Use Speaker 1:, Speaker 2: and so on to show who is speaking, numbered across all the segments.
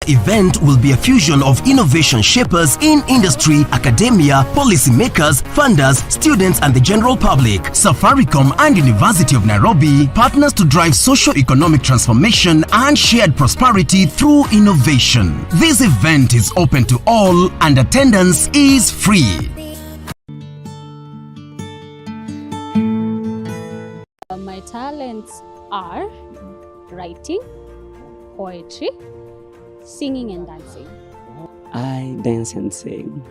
Speaker 1: This event will be a fusion of innovation shapers in industry, academia, policymakers, funders, students and the general public. Safaricom and University of Nairobi partners to drive socio-economic transformation and shared prosperity through innovation. This event is open to all and attendance is free.
Speaker 2: My talents are writing, poetry, singing and dancing.
Speaker 3: I dance and sing.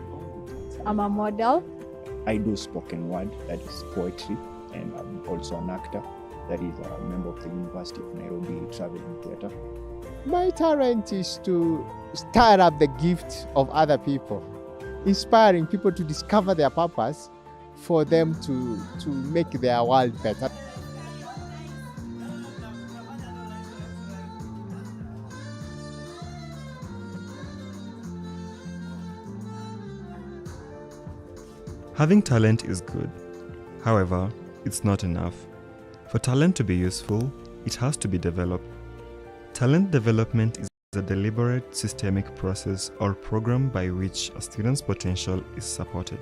Speaker 4: I'm a model.
Speaker 5: I do spoken word, that is poetry, and I'm also an actor, that is a member of the University of Nairobi Traveling Theatre.
Speaker 6: My talent is to stir up the gift of other people, inspiring people to discover their purpose for them to make their world better.
Speaker 7: Having talent is good. However, it's not enough. For talent to be useful, it has to be developed. Talent development is a deliberate, systemic process or program by which a student's potential is supported.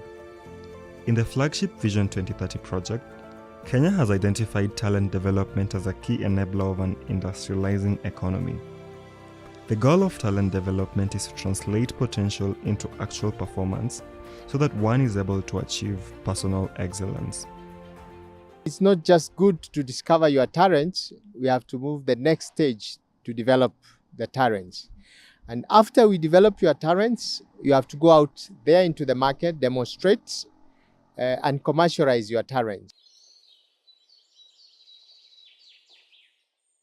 Speaker 7: In the flagship Vision 2030 project, Kenya has identified talent development as a key enabler of an industrializing economy. The goal of talent development is to translate potential into actual performance so that one is able to achieve personal excellence.
Speaker 6: It's not just good to discover your talents, we have to move the next stage to develop the talents. And after we develop your talents, you have to go out there into the market, demonstrate and commercialize your talents.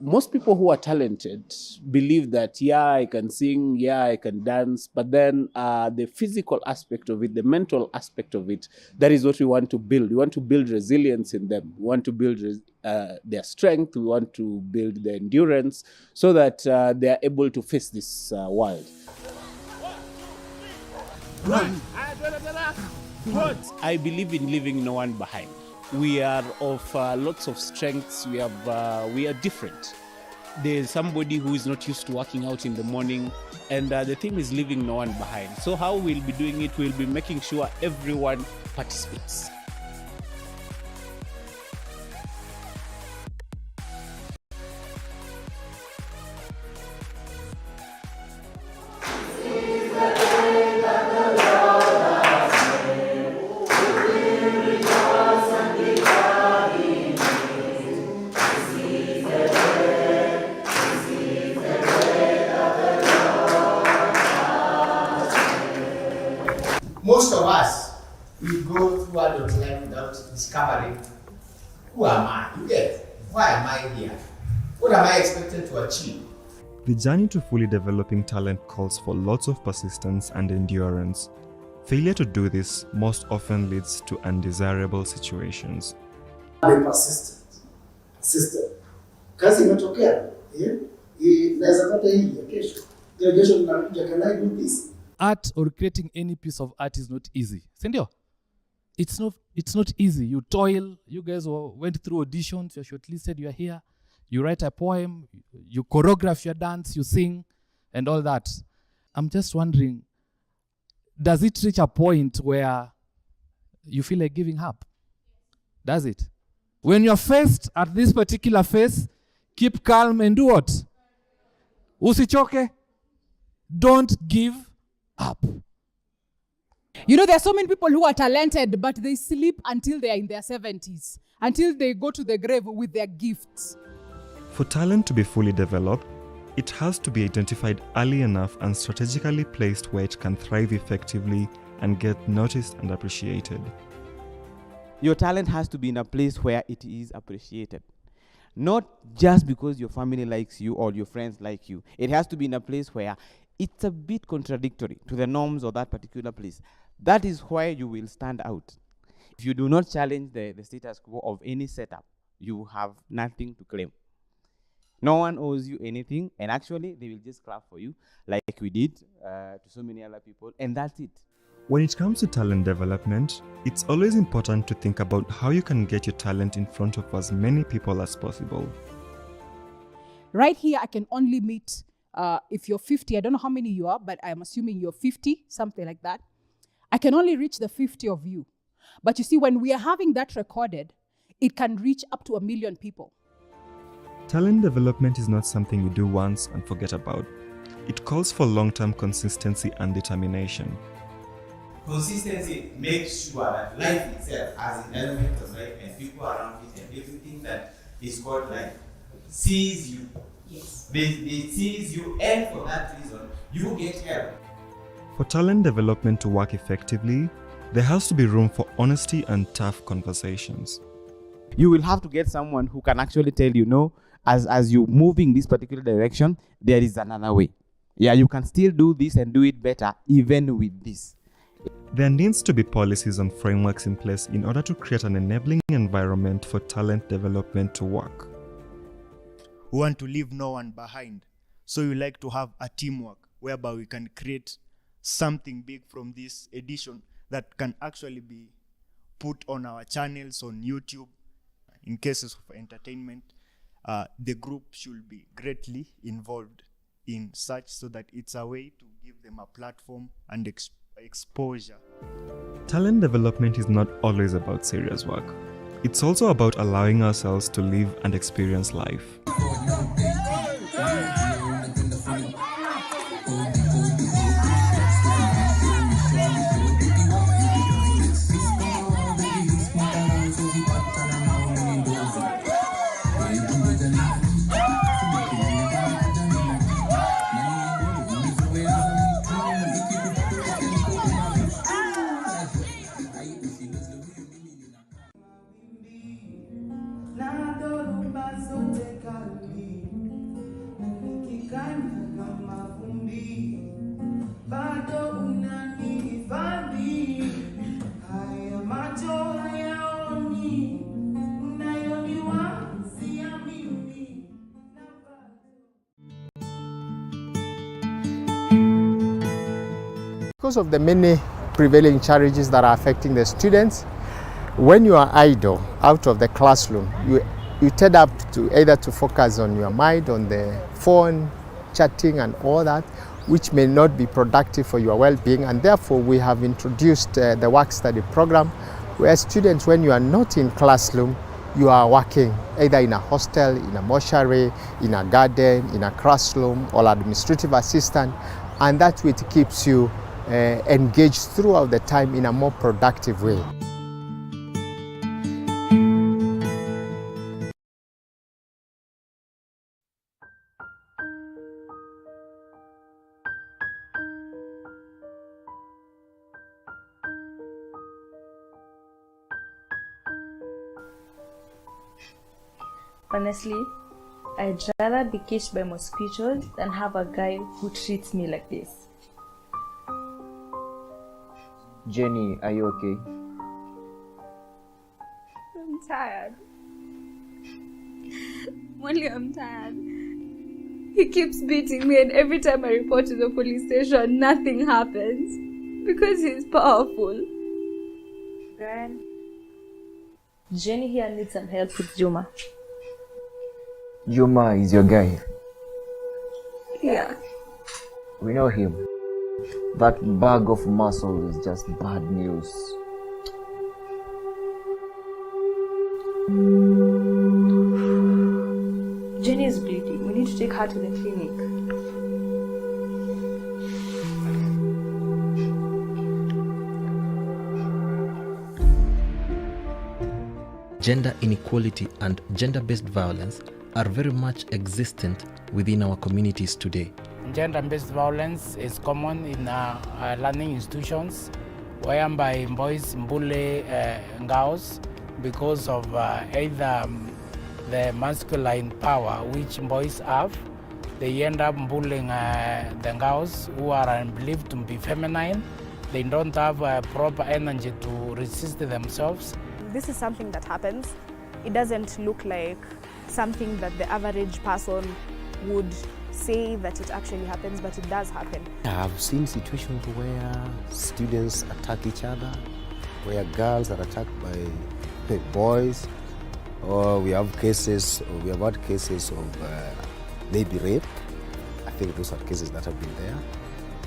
Speaker 8: Most people who are talented believe that, yeah, I can sing, yeah, I can dance, but then the physical aspect of it, the mental aspect of it, that is what we want to build. We want to build resilience in them. We want to build their strength. We want to build their endurance so that they are able to face this world. I believe in leaving no one behind. We are of lots of strengths. We are different. There's somebody who is not used to working out in the morning, and the thing is leaving no one behind. So how we'll be doing it, we'll be making sure everyone participates.
Speaker 6: Most of us, we go through adult life without discovering, who am I? You get, why am I here? What am I expected to achieve?
Speaker 7: The journey to fully developing talent calls for lots of persistence and endurance. Failure to do this most often leads to undesirable situations.
Speaker 9: Be persistent. Kazi imetokea, naweza pata hii ya kesho. Kesho ninakuja, can I do this?
Speaker 10: Art or creating any piece of art is not easy. Sindio? It's not easy. You toil. You guys went through auditions. You're shortlisted. You're here. You write a poem. You choreograph your dance. You sing, and all that. I'm just wondering, does it reach a point where you feel like giving up? Does it? When you're faced at this particular phase, keep calm and do what? Usichoke. Don't give up.
Speaker 4: You know, there are so many people who are talented, but they sleep until they are in their 70s, until they go to the grave with their gifts.
Speaker 7: For talent to be fully developed, it has to be identified early enough and strategically placed where it can thrive effectively and get noticed and appreciated.
Speaker 11: Your talent has to be in a place where it is appreciated. Not just because your family likes you or your friends like you. It has to be in a place where it's a bit contradictory to the norms of that particular place. That is why you will stand out. If you do not challenge the status quo of any setup, you have nothing to claim. No one owes you anything, and actually they will just clap for you like we did to so many other people, and that's it.
Speaker 7: When it comes to talent development, it's always important to think about how you can get your talent in front of as many people as possible.
Speaker 4: Right here, I can only meet if you're 50, I don't know how many you are, but I'm assuming you're 50, something like that. I can only reach the 50 of you. But you see, when we are having that recorded, it can reach up to 1 million people.
Speaker 7: Talent development is not something you do once and forget about. It calls for long-term consistency and determination.
Speaker 12: Consistency makes sure that life itself as an element of life and people around it and everything that is called life sees you. Yes. They sees you, and for that reason, you get help.
Speaker 7: For talent development to work effectively, there has to be room for honesty and tough conversations.
Speaker 11: You will have to get someone who can actually tell you, no, as you moving this particular direction, there is another way. Yeah, you can still do this and do it better even with this.
Speaker 7: There needs to be policies and frameworks in place in order to create an enabling environment for talent development to work.
Speaker 13: We want to leave no one behind. So we like to have a teamwork whereby we can create something big from this edition that can actually be put on our channels on YouTube. In cases of entertainment, the group should be greatly involved in such so that it's a way to give them a platform and exposure.
Speaker 7: Talent development is not always about serious work. It's also about allowing ourselves to live and experience life.
Speaker 6: Because of the many prevailing challenges that are affecting the students, when you are idle out of the classroom, you tend up to either to focus on your mind, on the phone, chatting and all that, which may not be productive for your well-being. And therefore, we have introduced the work study program, where students, when you are not in classroom, you are working either in a hostel, in a mortuary, in a garden, in a classroom, or administrative assistant, and that way it keeps you engaged throughout the time in a more productive way.
Speaker 14: Honestly, I'd rather be kissed by mosquitoes than have a guy who treats me like this.
Speaker 15: Jenny, are you okay?
Speaker 16: I'm tired. Only I'm tired. He keeps beating me, and every time I report to the police station, nothing happens. Because he's powerful.
Speaker 14: Brian, Jenny here needs some help with Juma.
Speaker 15: Juma is your guy.
Speaker 16: Yeah.
Speaker 15: We know him. That bag of muscle is just bad news.
Speaker 14: Jenny is bleeding. We need to take her to the clinic.
Speaker 17: Gender inequality and gender-based violence are very much existent within our communities today.
Speaker 18: Gender-based violence is common in learning institutions, whereby boys bully girls because of either the masculine power which boys have. They end up bullying the girls who are believed to be feminine. They don't have proper energy to resist themselves.
Speaker 19: This is something that happens. It doesn't look like something that the average person would say that it actually happens, but it does happen.
Speaker 20: I've seen situations where students attack each other, where girls are attacked by boys, or we have had cases of maybe rape. think those are cases that have been there.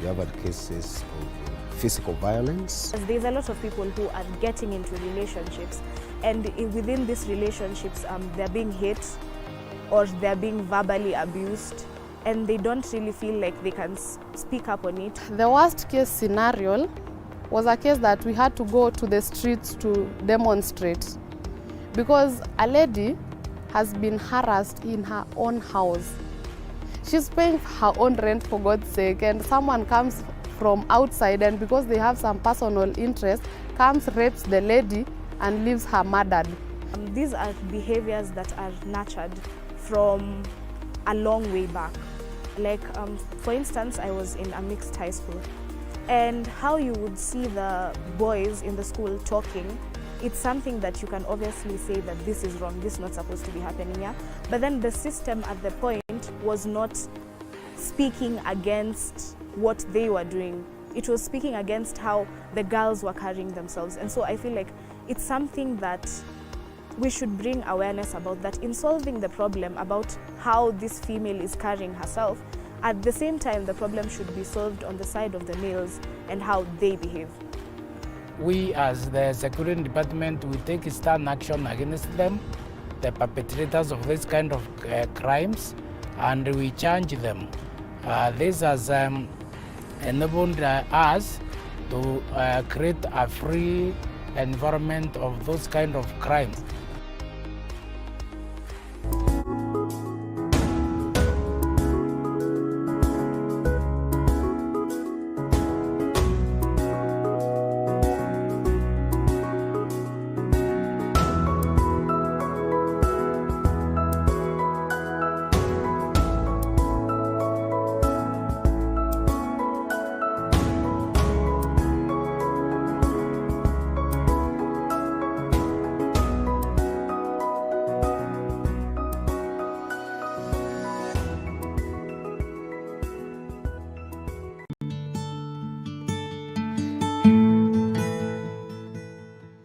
Speaker 20: We have had cases of physical violence.
Speaker 19: There's a lot of people who are getting into relationships, and within these relationships, they're being hit or they're being verbally abused, and they don't really feel like they can speak up on it.
Speaker 21: The worst case scenario was a case that we had to go to the streets to demonstrate because a lady has been harassed in her own house. She's paying her own rent, for God's sake, and someone comes from outside, and because they have some personal interest, comes, rapes the lady and leaves her murdered.
Speaker 19: These are behaviors that are nurtured from a long way back. Like, for instance, I was in a mixed high school, and how you would see the boys in the school talking, it's something that you can obviously say that this is wrong, this is not supposed to be happening here. But then the system at the point was not speaking against what they were doing. It was speaking against how the girls were carrying themselves. And so I feel like it's something that we should bring awareness about, that in solving the problem about how this female is carrying herself, at the same time the problem should be solved on the side of the males and how they behave.
Speaker 18: We as the security department, we take stern action against them, the perpetrators of this kind of crimes, and we charge them. This has enabled us to create a free environment of those kind of crimes.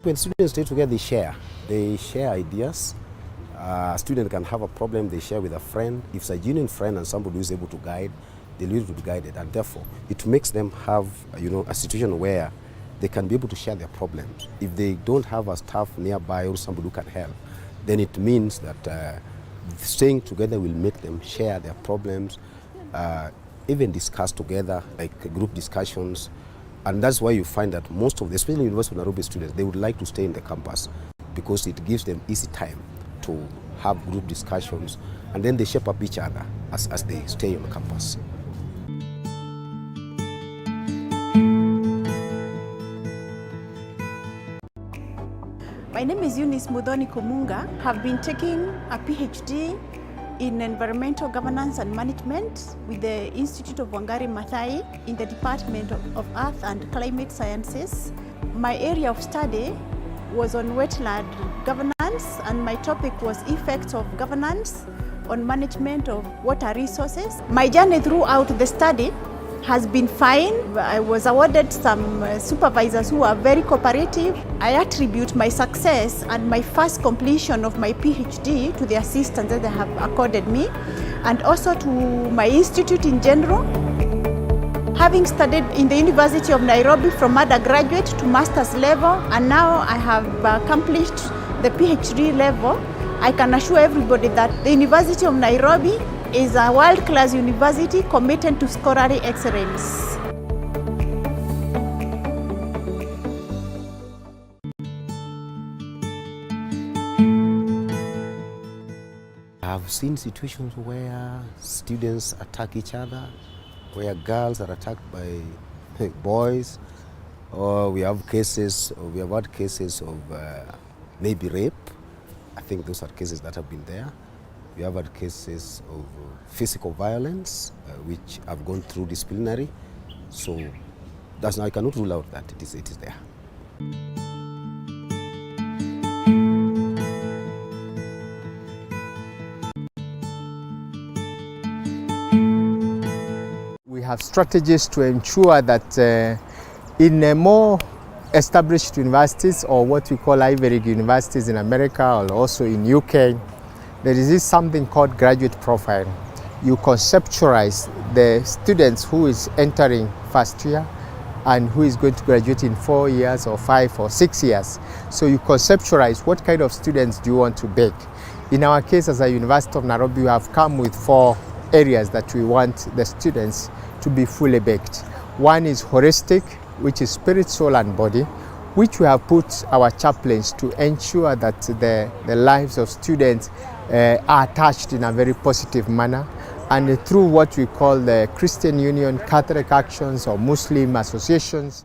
Speaker 20: When students stay together, they share ideas. A student can have a problem, they share with a friend. If it's a genuine friend and somebody who is able to guide, they'll be able to be guided, and therefore it makes them have a situation where they can be able to share their problems. If they don't have a staff nearby or somebody who can help, then it means that staying together will make them share their problems, even discuss together, like group discussions. And that's why you find that most of the, especially University of Nairobi students, they would like to stay in the campus because it gives them easy time to have group discussions, and then they shape up each other as they stay on campus.
Speaker 22: My name is Eunice Mudhoni Kumunga. I've been taking a PhD in environmental governance and management with the Institute of Wangari Maathai in the Department of Earth and Climate Sciences. My area of study was on wetland governance, and my topic was effects of governance on management of water resources. My journey throughout the study has been fine. I was awarded some supervisors who are very cooperative. I attribute my success and my first completion of my PhD to the assistance that they have accorded me, and also to my institute in general. Having studied in the University of Nairobi from undergraduate to master's level, and now I have accomplished the PhD level, I can assure everybody that the University of Nairobi is a world-class university committed to scholarly excellence.
Speaker 20: I've seen situations where students attack each other, where girls are attacked by boys, or we have had cases of maybe rape. I think those are cases that have been there. We have had cases of physical violence, which have gone through disciplinary. So I cannot rule out that it is there.
Speaker 6: We have strategies to ensure that in a more established universities, or what we call Ivy League universities in America or also in UK, there is something called graduate profile. you conceptualize the students who is entering first year and who is going to graduate in 4 years or 5 or 6 years. So you conceptualize what kind of students do you want to bake. In our case, as a University of Nairobi, we have come with 4 areas that we want the students to be fully baked. One is holistic, which is spirit, soul, and body, which we have put our chaplains to ensure that the lives of students are touched in a very positive manner. And through what we call the Christian Union, Catholic Actions, or Muslim associations.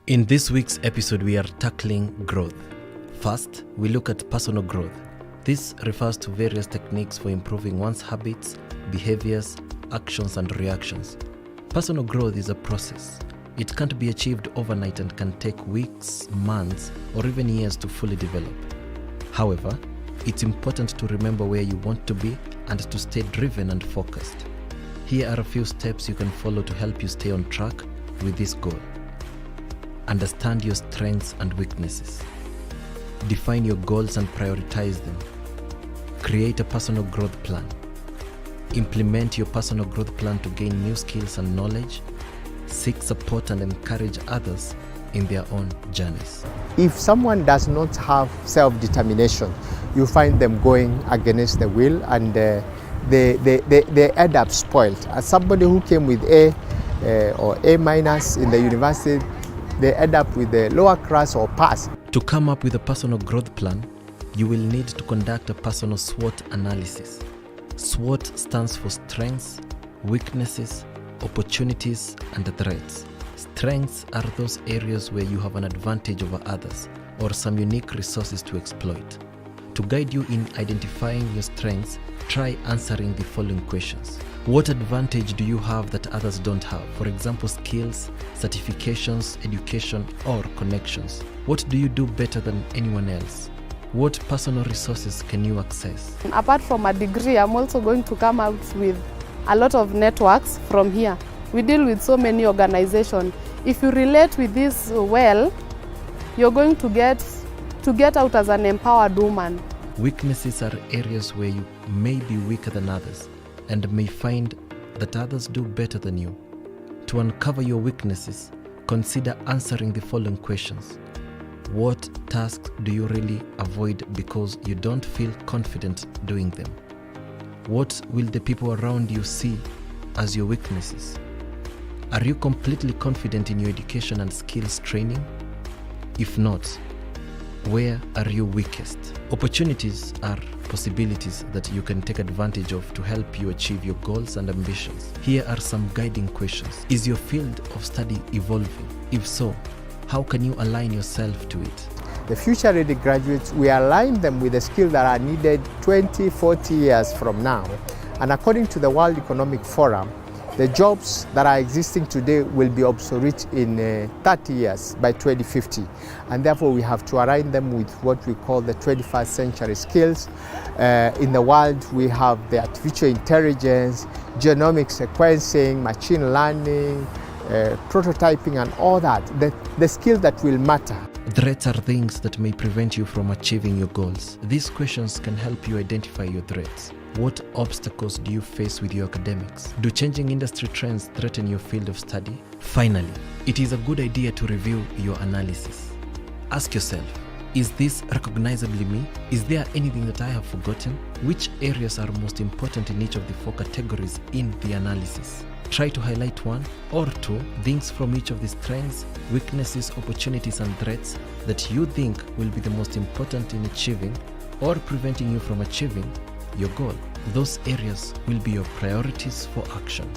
Speaker 17: In this week's episode, we are tackling growth. First, we look at personal growth. This refers to various techniques for improving one's habits, behaviors, actions, and reactions. Personal growth is a process. It can't be achieved overnight and can take weeks, months, or even years to fully develop. However, it's important to remember where you want to be and to stay driven and focused. Here are a few steps you can follow to help you stay on track with this goal. Understand your strengths and weaknesses. Define your goals and prioritize them. Create a personal growth plan. Implement your personal growth plan to gain new skills and knowledge. Seek support and encourage others in their own journeys.
Speaker 6: If someone does not have self-determination, you find them going against the will, and they end up spoiled. As somebody who came with A or A minus in the university, they end up with the lower class or pass.
Speaker 17: To come up with a personal growth plan, you will need to conduct a personal SWOT analysis. SWOT stands for strengths, weaknesses, opportunities, and threats. Strengths are those areas where you have an advantage over others or some unique resources to exploit. To guide you in identifying your strengths, try answering the following questions. What advantage do you have that others don't have? For example, skills, certifications, education, or connections. What do you do better than anyone else? What personal resources can you access?
Speaker 21: Apart from a degree, I'm also going to come out with a lot of networks from here. We deal with so many organizations. If you relate with this well, you're going to get out as an empowered woman.
Speaker 17: Weaknesses are areas where you may be weaker than others and may find that others do better than you. To uncover your weaknesses, consider answering the following questions. What tasks do you really avoid because you don't feel confident doing them? What will the people around you see as your weaknesses? Are you completely confident in your education and skills training? If not, where are you weakest? Opportunities are possibilities that you can take advantage of to help you achieve your goals and ambitions. Here are some guiding questions. Is your field of study evolving? If so, how can you align yourself to it?
Speaker 6: The future-ready graduates, we align them with the skills that are needed 20, 40 years from now. And according to the World Economic Forum, the jobs that are existing today will be obsolete in 30 years by 2050. And therefore we have to align them with what we call the 21st century skills. In the world we have the artificial intelligence, genomic sequencing, machine learning, prototyping and all that, the skills that will matter.
Speaker 17: Threats are things that may prevent you from achieving your goals. These questions can help you identify your threats. What obstacles do you face with your academics? Do changing industry trends threaten your field of study? Finally, it is a good idea to review your analysis. Ask yourself, is this recognizably me? Is there anything that I have forgotten? Which areas are most important in each of the 4 categories in the analysis? Try to highlight 1 or 2 things from each of the strengths, weaknesses, opportunities, and threats that you think will be the most important in achieving or preventing you from achieving your goal. Those areas will be your priorities for action.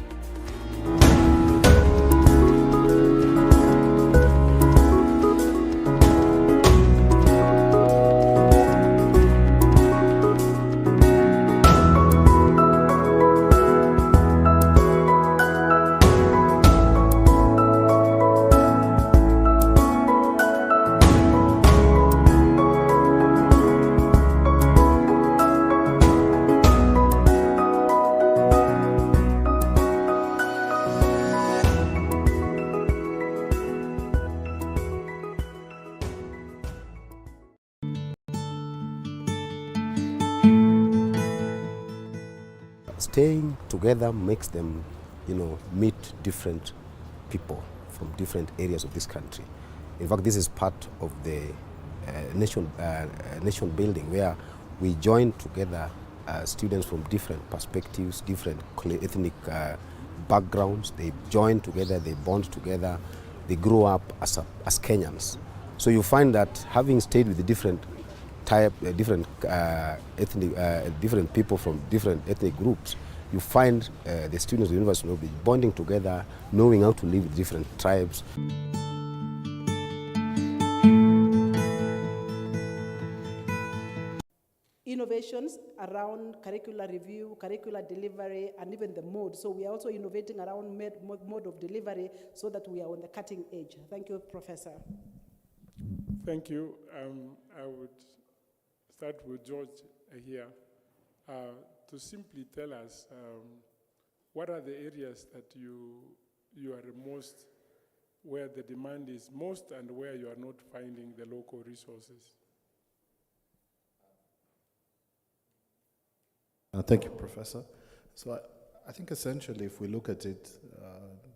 Speaker 20: staying together makes them, meet different people from different areas of this country. In fact, this is part of the nation building, where we join together students from different perspectives, different ethnic backgrounds. They join together, they bond together, they grow up as Kenyans. So you find that having stayed with the different different people from different ethnic groups, you find the students of the university will be bonding together, knowing how to live with different tribes.
Speaker 1: Innovations around curricular review, curricular delivery, and even the mode. So we are also innovating around mode of delivery so that we are on the cutting edge. Thank you, Professor.
Speaker 2: Thank you. I would start with George here to simply tell us what are the areas that you are most, where the demand is most and where you are not finding the local resources.
Speaker 23: Thank you, Professor. So I think essentially, if we look at it,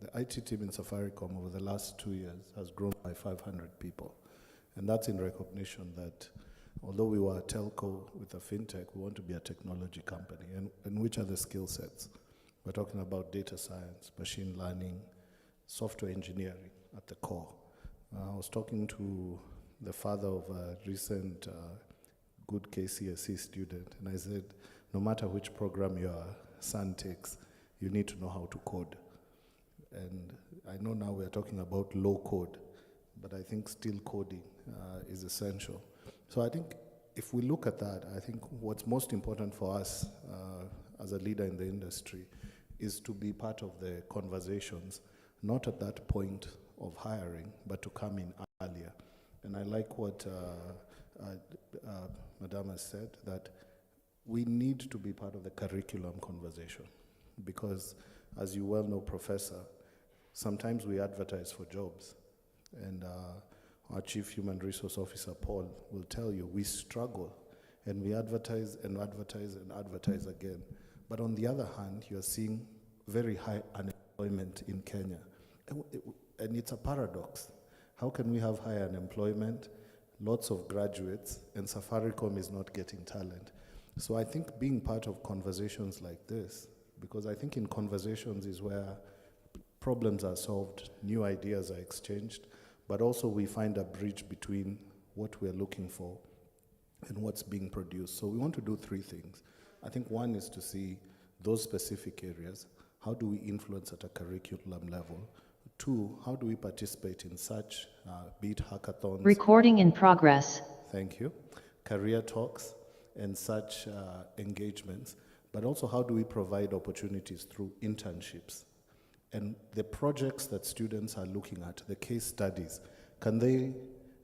Speaker 23: the IT team in Safaricom over the last 2 years has grown by 500 people. And that's in recognition that although we were a telco with a fintech, we want to be a technology company. And which are the skill sets? We're talking about data science, machine learning, software engineering at the core. I was talking to the father of a recent good KCSE student, and I said, no matter which program your son takes, you need to know how to code. And I know now we're talking about low code, but I think still coding is essential. So I think if we look at that, I think what's most important for us as a leader in the industry is to be part of the conversations, not at that point of hiring, but to come in earlier. And I like what Madam has said, that we need to be part of the curriculum conversation, because as you well know, Professor, sometimes we advertise for jobs, and our Chief Human Resource Officer, Paul, will tell you we struggle, and we advertise and advertise and advertise again. But on the other hand, you're seeing very high unemployment in Kenya. And it's a paradox. How can we have high unemployment, lots of graduates, and Safaricom is not getting talent? So I think being part of conversations like this, because I think in conversations is where problems are solved, new ideas are exchanged, but also we find a bridge between what we're looking for and what's being produced. So we want to do three things. I think one is to see those specific areas. How do we influence at a curriculum level? Two, how do we participate in such, be it hackathons?
Speaker 24: Recording in progress.
Speaker 23: Thank you. Career talks and such engagements, but also how do we provide opportunities through internships? And the projects that students are looking at, the case studies, can they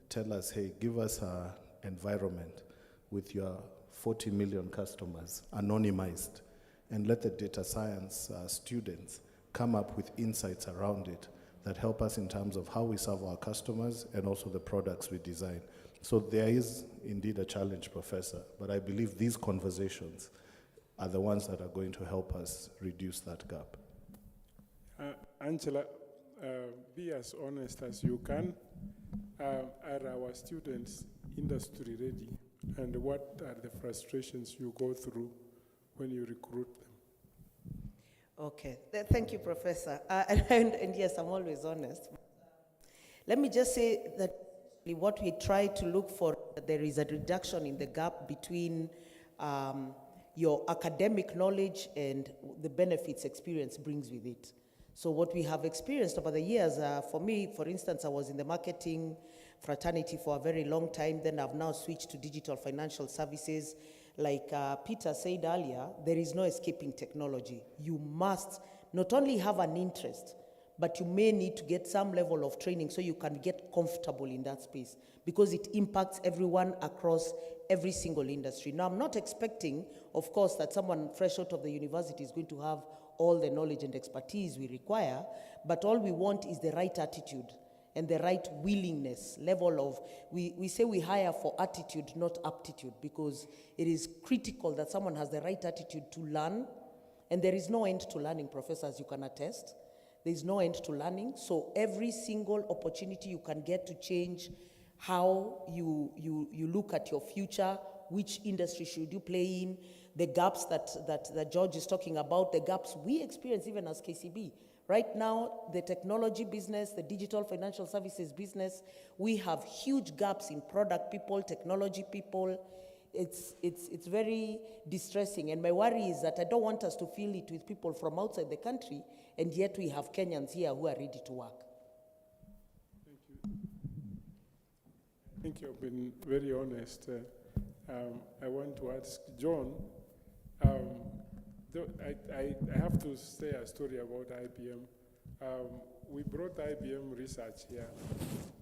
Speaker 23: tell us, hey, give us an environment with your 40 million customers, anonymized, and let the data science students come up with insights around it that help us in terms of how we serve our customers and also the products we design. So there is indeed a challenge, Professor, but I believe these conversations are the ones that are going to help us reduce that gap.
Speaker 2: Angela, be as honest as you can. Are our students industry ready? And what are the frustrations you go through when you recruit them?
Speaker 25: Okay, thank you, Professor. And yes, I'm always honest. Let me just say that what we try to look for, there is a reduction in the gap between your academic knowledge and the benefits experience brings with it. So what we have experienced over the years, for me, for instance, I was in the marketing fraternity for a very long time, then I've now switched to digital financial services. Like Peter said earlier, there is no escaping technology. You must not only have an interest, but you may need to get some level of training so you can get comfortable in that space, because it impacts everyone across every single industry. Now, I'm not expecting, of course, that someone fresh out of the university is going to have all the knowledge and expertise we require, but all we want is the right attitude and the right willingness level of, we say we hire for attitude, not aptitude, because it is critical that someone has the right attitude to learn And there is no end to learning, professors, you can attest. There is no end to learning. So every single opportunity you can get to change how you look at your future, which industry should you play in, the gaps that George is talking about, the gaps we experience even as KCB. Right now, the technology business, the digital financial services business, we have huge gaps in product people, technology people. It's very distressing. And my worry is that I don't want us to fill it with people from outside the country, and yet we have Kenyans here who are ready to work.
Speaker 2: I think you've been very honest. I want to ask John, I have to say a story about IBM. We brought IBM research here.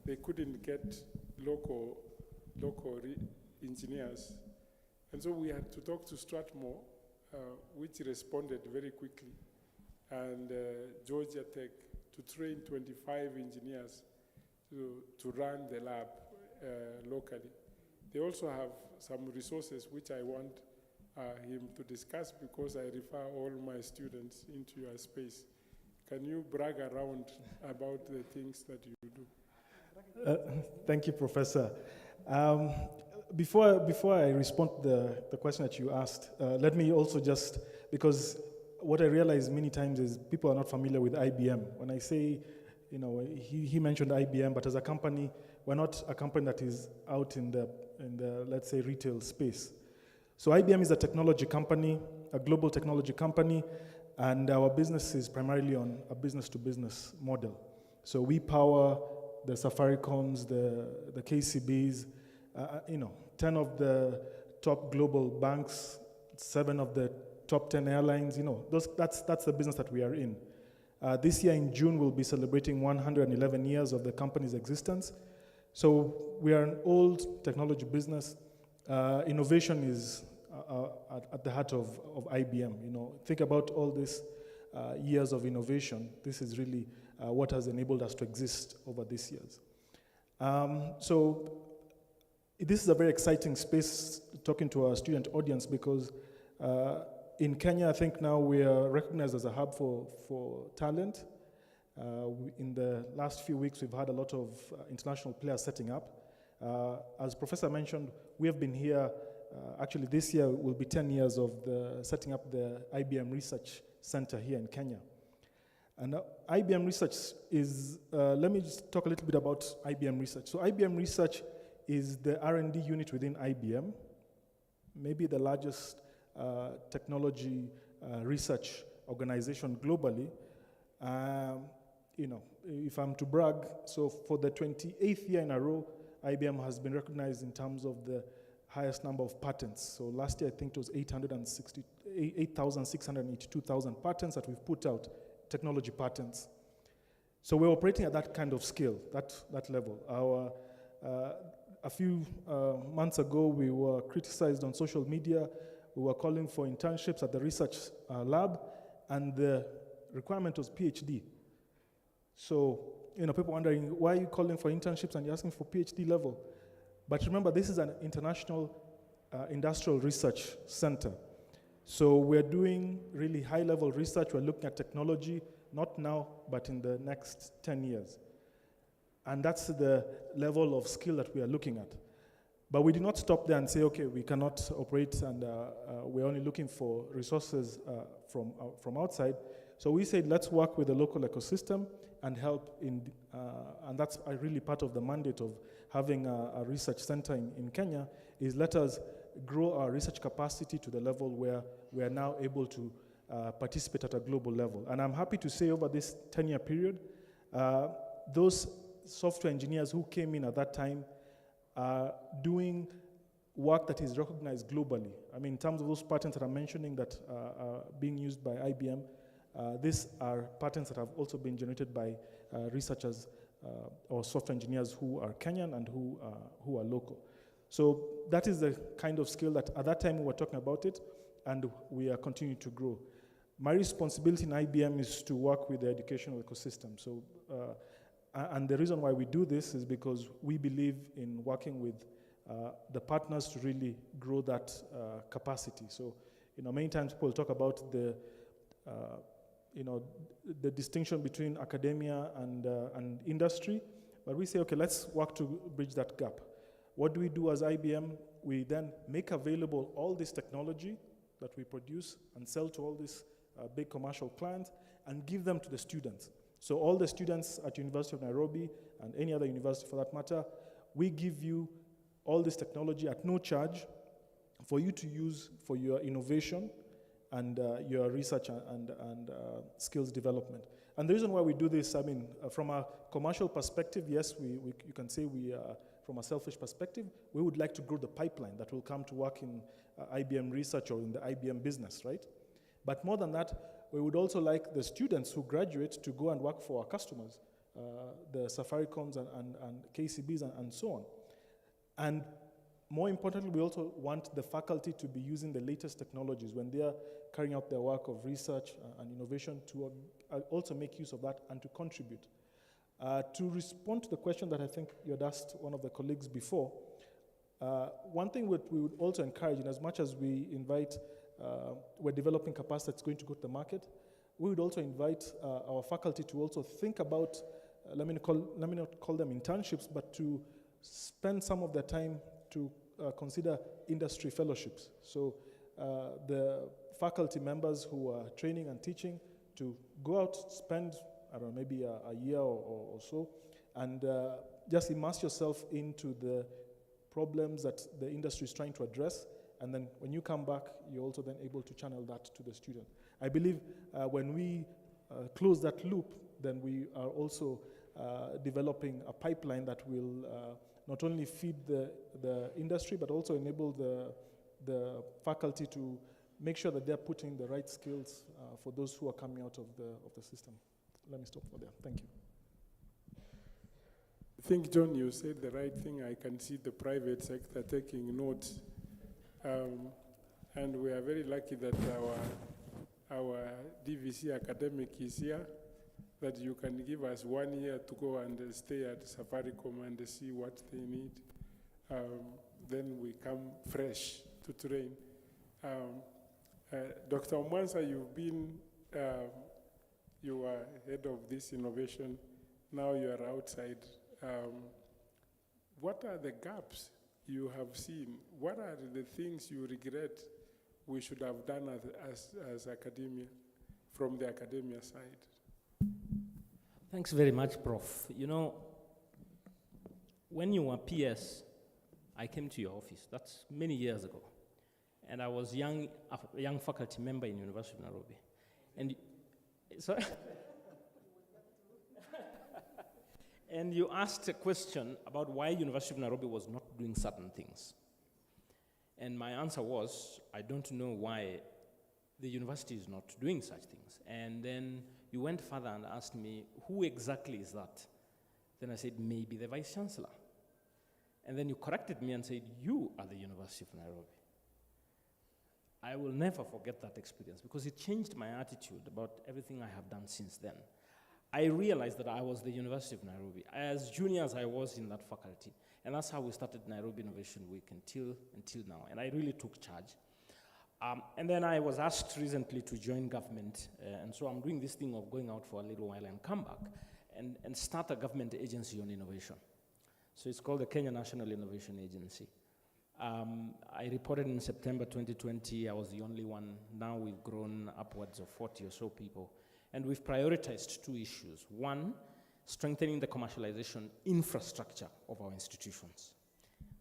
Speaker 2: They couldn't get local engineers. And so we had to talk to Strathmore, which responded very quickly, and Georgia Tech to train 25 engineers to run the lab locally. They also have some resources which I want him to discuss because I refer all my students into your space. Can you brag around about the things that you do?
Speaker 3: Thank you, Professor. Before I respond to the question that you asked, let me also just, because what I realize many times is people are not familiar with IBM. When I say, he mentioned IBM, but as a company, we're not a company that is out in the let's say, retail space. So IBM is a technology company, a global technology company, and our business is primarily on a business-to-business model. So we power the Safaricoms, the KCBs, 10 of the top global banks, 7 of the top 10 airlines, that's the business that we are in. This year in June, we'll be celebrating 111 years of the company's existence. So we are an old technology business. Innovation is at the heart of IBM. Think about all these years of innovation. This is really what has enabled us to exist over these years. So this is a very exciting space talking to our student audience because in Kenya, I think now we are recognized as a hub for talent. In the last few weeks, we've had a lot of international players setting up. As Professor mentioned, we have been here, actually this year will be 10 years of setting up the IBM Research Center here in Kenya. And IBM Research is, let me just talk a little bit about IBM Research. So IBM Research is the R&D unit within IBM, maybe the largest technology research organization globally. If I'm to brag, so for the 28th year in a row, IBM has been recognized in terms of the highest number of patents. So last year, I think it was 8,682,000 patents that we've put out, technology patents. So we're operating at that kind of scale, that level. A few months ago, we were criticized on social media. We were calling for internships at the research lab, and the requirement was PhD. So, people wondering, why are you calling for internships and you're asking for PhD level? But remember, this is an international industrial research center. So we're doing really high-level research. We're looking at technology, not now, but in the next 10 years. And that's the level of skill that we are looking at. But we did not stop there and say, okay, we cannot operate and we're only looking for resources from outside. So we said, let's work with the local ecosystem and help and that's really part of the mandate of having a research center in Kenya, is let us grow our research capacity to the level where we are now able to participate at a global level. And I'm happy to say over this 10-year period, those software engineers who came in at that time are doing work that is recognized globally. I mean, in terms of those patents that I'm mentioning that are being used by IBM, these are patents that have also been generated by researchers or software engineers who are Kenyan and who are local. So that is the kind of skill that at that time we were talking about it, and we are continuing to grow. My responsibility in IBM is to work with the educational ecosystem. So, and the reason why we do this is because we believe in working with the partners to really grow that capacity. So, many times people talk about the the distinction between academia and industry, but we say, okay, let's work to bridge that gap. What do we do as IBM? We then make available all this technology that we produce and sell to all these big commercial clients and give them to the students. So all the students at University of Nairobi and any other university for that matter, we give you all this technology at no charge for you to use for your innovation and your research and skills development. And the reason why we do this, I mean, from a commercial perspective, yes, you can say from a selfish perspective, we would like to grow the pipeline that will come to work in IBM research or in the IBM business, right? But more than that, we would also like the students who graduate to go and work for our customers, the Safaricoms and KCBs and so on. And more importantly, we also want the faculty to be using the latest technologies when they are carrying out their work of research and innovation to also make use of that and to contribute. To respond to the question that I think you had asked one of the colleagues before, one thing we would also encourage, in as much as we invite, we're developing capacity that's going to go to the market, we would also invite our faculty to also think about, let me not call them internships, but to spend some of their time to consider industry fellowships. So the faculty members who are training and teaching to go out, spend, I don't know, maybe a year or so, and just immerse yourself into the problems that the industry is trying to address, and then when you come back, you're also then able to channel that to the student. I believe when we close that loop, then we are also developing a pipeline that will not only feed the industry, but also enable the faculty to make sure that they're putting the right skills for those who are coming out of the system. Let me stop for there. Thank you.
Speaker 2: I think, John, you said the right thing. I can see the private sector taking note. And we are very lucky that our DVC academic is here, that you can give us 1 year to go and stay at Safaricom and see what they need. Then we come fresh to train. Dr. Mwansa, you've been, you are head of this innovation. Now you are outside. What are the gaps you have seen? What are the things you regret we should have done as academia, from the academia side?
Speaker 5: Thanks very much, Prof. You know, when you were PS, I came to your office. That's many years ago. And I was a young faculty member in University of Nairobi. And sorry? And you asked a question about why University of Nairobi was not doing certain things. And my answer was, I don't know why the university is not doing such things. And then you went further and asked me, who exactly is that? Then I said, maybe the Vice Chancellor. And then you corrected me and said, you are the University of Nairobi. I will never forget that experience because it changed my attitude about everything I have done since then. I realized that I was the University of Nairobi, as junior as I was in that faculty. And that's how we started Nairobi Innovation Week until now. And I really took charge. And then I was asked recently to join government. And so I'm doing this thing of going out for a little while and come back and start a government agency on innovation. So it's called the Kenya National Innovation Agency. I reported in September 2020. I was the only one. Now we've grown upwards of 40 or so people. And we've prioritized 2 issues. One, strengthening the commercialization infrastructure of our institutions.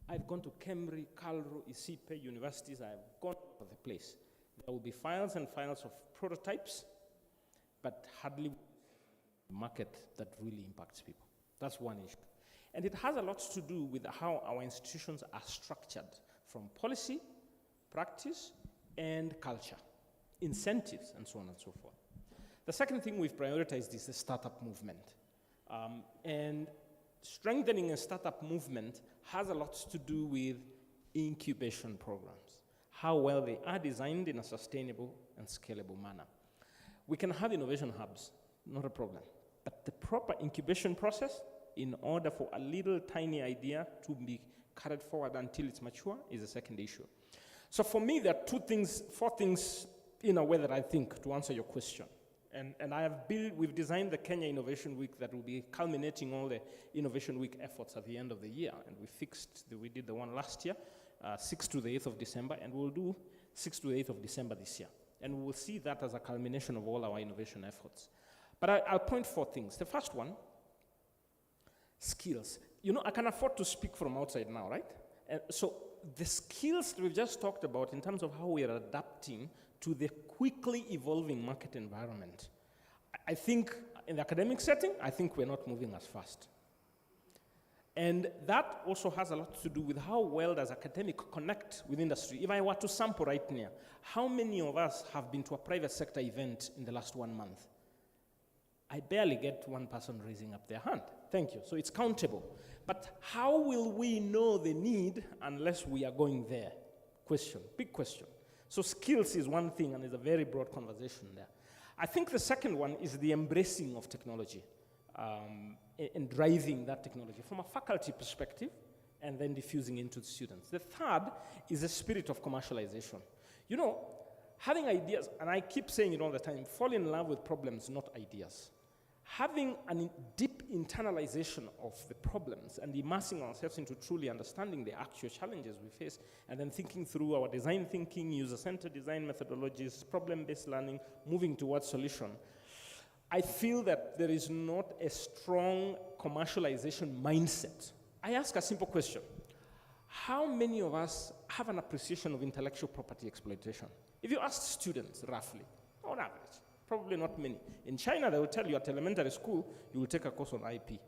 Speaker 5: I've gone to Cambridge, Calro, Isipe, universities. I've gone all over the place. There will be files and files of prototypes, but hardly a market that really impacts people. That's one issue. And it has a lot to do with how our institutions are structured from policy, practice, and culture, incentives, and so on and so forth. The second thing we've prioritized is the startup movement. And strengthening a startup movement has a lot to do with incubation programs, how well they are designed in a sustainable and scalable manner. We can have innovation hubs, not a problem. But the proper incubation process, in order for a little tiny idea to be carried forward until it's mature, is a second issue. So for me, there are 4 things in a way that I think, to answer your question. And we've designed the Kenya Innovation Week that will be culminating all the Innovation Week efforts at the end of the year. And we did the one last year, 6th to the 8th of December, and we'll do 6th to the 8th of December this year. And we will see that as a culmination of all our innovation efforts. But I'll point 4 things. The first one, skills. You know, I can afford to speak from outside now, right? And so the skills that we've just talked about in terms of how we are adapting to the quickly evolving market environment, I think in the academic setting, I think we're not moving as fast. And that also has a lot to do with how well does academic connect with industry. If I were to sample right now, how many of us have been to a private sector event in the last 1 month? I barely get one person raising up their hand. Thank you. So it's countable. But how will we know the need unless we are going there? Question, big question. So skills is one thing, and there's a very broad conversation there. I think the second one is the embracing of technology and driving that technology from a faculty perspective and then diffusing into the students. The third is the spirit of commercialization. You know, having ideas, and I keep saying it all the time, fall in love with problems, not ideas. Having a deep internalization of the problems and immersing ourselves into truly understanding the actual challenges we face, and then thinking through our design thinking, user-centered design methodologies, problem-based learning, moving towards solution. I feel that there is not a strong commercialization mindset. I ask a simple question. How many of us have an appreciation of intellectual property exploitation? If you ask students, roughly, on average, probably not many. In China, they will tell you at elementary school, you will take a course on IP.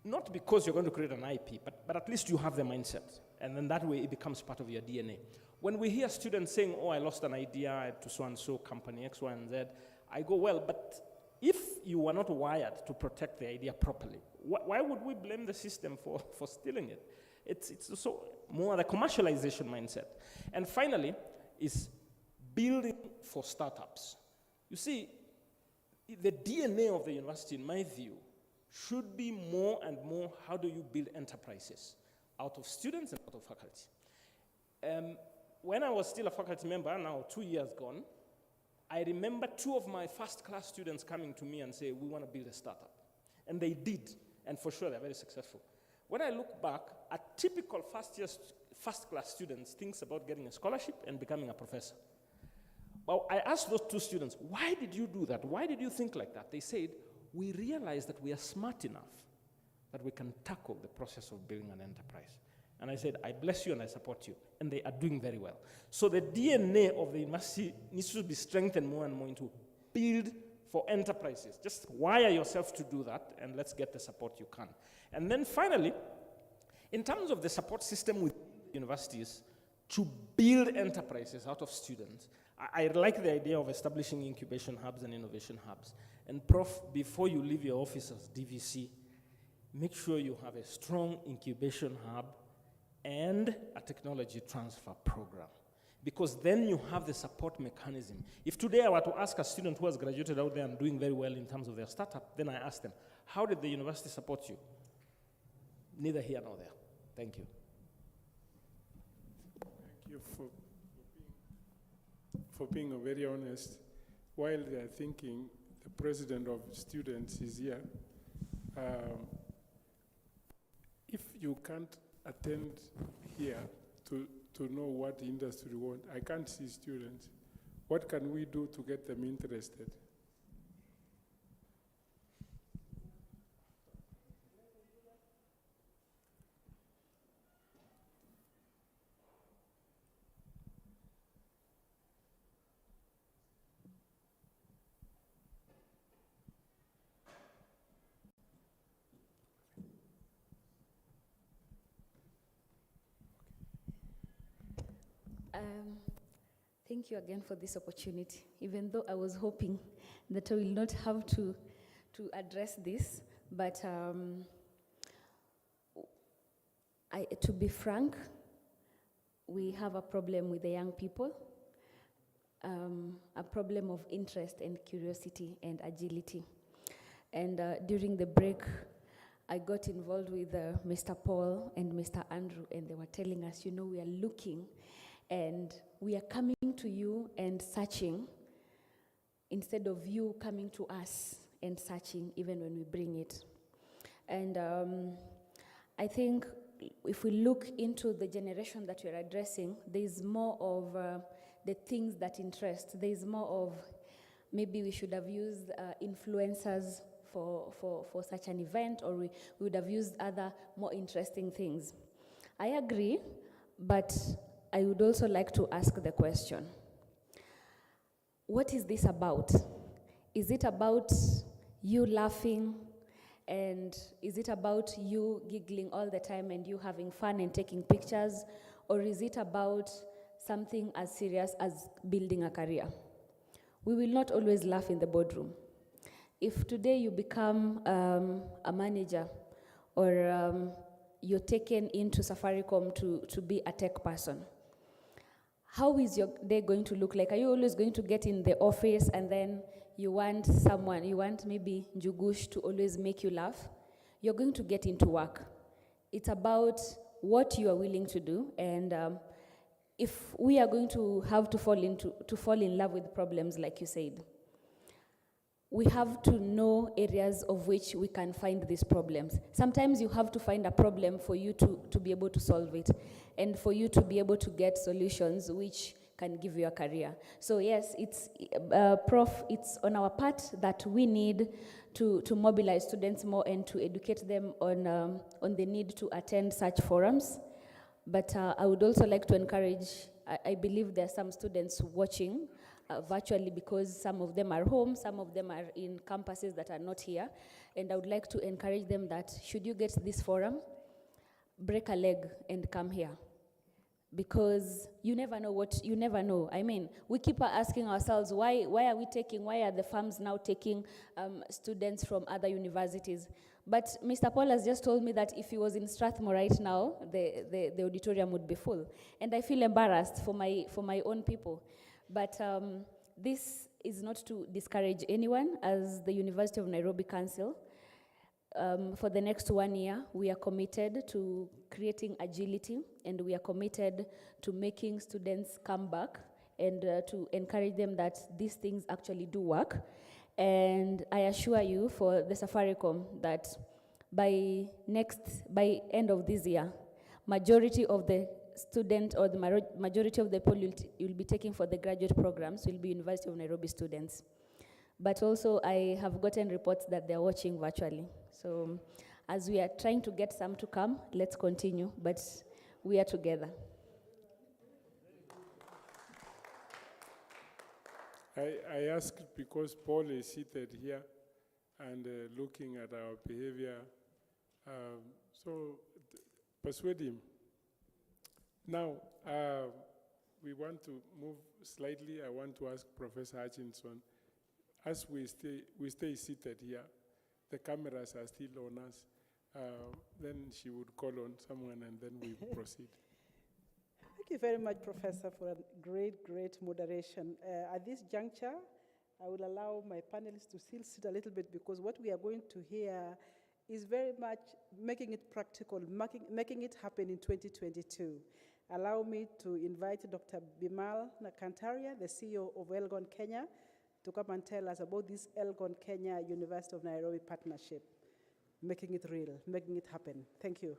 Speaker 5: Not because you're going to create an IP, but at least you have the mindset. And then that way it becomes part of your DNA. When we hear students saying, oh, I lost an idea to so-and-so company, X, Y, and Z, I go, well, but if you were not wired to protect the idea properly, why would we blame the system for stealing it? It's so more the commercialization mindset. And finally, is building for startups. You see, the DNA of the university, in my view, should be more and more how do you build enterprises out of students and out of faculty. When I was still a faculty member, now 2 years gone, I remember 2 of my first-class students coming to me and say, we want to build a startup. And they did, and for sure they're very successful. When I look back, a typical first-class student thinks about getting a scholarship and becoming a professor. Well, I asked those 2 students, why did you do that? Why did you think like that? They said, we realized that we are smart enough that we can tackle the process of building an enterprise. And I said, I bless you and I support you. And they are doing very well. So the DNA of the university needs to be strengthened more and more into build for enterprises. Just wire yourself to do that, and let's get the support you can. And then finally, in terms of the support system with universities to build enterprises out of students, I like the idea of establishing incubation hubs and innovation hubs. And Prof, before you leave your office as DVC, make sure you have a strong incubation hub and a technology transfer program. Because then you have the support mechanism. If today I were to ask a student who has graduated out there and doing very well in terms of their startup, then I ask them, how did the university support you? Neither here nor there. Thank you.
Speaker 2: Thank you for being very honest. While they're thinking, the president of students is here. If you can't attend here to know what the industry wants, I can't see students. What can we do to get them interested?
Speaker 4: Thank you again for this opportunity, even though I was hoping that I will not have to address this, but to be frank, we have a problem with the young people, a problem of interest and curiosity and agility. And during the break, I got involved with Mr. Paul and Mr. Andrew, and they were telling us, you know, we are looking And we are coming to you and searching instead of you coming to us and searching even when we bring it. And I think if we look into the generation that we're addressing, there's more of the things that interest. There's more of maybe we should have used influencers for such an event, or we would have used other more interesting things. I agree, but I would also like to ask the question, what is this about? Is it about you laughing, and is it about you giggling all the time and you having fun and taking pictures, or is it about something as serious as building a career? We will not always laugh in the boardroom. If today you become a manager, or you're taken into Safaricom to be a tech person, how is your day going to look like? Are you always going to get in the office and then you want someone, you want maybe Njugush to always make you laugh? You're going to get into work. It's about what you are willing to do, and if we are going to have to fall in love with problems, like you said, we have to know areas of which we can find these problems. Sometimes you have to find a problem for you to be able to solve it, and for you to be able to get solutions which can give you a career. So yes, it's it's on our part that we need to mobilize students more and to educate them on the need to attend such forums. But I would also like to encourage, I believe there are some students watching virtually, because some of them are home, some of them are in campuses that are not here, and I would like to encourage them that should you get this forum, break a leg and come here, because you never know. I mean, we keep asking ourselves, why are the firms now taking students from other universities? But Mr. Paul has just told me that if he was in Strathmore right now, the auditorium would be full. And I feel embarrassed for my own people. But this is not to discourage anyone. As the University of Nairobi Council, for the next 1 year, we are committed to creating agility, and we are committed to making students come back and to encourage them that these things actually do work. And I assure you, for the Safaricom, that by end of this year, majority of the student, or the majority of the people you'll be taking for the graduate programs will be University of Nairobi students. But also I have gotten reports that they're watching virtually. So as we are trying to get some to come, let's continue, but we are together.
Speaker 2: I asked because Paul is seated here and looking at our behavior. So persuade him. Now, we want to move slightly. I want to ask Professor Hutchinson, as we stay seated here, the cameras are still on us. Then she would call on someone and then we proceed.
Speaker 1: Thank you very much, Professor, for a great moderation. At this juncture, I will allow my panelists to still sit a little bit, because what we are going to hear is very much making it practical, making it happen in 2022. Allow me to invite Dr. Bimal Nakantaria, the CEO of Elgon Kenya, to come and tell us about this Elgon Kenya University of Nairobi partnership, making it real, making it happen. Thank you.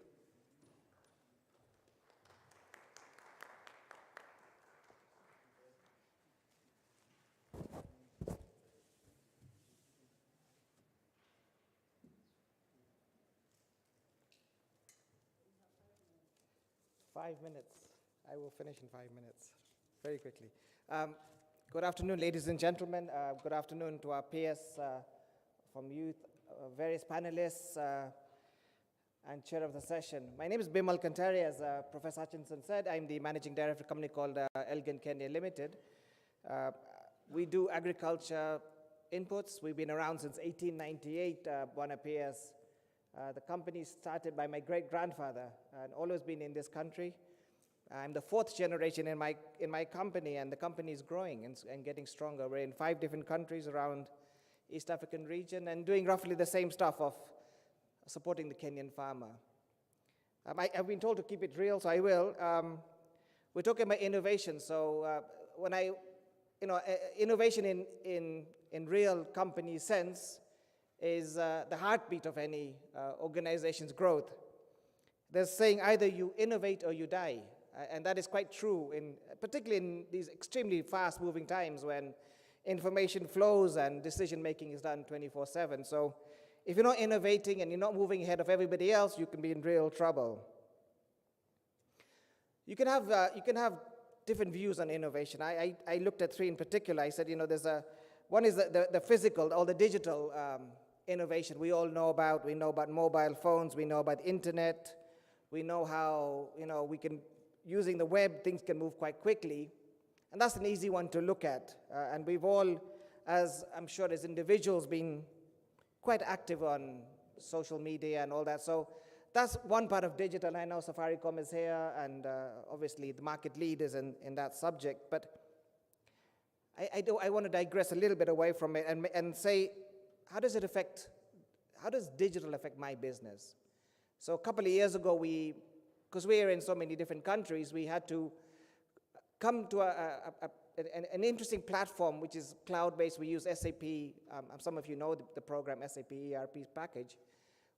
Speaker 8: Five minutes. I will finish in 5 minutes, very quickly. Good afternoon, ladies and gentlemen. Good afternoon to our peers from youth, various panelists, and chair of the session. My name is Bimal Kantaria, as Professor Hutchinson said. I'm the managing director of a company called Elgon Kenya Limited. We do agriculture inputs. We've been around since 1898, Bwana Peers. The company started by my great-grandfather and always been in this country. I'm the 4th generation in my company, and the company is growing and getting stronger. We're in 5 different countries around East African region and doing roughly the same stuff of supporting the Kenyan farmer. I've been told to keep it real, so I will. we're talking about innovation. So innovation in real company sense is the heartbeat of any organization's growth. They're saying either you innovate or you die. And that is quite true, particularly in these extremely fast-moving times when information flows and decision-making is done 24/7. So if you're not innovating and you're not moving ahead of everybody else, you can be in real trouble. You can have different views on innovation. I looked at three in particular. I said, one is the physical or the digital innovation we all know about. We know about mobile phones. We know about the internet. We know how, using the web, things can move quite quickly. And that's an easy one to look at. And we've all, as I'm sure as individuals, been quite active on social media and all that. So that's one part of digital. I know Safaricom is here and obviously the market leaders in that subject. But I want to digress a little bit away from it and say, how does digital affect my business? So a couple of years ago, because we are in so many different countries, we had to come to an interesting platform, which is cloud-based. We use SAP. Some of you know the program SAP ERP package,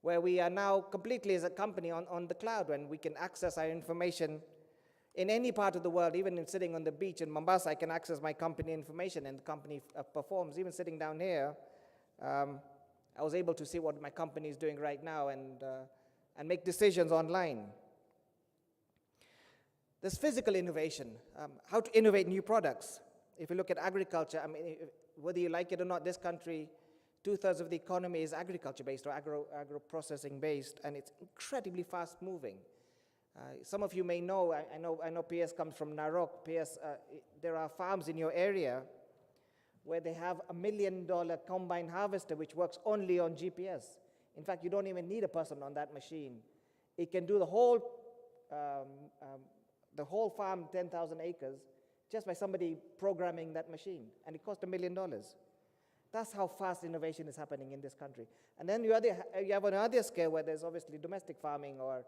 Speaker 8: where we are now completely as a company on the cloud, and we can access our information in any part of the world. Even in sitting on the beach in Mombasa, I can access my company information, and the company performs. Even sitting down here, I was able to see what my company is doing right now and make decisions online. There's physical innovation, how to innovate new products. If you look at agriculture, whether you like it or not, this country, 2/3 of the economy is agriculture-based or agro-processing-based, and it's incredibly fast-moving. Some of you may know, I know PS comes from Narok. PS, there are farms in your area where they have $1 million combine harvester which works only on GPS. In fact, you don't even need a person on that machine. It can do the whole farm, 10,000 acres, just by somebody programming that machine, and it cost $1 million. That's how fast innovation is happening in this country. And then you have another scale where there's obviously domestic farming or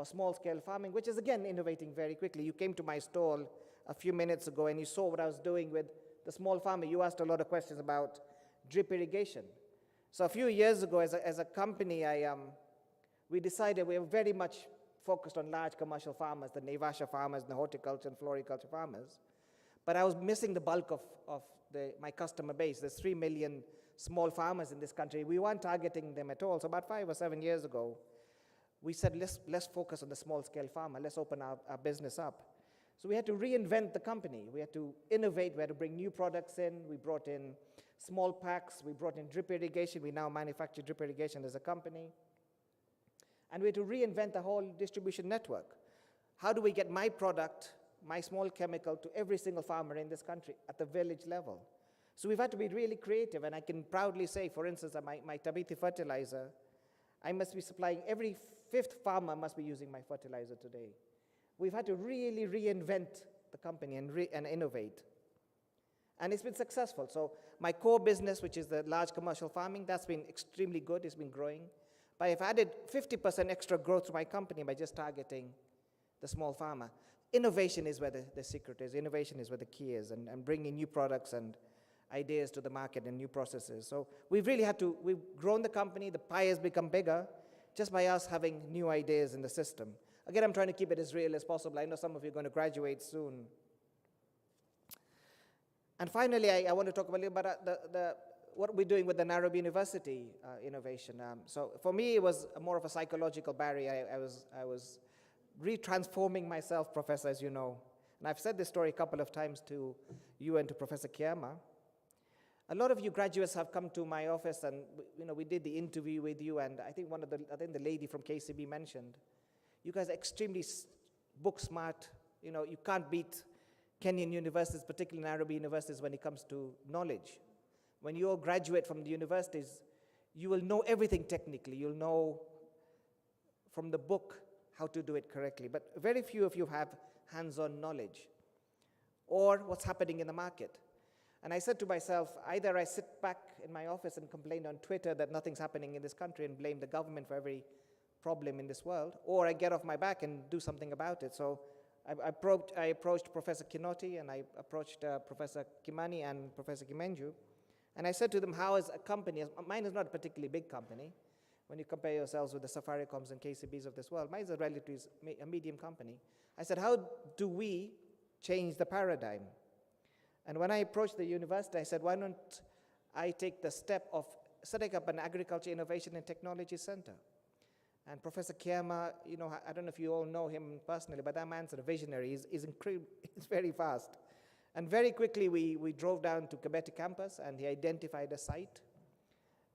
Speaker 8: small-scale farming, which is, again, innovating very quickly. You came to my stall a few minutes ago, and you saw what I was doing with the small farmer. You asked a lot of questions about drip irrigation. So a few years ago, as a company, we decided we were very much focused on large commercial farmers, the Nevasha farmers, the horticulture and floriculture farmers. But I was missing the bulk of my customer base. There's 3 million small farmers in this country. We weren't targeting them at all. So about 5 or 7 years ago, we said, let's focus on the small-scale farmer. Let's open our business up. So we had to reinvent the company. We had to innovate. We had to bring new products in. We brought in small packs. We brought in drip irrigation. We now manufacture drip irrigation as a company. And we had to reinvent the whole distribution network. How do we get my product, my small chemical, to every single farmer in this country at the village level? So we've had to be really creative, and I can proudly say, for instance, my Tabiti fertilizer, I must be supplying, every 5th farmer must be using my fertilizer today. We've had to really reinvent the company and innovate. And it's been successful. So my core business, which is the large commercial farming, that's been extremely good. It's been growing. But I've added 50% extra growth to my company by just targeting the small farmer. Innovation is where the secret is. Innovation is where the key is, and bringing new products and ideas to the market and new processes. So we've grown the company. The pie has become bigger just by us having new ideas in the system. Again, I'm trying to keep it as real as possible. I know some of you are going to graduate soon. And finally, I want to talk a little about what we're doing with the Nairobi University innovation. So for me, it was more of a psychological barrier. I was retransforming myself, Professor, as you know. And I've said this story a couple of times to you and to Professor Kiama. A lot of you graduates have come to my office, and we did the interview with you, and I think the lady from KCB mentioned, you guys are extremely book smart. You can't beat Kenyan universities, particularly Nairobi universities, when it comes to knowledge. When you all graduate from the universities, you will know everything technically. You'll know from the book how to do it correctly. But very few of you have hands-on knowledge or what's happening in the market. And I said to myself, either I sit back in my office and complain on Twitter that nothing's happening in this country and blame the government for every problem in this world, or I get off my back and do something about it. So I approached Professor Kinoti and I approached Professor Kimani and Professor Kimenju. And I said to them, how is a company, mine is not a particularly big company. When you compare yourselves with the Safaricoms and KCBs of this world, mine is a relatively a medium company. I said, how do we change the paradigm? And when I approached the university, I said, why don't I take the step of setting up an agriculture innovation and technology center? And Professor Kiama, you know, I don't know if you all know him personally, but that man's a visionary. He's incredible. He's very fast. And very quickly, we drove down to Kibeti campus, and he identified a site.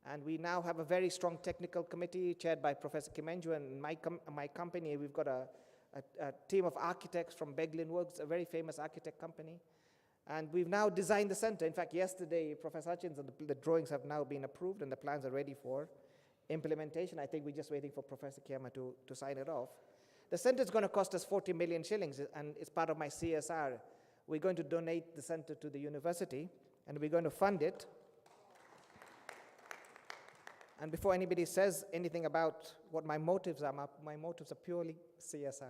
Speaker 8: And we now have a very strong technical committee chaired by Professor Kimenju, and my company, we've got a team of architects from Beglin Works, a very famous architect company. And we've now designed the center. In fact, yesterday, Professor Hutchinson, the drawings have now been approved, and the plans are ready for implementation. I think we're just waiting for Professor Kiama to sign it off. The center is going to cost us 40 million shillings, and it's part of my CSR. We're going to donate the center to the university, and we're going to fund it. And before anybody says anything about what my motives are purely CSR.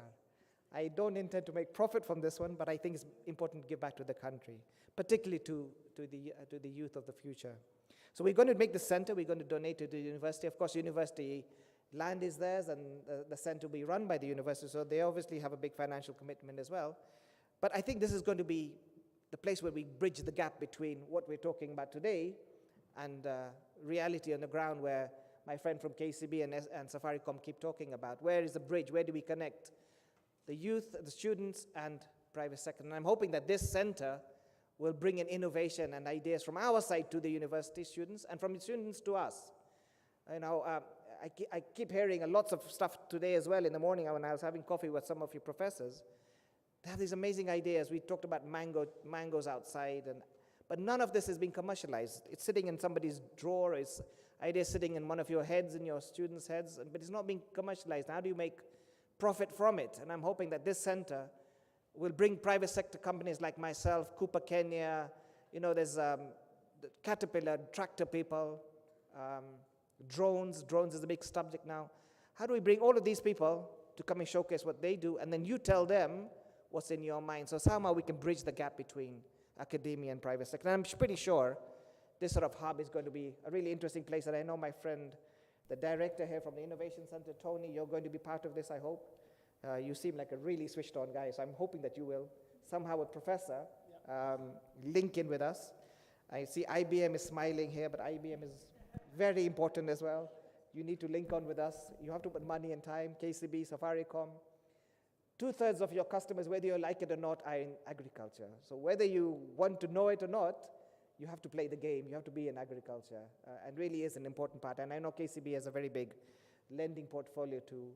Speaker 8: I don't intend to make profit from this one, but I think it's important to give back to the country, particularly to the youth of the future. So we're going to make the center, we're going to donate to the university. Of course, university land is theirs, and the center will be run by the university, so they obviously have a big financial commitment as well. But I think this is going to be the place where we bridge the gap between what we're talking about today and reality on the ground, where my friend from KCB and Safaricom keep talking about. Where is the bridge? Where do we connect the youth, the students, and private sector? And I'm hoping that this center will bring in innovation and ideas from our side to the university students, and from the students to us. You know, I keep hearing lots of stuff today as well in the morning when I was having coffee with some of you professors. They have these amazing ideas. We talked about mangoes outside, but none of this has been commercialized. It's sitting in somebody's drawer. It's ideas sitting in one of your heads, in your students' heads, but it's not being commercialized. How do you make profit from it? And I'm hoping that this center will bring private sector companies like myself, Cooper Kenya, you know, there's Caterpillar, tractor people, drones. Drones is a big subject now. How do we bring all of these people to come and showcase what they do, and then you tell them what's in your mind? So somehow we can bridge the gap between academia and private sector. And I'm pretty sure this sort of hub is going to be a really interesting place, and I know my friend, the director here from the Innovation Center, Tony, you're going to be part of this, I hope. You seem like a really switched on guy, so I'm hoping that you will somehow, a professor, link in with us. I see IBM is smiling here, but IBM is very important as well. You need to link on with us. You have to put money and time. KCB, Safaricom. 2/3 of your customers, whether you like it or not, are in agriculture. So whether you want to know it or not, you have to play the game. You have to be in agriculture, and really is an important part. And I know KCB has a very big lending portfolio to,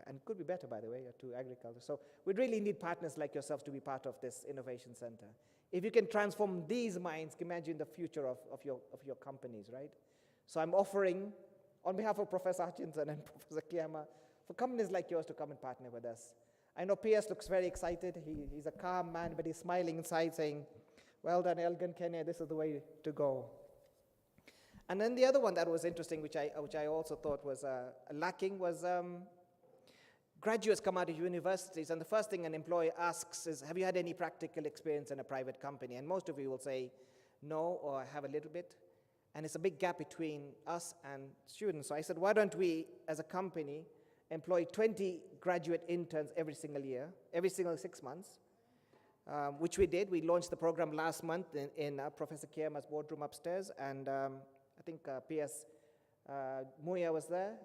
Speaker 8: and could be better, by the way, to agriculture. So we really need partners like yourselves to be part of this innovation center. If you can transform these minds, imagine the future of your companies, right? So I'm offering, on behalf of Professor Hutchinson and Professor Kiama, for companies like yours to come and partner with us. I know PS looks very excited. He's a calm man, but he's smiling inside, saying, well done, Elgin, Kenya, this is the way to go. And then the other one that was interesting, which I also thought was lacking, was graduates come out of universities, and the first thing an employer asks is, have you had any practical experience in a private company? And most of you will say no, or I have a little bit. And it's a big gap between us and students. So I said, why don't we, as a company, employ 20 graduate interns every single year, every single 6 months, which we did. We launched the program last month in Professor Kiama's boardroom upstairs, and I think PS Muya was there,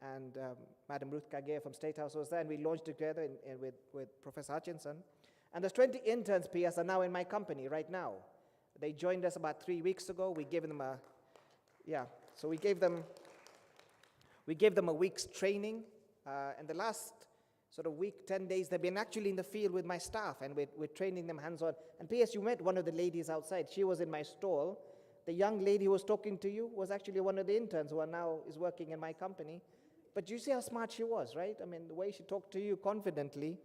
Speaker 8: and Madam Ruth Kage from State House was there, and we launched together with Professor Hutchinson. And those 20 interns, PS, are now in my company right now. They joined us about 3 weeks ago. We gave them we gave them a week's training, and the last sort of week, 10 days, they've been actually in the field with my staff, and we're training them hands-on. And PS, you met one of the ladies outside. She was in my stall. The young lady who was talking to you was actually one of the interns who now is working in my company. But you see how smart she was, right? I mean, the way she talked to you confidently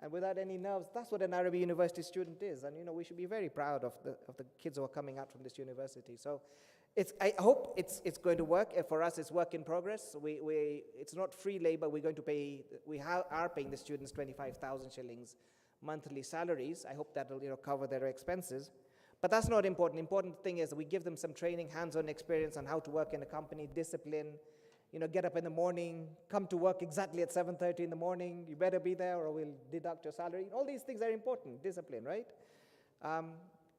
Speaker 8: and without any nerves, that's what an Arabic university student is. And, you know, we should be very proud of the kids who are coming out from this university. So I hope it's going to work. For us, it's work in progress. It's not free labor. We're going to pay, are paying the students 25,000 shillings monthly salaries. I hope that will cover their expenses. But that's not important. Important thing is we give them some training, hands-on experience on how to work in a company, discipline, get up in the morning, come to work exactly at 7:30 in the morning. You better be there or we'll deduct your salary. All these things are important, discipline, right?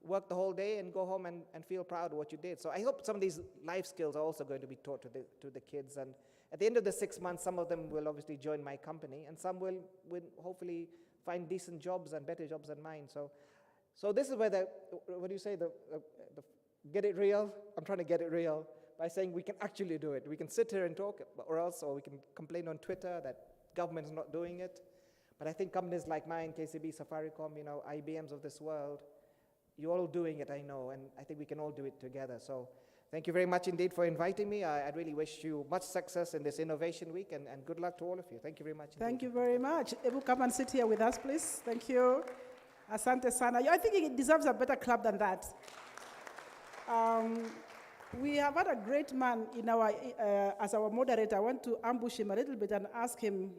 Speaker 8: Work the whole day and go home and feel proud of what you did. So I hope some of these life skills are also going to be taught to the kids. And at the end of the 6 months, some of them will obviously join my company, and some will hopefully find decent jobs and better jobs than mine. So this is where what do you say, the get it real? I'm trying to get it real by saying we can actually do it. We can sit here and talk, or we can complain on Twitter that government is not doing it. But I think companies like mine, KCB, Safaricom, IBMs of this world, you're all doing it, I know, and I think we can all do it together. So thank you very much indeed for inviting me. I really wish you much success in this Innovation Week, and good luck to all of you. Thank you very much.
Speaker 1: Thank you very much. Ebu, come and sit here with us, please. Thank you. Asante sana. I think it deserves a better clap than that. We have had a great man in as our moderator. I want to ambush him a little bit and ask him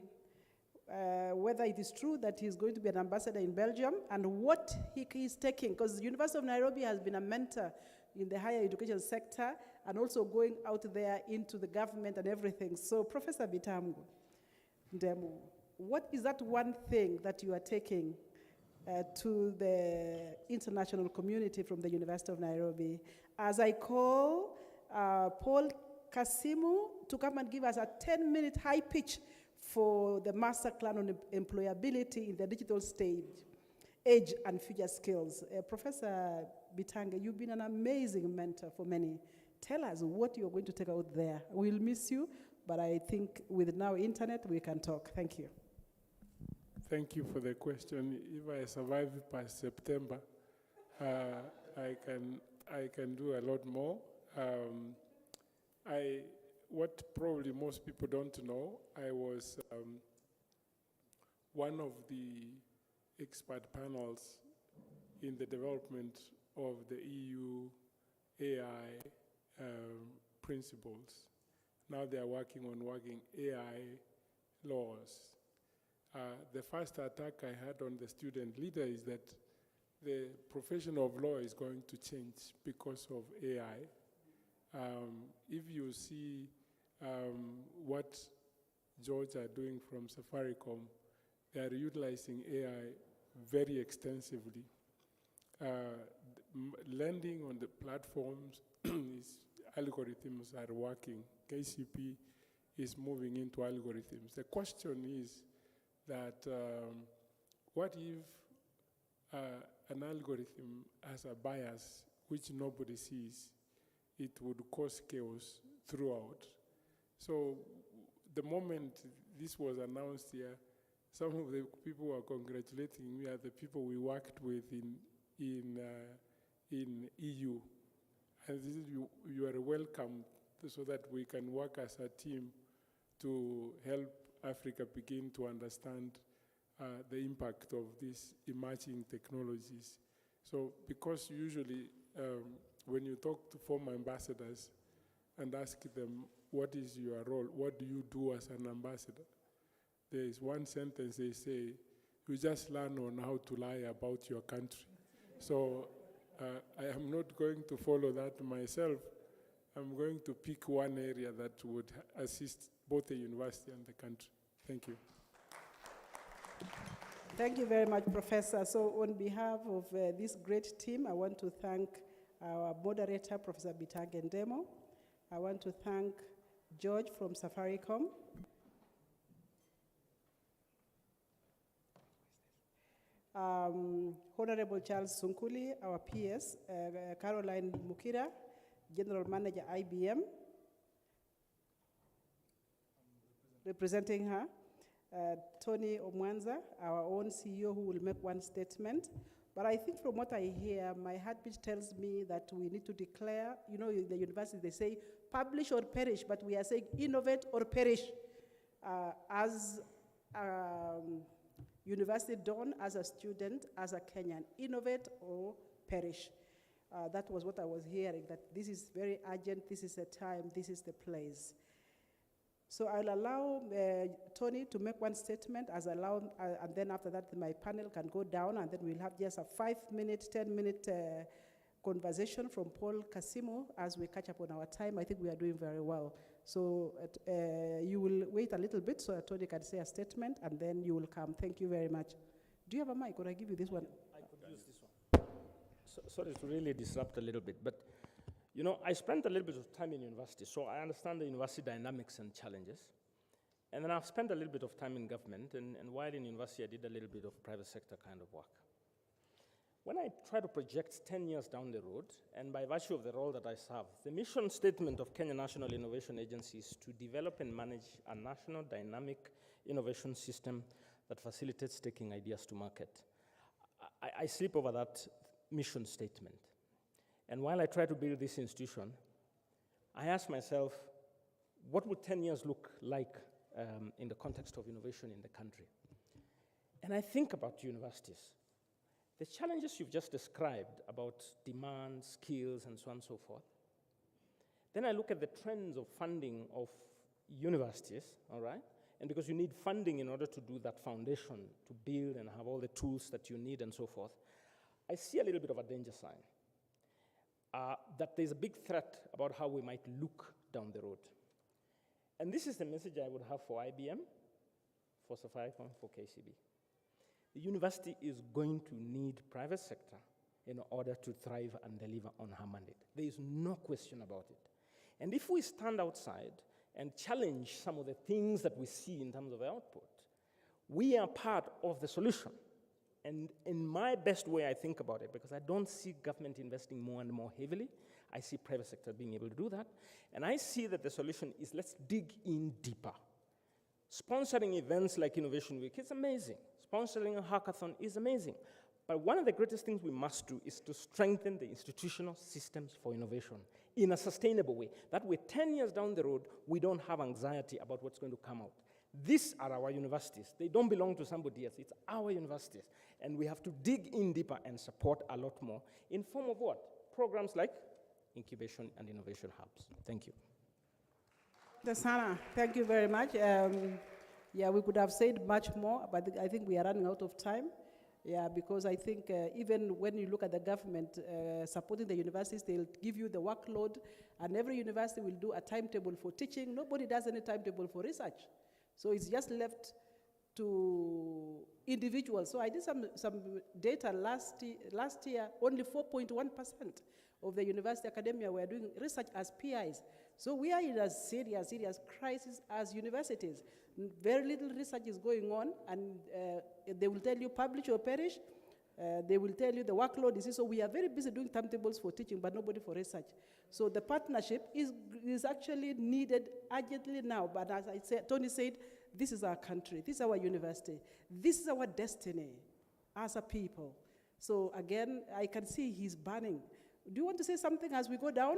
Speaker 1: whether it is true that he's going to be an ambassador in Belgium and what he is taking, because the University of Nairobi has been a mentor in the higher education sector and also going out there into the government and everything. So Professor Bitamgu Ndemu, what is that one thing that you are taking to the international community from the University of Nairobi? As I call Paul Kasimu to come and give us a 10-minute high pitch for the master plan on employability in the digital age and future skills. Professor Bitange, you've been an amazing mentor for many. Tell us what you're going to take out there. We'll miss you, but I think with now internet, we can talk. Thank you.
Speaker 2: Thank you for the question. If I survive past September, I can do a lot more. What probably most people don't know, I was one of the expert panels in the development of the EU AI principles. Now they are working on AI laws. The first attack I had on the student leader is that the profession of law is going to change because of AI. If you see what George are doing from Safaricom, they are utilizing AI very extensively. Lending on the platforms, algorithms are working. KCP is moving into algorithms. The question is that what if an algorithm has a bias which nobody sees? It would cause chaos throughout. So the moment this was announced here, some of the people who are congratulating me are the people we worked with in EU. And this is, you are welcome so that we can work as a team to help Africa begin to understand the impact of these emerging technologies. So because usually when you talk to former ambassadors and ask them, what is your role? What do you do as an ambassador? There is one sentence they say, you just learn on how to lie about your country. So I am not going to follow that myself. I'm going to pick one area that would assist both the university and the country. Thank you.
Speaker 1: Thank you very much, Professor. So on behalf of this great team, I want to thank our moderator, Professor Bitange Ndemu. I want to thank George from Safaricom. Honorable Charles Sunkuli, our PS, Caroline Mukira, General Manager IBM, representing her, Tony Omwanza, our own CEO, who will make one statement. But I think from what I hear, my heartbeat tells me that we need to declare, you know, in the university they say publish or perish, but we are saying innovate or perish. As a University Dawn, as a student, as a Kenyan, innovate or perish. That was what I was hearing, that this is very urgent, this is the time, this is the place. So I'll allow Tony to make one statement, and then after that my panel can go down, and then we'll have just a 5-minute, 10-minute conversation from Paul Casimo as we catch up on our time. I think we are doing very well. So you will wait a little bit so that Tony can say a statement, and then you will come. Thank you very much. Do you have a mic, or I give you this one?
Speaker 5: I could use this one. Sorry to really disrupt a little bit, but you know, I spent a little bit of time in university, so I understand the university dynamics and challenges. And then I've spent a little bit of time in government, and while in university, I did a little bit of private sector kind of work. When I try to project 10 years down the road, and by virtue of the role that I serve, the mission statement of Kenya National Innovation Agency is to develop and manage a national dynamic innovation system that facilitates taking ideas to market. I sleep over that mission statement. And while I try to build this institution, I ask myself, what would 10 years look like in the context of innovation in the country? And I think about universities. The challenges you've just described about demand, skills, and so on and so forth. Then I look at the trends of funding of universities, all right? And because you need funding in order to do that foundation, to build and have all the tools that you need and so forth, I see a little bit of a danger sign. That there's a big threat about how we might look down the road. And this is the message I would have for IBM, for Safaricom, for KCB. The university is going to need private sector in order to thrive and deliver on her mandate. There is no question about it. And if we stand outside and challenge some of the things that we see in terms of output, we are part of the solution. And in my best way, I think about it, because I don't see government investing more and more heavily. I see private sector being able to do that. And I see that the solution is let's dig in deeper. Sponsoring events like Innovation Week is amazing. Sponsoring a hackathon is amazing. But one of the greatest things we must do is to strengthen the institutional systems for innovation in a sustainable way. That way, 10 years down the road, we don't have anxiety about what's going to come out. These are our universities. They don't belong to somebody else. It's our universities. And we have to dig in deeper and support a lot more in form of what? Programs like incubation and innovation hubs. Thank you.
Speaker 1: Desana, thank you very much. Yeah, we could have said much more, but I think we are running out of time. Yeah, because I think even when you look at the government supporting the universities, they'll give you the workload, and every university will do a timetable for teaching. Nobody does any timetable for research. So it's just left to individuals. So I did some data last year, only 4.1% of the university academia were doing research as PIs. So we are in a serious crisis as universities. Very little research is going on, and they will tell you publish or perish. They will tell you the workload is this. So we are very busy doing timetables for teaching, but nobody for research. So the partnership is actually needed urgently now. But as I said, Tony said, this is our country, this is our university, this is our destiny as a people. So again, I can see he's burning. Do you want to say something as we go down?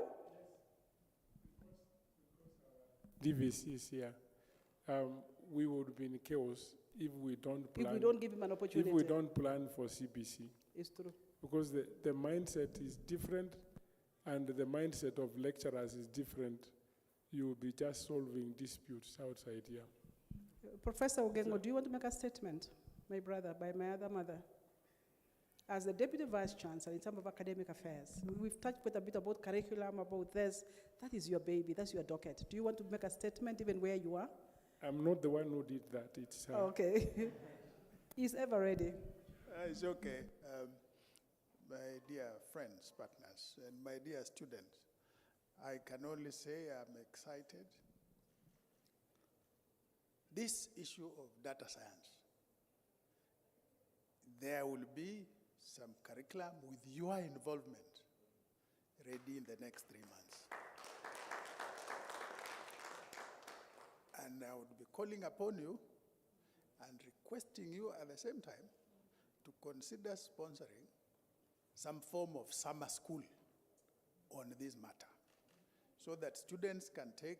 Speaker 2: DVC is here. We would be in chaos if we don't plan.
Speaker 1: If we don't give him an opportunity.
Speaker 2: If we don't plan for CBC.
Speaker 1: It's true.
Speaker 2: Because the mindset is different, and the mindset of lecturers is different. You will be just solving disputes outside here.
Speaker 1: Professor Ogengo, do you want to make a statement? My brother, by my other mother. As the Deputy Vice Chancellor in terms of academic affairs, we've touched quite a bit about curriculum, about this. That is your baby, that's your docket. Do you want to make a statement even where you are?
Speaker 2: I'm not the one who did that. It's
Speaker 1: okay. He's ever ready.
Speaker 9: It's okay. My dear friends, partners, and my dear students, I can only say I'm excited. This issue of data science, there will be some curriculum with your involvement ready in the next 3 months. And I would be calling upon you and requesting you at the same time to consider sponsoring some form of summer school on this matter, so that students can take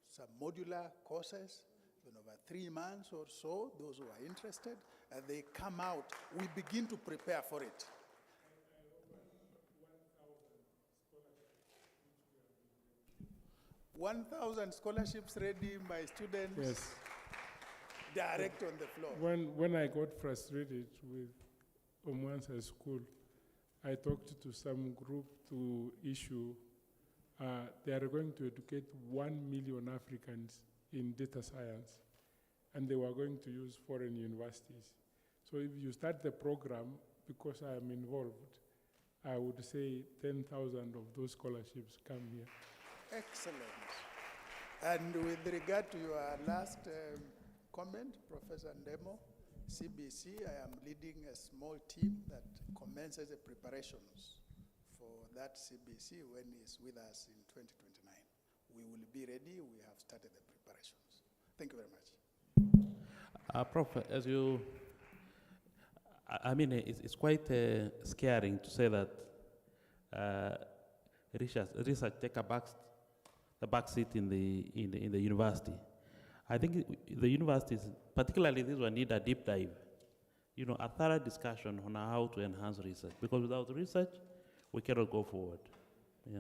Speaker 9: some modular courses over 3 months or so, those who are interested, and they come out, we begin to prepare for it. 1,000 scholarships ready, my students.
Speaker 2: Yes.
Speaker 9: Direct on the floor.
Speaker 2: When I got frustrated with Omwansa School, I talked to some group to issue, they are going to educate 1 million Africans in data science, and they were going to use foreign universities. So if you start the program, because I am involved, I would say 10,000 of those scholarships come here.
Speaker 9: Excellent. And with regard to your last comment, Professor Ndemo, CBC, I am leading a small team that commences the preparations for that CBC when he's with us in 2029. We will be ready. We have started the preparations. Thank you very much.
Speaker 10: Prof, as you, I mean, it's quite scaring to say that research take a back seat in the university. I think the universities, particularly this one, need a deep dive, a thorough discussion on how to enhance research. Because without research, we cannot go forward. Yeah.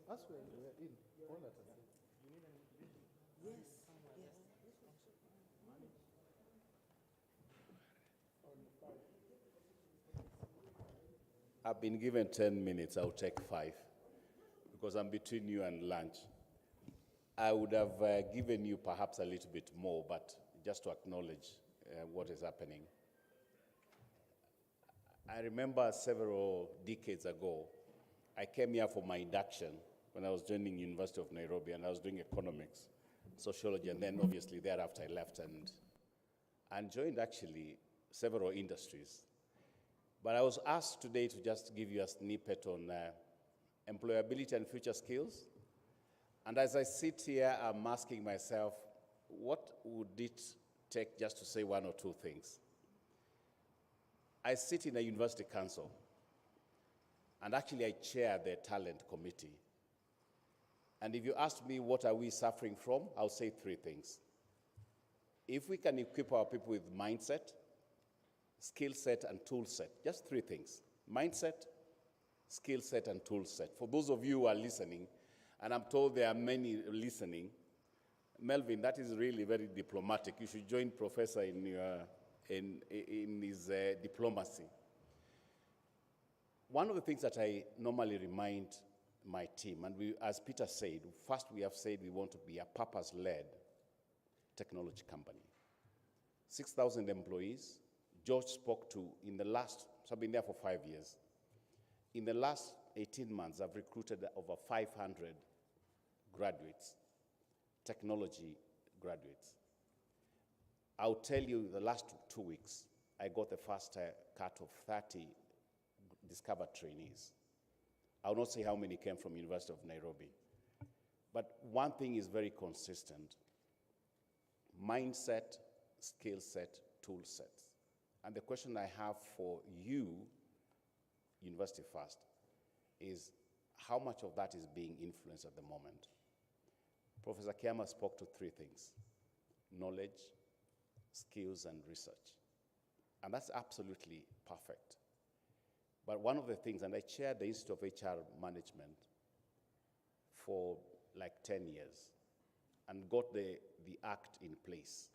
Speaker 20: That's where we're in. All that time.
Speaker 25: Yes,
Speaker 11: I've been given 10 minutes, I'll take 5, because I'm between you and lunch. I would have given you perhaps a little bit more, but just to acknowledge what is happening. I remember several decades ago, I came here for my induction when I was joining University of Nairobi, and I was doing economics, sociology, and then obviously thereafter I left and joined actually several industries. But I was asked today to just give you a snippet on employability and future skills. And as I sit here, I'm asking myself, what would it take just to say one or two things? I sit in a university council, and actually I chair the talent committee. And if you ask me what are we suffering from, I'll say 3 things. If we can equip our people with mindset, skill set, and tool set, just 3 things. Mindset, skill set, and tool set. For those of you who are listening, and I'm told there are many listening, Melvin, that is really very diplomatic. You should join Professor in his diplomacy. One of the things that I normally remind my team, and as Peter said, first we have said we want to be a purpose-led technology company. 6,000 employees. George spoke to, so I've been there for 5 years. In the last 18 months, I've recruited over 500 graduates, technology graduates. I'll tell you, the last 2 weeks, I got the first cut of 30 discovered trainees. I'll not say how many came from University of Nairobi. But one thing is very consistent: mindset, skill set, tool sets. And the question I have for you, University First, is how much of that is being influenced at the moment? Professor Kiama spoke to 3 things: knowledge, skills, and research. And that's absolutely perfect. But one of the things, and I chaired the Institute of HR Management for like 10 years and got the act in place.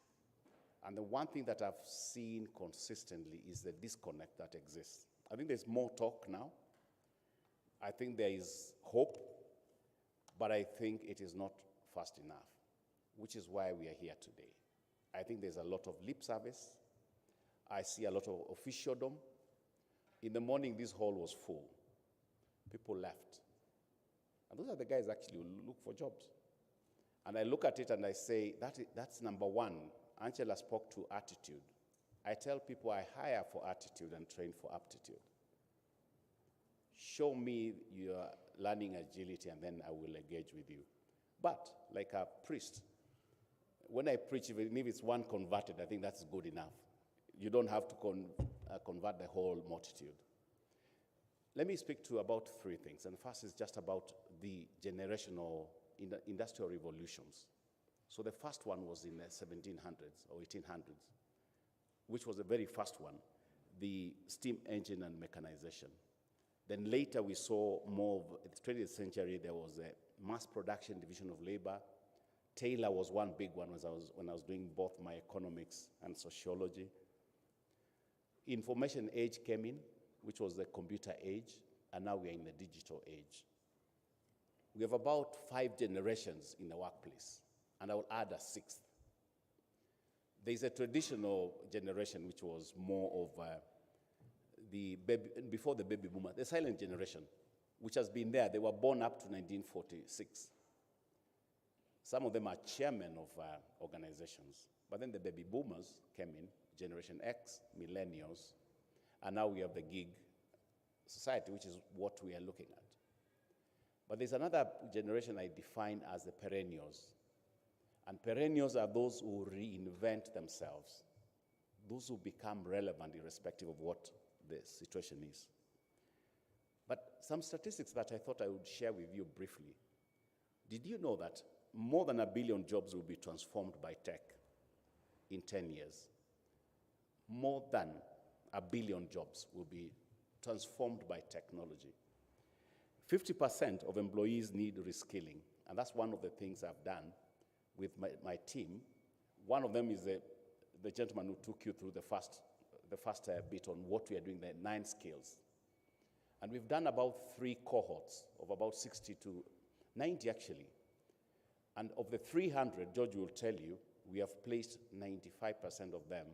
Speaker 11: And the one thing that I've seen consistently is the disconnect that exists. I think there's more talk now. I think there is hope, but I think it is not fast enough, which is why we are here today. I think there's a lot of lip service. I see a lot of officialdom. In the morning, this hall was full. People left. And those are the guys actually who look for jobs. And I look at it and I say, that's number 1. Angela spoke to attitude. I tell people I hire for attitude and train for aptitude. Show me your learning agility, and then I will engage with you. But like a priest, when I preach, even if it's one converted, I think that's good enough. You don't have to convert the whole multitude. Let me speak to about three things. And first is just about the generational industrial revolutions. So the first one was in the 1700s or 1800s, which was the very first one, the steam engine and mechanization. Then later we saw more of the 20th century, there was a mass production division of labor. Taylor was one big one when I was doing both my economics and sociology. Information age came in, which was the computer age, and now we are in the digital age. We have about 5 generations in the workplace, and I will add a 6th. There's a traditional generation which was more of before the baby boomer, the silent generation, which has been there. They were born up to 1946. Some of them are chairmen of organizations. But then the baby boomers came in, Generation X, millennials, and now we have the gig society, which is what we are looking at. But there's another generation I define as the perennials. And perennials are those who reinvent themselves, those who become relevant irrespective of what the situation is. But some statistics that I thought I would share with you briefly. Did you know that more than 1 billion jobs will be transformed by tech in 10 years? More than 1 billion jobs will be transformed by technology. 50% of employees need reskilling, and that's one of the things I've done with my team. One of them is the gentleman who took you through the first bit on what we are doing, the 9 skills. And we've done about 3 cohorts of about 60 to 90 actually. And of the 300, George will tell you, we have placed 95% of them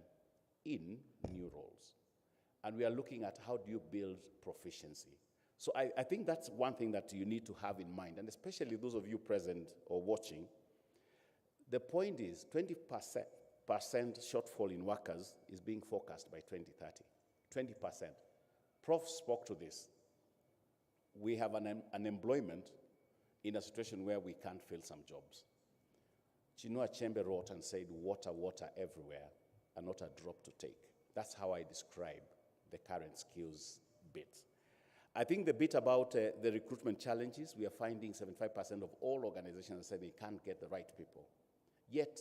Speaker 11: in new roles. And we are looking at how do you build proficiency. So I think that's one thing that you need to have in mind, and especially those of you present or watching. The point is 20% shortfall in workers is being forecast by 2030. 20%. Prof spoke to this. We have an unemployment in a situation where we can't fill some jobs. Chinua Achebe wrote and said, water, water everywhere, and not a drop to take. That's how I describe the current skills bit. I think the bit about the recruitment challenges, we are finding 75% of all organizations say they can't get the right people. Yet,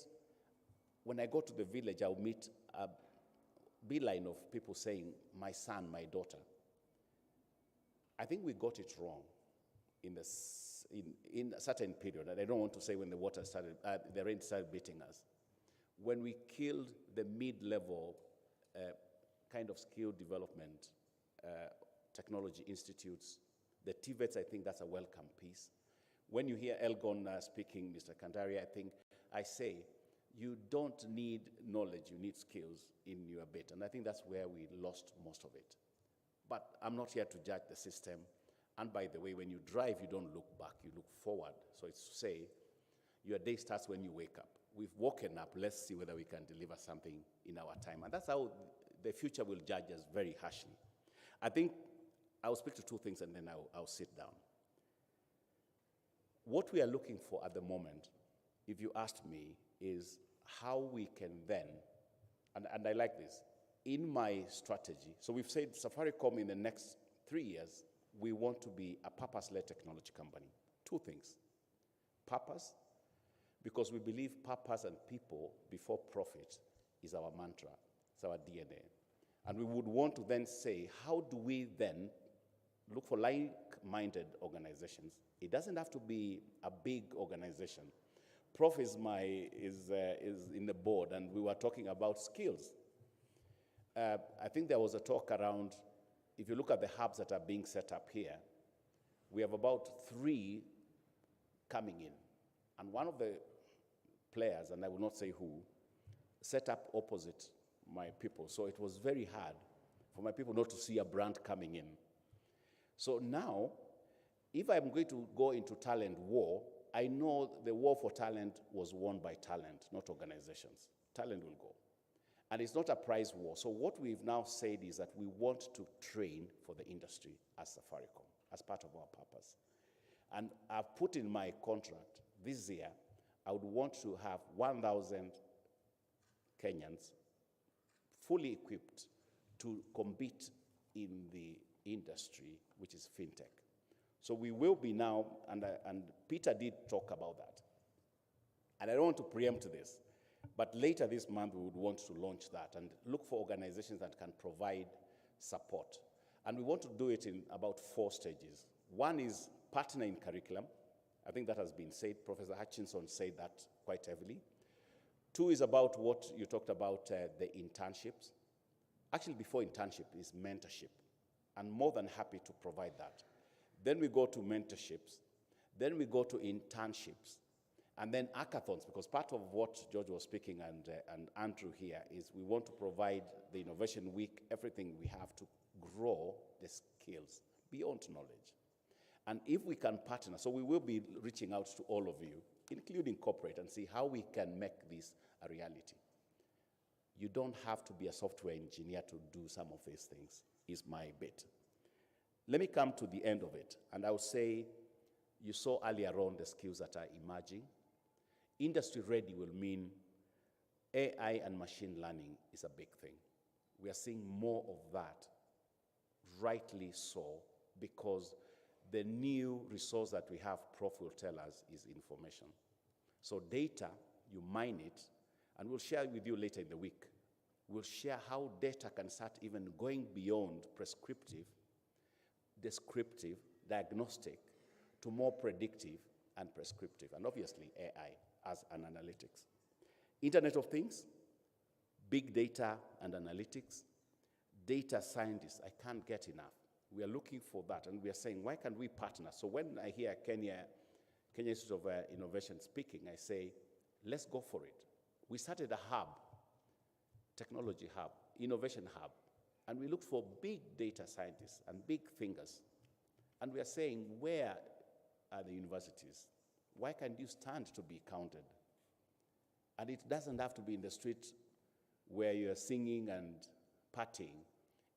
Speaker 11: when I go to the village, I'll meet a beeline of people saying, my son, my daughter. I think we got it wrong in a certain period, and I don't want to say when the rain started beating us. When we killed the mid-level kind of skill development technology institutes, the TVETs, I think that's a welcome piece. When you hear Elgon speaking, Mr. Kandari, I say, you don't need knowledge, you need skills in your bit. And I think that's where we lost most of it. But I'm not here to judge the system. And by the way, when you drive, you don't look back, you look forward. So it's to say, your day starts when you wake up. We've woken up, let's see whether we can deliver something in our time. And that's how the future will judge us very harshly. I think I'll speak to 2 things and then I'll sit down. What we are looking for at the moment, if you asked me, is how we can then, and I like this, in my strategy, so we've said Safaricom in the next 3 years, we want to be a purpose-led technology company. 2 things. Purpose, because we believe purpose and people before profit is our mantra, it's our DNA. And we would want to then say, how do we then look for like-minded organizations? It doesn't have to be a big organization. Prof is in the board, and we were talking about skills. I think there was a talk around, if you look at the hubs that are being set up here, we have about 3 coming in. And one of the players, and I will not say who, set up opposite my people. So it was very hard for my people not to see a brand coming in. So now, if I'm going to go into talent war, I know the war for talent was won by talent, not organizations. Talent will go. And it's not a prize war. So what we've now said is that we want to train for the industry as Safaricom, as part of our purpose. And I've put in my contract this year, I would want to have 1,000 Kenyans fully equipped to compete in the industry, which is fintech. So we will be now, and Peter did talk about that. And I don't want to preempt this, but later this month we would want to launch that and look for organizations that can provide support. And we want to do it in about 4 stages. One is partner in curriculum. I think that has been said. Professor Hutchinson said that quite heavily. 2 is about what you talked about, the internships. Actually, before internship is mentorship. I'm more than happy to provide that. Then we go to mentorships. Then we go to internships. And then hackathons, because part of what George was speaking and Andrew here is we want to provide the Innovation Week, everything we have to grow the skills beyond knowledge. And if we can partner, so we will be reaching out to all of you, including corporate, and see how we can make this a reality. You don't have to be a software engineer to do some of these things, is my bit. Let me come to the end of it, and I will say, you saw earlier on the skills that are emerging. Industry ready will mean AI and machine learning is a big thing. We are seeing more of that, rightly so, because the new resource that we have, Prof will tell us, is information. So data, you mine it, and we'll share with you later in the week. We'll share how data can start even going beyond prescriptive, descriptive, diagnostic, to more predictive and prescriptive, and obviously AI as an analytics. Internet of Things, big data and analytics, data scientists, I can't get enough. We are looking for that, and we are saying, why can't we partner? So when I hear Kenya Institute of Innovation speaking, I say, let's go for it. We started a hub, technology hub, innovation hub, and we looked for big data scientists and big thinkers. And we are saying, where are the universities? Why can't you stand to be counted? And it doesn't have to be in the street where you're singing and partying.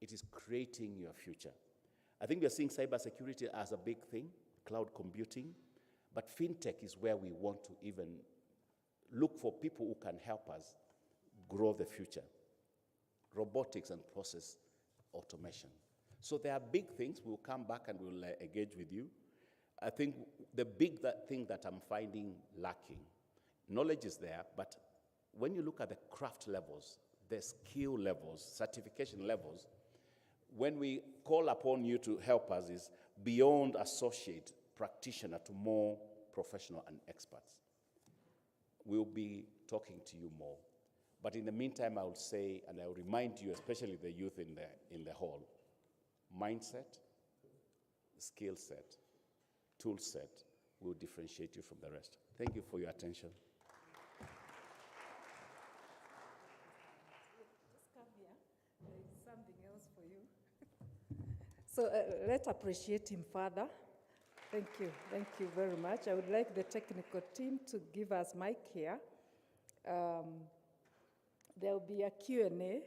Speaker 11: It is creating your future. I think we're seeing cybersecurity as a big thing, cloud computing, but fintech is where we want to even look for people who can help us grow the future. Robotics and process automation. So there are big things. We'll come back and we'll engage with you. I think the big thing that I'm finding lacking, knowledge is there, but when you look at the craft levels, the skill levels, certification levels, when we call upon you to help us is beyond associate, practitioner to more professional and experts. We'll be talking to you more. But in the meantime, I will say, and I will remind you, especially the youth in the hall, mindset, skill set, tool set will differentiate you from the rest. Thank you for your attention.
Speaker 1: Just come here. There is something else for you. So let's appreciate him further. Thank you very much. I would like the technical team to give us mic here. There will be a Q&A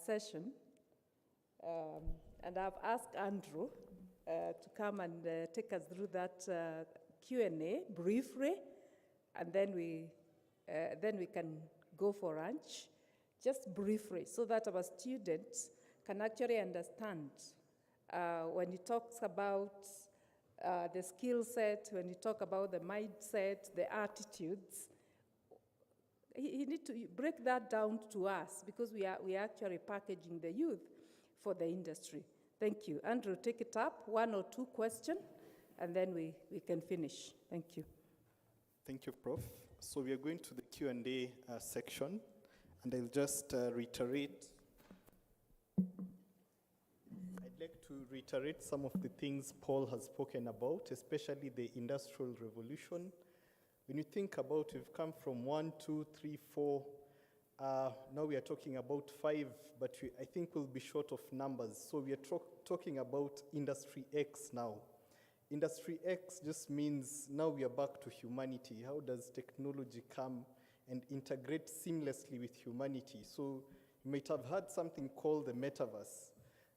Speaker 1: session, and I've asked Andrew to come and take us through that Q&A briefly, and then we can go for lunch, just briefly, so that our students can actually understand when he talks about the skill set, when you talk about the mindset, the attitudes. You need to break that down to us, because we are actually packaging the youth for the industry. Thank you. Andrew, take it up, 1 or 2 questions, and then we can finish. Thank you.
Speaker 3: Thank you, Prof. So we are going to the Q&A section, and I'll just reiterate. I'd like to reiterate some of the things Paul has spoken about, especially the Industrial Revolution. When you think about, we've come from 1, 2, 3, 4. Now we are talking about 5, but I think we'll be short of numbers. So we are talking about Industry X now. Industry X just means now we are back to humanity. How does technology come and integrate seamlessly with humanity? So you might have heard something called the metaverse,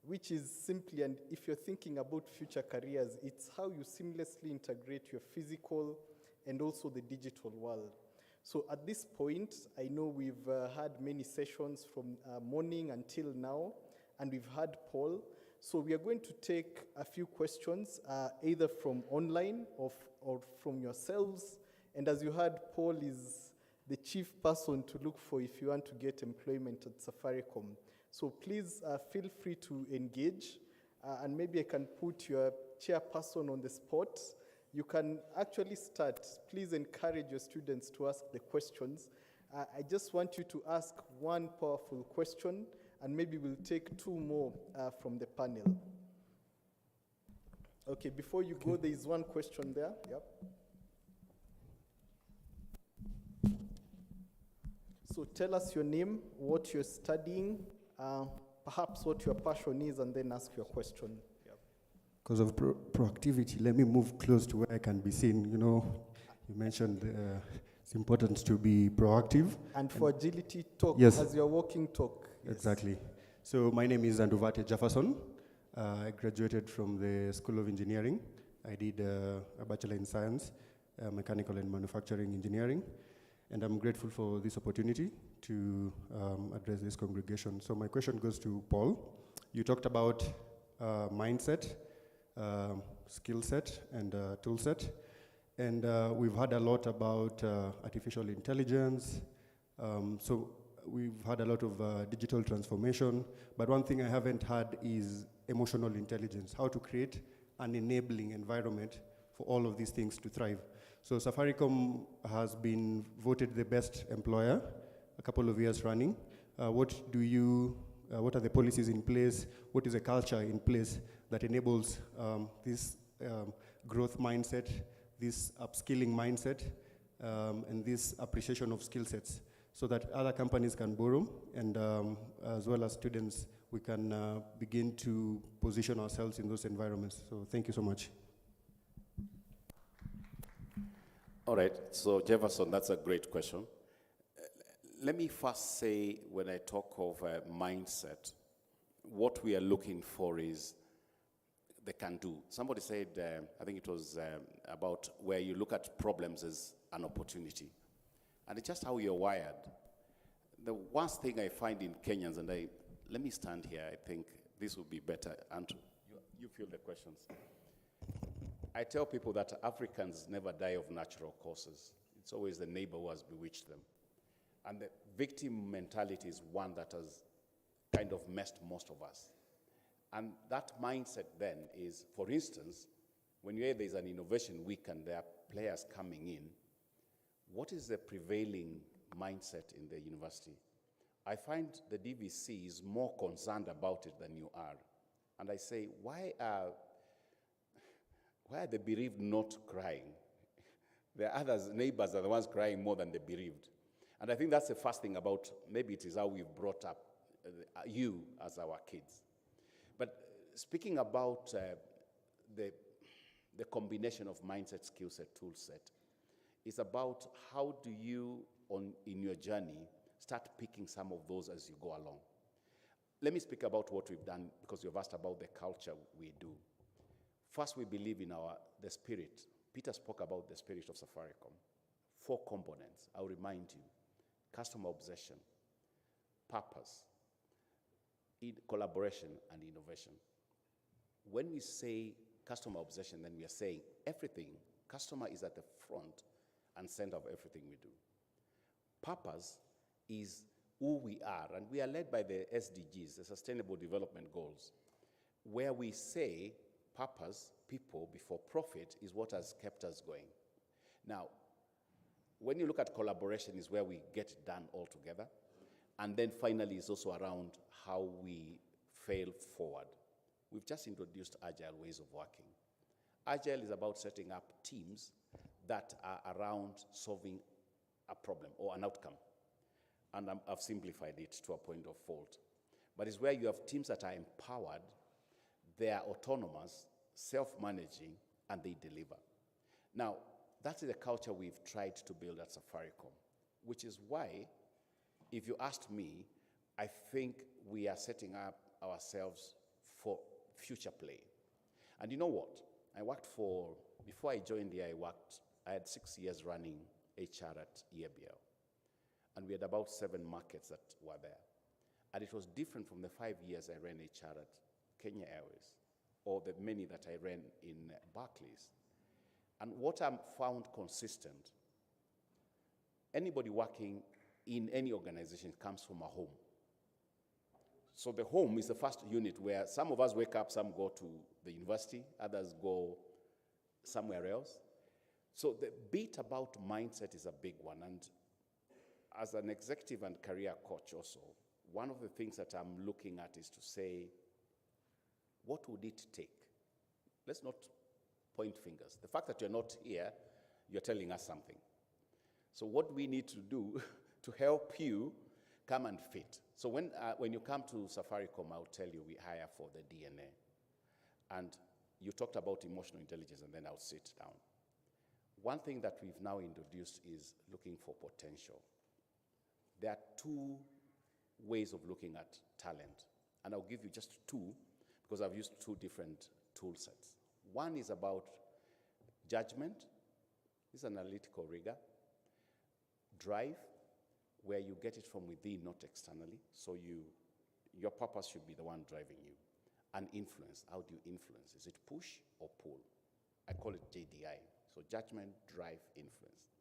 Speaker 7: which is simply, and if you're thinking about future careers, it's how you seamlessly integrate your physical and also the digital world. So at this point, I know we've had many sessions from morning until now, and we've had Paul. So we are going to take a few questions, either from online or from yourselves. And as you heard, Paul is the chief person to look for if you want to get employment at Safaricom. So please feel free to engage, and maybe I can put your chairperson on the spot. You can actually start. Please encourage your students to ask the questions. I just want you to ask one powerful question, and maybe we'll take two more from the panel. Okay, before you go, there is one question there. Yep. So tell us your name, what you're studying, perhaps what your passion is, and then ask your question.
Speaker 12: Because of proactivity, let me move close to where I can be seen. You know, you mentioned it's important to be proactive.
Speaker 7: And for agility, talk
Speaker 12: yes.
Speaker 7: As you're walking, talk.
Speaker 12: Yes. Exactly. So my name is Anduvate Jefferson. I graduated from the School of Engineering. I did a Bachelor in Science, Mechanical and Manufacturing Engineering. And I'm grateful for this opportunity to address this congregation. So my question goes to Paul. You talked about mindset, skill set, and tool set. And we've heard a lot about artificial intelligence. So we've had a lot of digital transformation. But one thing I haven't had is emotional intelligence, how to create an enabling environment for all of these things to thrive. So Safaricom has been voted the best employer a couple of years running. What are the policies in place? What is the culture in place that enables this growth mindset, this upskilling mindset, and this appreciation of skill sets so that other companies can borrow, and as well as students, we can begin to position ourselves in those environments. So thank you so much.
Speaker 11: All right, so Jefferson, that's a great question. Let me first say, when I talk of mindset, what we are looking for is the can-do. Somebody said, I think it was about where you look at problems as an opportunity. And it's just how you're wired. The worst thing I find in Kenyans, and let me stand here, I think this would be better. Andrew, you field the questions. I tell people that Africans never die of natural causes. It's always the neighbor who has bewitched them. And the victim mentality is one that has kind of messed most of us. And that mindset then is, for instance, when you hear there's an innovation week and there are players coming in, what is the prevailing mindset in the university? I find the DVC is more concerned about it than you are. And I say, why are the bereaved not crying? The others, neighbors, are the ones crying more than the bereaved. And I think that's the first thing about, maybe it is how we've brought up you as our kids. But speaking about the combination of mindset, skill set, tool set, it's about how do you, in your journey, start picking some of those as you go along. Let me speak about what we've done, because you've asked about the culture we do. First, we believe in the spirit. Peter spoke about the spirit of Safaricom. 4 components, I'll remind you. Customer obsession, purpose, collaboration, and innovation. When we say customer obsession, then we are saying everything, customer is at the front and center of everything we do. Purpose is who we are, and we are led by the SDGs, the Sustainable Development Goals, where we say purpose, people before profit, is what has kept us going. Now, when you look at collaboration, is where we get done all together. And then finally, it's also around how we fail forward. We've just introduced agile ways of working. Agile is about setting up teams that are around solving a problem or an outcome. And I've simplified it to a point of fault. But it's where you have teams that are empowered, they are autonomous, self-managing, and they deliver. Now, that's the culture we've tried to build at Safaricom, which is why, if you asked me, I think we are setting up ourselves for future play. And you know what? Before I joined here, I had 6 years running HR at EABL. And we had about 7 markets that were there. And it was different from the 5 years I ran HR at Kenya Airways, or the many that I ran in Barclays. And what I found consistent, anybody working in any organization comes from a home. So the home is the first unit where some of us wake up, some go to the university, others go somewhere else. So the bit about mindset is a big one. And as an executive and career coach also, one of the things that I'm looking at is to say, what would it take? Let's not point fingers. The fact that you're not here, you're telling us something. So what we need to do to help you come and fit. So when you come to Safaricom, I'll tell you we hire for the DNA. And you talked about emotional intelligence, and then I'll sit down. One thing that we've now introduced is looking for potential. There are 2 ways of looking at talent, and I'll give you just 2 because I've used 2 different tool sets. One is about judgment. This is analytical rigor. Drive, where you get it from within, not externally. So your purpose should be the one driving you. And influence, how do you influence? Is it push or pull? I call it JDI. So judgment, drive, influence.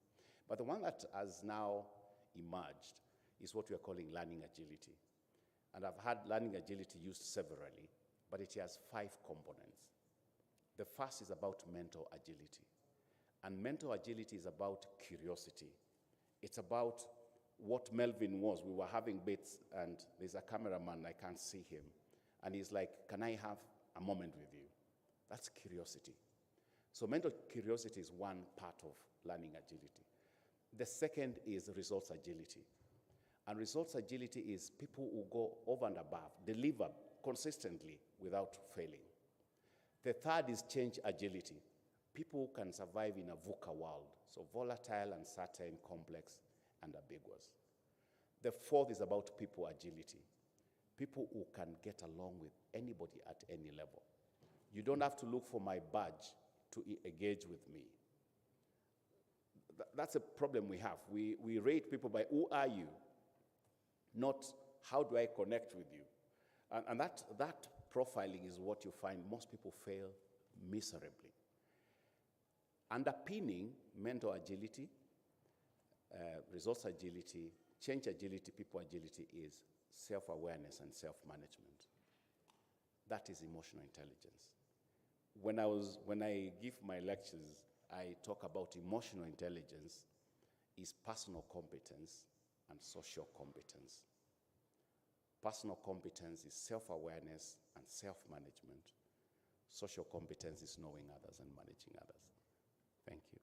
Speaker 11: But the one that has now emerged is what we are calling learning agility. And I've had learning agility used severally, but it has 5 components. The first is about mental agility. And mental agility is about curiosity. It's about what Melvin was. We were having bits, and there's a cameraman, I can't see him. And he's like, can I have a moment with you? That's curiosity. So mental curiosity is one part of learning agility. The second is results agility. And results agility is people who go over and above, deliver consistently without failing. The third is change agility. People who can survive in a VUCA world, so volatile, uncertain, complex, and ambiguous. The fourth is about people agility. People who can get along with anybody at any level. You don't have to look for my badge to engage with me. That's a problem we have. We rate people by who are you, not how do I connect with you. And that profiling is what you find most people fail miserably. Underpinning mental agility, results agility, change agility, people agility is self-awareness and self-management. That is emotional intelligence. When I give my lectures, I talk about emotional intelligence is personal competence and social competence. Personal competence is self-awareness and self-management. Social competence is knowing others and managing others. Thank you.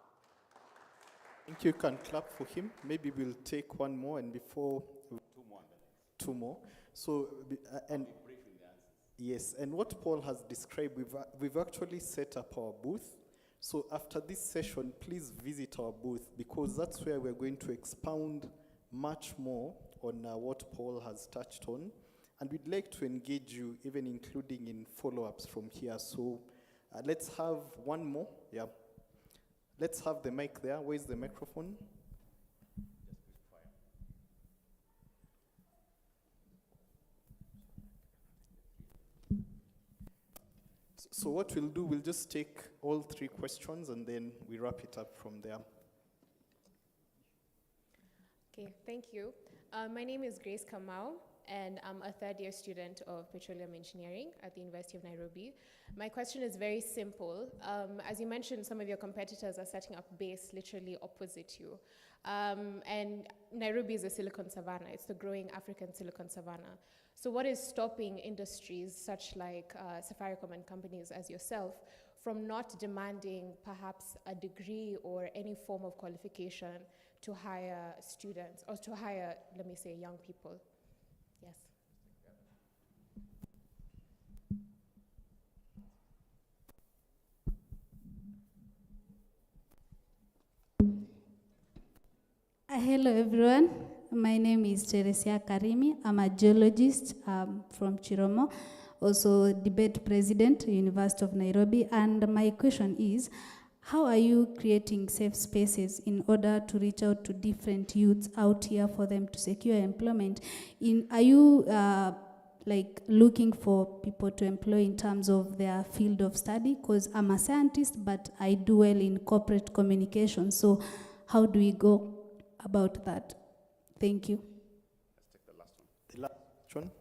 Speaker 7: I think you can clap for him. Maybe we'll take one more, and before... Two more. So, and... Yes, and what Paul has described, we've actually set up our booth. So after this session, please visit our booth, because that's where we're going to expound much more on what Paul has touched on. And we'd like to engage you, even including in follow-ups from here. So let's have one more. Yeah. Let's have the mic there. Where's the microphone? So what we'll do, we'll just take all 3 questions and then we wrap it up from there.
Speaker 13: Okay, thank you. My name is Grace Kamau, and I'm a 3rd-year student of petroleum engineering at the University of Nairobi. My question is very simple. As you mentioned, some of your competitors are setting up base literally opposite you. And Nairobi is a silicon savannah. It's the growing African silicon savannah. So what is stopping industries such like Safaricom and companies as yourself from not demanding perhaps a degree or any form of qualification to hire students, or to hire, let me say, young people? Yes.
Speaker 14: Hello everyone. My name is Teresia Karimi. I'm a geologist from Chiromo, also debate president, University of Nairobi. And my question is, how are you creating safe spaces in order to reach out to different youths out here for them to secure employment? Are you like looking for people to employ in terms of their field of study? Because I'm a scientist, but I do well in corporate communication. So how do we go about that? Thank you.
Speaker 11: Let's take the last one.
Speaker 7: The last one?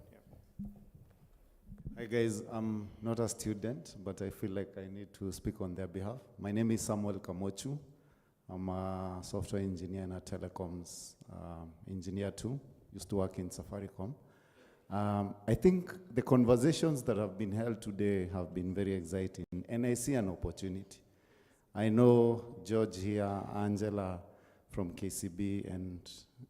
Speaker 15: Hi guys, I'm not a student, but I feel like I need to speak on their behalf. My name is Samuel Kamochu. I'm a software engineer and a telecoms engineer too. Used to work in Safaricom. I think the conversations that have been held today have been very exciting, and I see an opportunity. I know George here, Angela from KCB, and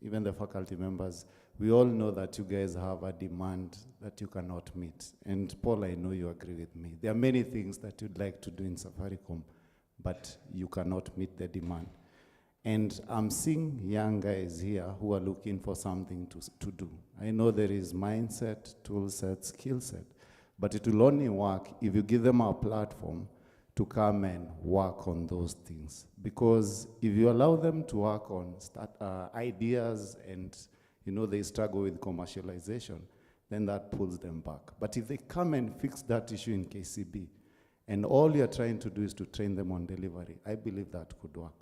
Speaker 15: even the faculty members, we all know that you guys have a demand that you cannot meet. And Paul, I know you agree with me. There are many things that you'd like to do in Safaricom, but you cannot meet the demand. And I'm seeing young guys here who are looking for something to do. I know there is mindset, tool set, skill set, but it will only work if you give them a platform to come and work on those things. Because if you allow them to work on ideas and they struggle with commercialization, then that pulls them back. But if they come and fix that issue in KCB, and all you're trying to do is to train them on delivery, I believe that could work.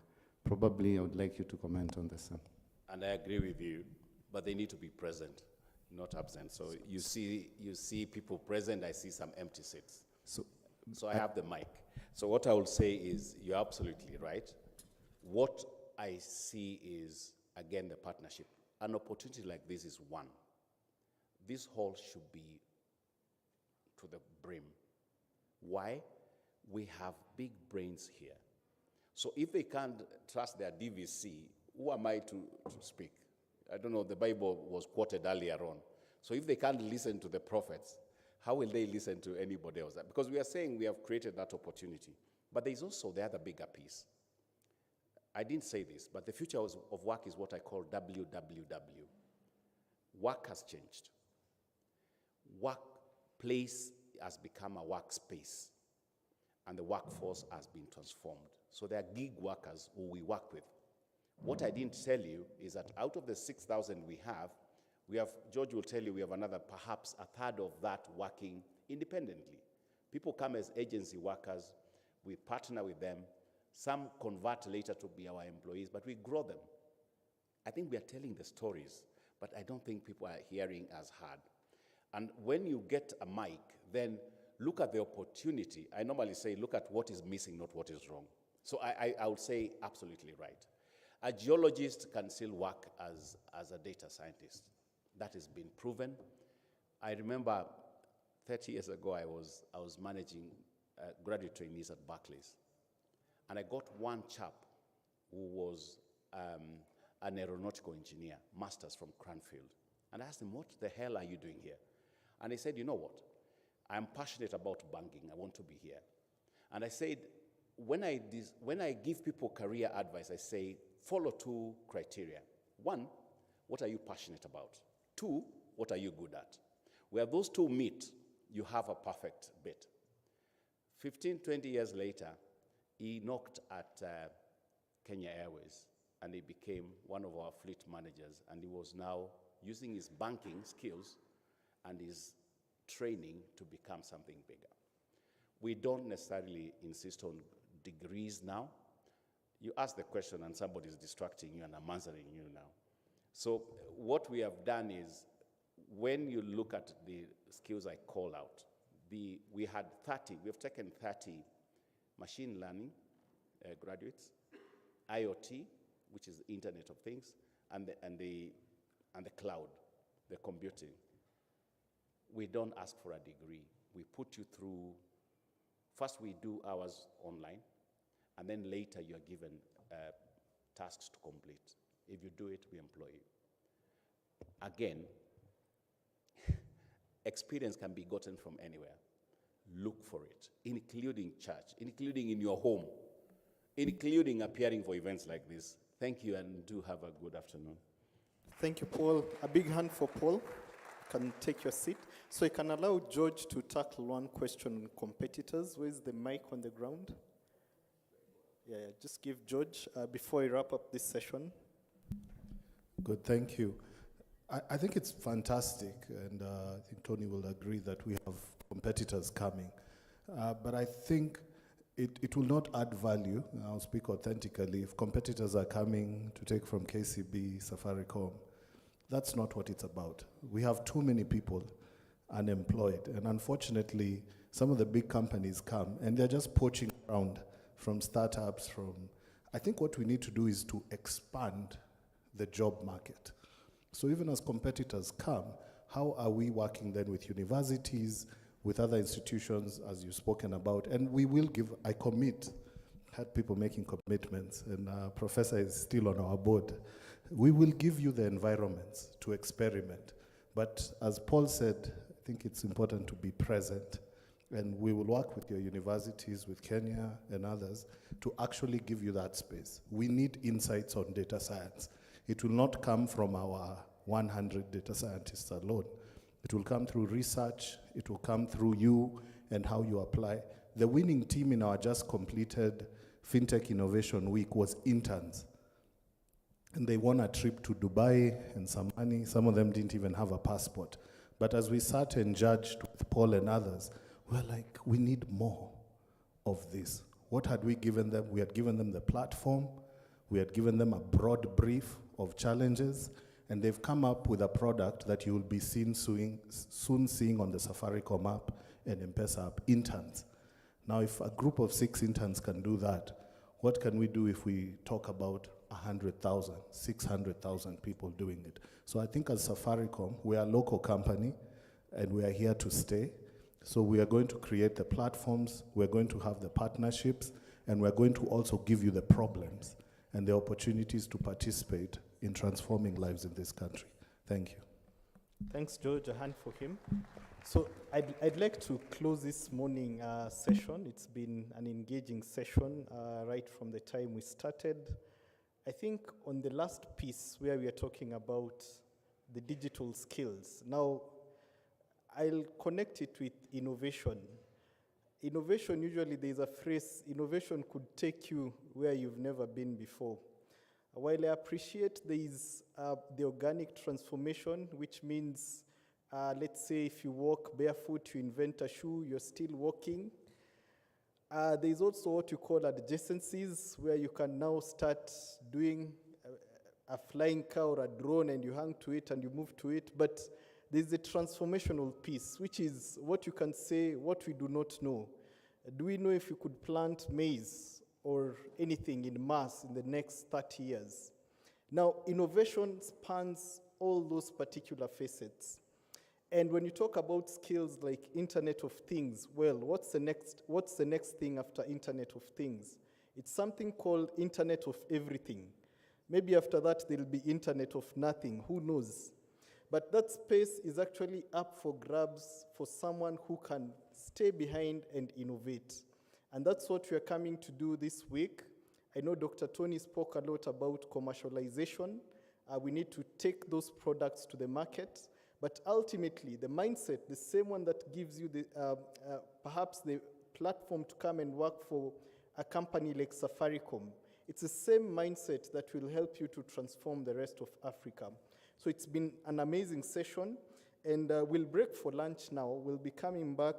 Speaker 15: Probably I would like you to comment on this.
Speaker 11: And I agree with you, but they need to be present, not absent. So you see people present, I see some empty seats. So I have the mic. So what I will say is, you're absolutely right. What I see is, again, the partnership. An opportunity like this is one. This hall should be to the brim. Why? We have big brains here. So if they can't trust their DVC, who am I to speak? I don't know, the Bible was quoted earlier on. So if they can't listen to the prophets, how will they listen to anybody else? Because we are saying we have created that opportunity. But there's also the other bigger piece. I didn't say this, but the future of work is what I call WWW. Work has changed. Workplace has become a workspace, and the workforce has been transformed. So there are gig workers who we work with. What I didn't tell you is that out of the 6,000 we have, George will tell you, we have another, perhaps a third of that working independently. People come as agency workers, we partner with them, some convert later to be our employees, but we grow them. I think we are telling the stories, but I don't think people are hearing as hard. And when you get a mic, then look at the opportunity. I normally say, look at what is missing, not what is wrong. So I would say absolutely right. A geologist can still work as a data scientist. That has been proven. I remember 30 years ago, I was managing graduate trainees at Barclays. And I got one chap who was an aeronautical engineer, master's from Cranfield. And I asked him, what the hell are you doing here? And he said, you know what? I'm passionate about banking. I want to be here. And I said, when I give people career advice, I say, follow two criteria. One, what are you passionate about? Two, what are you good at? Where those two meet, you have a perfect bit. 15, 20 years later, he knocked at Kenya Airways, and he became one of our fleet managers, and he was now using his banking skills and his training to become something bigger. We don't necessarily insist on degrees now. You ask the question and somebody's distracting you, and I'm answering you now. So what we have done is, when you look at the skills I call out, we have taken 30 machine learning graduates, IoT, which is Internet of Things, and the cloud, the computing. We don't ask for a degree. We put you through, first we do hours online, and then later you're given tasks to complete. If you do it, we employ you. Again, experience can be gotten from anywhere. Look for it, including church, including in your home, including appearing for events like this. Thank you, and do have a good afternoon.
Speaker 7: Thank you, Paul. A big hand for Paul. You can take your seat. So I can allow George to tackle one question on competitors. Where's the mic on the ground? Yeah, just give George before I wrap up this session.
Speaker 23: Good, thank you. I think it's fantastic, and I think Tony will agree that we have competitors coming. But I think it will not add value. I'll speak authentically. If competitors are coming to take from KCB, Safaricom, that's not what it's about. We have too many people unemployed, and unfortunately, some of the big companies come, and they're just poaching around from startups, I think what we need to do is to expand the job market. So even as competitors come, how are we working then with universities, with other institutions, as you've spoken about? And we will give, I had people making commitments, and Professor is still on our board. We will give you the environments to experiment. But as Paul said, I think it's important to be present. And we will work with your universities, with Kenya and others, to actually give you that space. We need insights on data science. It will not come from our 100 data scientists alone. It will come through research. It will come through you and how you apply. The winning team in our just completed FinTech Innovation Week was interns. And they won a trip to Dubai and some money. Some of them didn't even have a passport. But as we sat and judged with Paul and others, we're like, we need more of this. What had we given them? We had given them the platform. We had given them a broad brief of challenges. And they've come up with a product that you will be soon seeing on the Safaricom app and M-Pesa app, interns. Now, if a group of 6 interns can do that, what can we do if we talk about 100,000, 600,000 people doing it? So I think as Safaricom, we are a local company, and we are here to stay. So we are going to create the platforms, we're going to have the partnerships, and we're going to also give you the problems and the opportunities to participate in transforming lives in this country. Thank you.
Speaker 7: Thanks, George. A hand for him. So I'd like to close this morning session. It's been an engaging session right from the time we started. I think on the last piece where we are talking about the digital skills. Now, I'll connect it with innovation. Innovation, usually there's a phrase, innovation could take you where you've never been before. While I appreciate there is the organic transformation, which means, let's say if you walk barefoot, you invent a shoe, you're still walking. There's also what you call adjacencies, where you can now start doing a flying car or a drone, and you hang to it and you move to it. But there's a transformational piece, which is what you can say, what we do not know. Do we know if you could plant maize or anything in mass in the next 30 years? Now, innovation spans all those particular facets. And when you talk about skills like Internet of Things, well, what's the next thing after Internet of Things? It's something called Internet of Everything. Maybe after that, there'll be Internet of Nothing, who knows? But that space is actually up for grabs for someone who can stay behind and innovate. And that's what we are coming to do this week. I know Dr. Tony spoke a lot about commercialization. We need to take those products to the market. But ultimately, the mindset, the same one that gives you perhaps the platform to come and work for a company like Safaricom, it's the same mindset that will help you to transform the rest of Africa. So it's been an amazing session, and we'll break for lunch now. We'll be coming back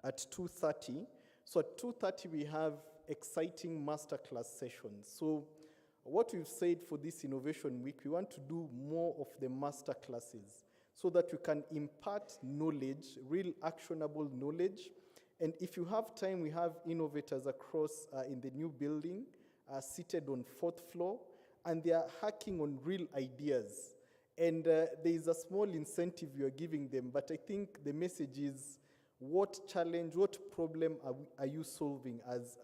Speaker 7: at 2:30. So at 2:30, we have exciting masterclass sessions. So what we've said for this Innovation Week, we want to do more of the masterclasses so that you can impart knowledge, real actionable knowledge. And if you have time, we have innovators across in the new building, seated on 4th floor, and they are hacking on real ideas. And there is a small incentive you are giving them, but I think the message is, what challenge, what problem are you solving, as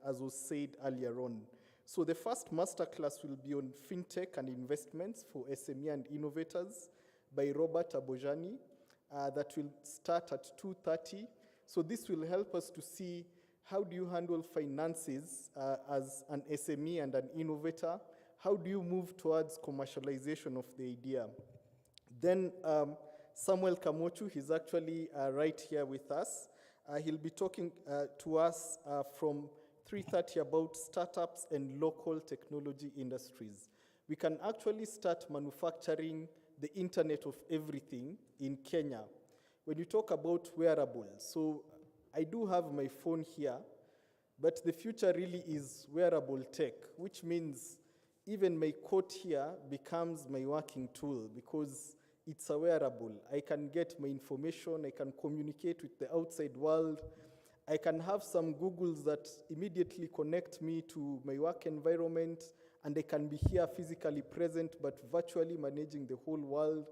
Speaker 7: was said earlier on? So the first masterclass will be on FinTech and investments for SME and innovators by Robert Abojani. That will start at 2:30. So this will help us to see how do you handle finances as an SME and an innovator. how do you move towards commercialization of the idea? Then Samuel Kamochu, he's actually right here with us. He'll be talking to us from 3:30 about startups and local technology industries. We can actually start manufacturing the Internet of Everything in Kenya. When you talk about wearables, so I do have my phone here, but the future really is wearable tech, which means even my coat here becomes my working tool because it's a wearable. I can get my information, I can communicate with the outside world, I can have some Googles that immediately connect me to my work environment, and I can be here physically present but virtually managing the whole world.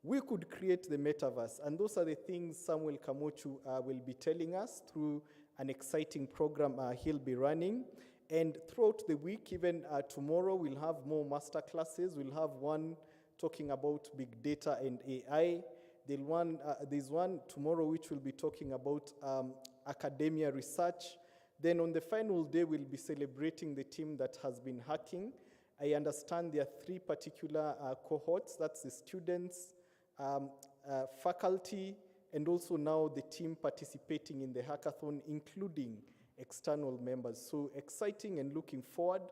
Speaker 7: We could create the metaverse, and those are the things Samuel Kamochu will be telling us through an exciting program he'll be running. And throughout the week, even tomorrow, we'll have more master classes. We'll have one talking about big data and AI. There's one tomorrow which will be talking about academia research. Then on the final day, we'll be celebrating the team that has been hacking. I understand there are 3 particular cohorts. That's the students, faculty, and also now the team participating in the hackathon, including external members. So exciting and looking forward.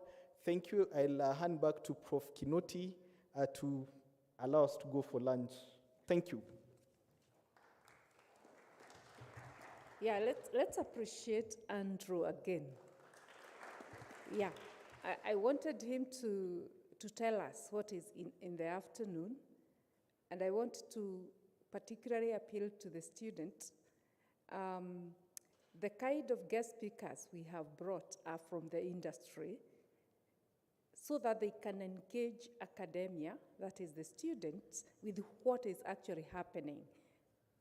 Speaker 7: Thank you. I'll hand back to Prof. Kinoti to allow us to go for lunch. Thank you.
Speaker 16: Yeah, let's appreciate Andrew again. Yeah, I wanted him to tell us what is in the afternoon, and I want to particularly appeal to the students. The kind of guest speakers we have brought are from the industry so that they can engage academia, that is the students, with what is actually happening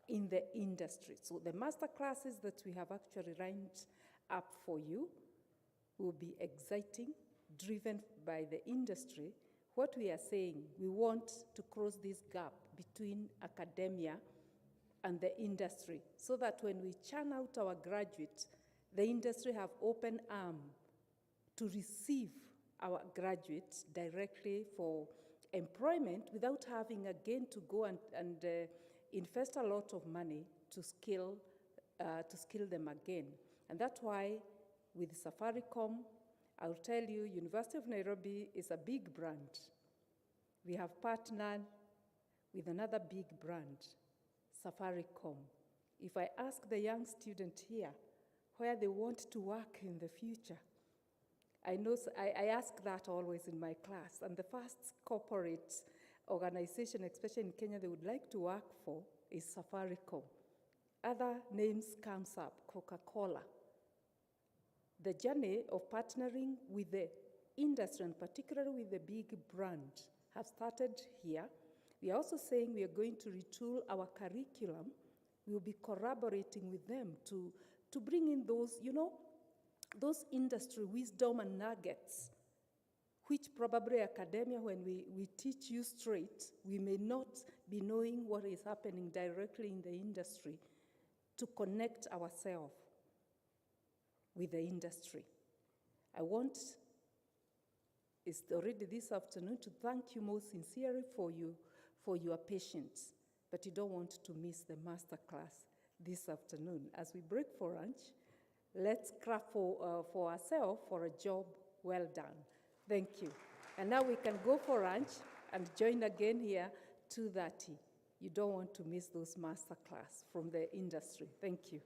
Speaker 16: in the industry. So the master classes that we have actually lined up for you will be exciting, driven by the industry. What we are saying, we want to cross this gap between academia and the industry so that when we churn out our graduates, the industry have open arms to receive our graduates directly for employment without having again to go and invest a lot of money to skill them again. And that's why with Safaricom, I'll tell you, University of Nairobi is a big brand. We have partnered with another big brand, Safaricom. If I ask the young student here where they want to work in the future, I ask that always in my class, and the first corporate organization, especially in Kenya, they would like to work for is Safaricom. Other names comes up, Coca-Cola. The journey of partnering with the industry, and particularly with the big brand, have started here. We are also saying we are going to retool our curriculum. We will be collaborating with them to bring in those, those industry wisdom and nuggets, which probably academia, when we teach you straight, we may not be knowing what is happening directly in the industry, to connect ourselves with the industry. I want, it's already this afternoon, to thank you most sincerely for your patience, but you don't want to miss the master class this afternoon. As we break for lunch, let's clap for ourselves for a job well done. Thank you. And now we can go for lunch and join again here 2:30. You don't want to miss those master class from the industry. Thank you.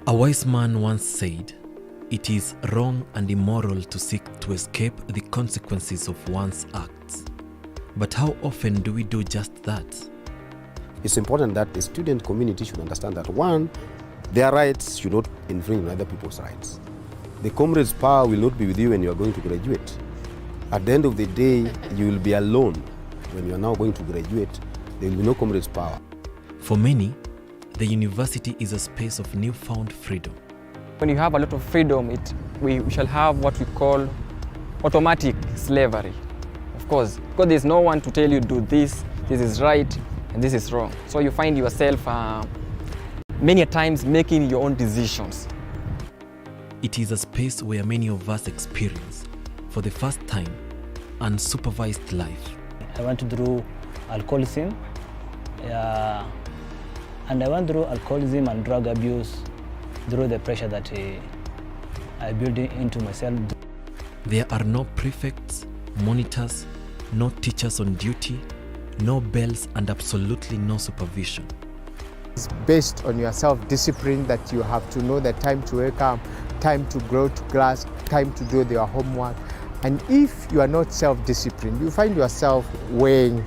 Speaker 17: A wise man once said, "It is wrong and immoral to seek to escape the consequences of one's acts." But how often do we do just that?
Speaker 20: It's important that the student community should understand that, one, their rights should not infringe on other people's rights. The comrade's power will not be with you when you are going to graduate. At the end of the day, you will be alone. When you are now going to graduate, there will be no comrade's power.
Speaker 17: For many, the university is a space of newfound freedom.
Speaker 18: When you have a lot of freedom, we shall have what we call automatic slavery. Of course, because there's no one to tell you do this is right, and this is wrong. So you find yourself many times making your own decisions.
Speaker 17: It is a space where many of us experience, for the first time, unsupervised life.
Speaker 19: I went through alcoholism, and I went through alcoholism and drug abuse through the pressure that I built into myself.
Speaker 17: There are no prefects, monitors, no teachers on duty, no bells, and absolutely no supervision.
Speaker 6: It's based on your self-discipline that you have to know the time to wake up, time to go to class, time to do your homework. And if you are not self-disciplined, you find yourself weighing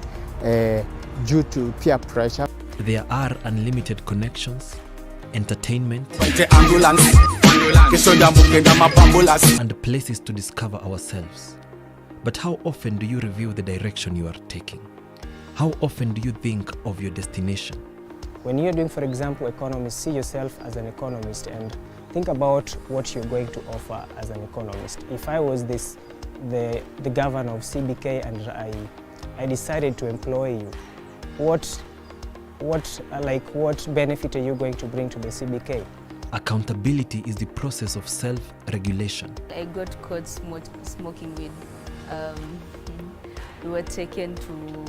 Speaker 6: due to peer pressure.
Speaker 17: There are unlimited connections, entertainment, and places to discover ourselves. But how often do you review the direction you are taking? How often do you think of your destination?
Speaker 18: When you're doing, for example, economics, see yourself as an economist and think about what you're going to offer as an economist. If I was the governor of CBK and I decided to employ you, what benefit are you going to bring to the CBK?
Speaker 17: Accountability is the process of self-regulation.
Speaker 21: I got caught smoking weed. We were taken to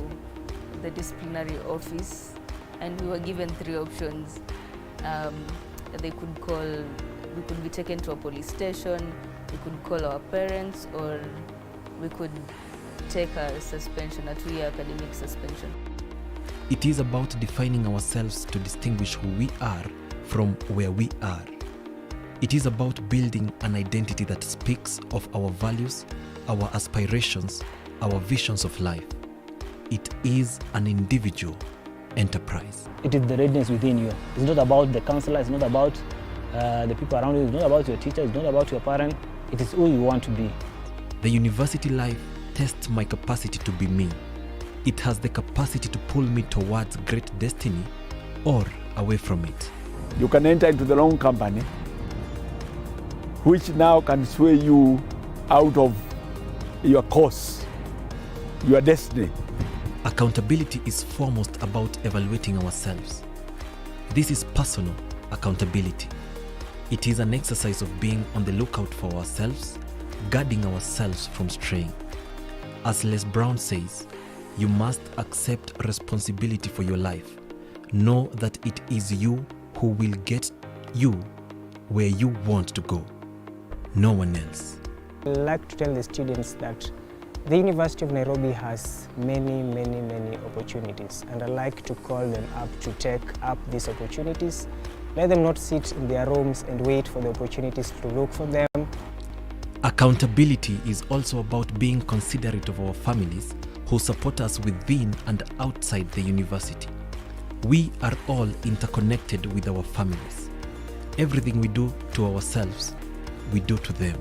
Speaker 21: the disciplinary office and we were given 3 options. We could be taken to a police station, we could call our parents, or we could take a suspension, a 2-year academic suspension.
Speaker 17: It is about defining ourselves to distinguish who we are from where we are. It is about building an identity that speaks of our values, our aspirations, our visions of life. It is an individual enterprise.
Speaker 19: It is the readiness within you. It's not about the counselor, it's not about the people around you, it's not about your teacher, it's not about your parent. It is who you want to be.
Speaker 17: The university life tests my capacity to be me. It has the capacity to pull me towards great destiny or away from it.
Speaker 22: You can enter into the wrong company, which now can sway you out of your course, your destiny.
Speaker 17: Accountability is foremost about evaluating ourselves. This is personal accountability. It is an exercise of being on the lookout for ourselves, guarding ourselves from straying. As Les Brown says, you must accept responsibility for your life. Know that it is you who will get you where you want to go, no one else.
Speaker 18: I like to tell the students that the University of Nairobi has many opportunities, and I like to call them up to take up these opportunities. Let them not sit in their rooms and wait for the opportunities to look for them.
Speaker 17: Accountability is also about being considerate of our families who support us within and outside the university. We are all interconnected with our families. Everything we do to ourselves, we do to them.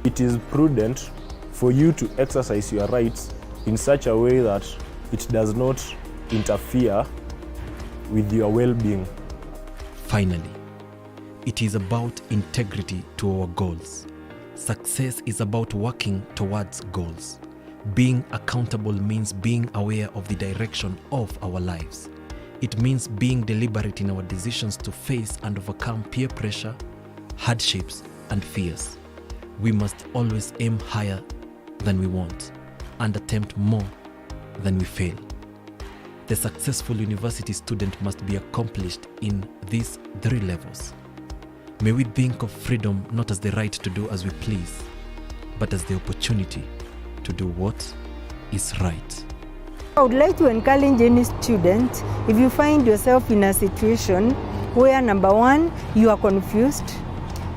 Speaker 22: It is prudent for you to exercise your rights in such a way that it does not interfere with your well-being.
Speaker 17: Finally, it is about integrity to our goals. Success is about working towards goals. Being accountable means being aware of the direction of our lives. It means being deliberate in our decisions to face and overcome peer pressure, hardships, and fears. We must always aim higher than we want and attempt more than we fail. The successful university student must be accomplished in these 3 levels. May we think of freedom not as the right to do as we please, but as the opportunity to do what is right.
Speaker 24: I would like to encourage any student, if you find yourself in a situation where, number 1, you are confused,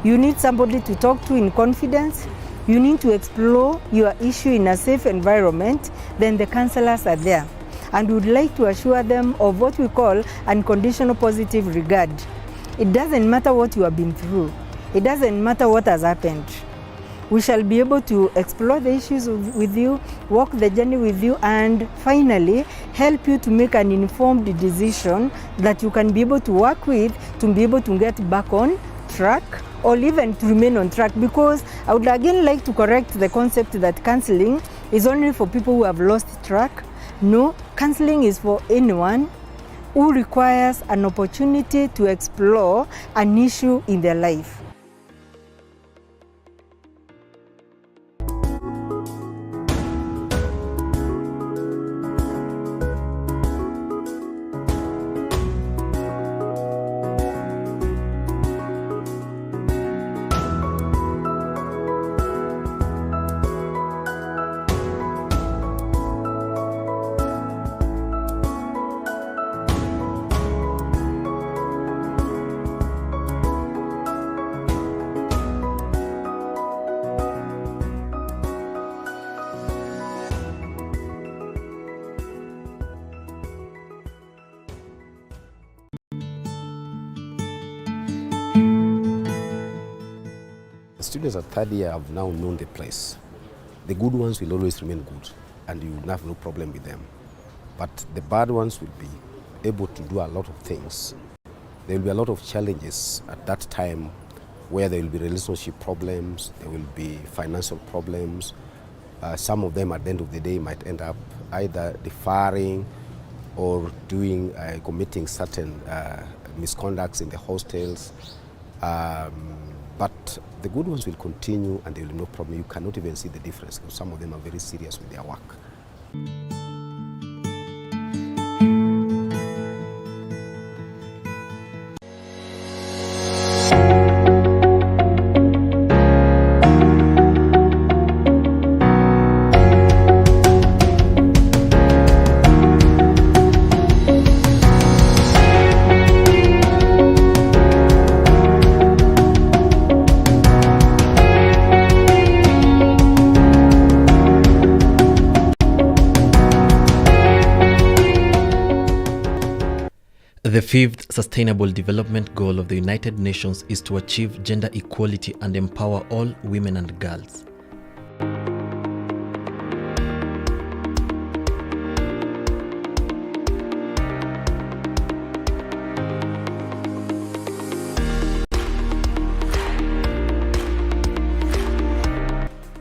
Speaker 24: you need somebody to talk to in confidence, you need to explore your issue in a safe environment, then the counselors are there. and we would like to assure them of what we call unconditional positive regard. It doesn't matter what you have been through. It doesn't matter what has happened. We shall be able to explore the issues with you, walk the journey with you, and finally help you to make an informed decision that you can be able to work with to be able to get back on track or even to remain on track. Because I would again like to correct the concept that counseling is only for people who have lost track. No, counseling is for anyone who requires an opportunity to explore an issue in their life.
Speaker 20: The students at third year have now known the place. The good ones will always remain good, and you will have no problem with them. But the bad ones will be able to do a lot of things. There will be a lot of challenges at that time where there will be relationship problems, there will be financial problems. Some of them at the end of the day might end up either deferring or committing certain misconducts in the hostels. But the good ones will continue and there will be no problem. You cannot even see the difference because some of them are very serious with their work.
Speaker 17: The fifth Sustainable Development Goal of the United Nations is to achieve gender equality and empower all women and girls.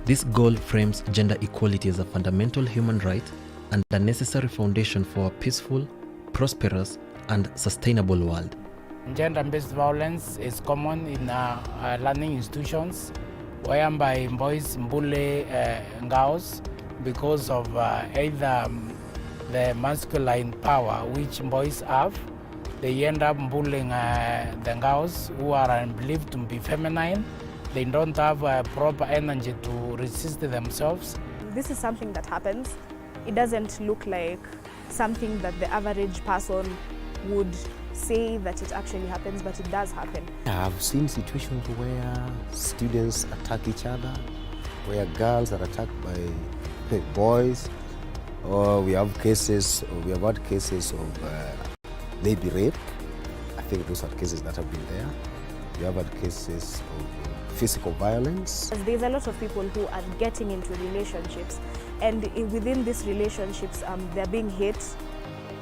Speaker 17: This goal frames gender equality as a fundamental human right and a necessary foundation for a peaceful, prosperous, and sustainable world.
Speaker 2: Gender-based violence is common in learning institutions, whereby boys bully girls because of either the masculine power which boys have. They end up bullying the girls who are believed to be feminine. They don't have proper energy to resist themselves.
Speaker 4: This is something that happens. It doesn't look like something that the average person would say that it actually happens, but it does happen.
Speaker 20: I've seen situations where students attack each other, where girls are attacked by boys, or we have had cases of maybe rape. I think those are cases that have been there. We have had cases of physical violence.
Speaker 4: There's a lot of people who are getting into relationships, and within these relationships, they're being hit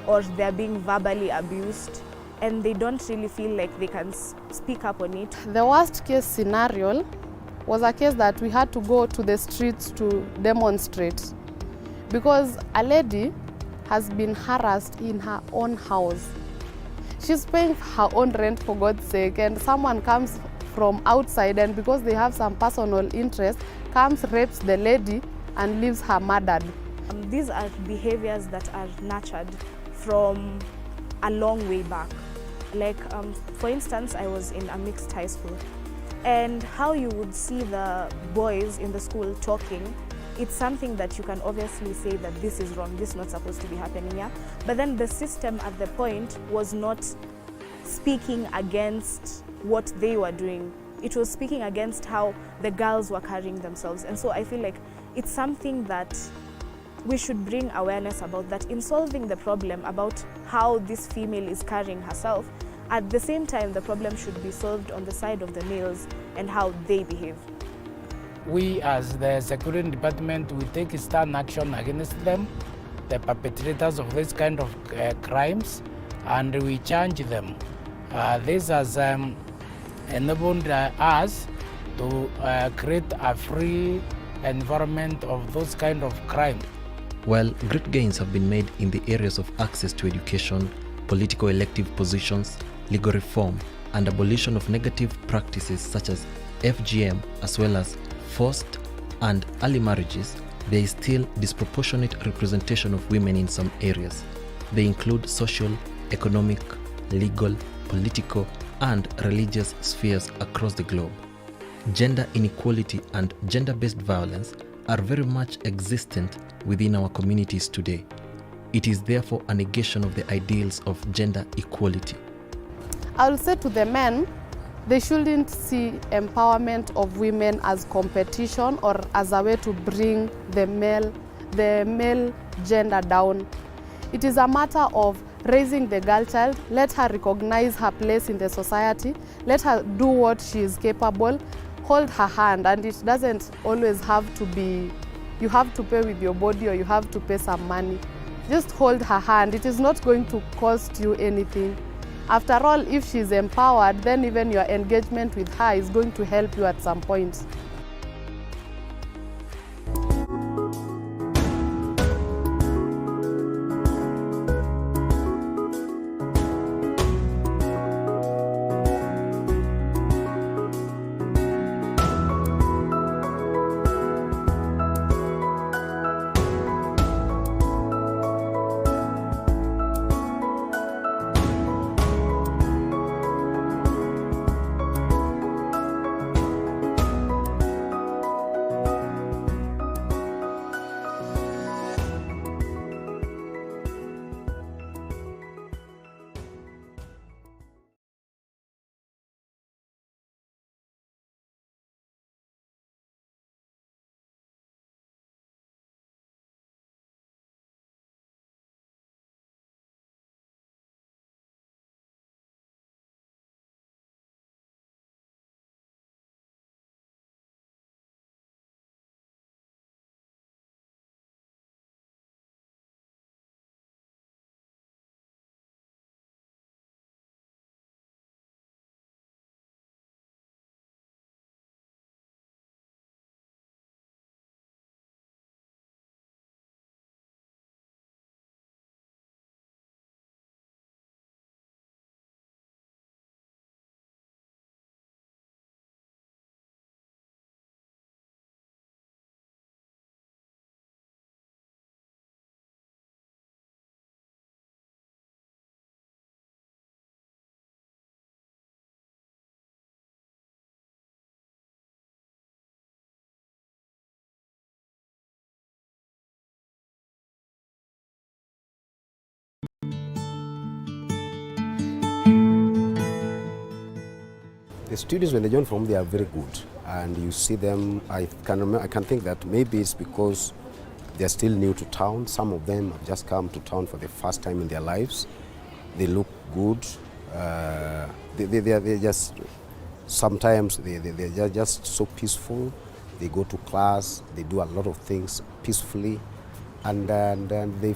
Speaker 4: or they're being verbally abused, and they don't really feel like they can speak up on it.
Speaker 5: The worst case scenario was a case that we had to go to the streets to demonstrate because a lady has been harassed in her own house. She's paying her own rent, for God's sake, and someone comes from outside, and because they have some personal interest, comes, rapes the lady and leaves her murdered.
Speaker 4: These are behaviors that are nurtured from a long way back. Like, for instance, I was in a mixed high school, and how you would see the boys in the school talking, it's something that you can obviously say that this is wrong, this is not supposed to be happening here. But then the system at the point was not speaking against what they were doing. It was speaking against how the girls were carrying themselves. And so I feel like it's something that we should bring awareness about that in solving the problem about how this female is carrying herself. At the same time, the problem should be solved on the side of the males and how they behave.
Speaker 2: We as the security department, we take stern action against them, the perpetrators of this kind of crimes, and we charge them. This has enabled us to create a free environment of those kind of crime.
Speaker 17: While great gains have been made in the areas of access to education, political elective positions, legal reform, and abolition of negative practices such as FGM, as well as forced and early marriages, there is still disproportionate representation of women in some areas. They include social, economic, legal, political, and religious spheres across the globe. Gender inequality and gender-based violence are very much existent within our communities today. It is therefore a negation of the ideals of gender equality.
Speaker 5: I will say to the men, they shouldn't see empowerment of women as competition or as a way to bring the male gender down. It is a matter of raising the girl child, let her recognize her place in the society, let her do what she is capable, hold her hand, and it doesn't always have to be, you have to pay with your body or you have to pay some money. Just hold her hand. It is not going to cost you anything. After all, if she's empowered, then even your engagement with her is going to help you at some point.
Speaker 20: The students, when they join from, they are very good, and you see them. I can think that maybe it's because they're still new to town. Some of them have just come to town for the first time in their lives. They look good. They just sometimes they're just so peaceful. They go to class. They do a lot of things peacefully, and they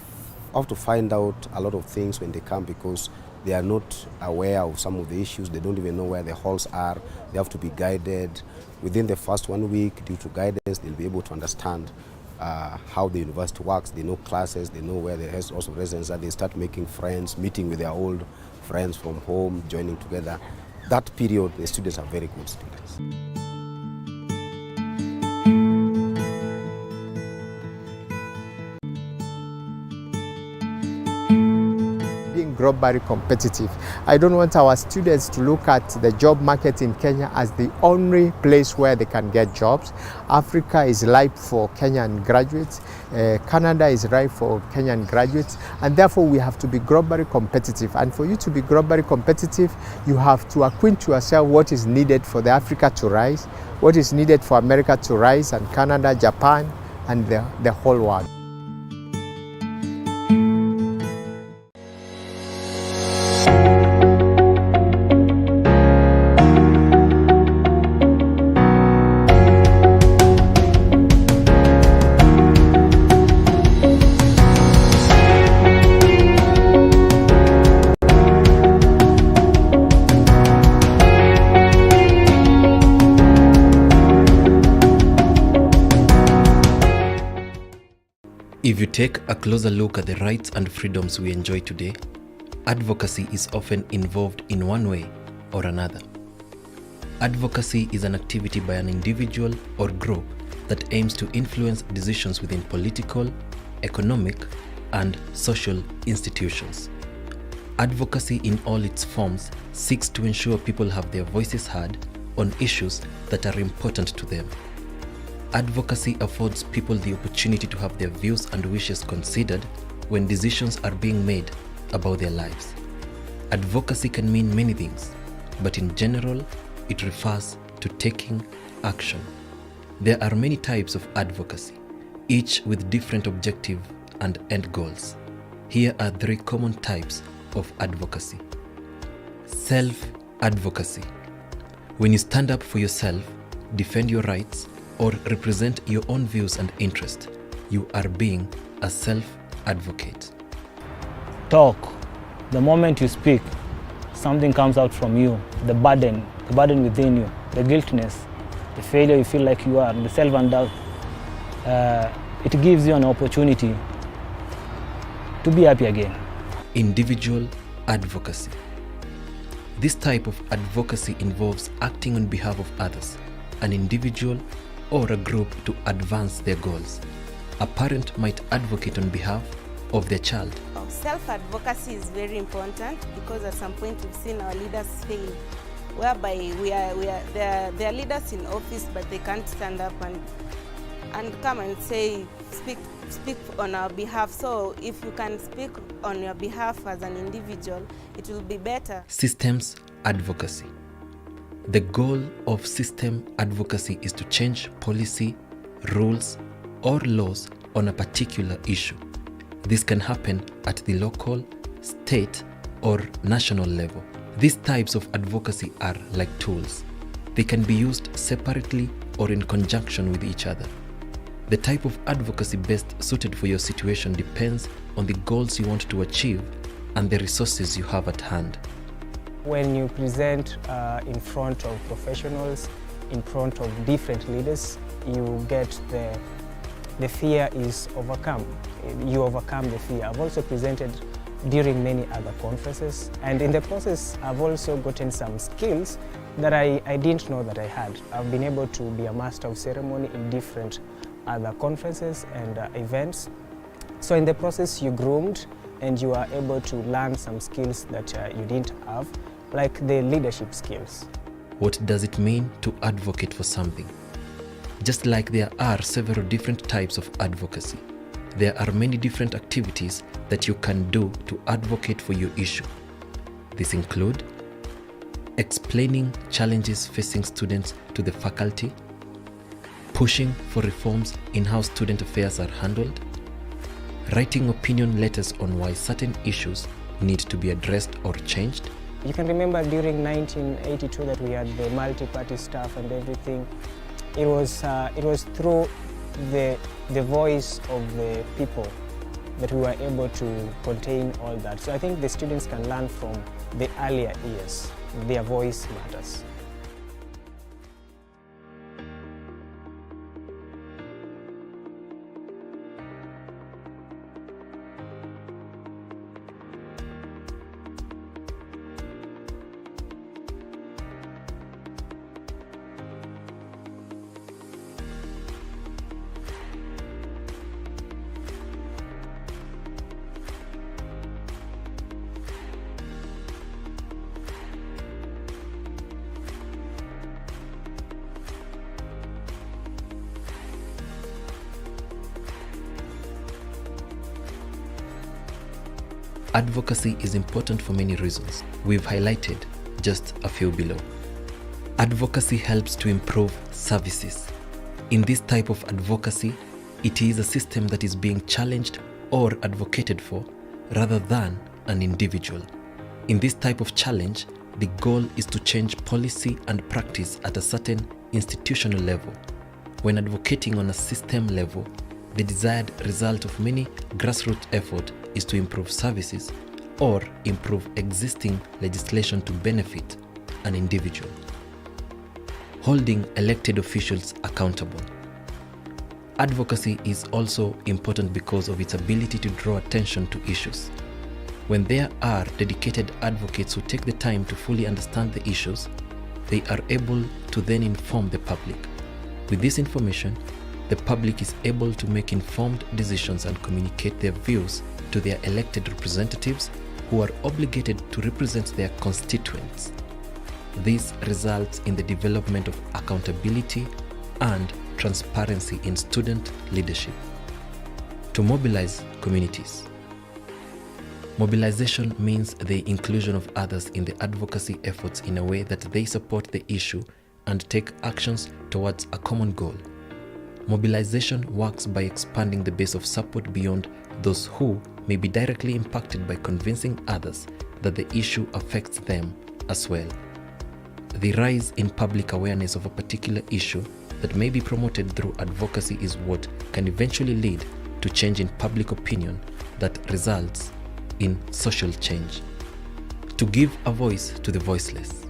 Speaker 20: have to find out a lot of things when they come because they are not aware of some of the issues. They don't even know where the halls are. They have to be guided. Within the first 1 week, due to guidance, they'll be able to understand how the university works. They know classes. They know where the rest also residents are. They start making friends, meeting with their old friends from home, joining together. That period, the students are very good students.
Speaker 6: Globally competitive. I don't want our students to look at the job market in Kenya as the only place where they can get jobs. Africa is ripe for Kenyan graduates. Canada is ripe for Kenyan graduates, and therefore we have to be globally competitive. And for you to be globally competitive, you have to acquaint yourself what is needed for the Africa to rise, what is needed for America to rise, and Canada, Japan, and the whole world.
Speaker 17: If you take a closer look at the rights and freedoms we enjoy today, advocacy is often involved in one way or another. Advocacy is an activity by an individual or group that aims to influence decisions within political, economic, and social institutions. Advocacy in all its forms seeks to ensure people have their voices heard on issues that are important to them. Advocacy affords people the opportunity to have their views and wishes considered when decisions are being made about their lives. Advocacy can mean many things, but in general, it refers to taking action. There are many types of advocacy, each with different objective and end goals. Here are 3 common types of advocacy. Self-advocacy. When you stand up for yourself, defend your rights, or represent your own views and interests, you are being a self-advocate.
Speaker 19: Talk. The moment you speak, something comes out from you. The burden within you, the guiltiness, the failure you feel like you are, the self-doubt. It gives you an opportunity to be happy again.
Speaker 17: Individual advocacy. This type of advocacy involves acting on behalf of others, an individual or a group to advance their goals. A parent might advocate on behalf of their child.
Speaker 1: Self-advocacy is very important because at some point we've seen our leaders fail, whereby there are leaders in office but they can't stand up and come and say, speak on our behalf. So if you can speak on your behalf as an individual, it will be better.
Speaker 17: Systems advocacy. The goal of system advocacy is to change policy, rules, or laws on a particular issue. This can happen at the local, state, or national level. These types of advocacy are like tools. They can be used separately or in conjunction with each other. The type of advocacy best suited for your situation depends on the goals you want to achieve and the resources you have at hand.
Speaker 8: When you present in front of professionals, in front of different leaders, you get the fear is overcome. You overcome the fear. I've also presented during many other conferences, and in the process I've also gotten some skills that I didn't know that I had. I've been able to be a master of ceremony in different other conferences and events. So in the process you groomed and you are able to learn some skills that you didn't have, like the leadership skills.
Speaker 17: What does it mean to advocate for something? Just like there are several different types of advocacy, there are many different activities that you can do to advocate for your issue. These include explaining challenges facing students to the faculty, pushing for reforms in how student affairs are handled, writing opinion letters on why certain issues need to be addressed or changed.
Speaker 8: You can remember during 1982 that we had the multi-party stuff and everything. It was through the voice of the people that we were able to contain all that. So I think the students can learn from the earlier years. Their voice matters.
Speaker 17: Advocacy is important for many reasons. We've highlighted just a few below. Advocacy helps to improve services. In this type of advocacy, it is a system that is being challenged or advocated for rather than an individual. In this type of challenge, the goal is to change policy and practice at a certain institutional level. When advocating on a system level, the desired result of many grassroots effort is to improve services or improve existing legislation to benefit an individual. Holding elected officials accountable. Advocacy is also important because of its ability to draw attention to issues. When there are dedicated advocates who take the time to fully understand the issues, they are able to then inform the public. With this information, the public is able to make informed decisions and communicate their views to their elected representatives who are obligated to represent their constituents. This results in the development of accountability and transparency in student leadership. To mobilize communities. Mobilization means the inclusion of others in the advocacy efforts in a way that they support the issue and take actions towards a common goal. Mobilization works by expanding the base of support beyond those who may be directly impacted by convincing others that the issue affects them as well. The rise in public awareness of a particular issue that may be promoted through advocacy is what can eventually lead to change in public opinion that results in social change. To give a voice to the voiceless.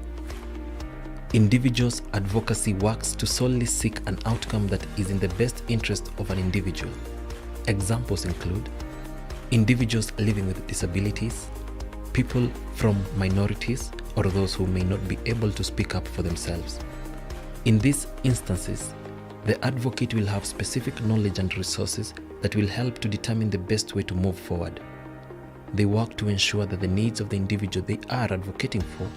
Speaker 17: Individuals' advocacy works to solely seek an outcome that is in the best interest of an individual. Examples include individuals living with disabilities, people from minorities, or those who may not be able to speak up for themselves. In these instances, the advocate will have specific knowledge and resources that will help to determine the best way to move forward. They work to ensure that the needs of the individual they are advocating for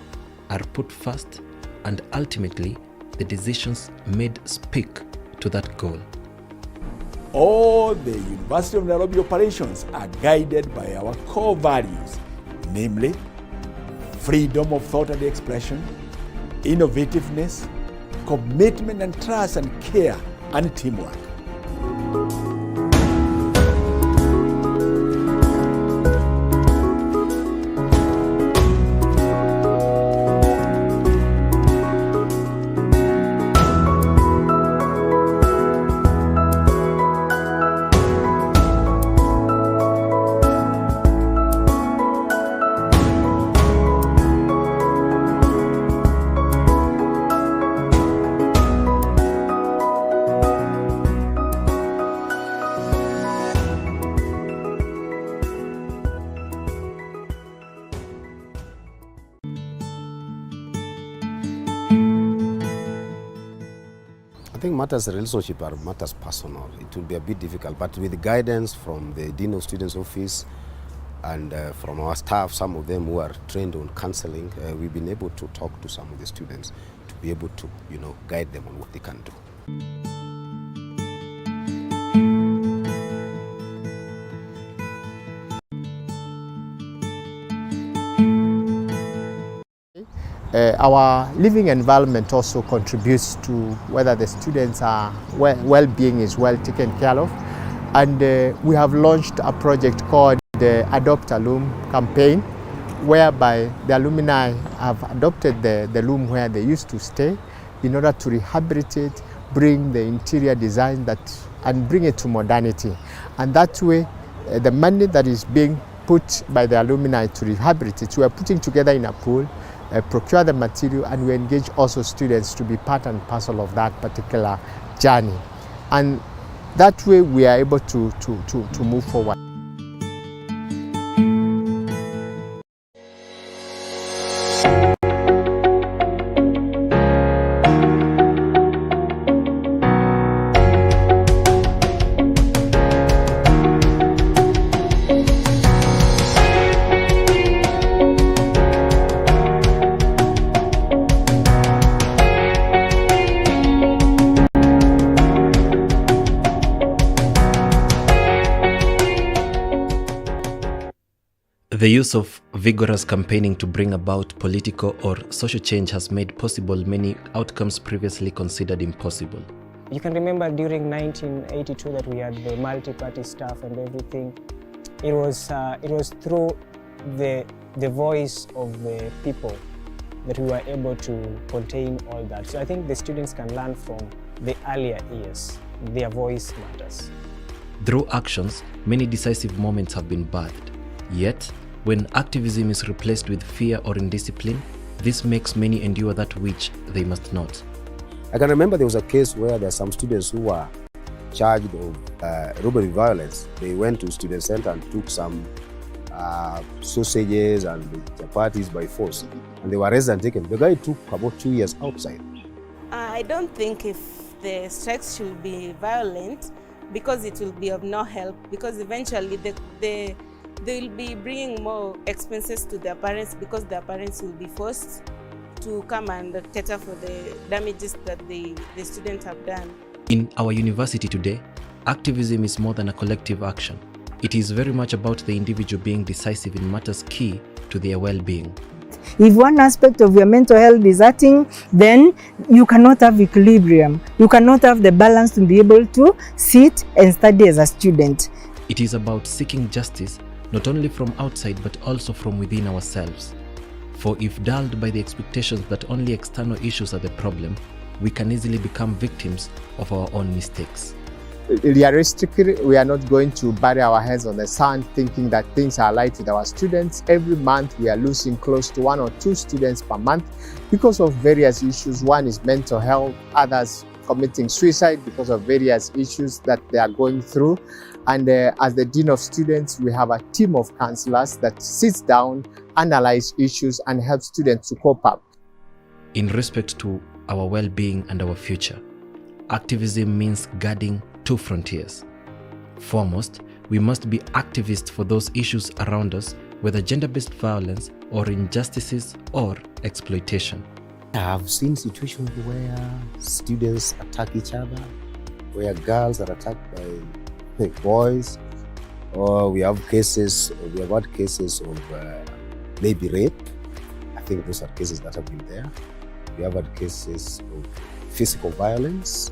Speaker 17: are put first, and ultimately, the decisions made speak to that goal.
Speaker 3: All the University of Nairobi operations are guided by our core values, namely freedom of thought and expression, innovativeness, commitment and trust and care and teamwork.
Speaker 20: I think matters relationship are matters personal. It will be a bit difficult, but with the guidance from the Dean of Students Office and from our staff, some of them who are trained on counseling, we've been able to talk to some of the students to be able to, guide them on what they can do.
Speaker 6: Our living environment also contributes to whether the students' well-being is well taken care of. And we have launched a project called the Adopt a Loom campaign, whereby the alumni have adopted the loom where they used to stay in order to rehabilitate, bring the interior design and bring it to modernity. And that way, the money that is being put by the alumni to rehabilitate, we are putting together in a pool, procure the material, and we engage also students to be part and parcel of that particular journey. And that way we are able to move forward.
Speaker 17: The use of vigorous campaigning to bring about political or social change has made possible many outcomes previously considered impossible.
Speaker 8: You can remember during 1982 that we had the multi-party stuff and everything. It was through the voice of the people that we were able to contain all that. So I think the students can learn from the earlier years. Their voice matters.
Speaker 17: Through actions, many decisive moments have been birthed. Yet, when activism is replaced with fear or indiscipline, this makes many endure that which they must not.
Speaker 20: I can remember there was a case where there are some students who were charged of robbery violence. They went to student center and took some sausages and chapatis by force, and they were arrested and taken. The guy took about 2 years outside.
Speaker 1: I don't think if the strikes should be violent, because it will be of no help, because eventually they will be bringing more expenses to their parents, because their parents will be forced to come and cater for the damages that the students have done.
Speaker 17: In our university today, activism is more than a collective action. It is very much about the individual being decisive in matters key to their well-being.
Speaker 24: If one aspect of your mental health is hurting, then you cannot have equilibrium. You cannot have the balance to be able to sit and study as a student.
Speaker 17: It is about seeking justice, not only from outside but also from within ourselves. For if dulled by the expectations that only external issues are the problem, we can easily become victims of our own mistakes.
Speaker 6: Realistically, we are not going to bury our heads on the sand thinking that things are light with our students. Every month we are losing close to 1 or 2 students per month because of various issues. One is mental health, others committing suicide because of various issues that they are going through. And as the Dean of Students, we have a team of counselors that sits down, analyze issues and help students to cope up.
Speaker 17: In respect to our well-being and our future, activism means guarding 2 frontiers. Foremost, we must be activists for those issues around us, whether gender-based violence or injustices or exploitation.
Speaker 20: I've seen situations where students attack each other, where girls are attacked by boys, or we have had cases of maybe rape. I think those are cases that have been there. We have had cases of physical violence.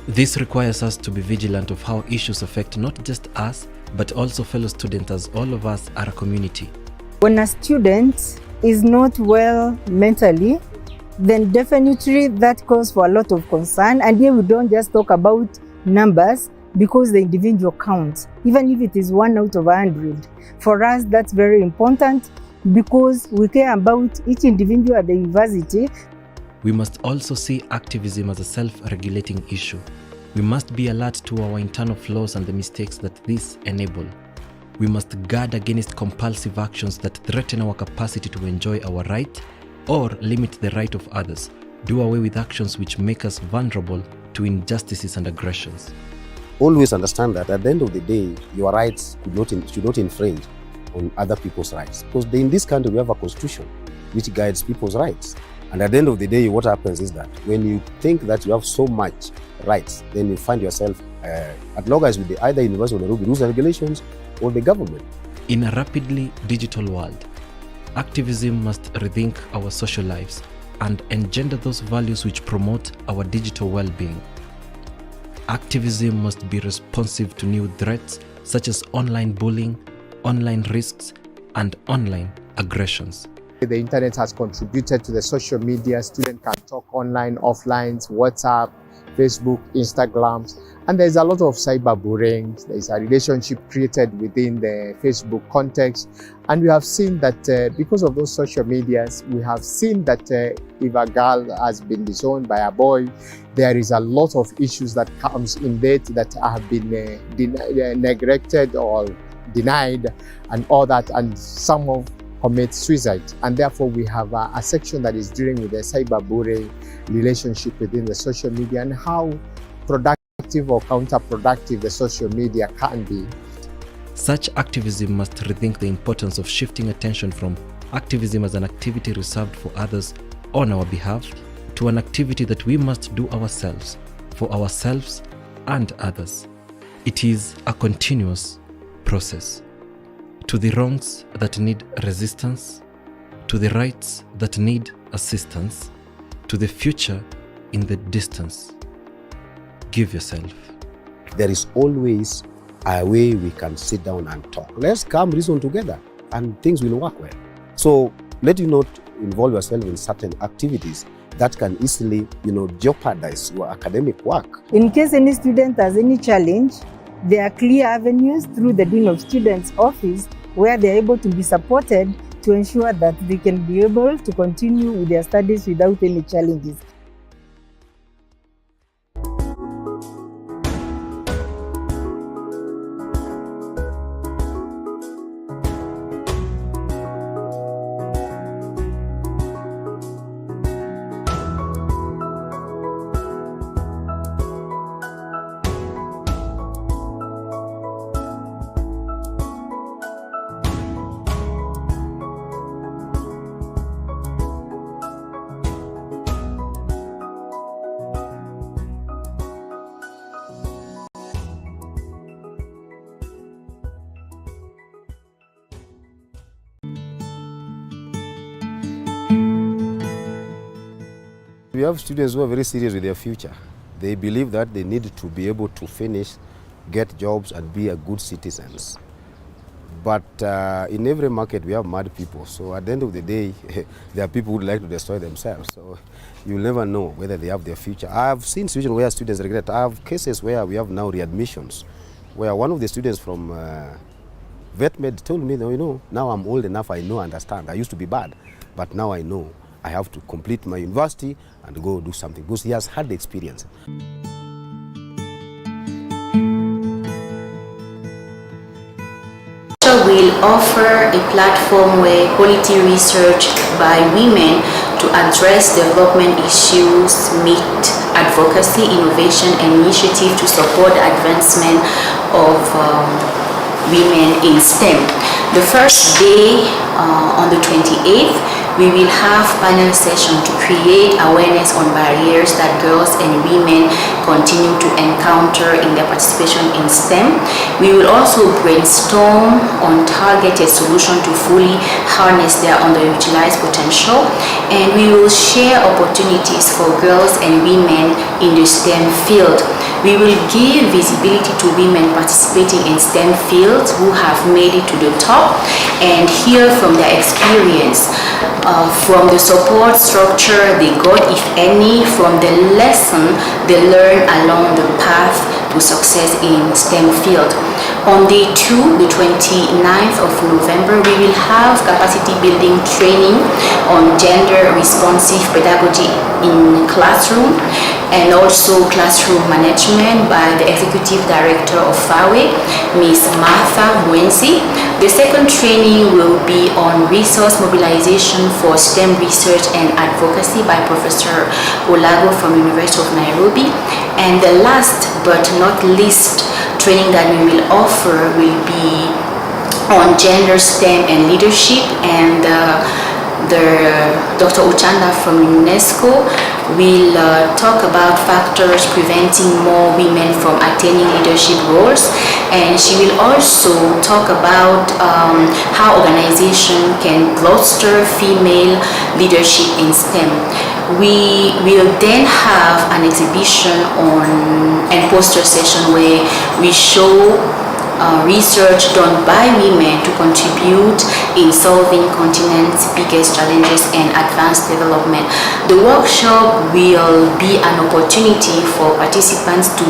Speaker 17: This requires us to be vigilant of how issues affect not just us, but also fellow students, as all of us are a community.
Speaker 24: When a student is not well mentally, then definitely that calls for a lot of concern. And here we don't just talk about numbers, because the individual counts, even if it is 1 out of 100. For us, that's very important because we care about each individual at the university.
Speaker 17: We must also see activism as a self-regulating issue. We must be alert to our internal flaws and the mistakes that this enable. We must guard against compulsive actions that threaten our capacity to enjoy our right or limit the right of others. Do away with actions which make us vulnerable to injustices and aggressions.
Speaker 20: Always understand that at the end of the day, your rights should not infringe on other people's rights. Because in this country, we have a constitution which guides people's rights. And at the end of the day, what happens is that when you think that you have so much rights, then you find yourself at loggerheads with either University of Nairobi rules and regulations or the government.
Speaker 17: In a rapidly digital world, activism must rethink our social lives and engender those values which promote our digital well-being. Activism must be responsive to new threats such as online bullying, online risks, and online aggressions.
Speaker 6: The internet has contributed to the social media. Students can talk online, offline, WhatsApp, Facebook, Instagram, and there's a lot of cyberbullying. There's a relationship created within the Facebook context, and we have seen that because of those social medias, we have seen that if a girl has been disowned by a boy, there is a lot of issues that comes in that have been neglected or denied and all that, and some of commit suicide. And therefore we have a section that is dealing with the cyberbullying relationship within the social media and how productive or counterproductive the social media can be.
Speaker 17: Such activism must rethink the importance of shifting attention from activism as an activity reserved for others on our behalf to an activity that we must do ourselves, for ourselves and others. It is a continuous process. To the wrongs that need resistance, to the rights that need assistance, to the future in the distance. Give yourself.
Speaker 20: There is always a way we can sit down and talk. Let's come reason together and things will work well. So let you not involve yourself in certain activities that can easily, jeopardize your academic work.
Speaker 24: In case any student has any challenge, there are clear avenues through the Dean of Students office where they are able to be supported to ensure that they can be able to continue with their studies without any challenges.
Speaker 20: We have students who are very serious with their future. They believe that they need to be able to finish, get jobs and be a good citizens. But in every market we have mad people. So at the end of the day, there are people who would like to destroy themselves. So you'll never know whether they have their future. I have seen situations where students regret. I have cases where we have now readmissions, where one of the students from VetMed told me, you know, now I'm old enough, I know, understand. I used to be bad, but now I know I have to complete my university and go do something, because he has had the experience.
Speaker 9: Will offer a platform where quality research by women to address development issues meet advocacy, innovation, and initiative to support the advancement of women in STEM. The first day, on the 28th, we will have panel session to create awareness on barriers that girls and women continue to encounter in their participation in STEM. We will also brainstorm on targeted solutions to fully harness their underutilized potential, and we will share opportunities for girls and women in the STEM field. We will give visibility to women participating in STEM fields who have made it to the top and hear from their experience, from the support structure they got, if any, from the lesson they learned along the path to success in STEM field. On day 2, the 29th of November, we will have capacity building training on gender responsive pedagogy in classroom and also classroom management by the Executive Director of FAWE, Ms. Martha Mwensi. The second training will be on resource mobilization for STEM research and advocacy by Professor Olago from University of Nairobi. And the last but not least training that we will offer will be on gender, STEM, and leadership. And Dr. Ochanda from UNESCO will talk about factors preventing more women from attaining leadership roles, and she will also talk about how organization can bolster female leadership in STEM. We will then have an exhibition and poster session where we show research done by women to contribute in solving continent's biggest challenges and advanced development. The workshop will be an opportunity for participants to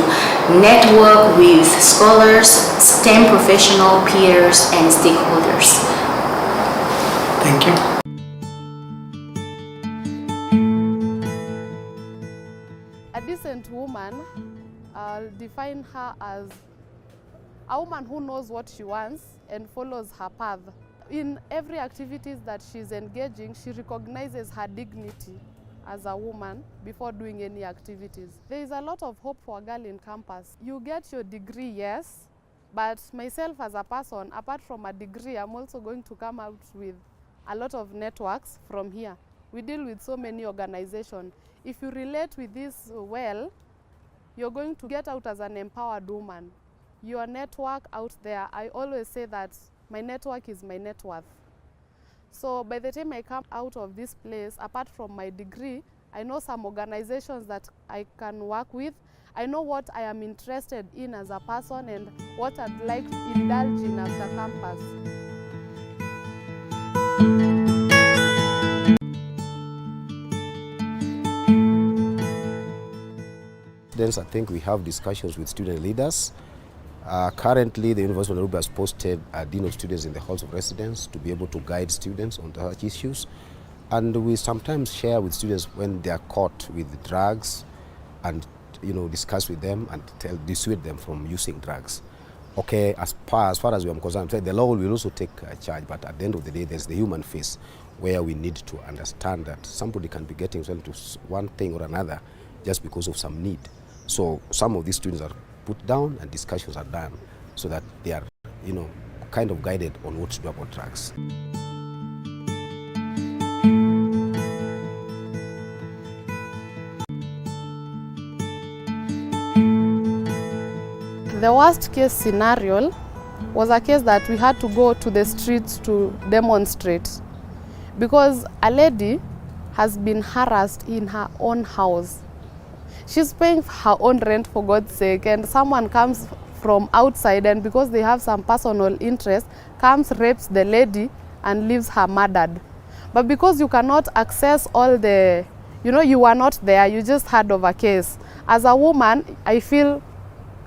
Speaker 9: network with scholars, STEM professional peers, and stakeholders.
Speaker 10: Thank you.
Speaker 5: A decent woman, I'll define her as a woman who knows what she wants and follows her path. In every activities that she's engaging, she recognizes her dignity as a woman before doing any activities. There is a lot of hope for a girl in campus. You get your degree, yes, but myself as a person, apart from a degree, I'm also going to come out with a lot of networks from here. We deal with so many organizations. If you relate with this well, you're going to get out as an empowered woman. Your network out there, I always say that my network is my net worth. So by the time I come out of this place, apart from my degree, I know some organizations that I can work with. I know what I am interested in as a person and what I'd like to indulge in after campus.
Speaker 20: I think we have discussions with student leaders. Currently, the University of Nairobi has posted a Dean of Students in the halls of residence to be able to guide students on such issues. And we sometimes share with students when they are caught with drugs and discuss with them and dissuade them from using drugs. Okay, as far as we are concerned, the law will also take charge, but at the end of the day, there's the human face where we need to understand that somebody can be getting into one thing or another just because of some need. So some of these students are put down and discussions are done so that they are, kind of guided on what to do about drugs.
Speaker 5: The worst case scenario was a case that we had to go to the streets to demonstrate because a lady has been harassed in her own house. She's paying her own rent, for God's sake, and someone comes from outside, and because they have some personal interest, comes, rapes the lady and leaves her murdered. But because you cannot access all the, you are not there, you just heard of a case. As a woman, I feel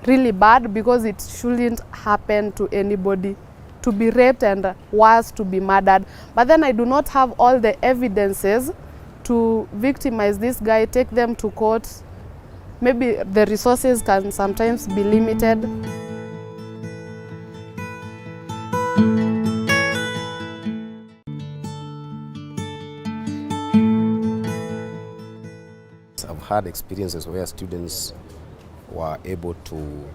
Speaker 5: really bad because it shouldn't happen to anybody, to be raped and worse, to be murdered. But then I do not have all the evidences to victimize this guy, take them to court. Maybe the resources can sometimes be limited.
Speaker 20: I've had experiences where students were able to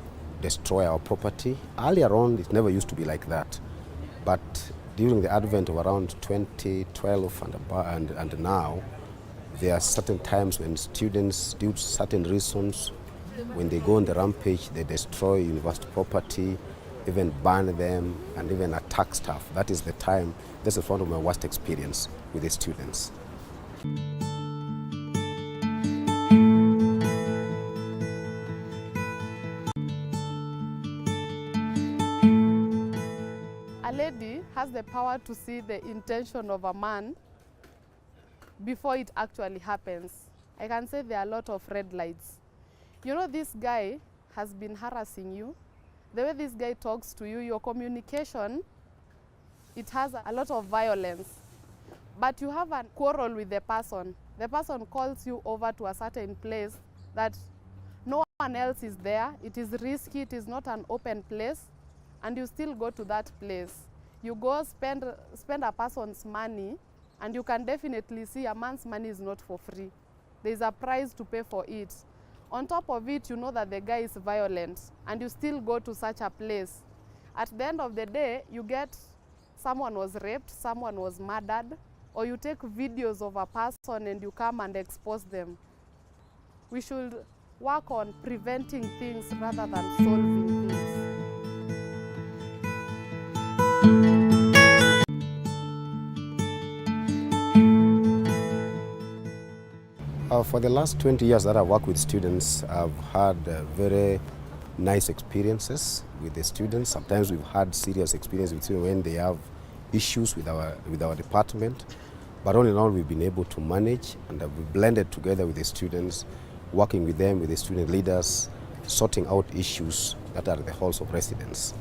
Speaker 20: destroy our property. Earlier on, it never used to be like that. But during the advent of around 2012 and now, there are certain times when students, due to certain reasons, when they go on the rampage, they destroy university property, even burn them, and even attack staff. That is the time, this is one of my worst experience with the students.
Speaker 5: A lady has the power to see the intention of a man before it actually happens. I can say there are a lot of red lights. This guy has been harassing you. The way this guy talks to you, your communication, it has a lot of violence. But you have a quarrel with the person. The person calls you over to a certain place that no one else is there. It is risky, it is not an open place, and you still go to that place. You go spend a person's money, and you can definitely see a man's money is not for free. There is a price to pay for it. On top of it, you know that the guy is violent, and you still go to such a place. At the end of the day, you get someone was raped, someone was murdered, or you take videos of a person and you come and expose them. We should work on preventing things rather than solving things.
Speaker 20: For the last 20 years that I've worked with students, I've had very nice experiences with the students. Sometimes we've had serious experiences with students when they have issues with our department. But all in all, we've been able to manage, and we've blended together with the students, working with them, with the student leaders, sorting out issues that are the halls of residence.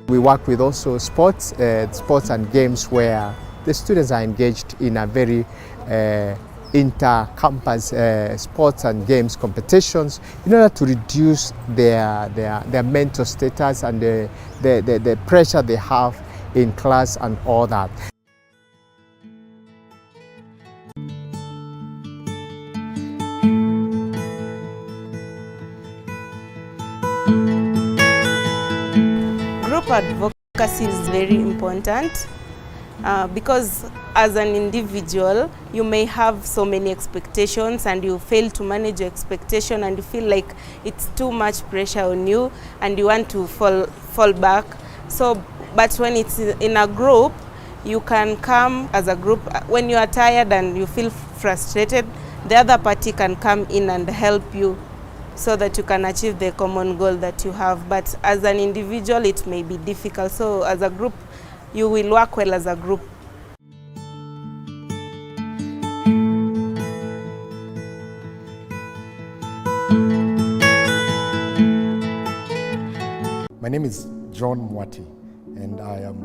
Speaker 6: We work with also sports and games where the students are engaged in a very inter-campus sports and games competitions in order to reduce their mental status and the pressure they have in class and all that.
Speaker 1: Group advocacy is very important because as an individual, you may have so many expectations and you fail to manage your expectation and you feel like it's too much pressure on you and you want to fall back. So, but when it's in a group, you can come as a group. When you are tired and you feel frustrated, the other party can come in and help you so that you can achieve the common goal that you have. But as an individual, it may be difficult. So as a group, you will work well as a group.
Speaker 23: My name is John Mwati, and I am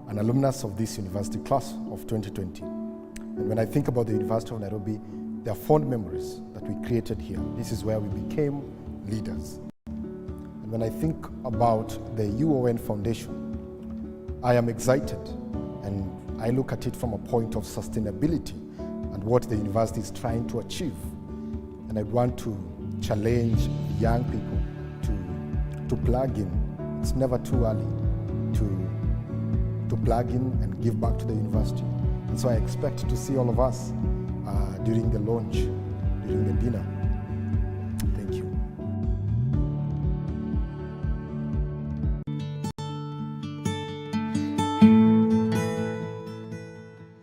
Speaker 23: an alumnus of this university class of 2020. And when I think about the University of Nairobi, there are fond memories that we created here. This is where we became leaders. And when I think about the UON Foundation, I am excited, and I look at it from a point of sustainability and what the university is trying to achieve. And I want to challenge young people to plug in. It's never too early to plug in and give back to the university. And so I expect to see all of us during the launch, during the dinner. Thank you.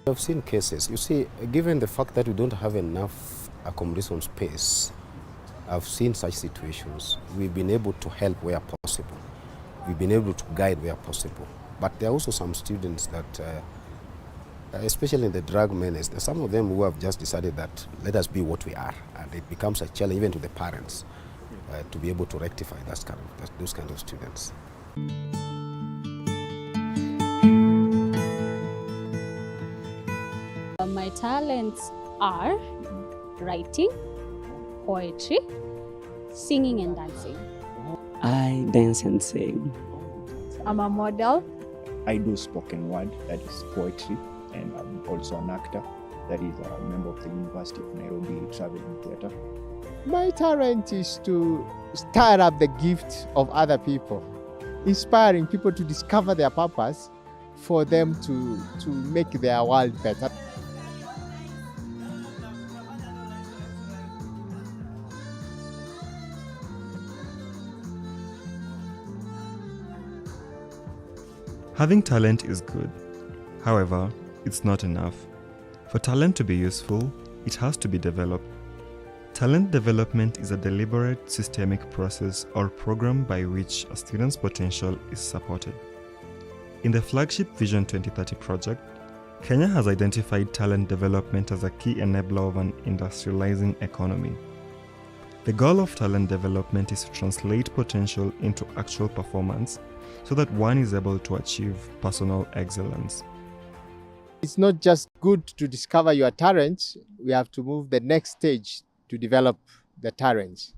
Speaker 20: I've seen cases. You see, given the fact that we don't have enough accommodation space, I've seen such situations. We've been able to help where possible. We've been able to guide where possible. But there are also some students that, especially in the drug menace, there are some of them who have just decided that let us be what we are. And it becomes a challenge even to the parents to be able to rectify those kind of students.
Speaker 12: My talents are writing, poetry, singing and dancing.
Speaker 13: I dance and sing.
Speaker 12: I'm a model.
Speaker 14: I do spoken word, that is poetry, and I'm also an actor, that is a member of the University of Nairobi Traveling Theatre.
Speaker 6: My talent is to stir up the gift of other people, inspiring people to discover their purpose for them to make their world better.
Speaker 15: Having talent is good. However, it's not enough. For talent to be useful, it has to be developed. Talent development is a deliberate, systemic process or program by which a student's potential is supported. In the flagship Vision 2030 project, Kenya has identified talent development as a key enabler of an industrializing economy. The goal of talent development is to translate potential into actual performance so that one is able to achieve personal excellence.
Speaker 6: It's not just good to discover your talents, we have to move the next stage to develop the talents.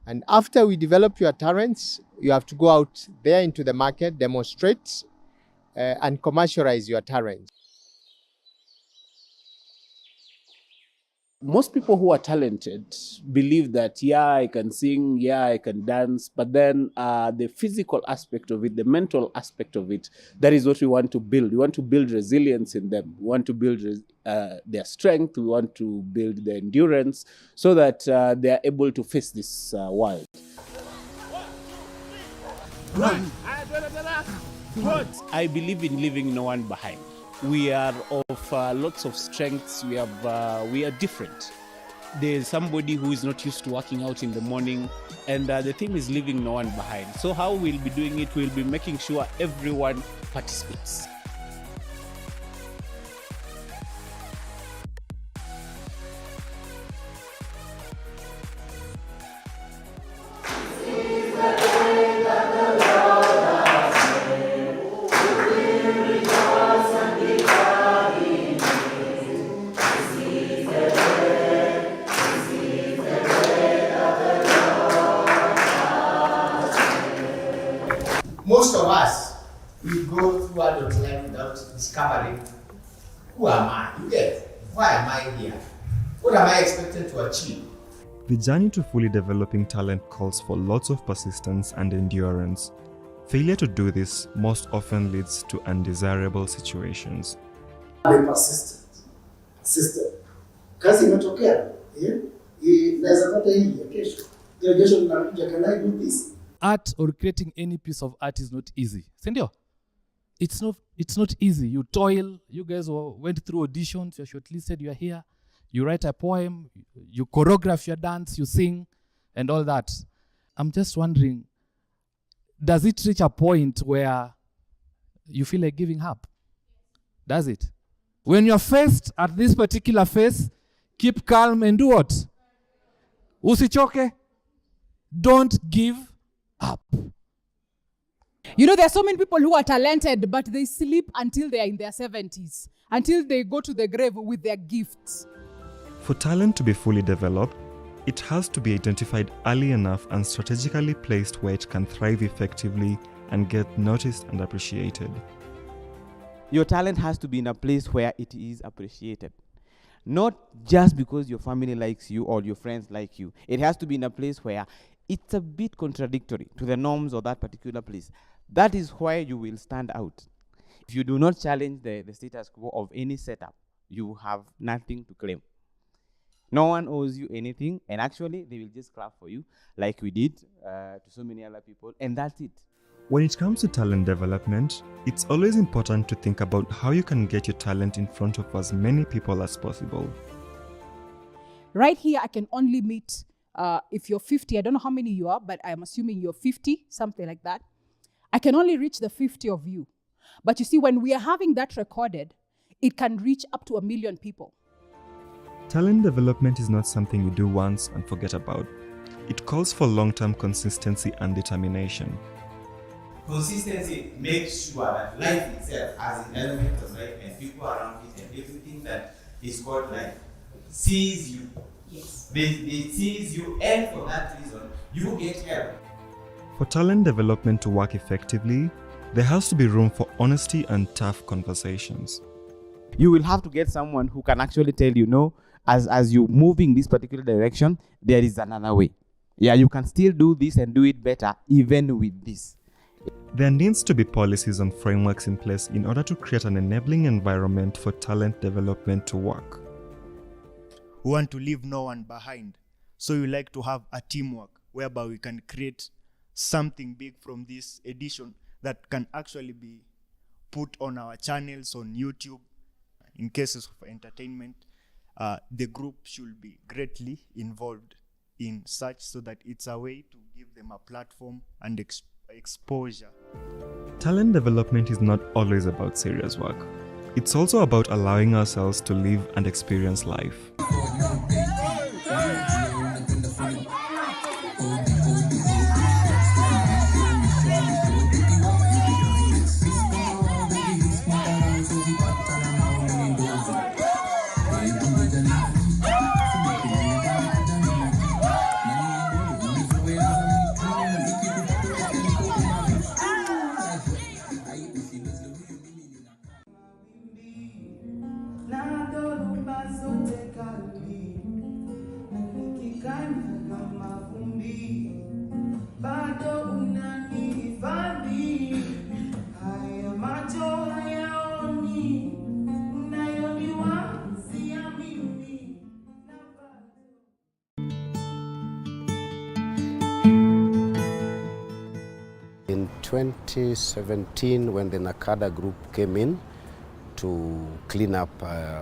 Speaker 6: And after we develop your talents, you have to go out there into the market, demonstrate, and commercialize your talents.
Speaker 25: Most people who are talented believe that, yeah, I can sing, yeah, I can dance, but then the physical aspect of it, the mental aspect of it, that is what we want to build. We want to build resilience in them. We want to build their strength. We want to build their endurance so that they are able to face this world. I believe in leaving no one behind. We are of lots of strengths. We are different. There's somebody who is not used to working out in the morning, and the thing is leaving no one behind. So how we'll be doing it, we'll be making sure everyone participates.
Speaker 6: Most of us, we go through adult life without discovering, who am I? You get, why am I here? What am I expected to achieve?
Speaker 15: The journey to fully developing talent calls for lots of persistence and endurance. Failure to do this most often leads to undesirable situations.
Speaker 6: Be persistent. Persistent. Kazi imetokea, naweza pata hii ya kesho. Kesho ninakuja, can I do this?
Speaker 26: Art or creating any piece of art is not easy. Sindio? It's not easy. You toil. You guys went through auditions. You're shortlisted. You're here. You write a poem. You choreograph your dance. You sing, and all that. I'm just wondering, does it reach a point where you feel like giving up? Does it? When you're faced at this particular phase, keep calm and do what? Usichoke. Don't give up.
Speaker 27: You know, there are so many people who are talented, but they sleep until they are in their 70s, until they go to the grave with their gifts.
Speaker 15: For talent to be fully developed, it has to be identified early enough and strategically placed where it can thrive effectively and get noticed and appreciated.
Speaker 28: Your talent has to be in a place where it is appreciated. Not just because your family likes you or your friends like you. It has to be in a place where it's a bit contradictory to the norms of that particular place. That is why you will stand out. If you do not challenge the status quo of any setup, you have nothing to claim. No one owes you anything, and actually they will just clap for you like we did to so many other people, and that's it.
Speaker 15: When it comes to talent development, it's always important to think about how you can get your talent in front of as many people as possible.
Speaker 27: Right here, I can only meet, if you're 50, I don't know how many you are, but I'm assuming you're 50, something like that. I can only reach the 50 of you. But you see, when we are having that recorded, it can reach up to 1 million people.
Speaker 15: Talent development is not something you do once and forget about. It calls for long-term consistency and determination.
Speaker 2: Consistency makes sure that life itself has an element of life and people around it and everything that is called life sees you. Yes. They sees you, and for that reason, you get help.
Speaker 15: For talent development to work effectively, there has to be room for honesty and tough conversations.
Speaker 28: You will have to get someone who can actually tell you, no, as you move in this particular direction, there is another way. Yeah, you can still do this and do it better even with this.
Speaker 15: There needs to be policies and frameworks in place in order to create an enabling environment for talent development to work.
Speaker 4: We want to leave no one behind. So we like to have a teamwork whereby we can create something big from this edition that can actually be put on our channels on YouTube. In cases of entertainment, the group should be greatly involved in such so that it's a way to give them a platform and exposure.
Speaker 15: Talent development is not always about serious work. It's also about allowing ourselves to live and experience life.
Speaker 20: In 2017, when the Nakada group came in to clean up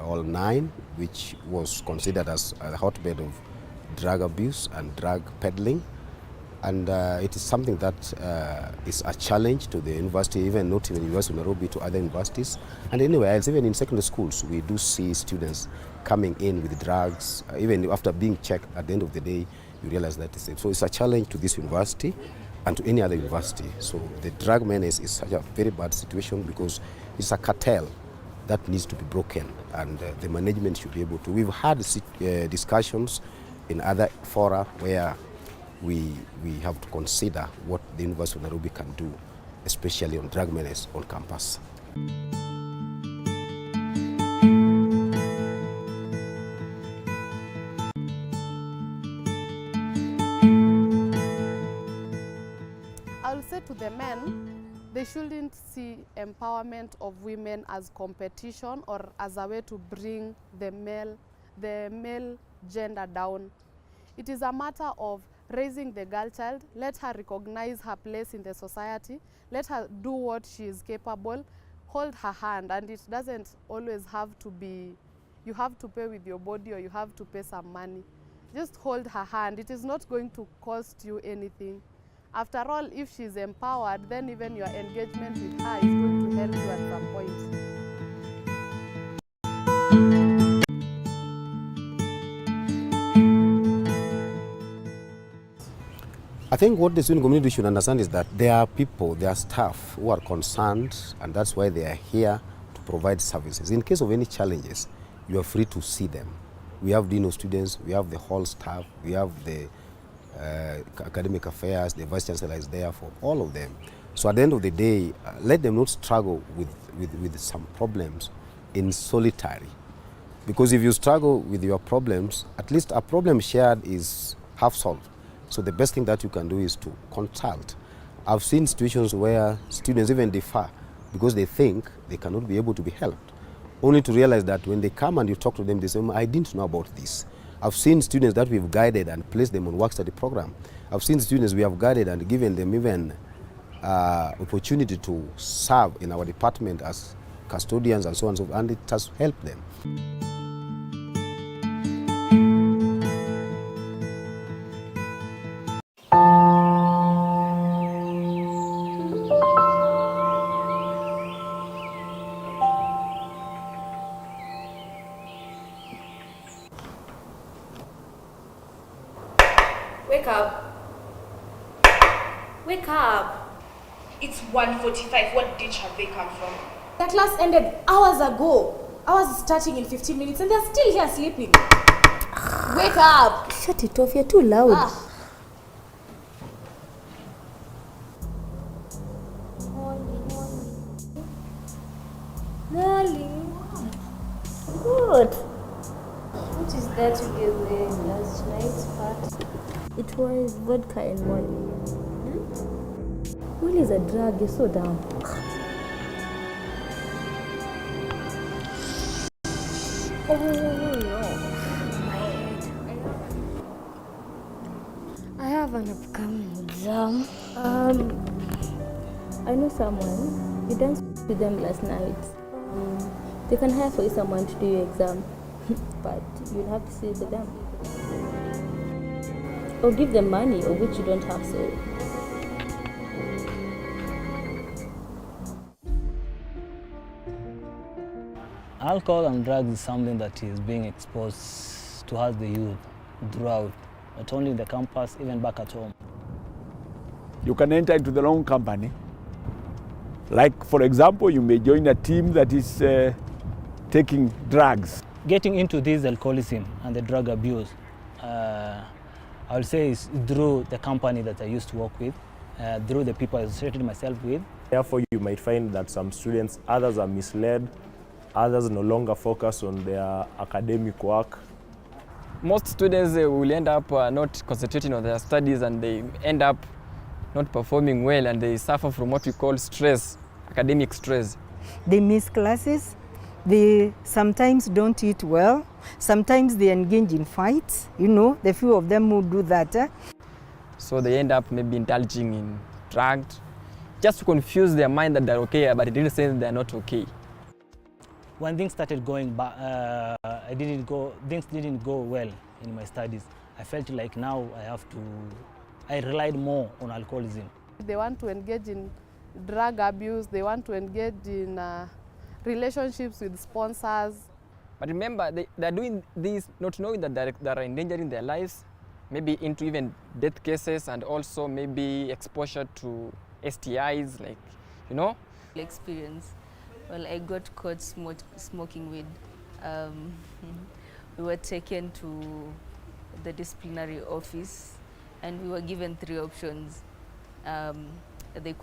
Speaker 20: all 9, which was considered as a hotbed of drug abuse and drug peddling, and it is something that is a challenge to the university, even not even University of Nairobi, to other universities, and anywhere else. Even in secondary schools, we do see students coming in with drugs. Even after being checked, at the end of the day, you realize that it's so it's a challenge to this university and to any other university. So the drug menace is such a very bad situation because it's a cartel that needs to be broken, and the management should be able to. We've had discussions in other fora where we have to consider what the University of Nairobi can do, especially on drug menace on campus.
Speaker 5: I'll say to the men, they shouldn't see empowerment of women as competition or as a way to bring the male gender down. It is a matter of raising the girl child, let her recognize her place in the society, let her do what she is capable, hold her hand, and it doesn't always have to be, you have to pay with your body or you have to pay some money. Just hold her hand. It is not going to cost you anything. After all, if she's empowered, then even your engagement with her is going to help you at some point.
Speaker 20: I think what the student community should understand is that there are people, there are staff who are concerned, and that's why they are here to provide services. In case of any challenges, you are free to see them. We have dean of students, we have the hall staff, we have the academic affairs, the vice chancellor is there for all of them. So at the end of the day, let them not struggle with some problems in solitary. Because if you struggle with your problems, at least a problem shared is half solved. So the best thing that you can do is to consult. I've seen situations where students even defer because they think they cannot be able to be helped, only to realize that when they come and you talk to them, they say, I didn't know about this. I've seen students that we've guided and placed them on work study program. I've seen students we have guided and given them even opportunity to serve in our department as custodians and so on, and it has helped them.
Speaker 3: Wake up. Wake up.
Speaker 7: It's 1:45. What ditch have they come from?
Speaker 3: The class ended hours ago. Ours is starting in 15 minutes and they're still here sleeping. Wake up.
Speaker 7: Shut it off. You're too loud.
Speaker 3: Darling.
Speaker 7: Good.
Speaker 3: What is that you gave me last night's party?
Speaker 7: It was vodka and Molly. Molly is a drug. You're so dumb. Oh no. My head. I have an upcoming exam. I know someone. You danced with them last night. They can hire for you someone to do your exam. But you'll have to sit with them. Or give them money, or which you don't have, so.
Speaker 11: Alcohol and drugs is something that is being exposed to us, the youth, throughout, not only in the campus, even back at home.
Speaker 16: You can enter into the wrong company. Like, for example, you may join a team that is taking drugs.
Speaker 11: Getting into this alcoholism and the drug abuse, I would say is through the company that I used to work with, through the people I associated myself with.
Speaker 18: Therefore, you might find that some students, others are misled, others no longer focus on their academic work.
Speaker 19: Most students will end up not concentrating on their studies, and they end up not performing well, and they suffer from what we call stress, academic stress.
Speaker 24: They miss classes, they sometimes don't eat well, sometimes they engage in fights, you know, the few of them who do that.
Speaker 19: So they end up maybe indulging in drugs, just to confuse their mind that they're okay, but it didn't say they're not okay.
Speaker 11: When things started going back, things didn't go well in my studies. I felt like now I relied more on alcoholism.
Speaker 5: They want to engage in drug abuse, they want to engage in relationships with sponsors.
Speaker 19: But remember, they're doing this not knowing that they're endangering their lives, maybe into even death cases, and also maybe exposure to STIs, like, you know?
Speaker 21: Experience. Well, I got caught smoking weed. We were taken to the disciplinary office and we were given 3 options. We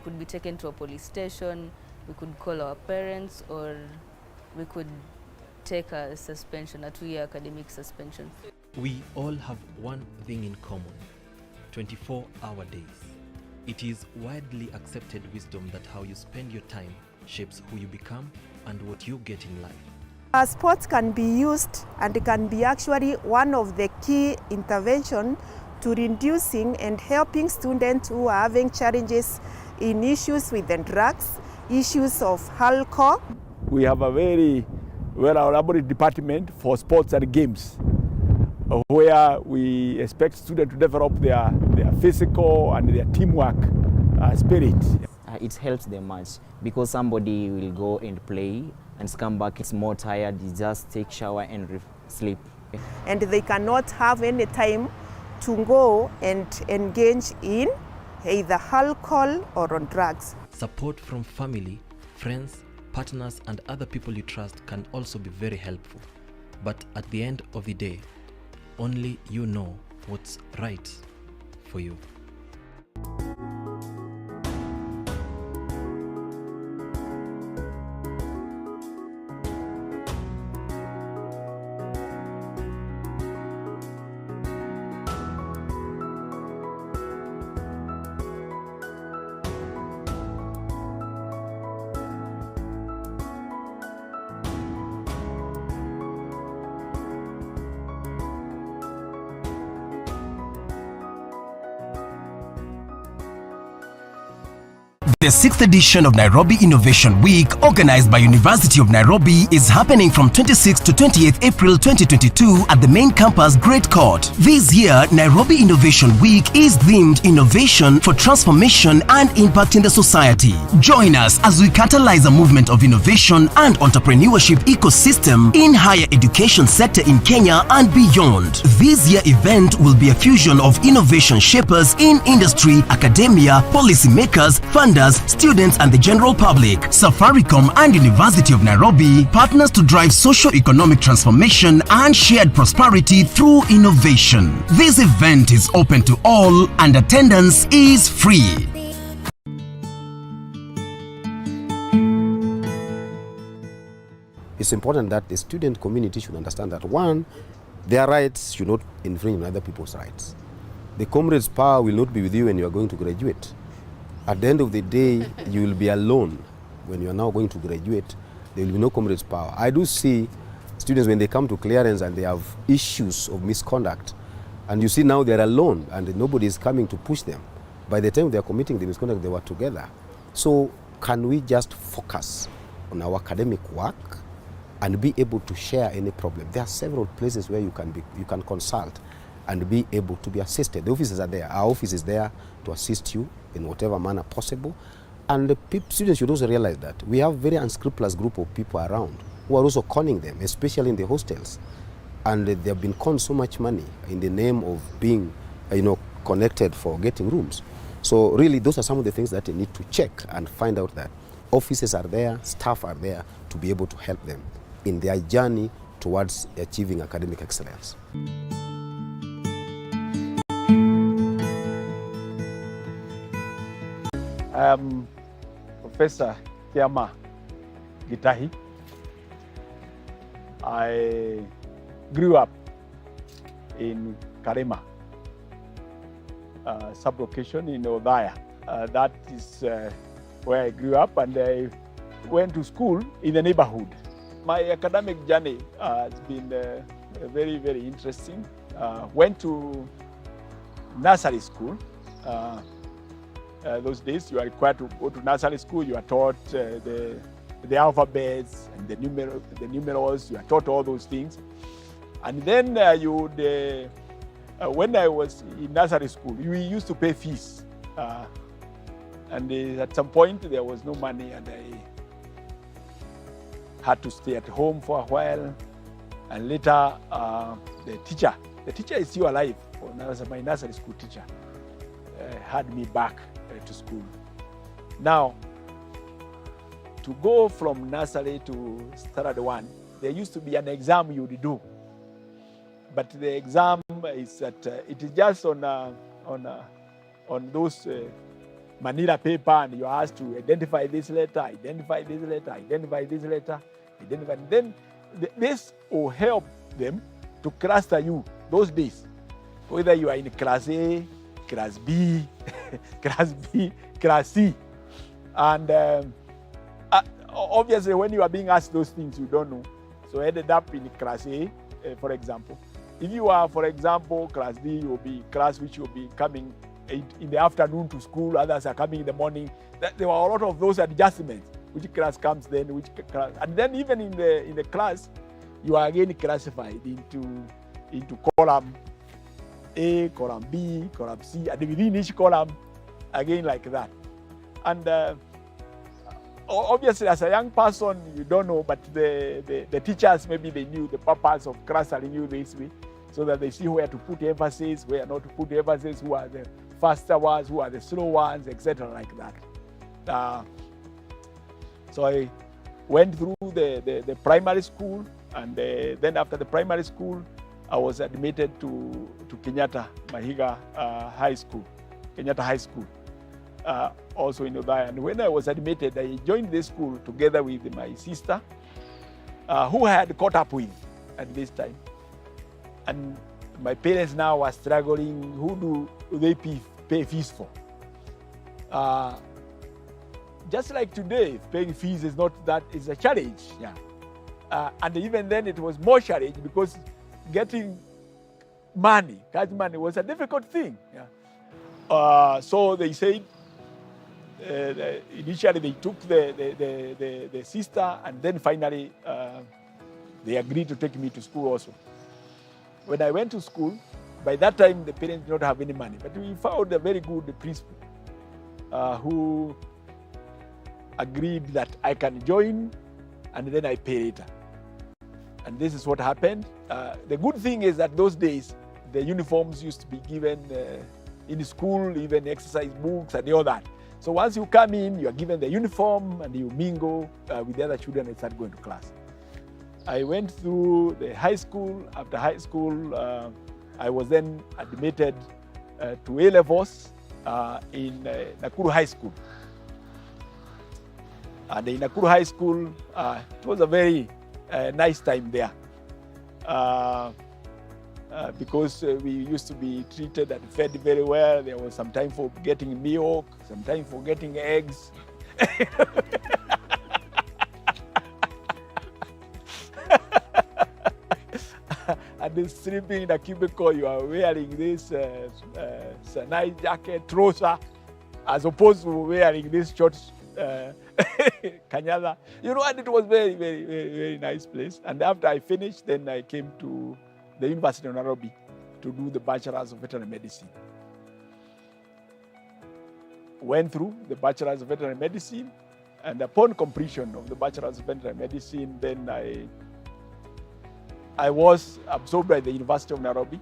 Speaker 21: could be taken to a police station, we could call our parents, or we could take a suspension, a 2-year academic suspension.
Speaker 17: We all have one thing in common: 24-hour days. It is widely accepted wisdom that how you spend your time shapes who you become and what you get in life.
Speaker 22: Sports can be used and can be actually one of the key interventions to reducing and helping students who are having challenges in issues with the drugs, issues of alcohol.
Speaker 16: We have a very well-elaborated department for sports and games, where we expect students to develop their physical and their teamwork spirit.
Speaker 29: It helps them much because somebody will go and play and come back, it's more tired, you just take shower and sleep.
Speaker 22: And they cannot have any time to go and engage in either alcohol or on drugs.
Speaker 17: Support from family, friends, partners, and other people you trust can also be very helpful. But at the end of the day, only you know what's right for you.
Speaker 1: The 6th edition of Nairobi Innovation Week, organized by University of Nairobi, is happening from 26th to 28th April 2022 at the main campus, Great Court. This year, Nairobi Innovation Week is themed Innovation for Transformation and Impact in the Society. Join us as we catalyze a movement of innovation and entrepreneurship ecosystem in higher education sector in Kenya and beyond. This year event will be a fusion of innovation shapers in industry, academia, policymakers, funders, students and the general public. Safaricom and University of Nairobi partners to drive socio-economic transformation and shared prosperity through innovation. This event is open to all and attendance is free.
Speaker 20: It's important that the student community should understand that, one, their rights should not infringe on other people's rights. The comrade's power will not be with you when you are going to graduate. At the end of the day, you will be alone. When you are now going to graduate, there will be no comrade's power. I do see students when they come to clearance and they have issues of misconduct, and you see now they're alone and nobody is coming to push them. By the time they're committing the misconduct, they were together. So can we just focus on our academic work and be able to share any problem? There are several places where you can consult and be able to be assisted. The offices are there. Our office is there to assist you in whatever manner possible. And the students should also realize that we have very unscrupulous group of people around who are also conning them, especially in the hostels. And they have been conned so much money in the name of being, connected for getting rooms. So really, those are some of the things that they need to check and find out that offices are there, staff are there to be able to help them in their journey towards achieving academic excellence.
Speaker 16: I am Professor Kiama Gitahi. I grew up in Karema, sub-location in Odaya. That is where I grew up, and I went to school in the neighborhood. My academic journey has been very, very interesting. Went to nursery school. Those days, you are required to go to nursery school. You are taught the alphabets and the numerals. You are taught all those things. And then when I was in nursery school, we used to pay fees. And at some point, there was no money, and I had to stay at home for a while. And later, the teacher is still alive, my nursery school teacher, had me back to school. Now, to go from nursery to standard 1, there used to be an exam you would do. But the exam is that it is just on those manila paper, and you are asked to identify this letter, identify this letter, identify this letter, identify. And then this will help them to cluster you those days, whether you are in class A, class B, class B, class C. And obviously, when you are being asked those things, you don't know. So I ended up in class A, for example. If you are, for example, class D, you will be class which will be coming in the afternoon to school, others are coming in the morning. There were a lot of those adjustments. Which class comes then, which class. And then even in the class, you are again classified into column A, column B, column C, and within each column, again like that. And obviously, as a young person, you don't know, but the teachers, maybe they knew the purpose of clustering you this way, so that they see where to put emphasis, where not to put emphasis, who are the faster ones, who are the slow ones, etc. like that. So I went through the primary school, and then after the primary school, I was admitted to Kenyatta Mahiga High School, Kenyatta High School, also in Odaya. And when I was admitted, I joined this school together with my sister, who I had caught up with at this time. And my parents now are struggling. Who do they pay fees for? Just like today, paying fees is not that, is a challenge. Yeah. And even then it was more challenge because getting money, cash money, was a difficult thing. Yeah. So they said Initially, they took the sister, and then finally, they agreed to take me to school also. When I went to school, by that time, the parents did not have any money, but we found a very good principal who agreed that I can join, and then I pay later. And this is what happened. The good thing is that those days, the uniforms used to be given in school, even exercise books and all that. So once you come in, you are given the uniform and you mingle with the other children and start going to class. I went through the high school. After high school, I was then admitted to A-levels in Nakuru High School. And in Nakuru High School, it was a very nice time there. Because we used to be treated and fed very well. There was some time for getting milk, some time for getting eggs. And then sleeping in a cubicle, you are wearing this nice jacket, trouser, as opposed to wearing this short kanyada. You know, and it was very, very, very, very nice place. And after I finished, then I came to the University of Nairobi to do the Bachelor's of Veterinary Medicine. Went through the Bachelor's of Veterinary Medicine, and upon completion of the Bachelor's of Veterinary Medicine, then I was absorbed by the University of Nairobi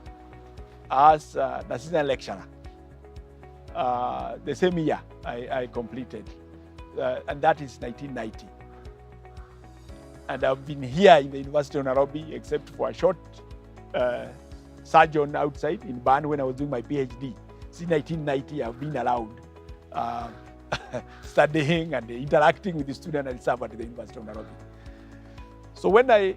Speaker 16: as an assistant lecturer. The same year I completed, and that is 1990. And I've been here in the University of Nairobi, except for a short sojourn outside in Bern when I was doing my PhD. Since 1990, I've been allowed studying and interacting with the students and staff at the University of Nairobi. So when I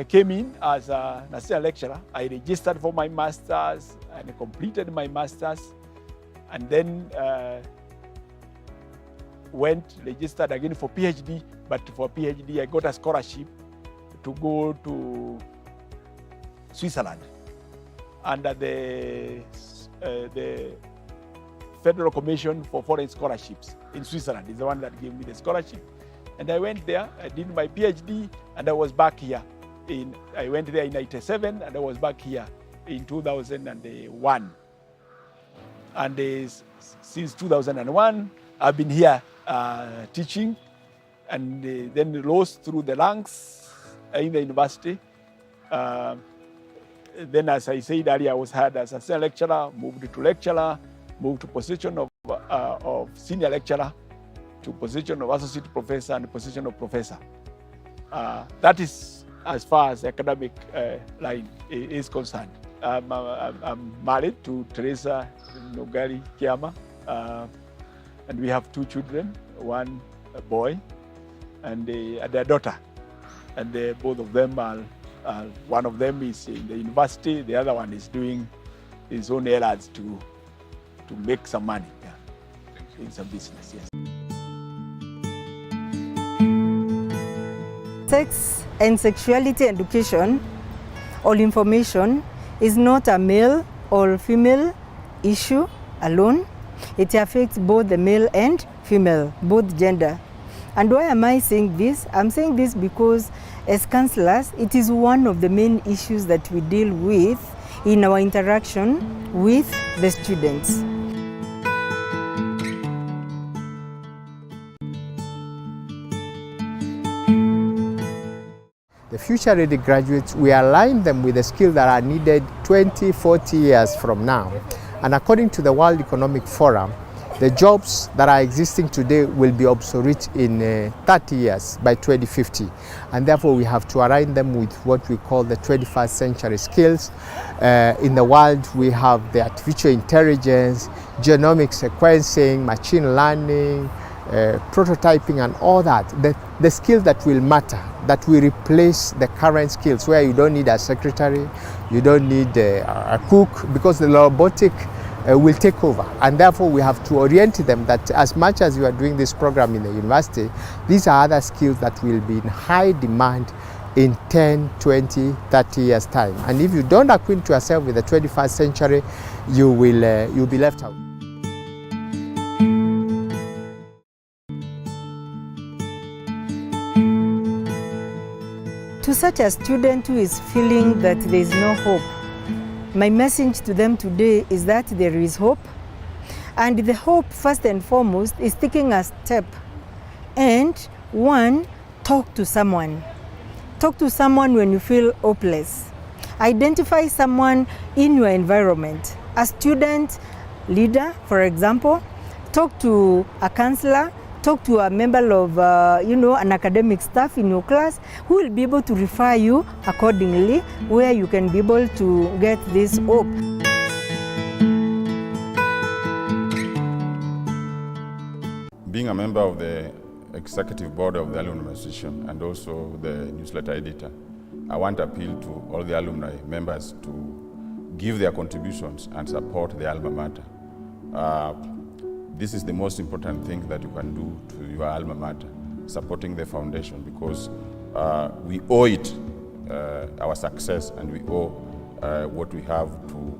Speaker 16: came in as an assistant lecturer, I registered for my master's and completed my master's, and then registered again for PhD. But for PhD, I got a scholarship to go to Switzerland under the Federal Commission for Foreign Scholarships in Switzerland is the one that gave me the scholarship. And I went there, I did my PhD, and I was back here. I went there in 1997, and I was back here in 2001. And since 2001, I've been here teaching, and then rose through the ranks in the university. Then, as I said earlier, I was hired as assistant lecturer, moved to lecturer, moved to position of senior lecturer, to position of associate professor and position of professor. That is as far as academic line is concerned. I'm married to Teresa Nogari Kiama, and we have two children, one a boy and their daughter. And both of them are, one of them is in the university, the other one is doing his own errands to make some money, in some business, yes.
Speaker 24: Sex and sexuality education or information is not a male or female issue alone. It affects both the male and female, both gender. And why am I saying this? I'm saying this because as counselors, it is one of the main issues that we deal with in our interaction with the students.
Speaker 6: The future-ready graduates, we align them with the skills that are needed 20, 40 years from now. And according to the World Economic Forum, the jobs that are existing today will be obsolete in 30 years by 2050. And therefore, we have to align them with what we call the 21st century skills. In the world, we have the artificial intelligence, genomic sequencing, machine learning, prototyping and all that, the skills that will matter, that will replace the current skills where you don't need a secretary, you don't need a cook, because the robotic will take over. And therefore we have to orient them that as much as you are doing this program in the university, these are other skills that will be in high demand in 10, 20, 30 years' time. And if you don't acquaint yourself with the 21st century, you'll be left out.
Speaker 24: To such a student who is feeling that there is no hope, my message to them today is that there is hope. And the hope, first and foremost, is taking a step. And one, talk to someone. Talk to someone when you feel hopeless. Identify someone in your environment. A student leader, for example, talk to a counselor, talk to a member of, an academic staff in your class who will be able to refer you accordingly, where you can be able to get this hope.
Speaker 8: Being a member of the executive board of the Alumni Association and also the newsletter editor, I want to appeal to all the alumni members to give their contributions and support the alma mater. This is the most important thing that you can do to your alma mater, supporting the foundation, because we owe it our success, and we owe what we have to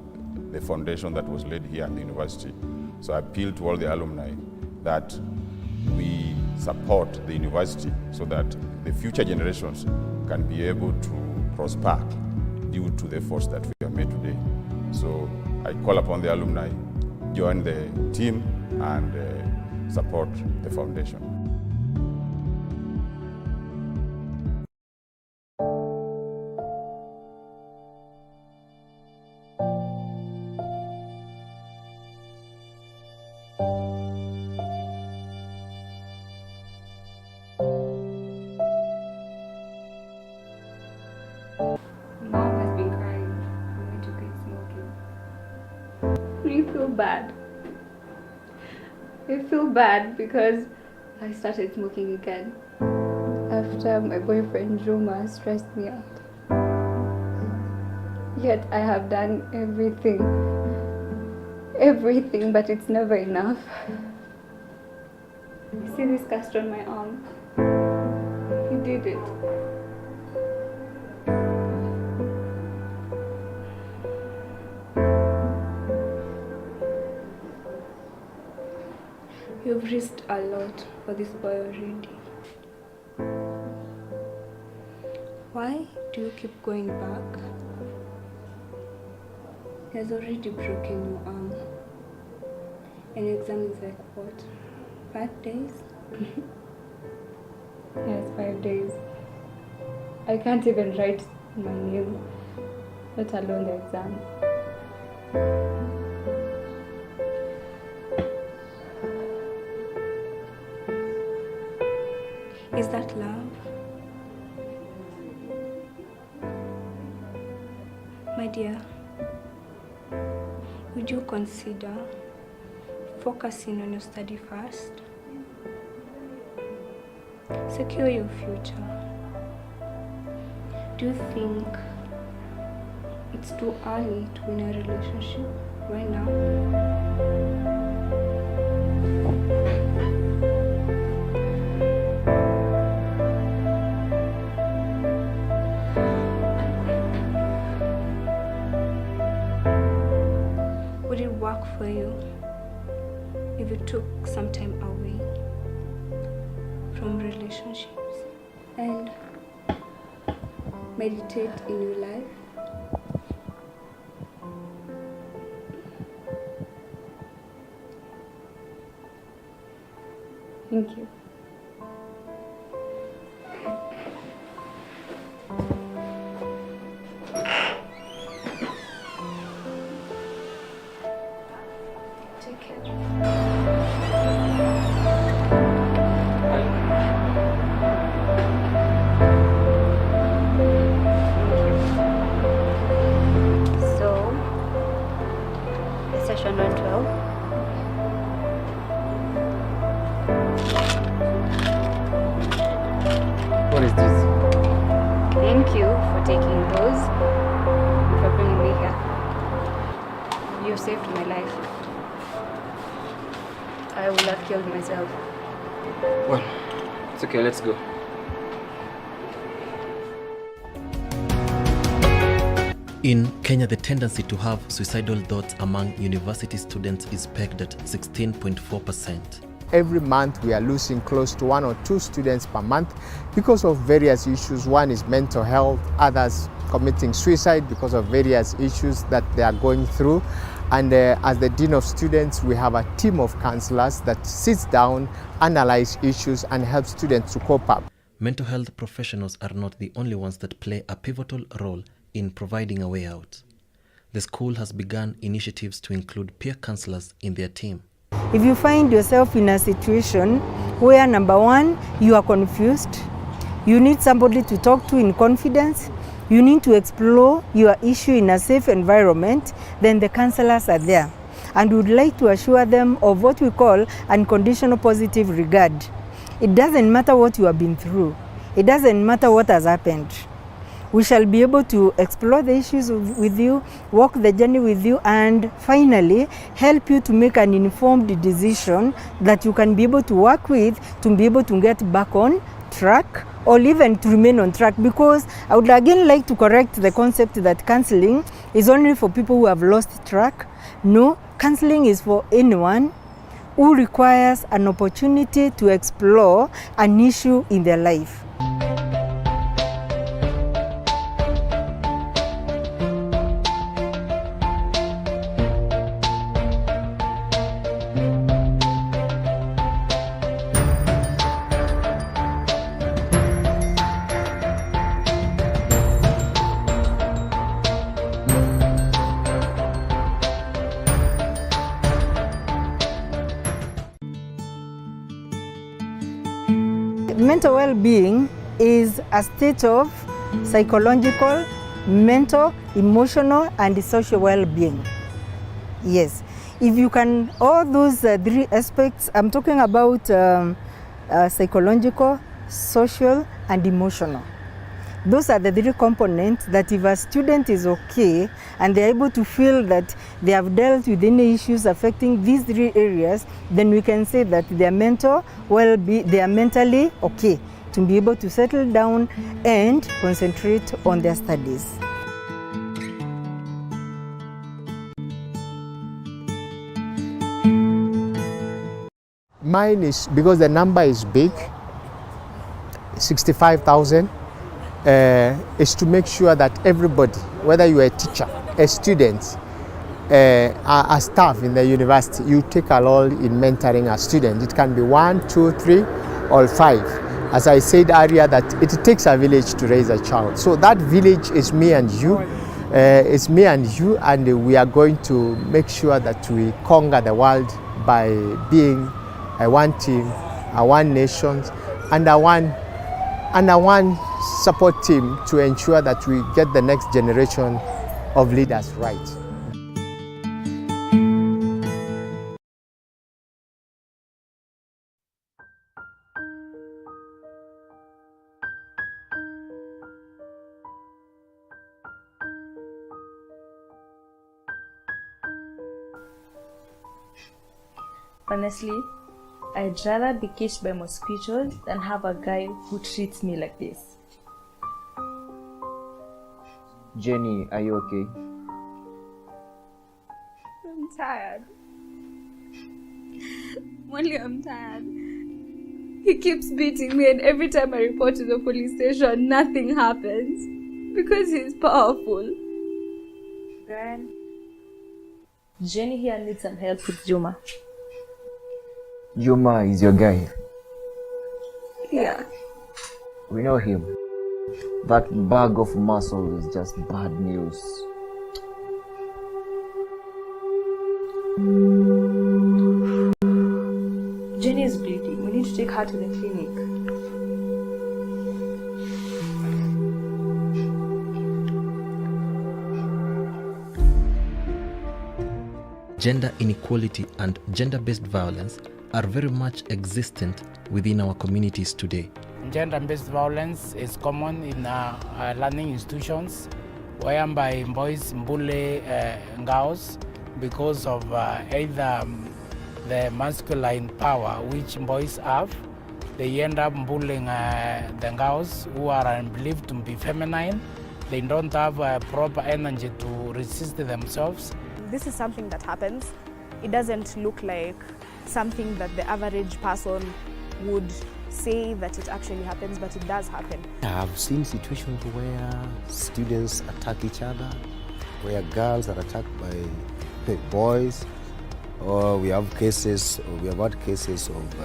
Speaker 8: the foundation that was laid here at the university. So I appeal to all the alumni that we support the university so that the future generations can be able to prosper due to the efforts that we have made today. So I call upon the alumni, join the team and support the foundation.
Speaker 9: Mom has been crying. I'm going to quit smoking. I feel bad. I feel bad because I started smoking again after my boyfriend Juma stressed me out. Yet I have done everything, but it's never enough. You see this cast on my arm? He did it. You've risked a lot for this boy already. Why do you keep going back? He has already broken your arm. An exam is like what? 5 days? Yes, 5 days. I can't even write my name, let alone the exam. Is that love? My dear, would you consider focusing on your study first? Secure your future. Do you think it's too early to win a relationship right now? Would it work for you if you took some time away from relationships and meditate in your life? Thank you. Take care.
Speaker 10: So, the session went well.
Speaker 28: What is this?
Speaker 10: Thank you for taking those and for bringing me here. You saved my life. I would have killed myself.
Speaker 28: Well, it's okay, let's go.
Speaker 17: In Kenya, the tendency to have suicidal thoughts among university students is pegged at 16.4%.
Speaker 6: Every month we are losing close to 1 or 2 students per month because of various issues. One is mental health, others committing suicide because of various issues that they are going through. And as the Dean of Students, we have a team of counselors that sits down, analyze issues and help students to cope up.
Speaker 17: Mental health professionals are not the only ones that play a pivotal role in providing a way out. The school has begun initiatives to include peer counselors in their team.
Speaker 24: If you find yourself in a situation where, number one, you are confused, you need somebody to talk to in confidence, you need to explore your issue in a safe environment, then the counselors are there. And we would like to assure them of what we call unconditional positive regard. It doesn't matter what you have been through. It doesn't matter what has happened. We shall be able to explore the issues with you, walk the journey with you, and finally help you to make an informed decision that you can be able to work with to be able to get back on track or even to remain on track. Because I would again like to correct the concept that counseling is only for people who have lost track. No, counseling is for anyone who requires an opportunity to explore an issue in their life. Mental well-being is a state of psychological, mental, emotional, and social well-being. Yes, if you can, all those 3 aspects, I'm talking about psychological, social, and emotional. Those are the 3 components that if a student is okay and they're able to feel that they have dealt with any issues affecting these 3 areas, then we can say that they are mentally okay to be able to settle down and concentrate on their studies.
Speaker 6: Mine is, because the number is big, 65,000. Is to make sure that everybody, whether you are a teacher, a student, a staff in the university, you take a role in mentoring a student. It can be 1, 2, 3, or 5. As I said earlier, that it takes a village to raise a child. So that village is me and you. It's me and you, and we are going to make sure that we conquer the world by being a one team, a one nation, and a one support team to ensure that we get the next generation of leaders right.
Speaker 2: Honestly, I'd rather be kissed by mosquitoes than have a guy who treats me like this.
Speaker 29: Jenny, are you okay?
Speaker 9: I'm tired. Only I'm tired. He keeps beating me, and every time I report to the police station, nothing happens. Because he's powerful.
Speaker 2: Brian, Jenny here needs some help with Juma.
Speaker 29: Juma is your guy.
Speaker 9: Yeah.
Speaker 29: We know him. That bag of muscle is just bad news.
Speaker 2: Jenny is bleeding. We need to take her to the clinic.
Speaker 17: Gender inequality and gender-based violence are very much existent within our communities today.
Speaker 4: Gender-based violence is common in learning institutions, whereby boys bully girls because of either the masculine power which boys have. They end up bullying the girls who are believed to be feminine, they don't have proper energy to resist themselves.
Speaker 3: This is something that happens. It doesn't look like something that the average person would say that it actually happens, but it does happen.
Speaker 20: I've seen situations where students attack each other, where girls are attacked by boys, or we have cases, or we have had cases of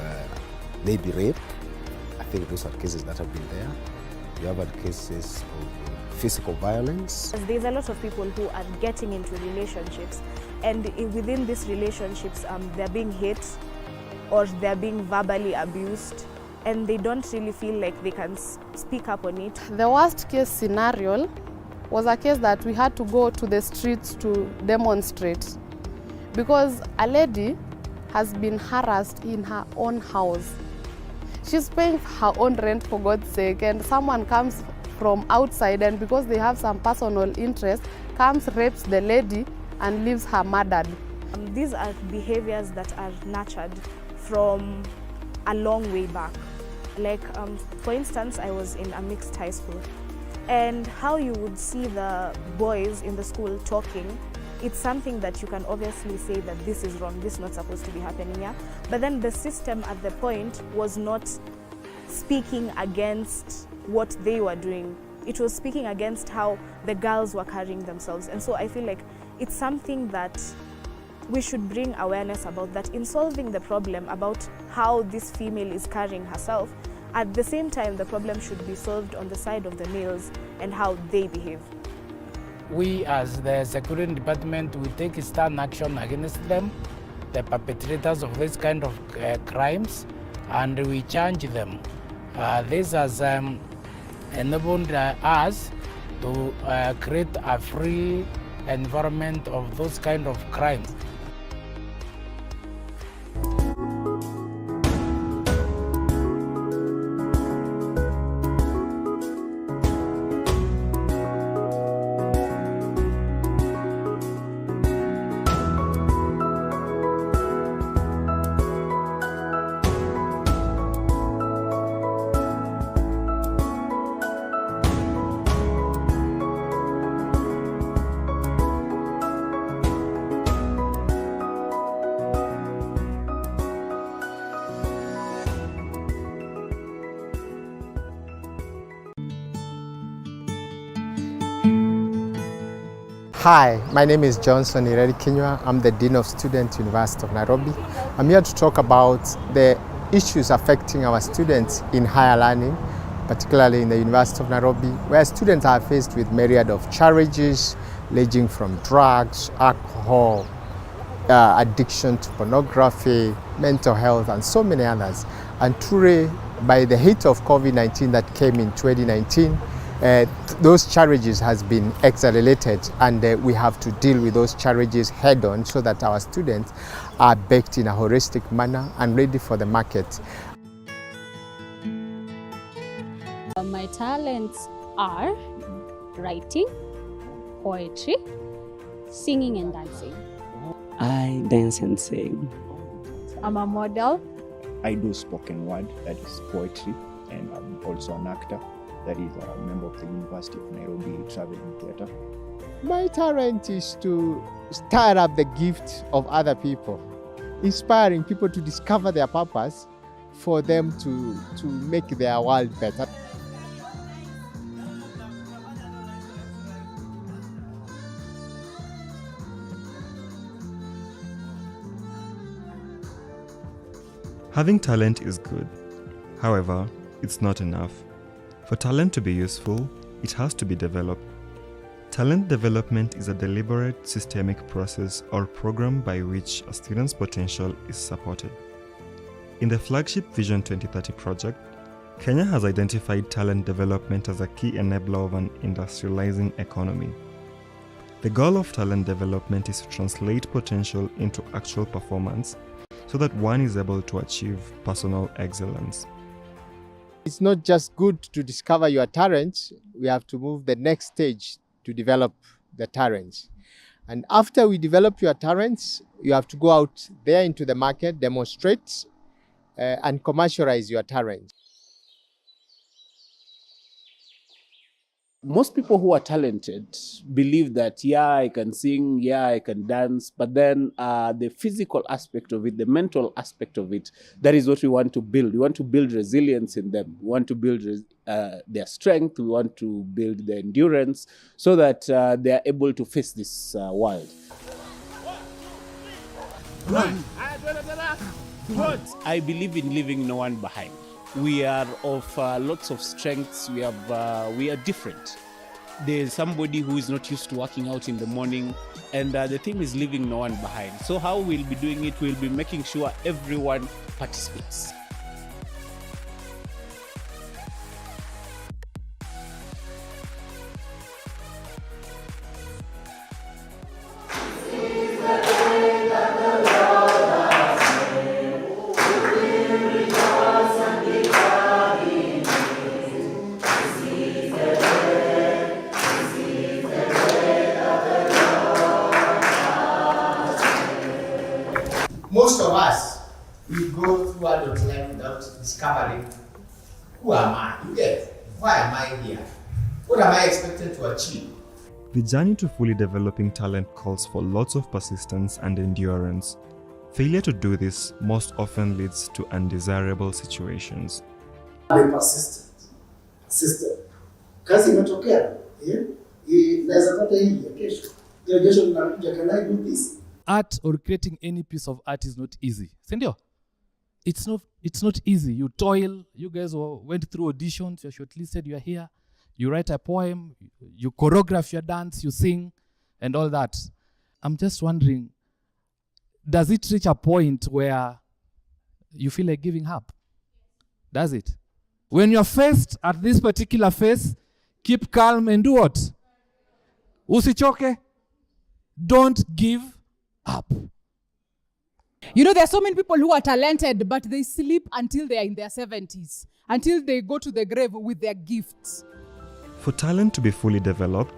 Speaker 20: maybe rape. I think those are cases that have been there. We have had cases of physical violence.
Speaker 3: There's a lot of people who are getting into relationships, and within these relationships, they're being hit or they're being verbally abused, and they don't really feel like they can speak up on it.
Speaker 5: The worst case scenario was a case that we had to go to the streets to demonstrate because a lady has been harassed in her own house. She's paying her own rent, for God's sake, and someone comes from outside, and because they have some personal interest, comes, rapes the lady and leaves her murdered.
Speaker 3: These are behaviors that are nurtured from a long way back. Like, for instance, I was in a mixed high school, and how you would see the boys in the school talking, it's something that you can obviously say that this is wrong, this is not supposed to be happening here. But then the system at the point was not speaking against what they were doing. It was speaking against how the girls were carrying themselves. And so I feel like it's something that we should bring awareness about, that in solving the problem about how this female is carrying herself, at the same time the problem should be solved on the side of the males and how they behave.
Speaker 4: We as the security department, we take stern action against them, the perpetrators of this kind of crimes, and we charge them. This has enabled us to create a free environment of those kind of crimes.
Speaker 6: Hi, my name is Johnson Ireri Kinywa. I'm the Dean of Students, University of Nairobi. I'm here to talk about the issues affecting our students in higher learning, particularly in the University of Nairobi, where students are faced with myriad of challenges ranging from drugs, alcohol, addiction to pornography, mental health, and so many others. And truly, by the heat of COVID-19 that came in 2019, those challenges has been accelerated, and we have to deal with those challenges head on so that our students are baked in a holistic manner and ready for the market.
Speaker 12: My talents are writing, poetry, singing and dancing.
Speaker 13: I dance and sing.
Speaker 12: I'm a model.
Speaker 14: I do spoken word, that is poetry, and I'm also an actor. That is a member of the University of Nairobi Traveling Theatre.
Speaker 6: My talent is to stir up the gift of other people, inspiring people to discover their purpose for them to make their world better.
Speaker 15: Having talent is good. However, it's not enough. For talent to be useful, it has to be developed. Talent development is a deliberate, systemic process or program by which a student's potential is supported. In the flagship Vision 2030 project, Kenya has identified talent development as a key enabler of an industrializing economy. The goal of talent development is to translate potential into actual performance so that one is able to achieve personal excellence.
Speaker 6: It's not just good to discover your talents, we have to move the next stage to develop the talents. And after we develop your talents, you have to go out there into the market, demonstrate, and commercialize your talents.
Speaker 7: Most people who are talented believe that, yeah, I can sing, yeah, I can dance, but then the physical aspect of it, the mental aspect of it, that is what we want to build. We want to build resilience in them. We want to build their strength. We want to build their endurance so that they are able to face this world. I believe in leaving no one behind. We are of lots of strengths. We are different. There's somebody who is not used to working out in the morning, and the theme is leaving no one behind. So how we'll be doing it, we'll be making sure everyone participates.
Speaker 6: Most of us, we go through adult life without discovering, who am I? You get, why am I here? What am I expected to achieve?
Speaker 15: The journey to fully developing talent calls for lots of persistence and endurance. Failure to do this most often leads to undesirable situations.
Speaker 6: Be persistent. Kazi imetokea, naweza pata hii ya kesho. Kesho ninakuja, can I do this?
Speaker 11: Art or creating any piece of art is not easy. Sindio? It's not easy. You toil. You guys went through auditions. You're shortlisted. You're here. You write a poem. You choreograph your dance. You sing, and all that. I'm just wondering, does it reach a point where you feel like giving up? Does it? When you're faced at this particular phase, keep calm and do what? Usichoke. Don't give up.
Speaker 18: You know, there are so many people who are talented, but they sleep until they are in their 70s, until they go to the grave with their gifts.
Speaker 15: For talent to be fully developed,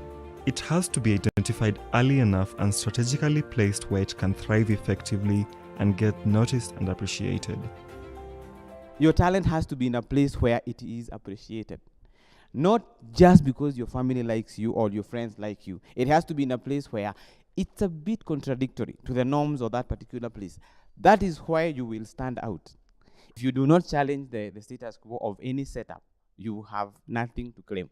Speaker 15: it has to be identified early enough and strategically placed where it can thrive effectively and get noticed and appreciated.
Speaker 28: Your talent has to be in a place where it is appreciated. Not just because your family likes you or your friends like you. It has to be in a place where it's a bit contradictory to the norms of that particular place. That is why you will stand out. If you do not challenge the status quo of any setup, you have nothing to claim.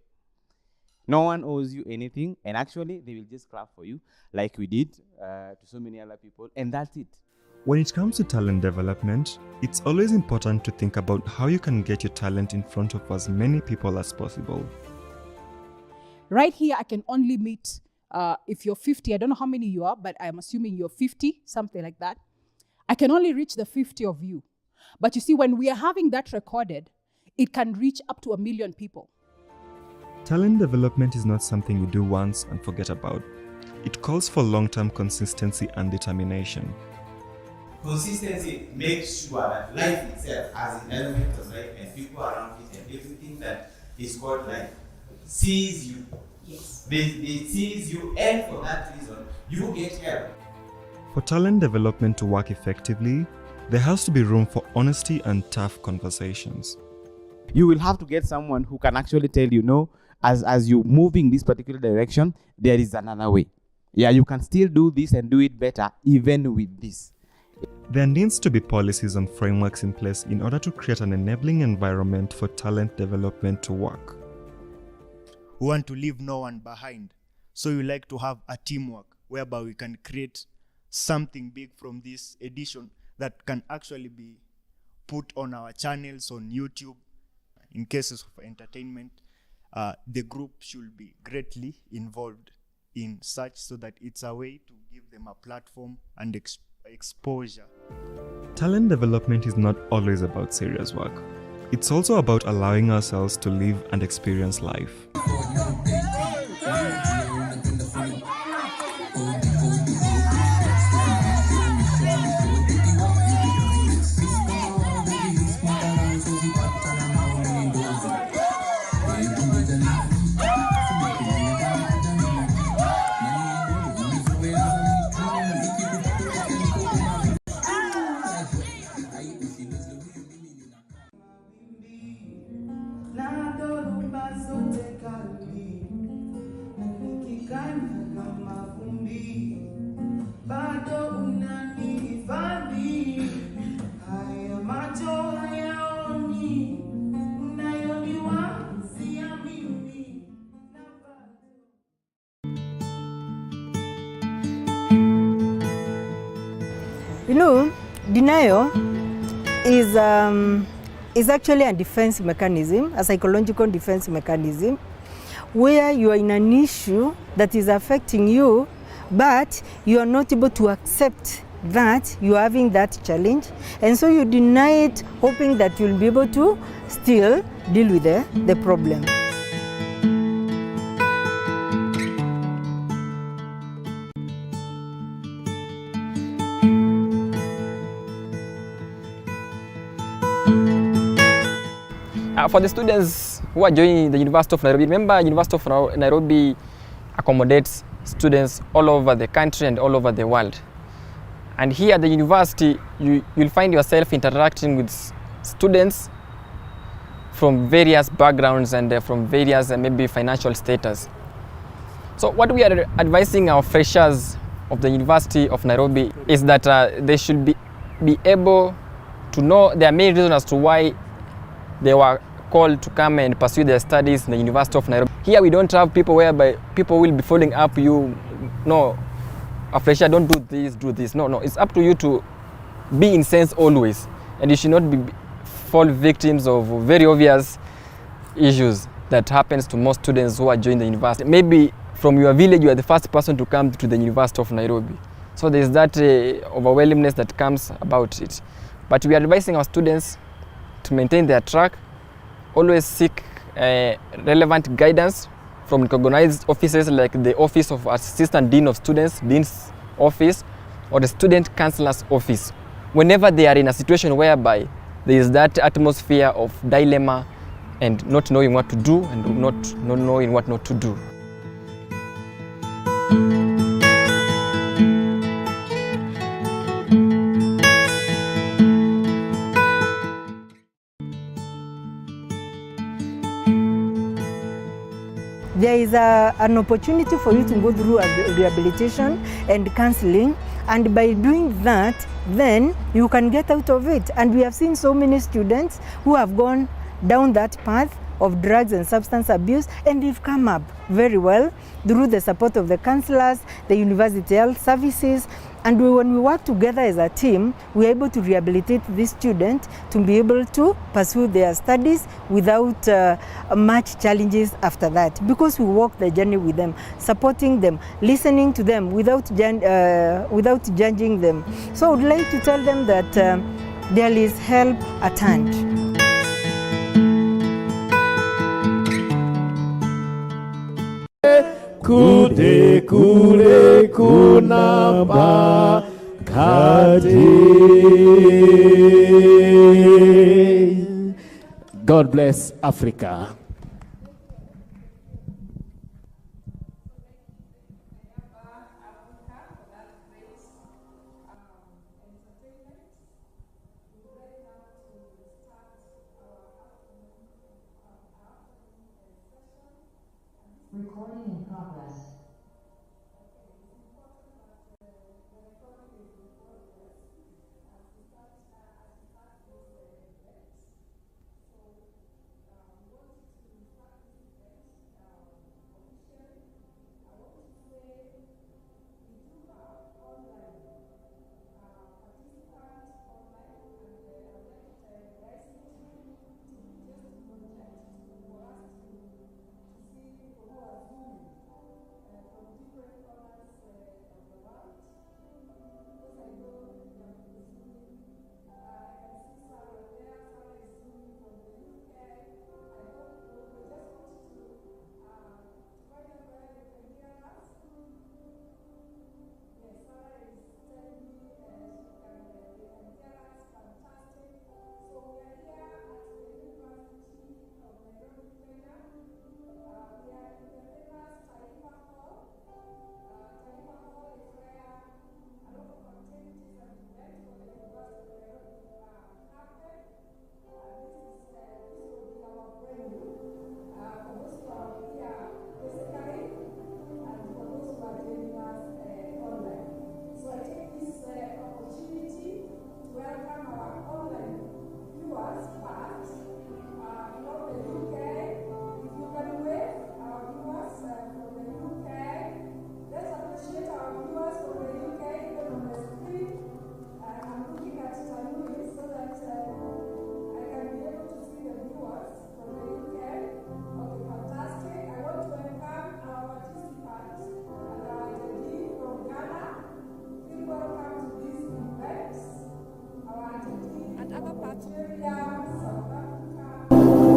Speaker 28: No one owes you anything, and actually they will just clap for you like we did to so many other people, and that's it.
Speaker 15: When it comes to talent development, it's always important to think about how you can get your talent in front of as many people as possible.
Speaker 18: Right here, I can only meet, if you're 50, I don't know how many you are, but I'm assuming you're 50, something like that. I can only reach the 50 of you. But you see, when we are having that recorded, it can reach up to 1 million people.
Speaker 15: Talent development is not something you do once and forget about. It calls for long-term consistency and determination.
Speaker 6: Consistency makes sure that life itself has an element of life and people around it and everything that is called life sees you. Yes. They sees you, and for that reason, you get help.
Speaker 15: For talent development to work effectively, there has to be room for honesty and tough conversations.
Speaker 28: You will have to get someone who can actually tell you, no, as you move in this particular direction, there is another way. Yeah, you can still do this and do it better even with this.
Speaker 15: There needs to be policies and frameworks in place in order to create an enabling environment for talent development to work.
Speaker 19: We want to leave no one behind. So we like to have a teamwork whereby we can create something big from this edition that can actually be put on our channels on YouTube. In cases of entertainment, the group should be greatly involved in such so that it's a way to give them a platform and exposure.
Speaker 15: Talent development is not always about serious work. It's also about allowing ourselves to live and experience life.
Speaker 24: denial is actually a defense mechanism, a psychological defense mechanism, where you are in an issue that is affecting you, but you are not able to accept that you are having that challenge, and so you deny it, hoping that you'll be able to still deal with the problem.
Speaker 1: For the students who are joining the University of Nairobi, remember University of Nairobi accommodates students all over the country and all over the world. And here at the university, you'll find yourself interacting with students from various backgrounds and from various maybe financial status. So what we are advising our freshers of the University of Nairobi is that they should be able to know their main reason as to why they were called to come and pursue their studies in the University of Nairobi. Here we don't have people whereby people will be following up you, no, a fresher, don't do this, do this. No, it's up to you to be incensed always, and you should not fall victims of very obvious issues that happens to most students who are joining the university. Maybe from your village you are the first person to come to the University of Nairobi, so there's that overwhelmingness that comes about it. But we are advising our students to maintain their track, always seek relevant guidance from recognized offices like the Office of Assistant Dean of Students, Dean's Office, or the Student Counselor's Office, whenever they are in a situation whereby there is that atmosphere of dilemma and not knowing what to do and not knowing what not to do.
Speaker 24: There is an opportunity for you to go through rehabilitation and counseling, and by doing that, then you can get out of it. And we have seen so many students who have gone down that path of drugs and substance abuse, and they've come up very well through the support of the counselors, the university health services. And when we work together as a team, we're able to rehabilitate these students to be able to pursue their studies without much challenges after that, because we walk the journey with them, supporting them, listening to them without judging them. So I would like to tell them that there is help at hand.
Speaker 7: Kude kule kuna bakati. God bless Africa.
Speaker 8: Recording in progress.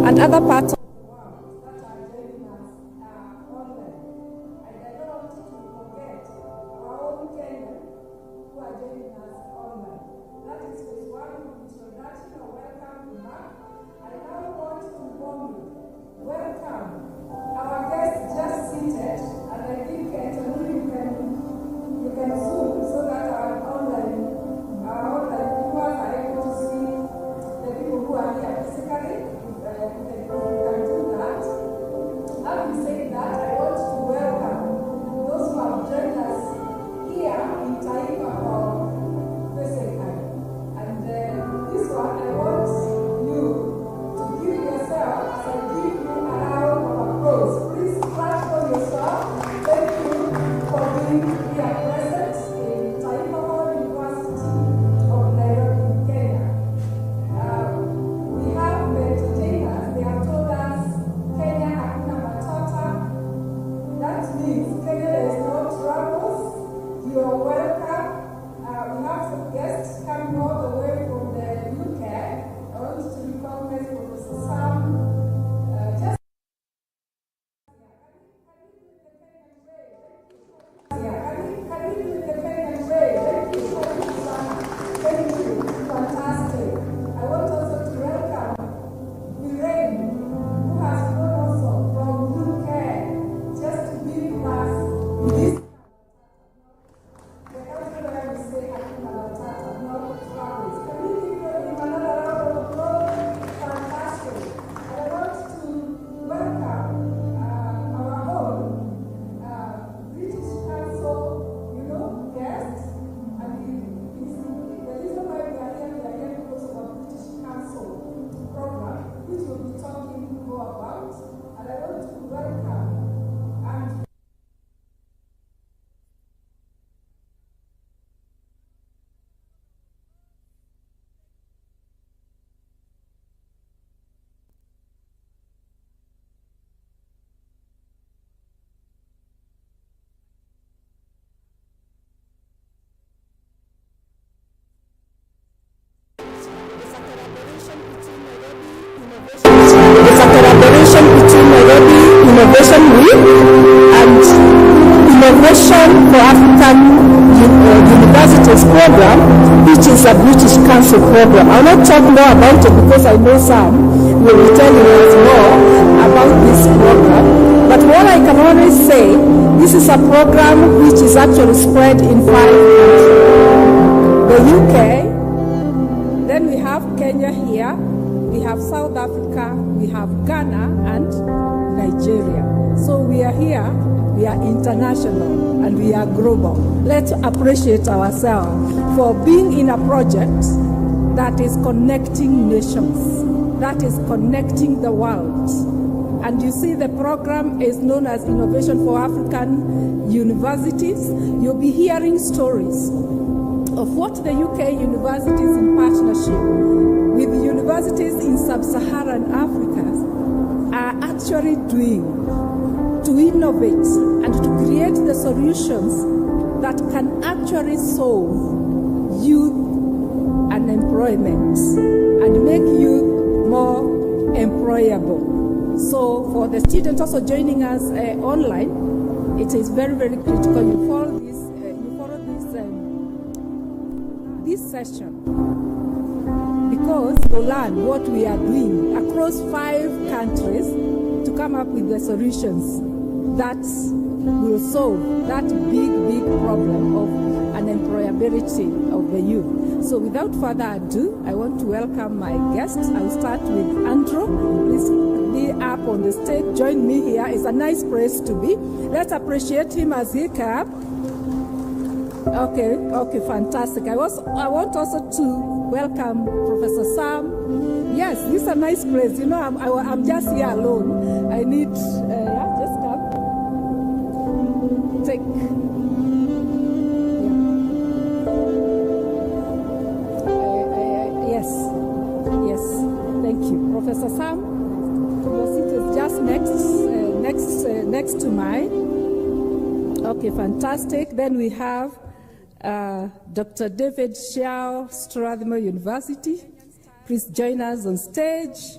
Speaker 9: and other parts of Innovation Week and Innovation for African Universities program, which is a British Council program. I'll not talk more about it because I know some will be telling us more about this program. But what I can only say, this is a program which is actually spread in 5 countries. The UK, then we have Kenya here, we have South Africa, we have Ghana and Nigeria. So we are here, we are international and we are global. Let's appreciate ourselves for being in a project that is connecting nations, that is connecting the world. And you see the program is known as Innovation for African Universities. You'll be hearing stories of what the UK universities in partnership with the universities in sub-Saharan Africa are actually doing to innovate and to create the solutions that can actually solve youth unemployment and make youth more employable. So for the students also joining us online, it is very, very critical you follow this session, because you learn what we are doing across 5 countries to come up with the solutions that will solve that big problem of unemployability of the youth. So without further ado, I want to welcome my guests. I'll start with Andrew. Please be up on the stage. Join me here. It's a nice place to be. Let's appreciate him as he comes. Okay, fantastic. I want also to welcome Professor Sam. Yes, this is a nice place. You know, I'm just here alone. I need, just come. Take. Yes. Thank you, Professor Sam. Your seat is just next to mine. Okay, fantastic. Then we have Dr. David Xiao, Strathmore University.
Speaker 10: please join us on stage.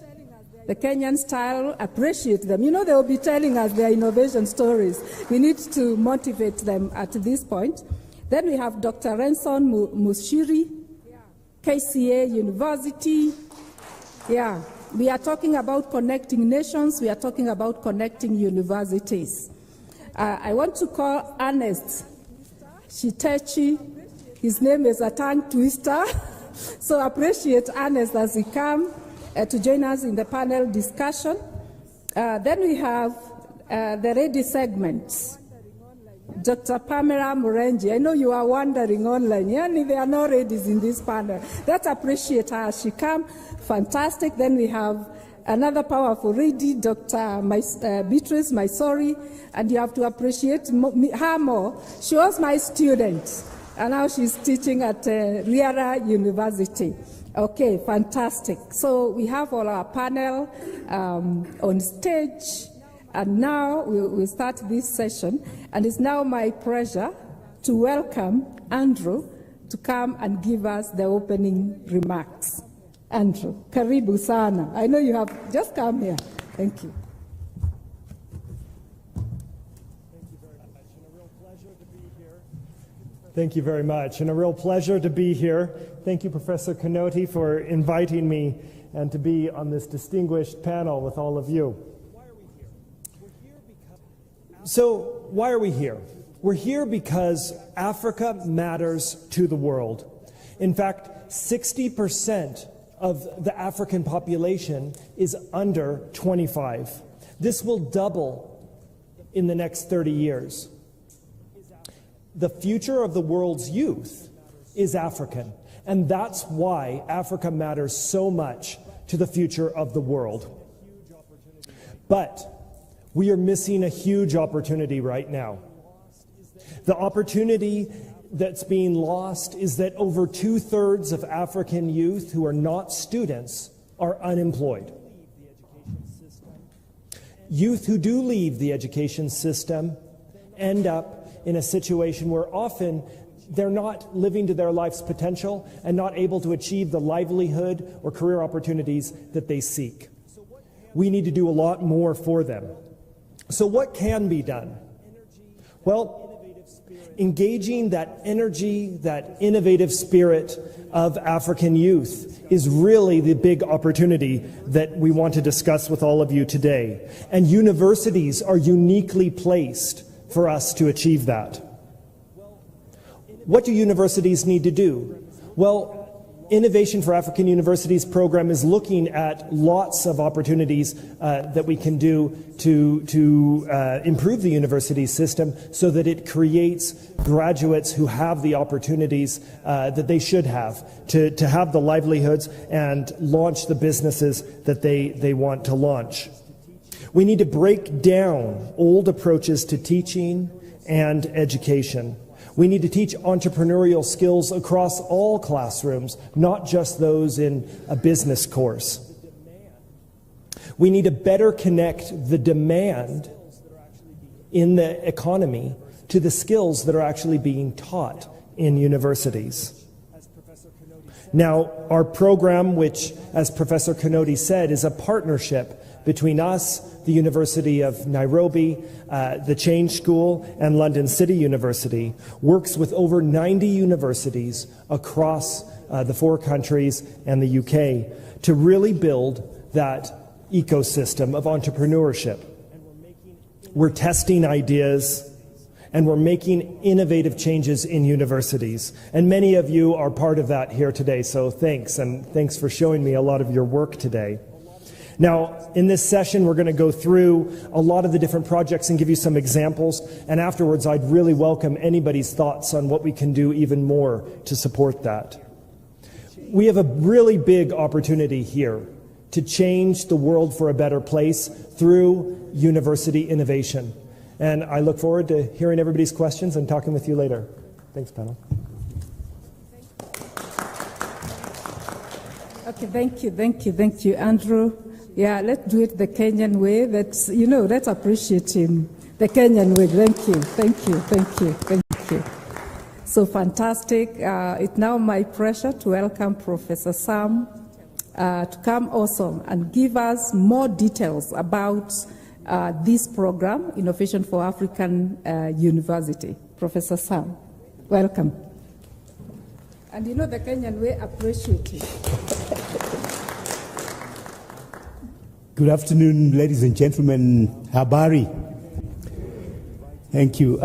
Speaker 10: The Kenyan style, appreciate them. You know, they will be telling us their innovation stories. We need to motivate them at this point. Then we have Dr. Renson Mushiri, KCA University. Yeah, we are talking about connecting nations. We are talking about connecting universities. I want to call Ernest Shitechi. His name is a tongue twister. So appreciate Ernest as he comes to join us in the panel discussion. Then we have the ready segments. Dr. Pamela Murenji, I know you are wondering online, there are no ladies in this panel. Let's appreciate her. She come, fantastic. Then we have another powerful lady, Dr. Beatrice Mysori, and you have to appreciate her more. She was my student, and now she's teaching at Riara University. Okay, fantastic. So we have all our panel on stage, and now we'll start this session. And it's now my pleasure to welcome Andrew to come and give us the opening remarks. Andrew, karibu sana. I know you have just come here. Thank you.
Speaker 16: Thank you very much, and a real pleasure to be here. Thank you, Professor Kanoti, for inviting me and to be on this distinguished panel with all of you. So, why are we here? We're here because Africa matters to the world. In fact, 60% of the African population is under 25. This will double in the next 30 years. The future of the world's youth is African, and that's why Africa matters so much to the future of the world. But we are missing a huge opportunity right now. The opportunity that's being lost is that over 2/3 of African youth who are not students are unemployed. Youth who do leave the education system end up in a situation where often they're not living to their life's potential and not able to achieve the livelihood or career opportunities that they seek. We need to do a lot more for them. So what can be done? Well, engaging that energy, that innovative spirit of African youth is really the big opportunity that we want to discuss with all of you today. And universities are uniquely placed for us to achieve that. What do universities need to do? Well, Innovation for African Universities program is looking at lots of opportunities that we can do to improve the university system so that it creates graduates who have the opportunities that they should have to have the livelihoods and launch the businesses that they want to launch. We need to break down old approaches to teaching and education. We need to teach entrepreneurial skills across all classrooms, not just those in a business course. We need to better connect the demand in the economy to the skills that are actually being taught in universities. Now, our program, which, as Professor Kanoti said, is a partnership between us, the University of Nairobi, the Change School, and London City University, works with over 90 universities across the 4 countries and the UK to really build that ecosystem of entrepreneurship. We're testing ideas, and we're making innovative changes in universities. And many of you are part of that here today, so thanks, and thanks for showing me a lot of your work today. Now, in this session, we're going to go through a lot of the different projects and give you some examples, and afterwards, I'd really welcome anybody's thoughts on what we can do even more to support that. We have a really big opportunity here to change the world for a better place through university innovation. And I look forward to hearing everybody's questions and talking with you later. Thanks, panel.
Speaker 10: Okay, thank you, Andrew. Yeah, let's do it the Kenyan way. Let's appreciate him. The Kenyan way. Thank you. So fantastic. It's now my pleasure to welcome Professor Sam to come also and give us more details about this program, Innovation for African University. Professor Sam, welcome. And you know the Kenyan way, appreciate it.
Speaker 2: Good afternoon, ladies and gentlemen. Habari. Thank you.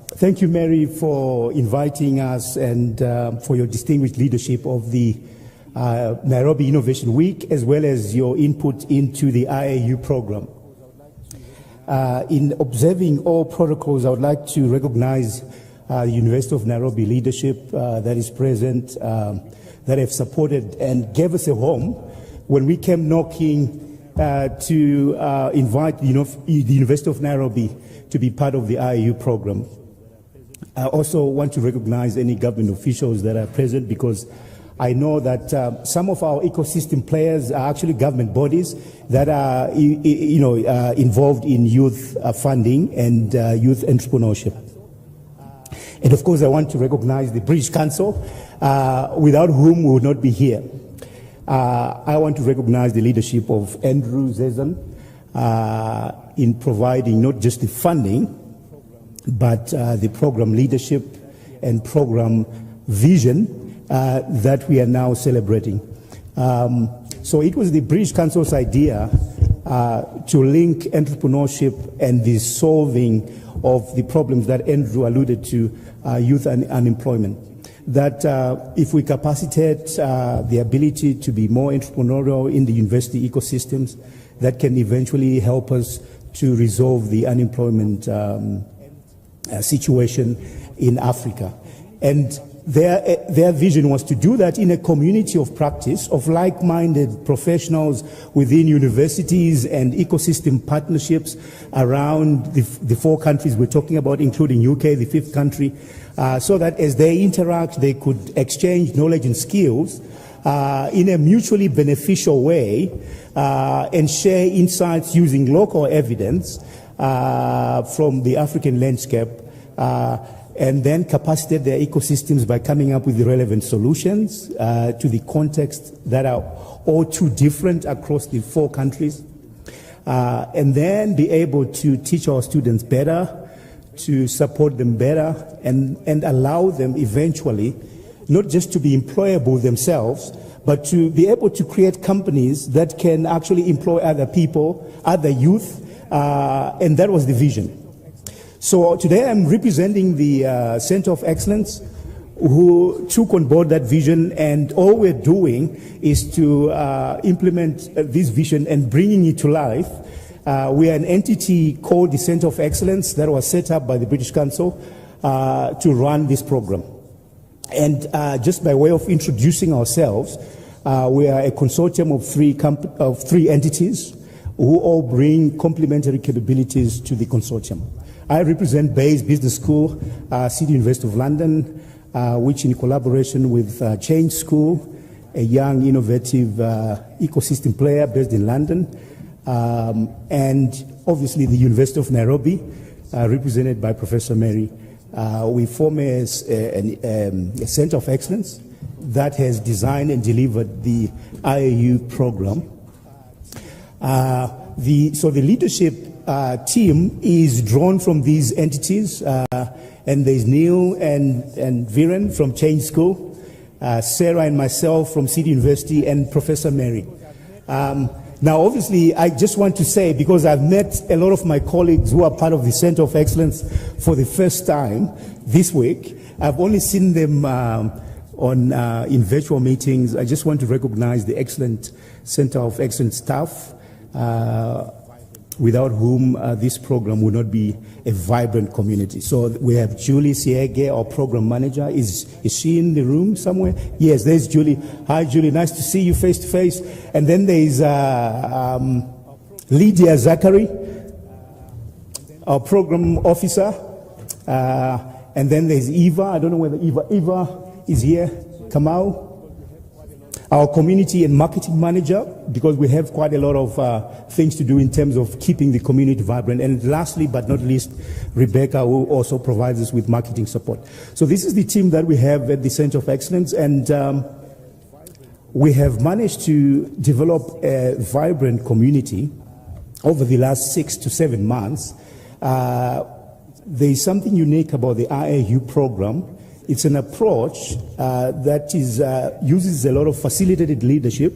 Speaker 2: Thank you, Mary, for inviting us and for your distinguished leadership of the Nairobi Innovation Week, as well as your input into the IAU program. In observing all protocols, I would like to recognize the University of Nairobi leadership that is present, that have supported and gave us a home when we came knocking to invite the University of Nairobi to be part of the IAU program. I also want to recognize any government officials that are present, because I know that some of our ecosystem players are actually government bodies that are involved in youth funding and youth entrepreneurship. And of course, I want to recognize the British Council, without whom we would not be here. I want to recognize the leadership of Andrew Zezan in providing not just the funding, but the program leadership and program vision that we are now celebrating. So it was the British Council's idea to link entrepreneurship and the solving of the problems that Andrew alluded to, youth and unemployment. That if we capacitate the ability to be more entrepreneurial in the university ecosystems, that can eventually help us to resolve the unemployment situation in Africa. And their vision was to do that in a community of practice of like-minded professionals within universities and ecosystem partnerships around the 4 countries we're talking about, including UK, the 5th country, so that as they interact, they could exchange knowledge and skills in a mutually beneficial way and share insights using local evidence from the African landscape, and then capacitate their ecosystems by coming up with the relevant solutions to the contexts that are all too different across the 4 countries, and then be able to teach our students better, to support them better, and allow them eventually not just to be employable themselves, but to be able to create companies that can actually employ other people, other youth, and that was the vision. So today I'm representing the Center of Excellence, who took on board that vision, and all we're doing is to implement this vision and bringing it to life. We are an entity called the Center of Excellence that was set up by the British Council to run this program. And just by way of introducing ourselves, we are a consortium of 3 entities who all bring complementary capabilities to the consortium. I represent Bayes Business School, City University of London, which in collaboration with Change School, a young, innovative ecosystem player based in London, and obviously the University of Nairobi, represented by Professor Mary. We form a Center of Excellence that has designed and delivered the IAU program. So the leadership team is drawn from these entities, and there's Neil and Viren from Change School, Sarah and myself from City University, and Professor Mary. Now, obviously, I just want to say, because I've met a lot of my colleagues who are part of the Center of Excellence for the first time this week. I've only seen them in virtual meetings. I just want to recognize the excellent Center of Excellence staff, without whom this program would not be a vibrant community. So we have Julie Siege, our program manager. Is she in the room somewhere? Yes, there's Julie. Hi, Julie. Nice to see you face to face. And then there's Lydia Zachary, our program officer. And then there's Eva. I don't know whether Eva is here. Kamau, our community and marketing manager, because we have quite a lot of things to do in terms of keeping the community vibrant. And lastly, but not least, Rebecca, who also provides us with marketing support. So this is the team that we have at the Center of Excellence. And we have managed to develop a vibrant community over the last 6 to 7 months. There is something unique about the IAU program. It's an approach that uses a lot of facilitated leadership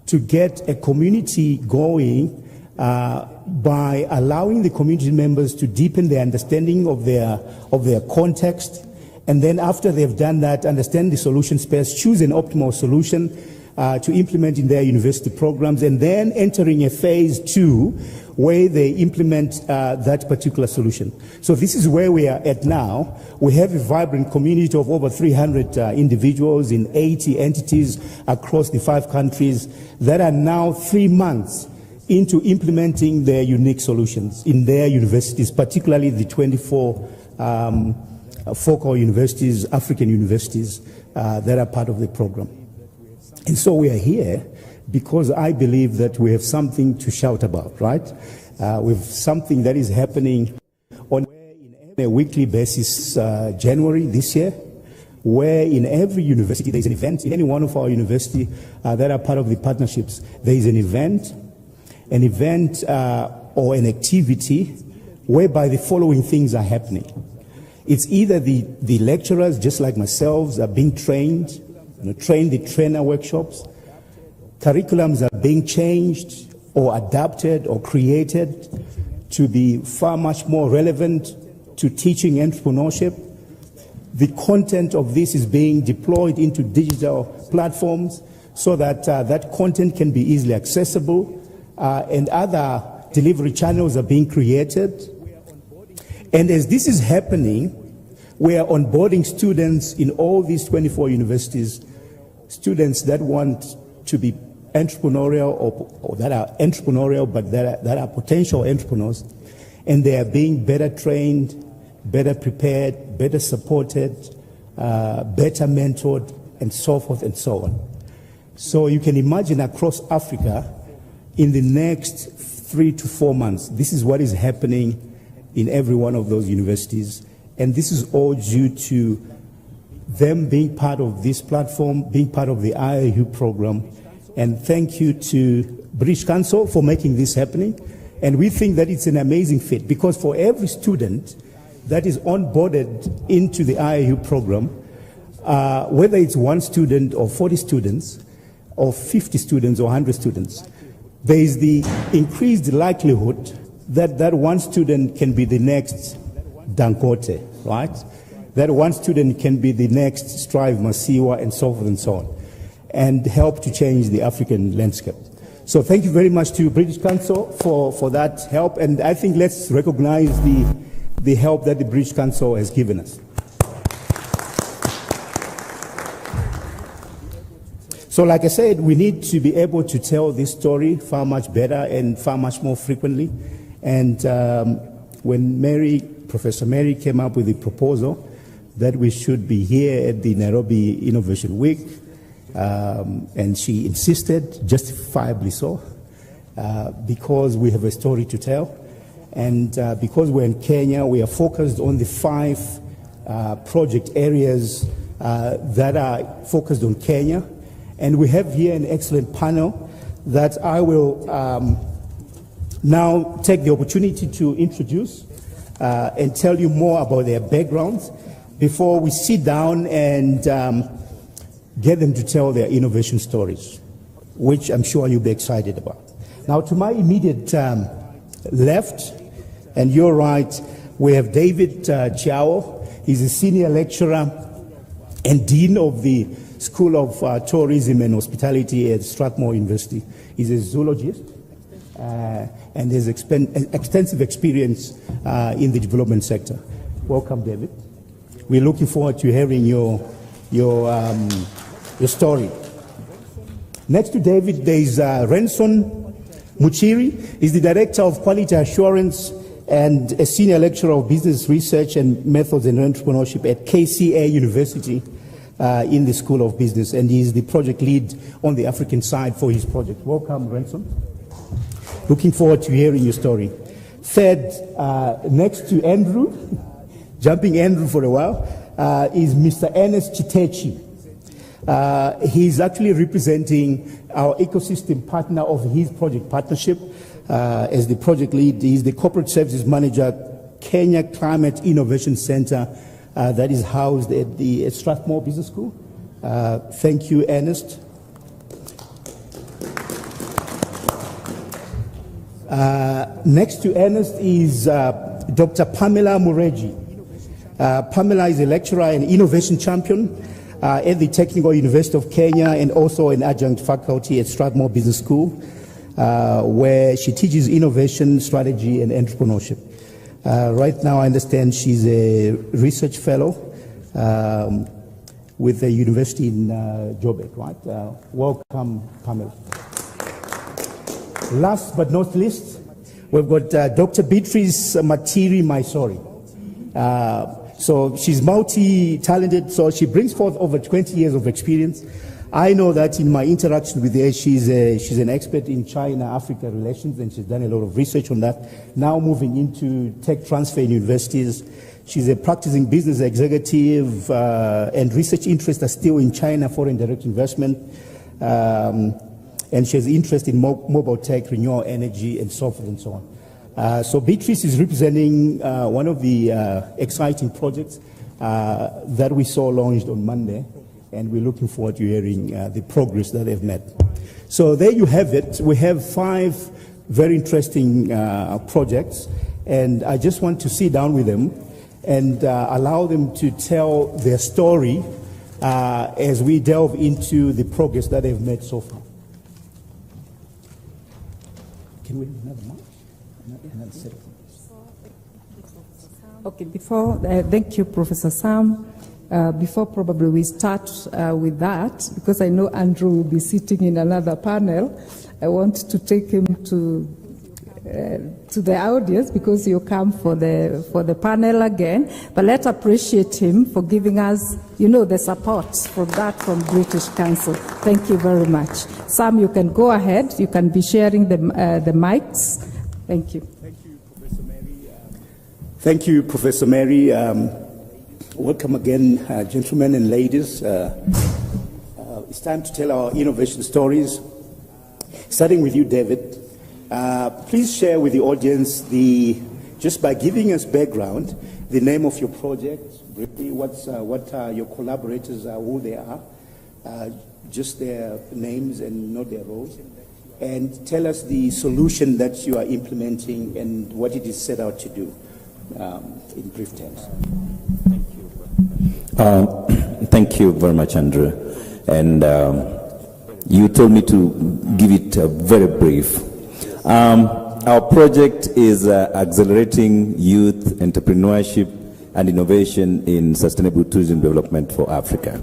Speaker 2: to get a community going by allowing the community members to deepen their understanding of their context, and then after they've done that, understand the solution space, choose an optimal solution to implement in their university programs, and then entering a phase 2 where they implement that particular solution. So this is where we are at now. We have a vibrant community of over 300 individuals in 80 entities across the 5 countries that are now 3 months into implementing their unique solutions in their universities, particularly the 24 focal universities, African universities that are part of the program. And so we are here because I believe that we have something to shout about, right? We have something that is happening on a weekly basis, January this year, where in every university there is an event, in any one of our universities that are part of the partnerships, there is an event or an activity whereby the following things are happening. It's either the lecturers, just like myself, are being trained, train the trainer workshops. Curriculums are being changed or adapted or created to be far much more relevant to teaching entrepreneurship. The content of this is being deployed into digital platforms so that that content can be easily accessible, and other delivery channels are being created. And as this is happening, we are onboarding students in all these 24 universities, students that want to be entrepreneurial or that are entrepreneurial but that are potential entrepreneurs, and they are being better trained, better prepared, better supported, better mentored, and so forth and so on. So you can imagine across Africa, in the next 3 to 4 months, this is what is happening in every one of those universities. And this is all due to them being part of this platform, being part of the IAU program. And thank you to British Council for making this happening. And we think that it's an amazing fit, because for every student that is onboarded into the IAU program, whether it's 1 student or 40 students or 50 students or 100 students, there is the increased likelihood that that 1 student can be the next Dangote, right? That 1 student can be the next Strive Masiwa, and so forth and so on, and help to change the African landscape. So thank you very much to British Council for that help, and I think let's recognize the help that the British Council has given us. So like I said, we need to be able to tell this story far much better and far much more frequently. And when Professor Mary came up with the proposal that we should be here at the Nairobi Innovation Week, and she insisted, justifiably so, because we have a story to tell. And because we're in Kenya, we are focused on the 5 project areas that are focused on Kenya. And we have here an excellent panel that I will now take the opportunity to introduce and tell you more about their backgrounds before we sit down and get them to tell their innovation stories, which I'm sure you'll be excited about. Now, to my immediate left and your right, we have David Chiao. He's a senior lecturer and dean of the School of Tourism and Hospitality at Strathmore University. He's a zoologist and has extensive experience in the development sector. Welcome, David. We're looking forward to hearing your story. Next to David, there is Renson Muchiri. He's the Director of Quality Assurance and a Senior Lecturer of Business Research and Methods and Entrepreneurship at KCA University in the School of Business, and he is the project lead on the African side for his project. Welcome, Renson. Looking forward to hearing your story. Third, next to Andrew, jumping Andrew for a while, is Mr. Ernest Chitechi. He's actually representing our ecosystem partner of his project partnership as the project lead. He's the corporate services manager, Kenya Climate Innovation Center, that is housed at the Strathmore Business School. Thank you, Ernest. Next to Ernest is Dr. Pamela Mureji. Pamela is a lecturer and innovation champion at the Technical University of Kenya and also an adjunct faculty at Strathmore Business School, where she teaches innovation, strategy, and entrepreneurship. Right now, I understand she's a research fellow with the university in Joburg, right? Welcome, Pamela. Last but not least, we've got Dr. Beatrice Matiri Maisori. So she's multi-talented, so she brings forth over 20 years of experience. I know that in my interaction with her, she's an expert in China-Africa relations, and she's done a lot of research on that. Now moving into tech transfer in universities. She's a practicing business executive, and research interests are still in China, foreign direct investment, and she has interest in mobile tech, renewable energy, and software, and so on. So Beatrice is representing one of the exciting projects that we saw launched on Monday, and we're looking forward to hearing the progress that they've made. So there you have it. We have 5 very interesting projects, and I just want to sit down with them and allow them to tell their story as we delve into the progress that they've made so far. Can we have another mic?
Speaker 10: Okay, thank you, Professor Sam. Before probably we start with that, because I know Andrew will be sitting in another panel, I want to take him to the audience because you come for the panel again. But let's appreciate him for giving us, the support from British Council. Thank you very much. Sam, you can go ahead. You can be sharing the mics. Thank you.
Speaker 2: Thank you, Professor Mary. Welcome again, gentlemen and ladies. It's time to tell our innovation stories. Starting with you, David. Please share with the audience just by giving us background, the name of your project, briefly, what your collaborators are, who they are, just their names and not their roles, and tell us the solution that you are implementing and what it is set out to do. In brief terms.
Speaker 17: Thank you very much, Andrew. And you told me to give it very brief. Our project is accelerating youth entrepreneurship and innovation in sustainable tourism development for Africa.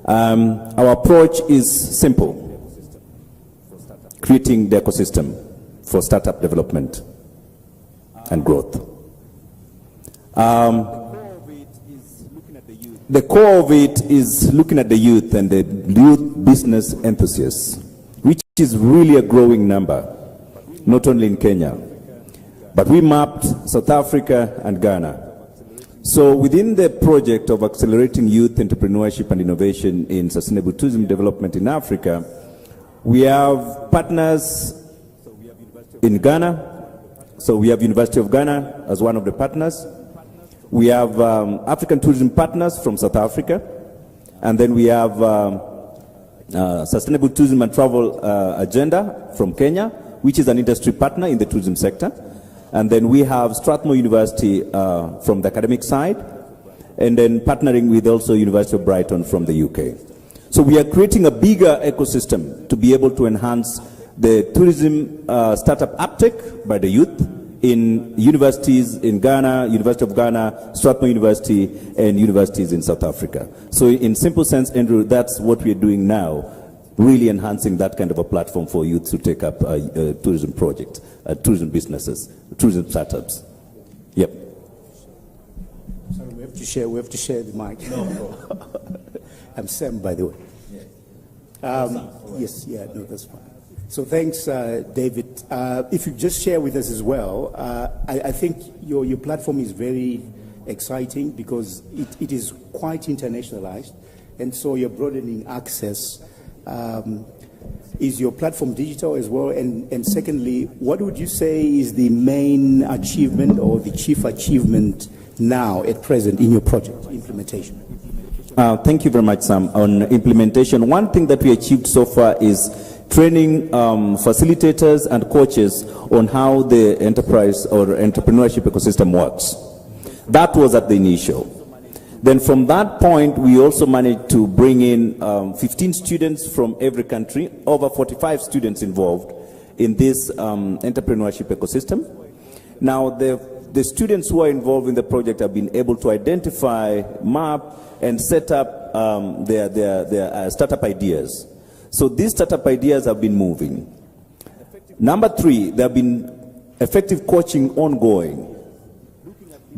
Speaker 17: Our approach is simple: creating the ecosystem for startup development and growth. The core of it is looking at the youth and the youth business enthusiasts, which is really a growing number, not only in Kenya, but we mapped South Africa and Ghana. So within the project of accelerating youth entrepreneurship and innovation in sustainable tourism development in Africa, we have partners in Ghana. So we have University of Ghana as one of the partners. We have African tourism partners from South Africa, and then we have Sustainable Tourism and Travel Agenda from Kenya, which is an industry partner in the tourism sector. And then we have Strathmore University from the academic side, and then partnering with also University of Brighton from the UK. So we are creating a bigger ecosystem to be able to enhance the tourism startup uptake by the youth in universities in Ghana, University of Ghana, Strathmore University, and universities in South Africa. So in simple sense, Andrew, that's what we're doing now, really enhancing that kind of a platform for youth to take up tourism projects, tourism businesses, tourism startups. Yep.
Speaker 2: Sorry, we have to share the mic. No. I'm Sam, by the way. Yes, that's fine. So thanks, David. If you just share with us as well, I think your platform is very exciting because it is quite internationalized. and so you're broadening access. Is your platform digital as well? And secondly, what would you say is the main achievement or the chief achievement now at present in your project implementation?
Speaker 17: Thank you very much, Sam. On implementation, one thing that we achieved so far is training facilitators and coaches on how the enterprise or entrepreneurship ecosystem works. That was at the initial. Then from that point, we also managed to bring in 15 students from every country, over 45 students involved in this entrepreneurship ecosystem. Now, the students who are involved in the project have been able to identify, map, and set up their startup ideas. So these startup ideas have been moving. Number 3, there have been effective coaching ongoing,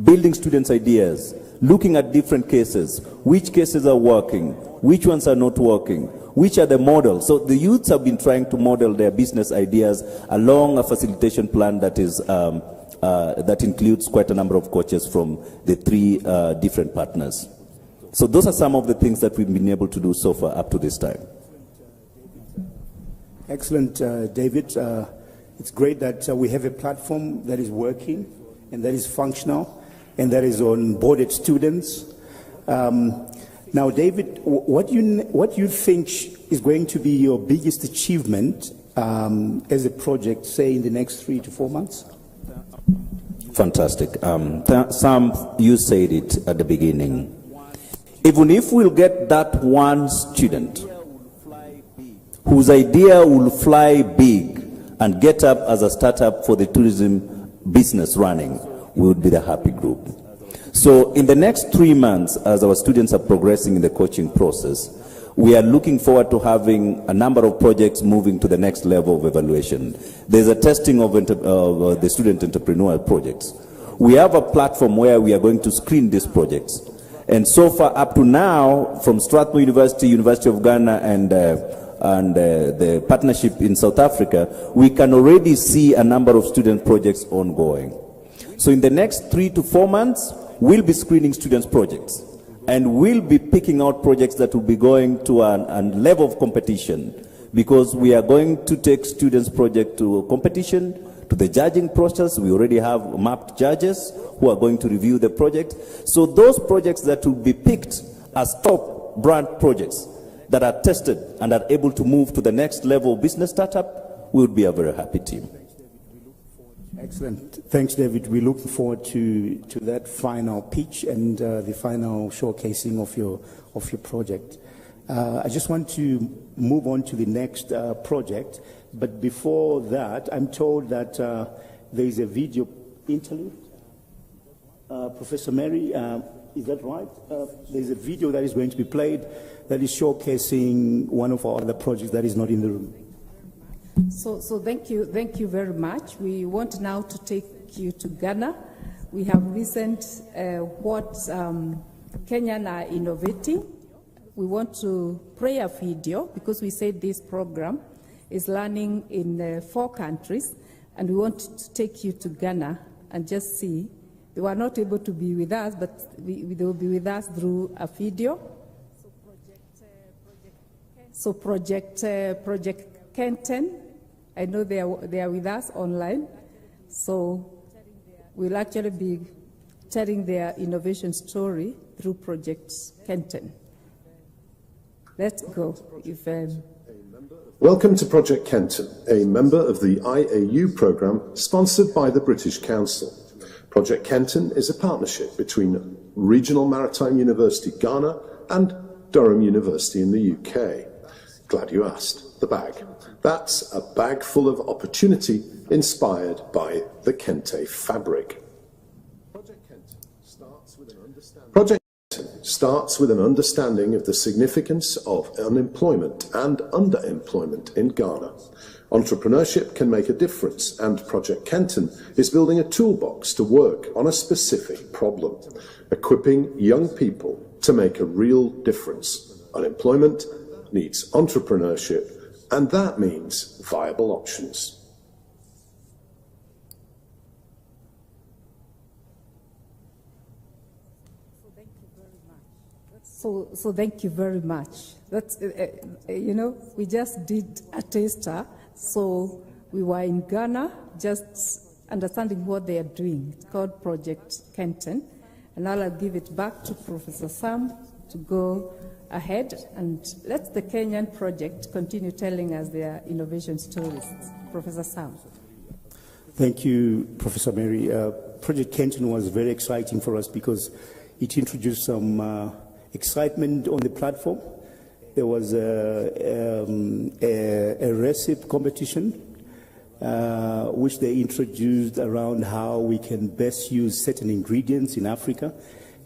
Speaker 17: building students' ideas, looking at different cases, which cases are working, which ones are not working, which are the models. So the youths have been trying to model their business ideas along a facilitation plan that is that includes quite a number of coaches from the 3 different partners. So those are some of the things that we've been able to do so far up to this time.
Speaker 2: Excellent, David. It's great that we have a platform that is working and that is functional and that is onboarded students. Now, David, what you think is going to be your biggest achievement as a project, say, in the next 3 to 4 months?
Speaker 17: Fantastic. Sam, you said it at the beginning. Even if we'll get that one student whose idea will fly big and get up as a startup for the tourism business running, we would be the happy group. So in the next 3 months, as our students are progressing in the coaching process, we are looking forward to having a number of projects moving to the next level of evaluation. There's a testing of the student entrepreneur projects. We have a platform where we are going to screen these projects. And so far up to now, from Strathmore University, University of Ghana, and the partnership in South Africa, we can already see a number of student projects ongoing. So in the next 3 to 4 months, we'll be screening students' projects. And we'll be picking out projects that will be going to a level of competition, because we are going to take students' project to competition, to the judging process. We already have mapped judges who are going to review the project. So those projects that will be picked as top brand projects that are tested and are able to move to the next level of business startup, we would be a very happy team.
Speaker 2: Excellent. Thanks, David. We look forward to that final pitch and the final showcasing of your project. I just want to move on to the next project, but before that, I'm told that there is a video interlude. Professor Mary, is that right? There's a video that is going to be played that is showcasing one of our other projects that is not in the room.
Speaker 10: So thank you very much. We want now to take you to Ghana. We have listened what Kenyan are innovating. We want to play a video because we said this program is learning in 4 countries, and we want to take you to Ghana and just see. They were not able to be with us, but they will be with us through a video. So Project Kenton, I know they are with us online, so we'll actually be telling their innovation story through Project Kenton. Let's go.
Speaker 5: Welcome to Project Kenton, a member of the IAU programme sponsored by the British Council. Project Kenton is a partnership between Regional Maritime University Ghana and Durham University in the UK. Glad you asked. The bag. That's a bag full of opportunity inspired by the Kente fabric. Project Kenton starts with an understanding of the significance of unemployment and underemployment in Ghana. Entrepreneurship can make a difference, and Project Kenton is building a toolbox to work on a specific problem, equipping young people to make a real difference. Unemployment needs entrepreneurship, and that means viable options.
Speaker 10: Thank you very much. That's So thank you very much. That's, you know, we just did a taster. So we were in Ghana, just understanding what they are doing. It's called Project Kenton. And now I'll give it back to Professor Sam to go ahead and let the Kenyan project continue telling us their innovation stories. Professor Sam.
Speaker 2: Thank you, Professor Mary. Project Kenton was very exciting for us because it introduced some excitement on the platform. There was a recipe competition which they introduced around how we can best use certain ingredients in Africa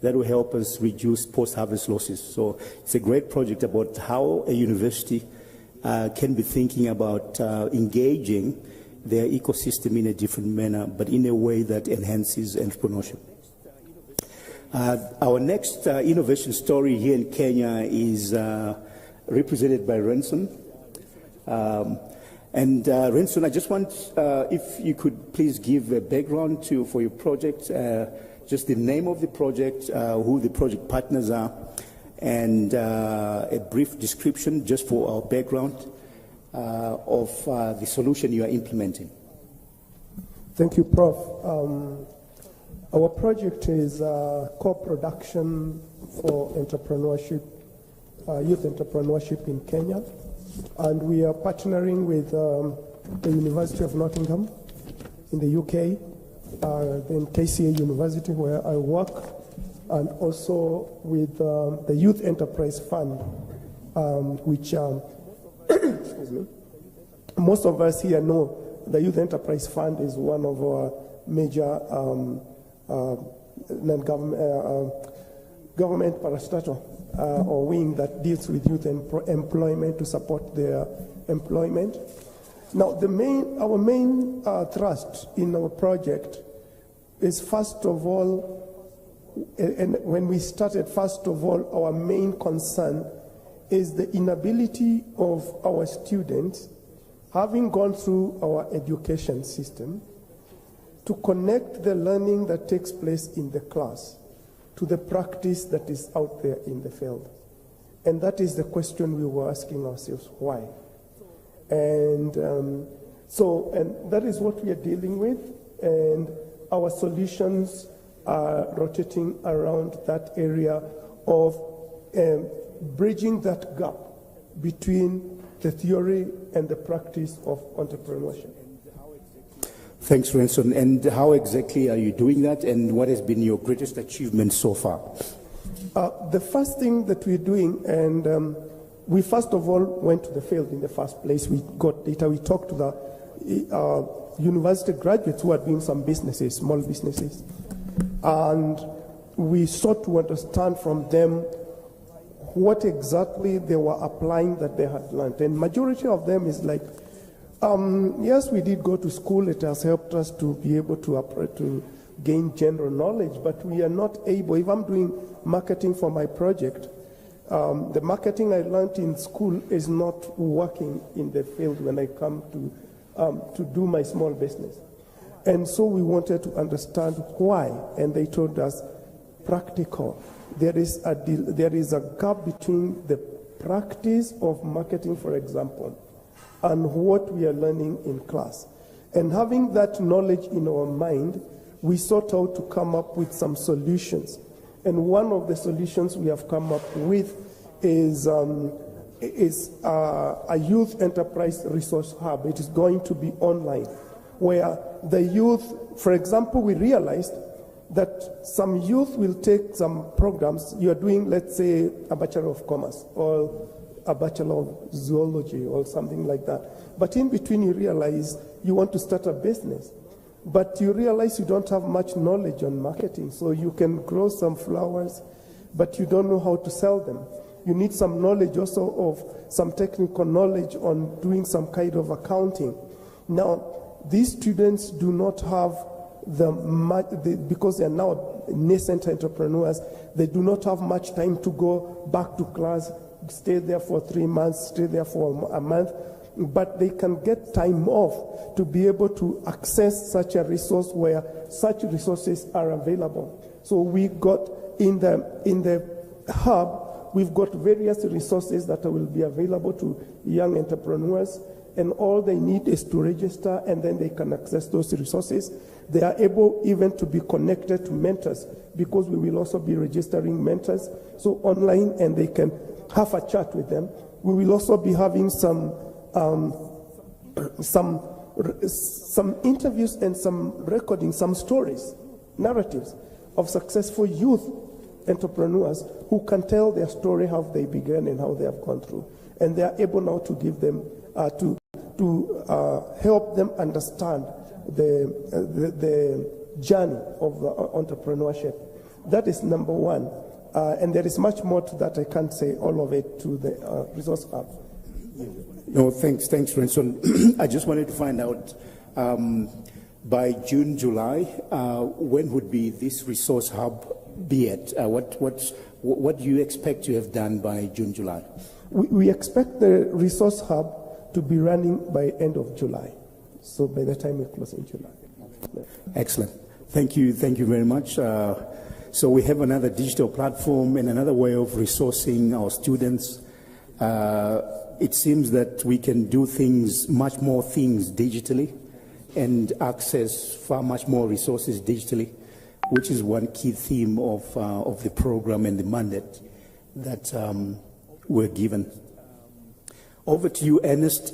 Speaker 2: that will help us reduce post-harvest losses. So it's a great project about how a university can be thinking about engaging their ecosystem in a different manner, but in a way that enhances entrepreneurship. Our next innovation story here in Kenya is represented by Renson. And Renson, I just want, if you could please give a background for your project, just the name of the project, who the project partners are, and a brief description just for our background of the solution you are implementing.
Speaker 3: Thank you, Prof. Our project is co-production for entrepreneurship, youth entrepreneurship in Kenya. And we are partnering with the University of Nottingham in the UK, then KCA University where I work, and also with the Youth Enterprise Fund, which excuse me, most of us here know the Youth Enterprise Fund is one of our major government parastatal or wing that deals with youth employment to support their employment. Now, our main thrust in our project is, first of all, and when we started, first of all, our main concern is the inability of our students, having gone through our education system, to connect the learning that takes place in the class to the practice that is out there in the field. And that is the question we were asking ourselves, why? And and that is what we are dealing with, and our solutions are rotating around that area of bridging that gap between the theory and the practice of entrepreneurship.
Speaker 2: Thanks, Renson. And how exactly are you doing that, and what has been your greatest achievement so far?
Speaker 3: The first thing that we're doing, and we first of all went to the field in the first place. We got data. We talked to the university graduates who are doing some businesses, small businesses. And we sought to understand from them what exactly they were applying that they had learned. And majority of them is like, yes, we did go to school. It has helped us to be able to gain general knowledge, but we are not able, if I'm doing marketing for my project, the marketing I learned in school is not working in the field when I come to do my small business. And so we wanted to understand why, and they told us practical. There is a gap between the practice of marketing, for example, and what we are learning in class. And having that knowledge in our mind, we sought out to come up with some solutions. And one of the solutions we have come up with is a youth enterprise resource hub. It is going to be online, where the youth, for example, we realized that some youth will take some programs. You are doing, let's say, a Bachelor of Commerce or a Bachelor of Zoology or something like that. But in between, you realize you want to start a business. But you realize you don't have much knowledge on marketing. So you can grow some flowers, but you don't know how to sell them. You need some knowledge also of some technical knowledge on doing some kind of accounting. Now, these students do not have because they are now nascent entrepreneurs, they do not have much time to go back to class, stay there for 3 months, stay there for a month, but they can get time off to be able to access such a resource where such resources are available. So we got in the hub, We've got various resources that will be available to young entrepreneurs, and all they need is to register, and then they can access those resources. They are able even to be connected to mentors, because we will also be registering mentors, so online, and they can have a chat with them. We will also be having some interviews and some recording, some stories, narratives of successful youth entrepreneurs who can tell their story, how they began and how they have gone through. And they are able now to give them, to help them understand the journey of entrepreneurship. That is number one. And there is much more to that. I can't say all of it to the resource hub.
Speaker 2: No, thanks, Renson. I just wanted to find out, by June, July, when would be this resource hub be at? What do you expect to have done by June, July?
Speaker 3: We expect the resource hub to be running by end of July. So by the time we close in July.
Speaker 2: Excellent. Thank you very much. So we have another digital platform and another way of resourcing our students. It seems that we can do much more things digitally and access far much more resources digitally, which is one key theme of the program and the mandate that we're given. Over to you, Ernest.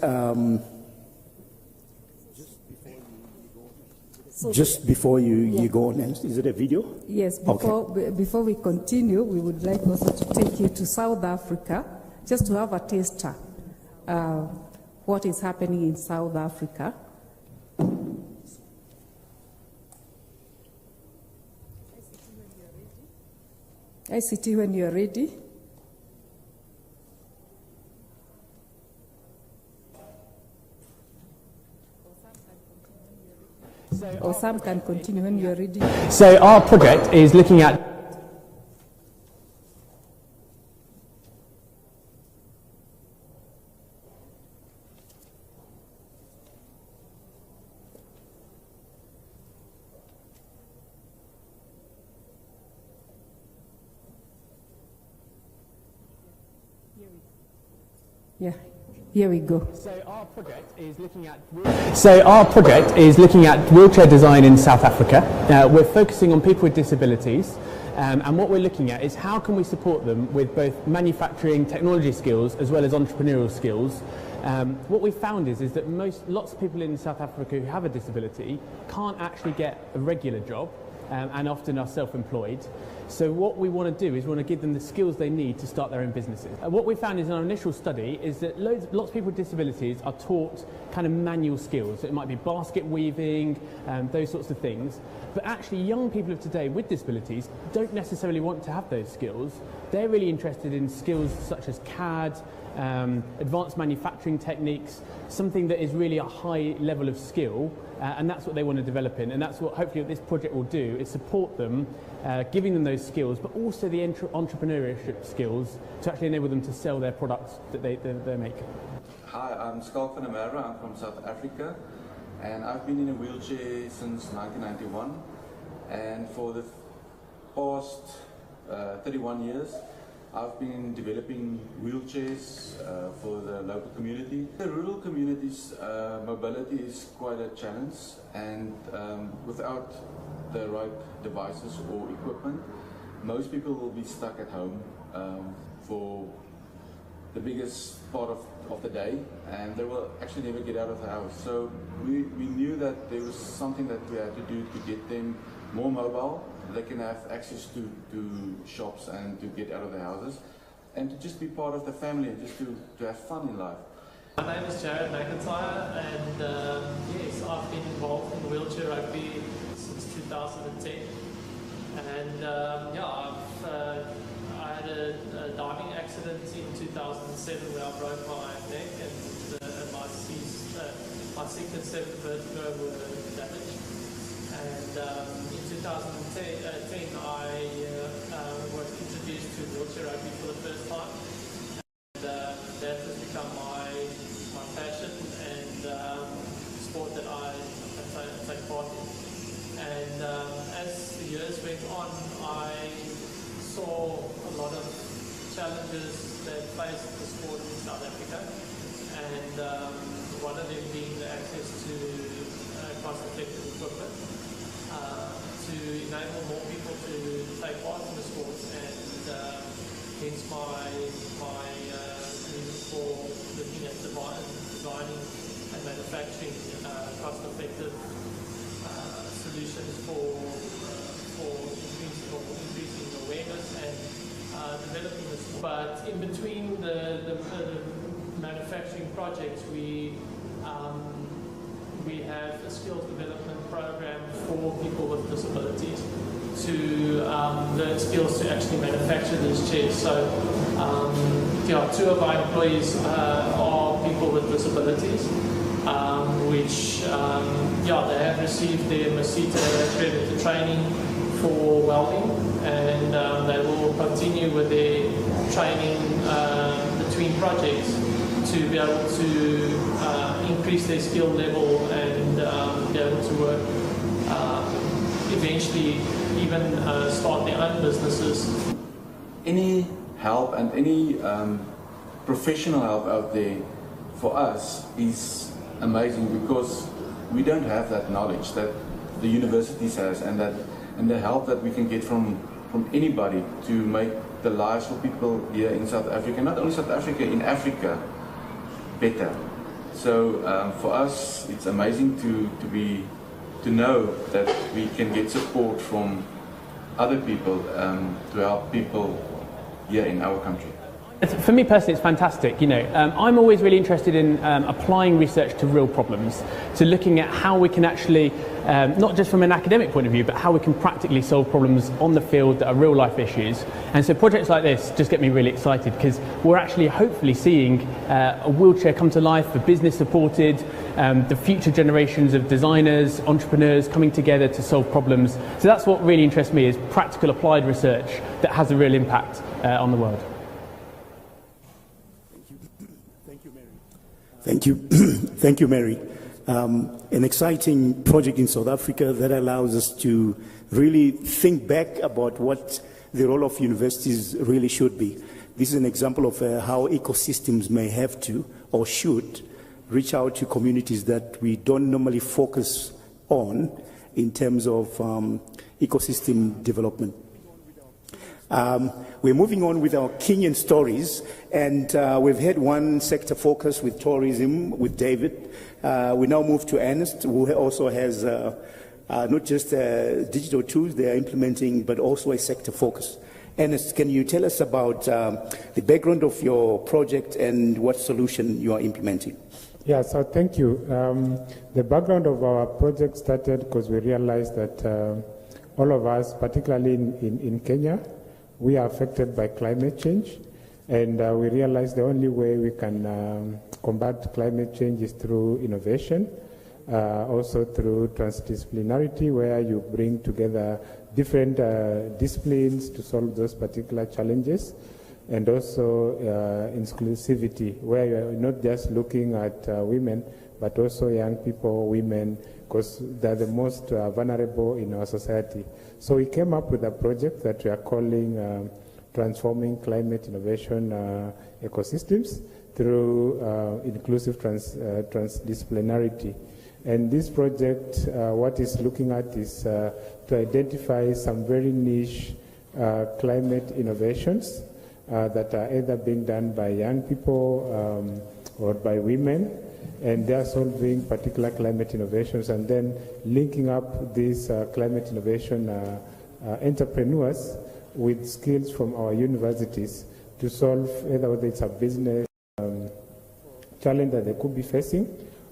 Speaker 2: Just before you go on, Ernest, is it a video?
Speaker 10: Yes, before we continue, we would like also to take you to South Africa, just to have a taster what is happening in South Africa. ICT when you're ready. Or Sam can continue when you're ready.
Speaker 4: So our project is looking at
Speaker 10: Yeah, here we go.
Speaker 4: So our project is looking at wheelchair design in South Africa. We're focusing on people with disabilities, and what we're looking at is how can we support them with both manufacturing technology skills as well as entrepreneurial skills. What we found is that lots of people in South Africa who have a disability can't actually get a regular job, and often are self-employed. So what we want to do is we want to give them the skills they need to start their own businesses. What we found in our initial study is that lots of people with disabilities are taught kind of manual skills. So it might be basket weaving, those sorts of things. But actually young people of today with disabilities don't necessarily want to have those skills. They're really interested in skills such as CAD, advanced manufacturing techniques, something that is really a high level of skill, and that's what they want to develop in, and that's what hopefully this project will do, is support them, giving them those skills, but also the entrepreneurship skills to actually enable them to sell their products that they make.
Speaker 20: Hi, I'm Skalk van der Merwe. I'm from South Africa, and I've been in a wheelchair since 1991, and for the past 31 years I've been developing wheelchairs for the local community. The rural communities, mobility is quite a challenge, and without the right devices or equipment, most people will be stuck at home for the biggest part of the day, and they will actually never get out of the house. So we knew that there was something that we had to do to get them more mobile. They can have access to shops and to get out of their houses, and to just be part of the family and just to have fun in life.
Speaker 21: My name is Jared McIntyre, and yes, I've been involved in wheelchair rugby since 2010. And I had a diving accident in 2007 where I broke my neck, and my 6th and 7th vertebra were damaged. And in 2010, I was introduced to wheelchair rugby for the first time. And that has become my passion and sport that I take part in. And as the years went on, I saw a lot of challenges that face the sport in South Africa, and one of them being the access to cost-effective equipment to enable more people to take part in the sports, and hence my reason for looking at designing and manufacturing cost-effective solutions for increasing awareness and developing the sport. But in between the manufacturing projects, we have a skills development program for people with disabilities to learn skills to actually manufacture these chairs. So, two of our employees are people with disabilities, which they have received their Masita accredited training for welding, and they will continue with their training between projects to be able to increase their skill level and be able to work, eventually even start their own businesses.
Speaker 20: Any help and any professional help out there for us is amazing, because we don't have that knowledge that the universities has, and the help that we can get from anybody to make the lives for people here in South Africa, not only South Africa, in Africa, better. So for us, it's amazing to know that we can get support from other people to help people here in our country.
Speaker 4: For me personally, it's fantastic. I'm always really interested in applying research to real problems, to looking at how we can actually, not just from an academic point of view, but how we can practically solve problems on the field that are real life issues. And so projects like this just get me really excited, because we're actually hopefully seeing a wheelchair come to life, for business supported, the future generations of designers, entrepreneurs coming together to solve problems. So that's what really interests me, is practical applied research that has a real impact on the world.
Speaker 2: Thank you. Thank you, Mary. An exciting project in South Africa that allows us to really think back about what the role of universities really should be. This is an example of how ecosystems may have to or should reach out to communities that we don't normally focus on in terms of ecosystem development. We're moving on with our Kenyan stories, and we've had one sector focus with tourism with David. We now move to Ernest, who also has not just digital tools they are implementing, but also a sector focus. Ernest, can you tell us about the background of your project and what solution you are implementing?
Speaker 12: Yeah, so thank you. The background of our project started because we realized that all of us, particularly in Kenya, we are affected by climate change, and we realize the only way we can combat climate change is through innovation, also through transdisciplinarity, where you bring together different disciplines to solve those particular challenges, and also inclusivity, where you're not just looking at women, but also young people, women, because they're the most vulnerable in our society. So we came up with a project that we are calling Transforming Climate Innovation Ecosystems through inclusive transdisciplinarity. And this project, what it's looking at is to identify some very niche climate innovations that are either being done by young people or by women, and they are solving particular climate innovations, and then linking up these climate innovation entrepreneurs with skills from our universities to solve either whether it's a business challenge that they could be facing,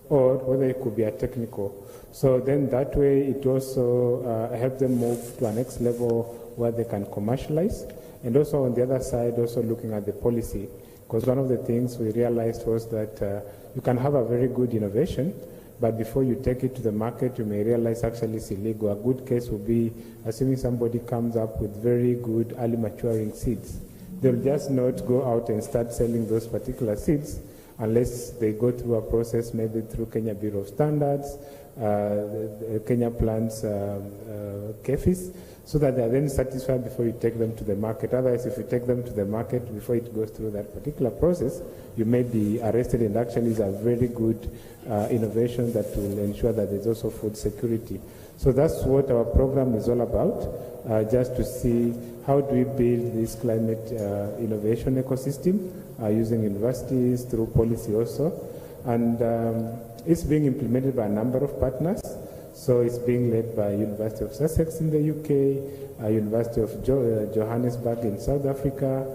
Speaker 12: or whether it could be a technical. So then that way it also helps them move to a next level where they can commercialize. And also on the other side, also looking at the policy, because one of the things we realized was that you can have a very good innovation, but before you take it to the market, you may realize actually it's illegal. A good case would be assuming somebody comes up with very good early maturing seeds. They'll just not go out and start selling those particular seeds unless they go through a process, maybe through Kenya Bureau of Standards, the Kenya plants KEFIs, so that they are then satisfied before you take them to the market. Otherwise, if you take them to the market before it goes through that particular process, you may be arrested, and actually is a very good innovation that will ensure that there's also food security. So that's what our program is all about, just to see how do we build this climate innovation ecosystem using universities through policy also. And it's being implemented by a number of partners. So it's being led by University of Sussex in the UK, University of Johannesburg in South Africa.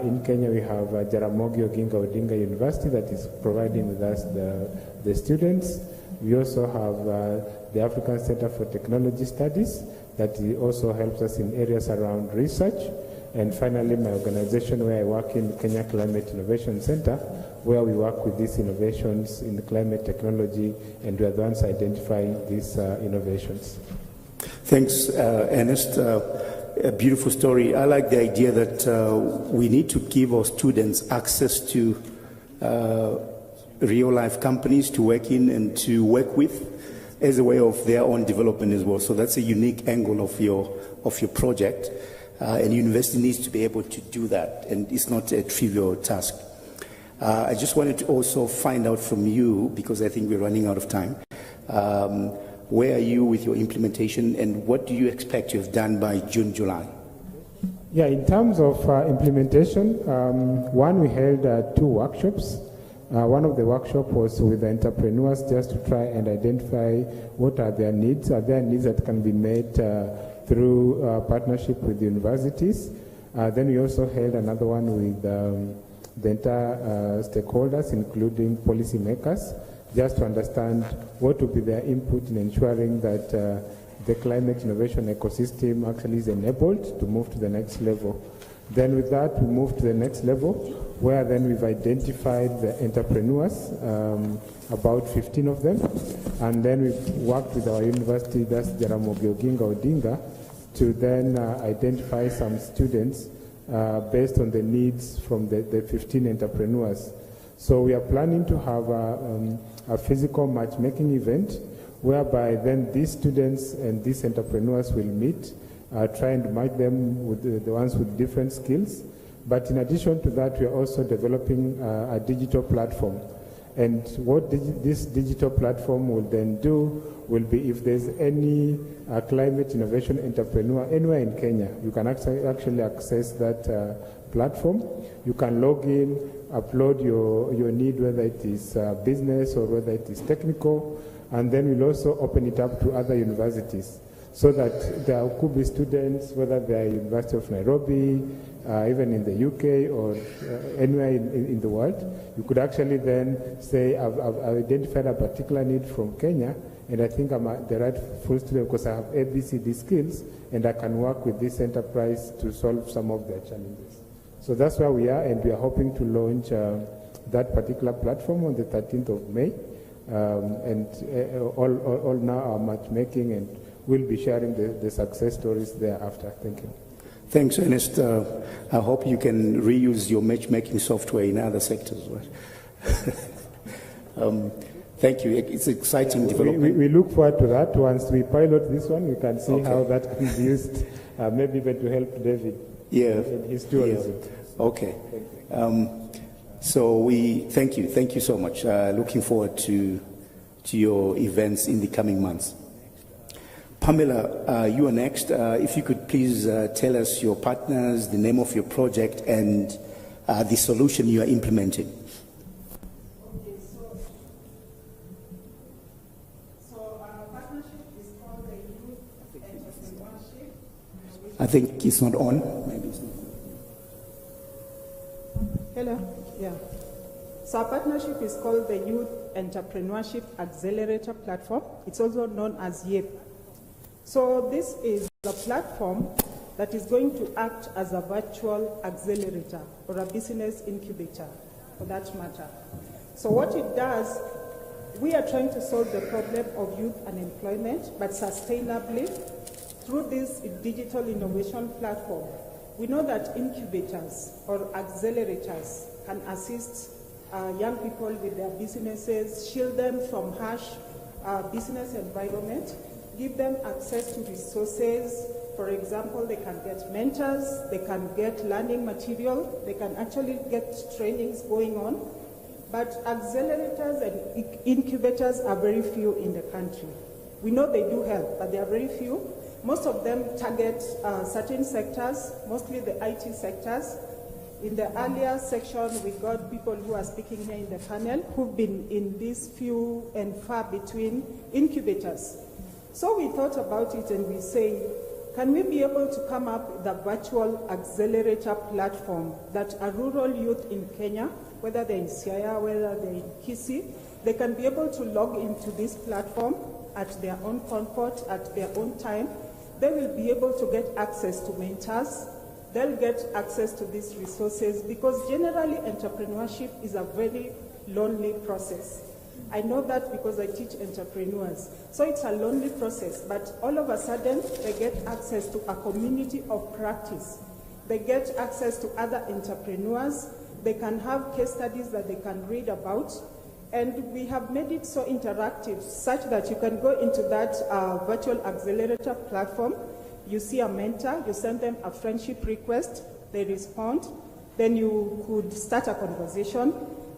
Speaker 12: In Kenya, we have Jaramogi Oginga Odinga University that is providing with us the students. We also have the African Center for Technology Studies that also helps us in areas around research. And finally, my organization where I work in, Kenya Climate Innovation Center, where we work with these innovations in climate technology, and we are the ones identifying these innovations.
Speaker 2: Thanks, Ernest. A beautiful story. I like the idea that we need to give our students access to real-life companies to work in and to work with as a way of their own development as well. So that's a unique angle of your project. And university needs to be able to do that, and it's not a trivial task. I just wanted to also find out from you, because I think we're running out of time, where are you with your implementation, and what do you expect to have done by June, July?
Speaker 12: Yeah, in terms of implementation, we held 2 workshops. One of the workshops was with the entrepreneurs, just to try and identify what are their needs. Are there needs that can be met through partnership with the universities? Then we also held another one with the entire stakeholders, including policymakers, just to understand what would be their input in ensuring that the climate innovation ecosystem actually is enabled to move to the next level. Then with that, we move to the next level, where then we've identified the entrepreneurs, about 15 of them, and then we've worked with our university, that's Jaramogi Oginga Odinga, to then identify some students based on the needs from the 15 entrepreneurs. So we are planning to have a physical matchmaking event, whereby then these students and these entrepreneurs will meet, try and match them with the ones with different skills. But in addition to that, we are also developing a digital platform. And what this digital platform will then do will be, if there's any climate innovation entrepreneur anywhere in Kenya, you can actually access that platform. You can log in, upload your need, whether it is business or whether it is technical, and then we'll also open it up to other universities, so that there could be students, whether they're University of Nairobi, even in the UK or anywhere in the world. You could actually then say, I've identified a particular need from Kenya, and I think I'm the right full student because I have ABCD skills, and I can work with this enterprise to solve some of their challenges. So that's where we are, and we are hoping to launch that particular platform on the 13th of May. And all now are matchmaking, and we'll be sharing the success stories thereafter. Thank you.
Speaker 2: Thanks, Ernest. I hope you can reuse your matchmaking software in other sectors. Thank you. It's exciting development.
Speaker 12: We look forward to that. Once we pilot this one, we can see how that can be used, maybe even to help David in his tourism.
Speaker 2: Yeah. Okay. So we thank you. Thank you so much. Looking forward to your events in the coming months. Pamela, you are next. If you could please tell us your partners, the name of your project, and the solution you are implementing.
Speaker 11: Okay, so our partnership is called the Youth Entrepreneurship.
Speaker 2: I think it's not on. Maybe it's not.
Speaker 11: Hello. Yeah. So our partnership is called the Youth Entrepreneurship Accelerator Platform. It's also known as YEP. So this is the platform that is going to act as a virtual accelerator or a business incubator, for that matter. So what it does, we are trying to solve the problem of youth unemployment, but sustainably through this digital innovation platform. We know that incubators or accelerators can assist young people with their businesses, shield them from harsh business environment, give them access to resources. For example, they can get mentors, they can get learning material, they can actually get trainings going on. But accelerators and incubators are very few in the country. We know they do help, but they are very few. Most of them target certain sectors, mostly the IT sectors. In the earlier section, we got people who are speaking here in the panel who've been in these few and far between incubators. So we thought about it and we say, can we be able to come up with a virtual accelerator platform that a rural youth in Kenya, whether they're in Siaya, whether they're in Kisii, they can be able to log into this platform at their own comfort, at their own time. They will be able to get access to mentors. They'll get access to these resources because generally entrepreneurship is a very lonely process. I know that because I teach entrepreneurs. So it's a lonely process, but all of a sudden they get access to a community of practice. They get access to other entrepreneurs. They can have case studies that they can read about. And we have made it so interactive such that you can go into that virtual accelerator platform. You see a mentor, you send them a friendship request, they respond. Then you could start a conversation,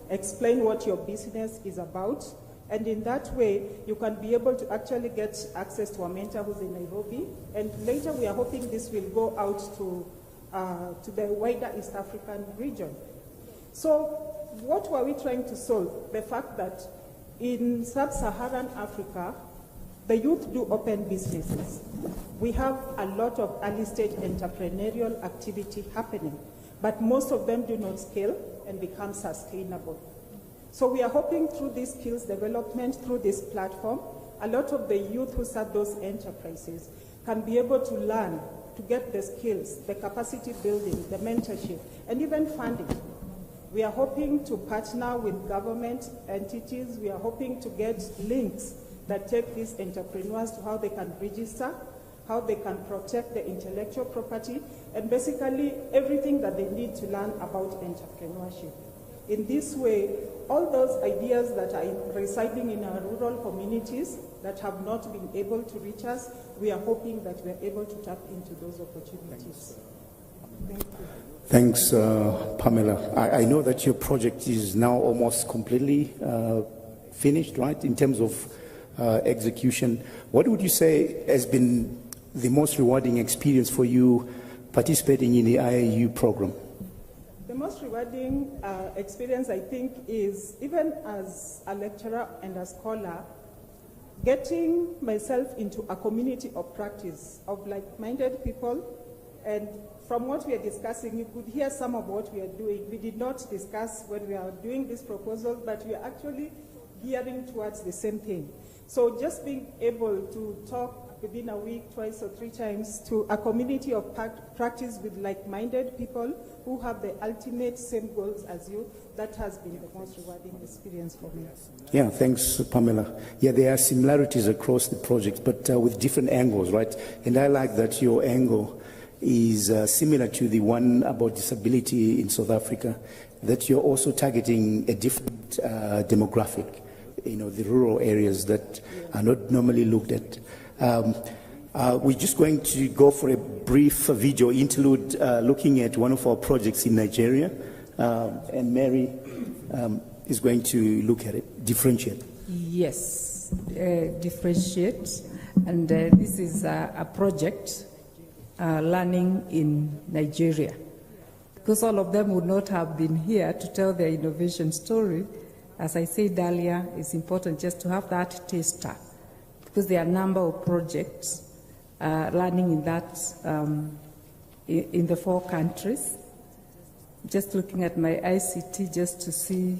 Speaker 11: explain what your business is about, and in that way, you can be able to actually get access to a mentor who's in Nairobi. And later, we are hoping this will go out to the wider East African region. So, what were we trying to solve? The fact that in sub-Saharan Africa, the youth do open businesses. We have a lot of early-stage entrepreneurial activity happening, but most of them do not scale and become sustainable. So we are hoping through this skills development, through this platform, a lot of the youth who start those enterprises can be able to learn, to get the skills, the capacity building, the mentorship, and even funding. We are hoping to partner with government entities. We are hoping to get links that take these entrepreneurs to how they can register, how they can protect the intellectual property, and basically everything that they need to learn about entrepreneurship. In this way, all those ideas that are residing in our rural communities that have not been able to reach us, we are hoping that we are able to tap into those opportunities. Thank you.
Speaker 2: Thanks, Pamela. I know that your project is now almost completely finished, right, in terms of execution. What would you say has been the most rewarding experience for you participating in the IAU program?
Speaker 11: The most rewarding experience, I think, is even as a lecturer and a scholar, getting myself into a community of practice of like-minded people. And from what we are discussing, you could hear some of what we are doing. We did not discuss when we are doing this proposal, but we are actually gearing towards the same thing. So just being able to talk within a week, twice or three times, to a community of practice with like-minded people who have the ultimate same goals as you, that has been the most rewarding experience for me.
Speaker 2: Yeah, thanks, Pamela. Yeah, there are similarities across the project, but with different angles, right? And I like that your angle is similar to the one about disability in South Africa, that you're also targeting a different demographic, you know, the rural areas that are not normally looked at. We're just going to go for a brief video interlude looking at one of our projects in Nigeria, and Mary is going to look at it, differentiate.
Speaker 10: Yes, differentiate, and this is a project learning in Nigeria, because all of them would not have been here to tell their innovation story. As I said earlier, it's important just to have that taster, because there are a number of projects learning in that in the 4 countries. Just looking at my ICT just to see.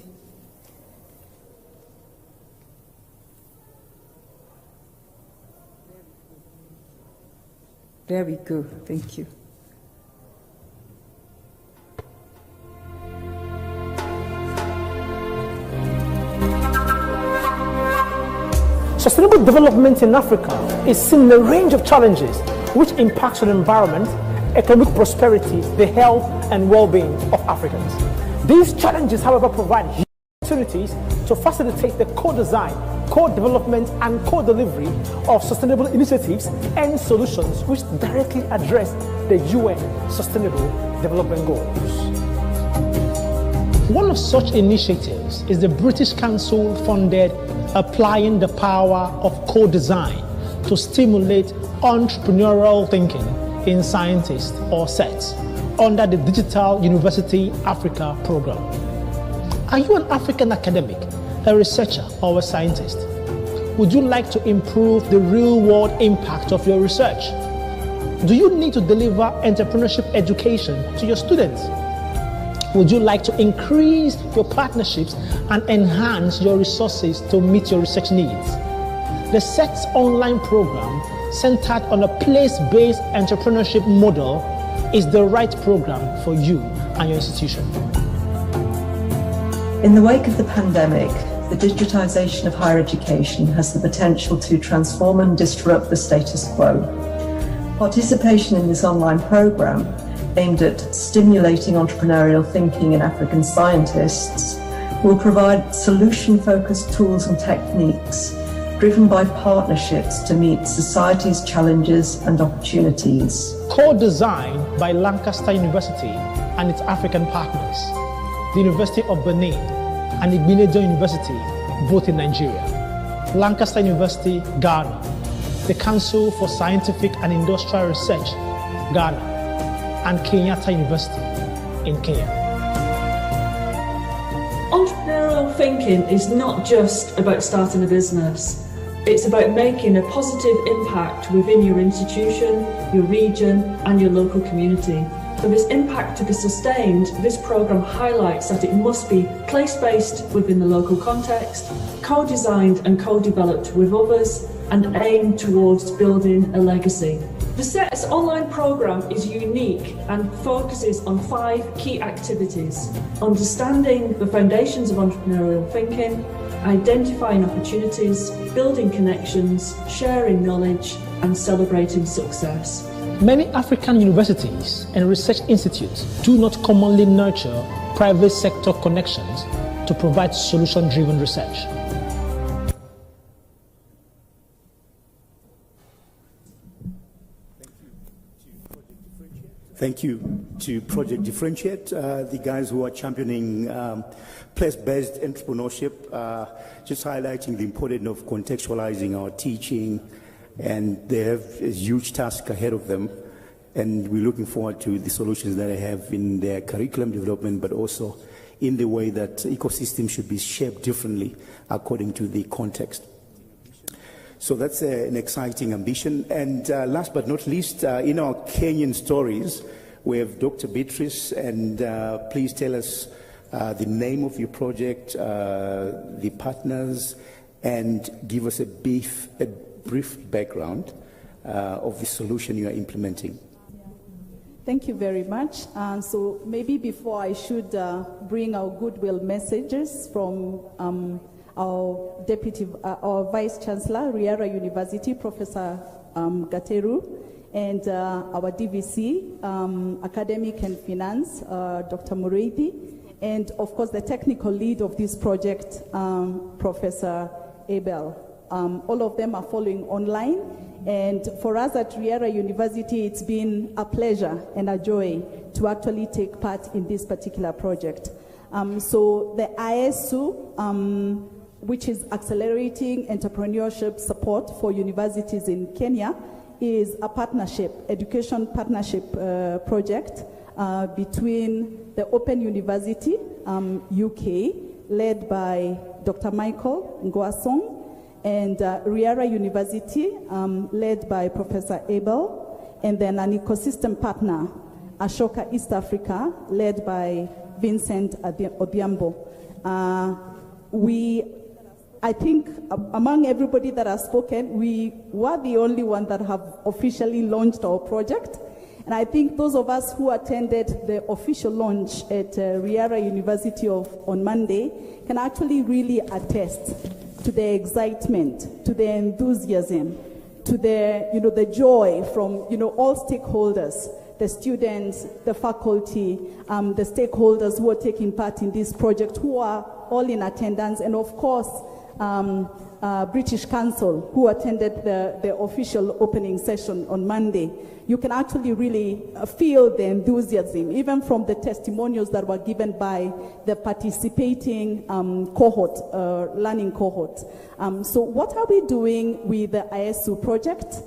Speaker 10: There we go. Thank you.
Speaker 13: Sustainable development in Africa is seeing a range of challenges which impacts on the environment, economic prosperity, the health and well-being of Africans. These challenges, however, provide huge opportunities to facilitate the co-design co-development and co-delivery of sustainable initiatives and solutions which directly address the UN Sustainable Development Goals. One of such initiatives is the British Council-funded Applying the Power of Co-Design to Stimulate Entrepreneurial Thinking in Scientists, or SETS, under the Digital University Africa program. Are you an African academic, a researcher, or a scientist? Would you like to improve the real-world impact of your research? Do you need to deliver entrepreneurship education to your students? Would you like to increase your partnerships and enhance your resources to meet your research needs? The SETS online program, centered on a place-based entrepreneurship model, is the right program for you and your institution.
Speaker 6: In the wake of the pandemic, the digitization of higher education has the potential to transform and disrupt the status quo. Participation in this online program, aimed at stimulating entrepreneurial thinking in African scientists, will provide solution-focused tools and techniques driven by partnerships to meet society's challenges and opportunities.
Speaker 13: Co-designed by Lancaster University and its African partners, the University of Benin and Igbenedion University, both in Nigeria, Lancaster University, Ghana, the Council for Scientific and Industrial Research, Ghana, and Kenyatta University in Kenya.
Speaker 14: Entrepreneurial thinking is not just about starting a business. It's about making a positive impact within your institution, your region, and your local community. For this impact to be sustained, this programme highlights that it must be place-based within the local context, co-designed and co-developed with others, and aimed towards building a legacy. The SETS online programme is unique and focuses on 5 key activities: understanding the foundations of entrepreneurial thinking, identifying opportunities, building connections, sharing knowledge, and celebrating success.
Speaker 13: Many African universities and research institutes do not commonly nurture private sector connections to provide solution-driven research.
Speaker 2: Thank you to Project Differentiate, the guys who are championing place-based entrepreneurship, just highlighting the importance of contextualizing our teaching, and they have a huge task ahead of them, and we're looking forward to the solutions that they have in their curriculum development, but also in the way that ecosystems should be shaped differently according to the context. So that's an exciting ambition. And last but not least, in our Kenyan stories, we have Dr. Beatrice, and please tell us the name of your project, the partners, and give us a brief background of the solution you are implementing.
Speaker 11: Thank you very much. So maybe before I should bring our goodwill messages from our our Vice Chancellor, Riara University, Professor Gateru, and our DVC, Academic and Finance, Dr. Mureidi, and of course the technical lead of this project, Professor Abel. All of them are following online, and for us at Riara University, it's been a pleasure and a joy to actually take part in this particular project. So the ISU, which is Accelerating Entrepreneurship Support for Universities in Kenya, is a partnership, education partnership project between the Open University, UK, led by Dr. Michael Ngoasong, and Riara University, led by Professor Abel, and then an ecosystem partner, Ashoka East Africa, led by Vincent Odhiambo. I think among everybody that has spoken, we were the only one that have officially launched our project. And I think those of us who attended the official launch at Riara University on Monday can actually really attest to the excitement, to the enthusiasm, to the, the joy from, all stakeholders, the students, the faculty, the stakeholders who are taking part in this project, who are all in attendance, and of course, British Council who attended the official opening session on Monday. You can actually really feel the enthusiasm, even from the testimonials that were given by the participating cohort, learning cohort. So what are we doing with the ISU project?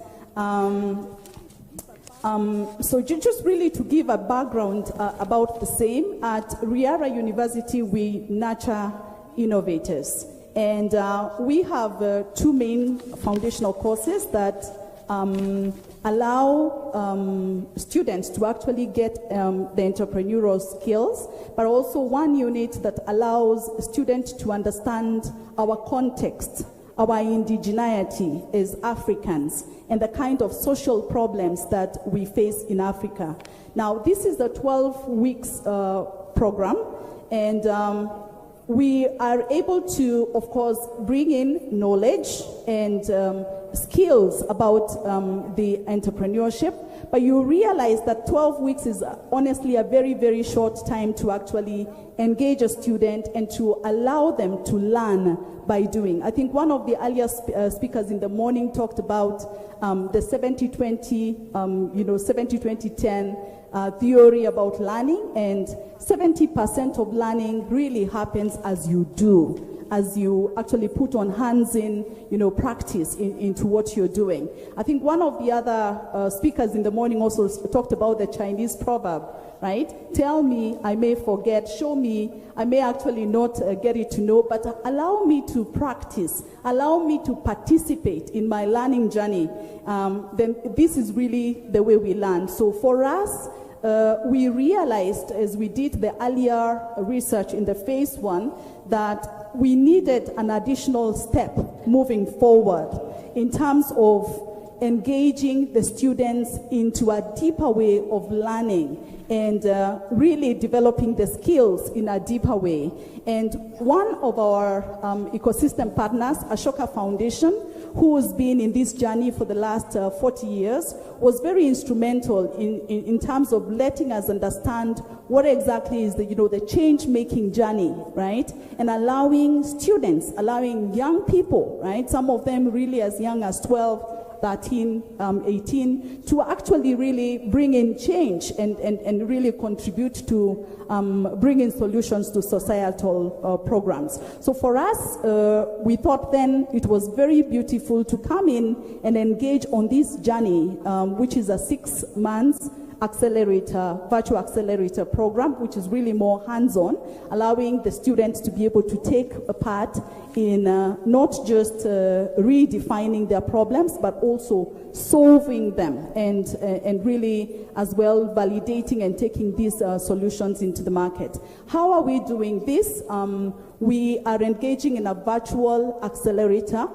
Speaker 11: So just really to give a background about the same, at Riara University we nurture innovators. And we have two main foundational courses that allow students to actually get the entrepreneurial skills, but also one unit that allows students to understand our context, our indigeneity as Africans, and the kind of social problems that we face in Africa. Now, this is the 12 weeks program, and we are able to, of course, bring in knowledge and skills about the entrepreneurship, but you realize that 12 weeks is honestly a very, very short time to actually engage a student and to allow them to learn by doing. I think one of the earlier speakers in the morning talked about the 70-20, 70-20-10 theory about learning, and 70% of learning really happens as you do, as you actually put on hands-in, practice into what you're doing. I think one of the other speakers in the morning also talked about the Chinese proverb, right? Tell me, I may forget. Show me, I may actually not get it to know, but allow me to practice, allow me to participate in my learning journey. Then this is really the way we learn. So for us, we realized as we did the earlier research in the phase 1 that we needed an additional step moving forward in terms of engaging the students into a deeper way of learning and really developing the skills in a deeper way. And one of our ecosystem partners, Ashoka Foundation, who has been in this journey for the last 40 years, was very instrumental in terms of letting us understand what exactly is the change-making journey, right? And allowing students, allowing young people, right? Some of them really as young as 12, 13, 18, to actually really bring in change and really contribute to bringing solutions to societal programs. So for us, we thought then it was very beautiful to come in and engage on this journey, which is a 6 months virtual accelerator program, which is really more hands-on, allowing the students to be able to take a part in not just redefining their problems, but also solving them and really as well validating and taking these solutions into the market. How are we doing this? We are engaging in a virtual accelerator.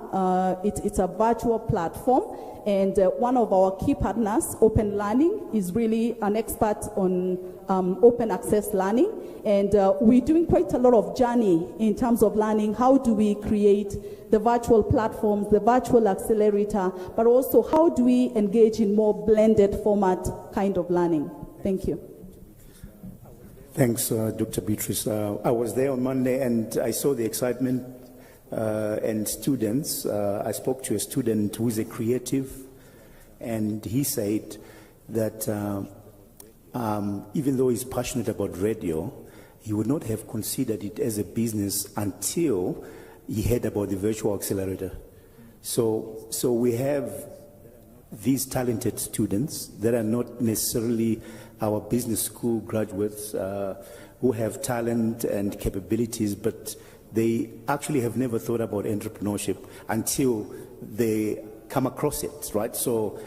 Speaker 11: It's a virtual platform. And one of our key partners, Open Learning, is really an expert on open access learning. And we're doing quite a lot of journey in terms of learning. How do we create the virtual platforms, the virtual accelerator, but also how do we engage in more blended format kind of learning? Thank you.
Speaker 2: Thanks, Dr. Beatrice. I was there on Monday and I saw the excitement and students. I spoke to a student who is a creative, and he said that even though he's passionate about radio, he would not have considered it as a business until he heard about the virtual accelerator. So we have these talented students that are not necessarily our business school graduates who have talent and capabilities, but they actually have never thought about entrepreneurship until they come across it, right? So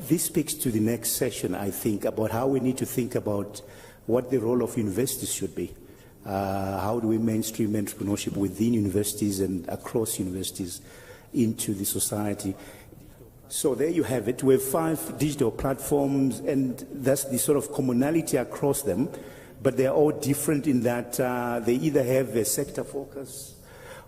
Speaker 2: this speaks to the next session, I think, about how we need to think about what the role of universities should be. How do we mainstream entrepreneurship within universities and across universities into the society? So there you have it. We have 5 digital platforms, and that's the sort of commonality across them. But they're all different in that they either have a sector focus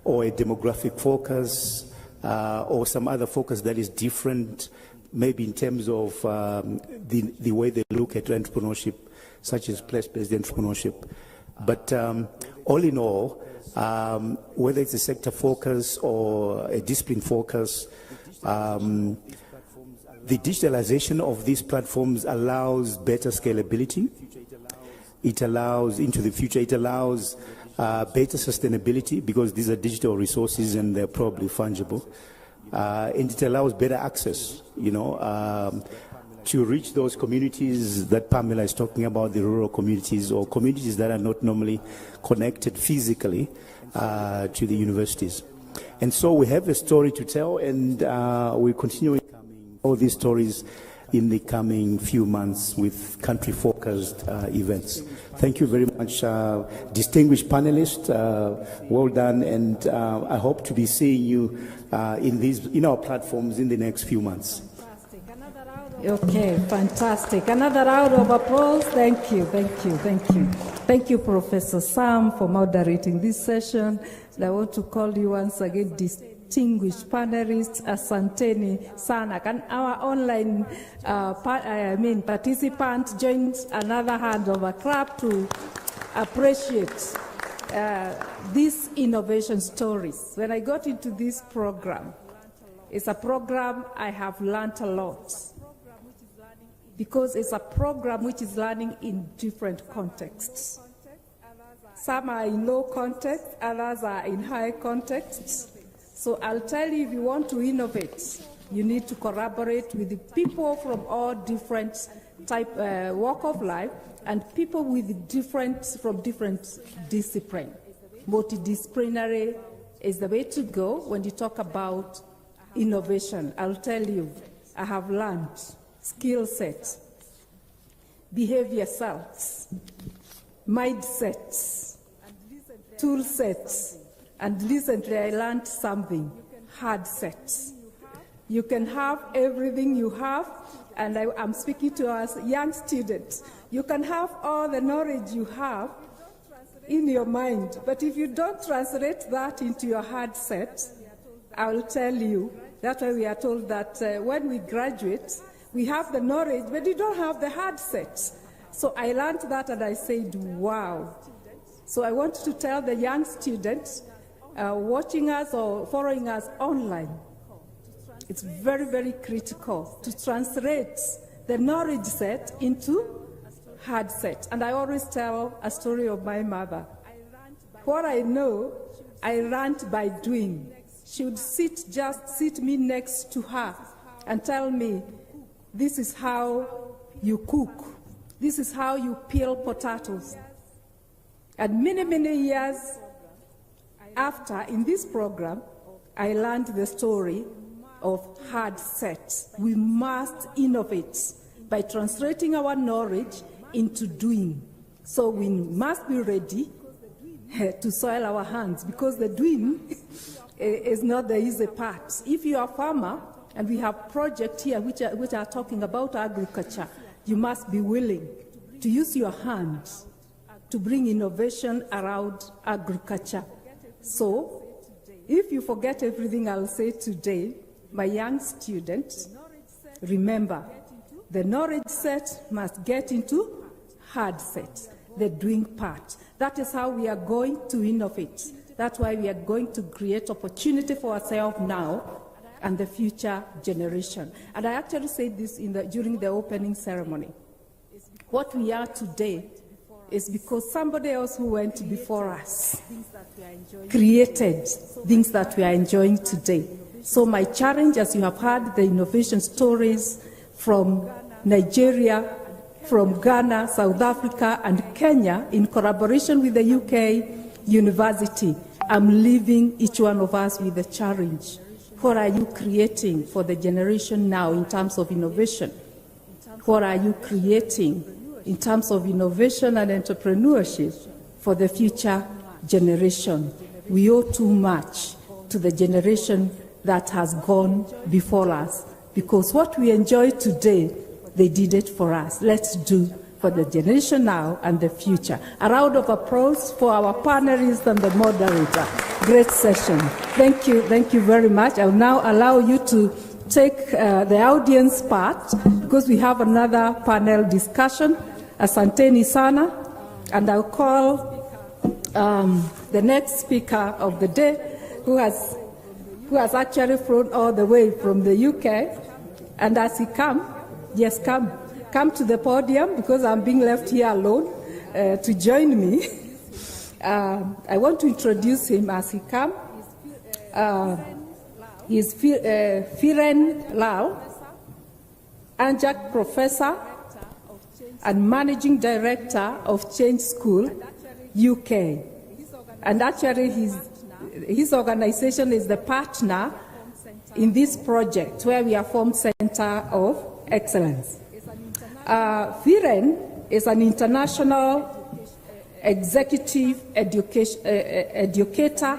Speaker 2: or a demographic focus or some other focus that is different, maybe in terms of the way they look at entrepreneurship, such as place-based entrepreneurship. But all in all, whether it's a sector focus or a discipline focus. The digitalization of these platforms allows better scalability. It allows, into the future, it allows better sustainability, because these are digital resources and they're probably fungible. And it allows better access, to reach those communities that Pamela is talking about, the rural communities or communities that are not normally connected physically to the universities. And so we have a story to tell, and we're continuing all these stories in the coming few months with country-focused events. Thank you very much, distinguished panelists. Well done, and I hope to be seeing you in our platforms in the next few months.
Speaker 10: Okay, fantastic. Another round of applause. Thank you, thank you, thank you. Thank you, Professor Sam, for moderating this session. And I want to call you once again distinguished panelists. Asanteni sana. Can our online participant join another hand of a clap to appreciate these innovation stories? When I got into this program, it's a program I have learned a lot, because it's a program which is learning in different contexts. Some are in low context, others are in high contexts. So I'll tell you, if you want to innovate, you need to collaborate with the people from all different walk of life, and people with from different disciplines. Multidisciplinary is the way to go when you talk about innovation. I'll tell you, I have learned skill sets, behavior sets, mindsets, tool sets, and recently I learned something, hard sets. You can have everything you have, and I'm speaking to us young students. You can have all the knowledge you have in your mind, but if you don't translate that into your hard set, I will tell you, that's why we are told that when we graduate, we have the knowledge, but you don't have the hard sets. So I learned that, and I said, wow. So I want to tell the young students watching us or following us online, it's very, very critical to translate the knowledge set into hard set. And I always tell a story of my mother. What I know, I learned by doing. She would just sit me next to her and tell me, this is how you cook. This is how you peel potatoes. And many, many years after, in this program, I learned the story of hard sets. We must innovate by translating our knowledge into doing. So we must be ready to soil our hands, because the doing is not the easy part. If you are a farmer, and we have projects here which are talking about agriculture, you must be willing to use your hands to bring innovation around agriculture. So, if you forget everything I'll say today, my young students, remember, the knowledge set must get into hard set, the doing part. That is how we are going to innovate. That's why we are going to create opportunity for ourselves now and the future generation. And I actually said this during the opening ceremony. What we are today is because somebody else who went before us created things that we are enjoying today. So my challenge, as you have heard the innovation stories from Nigeria, from Ghana, South Africa, and Kenya, in collaboration with the UK University, I'm leaving each one of us with a challenge. What are you creating for the generation now in terms of innovation? What are you creating in terms of innovation and entrepreneurship for the future generation? We owe too much to the generation that has gone before us, because what we enjoy today, they did it for us. Let's do for the generation now and the future. A round of applause for our panelists and the moderator. Great session. Thank you very much. I'll now allow you to take the audience part, because we have another panel discussion. Asanteni sana, and I'll call the next speaker of the day, who has actually flown all the way from the UK. And as he come to the podium, because I'm being left here alone to join me. I want to introduce him as he come. He's Firen Lal, Anjak Professor and Managing Director of Change School, UK. And actually his organization is the partner in this project where we are formed Center of Excellence. Firen is an international executive educator,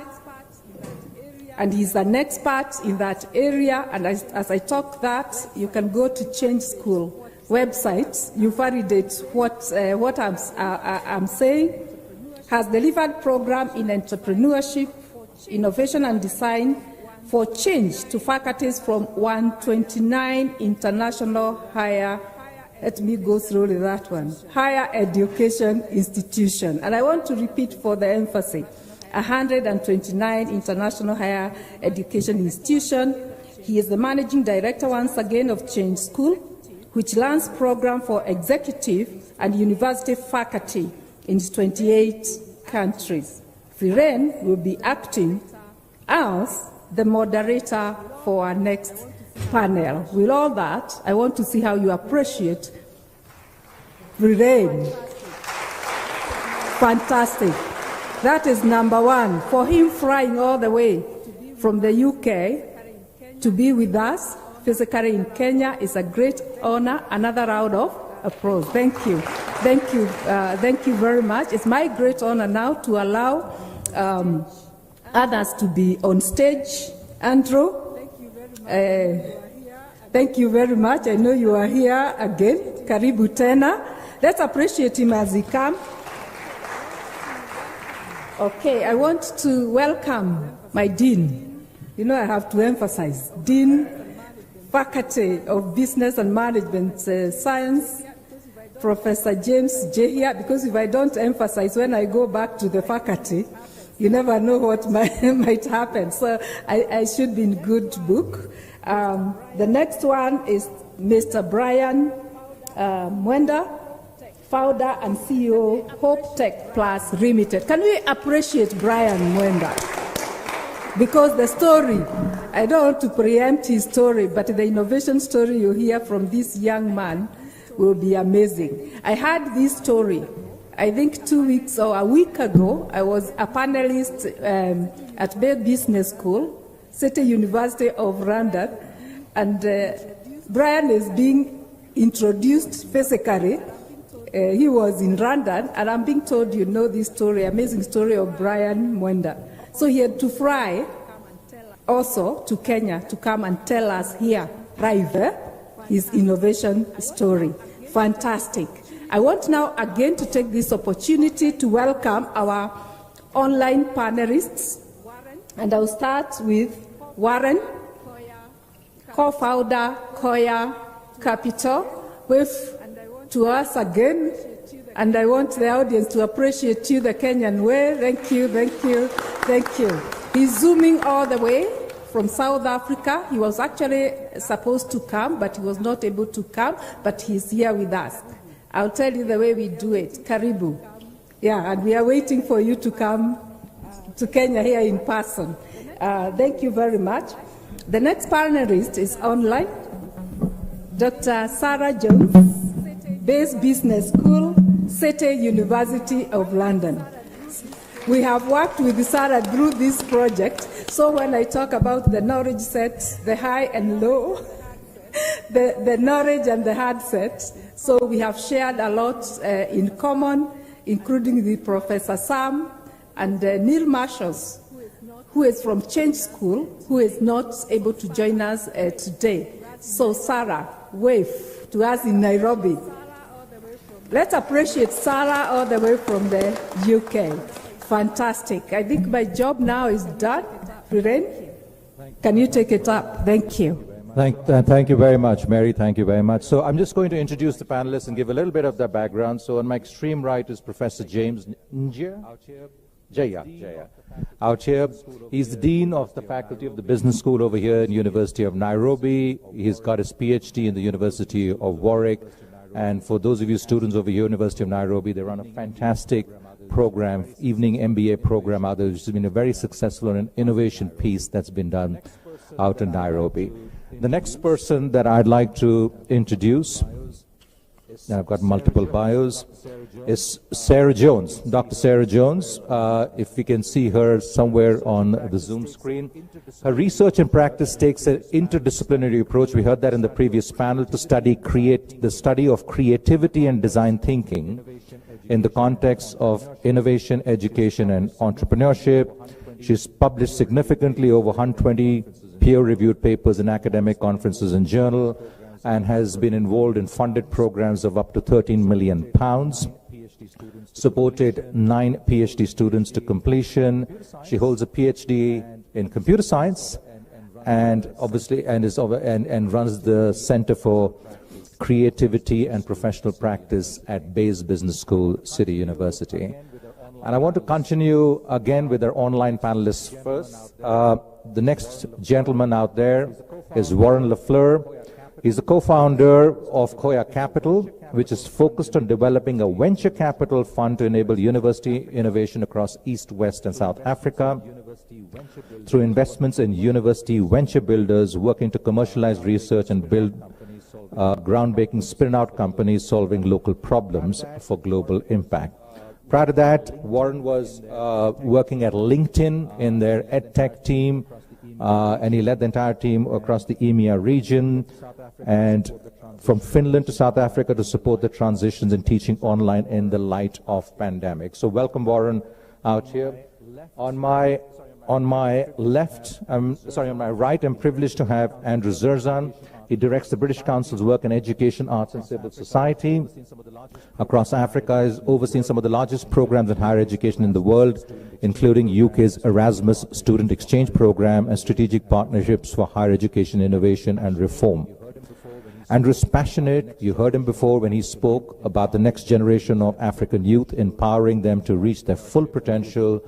Speaker 10: and he's an expert in that area. And as I talk that, you can go to Change School website. You validate what I'm saying. Has delivered program in entrepreneurship, innovation and design for change to faculties from 129 international higher, let me go through that one, higher education institution. And I want to repeat for the emphasis, 129 international higher education institution. He is the managing director once again of Change School, which runs program for executive and university faculty in 28 countries. Firen will be acting as the moderator for our next panel. With all that, I want to see how you appreciate Firen. Fantastic. That is number one. For him flying all the way from the UK to be with us physically in Kenya is a great honor. Another round of applause. Thank you. Thank you. Thank you very much. It's my great honor now to allow others to be on stage. Andrew, thank you very much. I know you are here again. Karibu tena. Let's appreciate him as he comes. Okay, I want to welcome my dean. You know, I have to emphasize, Dean, Faculty of Business and Management Science, Professor James Jehia, because if I don't emphasize when I go back to the faculty, you never know what might happen. So I should be in good book. The next one is Mr. Brian Mwenda, founder and CEO, Hope Tech Plus Limited. Can we appreciate Brian Mwenda? Because the story, I don't want to preempt his story, but the innovation story you hear from this young man will be amazing. I had this story, I think 2 weeks or a week ago. I was a panelist at Bay Business School, City University of London, and Brian is being introduced physically. He was in London, and I'm being told you know this story, amazing story of Brian Mwenda. So he had to fly also to Kenya to come and tell us here, live, his innovation story. Fantastic. I want now again to take this opportunity to welcome our online panelists. And I'll start with Warren, co-founder, Koya Capital, with to us again, and I want the audience to appreciate you the Kenyan way. Thank you, thank you, thank you. He's zooming all the way from South Africa. He was actually supposed to come, but he was not able to come, but he's here with us. I'll tell you the way we do it. Karibu. Yeah, and we are waiting for you to come to Kenya here in person. Thank you very much. The next panelist is online, Dr. Sarah Jones, Base Business School, City University of London. We have worked with Sarah through this project, so when I talk about the knowledge set, the high and low, the knowledge and the hard set, so we have shared a lot in common, including the Professor Sam and Neil Marshalls, who is from Change School, who is not able to join us today. So Sarah, wave to us in Nairobi. Let's appreciate Sarah all the way from the UK. Fantastic. I think my job now is done. Firen, can you take it up? Thank you.
Speaker 18: Thank you very much, Mary. Thank you very much. So I'm just going to introduce the panelists and give a little bit of their background. So on my extreme right is Professor James Njia. Jaya. Out here, he's the Dean of the Faculty of the Business School over here in University of Nairobi. He's got his PhD in the University of Warwick. And for those of you students over here, University of Nairobi, they run a fantastic program, evening MBA program out there, which has been a very successful and innovation piece that's been done out in Nairobi. The next person that I'd like to introduce, and I've got multiple bios, is Sarah Jones, Dr. Sarah Jones. If we can see her somewhere on the Zoom screen. Her research and practice takes an interdisciplinary approach. We heard that in the previous panel, to study the study of creativity and design thinking in the context of innovation, education, and entrepreneurship. She's published significantly over 120 peer-reviewed papers in academic conferences and journals, and has been involved in funded programs of up to £13 million, supported 9 PhD students to completion. She holds a PhD in computer science, and obviously and runs the Center for Creativity and Professional Practice at Bayes Business School, City University. And I want to continue again with our online panelists first. The next gentleman out there is Warren Lafleur. He's the co-founder of Koya Capital, which is focused on developing a venture capital fund to enable university innovation across East, West, and South Africa through investments in university venture builders working to commercialize research and build groundbreaking spin-out companies solving local problems for global impact. Prior to that, Warren was working at LinkedIn in their EdTech team, and he led the entire team across the EMEA region, and from Finland to South Africa to support the transitions in teaching online in the light of pandemic. So welcome, Warren, out here. On my left, on my right, I'm privileged to have Andrew Zerzan. He directs the British Council's work in education, arts, and civil society across Africa. He's overseen some of the largest programs in higher education in the world, including UK's Erasmus Student Exchange Program and strategic partnerships for higher education innovation and reform. Andrew's passionate. You heard him before when he spoke about the next generation of African youth, empowering them to reach their full potential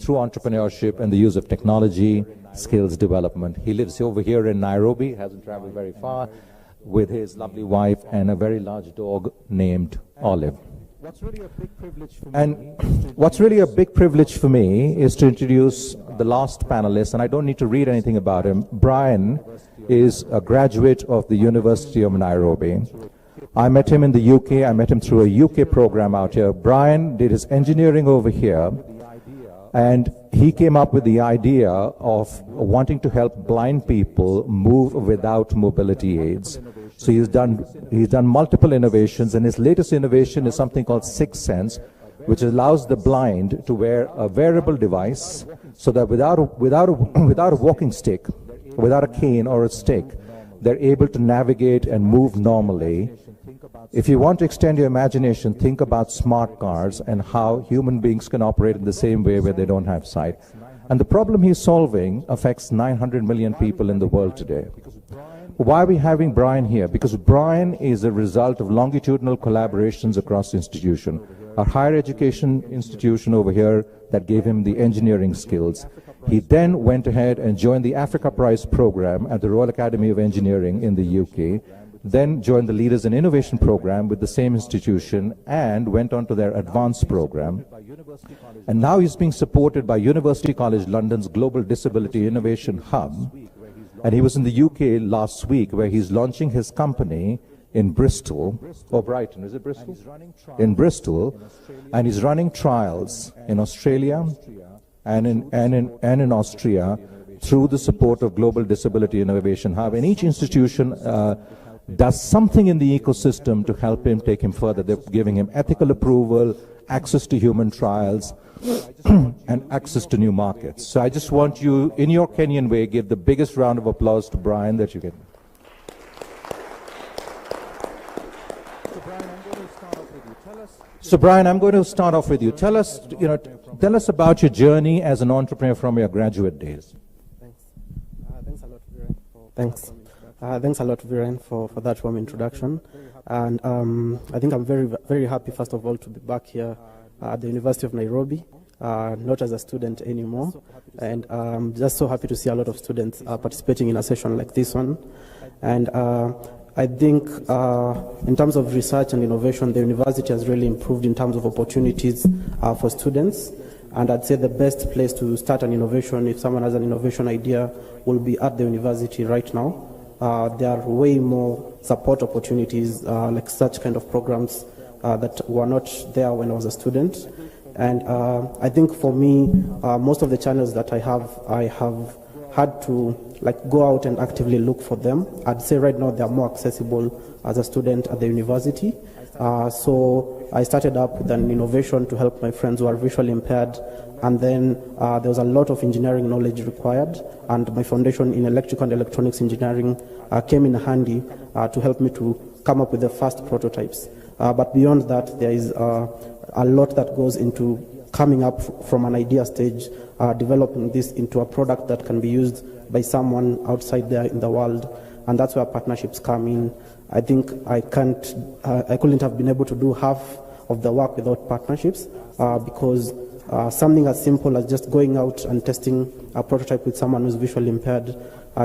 Speaker 18: through entrepreneurship and the use of technology, skills development. He lives over here in Nairobi, hasn't traveled very far, with his lovely wife and a very large dog named Olive. What's really a big privilege for me is to introduce the last panelist, and I don't need to read anything about him. Brian is a graduate of the University of Nairobi. I met him in the UK. I met him through a UK program out here. Brian did his engineering over here, and he came up with the idea of wanting to help blind people move without mobility aids. So he's done multiple innovations, and his latest innovation is something called Sixth Sense, which allows the blind to wear a wearable device so that without a walking stick, without a cane or a stick, they're able to navigate and move normally. If you want to extend your imagination, think about smart cars and how human beings can operate in the same way where they don't have sight. And the problem he's solving affects 900 million people in the world today. Why are we having Brian here? Because Brian is a result of longitudinal collaborations across the institution. Our higher education institution over here that gave him the engineering skills. He then went ahead and joined the Africa Prize program at the Royal Academy of Engineering in the UK, then joined the Leaders in Innovation program with the same institution and went on to their advanced program. And now he's being supported by University College London's Global Disability Innovation Hub. And he was in the UK last week where he's launching his company in Bristol, or Brighton, is it Bristol? In Bristol, and he's running trials in Australia and in Austria through the support of Global Disability Innovation Hub. And each institution does something in the ecosystem to help him take him further. They're giving him ethical approval, access to human trials, and access to new markets. So I just want you, in your Kenyan way, give the biggest round of applause to Brian that you can. So Brian, I'm going to start off with you. Tell us about your journey as an entrepreneur from your graduate days.
Speaker 15: Thanks a lot, Viren. Thanks a lot, Viren, for that warm introduction. And I think I'm very, very happy, first of all, to be back here at the University of Nairobi. not as a student anymore. And I'm just so happy to see a lot of students participating in a session like this one. And I think in terms of research and innovation, the university has really improved in terms of opportunities for students. And I'd say the best place to start an innovation, if someone has an innovation idea, will be at the university right now. There are way more support opportunities, like such kind of programs that were not there when I was a student. And I think for me, most of the channels that I have had to go out and actively look for them. I'd say right now they are more accessible as a student at the university. So I started up with an innovation to help my friends who are visually impaired, and then there was a lot of engineering knowledge required, and my foundation in electrical and electronics engineering came in handy to help me to come up with the first prototypes. But beyond that, there is a lot that goes into coming up from an idea stage, developing this into a product that can be used by someone outside there in the world, and that's where partnerships come in. I think I couldn't have been able to do half of the work without partnerships, because something as simple as just going out and testing a prototype with someone who's visually impaired,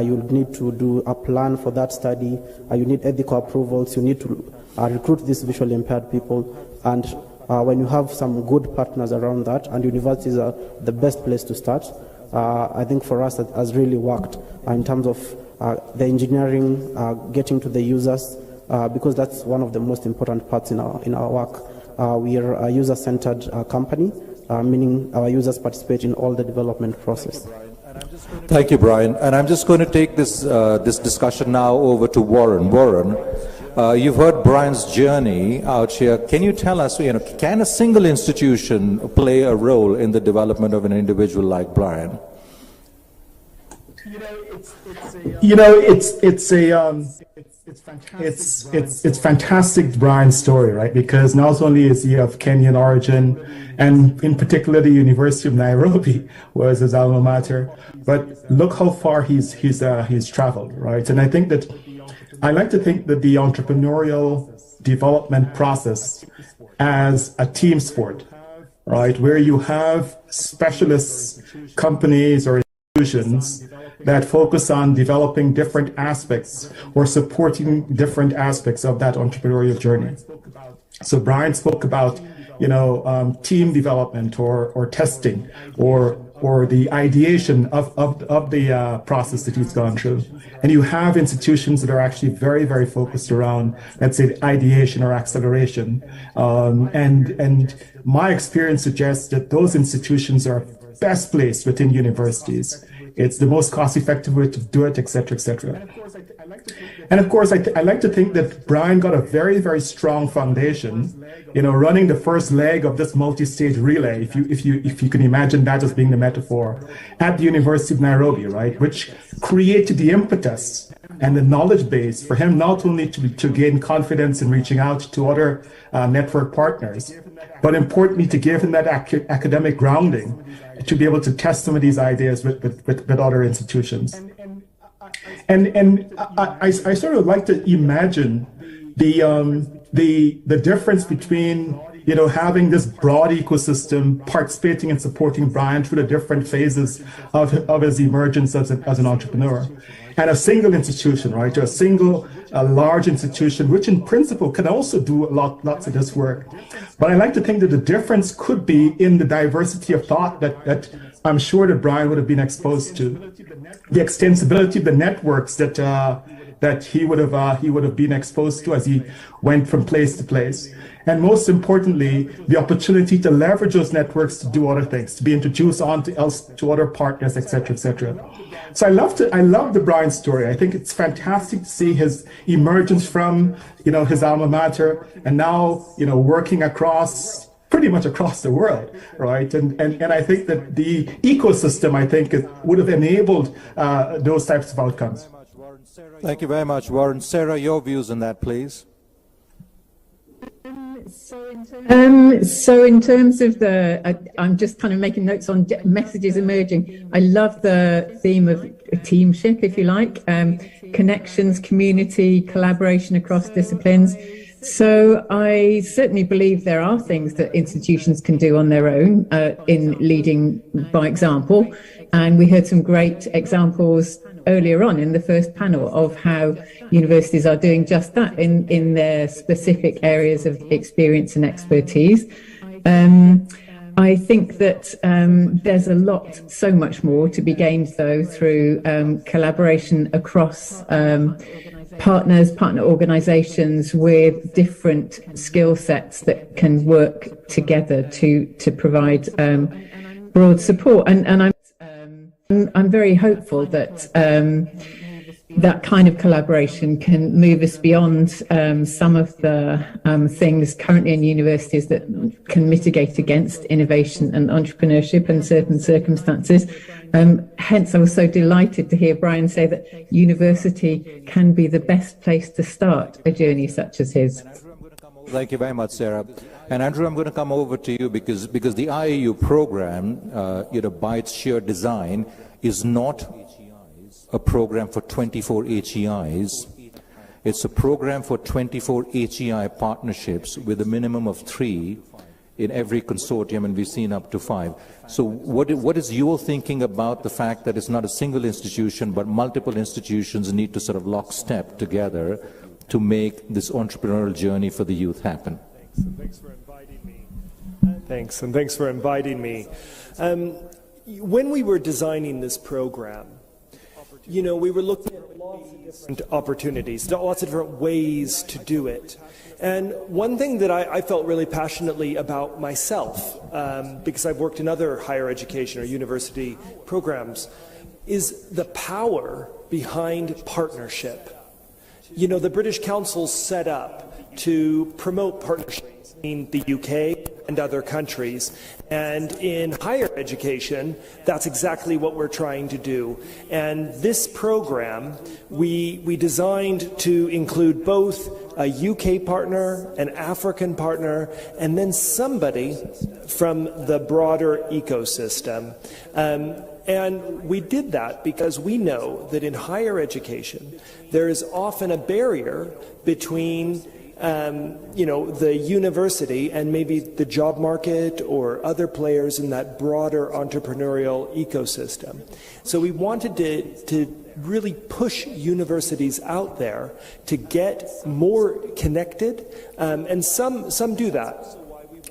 Speaker 15: you need to do a plan for that study, you need ethical approvals, you need to recruit these visually impaired people, and when you have some good partners around that, and universities are the best place to start, I think for us that has really worked in terms of the engineering, getting to the users, because that's one of the most important parts in our work. We are a user-centered company, meaning our users participate in all the development process.
Speaker 18: Thank you, Brian. And I'm just going to take this discussion now over to Warren. Warren, you've heard Brian's journey out here. Can you tell us, can a single institution play a role in the development of an individual like Brian?
Speaker 1: It's fantastic, Brian's story, right? Because not only is he of Kenyan origin, and in particular the University of Nairobi was his alma mater, but look how far he's traveled, right? And I like to think that the entrepreneurial development process as a team sport, right, where you have specialist companies or institutions that focus on developing different aspects or supporting different aspects of that entrepreneurial journey. So Brian spoke about, team development or testing or the ideation of the process that he's gone through. And you have institutions that are actually very, very focused around, let's say, ideation or acceleration. And my experience suggests that those institutions are best placed within universities. It's the most cost-effective way to do it, et cetera, et cetera. And of course, I like to think that Brian got a very, very strong foundation, running the first leg of this multi-stage relay, if you can imagine that as being the metaphor, at the University of Nairobi, right, which created the impetus and the knowledge base for him not only to gain confidence in reaching out to other network partners, but importantly to give him that academic grounding to be able to test some of these ideas with other institutions. And I sort of like to imagine the difference between having this broad ecosystem participating and supporting Brian through the different phases of his emergence as an entrepreneur, and a single institution, right? A large institution, which in principle can also do lots of this work. But I like to think that the difference could be in the diversity of thought that I'm sure that Brian would have been exposed to, the extensibility of the networks that he would have been exposed to as he went from place to place. And most importantly, the opportunity to leverage those networks to do other things, to be introduced to other partners, et cetera, et cetera. So I love the Brian story. I think it's fantastic to see his emergence from, his alma mater, and now, working pretty much across the world, right? And I think that the ecosystem, would have enabled those types of outcomes.
Speaker 18: Thank you very much, Warren. Sarah, your views on that, please.
Speaker 19: So in terms of I'm just kind of making notes on messages emerging. I love the theme of teamship, if you like, connections, community, collaboration across disciplines. So I certainly believe there are things that institutions can do on their own in leading by example. And we heard some great examples earlier on in the first panel of how universities are doing just that in their specific areas of experience and expertise. I think that there's a lot, so much more to be gained, though, through collaboration across partner organizations with different skill sets that can work together to provide broad support. And I'm very hopeful that that kind of collaboration can move us beyond some of the things currently in universities that can mitigate against innovation and entrepreneurship in certain circumstances. Hence, I was so delighted to hear Brian say that university can be the best place to start a journey such as his.
Speaker 18: Thank you very much, Sarah. And Andrew, I'm going to come over to you because the IAU program, by its sheer design, is not a program for 24 HEIs. It's a program for 24 HEI partnerships with a minimum of 3 in every consortium, and we've seen up to 5. So what is your thinking about the fact that it's not a single institution, but multiple institutions need to sort of lockstep together to make this entrepreneurial journey for the youth happen?
Speaker 16: Thanks for inviting me. Thanks, and thanks for inviting me. When we were designing this program, we were looking at lots of different opportunities, lots of different ways to do it. And one thing that I felt really passionately about myself, because I've worked in other higher education or university programs, is the power behind partnership. The British Council set up to promote partnerships in the UK and other countries. And in higher education, that's exactly what we're trying to do. And this program, we designed to include both a UK partner, an African partner, and then somebody from the broader ecosystem. And we did that because we know that in higher education, there is often a barrier between the university and maybe the job market or other players in that broader entrepreneurial ecosystem. So we wanted to really push universities out there to get more connected, and some do that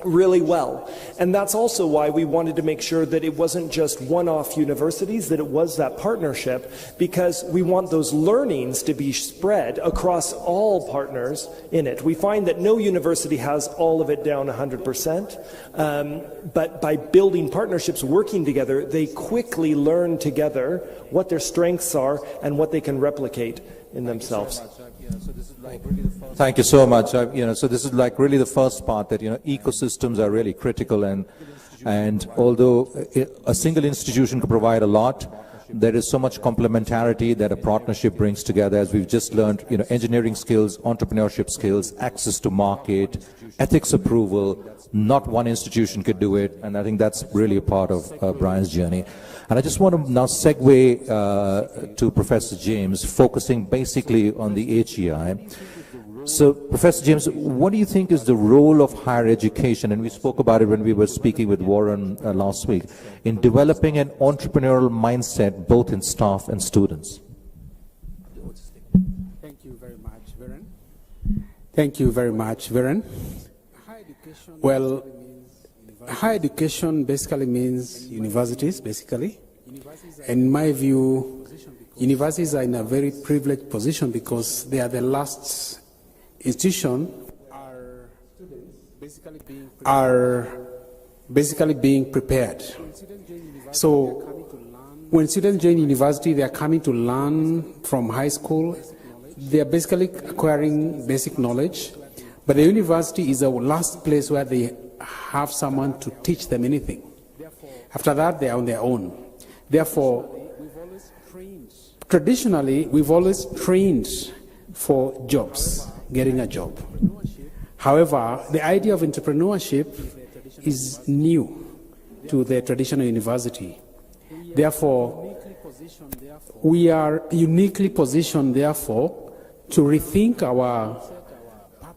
Speaker 16: really well. And that's also why we wanted to make sure that it wasn't just one-off universities, that it was that partnership, because we want those learnings to be spread across all partners in it. We find that no university has all of it down 100%, but by building partnerships, working together, they quickly learn together what their strengths are and what they can replicate in themselves.
Speaker 18: Thank you so much. So this is like really the first part that ecosystems are really critical, and although a single institution can provide a lot, there is so much complementarity that a partnership brings together. As we've just learned, engineering skills, entrepreneurship skills, access to market, ethics approval. Not one institution could do it, and I think that's really a part of Brian's journey. And I just want to now segue to Professor James, focusing basically on the HEI. So, Professor James, what do you think is the role of higher education, and we spoke about it when we were speaking with Warren last week, in developing an entrepreneurial mindset both in staff and students?
Speaker 22: Thank you very much, Viren. Thank you very much, Viren. Well, higher education basically means universities, basically. And in my view, universities are in a very privileged position because they are the last institution are basically being prepared. So when students join university, they are coming to learn from high school. They are basically acquiring basic knowledge. But the university is the last place where they have someone to teach them anything. After that, they are on their own. Therefore, traditionally, we've always trained for jobs, getting a job. However, the idea of entrepreneurship is new to the traditional university. Therefore, we are uniquely positioned, therefore, to rethink our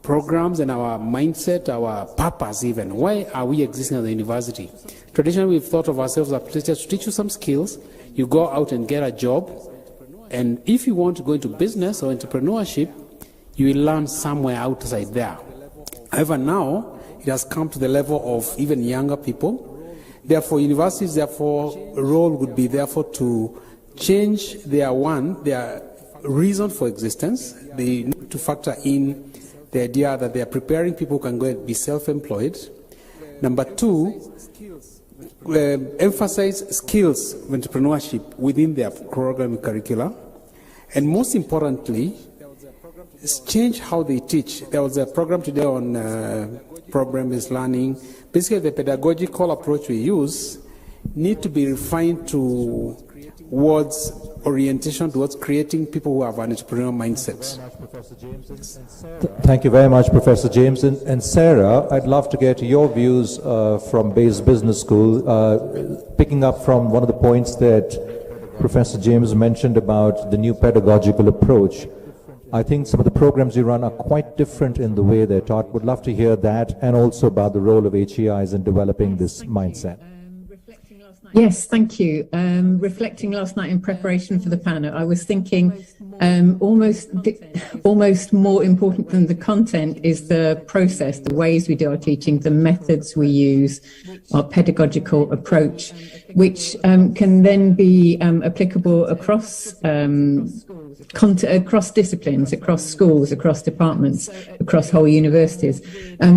Speaker 22: programs and our mindset, our purpose even. Why are we existing as a university? Traditionally, we've thought of ourselves as teachers to teach you some skills, you go out and get a job, and if you want to go into business or entrepreneurship, you will learn somewhere outside there. However, now, it has come to the level of even younger people. Therefore, universities, role would be therefore to change their reason for existence. They need to factor in the idea that they are preparing people who can go and be self-employed. Number two, emphasize skills of entrepreneurship within their program curricula. And most importantly, change how they teach. There was a program today on program-based learning. Basically, the pedagogical approach we use need to be refined towards orientation, towards creating people who have an entrepreneurial mindset.
Speaker 18: Thank you very much, Professor James. And Sarah, I'd love to get your views from Bayes Business School, picking up from one of the points that Professor James mentioned about the new pedagogical approach. I think some of the programs you run are quite different in the way they're taught. Would love to hear that, and also about the role of HEIs in developing this mindset.
Speaker 19: Yes, thank you. Reflecting last night in preparation for the panel, I was thinking almost more important than the content is the process, the ways we do our teaching, the methods we use, our pedagogical approach, which can then be applicable across across disciplines, across schools, across departments, across whole universities.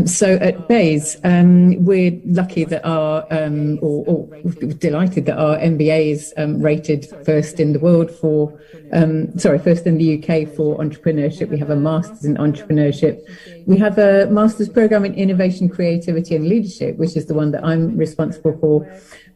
Speaker 19: So at Bayes, we're lucky that or delighted that our MBA is rated first in the world first in the UK for entrepreneurship. We have a master's in entrepreneurship. We have a master's program in innovation, creativity and leadership, which is the one that I'm responsible for,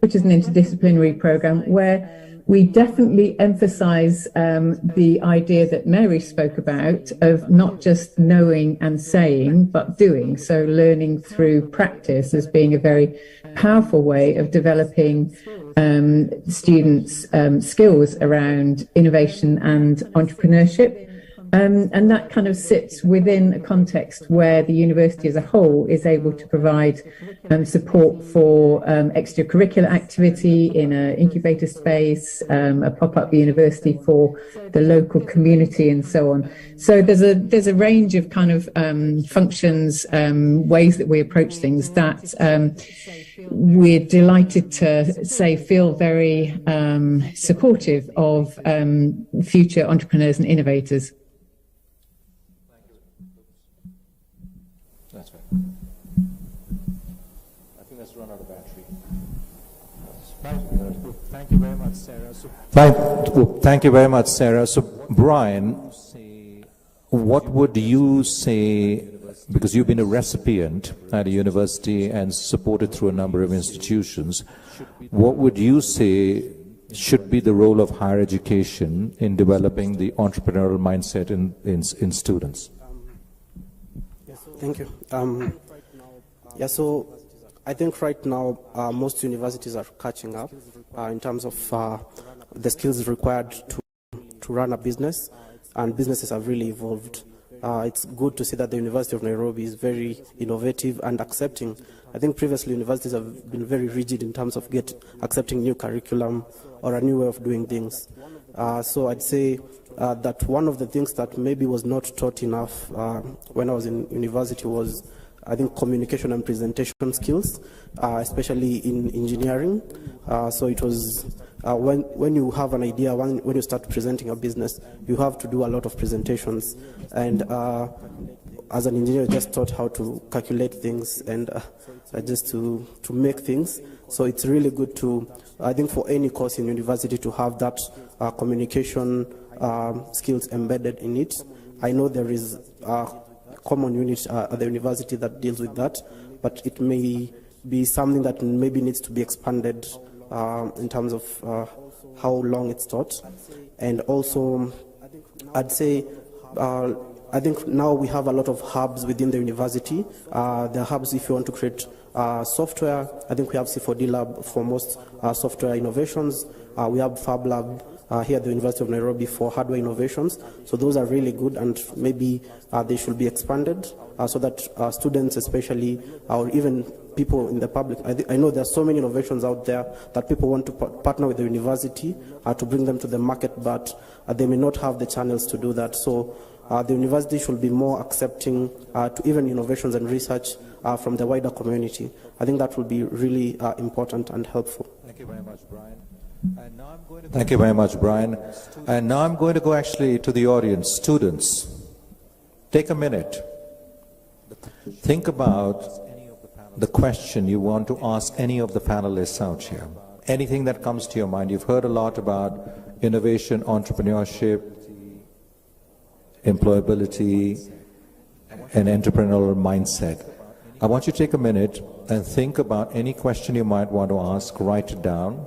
Speaker 19: which is an interdisciplinary program where we definitely emphasize the idea that Mary spoke about of not just knowing and saying, but doing. So learning through practice as being a very powerful way of developing students' skills around innovation and entrepreneurship. And that kind of sits within a context where the university as a whole is able to provide support for extracurricular activity in an incubator space, a pop-up university for the local community and so on. So there's a range of kind of functions, ways that we approach things that we're delighted to say feel very supportive of future entrepreneurs and innovators.
Speaker 18: That's right. I think that's run out of battery. Thank you very much, Sarah. Thank you very much, Sarah. So, Brian, what would you say, because you've been a recipient at a university and supported through a number of institutions, what would you say should be the role of higher education in developing the entrepreneurial mindset in students?
Speaker 15: Thank you. So I think right now most universities are catching up in terms of the skills required to run a business, and businesses have really evolved. It's good to see that the University of Nairobi is very innovative and accepting. I think previously universities have been very rigid in terms of accepting new curriculum or a new way of doing things. So I'd say that one of the things that maybe was not taught enough when I was in university was, I think, communication and presentation skills, especially in engineering. So it was when you have an idea, when you start presenting a business, you have to do a lot of presentations. And as an engineer, I just taught how to calculate things and just to make things. So it's really good to, I think, for any course in university to have that communication skills embedded in it. I know there is a common unit at the university that deals with that, but it may be something that maybe needs to be expanded in terms of how long it's taught. And also, I'd say I think now we have a lot of hubs within the university. There are hubs if you want to create software. I think we have C4D Lab for most software innovations. We have Fab Lab here at the University of Nairobi for hardware innovations. So those are really good, and maybe they should be expanded so that students especially, or even people in the public, I know there are so many innovations out there that people want to partner with the university to bring them to the market, but they may not have the channels to do that. So the university should be more accepting to even innovations and research from the wider community. I think that will be really important and helpful.
Speaker 18: Thank you very much, Brian. And now I'm going to Thank you very much, Brian. And now I'm going to go actually to the audience. Students, take a minute. Think about the question you want to ask any of the panelists out here. Anything that comes to your mind. You've heard a lot about innovation, entrepreneurship, employability, and entrepreneurial mindset. I want you to take a minute and think about any question you might want to ask, write it down.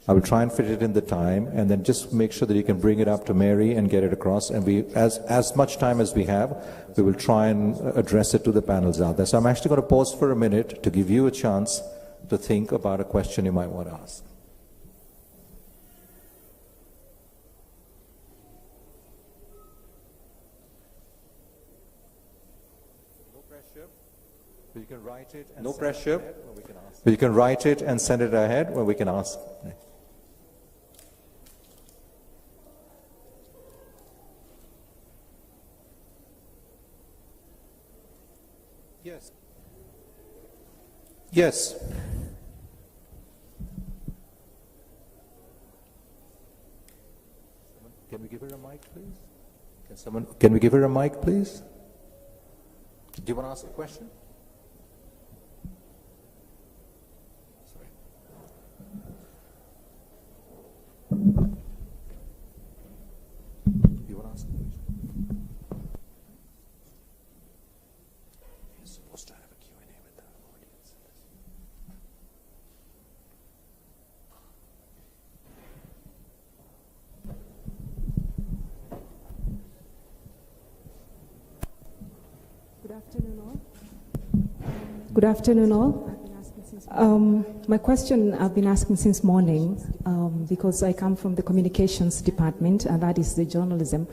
Speaker 18: I will try and fit it in the time, and then just make sure that you can bring it up to Mary and get it across. And we, as much time as we have, we will try and address it to the panels out there. So I'm actually going to pause for a minute to give you a chance to think about a question you might want to ask. No pressure. You can write it. No pressure. You can write it and send it ahead where we can ask. Yes. Yes. Can we give her a mic, please? Can we give her a mic, please? Do you want to ask a question? Sorry. Do you want to ask a question? You're supposed to have a Q&A with the audience.
Speaker 7: Good afternoon, all. Good afternoon, all. My question I've been asking since morning because I come from the communications department, and that is the journalism.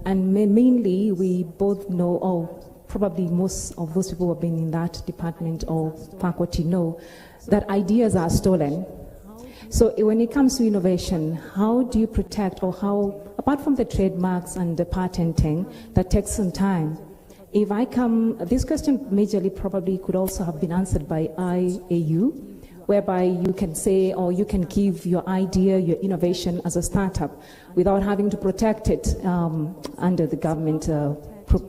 Speaker 7: And mainly, we both know, or probably most of those people who have been in that department or faculty know, that ideas are stolen. So when it comes to innovation, how do you protect, or how, apart from the trademarks and the patenting, that takes some time? If I come, this question majorly probably could also have been answered by IAU, whereby you can say, or you can give your idea, your innovation as a startup without having to protect it under the government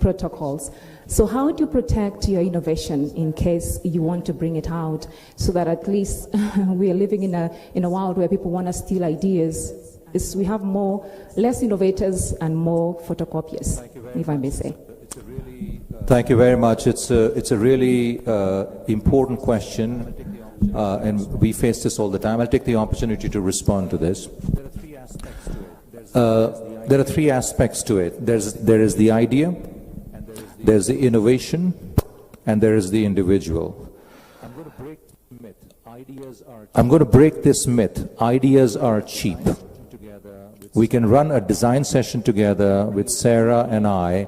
Speaker 7: protocols. So how do you protect your innovation in case you want to bring it out, so that at least we are living in a world where people want to steal ideas? We have less innovators and more photocopiers, if I may say.
Speaker 18: Thank you very much. It's a really important question, and we face this all the time. I'll take the opportunity to respond to this. There are three aspects to it. There is the idea, there's the innovation, and there is the individual. I'm going to break this myth. Ideas are cheap. We can run a design session together with Sarah and I,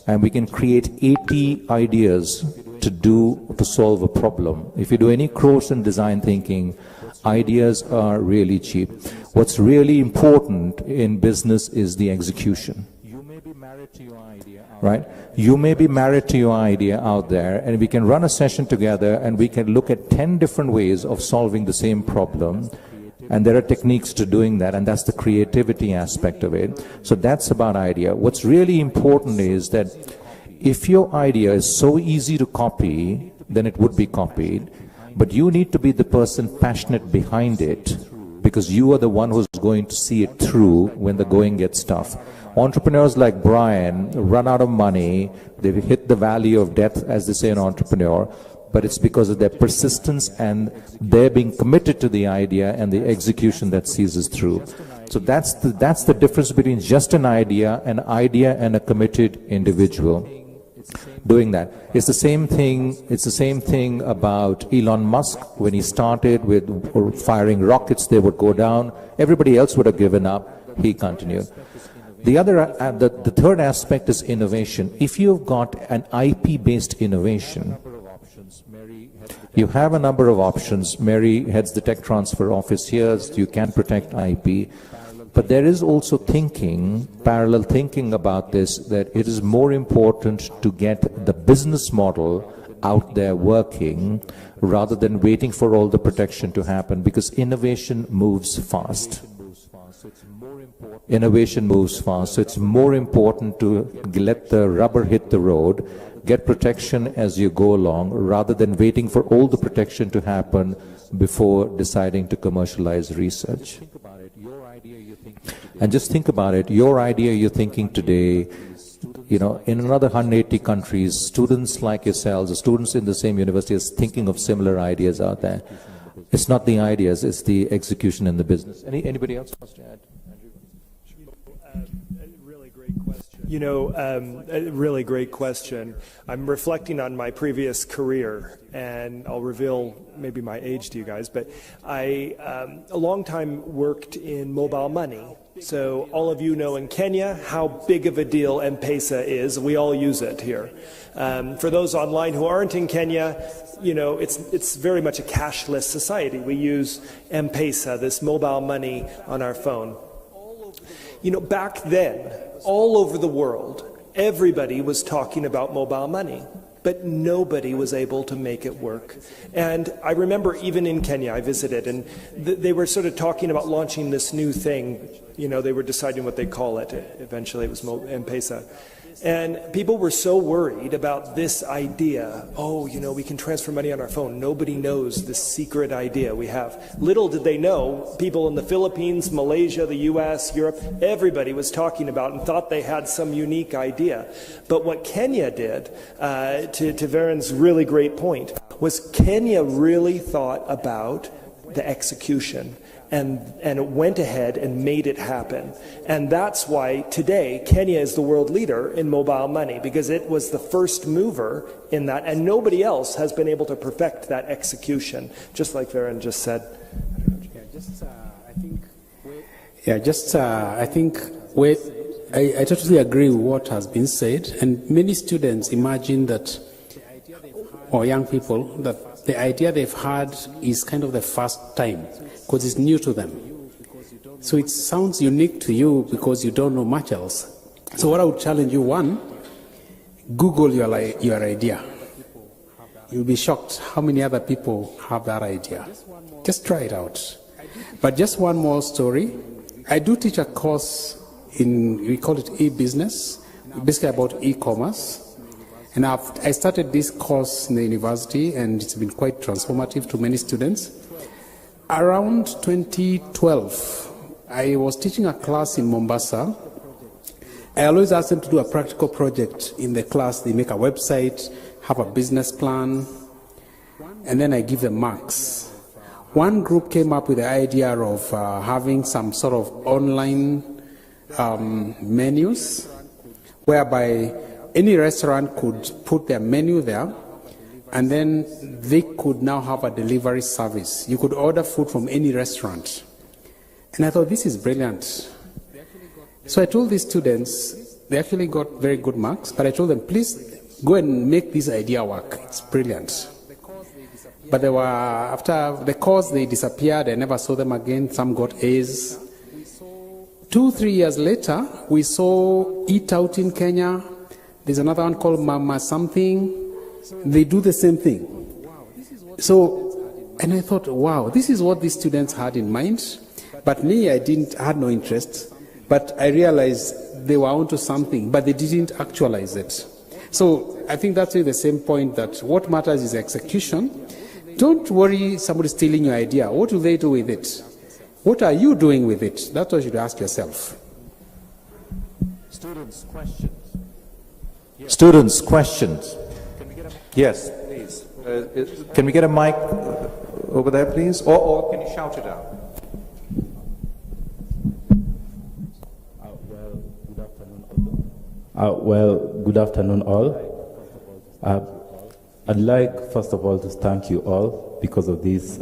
Speaker 18: and we can create 80 ideas to solve a problem. If you do any course in design thinking, ideas are really cheap. What's really important in business is the execution. You may be married to your idea, right? You may be married to your idea out there, and we can run a session together and we can look at 10 different ways of solving the same problem. And there are techniques to doing that, and that's the creativity aspect of it. So that's about idea. What's really important is that if your idea is so easy to copy, then it would be copied. But you need to be the person passionate behind it, because you are the one who's going to see it through when the going gets tough. Entrepreneurs like Brian run out of money. They've hit the valley of death, as they say in entrepreneur. But it's because of their persistence and their being committed to the idea and the execution that sees us through. So that's the difference between just an idea and a committed individual doing that. It's the same thing about Elon Musk. When he started with firing rockets, they would go down. Everybody else would have given up. He continued. The third aspect is innovation. If you've got an IP-based innovation, you have a number of options. Mary heads the tech transfer office here. So you can protect IP. But there is also parallel thinking about this, that it is more important to get the business model out there working rather than waiting for all the protection to happen, because innovation moves fast. Innovation moves fast, so it's more important to let the rubber hit the road, get protection as you go along, rather than waiting for all the protection to happen before deciding to commercialize research. And just think about it, your idea you're thinking today, in another 180 countries, students like yourselves, students in the same university is thinking of similar ideas out there. It's not the ideas, it's the execution and the business. Anybody else wants to add?
Speaker 16: A really great question. I'm reflecting on my previous career, and I'll reveal maybe my age to you guys, but I, a long time worked in mobile money. So all of you know in Kenya how big of a deal M-Pesa is. We all use it here. For those online who aren't in Kenya, it's very much a cashless society. We use M-Pesa, this mobile money on our phone. Back then, all over the world, everybody was talking about mobile money, but nobody was able to make it work. And I remember even in Kenya, I visited, and they were sort of talking about launching this new thing. They were deciding what they call it. Eventually it was M-Pesa. And people were so worried about this idea. We can transfer money on our phone. Nobody knows this secret idea we have. Little did they know, people in the Philippines, Malaysia, the US, Europe, everybody was talking about and thought they had some unique idea. But what Kenya did, to Varen's really great point, was Kenya really thought about the execution. And it went ahead and made it happen. And that's why today Kenya is the world leader in mobile money, because it was the first mover in that, and nobody else has been able to perfect that execution, just like Varen just said.
Speaker 22: I totally agree with what has been said, and many students imagine that, or young people, that the idea they've had is kind of the first time, because it's new to them. So it sounds unique to you because you don't know much else. So what I would challenge you, one, Google your idea. You'll be shocked how many other people have that idea. Just try it out. But just one more story. I do teach a course we call it e-business, basically about e-commerce. And I started this course in the university, and it's been quite transformative to many students. Around 2012, I was teaching a class in Mombasa. I always ask them to do a practical project in the class. They make a website, have a business plan, and then I give them marks. One group came up with the idea of having some sort of online menus, whereby any restaurant could put their menu there, and then they could now have a delivery service. You could order food from any restaurant. And I thought, this is brilliant. So I told these students, they actually got very good marks, but I told them, please go and make this idea work. It's brilliant. But they were, after the course, they disappeared. I never saw them again. Some got A's. 2-3 years later, we saw Eat Out in Kenya. There's another one called Mama Something. They do the same thing. So, and I thought, wow, this is what these students had in mind. But me, I had no interest. But I realized they were onto something, but they didn't actualize it. So I think that's the same point, that what matters is execution. Don't worry somebody stealing your idea. What do they do with it? What are you doing with it? That's what you should ask yourself.
Speaker 18: Students, questions. Yes. Students, questions. Can we get a mic? Yes, please. Can we get a mic over there, please? Or can you shout it out?
Speaker 8: Well, good afternoon, all. I'd like, first of all, to thank you all because of this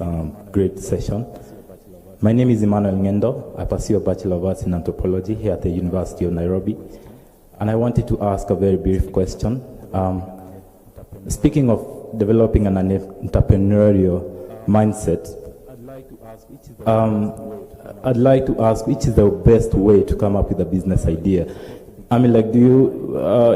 Speaker 8: great session. My name is Emmanuel Ngendo. I pursue a Bachelor of Arts in Anthropology here at the University of Nairobi. And I wanted to ask a very brief question. Speaking of developing an entrepreneurial mindset, I'd like to ask which is the best way to come up with a business idea. I mean, like,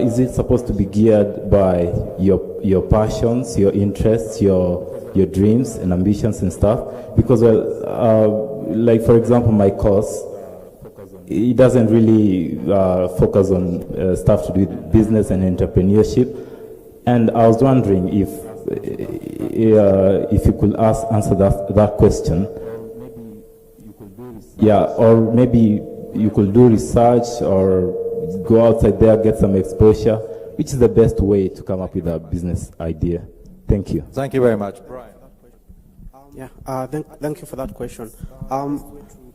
Speaker 8: is it supposed to be geared by your passions, your interests, your dreams and ambitions and stuff? Because, like, for example, my course, it doesn't really focus on stuff to do with business and entrepreneurship. And I was wondering if you could answer that question. Yeah, or maybe you could do research or go outside there, get some exposure. Which is the best way to come up with a business idea? Thank you.
Speaker 18: Thank you very much. Brian.
Speaker 15: Thank you for that question.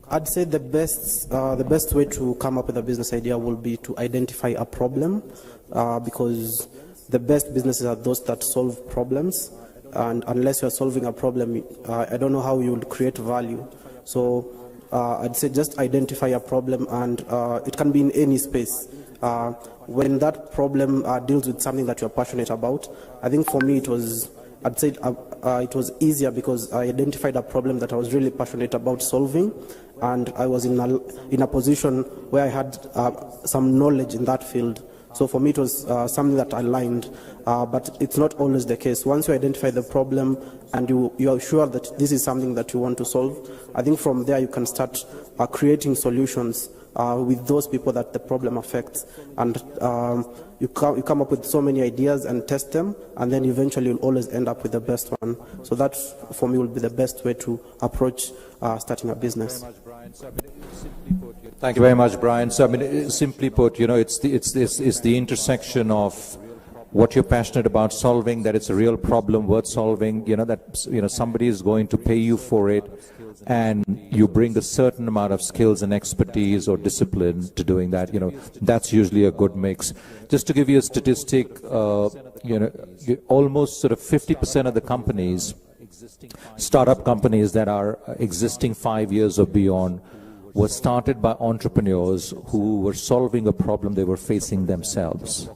Speaker 15: I'd say the best way to come up with a business idea will be to identify a problem, because the best businesses are those that solve problems. And unless you're solving a problem, I don't know how you will create value. So I'd say just identify a problem, and it can be in any space. When that problem deals with something that you're passionate about, I think for me it was easier because I identified a problem that I was really passionate about solving, and I was in a position where I had some knowledge in that field. So for me it was something that aligned, but it's not always the case. Once you identify the problem and you are sure that this is something that you want to solve, I think from there you can start creating solutions with those people that the problem affects. And you come up with so many ideas and test them, and then eventually you'll always end up with the best one. So that, for me, will be the best way to approach starting a business.
Speaker 18: Thank you very much, Brian. So, I mean, simply put, you know, it's the intersection of what you're passionate about solving, that it's a real problem worth solving, you know, that, you know, somebody is going to pay you for it, and you bring a certain amount of skills and expertise or discipline to doing that. You know, that's usually a good mix. Just to give you a statistic, you know, almost sort of 50% of the companies, startup companies that are existing 5 years or beyond, were started by entrepreneurs who were solving a problem they were facing themselves.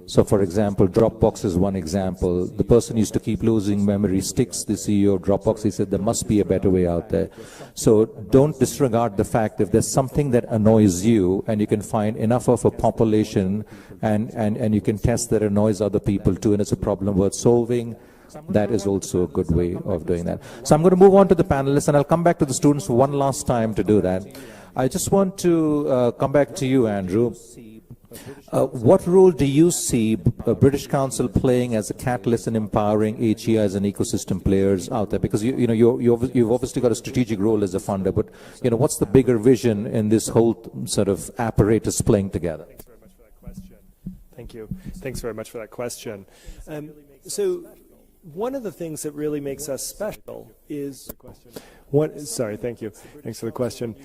Speaker 18: So, for example, Dropbox is one example. The person used to keep losing memory sticks, the CEO of Dropbox. He said there must be a better way out there. So don't disregard the fact if there's something that annoys you and you can find enough of a population and you can test that annoys other people too, and it's a problem worth solving, that is also a good way of doing that. So I'm going to move on to the panelists, and I'll come back to the students one last time to do that. I just want to come back to you, Andrew. What role do you see British Council playing as a catalyst in empowering HEIs and ecosystem players out there? Because you've obviously got a strategic role as a funder, but you know, what's the bigger vision in this whole sort of apparatus playing together?
Speaker 16: Thank you. Thanks very much for that question. So one of the things that really makes us special is thank you. Thanks for the question.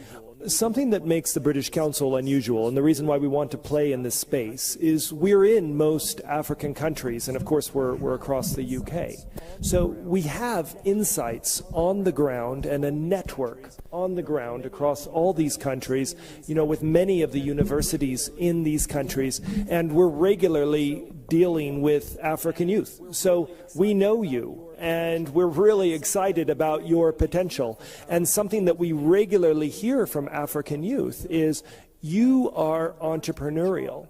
Speaker 16: Something that makes the British Council unusual, and the reason why we want to play in this space, is we're in most African countries, and of course we're across the UK. So we have insights on the ground and a network on the ground across all these countries, you know, with many of the universities in these countries, and we're regularly dealing with African youth. So we know you, and we're really excited about your potential. And something that we regularly hear from African youth is, you are entrepreneurial.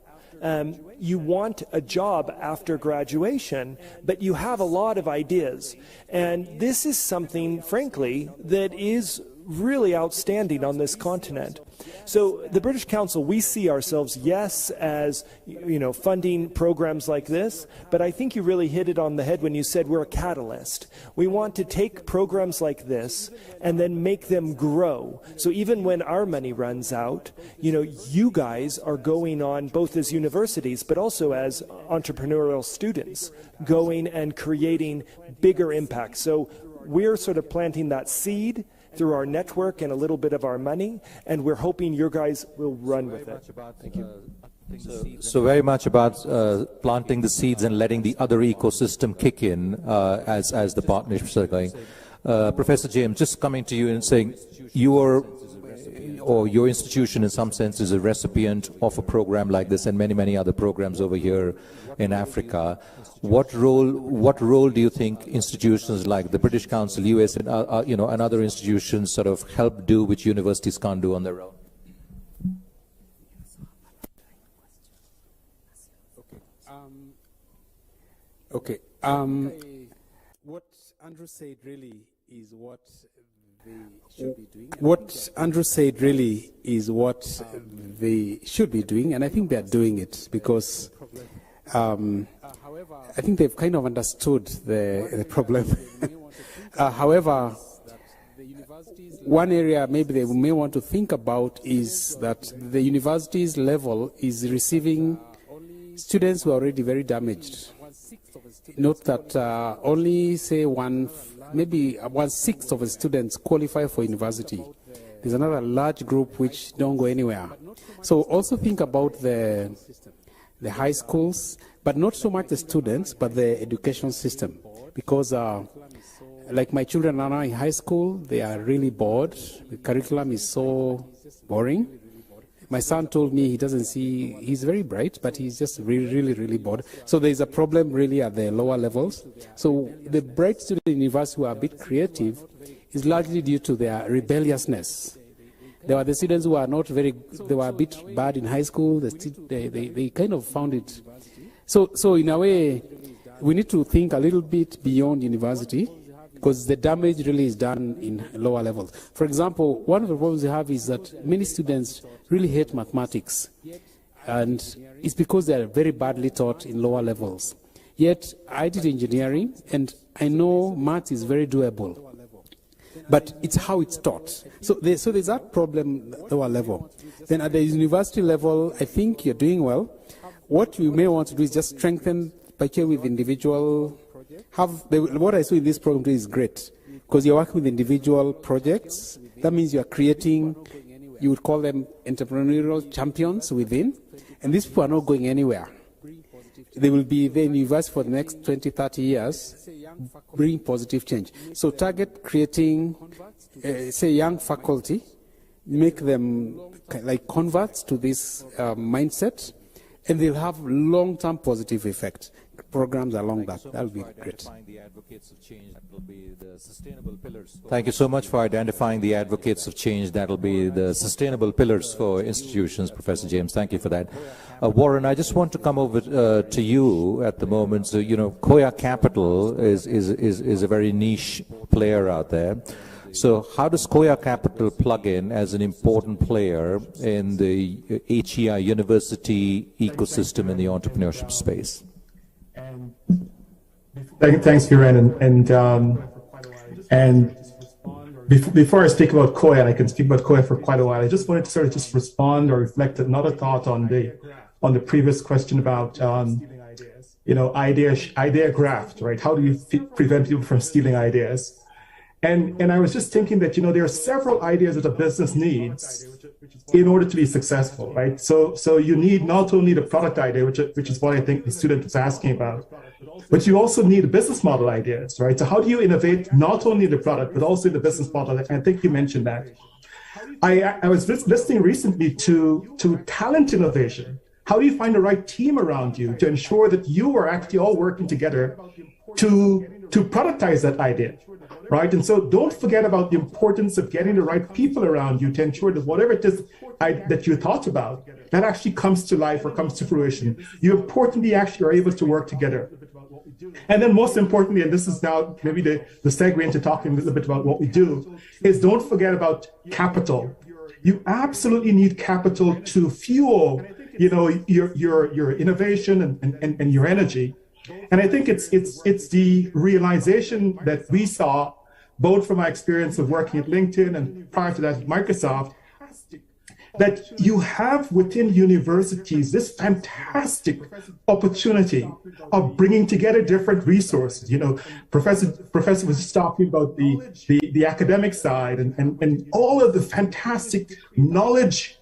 Speaker 16: You want a job after graduation, but you have a lot of ideas. And this is something, frankly, that is really outstanding on this continent. So the British Council, we see ourselves, yes, as, you know, funding programs like this, but I think you really hit it on the head when you said we're a catalyst. We want to take programs like this and then make them grow. So even when our money runs out, you know, you guys are going on, both as universities, but also as entrepreneurial students, going and creating bigger impact. So we're sort of planting that seed through our network and a little bit of our money, and we're hoping your guys will run with it. Thank you.
Speaker 18: So very much about planting the seeds and letting the other ecosystem kick in as the partnerships are going. Professor James, just coming to you and saying your institution in some sense is a recipient of a program like this and many, many other programs over here in Africa. What role do you think institutions like the British Council, US, and and other institutions sort of help do which universities can't do on their own?
Speaker 22: Okay. What Andrew said really is what they should be doing. What Andrew said really is what they should be doing, and I think they are doing it because I think they've kind of understood the problem. However, one area maybe they may want to think about is that the university's level is receiving students who are already very damaged. Note that only, say, maybe 1/6 of the students qualify for university. There's another large group which don't go anywhere. So also think about the high schools, but not so much the students, but the education system. Because like my children are now in high school, they are really bored. The curriculum is so boring. My son told me he doesn't see, he's very bright, but he's just really, really bored. So there's a problem really at the lower levels. So the bright students in university who are a bit creative is largely due to their rebelliousness. There were the students who are not very, they were a bit bad in high school. They kind of found it. So in a way, we need to think a little bit beyond university, because the damage really is done in lower levels. For example, one of the problems we have is that many students really hate mathematics, and it's because they are very badly taught in lower levels. Yet, I did engineering, and I know math is very doable, but it's how it's taught. So there's that problem at lower level. Then at the university level, I think you're doing well. What you may want to do is just strengthen with individual. What I saw in this program is great, because you're working with individual projects. That means you're creating, you would call them entrepreneurial champions within, and these people are not going anywhere. They will be there in university for the next 20, 30 years, bring positive change. So target creating, say, young faculty, make them like converts to this mindset, and they'll have long-term positive effect. Programs along that. That'll be great.
Speaker 18: Thank you so much for identifying the advocates of change. That'll be the sustainable pillars for institutions, Professor James. Thank you for that. Warren, I just want to come over to you at the moment. So, Koya Capital is a very niche player out there. So how does Koya Capital plug in as an important player in the HEI university ecosystem in the entrepreneurship space?
Speaker 1: Thanks, Hiren. And before I speak about Koya, and I can speak about Koya for quite a while, I just wanted to sort of just respond or reflect another thought on the previous question about idea graft, right? How do you prevent people from stealing ideas? And I was just thinking that there are several ideas that a business needs in order to be successful, right? So you need not only the product idea, which is what I think the student was asking about, but you also need business model ideas, right? So how do you innovate not only the product, but also the business model? And I think you mentioned that. I was listening recently to talent innovation. How do you find the right team around you to ensure that you are actually all working together to productize that idea, right? And so don't forget about the importance of getting the right people around you to ensure that whatever it is that you thought about, that actually comes to life or comes to fruition. You importantly actually are able to work together. And then most importantly, and this is now maybe the segue into talking a little bit about what we do, is don't forget about capital. You absolutely need capital to fuel, your innovation and your energy. And I think it's the realization that we saw, both from my experience of working at LinkedIn and prior to that at Microsoft, that you have within universities this fantastic opportunity of bringing together different resources. Professor was just talking about the academic side and all of the fantastic knowledge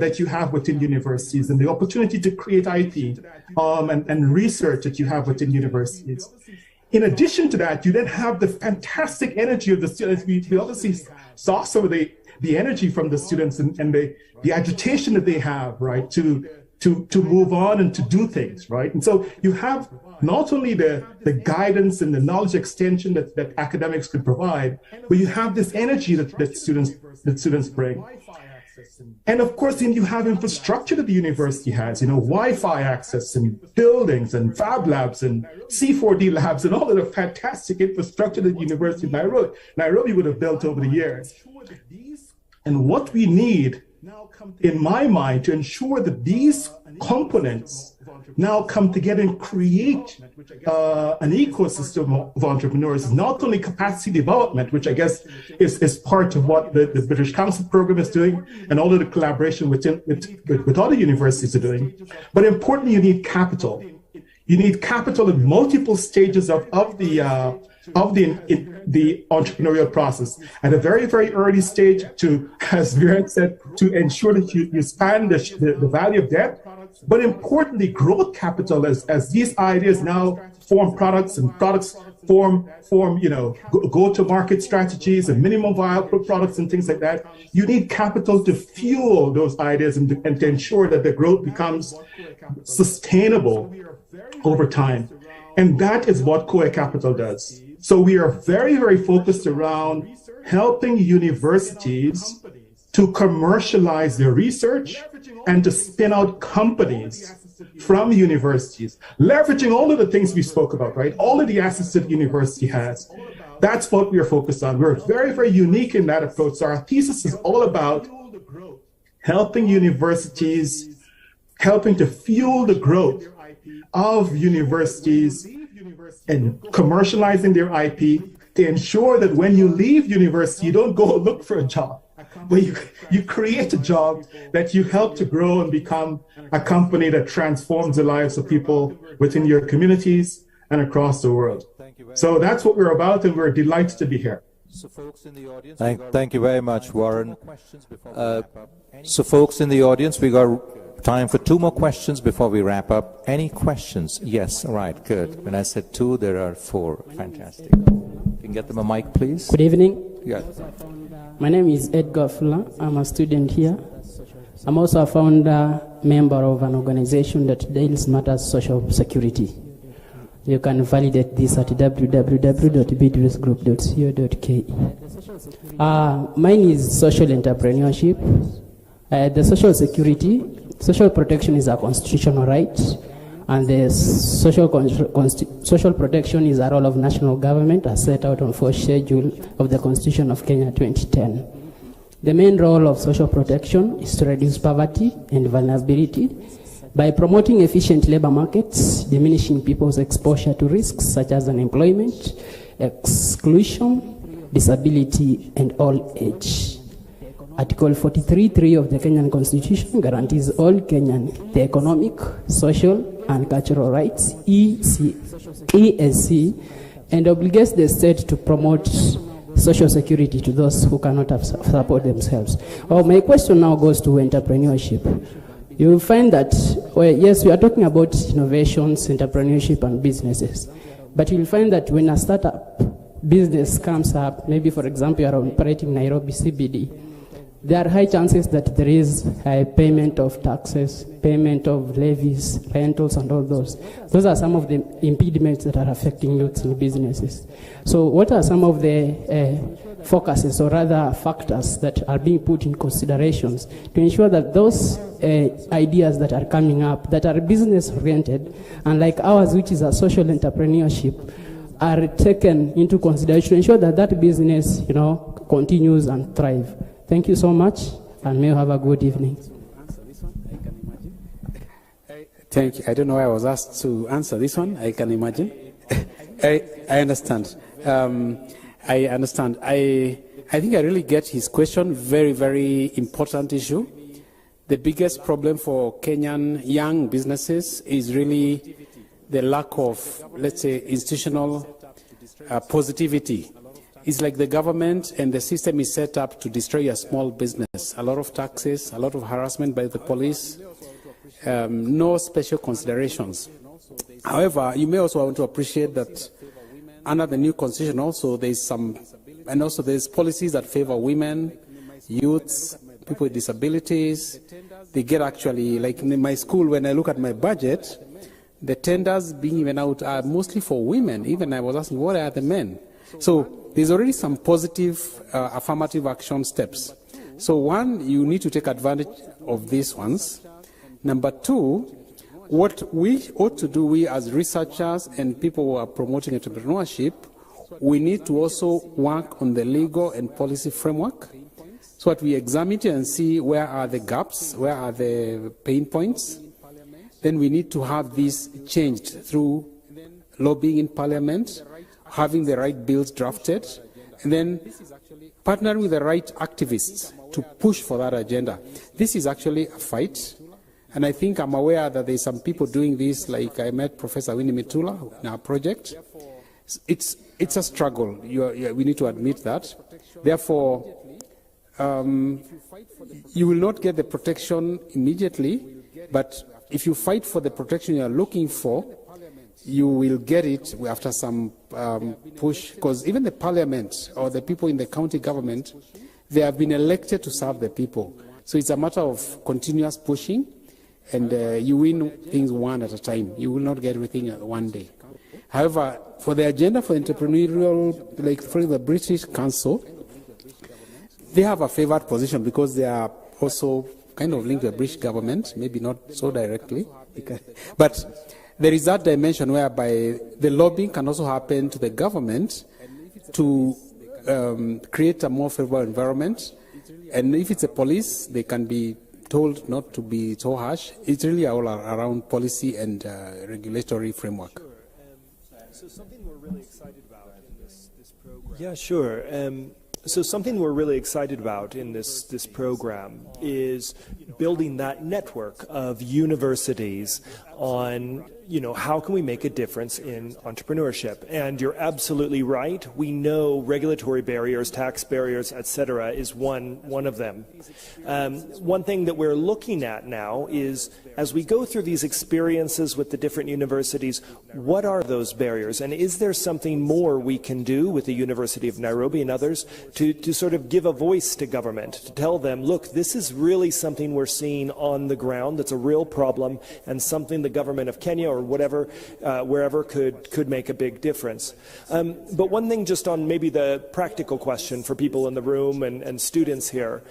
Speaker 1: that you have within universities and the opportunity to create IP and research that you have within universities. In addition to that, you then have the fantastic energy of the students. We obviously saw some of the energy from the students and the agitation that they have, right, to move on and to do things, right? And so you have not only the guidance and the knowledge extension that academics could provide, but you have this energy that students bring. And of course, then you have infrastructure that the university has, Wi-Fi access and buildings and fab labs and C4D labs and all of the fantastic infrastructure that the University of Nairobi would have built over the years. And what we need, in my mind, to ensure that these components now come together and create an ecosystem of entrepreneurs is not only capacity development, which I guess is part of what the British Council program is doing and all of the collaboration with other universities are doing, but importantly, you need capital. You need capital in multiple stages of the entrepreneurial process. At a very, very early stage, as Viren said, to ensure that you span the value of debt, but importantly, growth capital as these ideas now form products and products form go-to-market strategies and minimum viable products and things like that. You need capital to fuel those ideas and to ensure that the growth becomes sustainable over time. And that is what COA Capital does. So we are very, very focused around helping universities to commercialize their research and to spin out companies from universities, leveraging all of the things we spoke about, right? All of the assets that the university has. That's what we're focused on. We're very, very unique in that approach. So our thesis is all about helping universities, helping to fuel the growth of universities and commercializing their IP to ensure that when you leave university, you don't go look for a job, but you create a job that you help to grow and become a company that transforms the lives of people within your communities and across the world. So that's what we're about, and we're delighted to be here.
Speaker 18: So folks in the audience, thank you very much, Warren. So folks in the audience, we got time for 2 more questions before we wrap up. Any questions? Yes, all right, good. When I said 2, there are 4. Fantastic. You can get them a mic, please.
Speaker 9: Good evening.
Speaker 18: Yes.
Speaker 9: My name is Edgar Fuller. I'm a student here. I'm also a founder, member of an organization that deals matters social security. You can validate this at www.bidrisgroup.co.ke. Mine is social entrepreneurship. The social security, social protection is a constitutional right, and the social protection is a role of national government as set out on 4th schedule of the Constitution of Kenya 2010. The main role of social protection is to reduce poverty and vulnerability by promoting efficient labor markets, diminishing people's exposure to risks such as unemployment, exclusion, disability, and old age. Article 43.3 of the Kenyan Constitution guarantees all Kenyan the economic, social, and cultural rights, ESC, and obligates the state to promote social security to those who cannot support themselves. Well, my question now goes to entrepreneurship. You will find that, well, yes, we are talking about innovations, entrepreneurship, and businesses, but you will find that when a startup business comes up, maybe, for example, you are operating Nairobi CBD, there are high chances that there is a payment of taxes, payment of levies, rentals, and all those. Those are some of the impediments that are affecting youths in businesses. So what are some of the focuses, or rather factors, that are being put in considerations to ensure that those ideas that are coming up, that are business-oriented, and like ours, which is a social entrepreneurship, are taken into consideration to ensure that that business, continues and thrive? Thank you so much, and may you have a good evening.
Speaker 22: Thank you. I don't know why I was asked to answer this one. I can imagine. I understand. I understand. I think I really get his question. Very, very important issue. The biggest problem for Kenyan young businesses is really the lack of, let's say, institutional positivity it's like the government and the system is set up to destroy a small business. A lot of taxes, a lot of harassment by the police, no special considerations. However, you may also want to appreciate that under the new constitution also there's policies that favor women, youths, people with disabilities. They get actually, like in my school, when I look at my budget, the tenders being given out are mostly for women. Even I was asking, what are the men? So there's already some positive affirmative action steps. So one, you need to take advantage of these ones. Number two, what we ought to do, we as researchers and people who are promoting entrepreneurship, we need to also work on the legal and policy framework so that we examine it and see where are the gaps, where are the pain points. Then we need to have this changed through lobbying in Parliament, having the right bills drafted, and then partnering with the right activists to push for that agenda. This is actually a fight, and I think I'm aware that there's some people doing this, like I met Professor Winnie Mitula in our project. It's a struggle. We need to admit that. Therefore, you will not get the protection immediately, but if you fight for the protection you are looking for, you will get it after some push, because even the parliament or the people in the county government, they have been elected to serve the people. So it's a matter of continuous pushing, and you win things one at a time. You will not get everything one day. However, for the agenda for entrepreneurial, like for the British Council, they have a favored position because they are also kind of linked to the British government, maybe not so directly, but there is that dimension whereby the lobbying can also happen to the government to create a more favorable environment. And if it's a police, they can be told not to be so harsh. It's really all around policy and regulatory framework.
Speaker 16: So something we're really excited about in this program. Yeah, sure. So something we're really excited about in this program is building that network of universities on, how can we make a difference in entrepreneurship? And you're absolutely right. We know regulatory barriers, tax barriers, etc., is one of them. One thing that we're looking at now is, as we go through these experiences with the different universities, what are those barriers? And is there something more we can do with the University of Nairobi and others to sort of give a voice to government, to tell them, look, this is really something we're seeing on the ground that's a real problem and something the government of Kenya or whatever, wherever could make a big difference. But one thing just on maybe the practical question for people in the room and students here,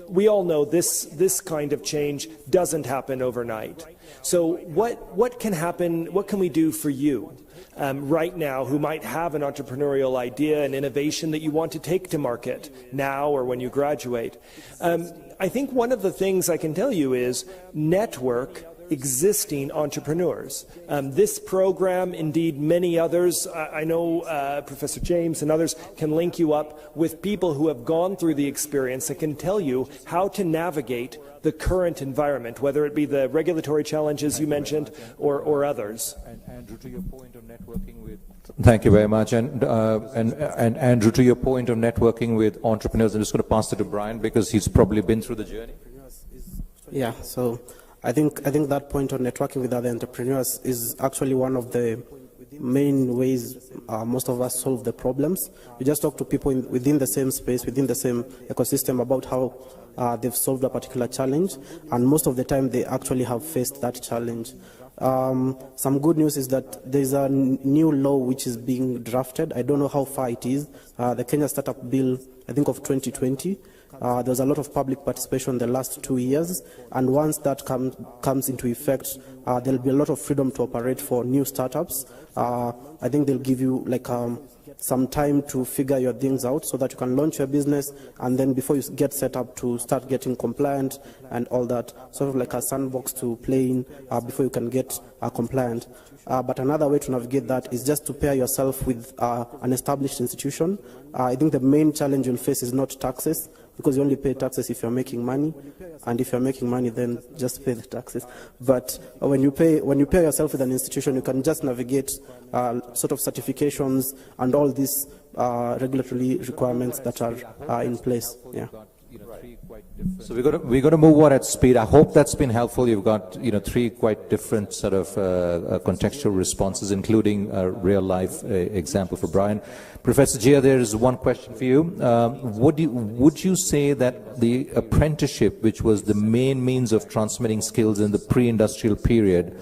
Speaker 16: we all know this kind of change doesn't happen overnight. So what can happen, what can we do for you right now who might have an entrepreneurial idea and innovation that you want to take to market now or when you graduate? I think one of the things I can tell you is network existing entrepreneurs. This program, indeed many others, I know Professor James and others can link you up with people who have gone through the experience and can tell you how to navigate the current environment, whether it be the regulatory challenges you mentioned or others.
Speaker 18: And Andrew, to your point of networking with... Thank you very much. And Andrew, to your point of networking with entrepreneurs, I'm just going to pass it to Brian because he's probably been through the journey.
Speaker 15: Yeah, so I think that point on networking with other entrepreneurs is actually one of the main ways most of us solve the problems. We just talk to people within the same space, within the same ecosystem about how they've solved a particular challenge, and most of the time they actually have faced that challenge. Some good news is that there's a new law which is being drafted. I don't know how far it is. The Kenya Startup Bill, I think of 2020. There's a lot of public participation the last 2 years, and once that comes into effect, there'll be a lot of freedom to operate for new startups. I think they'll give you like some time to figure your things out so that you can launch your business, and then before you get set up to start getting compliant and all that, sort of like a sandbox to play in before you can get compliant. But another way to navigate that is just to pair yourself with an established institution. I think the main challenge you'll face is not taxes. because you only pay taxes if you're making money, and if you're making money, then just pay the taxes. But when you pay yourself with an institution, you can just navigate sort of certifications and all these regulatory requirements that are in place. Yeah.
Speaker 18: So we're going to move on at speed. I hope that's been helpful. You've got three quite different sort of contextual responses, including a real life example for Brian. Professor Jia, there is one question for you. Would you say that the apprenticeship, which was the main means of transmitting skills in the pre-industrial period,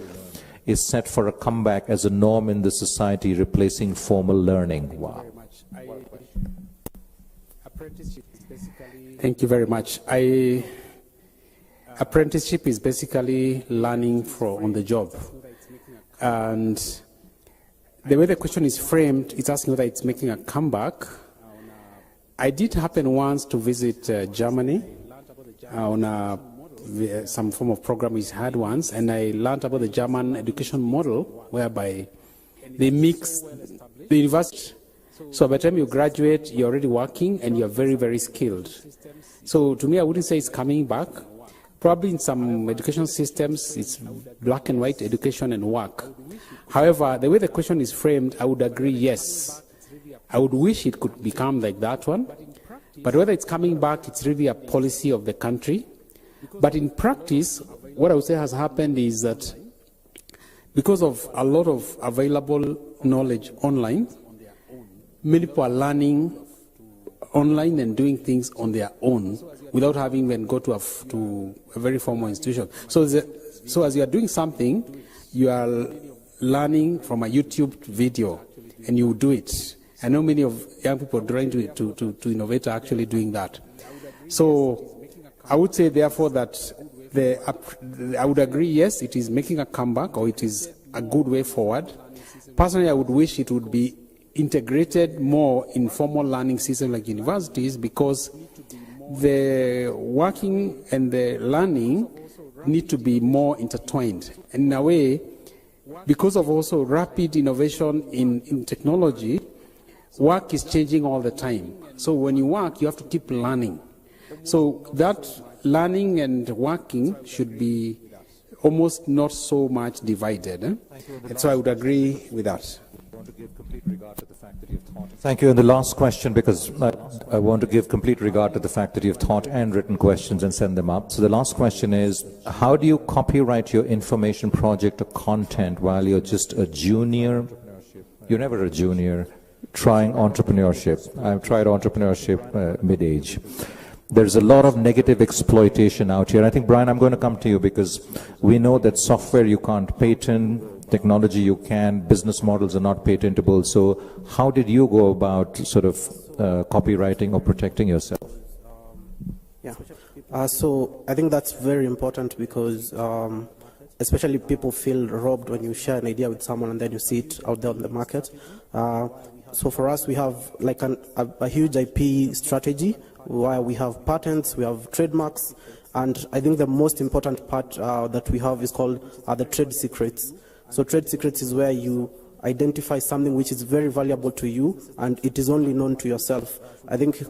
Speaker 18: is set for a comeback as a norm in the society, replacing formal learning? Wow.
Speaker 22: Thank you very much. Apprenticeship is basically learning on the job. And the way the question is framed, it's asking whether it's making a comeback. I did happen once to visit Germany on some form of program we had once, and I learned about the German education model, whereby they mix the university. So by the time you graduate, you're already working and you're very, very skilled. So to me, I wouldn't say it's coming back. Probably in some education systems, it's black and white education and work. However, the way the question is framed, I would agree, yes. I would wish it could become like that one. But whether it's coming back, it's really a policy of the country. But in practice, what I would say has happened is that because of a lot of available knowledge online, many people are learning online and doing things on their own without having even go to a very formal institution. So as you are doing something, you are learning from a YouTube video, and you do it. I know many of young people trying to innovate are actually doing that. So I would say, therefore, that I would agree, yes, it is making a comeback, or it is a good way forward. Personally, I would wish it would be integrated more in formal learning systems like universities, because the working and the learning need to be more intertwined. And in a way, because of also rapid innovation in technology, work is changing all the time. So when you work, you have to keep learning. So that learning and working should be almost not so much divided. And so I would agree with that.
Speaker 18: Thank you. And the last question, because I want to give complete regard to the fact that you've taught and written questions and send them up. So the last question is, how do you copyright your information project or content while you're just a junior? You're never a junior trying entrepreneurship. I've tried entrepreneurship mid-age. There's a lot of negative exploitation out here. I think, Brian, I'm going to come to you, because we know that software you can't patent, technology you can, business models are not patentable. So how did you go about sort of copywriting or protecting yourself?
Speaker 15: Yeah. So I think that's very important, because especially people feel robbed when you share an idea with someone and then you see it out there on the market. So for us, we have like a huge IP strategy where we have patents, we have trademarks, and I think the most important part that we have is called the trade secrets. So trade secrets is where you identify something which is very valuable to you and it is only known to yourself. I think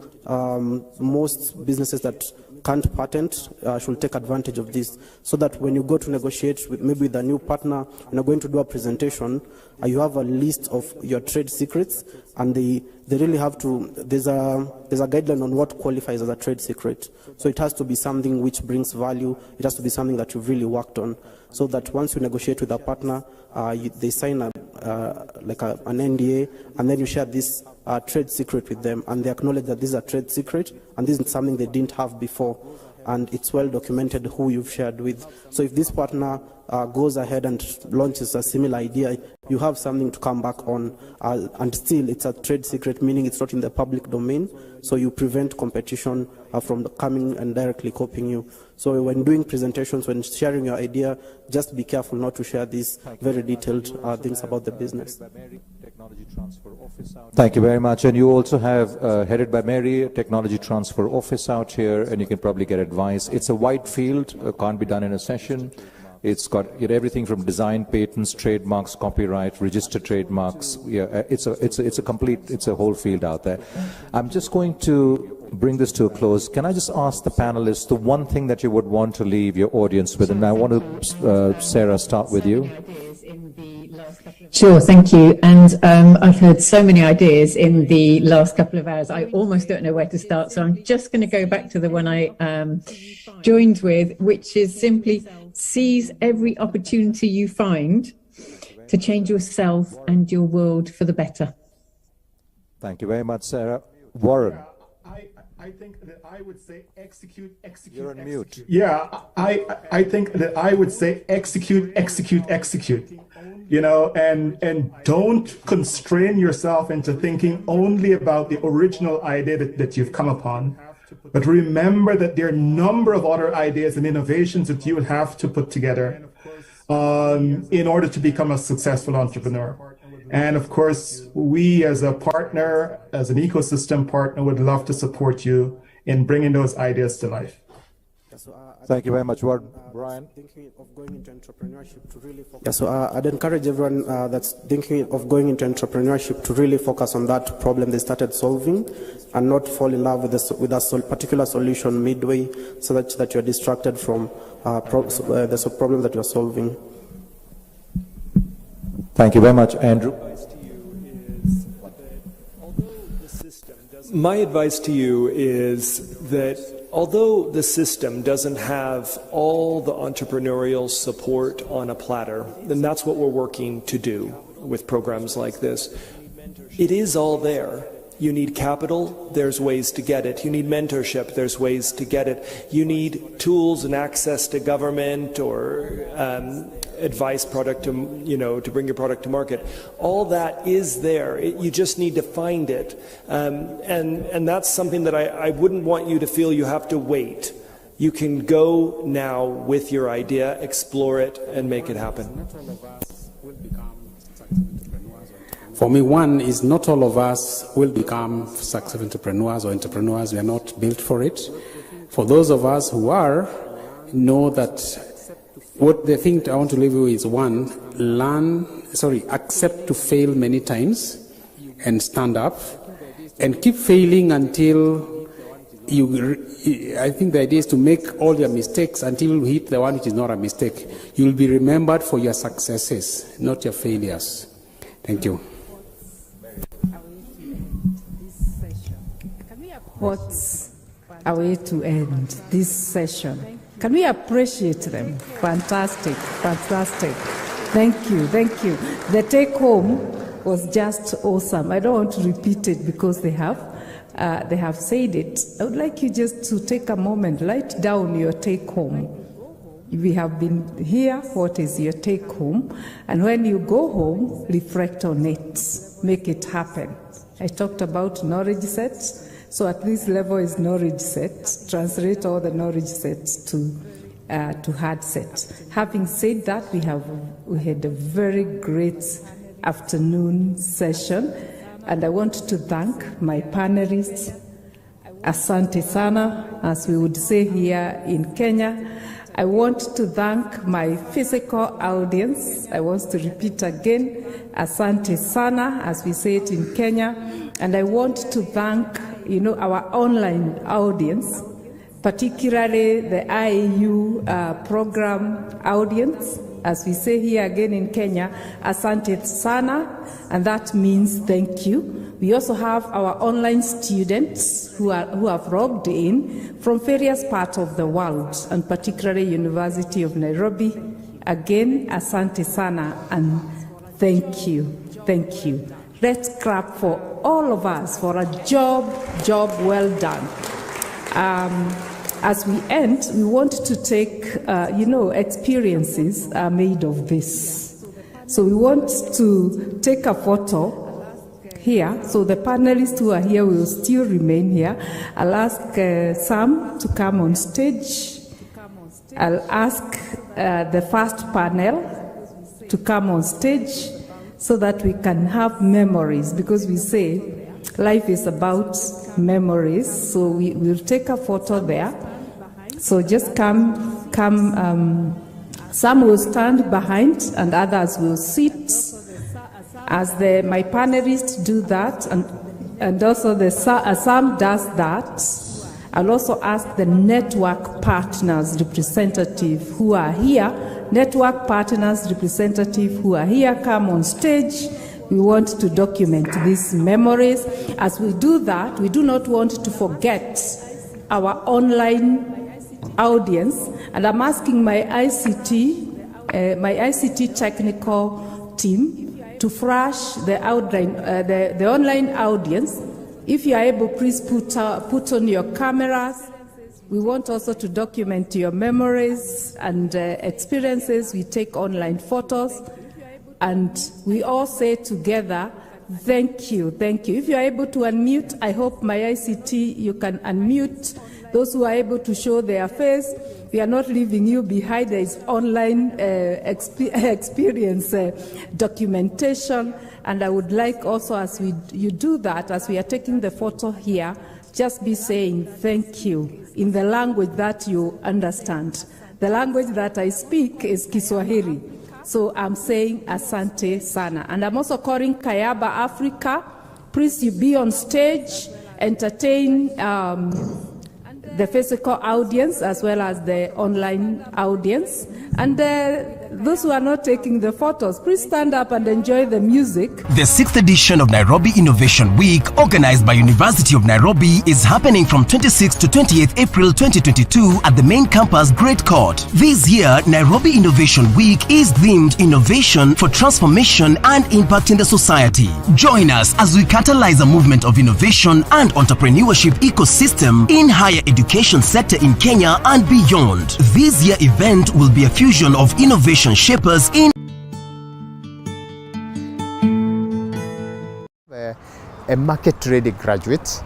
Speaker 15: most businesses that can't patent should take advantage of this, so that when you go to negotiate with maybe the new partner and you're going to do a presentation, you have a list of your trade secrets, and they really have to, there's a guideline on what qualifies as a trade secret. So it has to be something which brings value, it has to be something that you've really worked on, so that once you negotiate with a partner, they sign an NDA, and then you share this trade secret with them, and they acknowledge that this is a trade secret, and this is something they didn't have before, and it's well documented who you've shared with. So if this partner goes ahead and launches a similar idea, you have something to come back on, and still it's a trade secret, meaning it's not in the public domain, so you prevent competition from coming and directly copying you. So when doing presentations, when sharing your idea, just be careful not to share these very detailed things about the business.
Speaker 18: Thank you very much. And you also have, headed by Mary, Technology Transfer Office out here, and you can probably get advice. It's a wide field, can't be done in a session. It's got everything from design, patents, trademarks, copyright, registered trademarks. Yeah, it's a whole field out there. I'm just going to bring this to a close. Can I just ask the panelists the one thing that you would want to leave your audience with? And I want to, Sarah, start with you.
Speaker 19: Sure, thank you. And I've heard so many ideas in the last couple of hours, I almost don't know where to start. So I'm just going to go back to the one I joined with, which is simply seize every opportunity you find to change yourself and your world for the better.
Speaker 18: Thank you very much, Sarah. Warren.
Speaker 1: I think that I would say execute.
Speaker 18: You're on mute.
Speaker 1: Yeah, I think that I would say execute. You know, and don't constrain yourself into thinking only about the original idea that you've come upon. But remember that there are a number of other ideas and innovations that you would have to put together in order to become a successful entrepreneur. And of course, we as a partner, as an ecosystem partner, would love to support you in bringing those ideas to life.
Speaker 18: Thank you very much, Brian.
Speaker 15: Thinking of going into entrepreneurship to really focus. Yeah, so I'd encourage everyone that's thinking of going into entrepreneurship to really focus on that problem they started solving and not fall in love with a particular solution midway so that you're distracted from the problem that you're solving.
Speaker 18: Thank you very much, Andrew.
Speaker 5: My advice to you is that although the system doesn't have all the entrepreneurial support on a platter, and that's what we're working to do with programs like this, it is all there. You need capital, there's ways to get it. You need mentorship, there's ways to get it. You need tools and access to government or advice product to, to bring your product to market. All that is there. You just need to find it. And that's something that I wouldn't want you to feel you have to wait. You can go now with your idea, explore it, and make it happen.
Speaker 22: For me, one is not all of us will become successful entrepreneurs or entrepreneurs. We are not built for it. For those of us who are, know that what the thing I want to leave you is one, accept to fail many times and stand up and keep failing until I think the idea is to make all your mistakes until you hit the one which is not a mistake. You will be remembered for your successes, not your failures. Thank you.
Speaker 10: What's a way to end this session? Can we appreciate them? Fantastic, fantastic. Thank you, thank you. The take home was just awesome. I don't want to repeat it because they have said it. I would like you just to take a moment, write down your take home. We have been here, what is your take home? And when you go home, reflect on it, make it happen. I talked about knowledge sets. So at this level is knowledge set. Translate all the knowledge sets to hard sets. Having said that, we had a very great afternoon session, and I want to thank my panelists. Asante sana, as we would say here in Kenya. I want to thank my physical audience. I want to repeat again, Asante sana, as we say it in Kenya. And I want to thank our online audience, particularly the IAU program audience, as we say here again in Kenya, Asante sana, and that means thank you. We also have our online students who have logged in from various parts of the world, and particularly University of Nairobi. Again, Asante sana, and thank you, thank you. Let's clap for all of us for a job well done. As we end, we want to take, experiences are made of this. So we want to take a photo here. So the panelists who are here will still remain here. I'll ask Sam to come on stage. I'll ask the first panel to come on stage, so that we can have memories, because we say life is about memories. So we will take a photo there. So just come Some will stand behind and others will sit. As my panelists do that, and also Sam does that, I'll also ask the network partners representative who are here. Network partners representative who are here, come on stage. We want to document these memories. As we do that, we do not want to forget our online audience, and I'm asking my ICT technical team to flash the online audience. If you are able, please put on your cameras. We want also to document your memories and experiences. We take online photos, and we all say together, thank you, thank you. If you are able to unmute, I hope my ICT, you can unmute. Those who are able to show their face, we are not leaving you behind. There is online experience documentation. And I would like also, as you do that, as we are taking the photo here, just be saying thank you in the language that you understand. The language that I speak is Kiswahili. So I'm saying asante sana. And I'm also calling Kayaba Africa. Please, you be on stage, entertain the physical audience as well as the online audience. And those who are not taking the photos, please stand up and enjoy the music.
Speaker 3: The 6th edition of Nairobi Innovation Week, organized by University of Nairobi, is happening from 26th to 28th April 2022 at the main campus, Great Court. This year, Nairobi Innovation Week is themed Innovation for Transformation and Impact in the Society. Join us as we catalyze a movement of innovation and entrepreneurship ecosystem in higher education sector in Kenya and beyond. This year event will be a fusion of innovation shapers in
Speaker 17: a market-ready graduate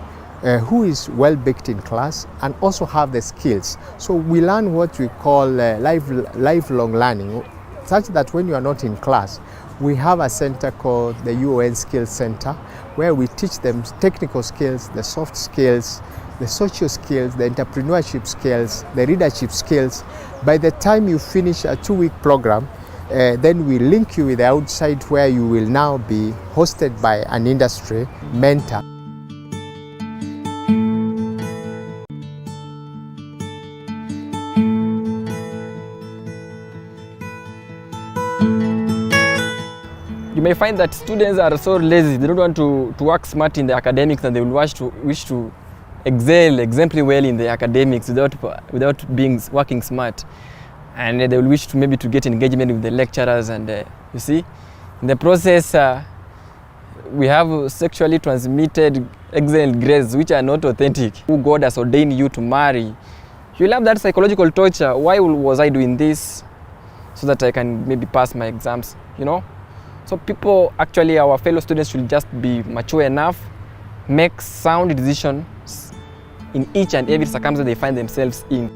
Speaker 17: who is well-baked in class and also have the skills. So we learn what we call lifelong learning, such that when you are not in class, we have a center called the UN Skills Center, where we teach them technical skills, the soft skills, the social skills, the entrepreneurship skills, the leadership skills. By the time you finish a 2-week program, then we link you with the outside, where you will now be hosted by an industry mentor.
Speaker 23: You may find that students are so lazy, they don't want to work smart in the academics, and they will wish to excel exemplary well in the academics without working smart, and they will wish to maybe to get engagement with the lecturers, and you see, in the process we have sexually transmitted excellent grades which are not authentic. Who God has ordained you to marry, you'll have that psychological torture. Why was I doing this? So that I can maybe pass my exams, you know. So people, actually our fellow students, should just be mature enough, make sound decisions in each and every circumstance they find themselves in.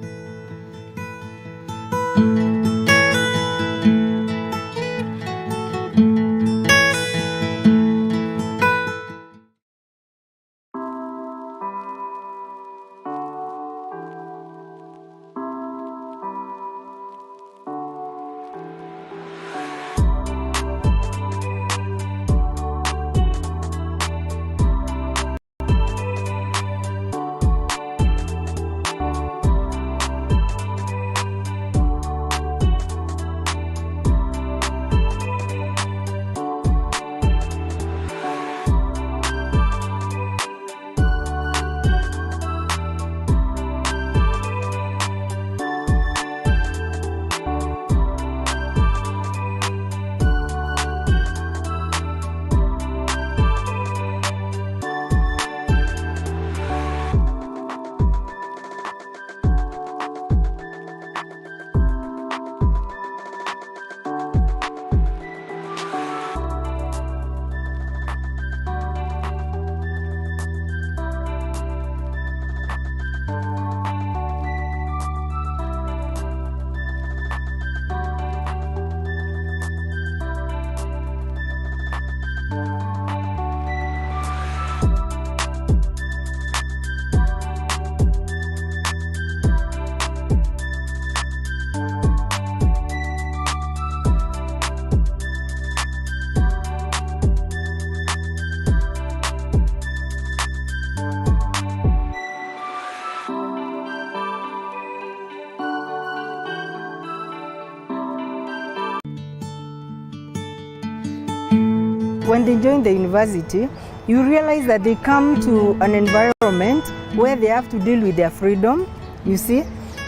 Speaker 4: when they join the university, you realize that they come to an environment where they have to deal with their freedom, you see.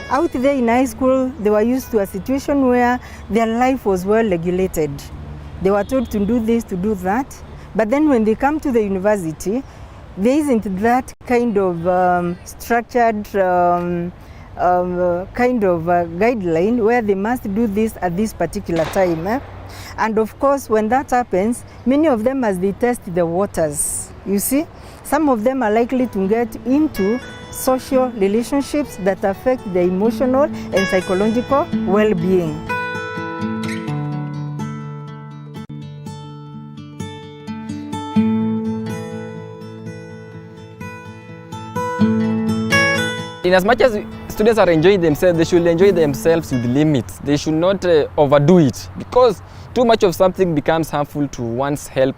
Speaker 4: Out there in high school, they were used to a situation where their life was well regulated. They were told to do this, to do that. But then when they come to the university, there isn't that kind of structured kind of guideline where they must do this at this particular time. And of course, when that happens, many of them, as they test the waters, you see, some of them are likely to get into social relationships that affect their emotional and psychological well-being.
Speaker 23: In as much as students are enjoying themselves, they should enjoy themselves with limits. They should not overdo it, because too much of something becomes harmful to one's health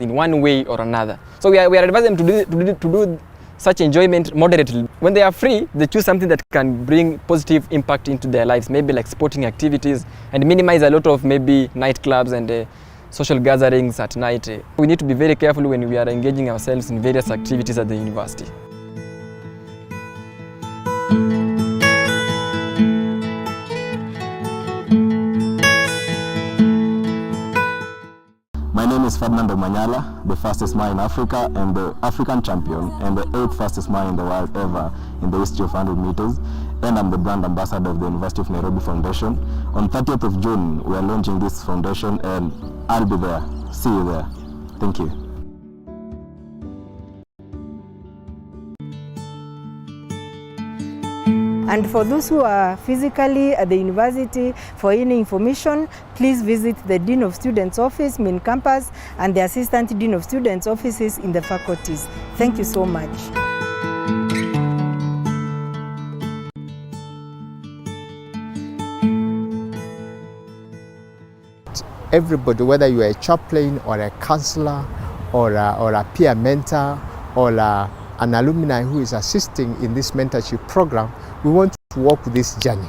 Speaker 23: in one way or another. So we are advising them to do such enjoyment moderately. When they are free, they choose something that can bring positive impact into their lives, maybe like sporting activities, and minimize a lot of maybe nightclubs and social gatherings at night. We need to be very careful when we are engaging ourselves in various activities at the university.
Speaker 20: My name is Fernando Manyala, the fastest man in Africa and the African champion and the 8th fastest man in the world ever in the history of 100 meters. And I'm the brand ambassador of the University of Nairobi Foundation. On 30th of June, we are launching this foundation and I'll be there. See you there. Thank you.
Speaker 4: And for those who are physically at the university, for any information, please visit the Dean of Students' office, main campus, and the Assistant Dean of Students' offices in the faculties. Thank you so much.
Speaker 17: Everybody, whether you are a chaplain or a counselor or a peer mentor or an alumni who is assisting in this mentorship program, we want to walk this journey.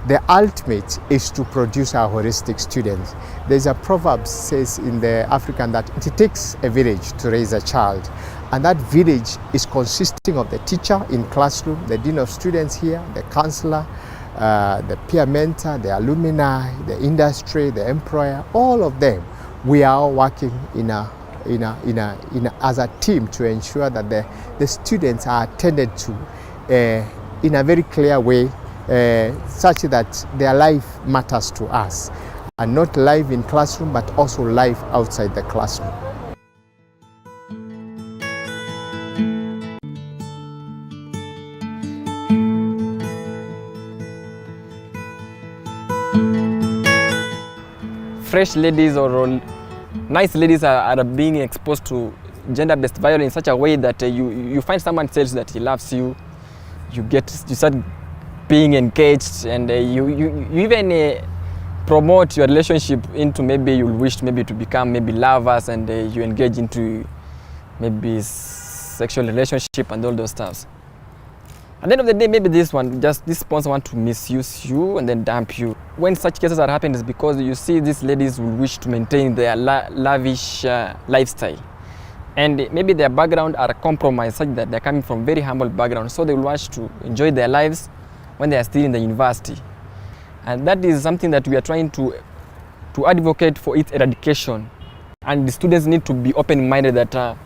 Speaker 17: The ultimate is to produce our holistic students. There's a proverb says in the African that it takes a village to raise a child. And that village is consisting of the teacher in classroom, the dean of students here, the counselor, the peer mentor, the alumni, the industry, the employer, all of them. We are all working as a team to ensure that the students are attended to in a very clear way, such that their life matters to us, and not life in classroom, but also life outside the classroom.
Speaker 23: Fresh ladies or nice ladies are being exposed to gender-based violence in such a way that you find someone tells that he loves you, you start being engaged, and you even promote your relationship into maybe you wish to become lovers, and you engage into maybe sexual relationship and all those stuff. At the end of the day, maybe this sponsor want to misuse you and then dump you. When such cases are happening, it's because you see these ladies will wish to maintain their lavish lifestyle. And maybe their background are compromised such that they're coming from very humble background, so they will wish to enjoy their lives when they are still in the university. And that is something that we are trying to advocate for its eradication. And the students need to be open-minded that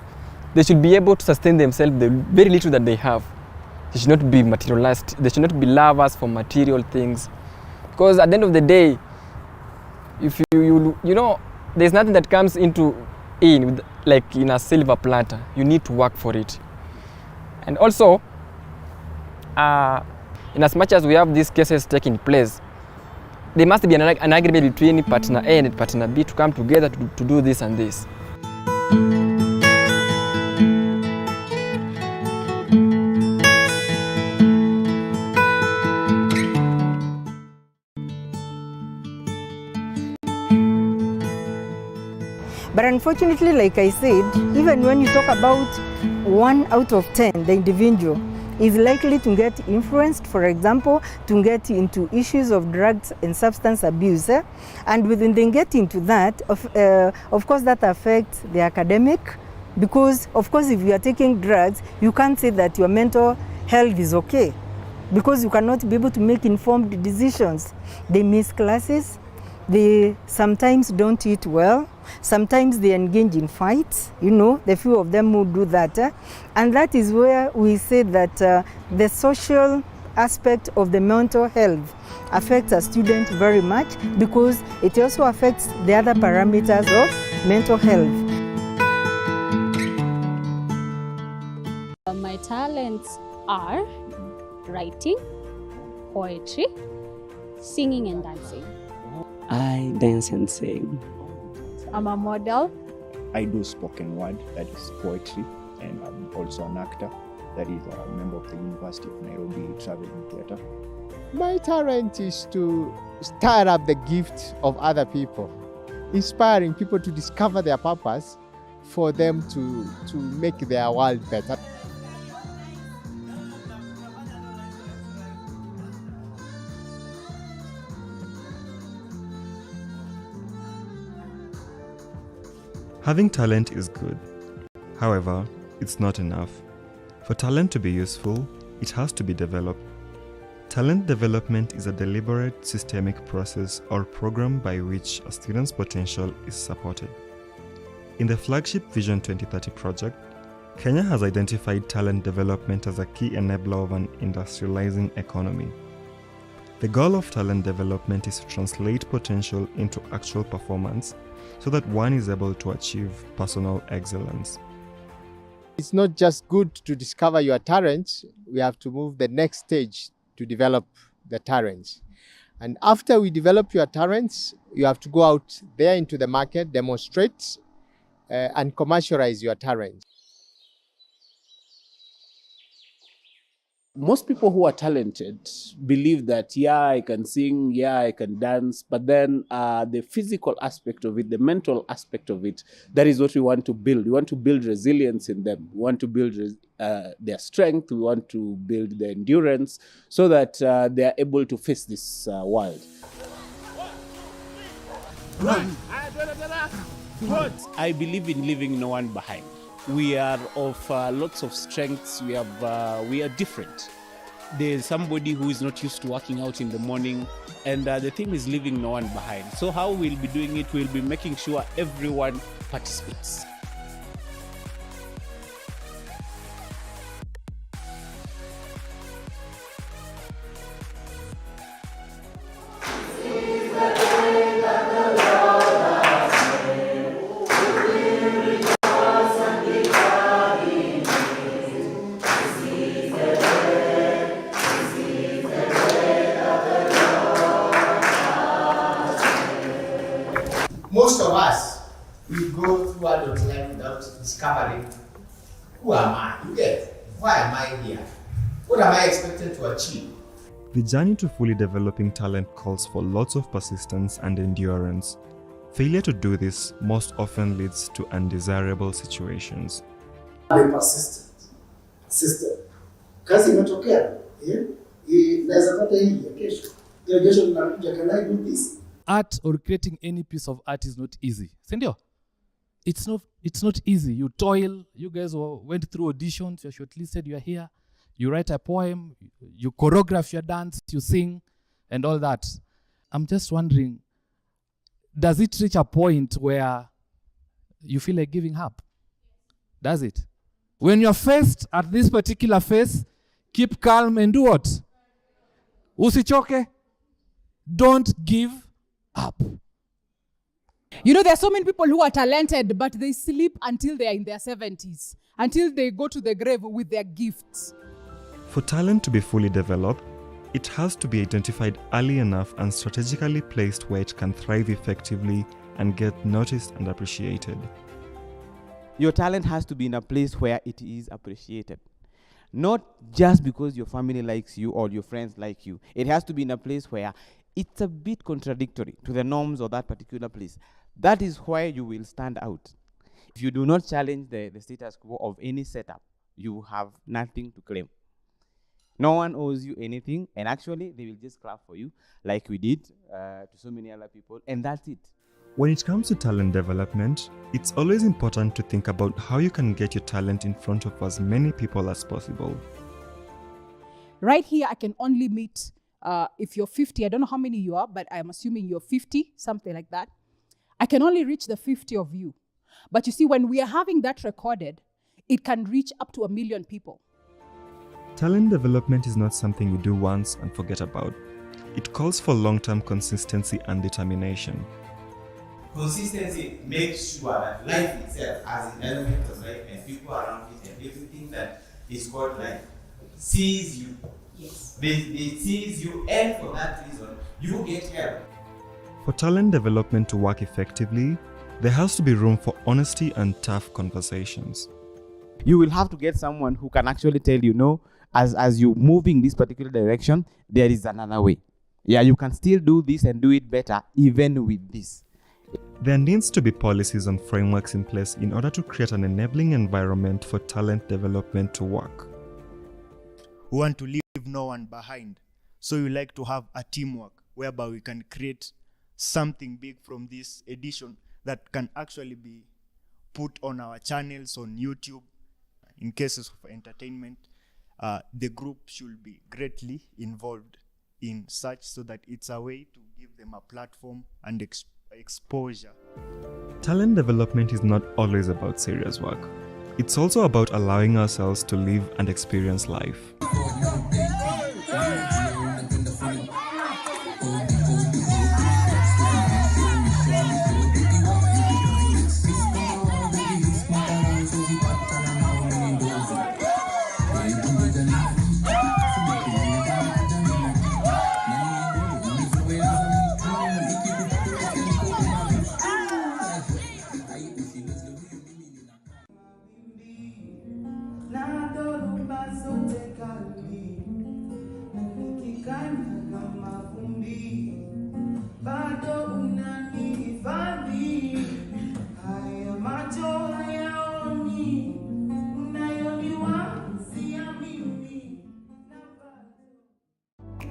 Speaker 23: they should be able to sustain themselves the very little that they have. They should not be materialized. They should not be lovers for material things. Because at the end of the day, if you know, there's nothing that comes like in a silver platter. You need to work for it. And also, in as much as we have these cases taking place, there must be an agreement between partner A and partner B to come together to do this and this.
Speaker 4: But unfortunately, like I said, even when you talk about 1 out of 10, the individual, is likely to get influenced, for example, to get into issues of drugs and substance abuse. And when they get into that, of course, that affects the academic, because, of course, if you are taking drugs, you can't say that your mental health is okay, because you cannot be able to make informed decisions. They miss classes, they sometimes don't eat well, sometimes they engage in fights, you know, the few of them who do that. And that is where we say that the social aspect of the mental health affects a student very much, because it also affects the other parameters of mental health.
Speaker 6: My talents are writing, poetry, singing and dancing.
Speaker 12: I dance and sing.
Speaker 6: I'm a model.
Speaker 21: I do spoken word, that is poetry, and I'm also an actor, that is a member of the University of Nairobi Traveling Theatre.
Speaker 17: My talent is to stir up the gift of other people, inspiring people to discover their purpose for them to make their world better.
Speaker 24: Having talent is good. However, it's not enough. For talent to be useful, it has to be developed. Talent development is a deliberate, systemic process or program by which a student's potential is supported. In the flagship Vision 2030 project, Kenya has identified talent development as a key enabler of an industrializing economy. The goal of talent development is to translate potential into actual performance so that one is able to achieve personal excellence.
Speaker 17: It's not just good to discover your talent, we have to move the next stage to develop the talents. And after we develop your talents, you have to go out there into the market, demonstrate, and commercialize your talents.
Speaker 22: Most people who are talented believe that, yeah, I can sing, yeah, I can dance, but then the physical aspect of it, the mental aspect of it, that is what we want to build. We want to build resilience in them. We want to build their strength. We want to build their endurance so that they are able to face this world. I believe in leaving no one behind. We are of lots of strengths. We are different. There's somebody who is not used to working out in the morning, and the thing is leaving no one behind. So how we'll be doing it, we'll be making sure everyone participates.
Speaker 17: Most of us, we go through adult life without discovering, who am I? You get, why am I here? What am I expected to achieve?
Speaker 24: The journey to fully developing talent calls for lots of persistence and endurance. Failure to do this most often leads to undesirable situations.
Speaker 25: Be persistent. Persistent. Kazi inatokea, naweza pata hii ya kesho. Ya kesho ninakuja, can I do this?
Speaker 26: Art or creating any piece of art is not easy. Sindio? It's not easy. You toil. You guys went through auditions. You're shortlisted. You're here. You write a poem. You choreograph your dance. You sing, and all that. I'm just wondering, does it reach a point where you feel like giving up? Does it? When you're faced at this particular phase, keep calm and do what? Usichoke. Don't give up.
Speaker 27: You know, there are so many people who are talented, but they sleep until they are in their 70s, until they go to the grave with their gifts.
Speaker 24: For talent to be fully developed, it has to be identified early enough and strategically placed where it can thrive effectively and get noticed and appreciated.
Speaker 28: Your talent has to be in a place where it is appreciated. Not just because your family likes you or your friends like you. It has to be in a place where it's a bit contradictory to the norms of that particular place. That is where you will stand out. If you do not challenge the status quo of any setup, you have nothing to claim. No one owes you anything, and actually they will just clap for you like we did to so many other people, and that's it.
Speaker 24: When it comes to talent development, it's always important to think about how you can get your talent in front of as many people as possible.
Speaker 27: Right here, I can only meet, if you're 50, I don't know how many you are, but I'm assuming you're 50, something like that. I can only reach the 50 of you. But you see, when we are having that recorded, it can reach up to 1 million people.
Speaker 24: Talent development is not something you do once and forget about. It calls for long-term consistency and determination.
Speaker 28: Consistency makes sure that life itself as an element of life and people around it and everything that is called life sees you. Yes. They sees you, and for that reason, you get help.
Speaker 24: For talent development to work effectively, there has to be room for honesty and tough conversations.
Speaker 28: You will have to get someone who can actually tell you, no, as you move in this particular direction, there is another way. Yeah, you can still do this and do it better even with this.
Speaker 24: There needs to be policies and frameworks in place in order to create an enabling environment for talent development to work.
Speaker 2: We want to leave no one behind. So we like to have a teamwork whereby we can create something big from this edition that can actually be put on our channels on YouTube. In cases of entertainment, the group should be greatly involved in such so that it's a way to give them a platform and exposure.
Speaker 24: Talent development is not always about serious work. It's also about allowing ourselves to live and experience life.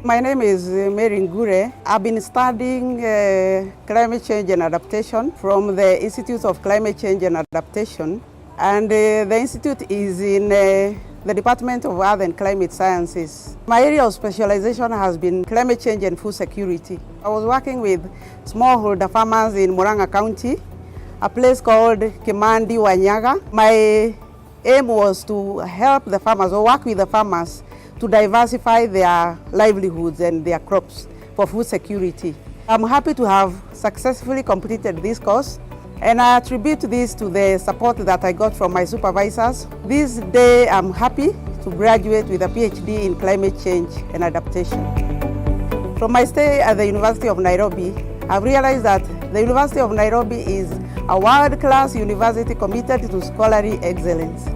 Speaker 7: My name is Mary Ngure. I've been studying climate change and adaptation from the Institute of Climate Change and Adaptation. And the institute is in the Department of Earth and Climate Sciences. My area of specialization has been climate change and food security. I was working with smallholder farmers in Murang'a County, a place called Kimandi, Wanyaga. My aim was to help the farmers or work with the farmers to diversify their livelihoods and their crops for food security. I'm happy to have successfully completed this course, and I attribute this to the support that I got from my supervisors. This day I'm happy to graduate with a PhD in climate change and adaptation. From my stay at the University of Nairobi, I've realized that the University of Nairobi is a world-class university committed to scholarly excellence.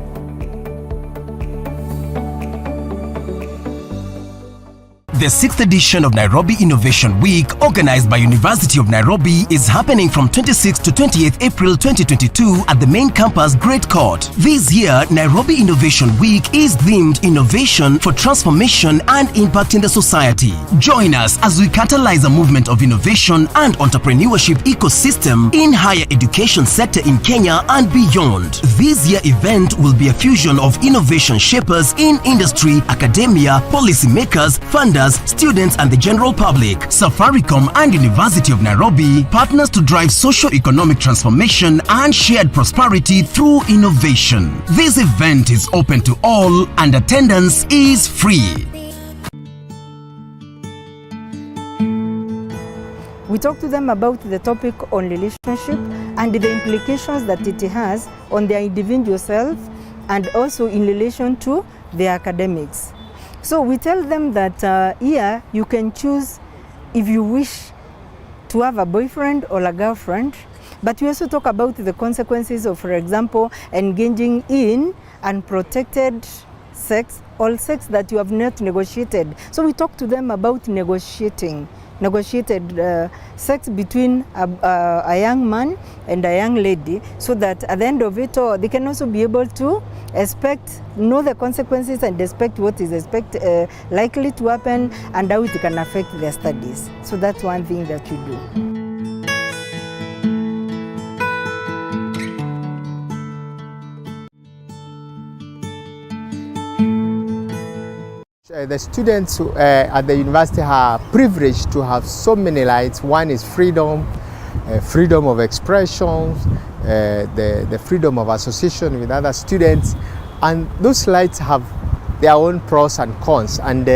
Speaker 3: The 6th edition of Nairobi Innovation Week, organized by University of Nairobi, is happening from 26th to 28th April 2022 at the main campus, Great Court. This year, Nairobi Innovation Week is themed Innovation for Transformation and Impact in the Society. Join us as we catalyze a movement of innovation and entrepreneurship ecosystem in higher education sector in Kenya and beyond. This year event will be a fusion of innovation shapers in industry, academia, policymakers, funders, students and the general public. Safaricom and University of Nairobi partners to drive socio-economic transformation and shared prosperity through innovation. This event is open to all and attendance is free.
Speaker 4: We talked to them about the topic on relationship and the implications that it has on their individual self and also in relation to their academics. So we tell them that here you can choose if you wish to have a boyfriend or a girlfriend, but we also talk about the consequences of, for example, engaging in unprotected sex or sex that you have not negotiated. So we talk to them about negotiating negotiated sex between a young man and a young lady, so that at the end of it all, they can also be able to know the consequences and expect what is likely to happen and how it can affect their studies. So that's one thing that we do.
Speaker 17: The students at the university are privileged to have so many rights. One is freedom, freedom of expression, the freedom of association with other students, and those rights have their own pros and cons, and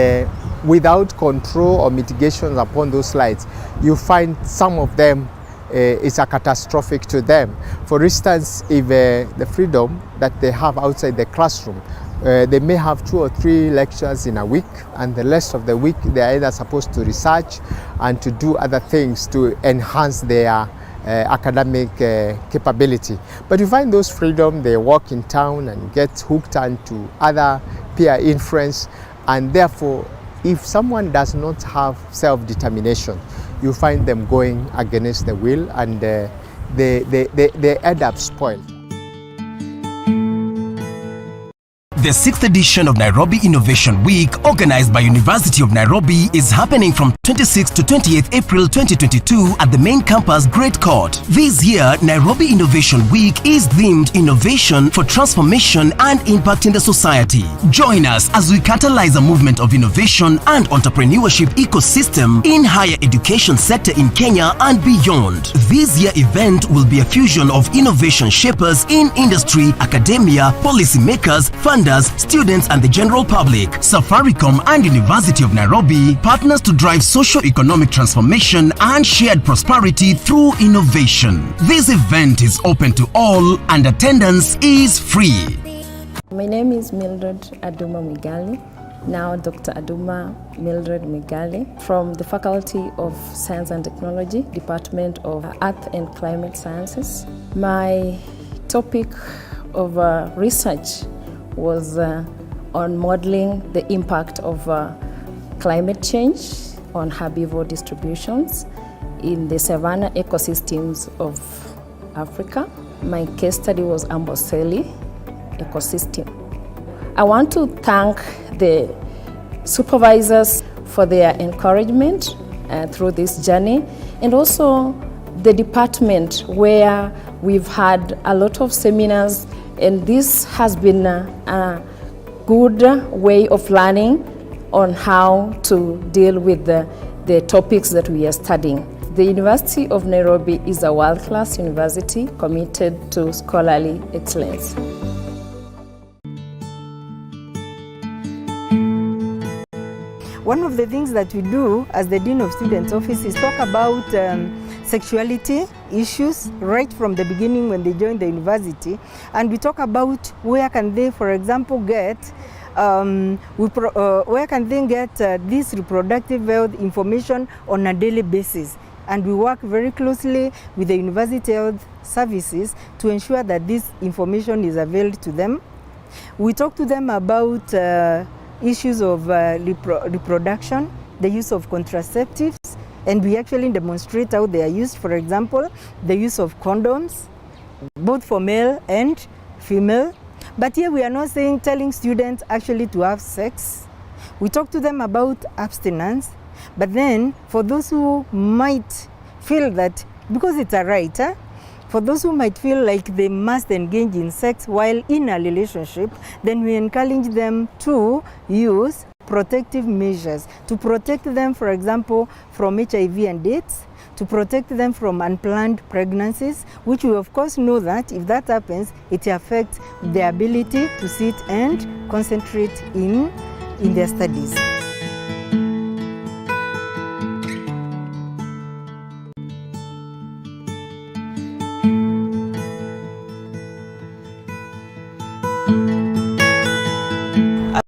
Speaker 17: without control or mitigations upon those rights, you find some of them is a catastrophic to them. For instance, if the freedom that they have outside the classroom, they may have 2 or 3 lectures in a week, and the rest of the week they are either supposed to research and to do other things to enhance their academic capability. But you find those freedom, they walk in town and get hooked onto other peer influence, and therefore if someone does not have self-determination, you find them going against the will, and they end up spoiled.
Speaker 3: The 6th edition of Nairobi Innovation Week, organized by University of Nairobi, is happening from 26th to 28th April 2022 at the main campus, Great Court. This year, Nairobi Innovation Week is themed Innovation for Transformation and Impact in the Society. Join us as we catalyze a movement of innovation and entrepreneurship ecosystem in higher education sector in Kenya and beyond. This year event will be a fusion of innovation shapers in industry, academia, policymakers, funders, students and the general public. Safaricom and University of Nairobi partners to drive socio-economic transformation and shared prosperity through innovation. This event is open to all and attendance is free.
Speaker 1: My name is Mildred Aduma Migali, now Dr. Aduma Mildred Migali, from the Faculty of Science and Technology, Department of Earth and Climate Sciences. My topic of research was on modeling the impact of climate change on herbivore distributions in the savanna ecosystems of Africa. My case study was Amboseli ecosystem. I want to thank the supervisors for their encouragement through this journey, and also the department where we've had a lot of seminars, and this has been a good way of learning on how to deal with the topics that we are studying. The University of Nairobi is a world-class university committed to scholarly excellence.
Speaker 4: One of the things that we do as the Dean of Students Office is talk about sexuality issues right from the beginning when they join the university, and we talk about where can they, for example, get where can they get this reproductive health information on a daily basis. And we work very closely with the University Health Services to ensure that this information is availed to them. We talk to them about issues of reproduction, the use of contraceptives, and we actually demonstrate how they are used. For example, the use of condoms, both for male and female. But here we are not telling students actually to have sex. We talk to them about abstinence, but then for those who might feel that, because it's a right, for those who might feel like they must engage in sex while in a relationship, then we encourage them to use protective measures to protect them, for example, from HIV and AIDS, to protect them from unplanned pregnancies, which we of course know that if that happens, it affects their ability to sit and concentrate in their studies.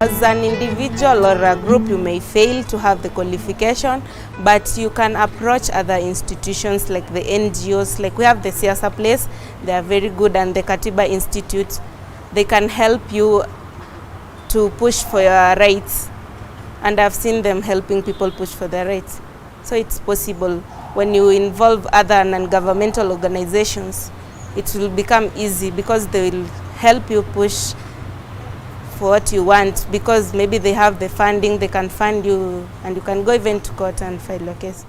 Speaker 8: As an individual or a group, you may fail to have the qualification, but you can approach other institutions like the NGOs, like we have the Siasa Place, they are very good, and the Katiba Institute. They can help you to push for your rights, and I've seen them helping people push for their rights. So it's possible. When you involve other non-governmental organizations, it will become easy because they will help you push for what you want, because maybe they have the funding, they can fund you, and you can go even to court and file your case.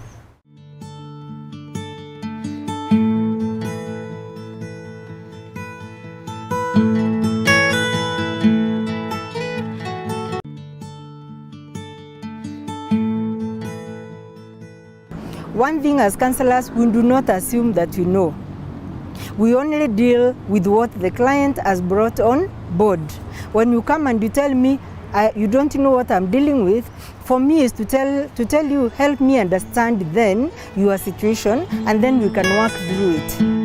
Speaker 4: One thing as counselors, we do not assume that we know. We only deal with what the client has brought on board. When you come and you tell me, you don't know what I'm dealing with, for me is to tell you, help me understand then your situation, and then we can work through it.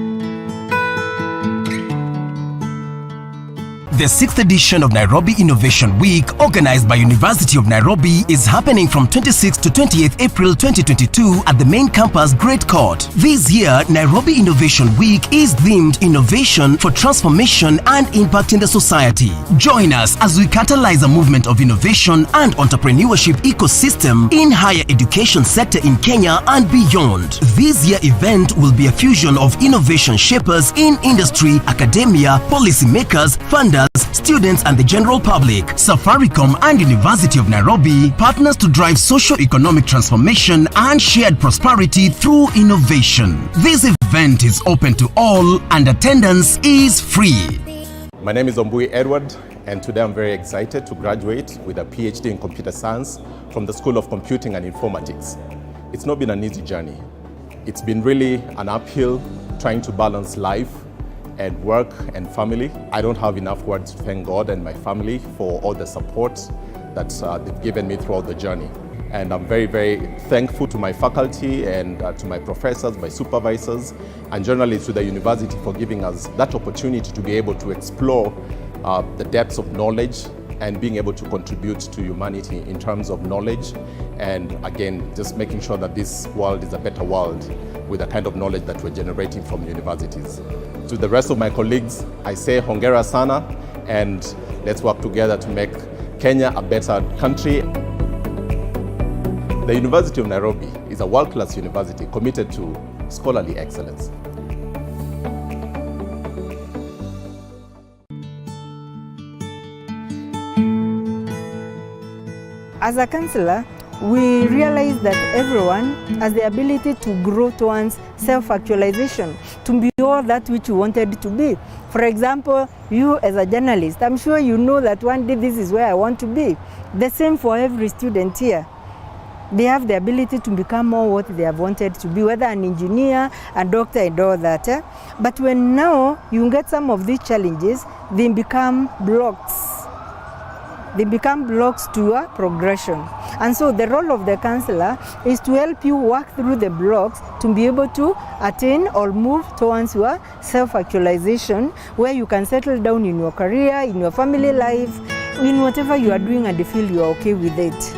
Speaker 3: The 6th edition of Nairobi Innovation Week, organized by University of Nairobi, is happening from 26th to 28th April 2022 at the main campus, Great Court. This year, Nairobi Innovation Week is themed Innovation for Transformation and Impact in the Society. Join us as we catalyze a movement of innovation and entrepreneurship ecosystem in higher education sector in Kenya and beyond. This year event will be a fusion of innovation shapers in industry, academia, policymakers, funders, students and the general public. Safaricom and University of Nairobi partners to drive socio-economic transformation and shared prosperity through innovation. This event is open to all and attendance is free.
Speaker 9: My name is Ombui Edward, and today I'm very excited to graduate with a PhD in computer science from the School of Computing and Informatics. It's not been an easy journey. It's been really an uphill trying to balance life and work and family. I don't have enough words to thank God and my family for all the support that they've given me throughout the journey. And I'm very, very thankful to my faculty and to my professors, my supervisors, and generally to the university for giving us that opportunity to be able to explore the depths of knowledge and being able to contribute to humanity in terms of knowledge, and again, just making sure that this world is a better world with the kind of knowledge that we're generating from universities. To the rest of my colleagues, I say hongera sana, and let's work together to make Kenya a better country. The University of Nairobi is a world-class university committed to scholarly excellence.
Speaker 4: As a counselor, we realize that everyone has the ability to grow towards self-actualization, to be all that which you wanted to be. For example, you as a journalist, I'm sure you know that one day this is where I want to be. The same for every student here. They have the ability to become more what they have wanted to be, whether an engineer, a doctor, and all that. But when now you get some of these challenges, they become blocks. They become blocks to your progression. And so the role of the counselor is to help you work through the blocks to be able to attain or move towards your self-actualization, where you can settle down in your career, in your family life, in whatever you are doing, and you feel you are okay with it.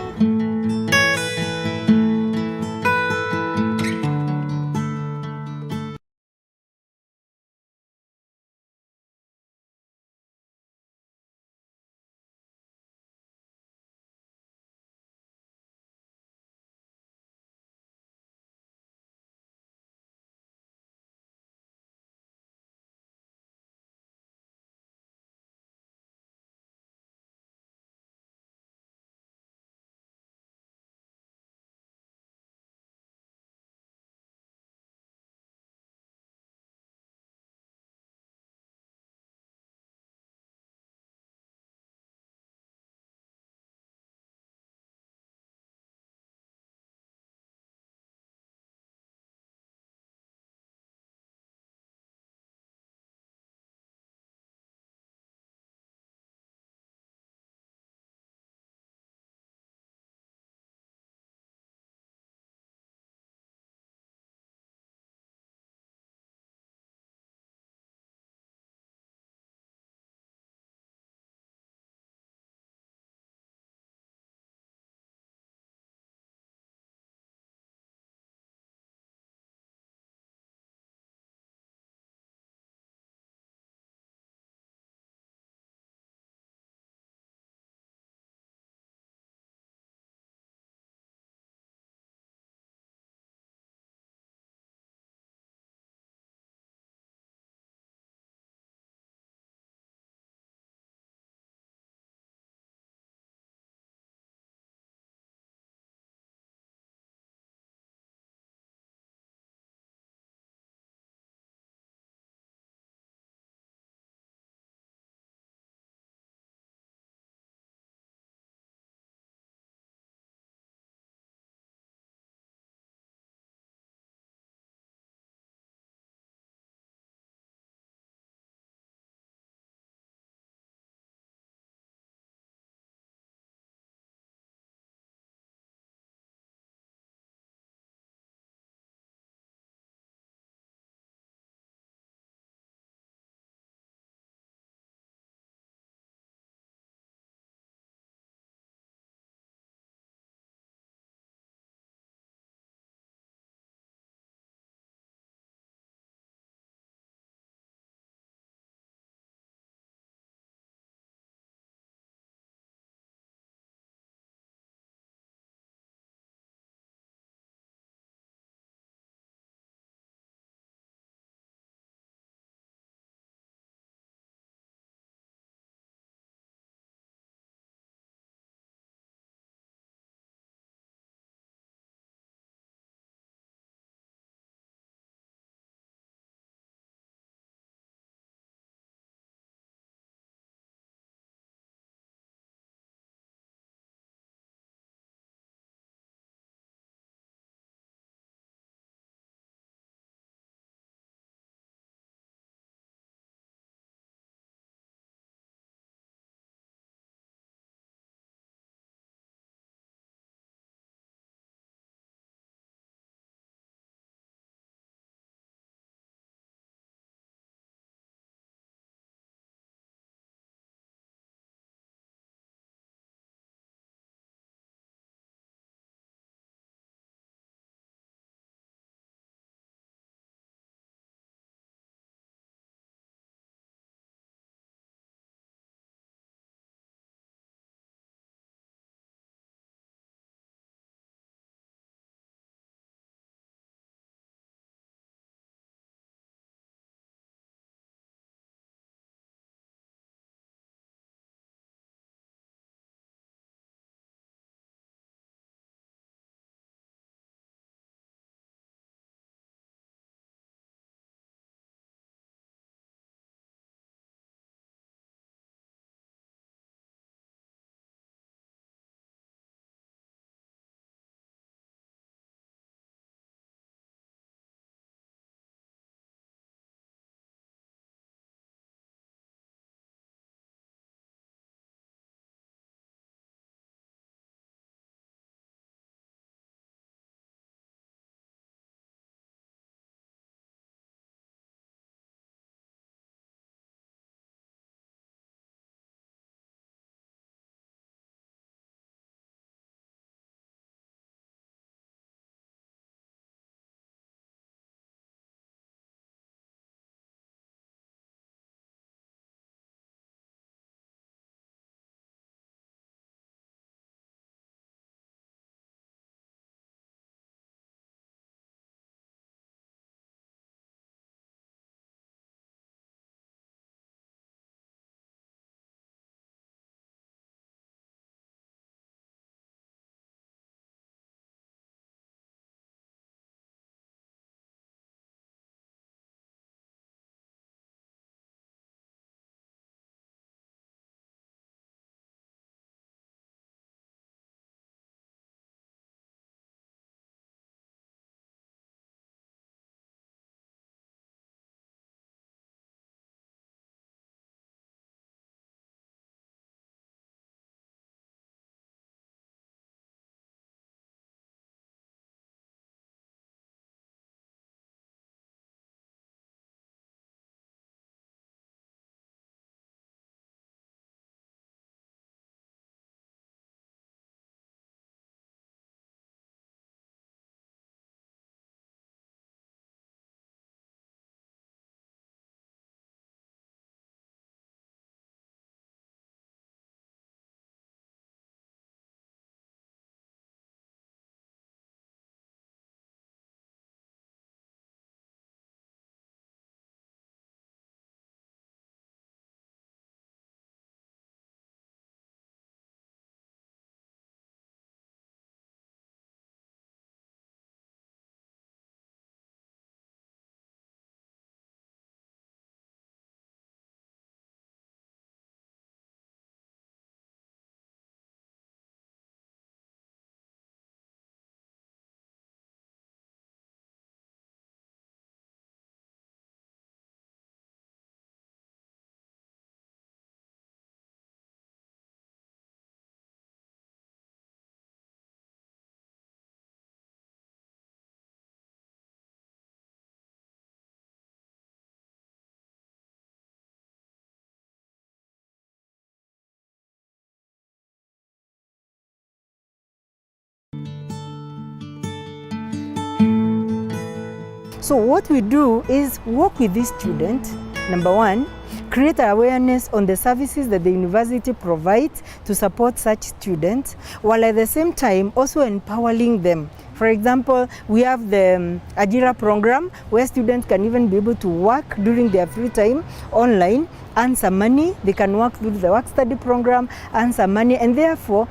Speaker 4: So what we do is work with this student, number one, create awareness on the services that the university provides to support such students, while at the same time also empowering them. For example, we have the Ajira program where students can even be able to work during their free time online, earn some money. They can work through the work study program, earn some money, and therefore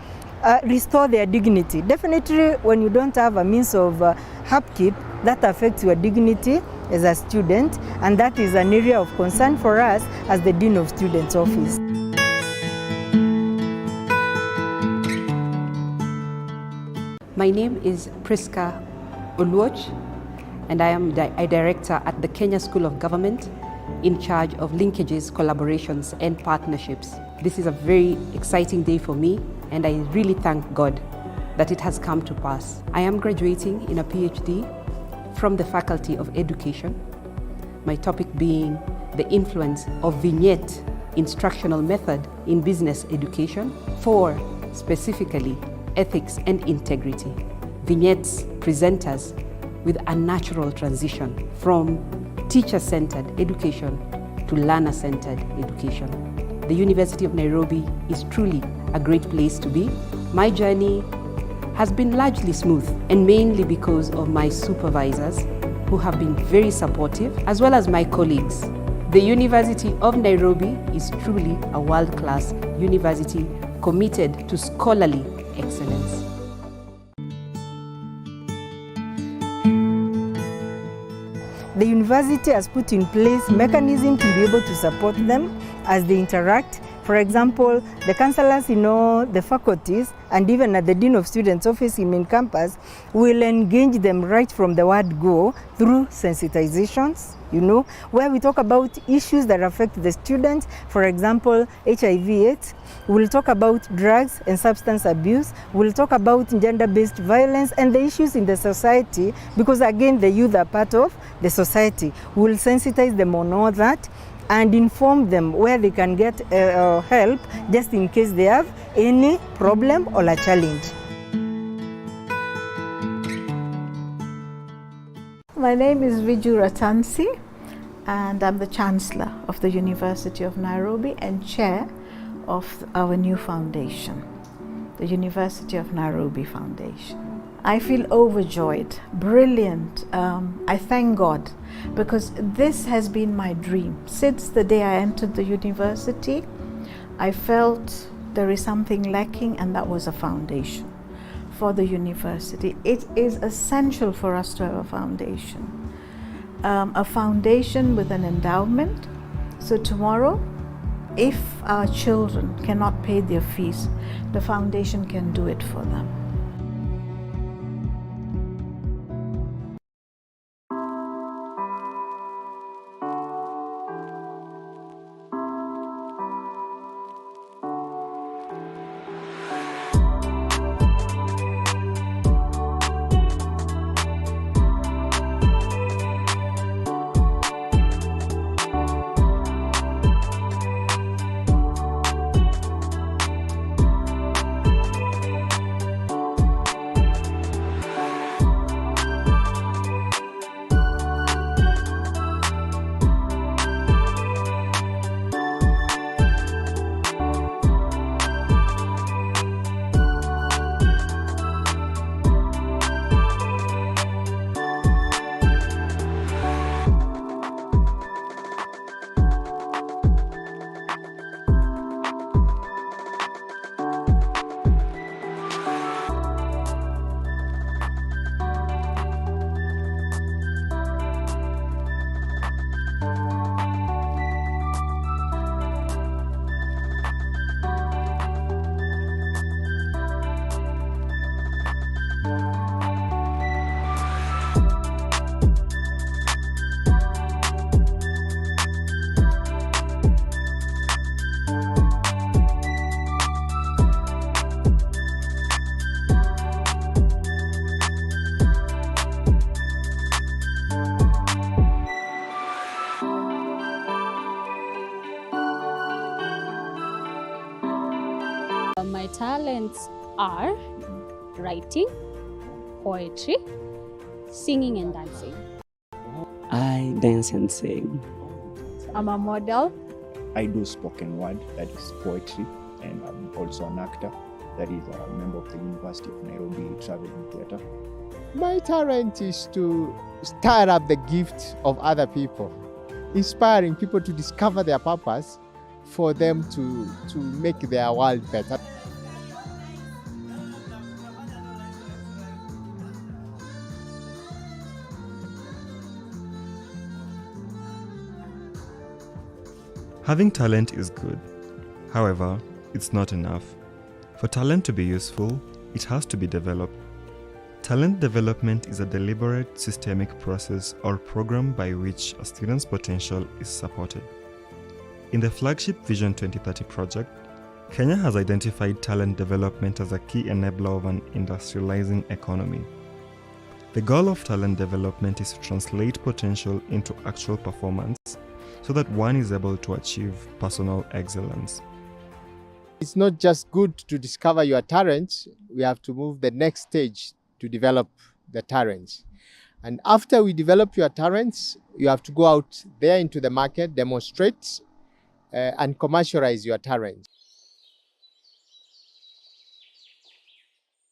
Speaker 4: restore their dignity. Definitely, when you don't have a means of upkeep, that affects your dignity as a student, and that is an area of concern for us as the Dean of Students Office.
Speaker 5: My name is Priska Oluoch, and I am a director at the Kenya School of Government in charge of linkages, collaborations, and partnerships. This is a very exciting day for me, and I really thank God that it has come to pass. I am graduating in a PhD from the Faculty of Education, my topic being the influence of vignette instructional method in business education for specifically ethics and integrity. Vignettes present us with a natural transition from teacher-centered education to learner-centered education. The University of Nairobi is truly a great place to be. My journey has been largely smooth, and mainly because of my supervisors who have been very supportive, as well as my colleagues. The University of Nairobi is truly a world-class university committed to scholarly excellence.
Speaker 4: The university has put in place mechanisms to be able to support them as they interact. For example, the counselors in all the faculties and even at the Dean of Students Office in main campus will engage them right from the word go through sensitizations, where we talk about issues that affect the students. For example, HIV/AIDS. We'll talk about drugs and substance abuse. We'll talk about gender-based violence and the issues in the society, because again, the youth are part of the society. We'll sensitize them on all that and inform them where they can get help just in case they have any problem or a challenge.
Speaker 11: My name is Viju Ratansi, and I'm the Chancellor of the University of Nairobi and Chair of our new foundation, the University of Nairobi Foundation. I feel overjoyed, brilliant. I thank God, because this has been my dream. Since the day I entered the university, I felt there is something lacking, and that was a foundation for the university. It is essential for us to have a foundation with an endowment. So tomorrow, if our children cannot pay their fees, the foundation can do it for them.
Speaker 6: My talents are writing, poetry, singing and dancing.
Speaker 12: dance and sing.
Speaker 6: I'm a model.
Speaker 21: I do spoken word, that is poetry, and I'm also an actor, that is a member of the University of Nairobi Traveling Theatre.
Speaker 17: My talent is to stir up the gift of other people, inspiring people to discover their purpose for them to make their world better.
Speaker 24: Having talent is good. However, it's not enough. For talent to be useful, it has to be developed. Talent development is a deliberate, systemic process or program by which a student's potential is supported. In the flagship Vision 2030 project, Kenya has identified talent development as a key enabler of an industrializing economy. The goal of talent development is to translate potential into actual performance so that one is able to achieve personal excellence.
Speaker 17: It's not just good to discover your talents, we have to move the next stage to develop the talents. And after we develop your talents, you have to go out there into the market, demonstrate, and commercialize your talents.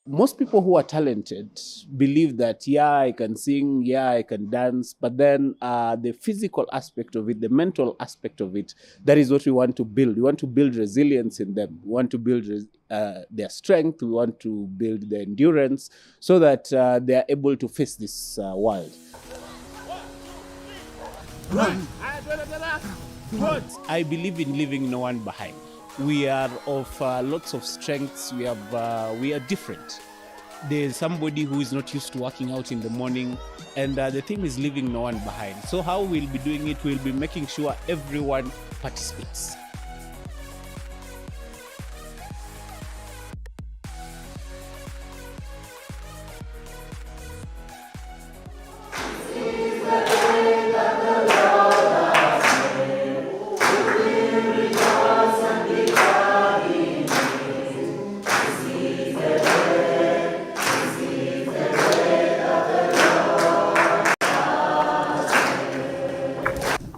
Speaker 10: Most people who are talented believe that, yeah, I can sing, yeah, I can dance, but then the physical aspect of it, the mental aspect of it, that is what we want to build. We want to build resilience in them. We want to build their strength. We want to build their endurance so that they are able to face this world. I believe in leaving no one behind. We are of lots of strengths. We are different. There's somebody who is not used to working out in the morning, and the thing is leaving no one behind. So how we'll be doing it, we'll be making sure everyone participates.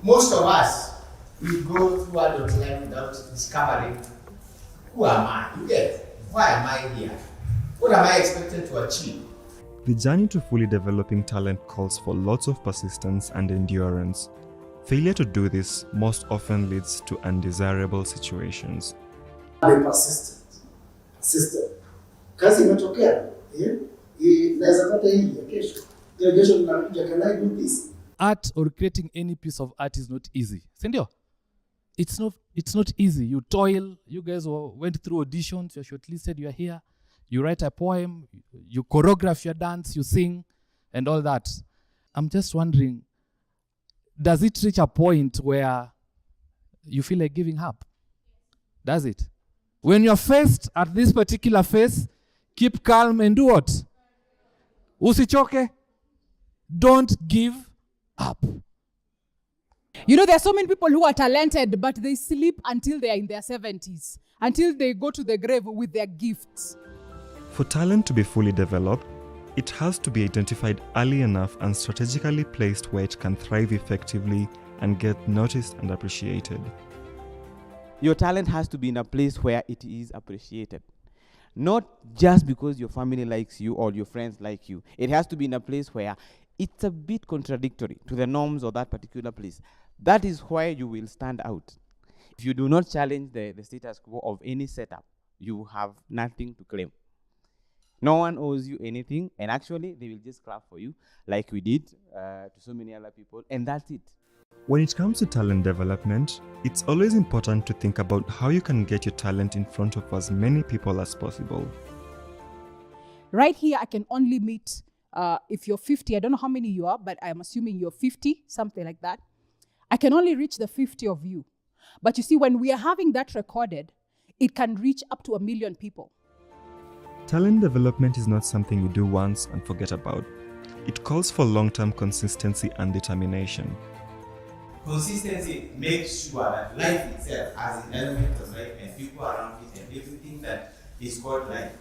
Speaker 25: Most of us, we go through adult life without discovering, who am I? You get, why am I here? What am I expected to achieve?
Speaker 24: The journey to fully developing talent calls for lots of persistence and endurance. Failure to do this most often leads to undesirable situations.
Speaker 25: Be persistent. Kazi imetokea, naweza pata hii ya kesho. Kesho ninakuja, can I do this?
Speaker 26: Art or creating any piece of art is not easy. Sindio? It's not easy. You toil. You guys went through auditions. You're shortlisted. You're here. You write a poem. You choreograph your dance. You sing, and all that. I'm just wondering, does it reach a point where you feel like giving up? Does it? When you're faced at this particular phase, keep calm and do what? Usichoke. Don't give up.
Speaker 27: You know, there are so many people who are talented, but they sleep until they are in their 70s, until they go to the grave with their gifts.
Speaker 24: For talent to be fully developed, it has to be identified early enough and strategically placed where it can thrive effectively and get noticed and appreciated.
Speaker 28: Your talent has to be in a place where it is appreciated. Not just because your family likes you or your friends like you. It has to be in a place where it's a bit contradictory to the norms of that particular place. That is why you will stand out. If you do not challenge the status quo of any setup, you have nothing to claim. No one owes you anything, and actually they will just clap for you like we did to so many other people, and that's it.
Speaker 24: When it comes to talent development, it's always important to think about how you can get your talent in front of as many people as possible.
Speaker 27: Right here, I can only meet, if you're 50, I don't know how many you are, but I'm assuming you're 50, something like that. I can only reach the 50 of you. But you see, when we are having that recorded, it can reach up to 1 million people.
Speaker 24: Talent development is not something you do once and forget about. It calls for long-term consistency and determination.
Speaker 13: Consistency makes sure that life itself has an element of life and people around it and everything that is called life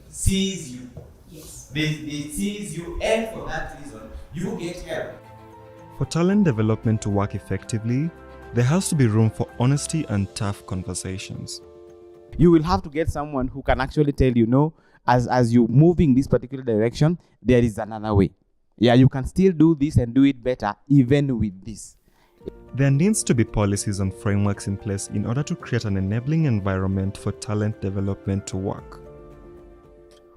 Speaker 13: sees you. Yes. They sees you, and for that reason, you get help.
Speaker 24: For talent development to work effectively, there has to be room for honesty and tough conversations.
Speaker 28: You will have to get someone who can actually tell you, no, as you moving this particular direction, there is another way. Yeah, you can still do this and do it better even with this.
Speaker 24: There needs to be policies and frameworks in place in order to create an enabling environment for talent development to work.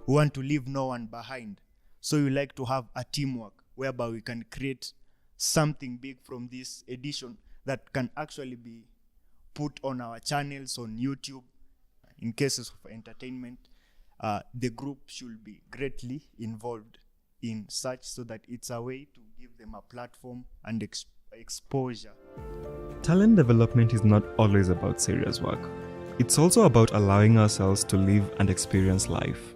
Speaker 2: We want to leave no one behind. So we like to have a teamwork whereby we can create something big from this edition that can actually be put on our channels on YouTube. In cases of entertainment, the group should be greatly involved in such so that it's a way to give them a platform and exposure.
Speaker 24: Talent development is not always about serious work. It's also about allowing ourselves to live and experience life.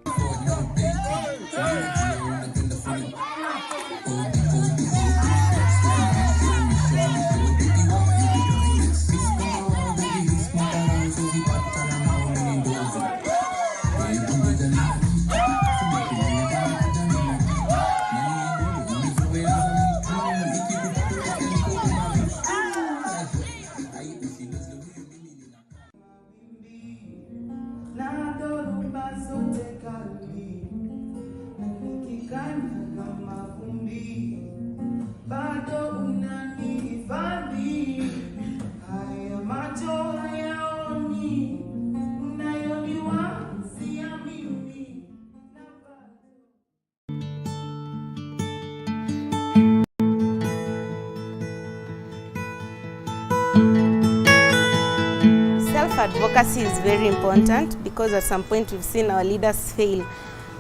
Speaker 8: Self-advocacy is very important because at some point we've seen our leaders fail,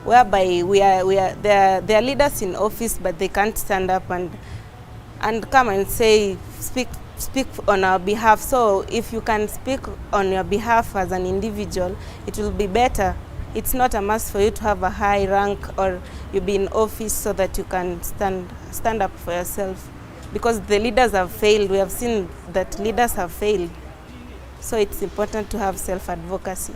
Speaker 8: whereby there are leaders in office but they can't stand up and come and say, speak on our behalf. So if you can speak on your behalf as an individual, it will be better. It's not a must for you to have a high rank or you be in office so that you can stand up for yourself. Because the leaders have failed. We have seen that leaders have failed. So it's important to have self-advocacy.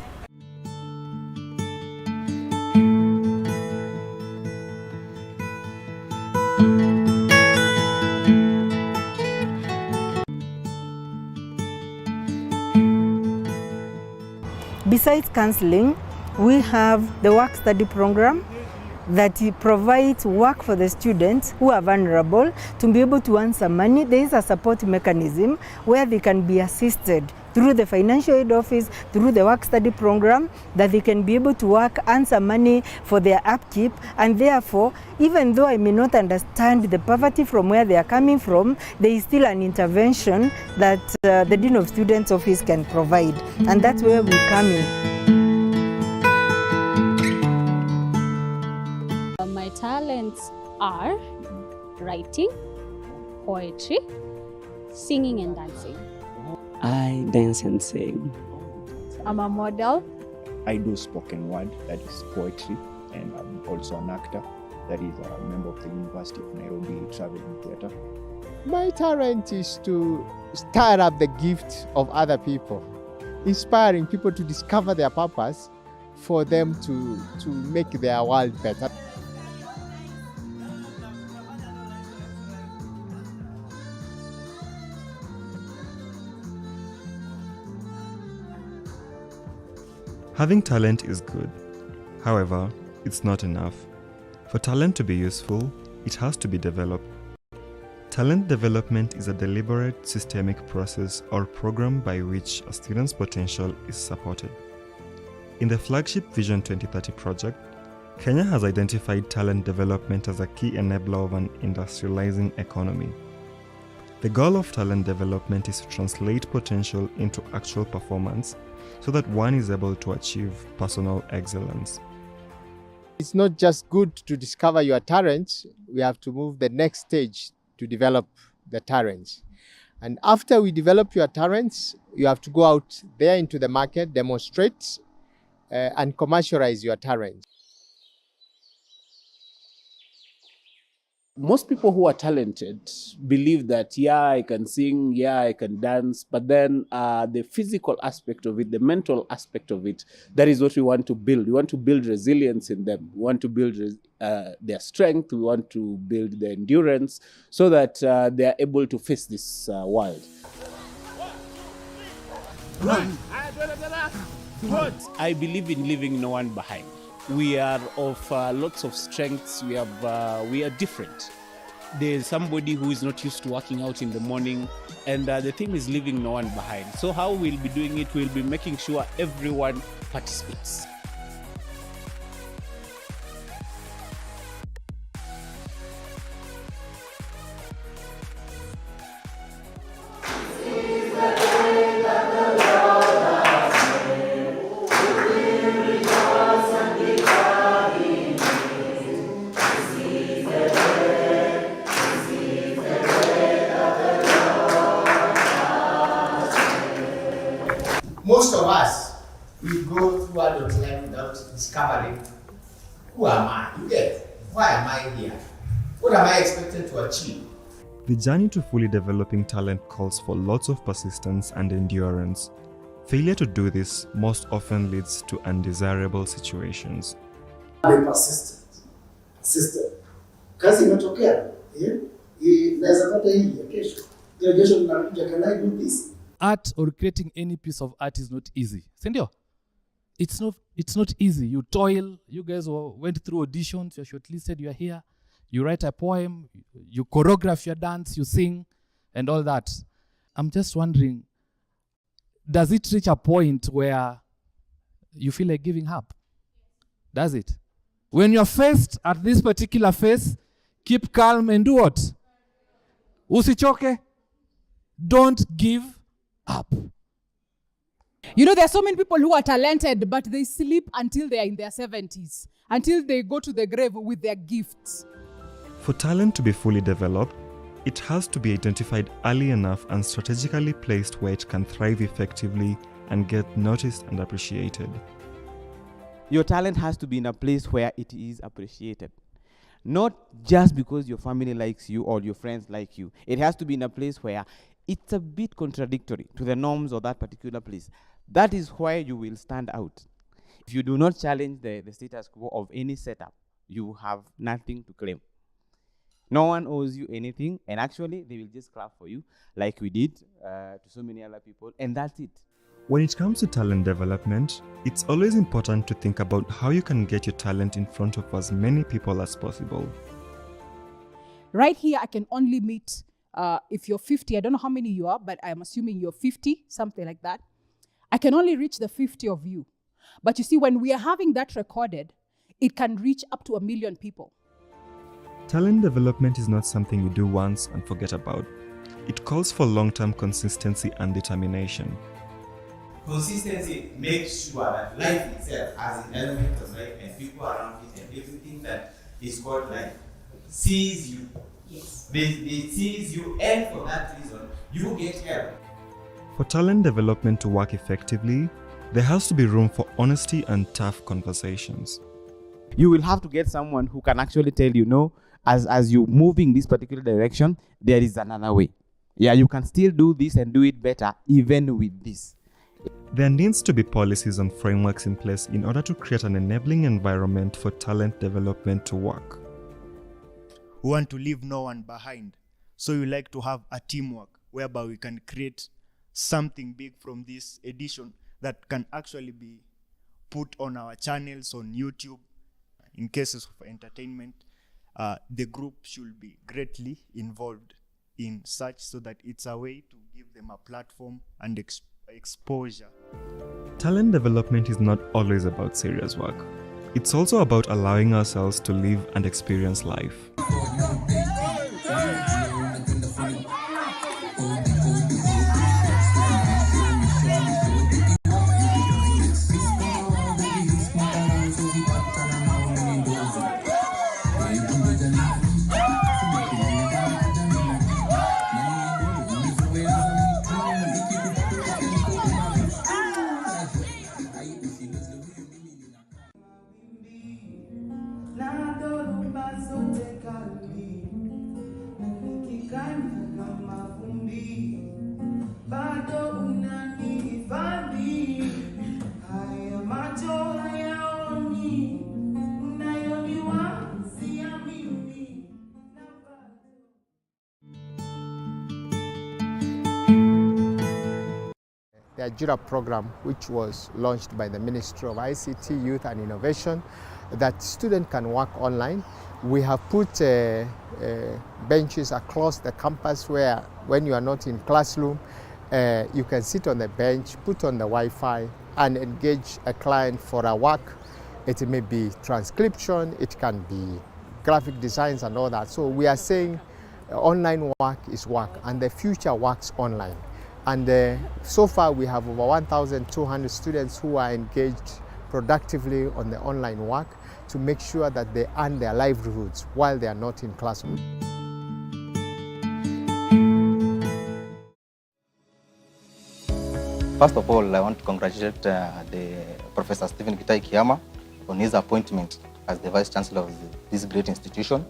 Speaker 4: Besides counseling, we have the work study program that provides work for the students who are vulnerable to be able to earn some money. There is a support mechanism where they can be assisted through the financial aid office, through the work study program, that they can be able to work, earn some money for their upkeep, and therefore, even though I may not understand the poverty from where they are coming from, there is still an intervention that the Dean of Students Office can provide, and that's where we come in.
Speaker 14: My talents are writing, poetry, singing and dancing.
Speaker 12: I dance and sing.
Speaker 6: I'm a model.
Speaker 21: I do spoken word, that is poetry, and I'm also an actor, that is a member of the University of Nairobi Traveling Theatre.
Speaker 17: My talent is to stir up the gift of other people, inspiring people to discover their purpose for them to make their world better.
Speaker 24: Having talent is good. However, it's not enough. For talent to be useful, it has to be developed. Talent development is a deliberate, systemic process or program by which a student's potential is supported. In the flagship Vision 2030 project, Kenya has identified talent development as a key enabler of an industrializing economy. The goal of talent development is to translate potential into actual performance so that one is able to achieve personal excellence.
Speaker 17: It's not just good to discover your talents, we have to move the next stage to develop the talents. And after we develop your talents, you have to go out there into the market, demonstrate and commercialize your talents.
Speaker 10: Most people who are talented believe that, yeah, I can sing, yeah, I can dance, but then the physical aspect of it, the mental aspect of it, that is what we want to build. We want to build resilience in them. We want to build their strength. We want to build their endurance so that they are able to face this world. I believe in leaving no one behind. We are of lots of strengths. We are different. There's somebody who is not used to working out in the morning, and the theme is leaving no one behind. So how we'll be doing it, we'll be making sure everyone participates.
Speaker 25: Most of us, we go through adult life without discovering, who am I? You get, why am I here? What am I expected to achieve?
Speaker 24: The journey to fully developing talent calls for lots of persistence and endurance. Failure to do this most often leads to undesirable situations.
Speaker 7: Be persistent. Kazi imetokea, naweza pata hii kesho. Kesho ninakuja, can I do this?
Speaker 26: Art or creating any piece of art is not easy. Sindio? It's not easy. You toil. You guys went through auditions. You're shortlisted. You're here. You write a poem. You choreograph your dance. You sing, and all that. I'm just wondering, does it reach a point where you feel like giving up? Does it? When you're faced at this particular phase, keep calm and do what? Usichoke. Don't give up.
Speaker 27: You know, there are so many people who are talented, but they sleep until they are in their 70s, until they go to the grave with their gifts.
Speaker 24: For talent to be fully developed, it has to be identified early enough and strategically placed where it can thrive effectively and get noticed and appreciated.
Speaker 28: Your talent has to be in a place where it is appreciated. Not just because your family likes you or your friends like you. It has to be in a place where it's a bit contradictory to the norms of that particular place. That is why you will stand out. If you do not challenge the status quo of any setup, you have nothing to claim. No one owes you anything, and actually, they will just clap for you, like we did to so many other people, and that's it.
Speaker 24: When it comes to talent development, it's always important to think about how you can get your talent in front of as many people as possible.
Speaker 27: Right here, I can only meet, if you're 50, I don't know how many you are, but I'm assuming you're 50, something like that. I can only reach the 50 of you. But you see, when we are having that recorded, it can reach up to 1 million people.
Speaker 24: Talent development is not something you do once and forget about. It calls for long-term consistency and determination.
Speaker 13: Consistency makes sure that life itself has an element of life and people around it and everything that is called life sees you. Yes. They sees you, and for that reason, you get help.
Speaker 24: For talent development to work effectively, there has to be room for honesty and tough conversations.
Speaker 28: You will have to get someone who can actually tell you, no, as you move in this particular direction, there is another way. Yeah, you can still do this and do it better even with this.
Speaker 24: There needs to be policies and frameworks in place in order to create an enabling environment for talent development to work.
Speaker 2: We want to leave no one behind. So we like to have a teamwork whereby we can create something big from this edition that can actually be put on our channels on YouTube. In cases of entertainment, the group should be greatly involved in such so that it's a way to give them a platform and exposure.
Speaker 24: Talent development is not always about serious work. It's also about allowing ourselves to live and experience life.
Speaker 17: the Ajira program, which was launched by the Ministry of ICT, Youth and Innovation, that students can work online. We have put benches across the campus where when you are not in classroom, you can sit on the bench, put on the Wi-Fi and engage a client for a work. It may be transcription, it can be graphic designs and all that. So we are saying online work is work and the future works online. And so far we have over 1,200 students who are engaged productively on the online work to make sure that they earn their livelihoods while they are not in classroom.
Speaker 1: First of all, I want to congratulate the Professor Stephen Gitai Kiama on his appointment as the Vice Chancellor of this great institution.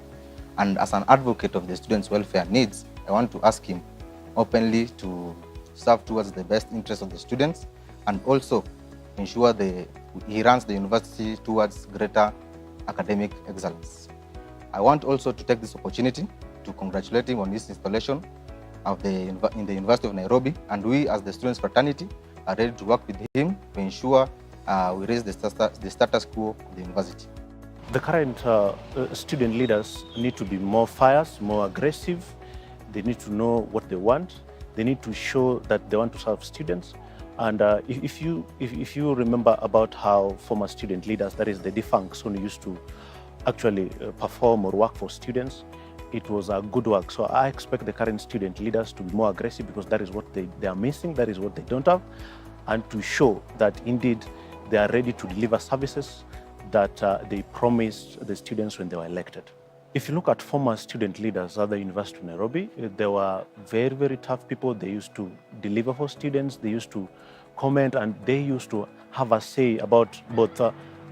Speaker 1: And as an advocate of the students' welfare needs, I want to ask him openly to serve towards the best interests of the students and also ensure he runs the university towards greater academic excellence. I want also to take this opportunity to congratulate him on his installation in the University of Nairobi, and we as the students' fraternity are ready to work with him to ensure we raise the status quo of the university.
Speaker 15: The current student leaders need to be more fierce, more aggressive. They need to know what they want. They need to show that they want to serve students. And if you remember about how former student leaders, that is the defunct, who used to actually perform or work for students, it was a good work. So I expect the current student leaders to be more aggressive because that is what they are missing, that is what they don't have, and to show that indeed they are ready to deliver services that they promised the students when they were elected. If you look at former student leaders at the University of Nairobi, they were very, very tough people. They used to deliver for students, they used to comment, and they used to have a say about both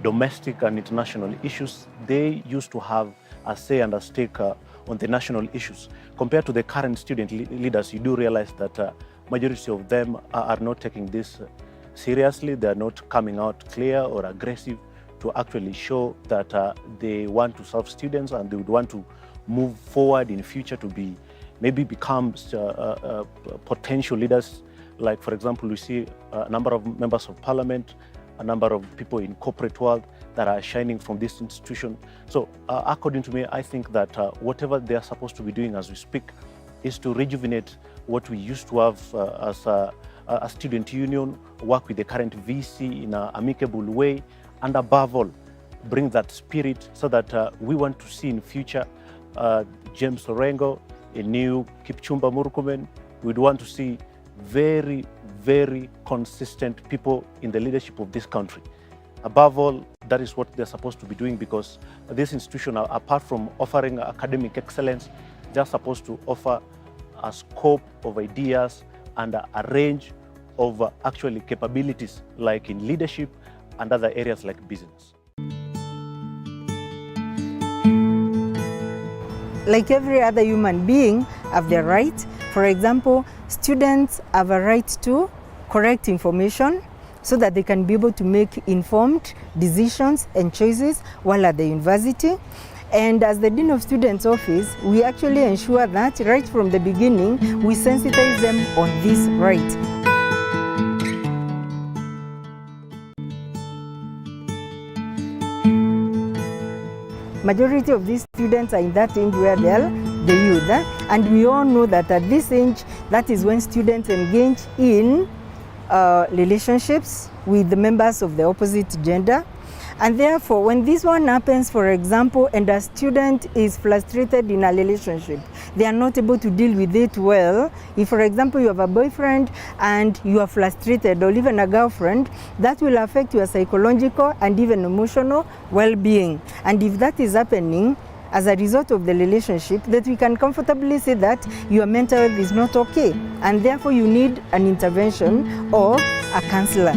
Speaker 15: domestic and international issues. They used to have a say and a stake on the national issues. Compared to the current student leaders, you do realize that majority of them are not taking this seriously. They are not coming out clear or aggressive to actually show that they want to serve students and they would want to move forward in future to maybe become potential leaders. Like, for example, we see a number of members of parliament, a number of people in corporate world that are shining from this institution. So according to me, I think that whatever they are supposed to be doing as we speak is to rejuvenate what we used to have as a student union, work with the current VC in an amicable way, and above all, bring that spirit so that we want to see in future James Orengo, a new Kipchumba Murkomen. We'd want to see very, very consistent people in the leadership of this country. Above all, that is what they're supposed to be doing, because this institution, apart from offering academic excellence, they're supposed to offer a scope of ideas and a range of actually capabilities, like in leadership and other areas like business.
Speaker 4: Like every other human being have their right. For example, students have a right to correct information so that they can be able to make informed decisions and choices while at the university. And as the Dean of Students Office, we actually ensure that right from the beginning, we sensitize them on this right. Majority of these students are in that age where they are the youth, and we all know that at this age, that is when students engage in relationships with the members of the opposite gender. And therefore, when this one happens, for example, and a student is frustrated in a relationship, they are not able to deal with it well. If, for example, you have a boyfriend and you are frustrated, or even a girlfriend, that will affect your psychological and even emotional well-being. And if that is happening as a result of the relationship, that we can comfortably say that your mental health is not okay, and therefore you need an intervention or a counselor.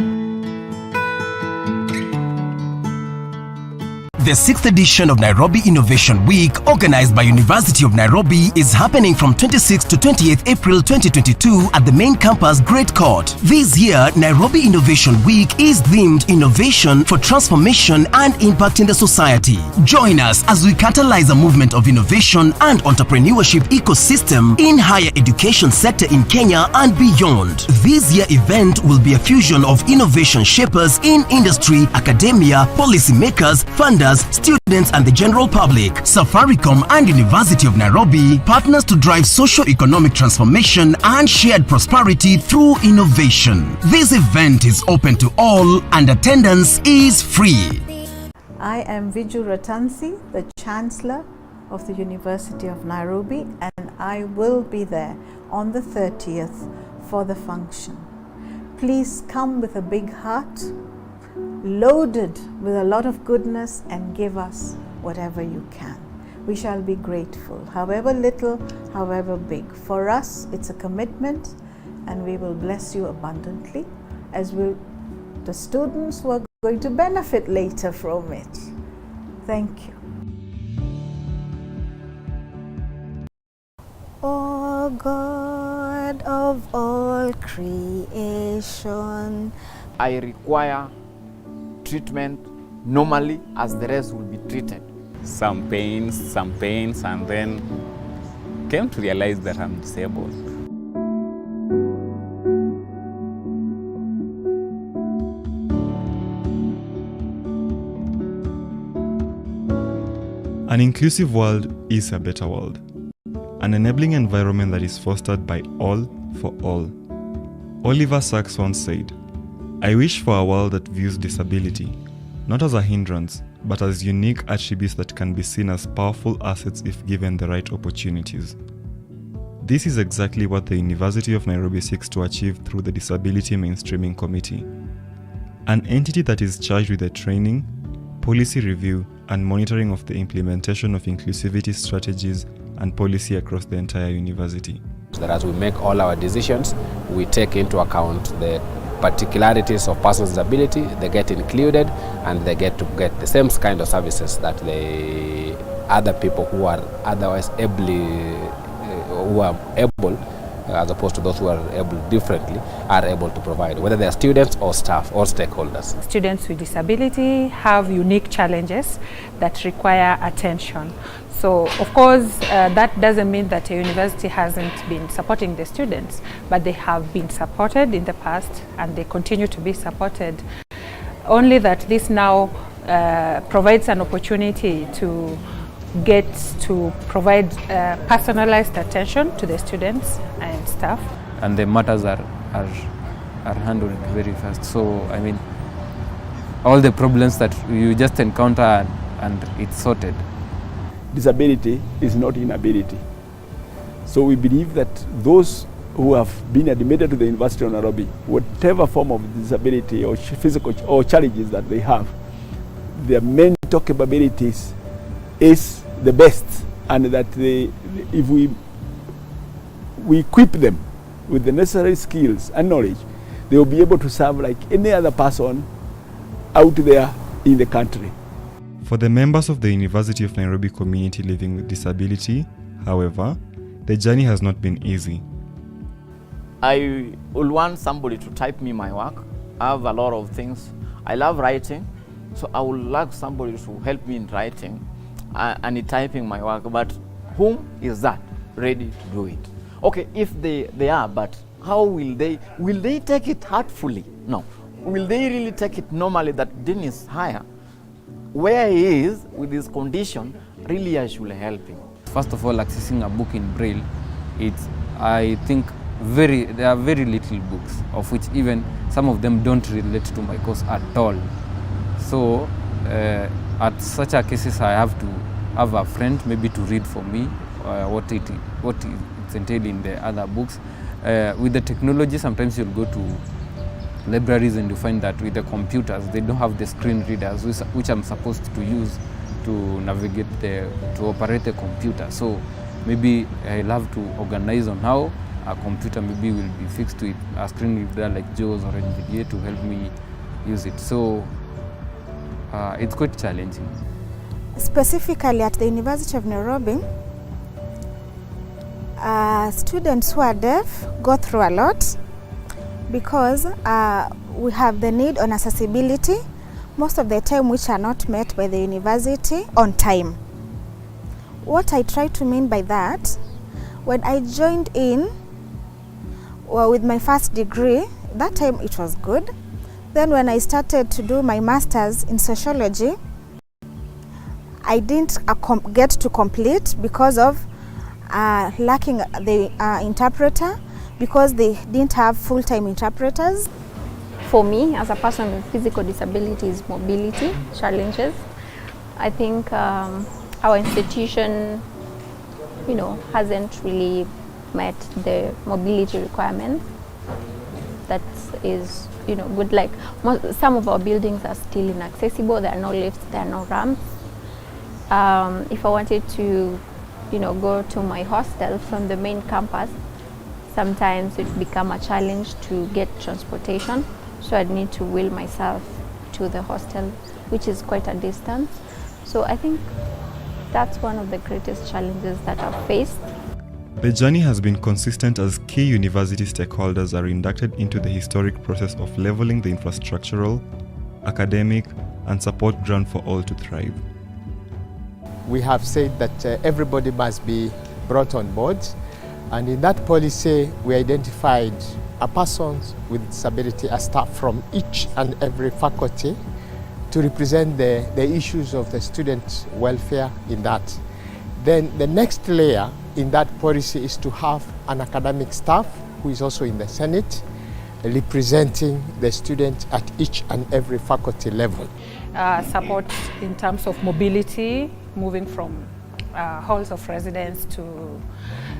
Speaker 3: The 6th edition of Nairobi Innovation Week, organized by University of Nairobi, is happening from 26th to 28th April 2022 at the main campus, Great Court. This year, Nairobi Innovation Week is themed Innovation for Transformation and Impact in the Society. Join us as we catalyze a movement of innovation and entrepreneurship ecosystem in higher education sector in Kenya and beyond. This year event will be a fusion of innovation shapers in industry, academia, policymakers, funders, students and the general public. Safaricom and University of Nairobi partners to drive socio-economic transformation and shared prosperity through innovation. This event is open to all and attendance is free.
Speaker 11: I am Viju Ratansi, the Chancellor of the University of Nairobi, and I will be there on the 30th for the function. Please come with a big heart, loaded with a lot of goodness, and give us whatever you can. We shall be grateful, however little, however big. For us, it's a commitment, and we will bless you abundantly, as will the students who are going to benefit later from it. Thank you. Oh God of all creation,
Speaker 28: I require treatment normally as the rest will be treated.
Speaker 9: Some pains, and then came to realize that I'm disabled.
Speaker 24: An inclusive world is a better world. An enabling environment that is fostered by all for all. Oliver Sacks once said, "I wish for a world that views disability, not as a hindrance, but as unique attributes that can be seen as powerful assets if given the right opportunities." This is exactly what the University of Nairobi seeks to achieve through the Disability Mainstreaming Committee, an entity that is charged with the training, policy review, and monitoring of the implementation of inclusivity strategies and policy across the entire university.
Speaker 16: That as we make all our decisions, we take into account the particularities of persons with disability, they get included, and they get to get the same kind of services that the other people who are otherwise able, as opposed to those who are able differently, are able to provide, whether they are students or staff or stakeholders.
Speaker 18: Students with disability have unique challenges that require attention. So, of course, that doesn't mean that a university hasn't been supporting the students, but they have been supported in the past and they continue to be supported. Only that this now provides an opportunity to get to provide personalized attention to the students and staff.
Speaker 28: And the matters are handled very fast. So, I mean, all the problems that you just encounter and it's sorted.
Speaker 19: Disability is not inability. So we believe that those who have been admitted to the University of Nairobi, whatever form of disability or physical or challenges that they have, their mental capabilities is the best, and that if we equip them with the necessary skills and knowledge, they will be able to serve like any other person out there in the country.
Speaker 24: For the members of the University of Nairobi community living with disability, however, the journey has not been easy.
Speaker 28: I will want somebody to type me my work. I have a lot of things. I love writing, so I would like somebody to help me in writing and in typing my work. But whom is that ready to do it? Okay, if they are, but how will they take it heartfully? No. Will they really take it normally that Dean is higher? Where he is with his condition, really I should help him. First of all, accessing a book in Braille, it's, I think, there are very little books, of which even some of them don't relate to my course at all. So, at such a cases, I have to have a friend maybe to read for me what it's entailed in the other books. With the technology, sometimes you'll go to libraries and you find that with the computers, they don't have the screen readers, which I'm supposed to use to navigate to operate the computer. So maybe I'll have to organize on how a computer maybe will be fixed to it, a screen reader like JAWS or NVDA to help me use it. So it's quite challenging.
Speaker 5: specifically at the University of Nairobi, students who are deaf go through a lot because we have the need on accessibility most of the time, which are not met by the university on time. What I try to mean by that, when I joined in with my first degree, that time it was good. Then when I started to do my master's in sociology, I didn't get to complete because of lacking the interpreter, because they didn't have full-time interpreters.
Speaker 6: For me, as a person with physical disabilities, mobility challenges, I think our institution, hasn't really met the mobility requirements. That is, good. Like some of our buildings are still inaccessible. There are no lifts, there are no ramps. If I wanted to, go to my hostel from the main campus, sometimes it become a challenge to get transportation. So I'd need to wheel myself to the hostel, which is quite a distance. So I think that's one of the greatest challenges that I've faced.
Speaker 24: The journey has been consistent as key university stakeholders are inducted into the historic process of leveling the infrastructural, academic, and support ground for all to thrive.
Speaker 17: We have said that everybody must be brought on board, and in that policy we identified a person with disability as staff from each and every faculty to represent the issues of the student welfare in that. Then the next layer in that policy is to have an academic staff who is also in the Senate, representing the students at each and every faculty level.
Speaker 18: Support in terms of mobility, moving from halls of residence to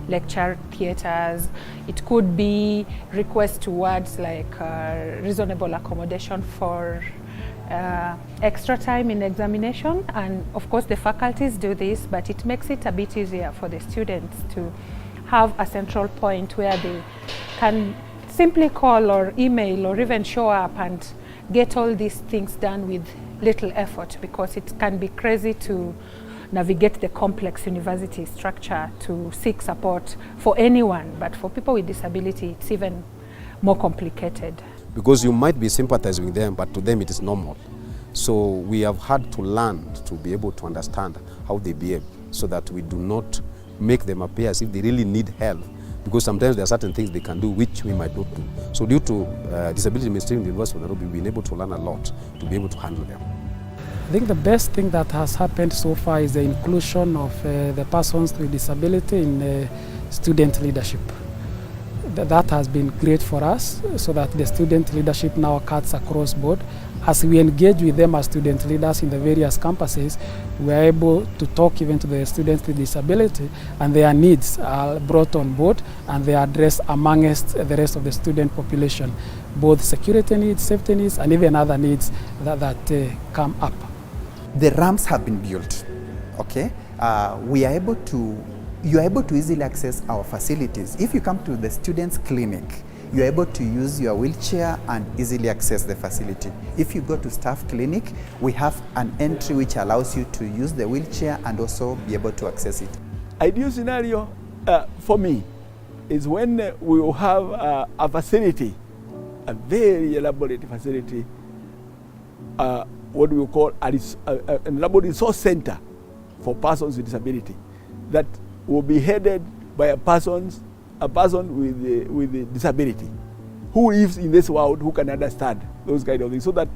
Speaker 18: lecture theaters. It could be requests towards like reasonable accommodation for extra time in examination, and of course the faculties do this, but it makes it a bit easier for the students to have a central point where they can simply call or email or even show up and get all these things done with little effort, because it can be crazy to navigate the complex university structure to seek support for anyone, but for people with disability it's even more complicated.
Speaker 8: Because you might be sympathizing with them, but to them it is normal. So we have had to learn to be able to understand how they behave, so that we do not make them appear as if they really need help, because sometimes there are certain things they can do which we might not do. So due to disability ministry in the University of Nairobi, we've been able to learn a lot to be able to handle them.
Speaker 12: I think the best thing that has happened so far is the inclusion of the persons with disability in student leadership. That has been great for us, so that the student leadership now cuts across board. As we engage with them as student leaders in the various campuses, we are able to talk even to the students with disability, and their needs are brought on board and they are addressed amongst the rest of the student population, both security needs, safety needs, and even other needs that come up.
Speaker 14: The ramps have been built, okay? You are able to easily access our facilities. If you come to the students' clinic, you are able to use your wheelchair and easily access the facility. If you go to staff clinic, we have an entry which allows you to use the wheelchair and also be able to access it.
Speaker 19: Ideal scenario for me is when we will have a facility, a very elaborate facility, what we call an elaborate resource center for persons with disability, that will be headed by a person with a disability who lives in this world, who can understand those kind of things, so that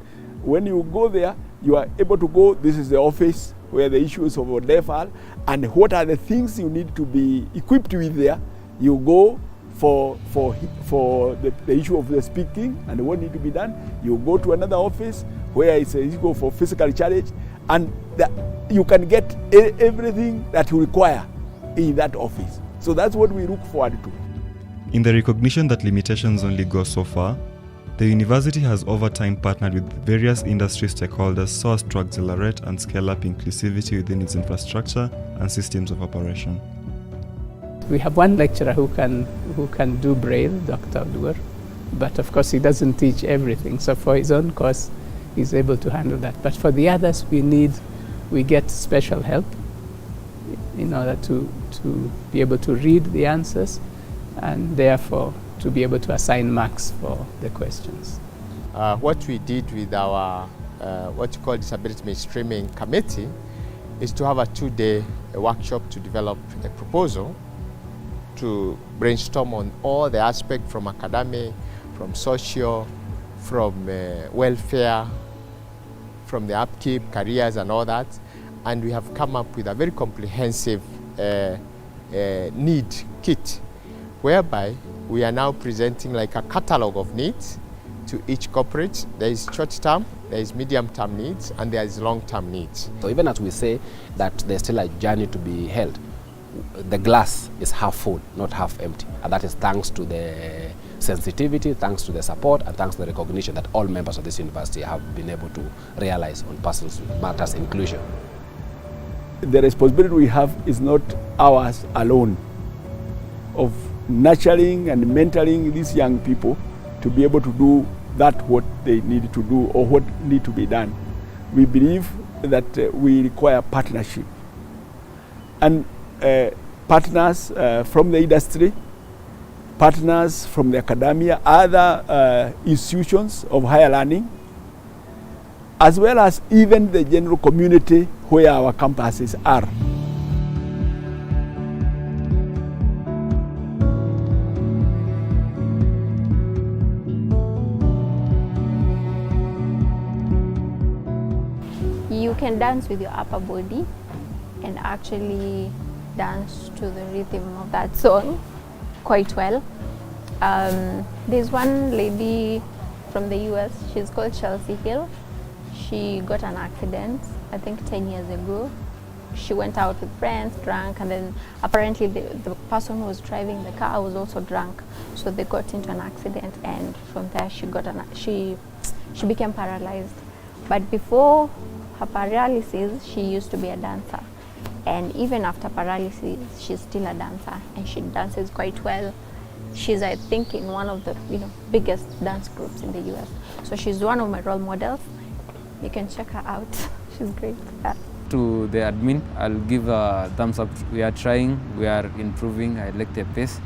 Speaker 19: when you go there, you are able to go, this is the office where the issues of deaf are, and what are the things you need to be equipped with there. You go for the issue of the speaking and what need to be done. You go to another office where it's a issue for physical challenge, and you can get everything that you require in that office. So that's what we look forward to.
Speaker 24: In the recognition that limitations only go so far, the university has over time partnered with various industry stakeholders so as to accelerate and scale up inclusivity within its infrastructure and systems of operation.
Speaker 10: We have one lecturer who can do Braille, Dr. Abdur, but of course he doesn't teach everything. So for his own course, he's able to handle that. But for the others, we need
Speaker 7: we get special help in order to be able to read the answers and therefore to be able to assign marks for the questions.
Speaker 17: What we did with our what you call Disability Mainstreaming Committee is to have a 2-day workshop to develop a proposal to brainstorm on all the aspects from academic, from social, from welfare, from the upkeep, careers and all that. And we have come up with a very comprehensive need kit, whereby we are now presenting like a catalog of needs to each corporate. There is short-term, there is medium-term needs, and there is long-term needs.
Speaker 16: So even as we say that there's still a journey to be held, the glass is half full, not half empty. And that is thanks to the sensitivity, thanks to the support, and thanks to the recognition that all members of this university have been able to realize on persons matters inclusion.
Speaker 19: The responsibility we have is not ours alone, of nurturing and mentoring these young people to be able to do that what they need to do or what need to be done. We believe that we require partnership. And partners from the industry, partners from the academia, other institutions of higher learning, as well as even the general community where our campuses are.
Speaker 6: You can dance with your upper body and actually dance to the rhythm of that song quite well. There's one lady from the US, she's called Chelsea Hill. She got an accident, I think 10 years ago. She went out with friends, drank, and then apparently the person who was driving the car was also drunk. So they got into an accident, and from there she became paralyzed. But before her paralysis, she used to be a dancer. And even after paralysis, she's still a dancer, and she dances quite well. She's, I think, in one of the biggest dance groups in the US. So she's one of my role models. You can check her out. She's great at that.
Speaker 20: To the admin, I'll give a thumbs up. We are trying, we are improving. I like the pace,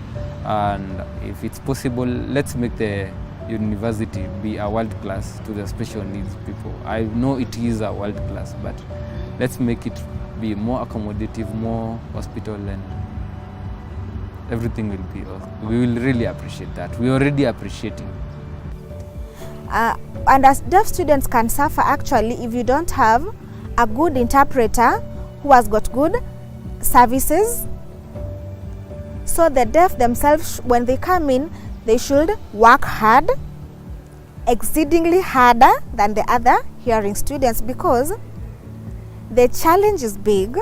Speaker 20: and if it's possible, let's make the university be a world class to the special needs people. I know it is a world class, but let's make it be more accommodative, more hospital, and everything will be awesome. We will really appreciate that. We already appreciating.
Speaker 5: And as deaf students can suffer actually if you don't have a good interpreter who has got good services. So the deaf themselves, when they come in, they should work hard, exceedingly harder than the other hearing students, because the challenge is big.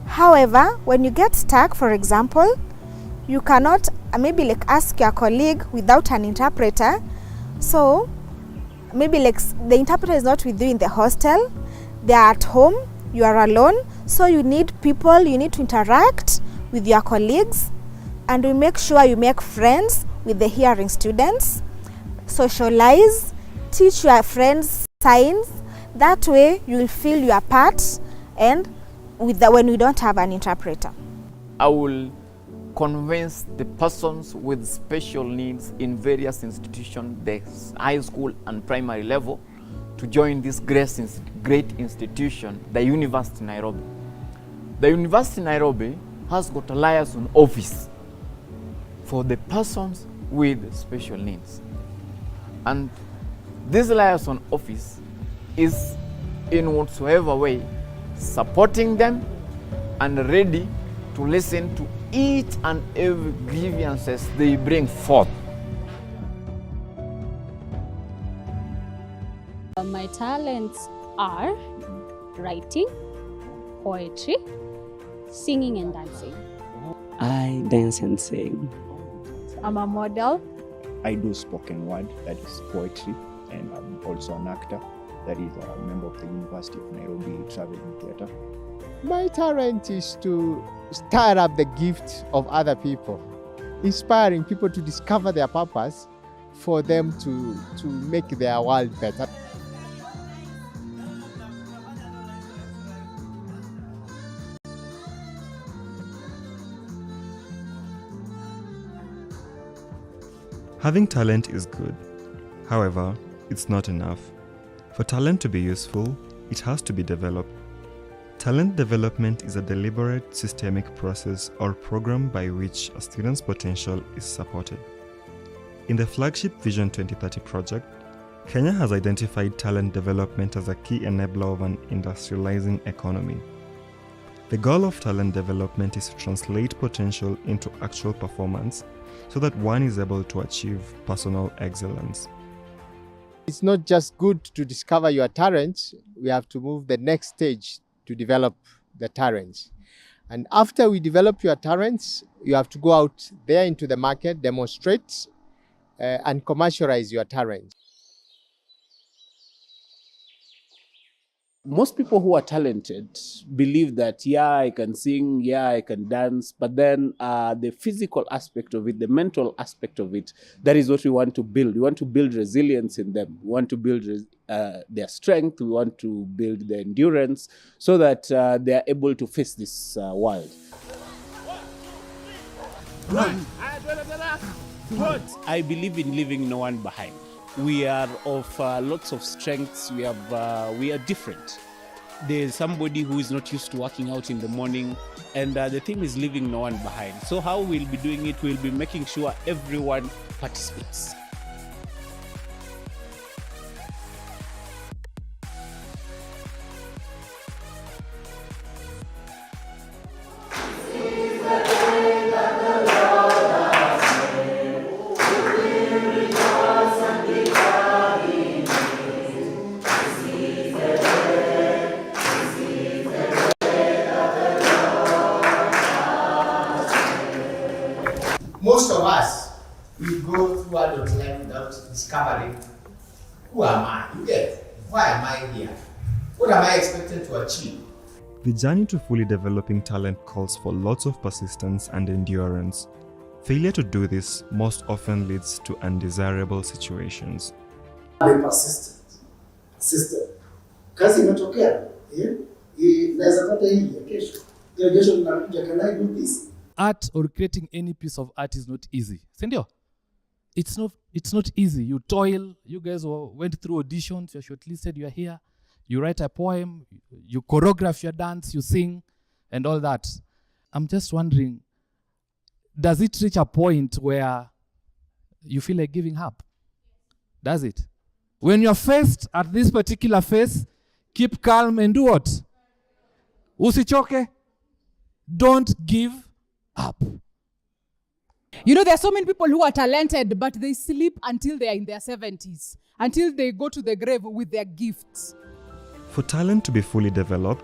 Speaker 5: However, when you get stuck, for example, you cannot maybe like ask your colleague without an interpreter. So maybe like the interpreter is not with you in the hostel, they are at home, you are alone, so you need people, you need to interact with your colleagues, and we make sure you make friends with the hearing students, socialize, teach your friends signs. That way you will feel your part, and when we don't have an interpreter.
Speaker 21: I will convince the persons with special needs in various institutions, the high school and primary level, to join this great institution, the University of Nairobi. The University of Nairobi has got a liaison office for the persons with special needs. And this liaison office is in whatsoever way supporting them and ready to listen to each and every grievances they bring forth.
Speaker 22: My talents are writing, poetry, singing and dancing.
Speaker 23: I dance and sing.
Speaker 22: I'm a model.
Speaker 25: I do spoken word, that is poetry, and I'm also an actor, that is a member of the University of Nairobi Traveling Theatre.
Speaker 17: My talent is to stir up the gift of other people, inspiring people to discover their purpose for them to make their world better.
Speaker 24: Having talent is good. However, it's not enough. For talent to be useful, it has to be developed. Talent development is a deliberate, systemic process or program by which a student's potential is supported. In the flagship Vision 2030 project, Kenya has identified talent development as a key enabler of an industrializing economy. The goal of talent development is to translate potential into actual performance so that one is able to achieve personal excellence.
Speaker 17: It's not just good to discover your talents, we have to move the next stage to develop the talents. And after we develop your talents, you have to go out there into the market, demonstrate, and commercialize your talents.
Speaker 10: Most people who are talented believe that, yeah, I can sing, yeah, I can dance, but then the physical aspect of it, the mental aspect of it, that is what we want to build. We want to build resilience in them. We want to build their strength. We want to build their endurance so that they are able to face this world. I believe in leaving no one behind. We are of lots of strengths. We are different. There's somebody who is not used to working out in the morning, and the thing is leaving no one behind. So how we'll be doing it, we'll be making sure everyone participates.
Speaker 17: Most of us, we go through adult life without discovering, who am I? You get, why am I here? What am I expected to achieve?
Speaker 24: The journey to fully developing talent calls for lots of persistence and endurance. Failure to do this most often leads to undesirable situations.
Speaker 1: Be persistent. Persistent. Kazi imetokea, naweza pata hii kesho. Kesho ninakuja, can I do this?
Speaker 2: Art or creating any piece of art is not easy. Sindio? It's not easy. You toil. You guys went through auditions. You're shortlisted. You're here. You write a poem. You choreograph your dance. You sing, and all that. I'm just wondering, does it reach a point where you feel like giving up? Does it? When you're faced at this particular phase, keep calm and do what? Usichoke. Don't give up.
Speaker 3: You know, there are so many people who are talented, but they sleep until they are in their 70s, until they go to the grave with their gifts.
Speaker 24: For talent to be fully developed,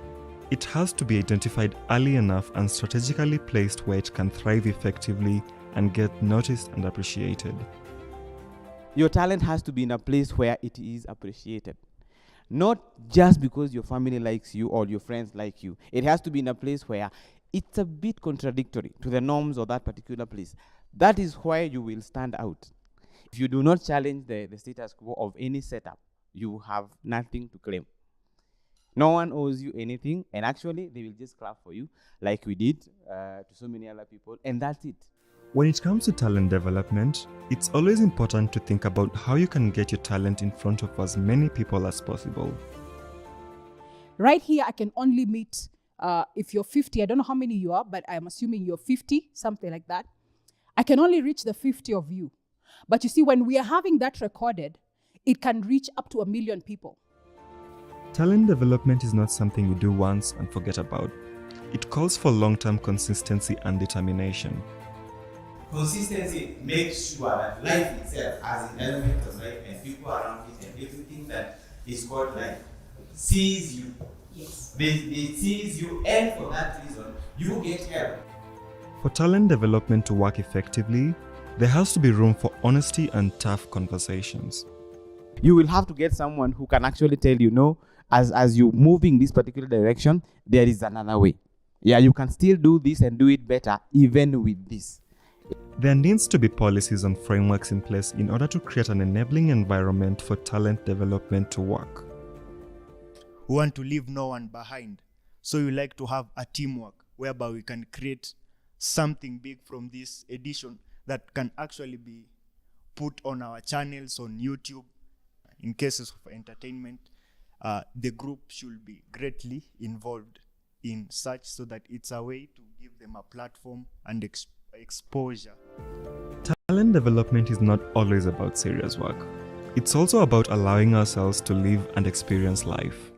Speaker 24: it has to be identified early enough and strategically placed where it can thrive effectively and get noticed and appreciated.
Speaker 28: Your talent has to be in a place where it is appreciated. Not just because your family likes you or your friends like you. It has to be in a place where it's a bit contradictory to the norms of that particular place. That is why you will stand out. If you do not challenge the status quo of any setup, you have nothing to claim. No one owes you anything, and actually they will just clap for you like we did to so many other people, and that's it.
Speaker 24: When it comes to talent development, it's always important to think about how you can get your talent in front of as many people as possible.
Speaker 3: Right here, I can only meet, if you're 50, I don't know how many you are, but I'm assuming you're 50, something like that. I can only reach the 50 of you. But you see, when we are having that recorded, it can reach up to 1 million people.
Speaker 24: Talent development is not something you do once and forget about. It calls for long-term consistency and determination.
Speaker 4: Consistency makes sure that life itself has an element of life and people around it and everything that is called life sees you. Yes. They sees you, and for that reason, you get help.
Speaker 24: For talent development to work effectively, there has to be room for honesty and tough conversations.
Speaker 28: You will have to get someone who can actually tell you, no, as you move in this particular direction, there is another way. Yeah, you can still do this and do it better even with this.
Speaker 24: There needs to be policies and frameworks in place in order to create an enabling environment for talent development to work.
Speaker 13: We want to leave no one behind. So we like to have a teamwork whereby we can create something big from this edition that can actually be put on our channels on YouTube. In cases of entertainment, the group should be greatly involved in such, so that it's a way to give them a platform and exposure.
Speaker 24: Talent development is not always about serious work. It's also about allowing ourselves to live and experience life.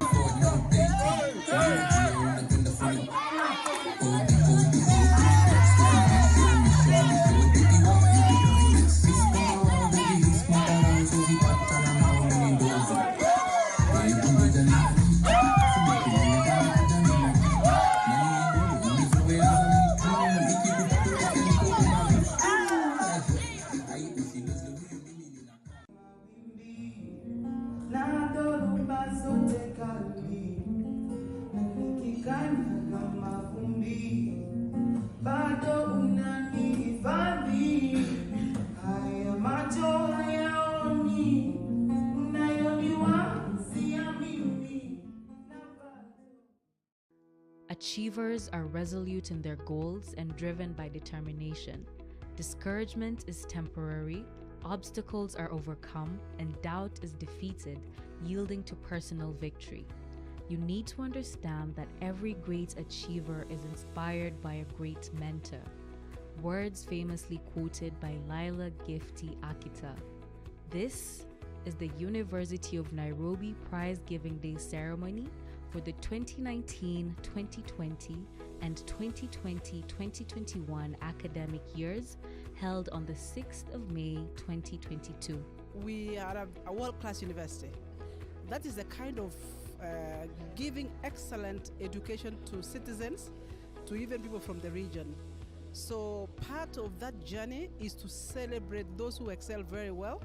Speaker 8: Achievers are resolute in their goals and driven by determination. Discouragement is temporary, obstacles are overcome, and doubt is defeated, yielding to personal victory. You need to understand that every great achiever is inspired by a great mentor. Words famously quoted by Lila Gifty Akita. This is the University of Nairobi Prize Giving Day ceremony for the 2019-2020 and 2020-2021 academic years, held on the 6th of May 2022.
Speaker 9: We are a world-class university. That is the kind of giving excellent education to citizens, to even people from the region. So part of that journey is to celebrate those who excel very well.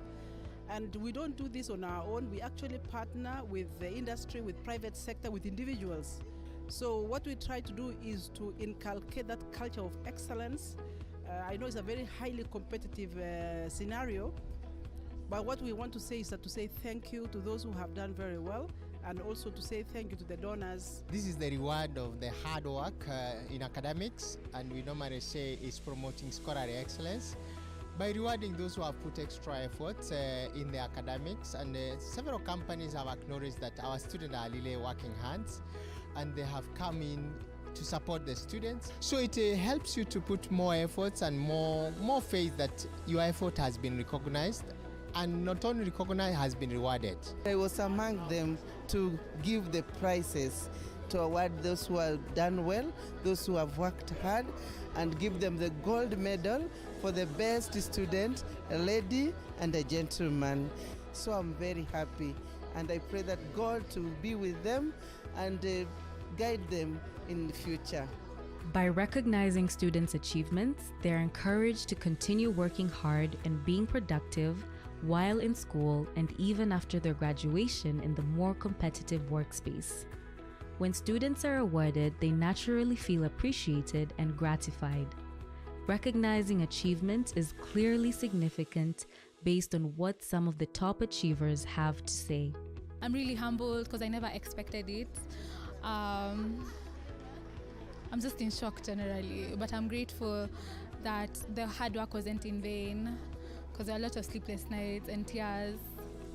Speaker 9: And we don't do this on our own. We actually partner with the industry, with private sector, with individuals. So what we try to do is to inculcate that culture of excellence. I know it's a very highly competitive scenario, but what we want to say is that to say thank you to those who have done very well, and also to say thank you to the donors.
Speaker 17: This is the reward of the hard work in academics, and we normally say it's promoting scholarly excellence by rewarding those who have put extra effort in the academics. And several companies have acknowledged that our students are really working hard, and they have come in to support the students. So it helps you to put more efforts and more faith that your effort has been recognized, and not only recognized, has been rewarded.
Speaker 11: I was among them to give the prizes, to award those who have done well, those who have worked hard, and give them the gold medal for the best student, a lady and a gentleman. So I'm very happy, and I pray that God to be with them and guide them in the future.
Speaker 8: By recognizing students' achievements, they're encouraged to continue working hard and being productive while in school and even after their graduation in the more competitive workspace. When students are awarded, they naturally feel appreciated and gratified. Recognizing achievement is clearly significant based on what some of the top achievers have to say.
Speaker 12: I'm really humbled because I never expected it. I'm just in shock generally, but I'm grateful that the hard work wasn't in vain, because there are a lot of sleepless nights and tears,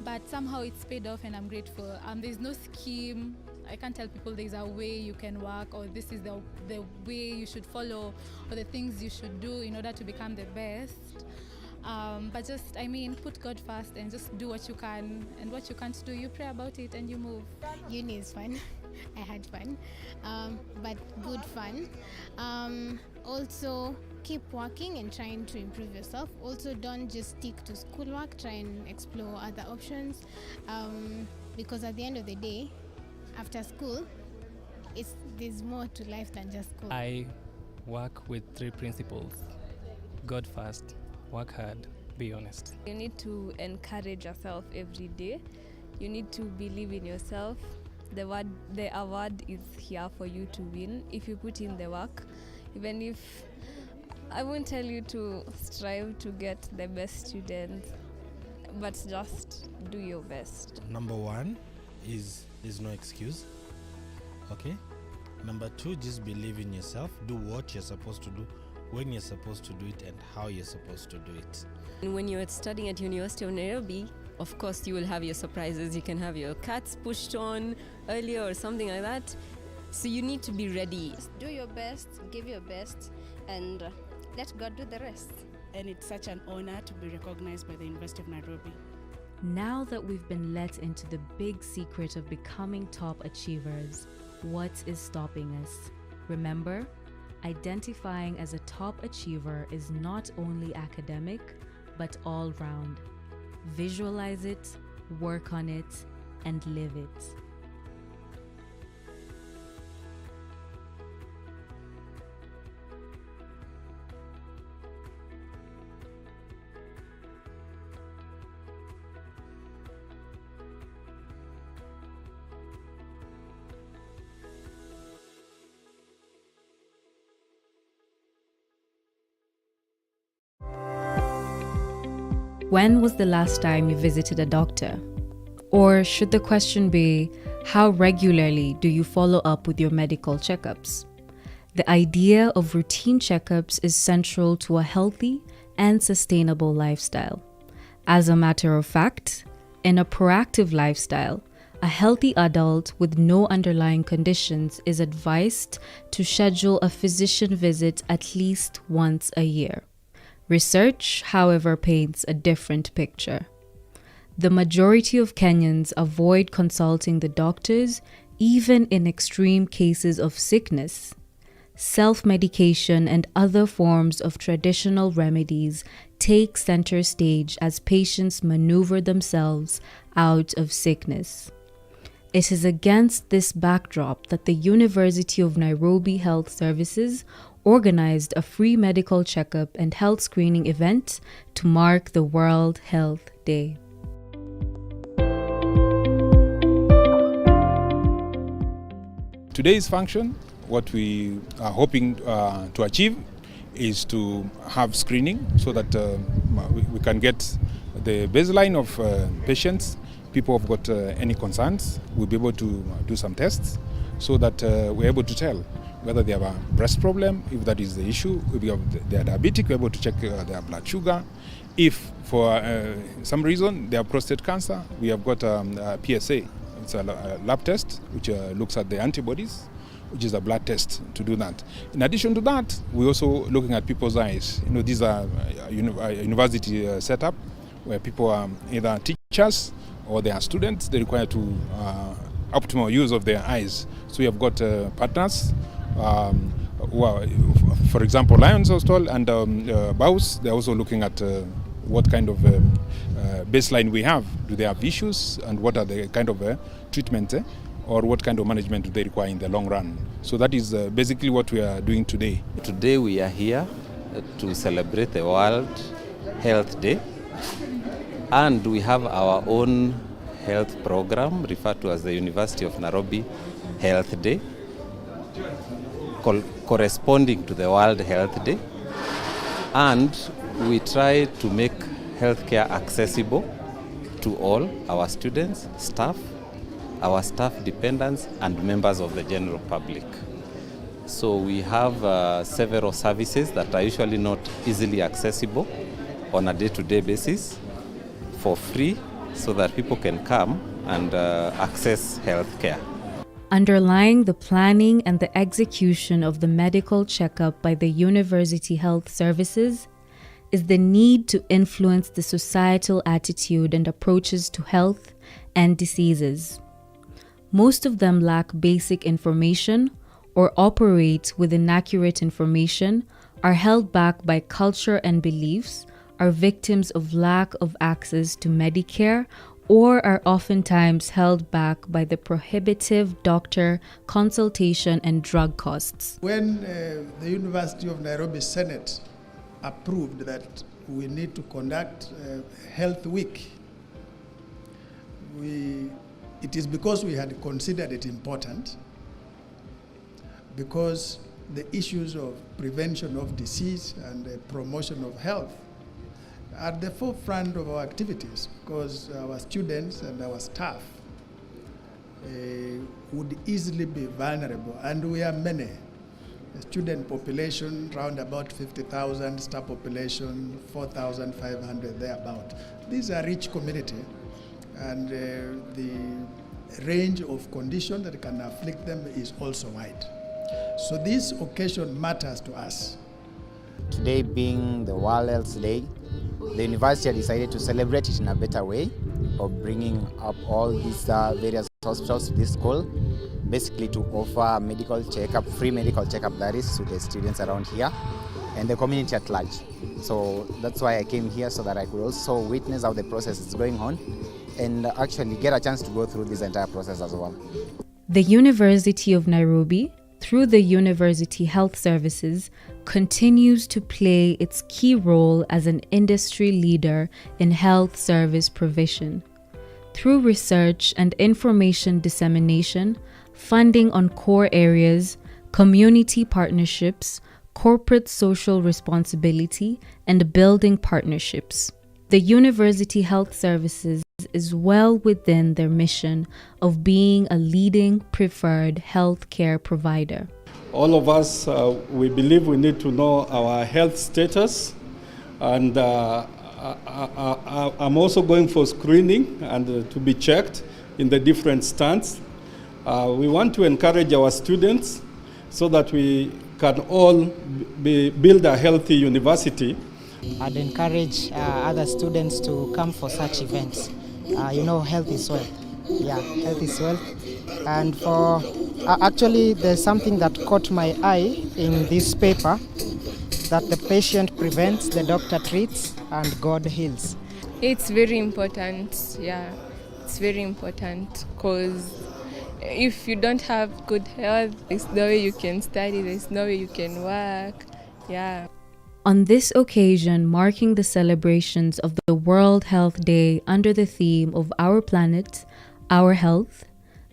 Speaker 12: but somehow it's paid off, and I'm grateful. There's no scheme. I can't tell people there's a way you can work, or this is the way you should follow, or the things you should do in order to become the best. But just, put God first and just do what you can, and what you can't do, you pray about it and you move.
Speaker 15: Uni is fun. I had fun, but good fun. Also, keep working and trying to improve yourself. Also, don't just stick to schoolwork, try and explore other options, because at the end of the day, after school, there's more to life than just school.
Speaker 18: I work with 3 principles. God first, work hard, be honest.
Speaker 26: You need to encourage yourself every day. You need to believe in yourself. The award is here for you to win if you put in the work. Even if I won't tell you to strive to get the best students, but just do your best.
Speaker 27: Number 1 is there's no excuse. Okay? Number 2, just believe in yourself. Do what you're supposed to do. when you're supposed to do it and how you're supposed to do it.
Speaker 5: And when you're studying at University of Nairobi, of course you will have your surprises. You can have your cats pushed on earlier or something like that. So you need to be ready.
Speaker 15: Do your best, give your best, and let God do the rest.
Speaker 9: And it's such an honor to be recognized by the University of Nairobi.
Speaker 8: Now that we've been let into the big secret of becoming top achievers, what is stopping us? Remember, identifying as a top achiever is not only academic, but all round. Visualize it, work on it, and live it. When was the last time you visited a doctor? Or should the question be, how regularly do you follow up with your medical checkups? The idea of routine checkups is central to a healthy and sustainable lifestyle. As a matter of fact, in a proactive lifestyle, a healthy adult with no underlying conditions is advised to schedule a physician visit at least once a year. Research, however, paints a different picture. The majority of Kenyans avoid consulting the doctors, even in extreme cases of sickness. Self-medication and other forms of traditional remedies take center stage as patients maneuver themselves out of sickness. It is against this backdrop that the University of Nairobi Health Services organized a free medical checkup and health screening event to mark the World Health Day.
Speaker 6: Today's function, what we are hoping to achieve is to have screening so that we can get the baseline of patients. People have got any concerns, we'll be able to do some tests so that we're able to tell whether they have a breast problem, if that is the issue, if they are diabetic, we're able to check their blood sugar. If for some reason they have prostate cancer, we have got a PSA. It's a lab test which looks at the antibodies, which is a blood test to do that. In addition to that, we're also looking at people's eyes. You know, these are a university setup where people are either teachers or they are students. They require to optimal use of their eyes. So we have got partners. Who are, for example, Lions Hostel and Baus, they're also looking at what kind of baseline we have. Do they have issues and what are the kind of treatment or what kind of management do they require in the long run? So that is basically what we are doing today.
Speaker 7: Today we are here to celebrate the World Health Day, and we have our own health program referred to as the University of Nairobi Health Day, corresponding to the World Health Day, and we try to make healthcare accessible to all our students, staff, our staff dependents, and members of the general public. So we have several services that are usually not easily accessible on a day-to-day basis for free so that people can come and access healthcare.
Speaker 8: Underlying the planning and the execution of the medical checkup by the University Health Services is the need to influence the societal attitude and approaches to health and diseases. Most of them lack basic information or operate with inaccurate information, are held back by culture and beliefs, are victims of lack of access to Medicare, or are oftentimes held back by the prohibitive doctor consultation and drug costs.
Speaker 14: When the University of Nairobi Senate approved that we need to conduct Health Week, it is because we had considered it important, because the issues of prevention of disease and the promotion of health are at the forefront of our activities, because our students and our staff would easily be vulnerable, and we are many. student population round about 50,000, staff population 4,500 thereabout. These are rich community, and the range of conditions that can afflict them is also wide. So this occasion matters to us.
Speaker 10: Today being the World Health Day, the university has decided to celebrate it in a better way of bringing up all these various hospitals to this school, basically to offer medical checkup, free medical checkup, that is, to the students around here and the community at large. So that's why I came here, so that I could also witness how the process is going on and actually get a chance to go through this entire process as well.
Speaker 8: The University of Nairobi, through the University Health Services, continues to play its key role as an industry leader in health service provision. Through research and information dissemination, funding on core areas, community partnerships, corporate social responsibility, and building partnerships, the University Health Services is well within their mission of being a leading preferred healthcare provider.
Speaker 16: All of us, we believe we need to know our health status, and I'm also going for screening and to be checked in the different stands. We want to encourage our students so that we can all build a healthy university.
Speaker 19: I'd encourage other students to come for such events. Health is wealth. Yeah, health is wealth. And for actually, there's something that caught my eye in this paper, that the patient prevents, the doctor treats, and God heals.
Speaker 26: It's very important, yeah. It's very important, because if you don't have good health, there's no way you can study, there's no way you can work, yeah.
Speaker 8: On this occasion, marking the celebrations of the World Health Day under the theme of Our Planet, Our Health,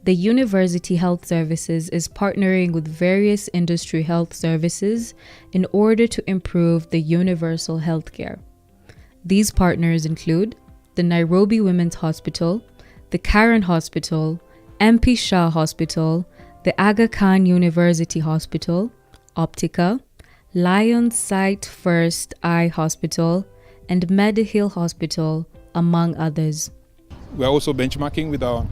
Speaker 8: the University Health Services is partnering with various industry health services in order to improve the universal healthcare. These partners include the Nairobi Women's Hospital, the Karen Hospital, MP Shah Hospital, the Aga Khan University Hospital, Optica, Lions Sight First Eye Hospital, and Medihill Hospital, among others.
Speaker 6: We are also benchmarking with our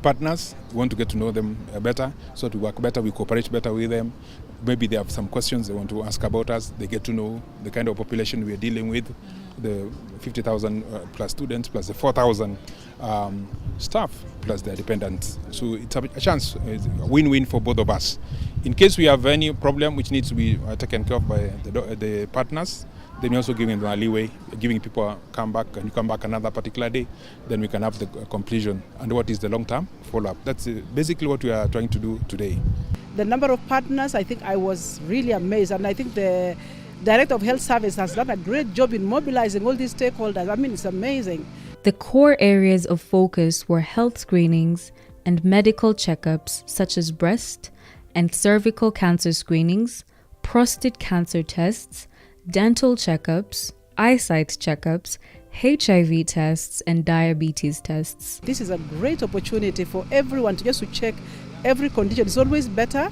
Speaker 6: partners. We want to get to know them better, so to work better, we cooperate better with them. Maybe they have some questions they want to ask about us. They get to know the kind of population we are dealing with, the 50,000 plus students, plus the 4,000 staff, plus their dependents. So it's a chance, it's a win-win for both of us. In case we have any problem which needs to be taken care of by the partners, then we're also giving them a leeway, giving people a comeback, and you come back another particular day, then we can have the completion. And what is the long-term follow-up? That's basically what we are trying to do today.
Speaker 9: The number of partners, I think I was really amazed, and I think the Director of Health Service has done a great job in mobilizing all these stakeholders. I mean, it's amazing.
Speaker 8: The core areas of focus were health screenings and medical checkups such as breast and cervical cancer screenings, prostate cancer tests, dental checkups, eyesight checkups, HIV tests, and diabetes tests.
Speaker 9: This is a great opportunity for everyone to check every condition. It's always better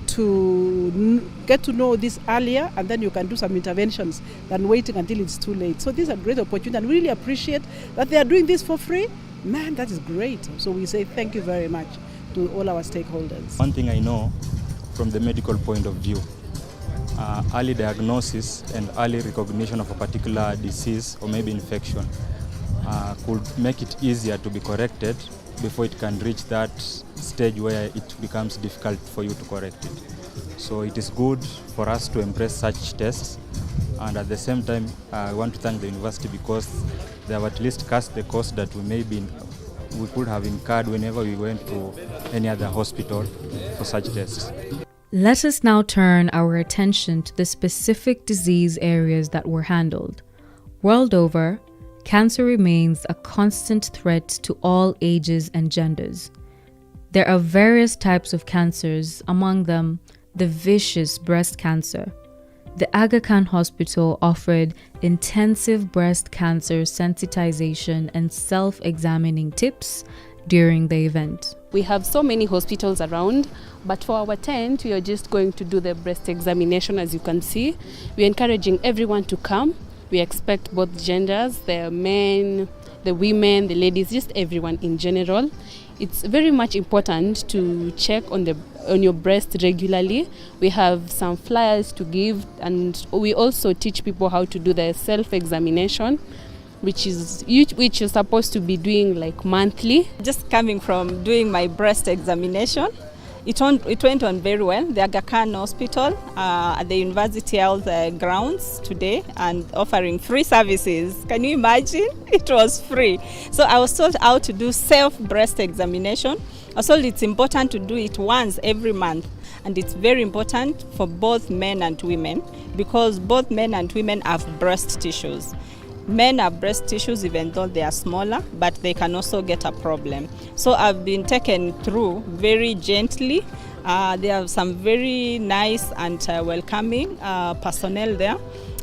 Speaker 9: to get to know this earlier, and then you can do some interventions than waiting until it's too late. So this is a great opportunity, and really appreciate that they are doing this for free. Man, that is great. So we say thank you very much to all our stakeholders.
Speaker 20: One thing I know from the medical point of view, early diagnosis and early recognition of a particular disease or maybe infection could make it easier to be corrected before it can reach that stage where it becomes difficult for you to correct it. So it is good for us to embrace such tests, and at the same time I want to thank the university because they have at least cast the cost that we could have incurred whenever we went to any other hospital for such tests.
Speaker 8: Let us now turn our attention to the specific disease areas that were handled. World over, cancer remains a constant threat to all ages and genders. There are various types of cancers, among them the vicious breast cancer. The Aga Khan Hospital offered intensive breast cancer sensitization and self-examining tips during the event.
Speaker 1: We have so many hospitals around, but for our tent, we are just going to do the breast examination. As you can see, we're encouraging everyone to come. We expect both genders, the men, the women, the ladies, just everyone in general. It's very much important to check on your breast regularly. We have some flyers to give, and we also teach people how to do the self-examination, which you're supposed to be doing like monthly.
Speaker 2: Just coming from doing my breast examination, it went on very well. The Aga Khan Hospital at the University Health grounds today, and offering free services. Can you imagine? It was free. So I was taught how to do self-breast examination. I was told it's important to do it once every month. And it's very important for both men and women, because both men and women have breast tissues. Men have breast tissues even though they are smaller, but they can also get a problem. So I've been taken through very gently. There are some very nice and welcoming personnel there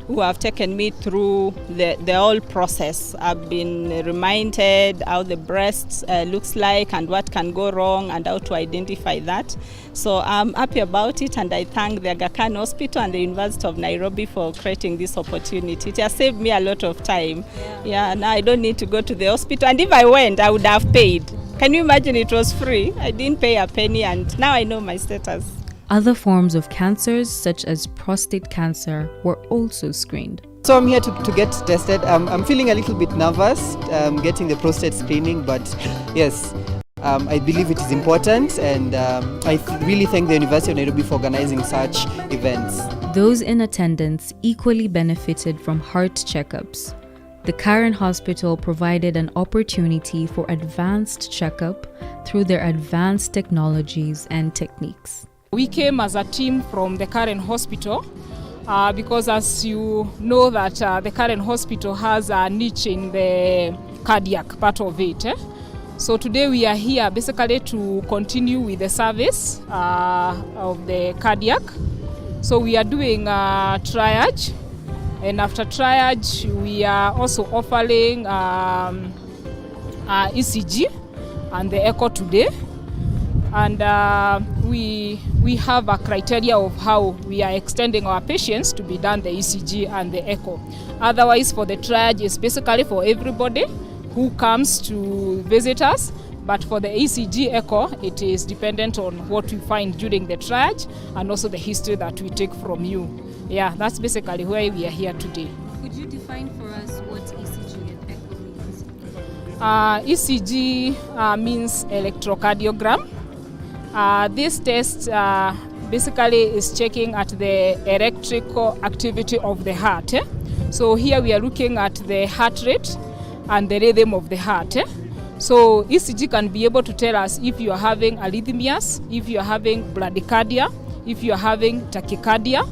Speaker 2: who have taken me through the whole process. I've been reminded how the breast looks like and what can go wrong and how to identify that. So I'm happy about it, and I thank the Aga Khan Hospital and the University of Nairobi for creating this opportunity. It has saved me a lot of time. Yeah, now I don't need to go to the hospital, and if I went, I would have paid. Can you imagine? It was free. I didn't pay a penny, and now I know my status.
Speaker 8: Other forms of cancers, such as prostate cancer, were also screened.
Speaker 3: So I'm here to get tested. I'm feeling a little bit nervous getting the prostate screening, but yes, I believe it is important, and I really thank the University of Nairobi for organizing such events.
Speaker 8: Those in attendance equally benefited from heart checkups. The Karen Hospital provided an opportunity for advanced checkup through their advanced technologies and techniques.
Speaker 4: We came as a team from the Karen Hospital because, as you know, that the Karen Hospital has a niche in the cardiac part of it. So today we are here basically to continue with the service of the cardiac. So we are doing triage, and after triage we are also offering ECG and the echo today. And we have a criteria of how we are extending our patients to be done the ECG and the echo. Otherwise, for the triage, it's basically for everybody who comes to visit us. But for the ECG echo, it is dependent on what we find during the triage and also the history that we take from you. Yeah, that's basically why we are here today.
Speaker 8: Could you define for us what ECG and echo means?
Speaker 4: ECG means electrocardiogram. This test basically is checking at the electrical activity of the heart. So here we are looking at the heart rate and the rhythm of the heart. So ECG can be able to tell us if you are having arrhythmias, if you are having bradycardia, if you are having tachycardia,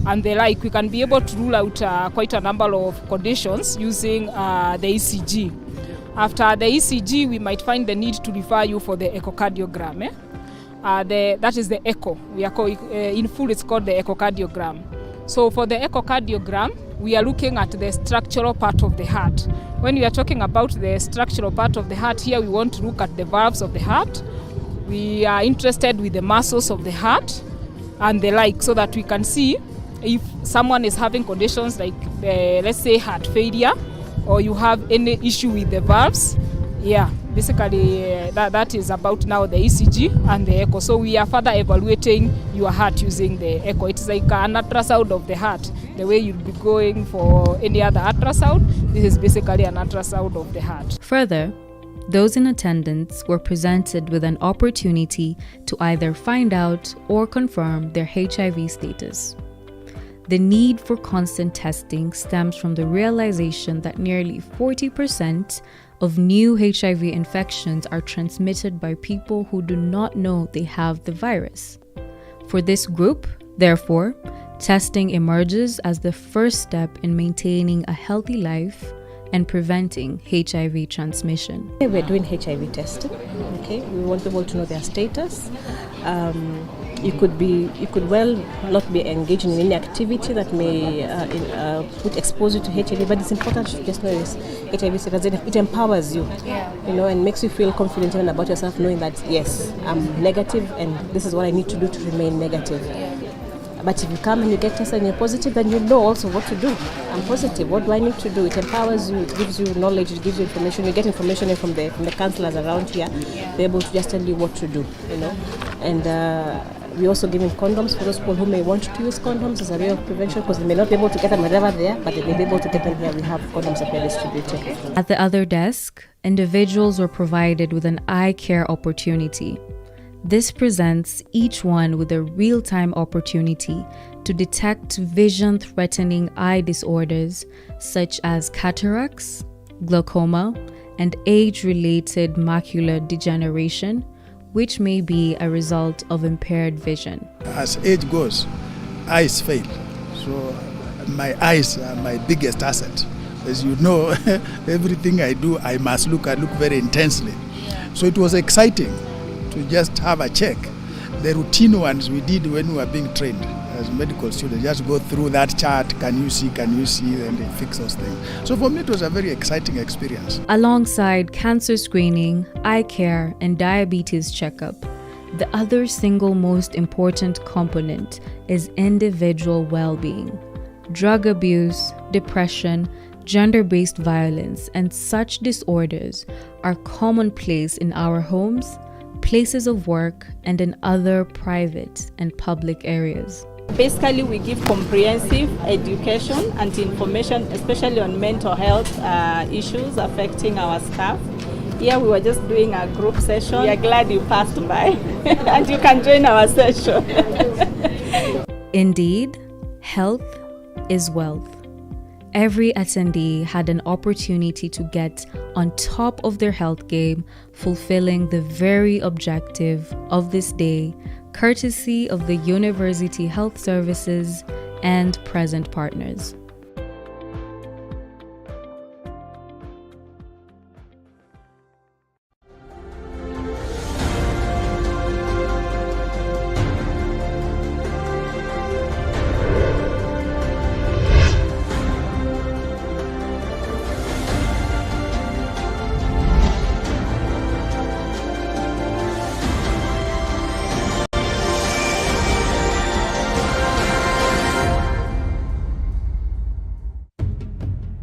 Speaker 4: and the like. We can be able to rule out quite a number of conditions using the ECG. After the ECG, we might find the need to refer you for the echocardiogram. That is the echo. We are in full, it's called the echocardiogram. So for the echocardiogram, we are looking at the structural part of the heart. When we are talking about the structural part of the heart, here we want to look at the valves of the heart. We are interested with the muscles of the heart and the like, so that we can see if someone is having conditions like, let's say, heart failure, or you have any issue with the valves. Yeah, basically that is about now the ECG and the echo. So we are further evaluating your heart using the echo. It's like an ultrasound of the heart. The way you'll be going for any other ultrasound, this is basically an ultrasound of the heart.
Speaker 8: Further, those in attendance were presented with an opportunity to either find out or confirm their HIV status. The need for constant testing stems from the realization that nearly 40% of new HIV infections are transmitted by people who do not know they have the virus. For this group, therefore, testing emerges as the first step in maintaining a healthy life and preventing HIV transmission.
Speaker 1: We're doing HIV testing. Okay, we want people to know their status,
Speaker 13: you could well not be engaged in any activity that may would expose you to HIV, but it's important to just know this HIV because it empowers you, and makes you feel confident even about yourself, knowing that yes, I'm negative and this is what I need to do to remain negative. But if you come and you get tested and you're positive, then you know also what to do. I'm positive. What do I need to do? It empowers you. It gives you knowledge. It gives you information. You get information from the counselors around here. They're able to just tell you what to do. And we're also giving condoms for those people who may want to use condoms as a way of prevention, because they may not be able to get them wherever they are, but they may be able to get them here. We have condoms that we are distributing.
Speaker 8: At the other desk, individuals were provided with an eye care opportunity. This presents each one with a real-time opportunity to detect vision-threatening eye disorders such as cataracts, glaucoma, and age-related macular degeneration, which may be a result of impaired vision.
Speaker 14: As age goes, eyes fail. So my eyes are my biggest asset. As you know, everything I do, I look very intensely. So it was exciting to just have a check. The routine ones we did when we were being trained as medical students, just go through that chart, can you see, and they fix those things. So for me it was a very exciting experience.
Speaker 8: Alongside cancer screening, eye care, and diabetes checkup, the other single most important component is individual well-being. Drug abuse, depression, gender-based violence, and such disorders are commonplace in our homes, places of work, and in other private and public areas.
Speaker 2: Basically, we give comprehensive education and information, especially on mental health issues affecting our staff. Here we were just doing a group session. We are glad you passed by and you can join our session.
Speaker 8: Indeed, health is wealth. Every attendee had an opportunity to get on top of their health game, fulfilling the very objective of this day, courtesy of the University Health Services and present partners.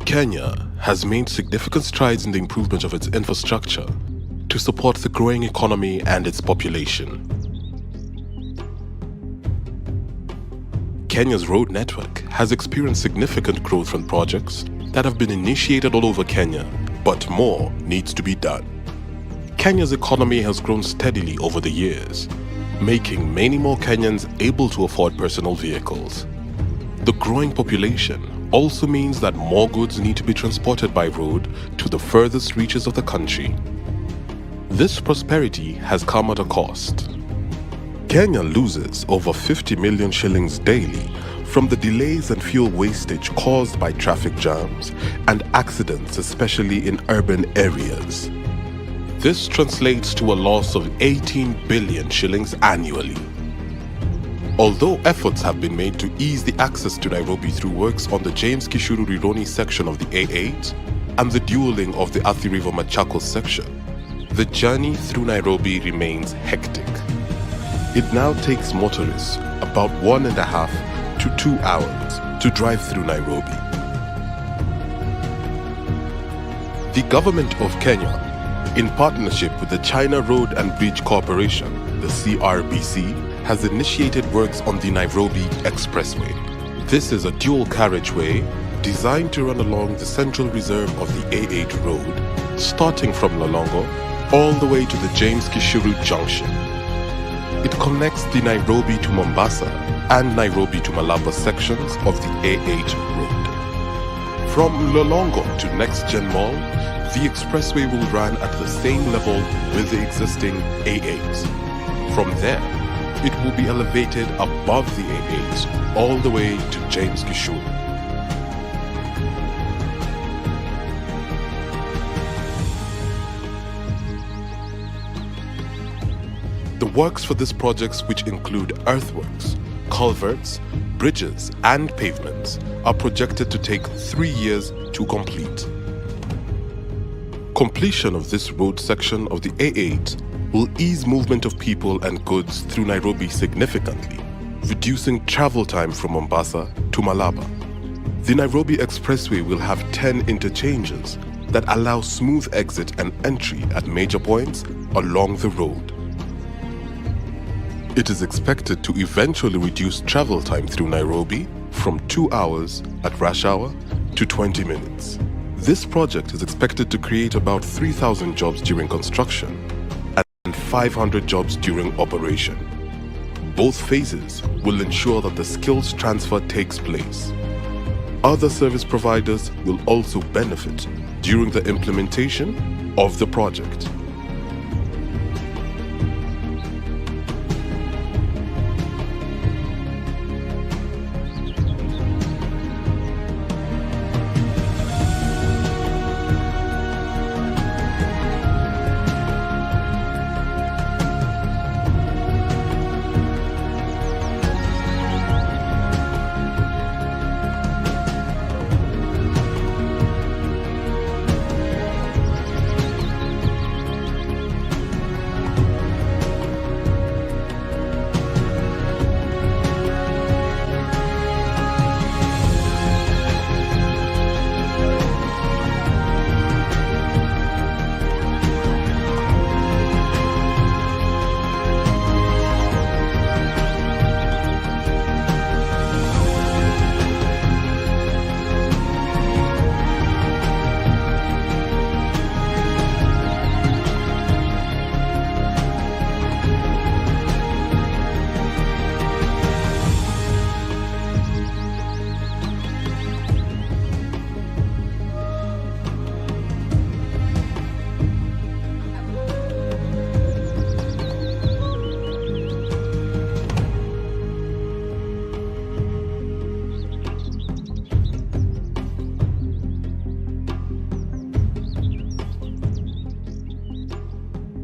Speaker 17: Kenya has made significant strides in the improvement of its infrastructure to support the growing economy and its population. Kenya's road network has experienced significant growth from projects that have been initiated all over Kenya, but more needs to be done. Kenya's economy has grown steadily over the years, making many more Kenyans able to afford personal vehicles. The growing population also means that more goods need to be transported by road to the furthest reaches of the country. This prosperity has come at a cost. Kenya loses over 50 million shillings daily from the delays and fuel wastage caused by traffic jams and accidents, especially in urban areas. This translates to a loss of 18 billion shillings annually. Although efforts have been made to ease the access to Nairobi through works on the James Gishuru Rironi section of the A8 and the dualling of the Athi River Machakos section, the journey through Nairobi remains hectic. It now takes motorists about 1.5 to 2 hours to drive through Nairobi. The government of Kenya, in partnership with the China Road and Bridge Corporation, the CRBC, has initiated works on the Nairobi Expressway. This is a dual carriageway designed to run along the central reserve of the A8 road, starting from Lolongo all the way to the James Gishuru Junction. It connects the Nairobi to Mombasa and Nairobi to Malaba sections of the A8 road. From Lolongo to Next Gen Mall, the expressway will run at the same level with the existing A8. From there, it will be elevated above the A8 all the way to James Gishuru. The works for these projects, which include earthworks, culverts, bridges, and pavements, are projected to take 3 years to complete. Completion of this road section of the A8 will ease movement of people and goods through Nairobi significantly, reducing travel time from Mombasa to Malaba. The Nairobi Expressway will have 10 interchanges that allow smooth exit and entry at major points along the road. It is expected to eventually reduce travel time through Nairobi from 2 hours at rush hour to 20 minutes. This project is expected to create about 3,000 jobs during construction and 500 jobs during operation. Both phases will ensure that the skills transfer takes place. Other service providers will also benefit during the implementation of the project.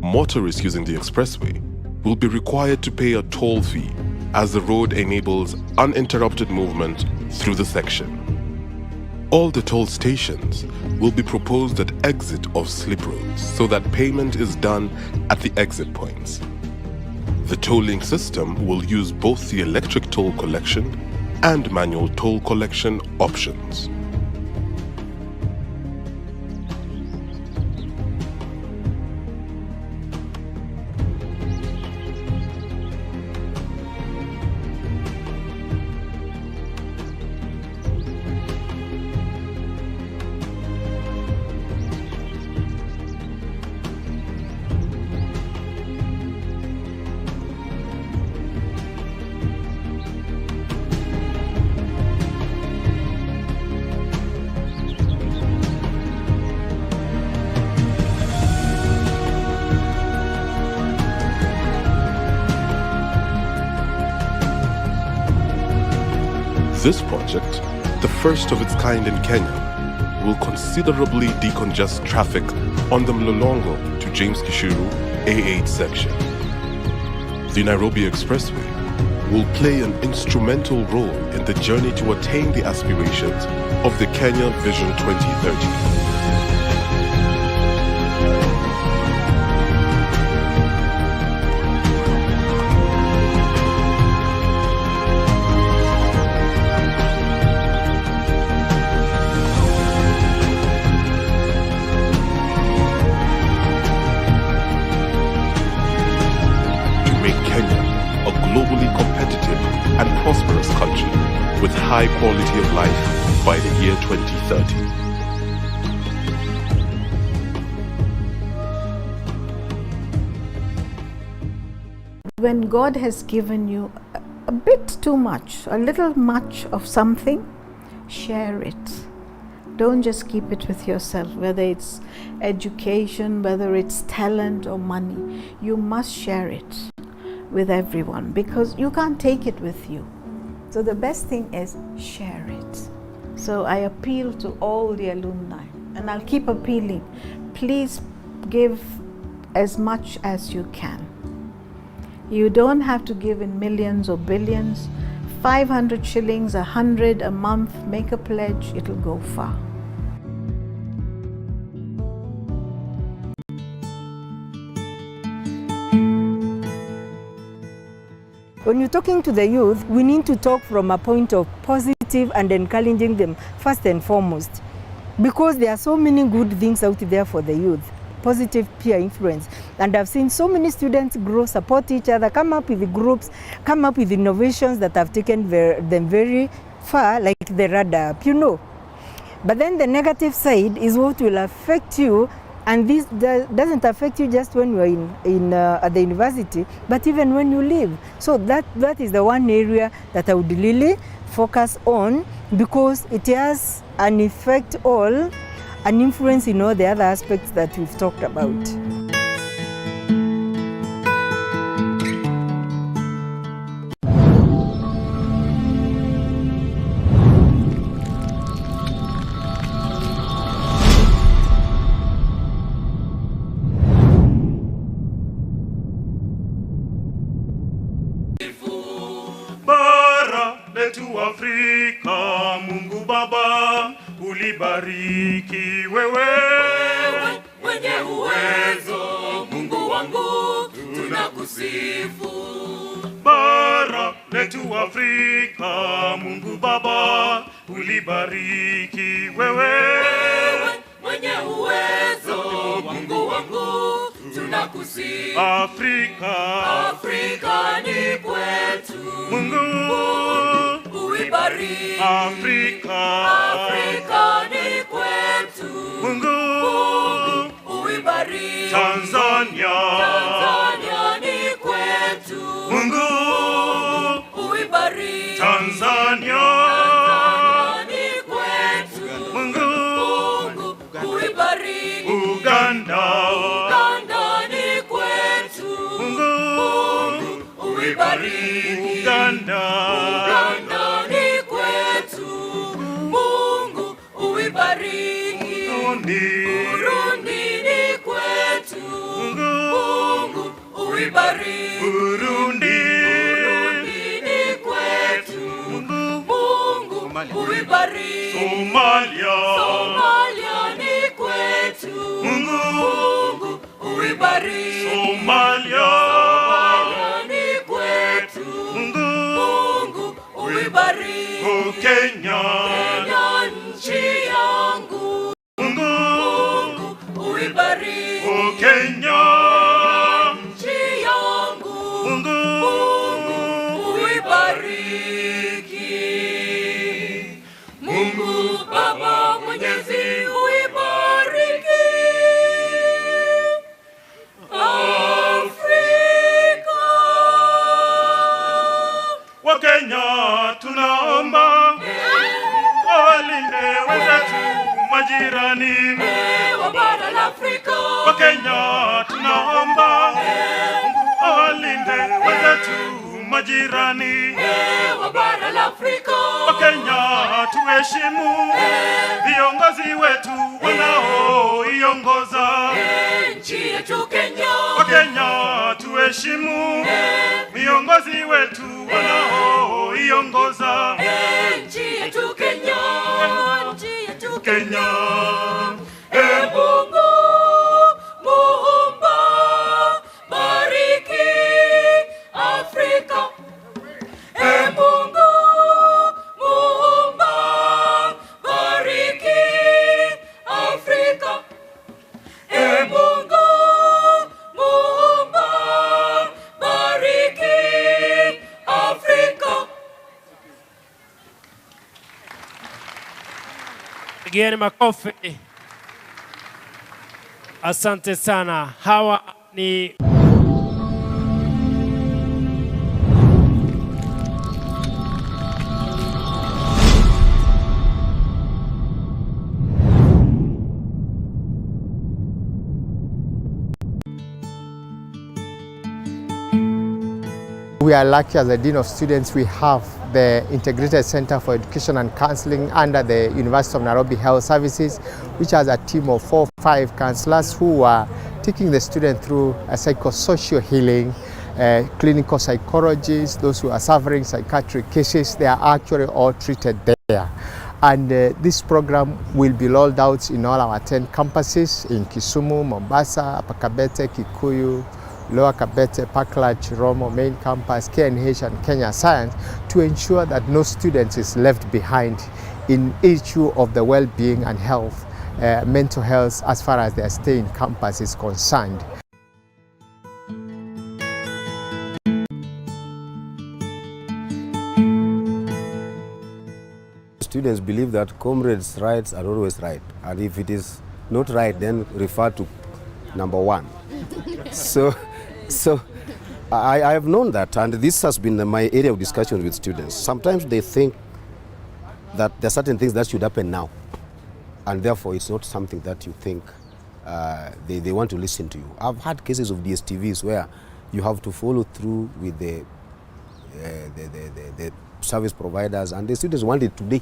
Speaker 17: Motorists using the expressway will be required to pay a toll fee as the road enables uninterrupted movement through the section. All the toll stations will be proposed at exit of slip roads so that payment is done at the exit points. The tolling system will use both the electric toll collection and manual toll collection options. This project, the first of its kind in Kenya, will considerably decongest traffic on the Mlolongo to James Gishuru A8 section. The Nairobi Expressway will play an instrumental role in the journey to attain the aspirations of the Kenya Vision 2030. Globally competitive and prosperous country with high quality of life by the year 2030.
Speaker 11: When God has given you a bit too much, a little much of something, share it. Don't just keep it with yourself, whether it's education, whether it's talent or money. You must share it with everyone because you can't take it with you. So the best thing is share it. So I appeal to all the alumni, and I'll keep appealing. Please give as much as you can. You don't have to give in millions or billions. 500 shillings, 100 a month, make a pledge, it'll go far.
Speaker 12: When you're talking to the youth, we need to talk from a point of positive and encouraging them first and foremost. Because there are so many good things out there for the youth. Positive peer influence. And I've seen so many students grow, support each other, come up with groups, come up with innovations that have taken them very far, like the radar app, you know. But then the negative side is what will affect you, and this doesn't affect you just when you're at the university, but even when you leave. So that is the one area that I would really focus on, because it has an effect all, an influence in all the other aspects that we've talked about.
Speaker 18: Bara letu Afrika, Mungu Baba ulibariki wewe mwenye uwezo, Mungu wangu tunakusifu. Bara letu Afrika, Mungu Baba ulibariki wewe mwenye uwezo, Mungu wangu tunakusifu. Afrika ni kwetu, Mungu uibariki. Afrika ni kwetu, Mungu uibariki. Tanzania ni kwetu, Mungu uibariki. Tanzania ni kwetu, Mungu uibariki. Uganda ni kwetu, Mungu uibariki. Uganda ni kwetu, Mungu uibariki. Burundi ni kwetu, Mungu uibariki. Burundi ni kwetu, Mungu uibariki. Somalia ni kwetu, Mungu uibariki. Somalia ni kwetu, Mungu uibariki. Kenya nchi yangu, Mungu uibariki. Kenya nchi yangu, Mungu uibariki. Mungu Baba Mwenyezi uibariki Afrika. Wakenya tunaomba walinde wenzetu majirani wa bara la Afrika. Wakenya tunaomba walinde wenzetu majirani wa bara la Afrika. Wakenya tuheshimu viongozi wetu wanaoiongoza nchi yetu Kenya. Wakenya tuheshimu viongozi wetu wanaoiongoza nchi yetu Kenya. Nchi yetu Kenya. Mungu Muumba, bariki Afrika. Mungu Muumba, bariki Afrika. Mungu Muumba, bariki Afrika.
Speaker 21: Pigieni makofi. Asante sana. Hawa ni
Speaker 22: We are lucky as a Dean of Students, we have the Integrated Center for Education and Counseling under the University of Nairobi Health Services, which has a team of 4 or 5 counselors who are taking the student through a psychosocial healing clinical psychologists, those who are suffering psychiatric cases, they are actually all treated there. And this program will be rolled out in all our 10 campuses in Kisumu, Mombasa, Upper Kabete, Kikuyu, Lower Kabete, Parkland, Chiromo, Main Campus, KNH and Kenya Science, to ensure that no student is left behind in issue of the well-being and health, mental health, as far as their stay in campus is concerned.
Speaker 5: Students believe that comrades' rights are always right, and if it is not right, then refer to number one. So I have known that, and this has been my area of discussion with students. Sometimes they think that there are certain things that should happen now, and therefore it's not something that you think they want to listen to you. I've had cases of DSTVs where you have to follow through with the service providers, and the students want it today,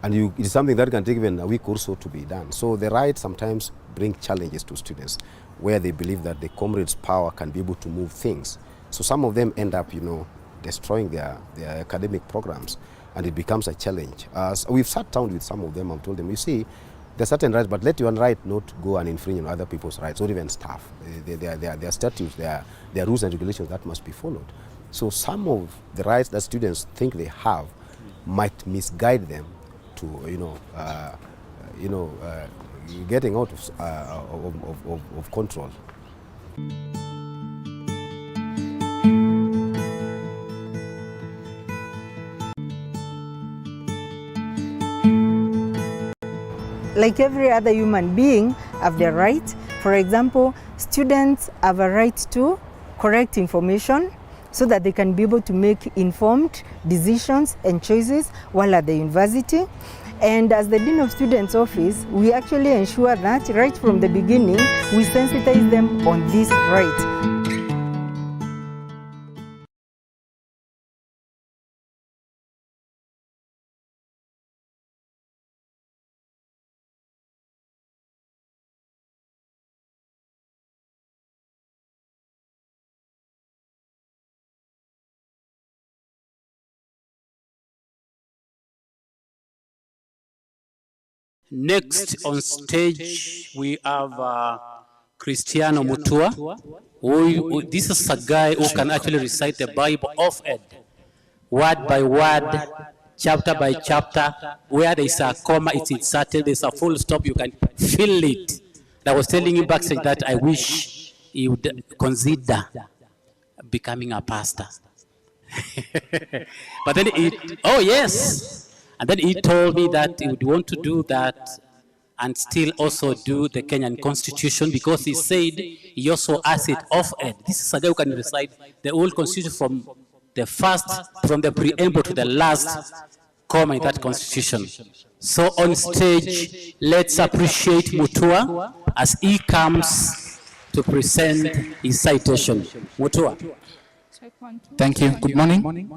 Speaker 5: and it is something that can take even a week or so to be done. So the rights sometimes bring challenges to students, where they believe that the comrades' power can be able to move things. So some of them end up, destroying their academic programs, and it becomes a challenge. We've sat down with some of them and told them, you see, there are certain rights, but let your right not go and infringe on other people's rights, or even staff. There are statutes, there are rules and regulations that must be followed. So some of the rights that students think they have might misguide them to, getting out of control.
Speaker 12: Like every other human being have their right. For example, students have a right to correct information so that they can be able to make informed decisions and choices while at the university. And as the Dean of Students Office, we actually ensure that right from the beginning, we sensitize them on this right.
Speaker 7: Next on stage, we have Cristiano Mutua. This is a guy who can actually recite the Bible off-ed, word by word, chapter by chapter. Where there is a comma, it's inserted. There's a full stop, you can feel it. I was telling him backstage that I wish he would consider becoming a pastor. But then oh yes. And then he told me that he would want to do that and still also do the Kenyan Constitution, because he said he also has it off-ed. This is a guy who can recite the whole Constitution from the preamble to the last comma in that Constitution. So on stage, let's appreciate Mutua as he comes to present his citation. Mutua.
Speaker 15: Thank you. Good morning.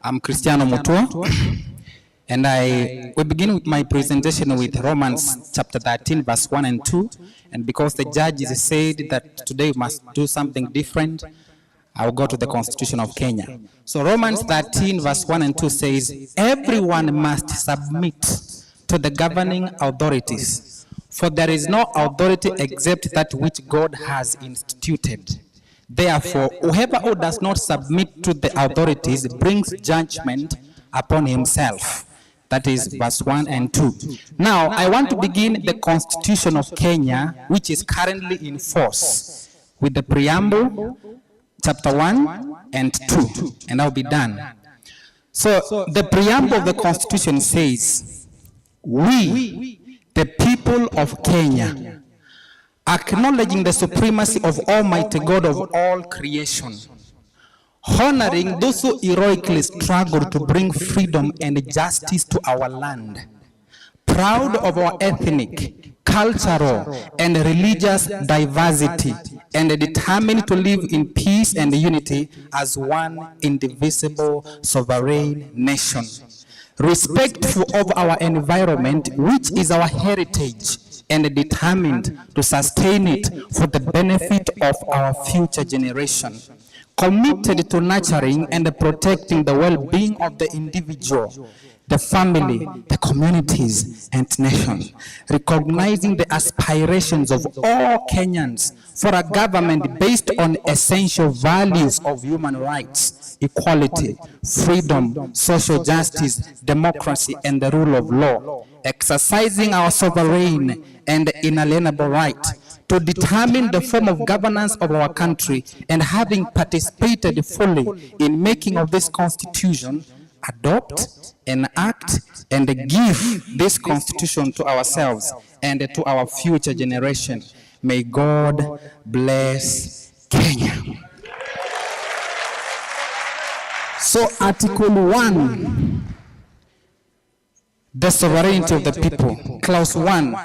Speaker 15: I'm Cristiano Mutua. And I will begin with my presentation with Romans chapter 13, verse 1 and 2. And because the judges said that today we must do something different, I will go to the Constitution of Kenya. So Romans 13, verse 1 and 2 says, everyone must submit to the governing authorities, for there is no authority except that which God has instituted. Therefore, whoever who does not submit to the authorities brings judgment upon himself. That is verse 1 and 2. Now, I want to begin the Constitution of Kenya, which is currently in force, with the preamble, chapter 1 and 2, and I'll be done. So, the preamble of the Constitution says, we, the people of Kenya, acknowledging the supremacy of Almighty God of all creation, honoring those who heroically struggled to bring freedom and justice to our land, proud of our ethnic, cultural, and religious diversity, and determined to live in peace and unity as one indivisible sovereign nation, respectful of our environment, which is our heritage, and determined to sustain it for the benefit of our future generation, committed to nurturing and protecting the well-being of the individual, the family, the communities, and nation, recognizing the aspirations of all Kenyans for a government based on essential values of human rights, equality, freedom, social justice, democracy, and the rule of law, exercising our sovereign and inalienable right to determine the form of governance of our country, and having participated fully in making of this constitution, adopt, enact, and give this constitution to ourselves and to our future generation. May God bless Kenya. So Article 1, the sovereignty of the people. Clause 1,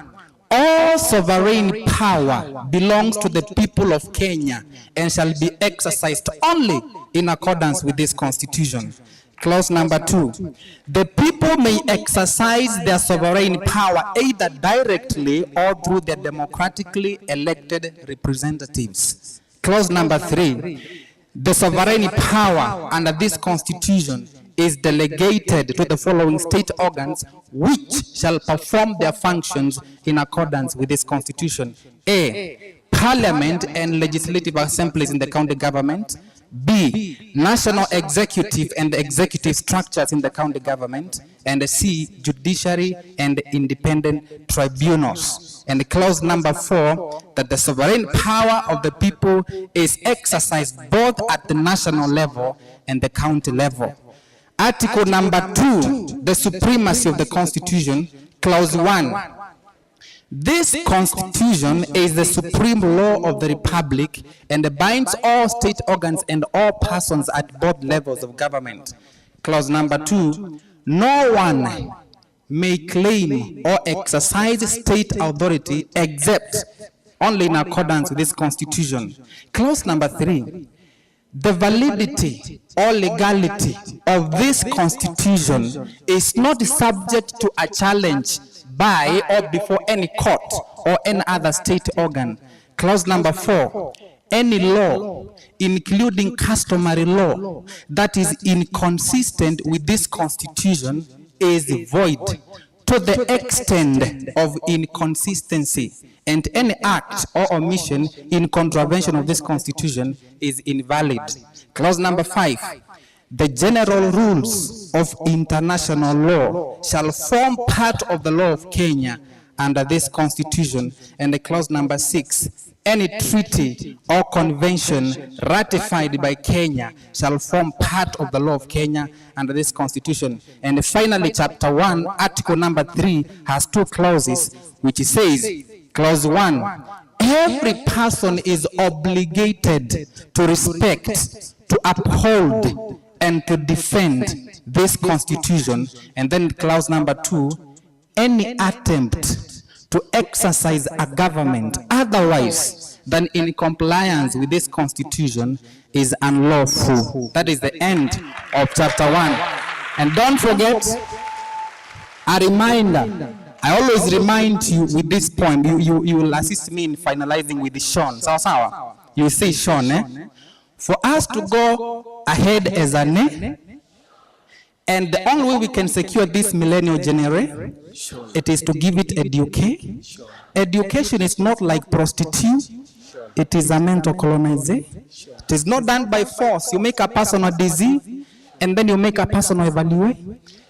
Speaker 15: all sovereign power belongs to the people of Kenya and shall be exercised only in accordance with this constitution. Clause number 2, the people may exercise their sovereign power either directly or through their democratically elected representatives. Clause number 3, the sovereign power under this constitution is delegated to the following state organs, which shall perform their functions in accordance with this constitution. A, Parliament and legislative assemblies in the county government. B, national executive and executive structures in the county government. And C, judiciary and independent tribunals. And clause number 4, that the sovereign power of the people is exercised both at the national level and the county level. Article number 2, the supremacy of the Constitution. Clause 1, this Constitution is the supreme law of the Republic and binds all state organs and all persons at both levels of government. Clause number 2, no one may claim or exercise state authority except only in accordance with this Constitution. Clause number 3, the validity or legality of this Constitution is not subject to a challenge by or before any court or any other state organ. Clause number 4, any law, including customary law, that is inconsistent with this Constitution is void to the extent of inconsistency, and any act or omission in contravention of this Constitution is invalid. Clause number 5, the general rules of international law shall form part of the law of Kenya under this Constitution. And the clause number 6, any treaty or convention ratified by Kenya shall form part of the law of Kenya under this Constitution. And finally, Chapter 1, Article number 3 has 2 clauses, which says, Clause 1, every person is obligated to respect, to uphold, and to defend this Constitution. And then clause number 2, any attempt to exercise a government otherwise than in compliance with this Constitution is unlawful. That is the end of Chapter 1. And don't forget, a reminder, I always remind you with this point. You will assist me in finalizing with the Sean. Sawa. You say Sean, for us to go ahead as a and the only way we can secure this millennial generation, it is to give it education. Education is not like prostitution. It is a mental colonization. It is not done by force. You make a person a disease and then you make a person evaluate.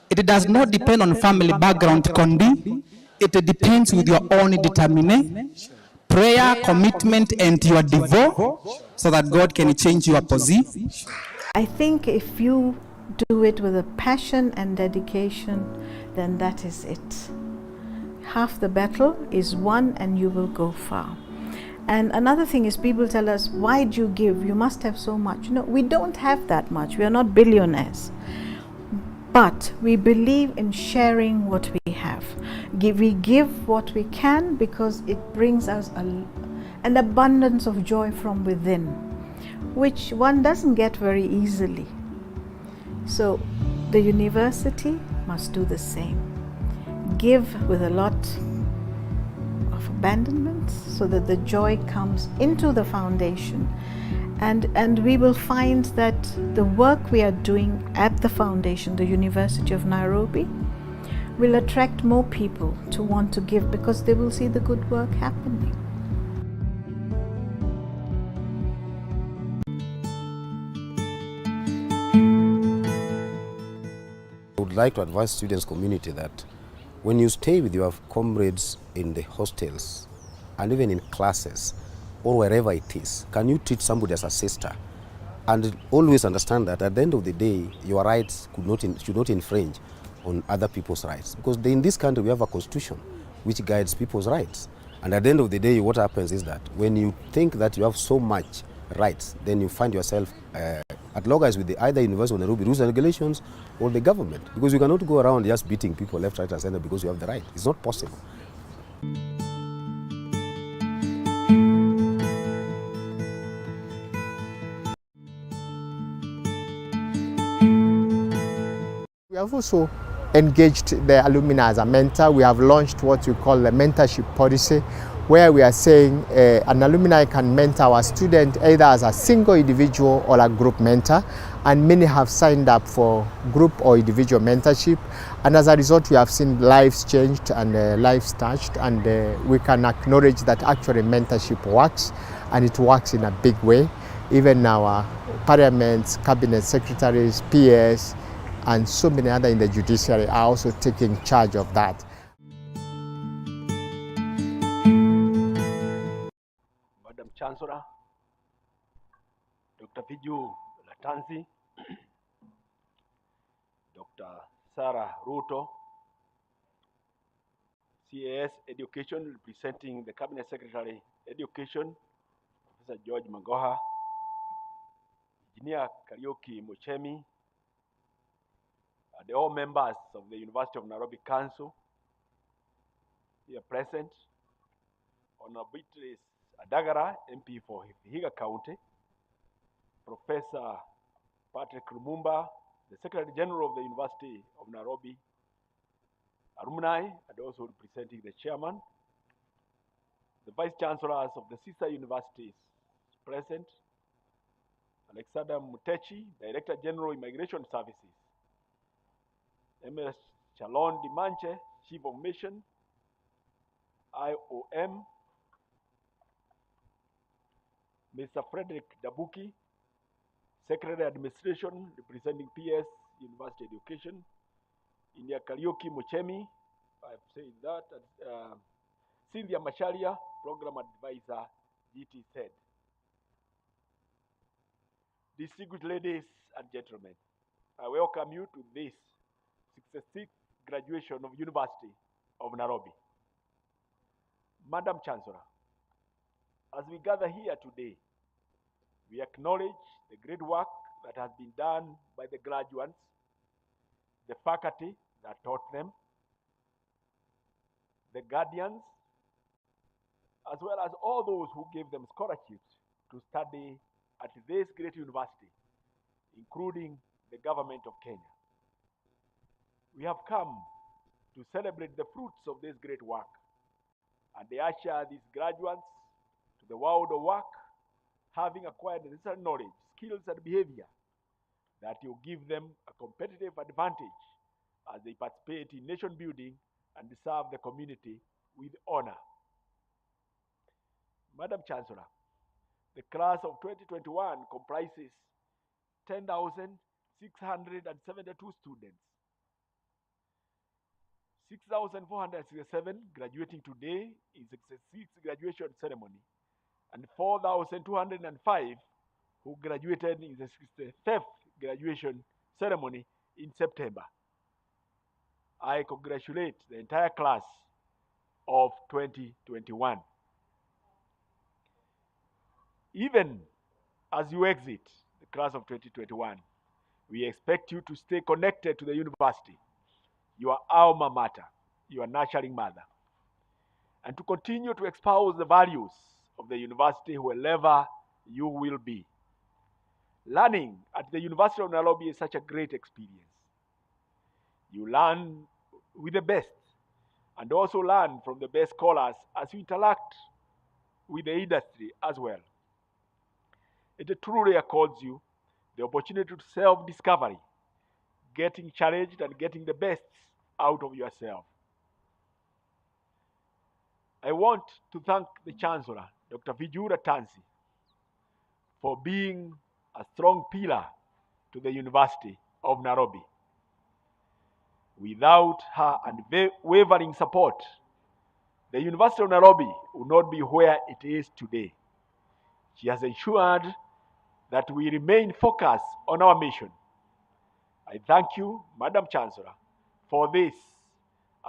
Speaker 15: It does not depend on family background condition. It depends with your own determination, prayer, commitment, and your devotion, so that God can change your position.
Speaker 11: I think if you do it with a passion and dedication, then that is it. Half the battle is won and you will go far. And another thing is, people tell us, why do you give? You must have so much. No, we don't have that much. We are not billionaires. But we believe in sharing what we have. We give what we can because it brings us an abundance of joy from within, which one doesn't get very easily. So the university must do the same. Give with a lot of abandonment so that the joy comes into the foundation And we will find that the work we are doing at the foundation, the University of Nairobi, will attract more people to want to give because they will see the good work happening.
Speaker 5: I would like to advise students community that when you stay with your comrades in the hostels and even in classes or wherever it is, can you treat somebody as a sister? And always understand that at the end of the day, your rights should not infringe on other people's rights. Because in this country, we have a constitution which guides people's rights. And at the end of the day, what happens is that when you think that you have so much rights, then you find yourself at loggerheads with either University of Nairobi rules and regulations or the government. Because you cannot go around just beating people left, right, and center because you have the right. It's not possible.
Speaker 22: We have also engaged the alumni as a mentor. We have launched what we call the mentorship policy, where we are saying an alumni can mentor a student either as a single individual or a group mentor, and many have signed up for group or individual mentorship, and as a result we have seen lives changed and lives touched, and we can acknowledge that actually mentorship works, and it works in a big way. Even our parliaments, cabinet secretaries, PS, and so many other in the judiciary are also taking charge of that.
Speaker 10: Madam Chancellor, Dr. Piju Latanzi, Dr. Sarah Ruto, CAS Education representing the Cabinet Secretary Education, Professor George Magoha, Engineer Kariuki Muchemi, the all members of the University of Nairobi Council here present, Honorable Beatrice Adagara, MP for Vihiga County, Professor Patrick Lumumba, the Secretary General of the University of Nairobi, alumni, and also representing the chairman, the vice chancellors of the sister universities present, Alexander Mutechi, Director General Immigration Services, MS Chalon Dimanche, Chief of Mission, IOM, Mr. Frederick Dabuki, Secretary Administration representing PS University Education, India Kariuki Muchemi, I've said that, Cynthia Macharia, Program Advisor, GTZ. Distinguished ladies and gentlemen, I welcome you to this 66th graduation of University of Nairobi. Madam Chancellor, as we gather here today, we acknowledge the great work that has been done by the graduates, the faculty that taught them, the guardians, as well as all those who gave them scholarships to study at this great university, including the government of Kenya. We have come to celebrate the fruits of this great work, and they usher these graduates to the world of work, having acquired the necessary knowledge, skills, and behavior that will give them a competitive advantage as they participate in nation building and serve the community with honor. Madam Chancellor, the class of 2021 comprises 10,672 students. 6,467 graduating today in the 66th graduation ceremony, and 4,205 who graduated in the 65th graduation ceremony in September. I congratulate the entire class of 2021. Even as you exit the class of 2021, we expect you to stay connected to the university, your alma mater, your nurturing mother, and to continue to espouse the values of the university wherever you will be. Learning at the University of Nairobi is such a great experience. You learn with the best and also learn from the best scholars as you interact with the industry as well. It truly accords you the opportunity to self-discovery, getting challenged and getting the best out of yourself. I want to thank the Chancellor, Dr. Vijura Tansi, for being a strong pillar to the University of Nairobi. Without her unwavering support, the University of Nairobi would not be where it is today. She has ensured that we remain focused on our mission. I thank you, Madam Chancellor, for this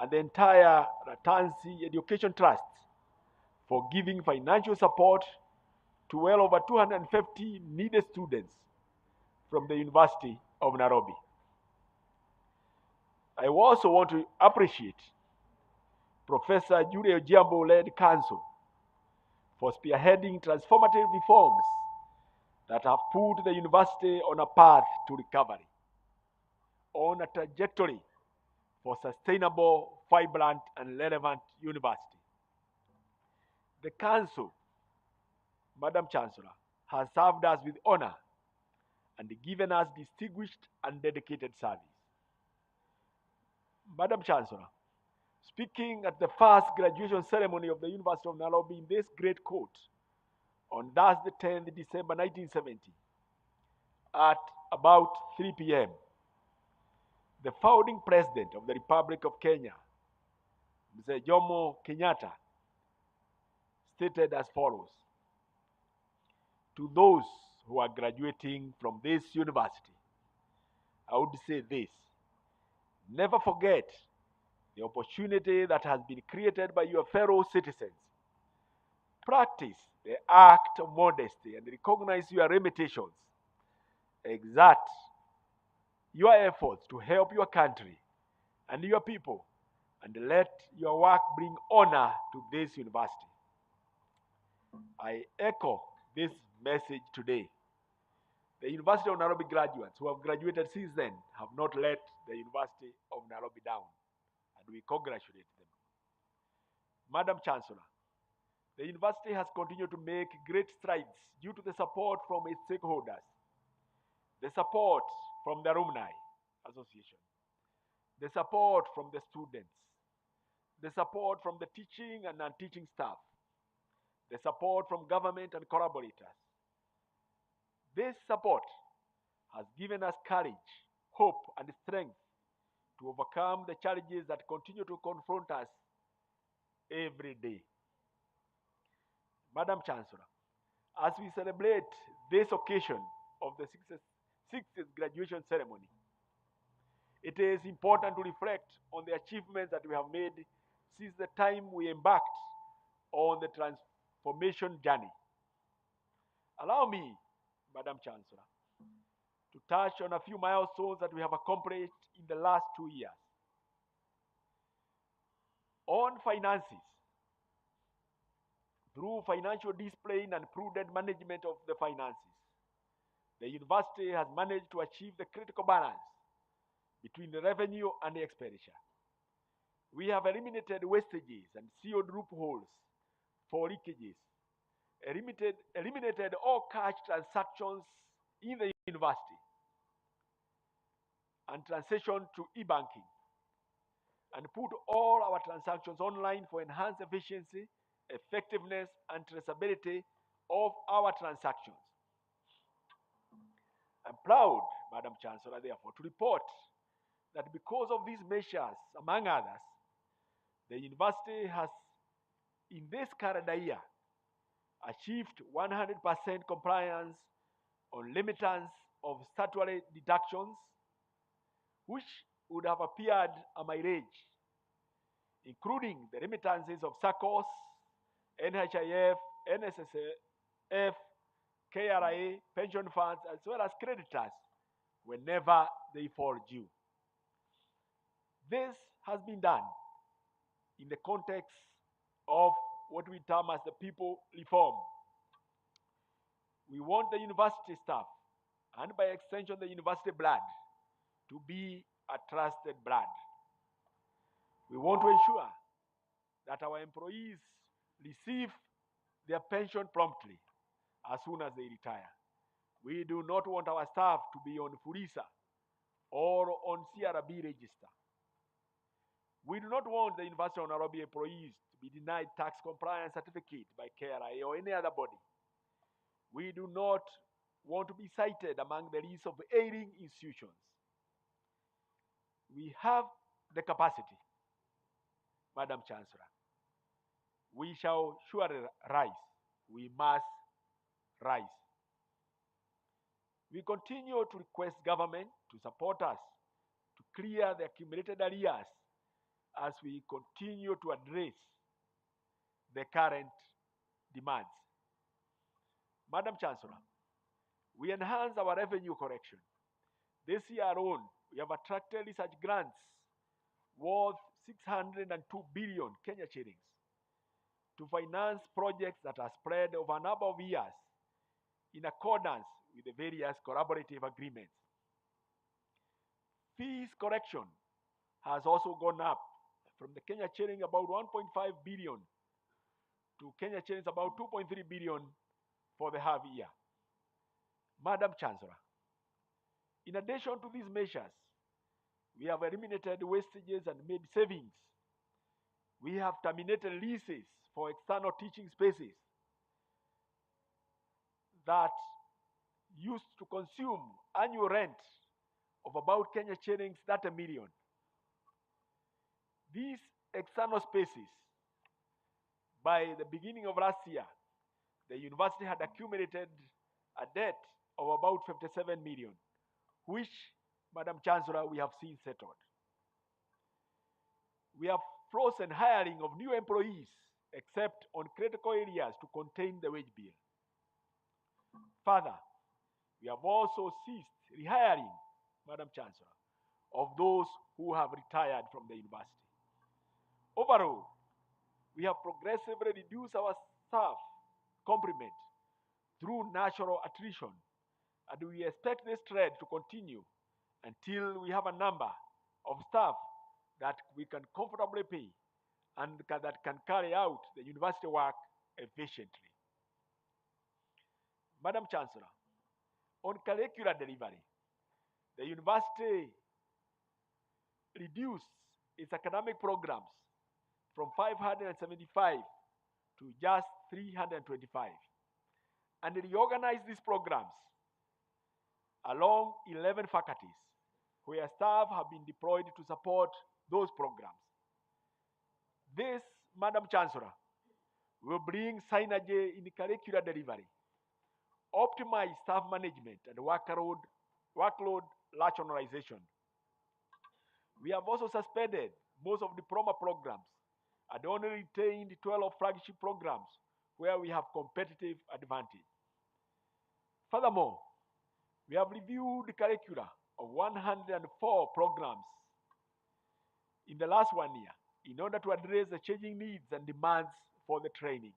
Speaker 10: and the entire Ratansi Education Trust for giving financial support to well over 250 needed students from the University of Nairobi. I also want to appreciate Professor Julia Ojiambo-led Council for spearheading transformative reforms that have put the university on a path to recovery, on a trajectory for sustainable, vibrant, and relevant university. The Council, Madam Chancellor, has served us with honor and given us distinguished and dedicated service. Madam Chancellor, speaking at the first graduation ceremony of the University of Nairobi in this great court on Thursday, 10th December 1970, at about 3 p.m., the founding president of the Republic of Kenya, Mr. Jomo Kenyatta, stated as follows: to those who are graduating from this university, I would say this: never forget the opportunity that has been created by your fellow citizens. Practice the act of modesty and recognize your limitations. Exert your efforts to help your country and your people, and let your work bring honor to this university. I echo this message today. The University of Nairobi graduates who have graduated since then have not let the University of Nairobi down, and we congratulate them. Madam Chancellor, the university has continued to make great strides due to the support from its stakeholders, the support from the Alumni Association, the support from the students, the support from the teaching and non-teaching staff, the support from government and collaborators. This support has given us courage, hope, and strength to overcome the challenges that continue to confront us every day. Madam Chancellor, as we celebrate this occasion of the 60th graduation ceremony, it is important to reflect on the achievements that we have made since the time we embarked on the transformation journey. Allow me, Madam Chancellor, to touch on a few milestones that we have accomplished in the last 2 years. On finances, through financial discipline and prudent management of the finances, the university has managed to achieve the critical balance between the revenue and the expenditure. We have eliminated wastages and sealed loopholes for leakages, eliminated all cash transactions in the university, and transitioned to e-banking, and put all our transactions online for enhanced efficiency, effectiveness, and traceability of our transactions. I'm proud, Madam Chancellor, therefore, to report that because of these measures, among others, the university has, in this calendar year, achieved 100% compliance on remittance of statutory deductions, which would have appeared a mileage, including the remittances of SACCOs, NHIF, NSSF, KRA, pension funds, as well as creditors, whenever they fall due. This has been done in the context of what we term as the people reform. We want the university staff, and by extension the university blood, to be a trusted blood. We want to ensure that our employees receive their pension promptly as soon as they retire. We do not want our staff to be on Furisa or on CRB register. We do not want the University of Nairobi employees to be denied tax compliance certificate by KRA or any other body. We do not want to be cited among the list of aiding institutions. We have the capacity, Madam Chancellor. We shall surely rise. We must rise. We continue to request government to support us to clear the accumulated arrears as we continue to address the current demands. Madam Chancellor, we enhance our revenue collection. This year alone, we have attracted research grants worth 602 billion Kenya shillings to finance projects that are spread over a number of years in accordance with the various collaborative agreements. Fees collection has also gone up from the Kenya shilling about 1.5 billion to Kenya shillings about 2.3 billion for the half year. Madam Chancellor, in addition to these measures, we have eliminated wastages and made savings. We have terminated leases for external teaching spaces that used to consume annual rent of about Kenya shillings 30 million. These external spaces, by the beginning of last year, the university had accumulated a debt of about 57 million, which, Madam Chancellor, we have seen settled. We have frozen hiring of new employees except on critical areas to contain the wage bill. Further, we have also ceased rehiring, Madam Chancellor, of those who have retired from the university. Overall, we have progressively reduced our staff complement through natural attrition, and we expect this trend to continue until we have a number of staff that we can comfortably pay and that can carry out the university work efficiently. Madam Chancellor, on curricular delivery, the university reduced its academic programs from 575 to just 325 and reorganized these programs along 11 faculties where staff have been deployed to support those programs. This, Madam Chancellor, will bring synergy in curricular delivery, optimize staff management and workload rationalization. We have also suspended most of diploma programs and only retained 12 flagship programs where we have competitive advantage. Furthermore, we have reviewed the curricula of 104 programs in the last 1 year in order to address the changing needs and demands for the training.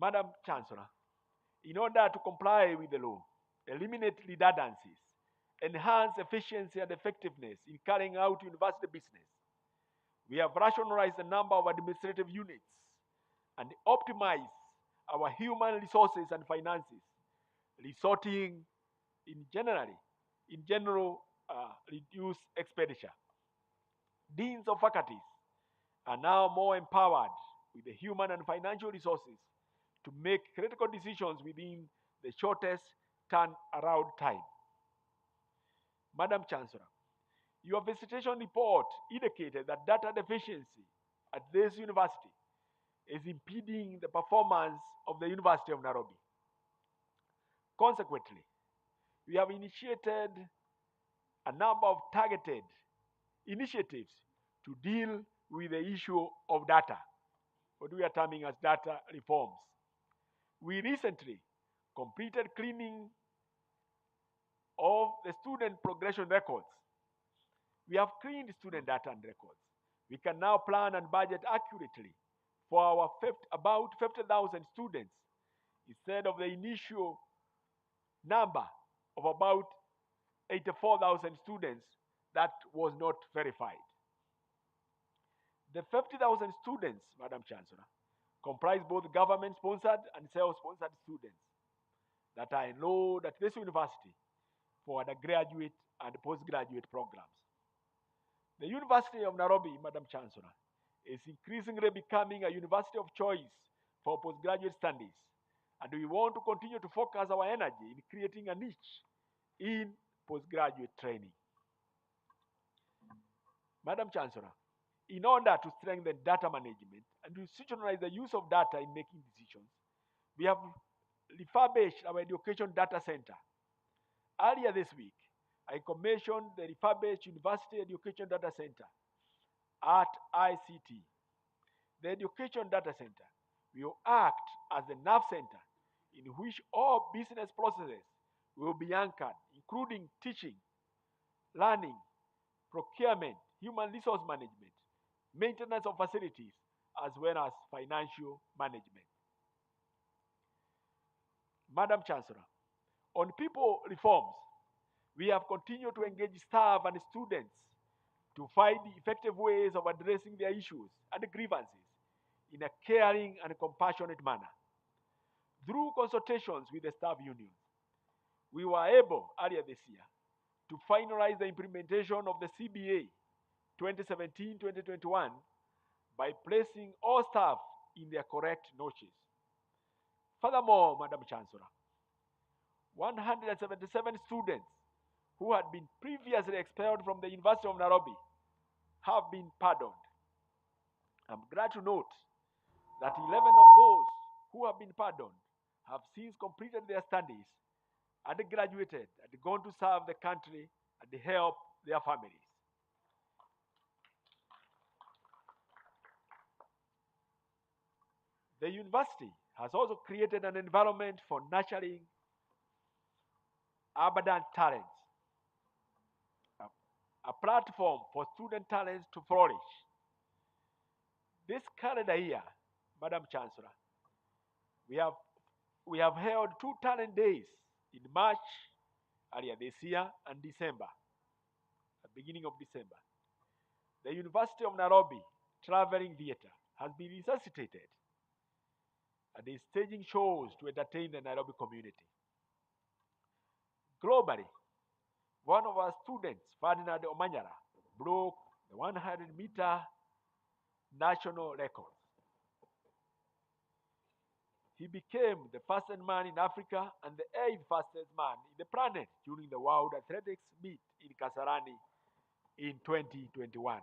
Speaker 10: Madam Chancellor, in order to comply with the law, eliminate redundancies, enhance efficiency and effectiveness in carrying out university business, we have rationalized the number of administrative units and optimized our human resources and finances, resulting in general reduced expenditure. Deans of faculties are now more empowered with the human and financial resources to make critical decisions within the shortest turnaround time. Madam Chancellor, your visitation report indicated that data deficiency at this university is impeding the performance of the University of Nairobi. Consequently, we have initiated a number of targeted initiatives to deal with the issue of data, what we are terming as data reforms. We recently completed cleaning of the student progression records. We have cleaned student data and records. We can now plan and budget accurately for our about 50,000 students instead of the initial number of about 84,000 students that was not verified. The 50,000 students, Madam Chancellor, comprise both government-sponsored and self-sponsored students. that are enrolled at this university for undergraduate and postgraduate programs. The University of Nairobi, Madam Chancellor, is increasingly becoming a university of choice for postgraduate studies, and we want to continue to focus our energy in creating a niche in postgraduate training. Madam Chancellor, in order to strengthen data management and institutionalize the use of data in making decisions, we have refurbished our education data center. Earlier this week, I commissioned the refurbished University Education Data Center at ICT. The Education Data Center will act as the nerve center in which all business processes will be anchored, including teaching, learning, procurement, human resource management, maintenance of facilities, as well as financial management. Madam Chancellor, on people reforms, we have continued to engage staff and students to find effective ways of addressing their issues and grievances in a caring and compassionate manner. Through consultations with the staff unions, we were able earlier this year to finalize the implementation of the CBA 2017-2021 by placing all staff in their correct notches. Furthermore, Madam Chancellor, 177 students who had been previously expelled from the University of Nairobi have been pardoned. I'm glad to note that 11 of those who have been pardoned have since completed their studies and graduated and gone to serve the country and help their families. The university has also created an environment for nurturing abundant talents, a platform for student talents to flourish. This calendar year, Madam Chancellor, we have held 2 talent days in March earlier this year and December, at the beginning of December. The University of Nairobi Traveling Theatre has been resuscitated and is staging shows to entertain the Nairobi community. Globally, one of our students, Ferdinand Omanyala, broke the 100-meter national record. He became the fastest man in Africa and the 8th fastest man in the planet during the World Athletics meet in Kasarani in 2021.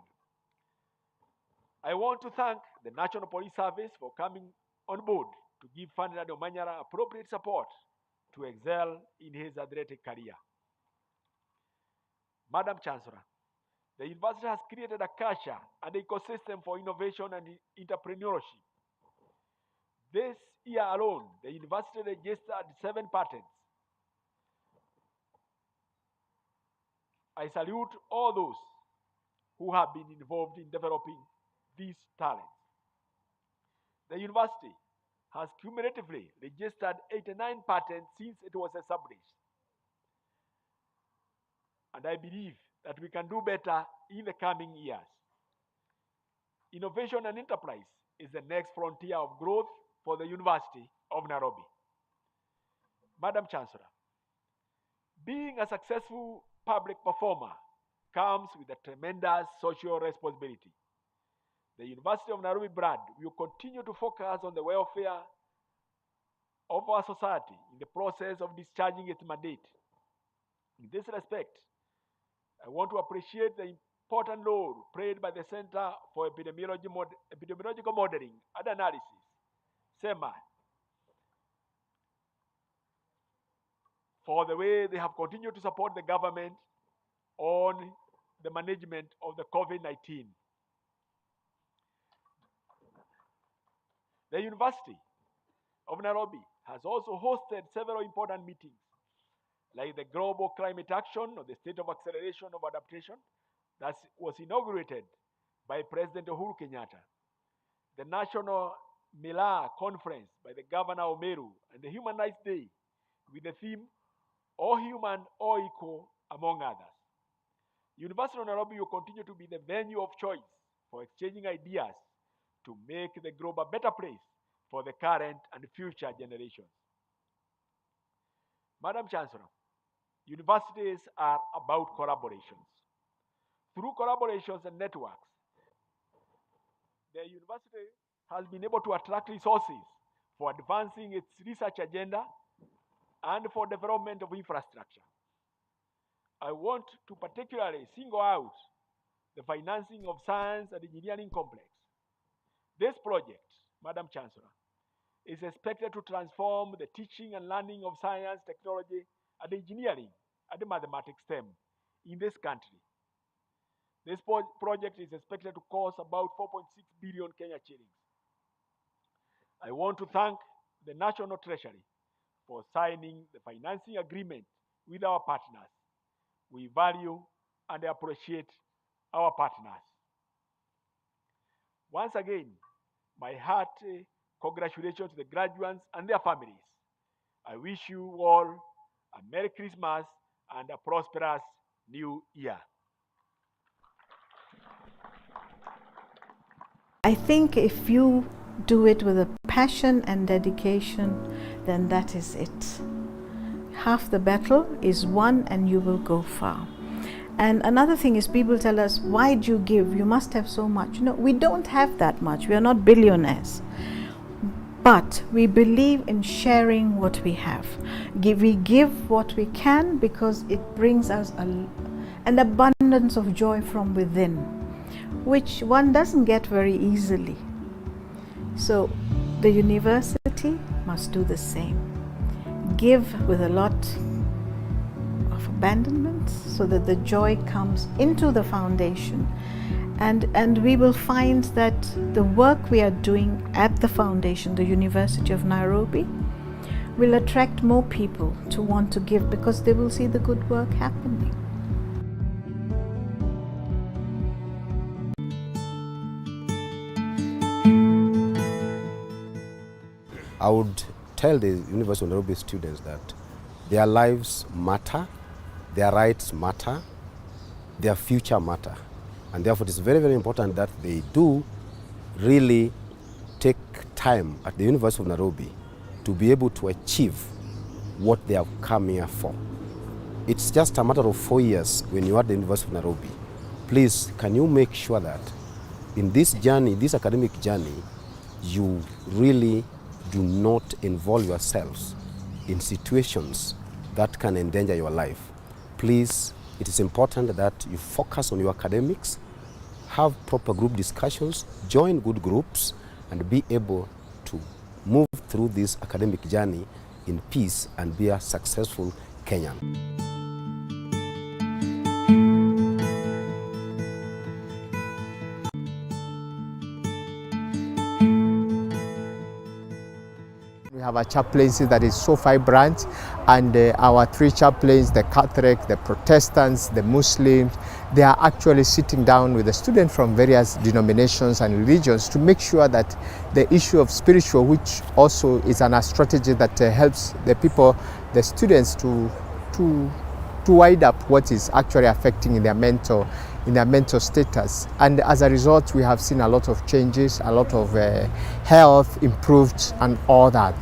Speaker 10: I want to thank the National Police Service for coming on board to give Ferdinand Omanyala appropriate support to excel in his athletic career. Madam Chancellor, the university has created a culture and ecosystem for innovation and entrepreneurship. This year alone, the university registered 7 patents. I salute all those who have been involved in developing these talents. The university has cumulatively registered 89 patents since it was established. And I believe that we can do better in the coming years. Innovation and enterprise is the next frontier of growth for the University of Nairobi. Madam Chancellor, being a successful public performer comes with a tremendous social responsibility. The University of Nairobi brand will continue to focus on the welfare of our society in the process of discharging its mandate. In this respect, I want to appreciate the important role played by the Center for Epidemiological Modeling and Analysis, SEMA, for the way they have continued to support the government on the management of the COVID-19. The University of Nairobi has also hosted several important meetings, like the Global Climate Action or the State of Acceleration of Adaptation that was inaugurated by President Uhuru Kenyatta, the National Mila Conference by the Governor Omeru, and the Human Rights Day with the theme, All Human, All Equal, among others. University of Nairobi will continue to be the venue of choice for exchanging ideas to make the globe a better place for the current and future generations. Madam Chancellor, universities are about collaborations. Through collaborations and networks, the university has been able to attract resources for advancing its research agenda and for development of infrastructure. I want to particularly single out the financing of science and engineering complex. This project, Madam Chancellor, is expected to transform the teaching and learning of science, technology, and engineering and mathematics STEM in this country. This project is expected to cost about 4.6 billion Kenya shillings. I want to thank the National Treasury for signing the financing agreement with our partners. We value and appreciate our partners. Once again, my hearty congratulations to the graduates and their families. I wish you all a Merry Christmas and a prosperous New Year.
Speaker 11: I think if you do it with a passion and dedication, then that is it. Half the battle is won and you will go far. And another thing is, people tell us, why do you give? You must have so much. No, we don't have that much. We are not billionaires. But we believe in sharing what we have. We give what we can because it brings us an abundance of joy from within, which one doesn't get very easily. So the university must do the same. Give with a lot of abandonment so that the joy comes into the foundation. And we will find that the work we are doing at the foundation, the University of Nairobi, will attract more people to want to give because they will see the good work happening.
Speaker 5: I would tell the University of Nairobi students that their lives matter, their rights matter, their future matter. And therefore it is very, very important that they do really take time at the University of Nairobi to be able to achieve what they have come here for. It's just a matter of 4 years when you are at the University of Nairobi. Please, can you make sure that in this journey, this academic journey, you really do not involve yourselves in situations that can endanger your life. Please, it is important that you focus on your academics, have proper group discussions, join good groups, and be able to move through this academic journey in peace and be a successful Kenyan.
Speaker 22: We have a chaplaincy that is so vibrant, and our three chaplains, the Catholic, the Protestants, the Muslims, they are actually sitting down with the students from various denominations and religions to make sure that the issue of spiritual, which also is a strategy that helps the people, the students to wide up what is actually affecting in their mental status. And as a result, we have seen a lot of changes, a lot of health improved and all that.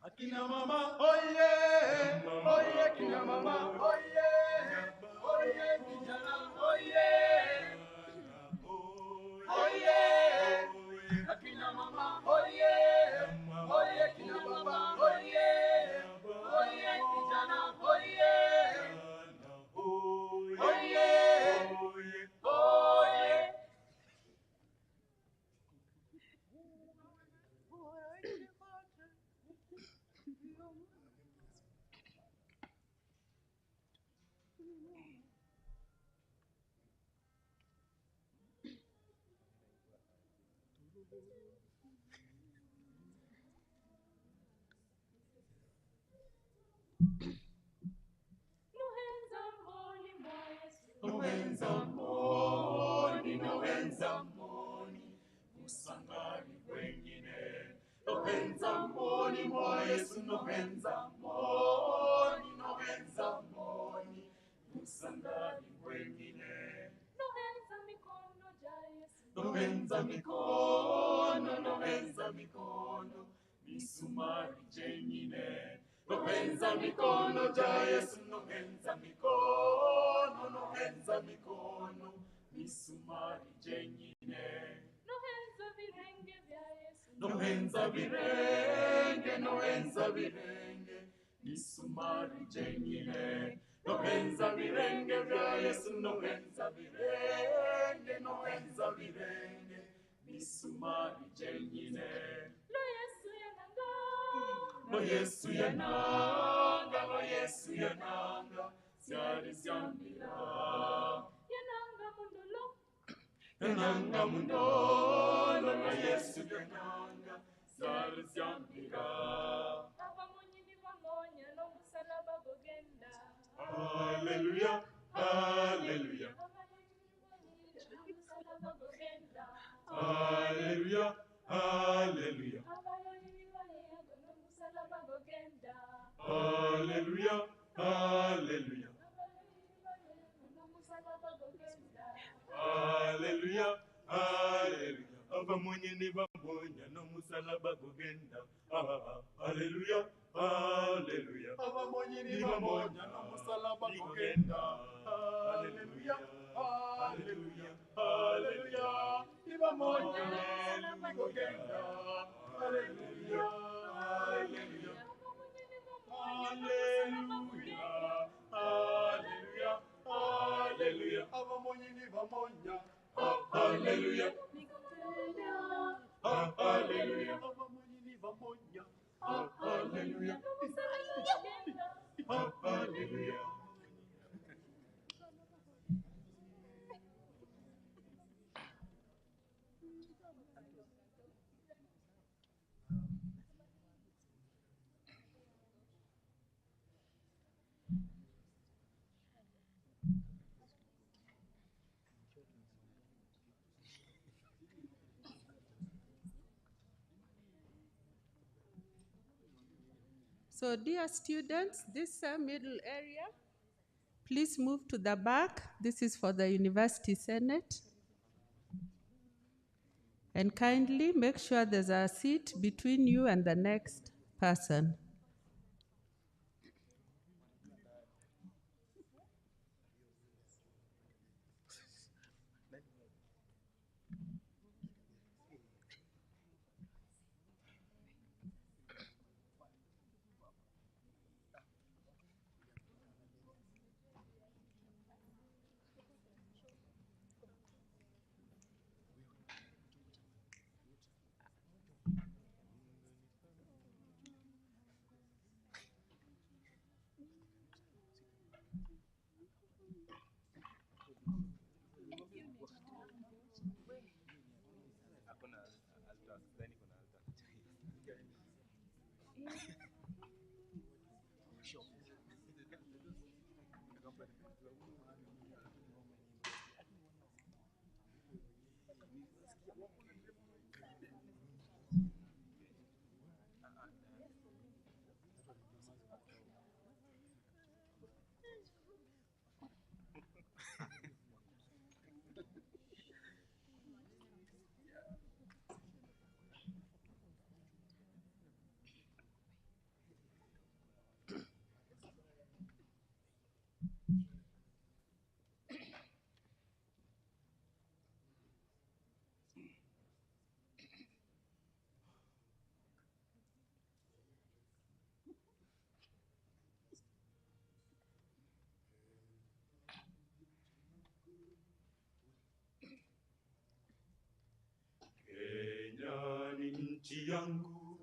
Speaker 18: Akina mama, oye, oye, kina mama, oye, oye, vijana, oye, oye, akina mama, oye, oye, kina mama, oye, oye, vijana, oye, oye, oye. Nowenza moni, usangani wengine. Nowenza moni mwa Yesu, nowenza moni, usangani wengine. Nowenza mikono ja Yesu, nowenza mikono, misumari jenyine. Nowenza mikono ja Yesu, nowenza mikono, misumari jenyine. Nowenza virenge vya Yesu, nowenza virenge, misumari jenyine. Nowenza virenge vya Yesu, nowenza virenge, misumari jenyine. Lo Yesu yananga, lo Yesu yananga, lo Yesu yananga, siari siambira. Yananga mundolo, yananga mundolo, lo Yesu yananga, siari siambira. Abamonyi ni bamonya, no musalaba gogenda. Hallelujah, hallelujah. Hallelujah, hallelujah. Hallelujah, hallelujah. Hallelujah, hallelujah. Abamonye ni bamonya no musalaba gogenda. Hallelujah, hallelujah. Abamonye ni bamonya no musalaba gogenda. Hallelujah, hallelujah, hallelujah. Ibamonya no musalaba gogenda. Hallelujah, hallelujah. Hallelujah, hallelujah, hallelujah. Abamonye ni bamonya. Hallelujah, hallelujah. Abamonye ni bamonya. Hallelujah, hallelujah.
Speaker 16: So dear students, this middle area, please move to the back. This is for the University Senate. And kindly make sure there's a seat between you and the next person.
Speaker 18: Kenya ni nchi yangu,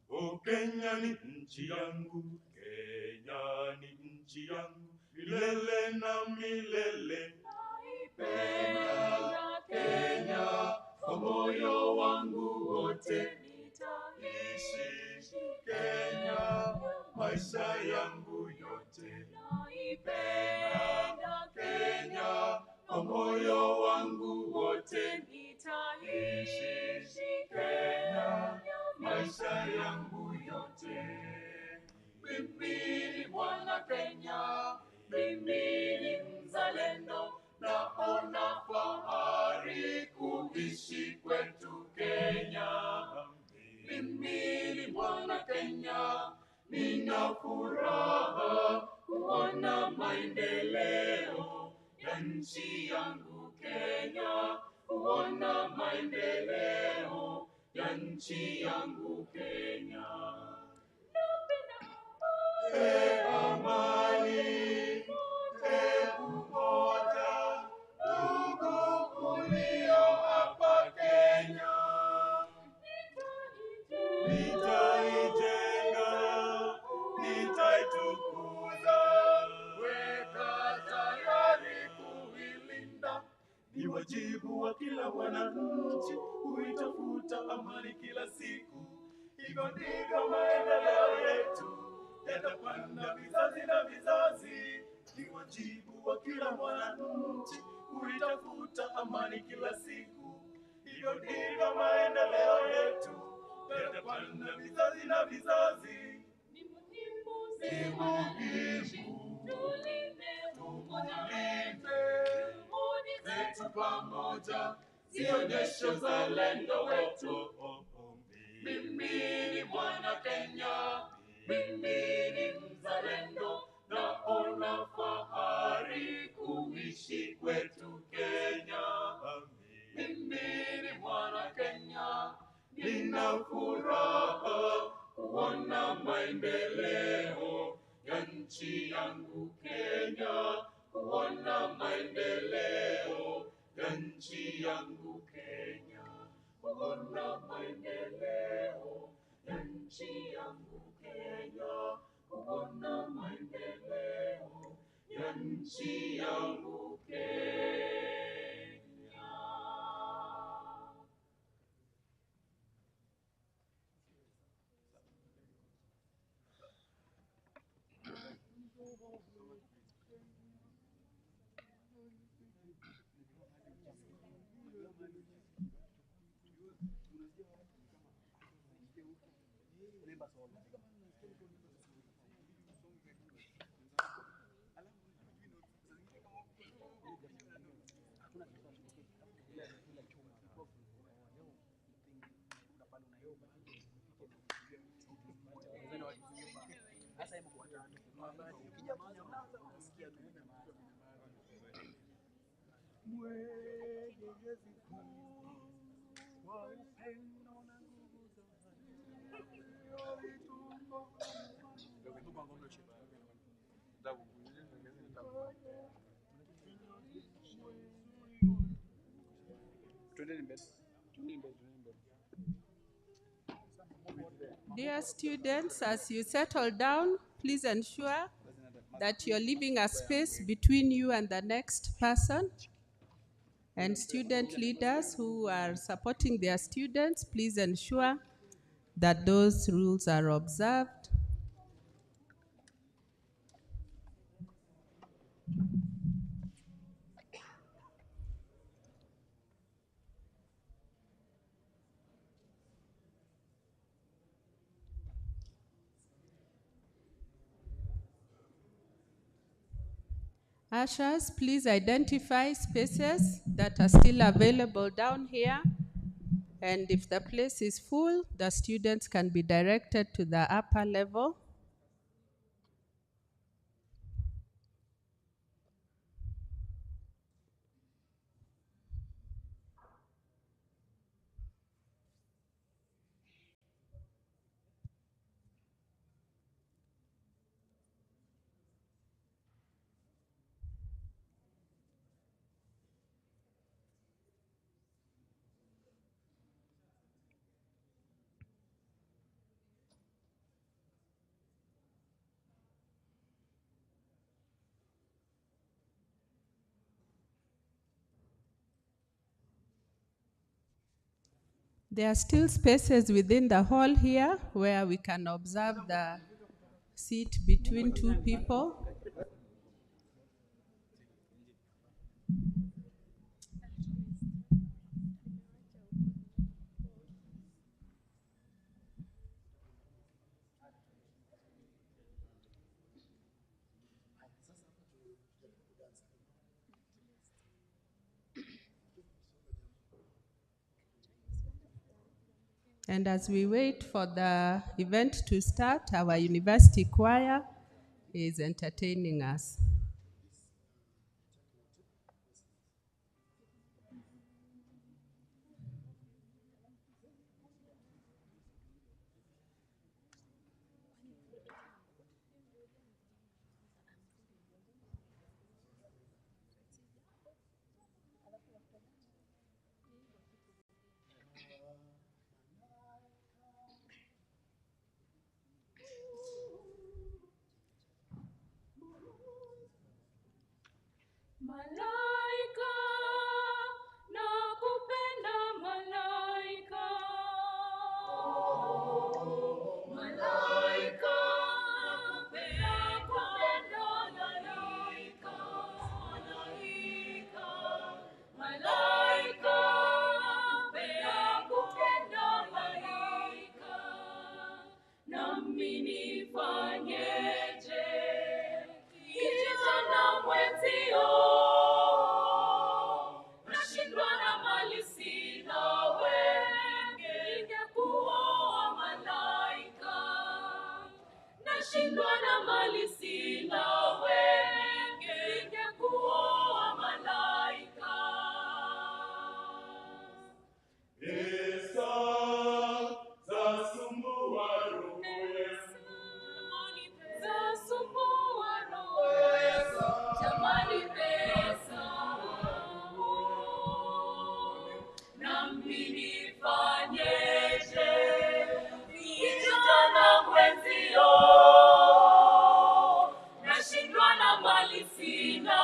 Speaker 18: oh Kenya ni nchi yangu, Kenya ni nchi yangu, milele na milele. Naipenda Kenya kwa moyo wangu maisha yangu yote. Naipenda Kenya kwa moyo wangu wote, nitaishi Kenya maisha yangu yote. Mimi ni mwana Kenya, mimi ni mzalendo, naona fahari kuishi kwetu Kenya. Mimi ni mwana Kenya, nina furaha kuona maendeleo ya nchi yangu Kenya, kuona maendeleo ya nchi yangu Kenya. Amani, umoja, ndugu ulio hapa Kenya. Nitaijenga, nitaitukuza, weka tayari kuilinda. Ni wajibu wa kila mwananchi kuitafuta amani kila siku. Hivyo ndivyo maendeleo yetu yatapanda vizazi na vizazi. Ni wajibu wa kila mwananchi kuitafuta amani kila siku. Hivyo ndivyo maendeleo yetu yatapanda vizazi na vizazi. Ni muhimu tulinde juhudi zetu pamoja, zionyeshe uzalendo wetu. Mimi ni mwana Kenya, mimi ni mzalendo, naona fahari kuishi kwetu Kenya. Mimi ni mwana Kenya, nina furaha kuona maendeleo ya nchi yangu Kenya, kuona maendeleo ya nchi yangu Kenya, kuona maendeleo ya nchi yangu Kenya, kuona maendeleo ya nchi yangu Kenya.
Speaker 16: Dear students, as you settle down, please ensure that you're leaving a space between you and the next person. And student leaders who are supporting their students, please ensure that those rules are observed. Ushers, please identify spaces that are still available down here. And if the place is full, the students can be directed to the upper level. There are still spaces within the hall here where we can observe the seat between two people. And as we wait for the event to start, our university choir is entertaining us.
Speaker 18: Malaika, nakupenda malaika. Malaika, nakupenda malaika. Malaika, nakupenda malaika. Nami nifanyeje? Kijana mwenzio, nashindwa na mali sina, ningekuoa malaika. Nashindwa na mali sina, ningekuoa malaika. Pesa zasumbua roho yangu. Zasumbua roho yangu. Jamani pesa. Nami nifanyeje? Kijana mwenzio, nashindwa na mali sina,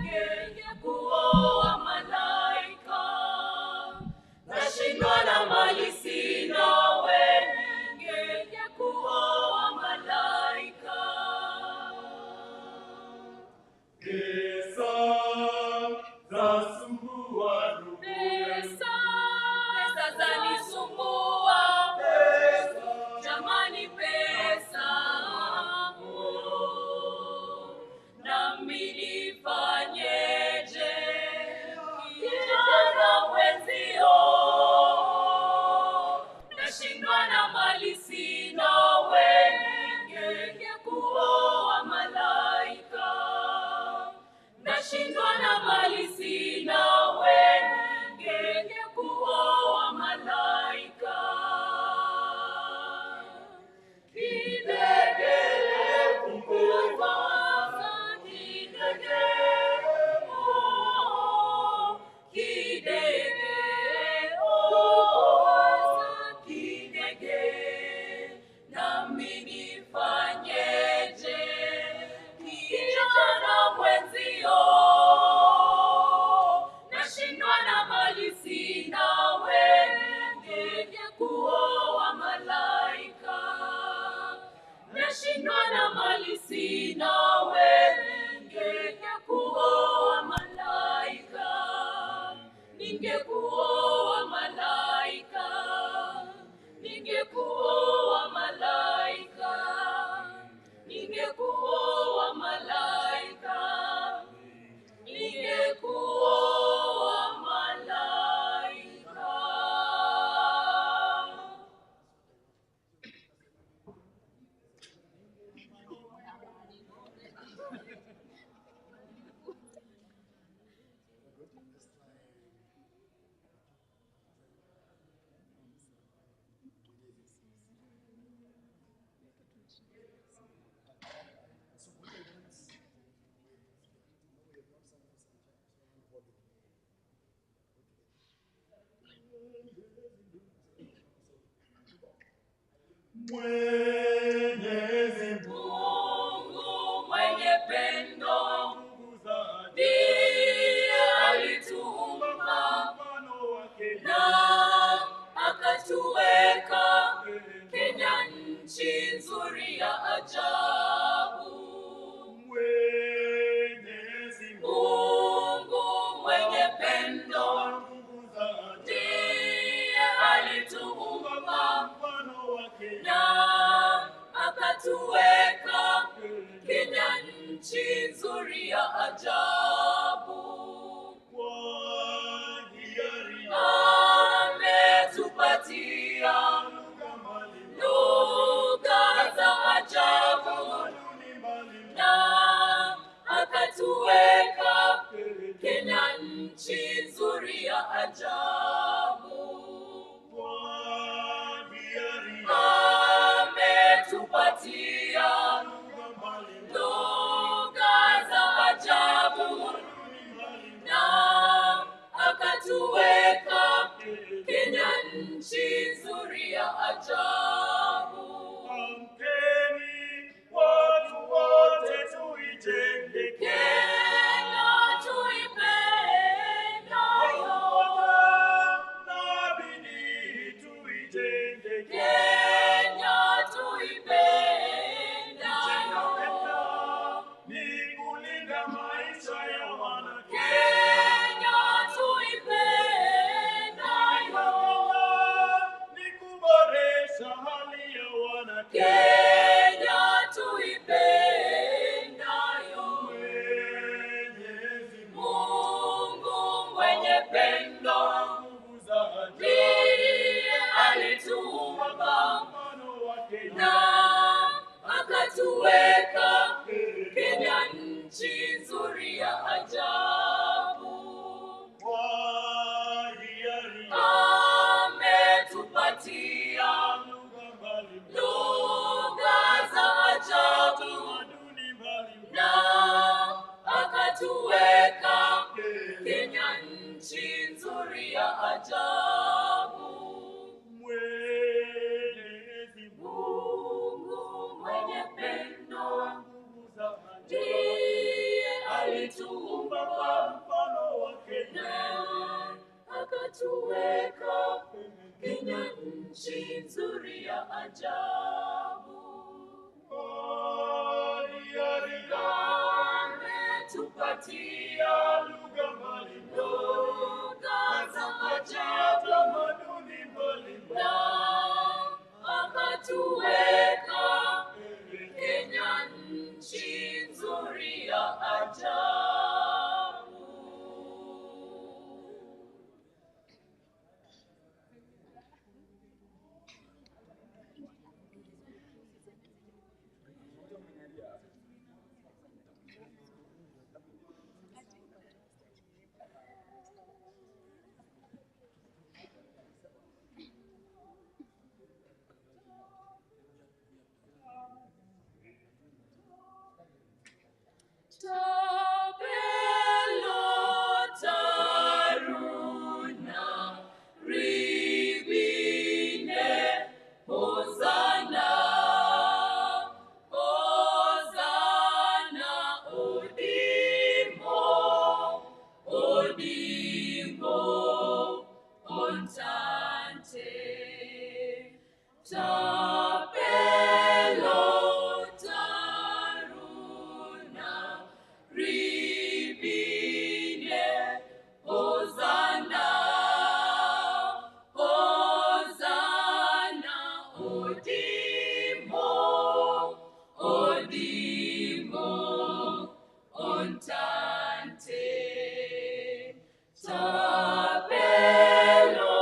Speaker 18: ningekuoa malaika. Nashindwa na mali sina, ningekuoa malaika. Pesa zasumbua roho. Pesa zanisumbua. Jamani pesa. Nami nifanyeje? Kijana mwenzio, nashindwa na mali sina, ningekuoa malaika. Nashindwa na mali sina, ningekuoa malaika. Kidege kukuza, kidege, oh, kidege, oh, kidege. Nami nifanyeje? Kijana mwenzio, nashindwa na mali sina, ningekuoa malaika. Nashindwa na mali sina, ningekuoa malaika. Ningekuoa malaika. Ningekuoa malaika. Ningekuoa malaika. Ningekuoa malaika. Mwenyezi Mungu mwenye pendo, ndiye alituumba na akatuweka Kenya, nchi nzuri ya akatuweka Kenya nchi nzuri ya ajabu. Ametupatia lugha za ajabu na akatuweka Kenya nchi nzuri ya ajabu. Amkeni watu wote tuijenge Kenya tuipendayo, na bidii tuijenge Kenya tuipendayo, ni kulinda maisha ya wana Kenya tuipendayo, ni kuboresha hali ya wana Kenya tuipendayo. Mwenyezi Mungu mwenye pendo ndiye alituumba na akatuweka Kenya nchi nzuri ya ajabu. Ametupatia lugha za ajabu na akatuweka Kenya nchi nzuri ya ajabu. Mwenyezi Mungu mwenye pendo ndiye alituumba kwa mfano wake na akatuweka Kenya nchi nzuri ya ajabu. Ametupatia lugha za ajabu na akatuweka Kenya nchi nzuri ya ajabu. Tabelo taruna ribine Hosanna, Hosanna odimo, odimo ontante. Tabelo taruna ribine Hosanna, Hosanna odimo, odimo ontante. Tabelo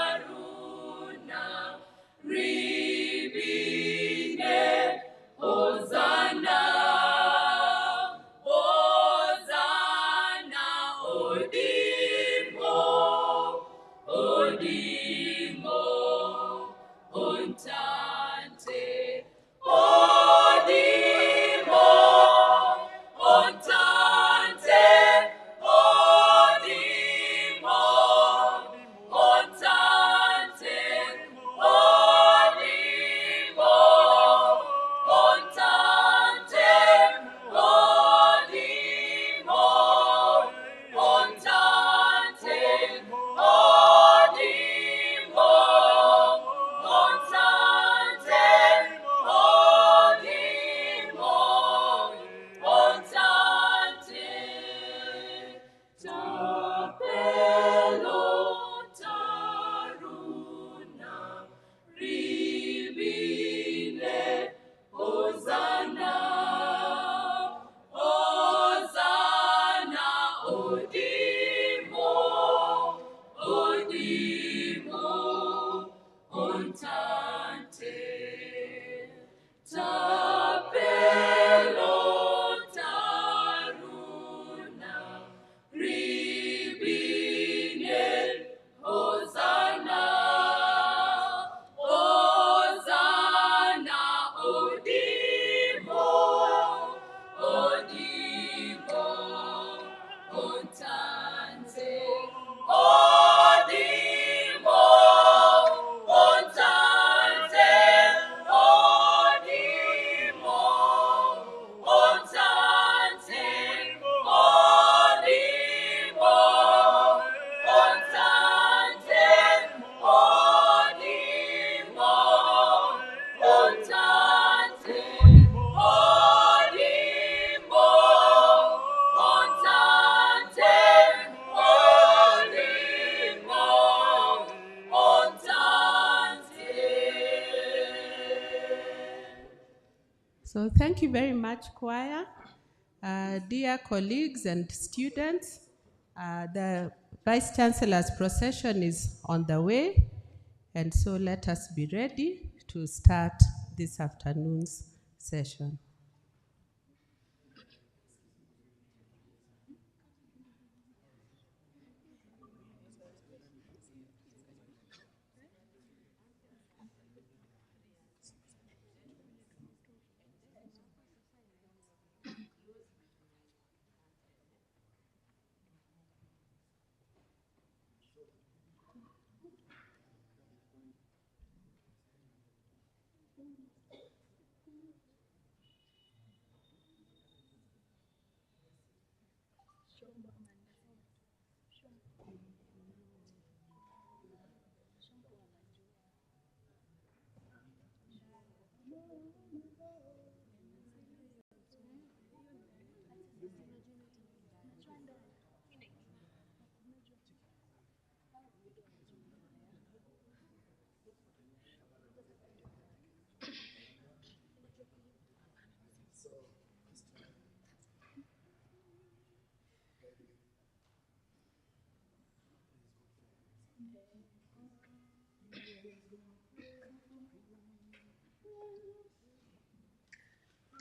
Speaker 18: taruna ribine Hosanna, Hosanna odimo, odimo ontante. Odimo ontante, odimo ontante, odimo ontante, odimo ontante, odimo ontante, odimo ontante. Tabelo taruna ribine Hosanna, Hosanna odimo, odimo ontante. Tabelo taruna
Speaker 16: thank you very much, choir. Dear colleagues and students, the Vice Chancellor's procession is on the way, and so let us be ready to start this afternoon's session.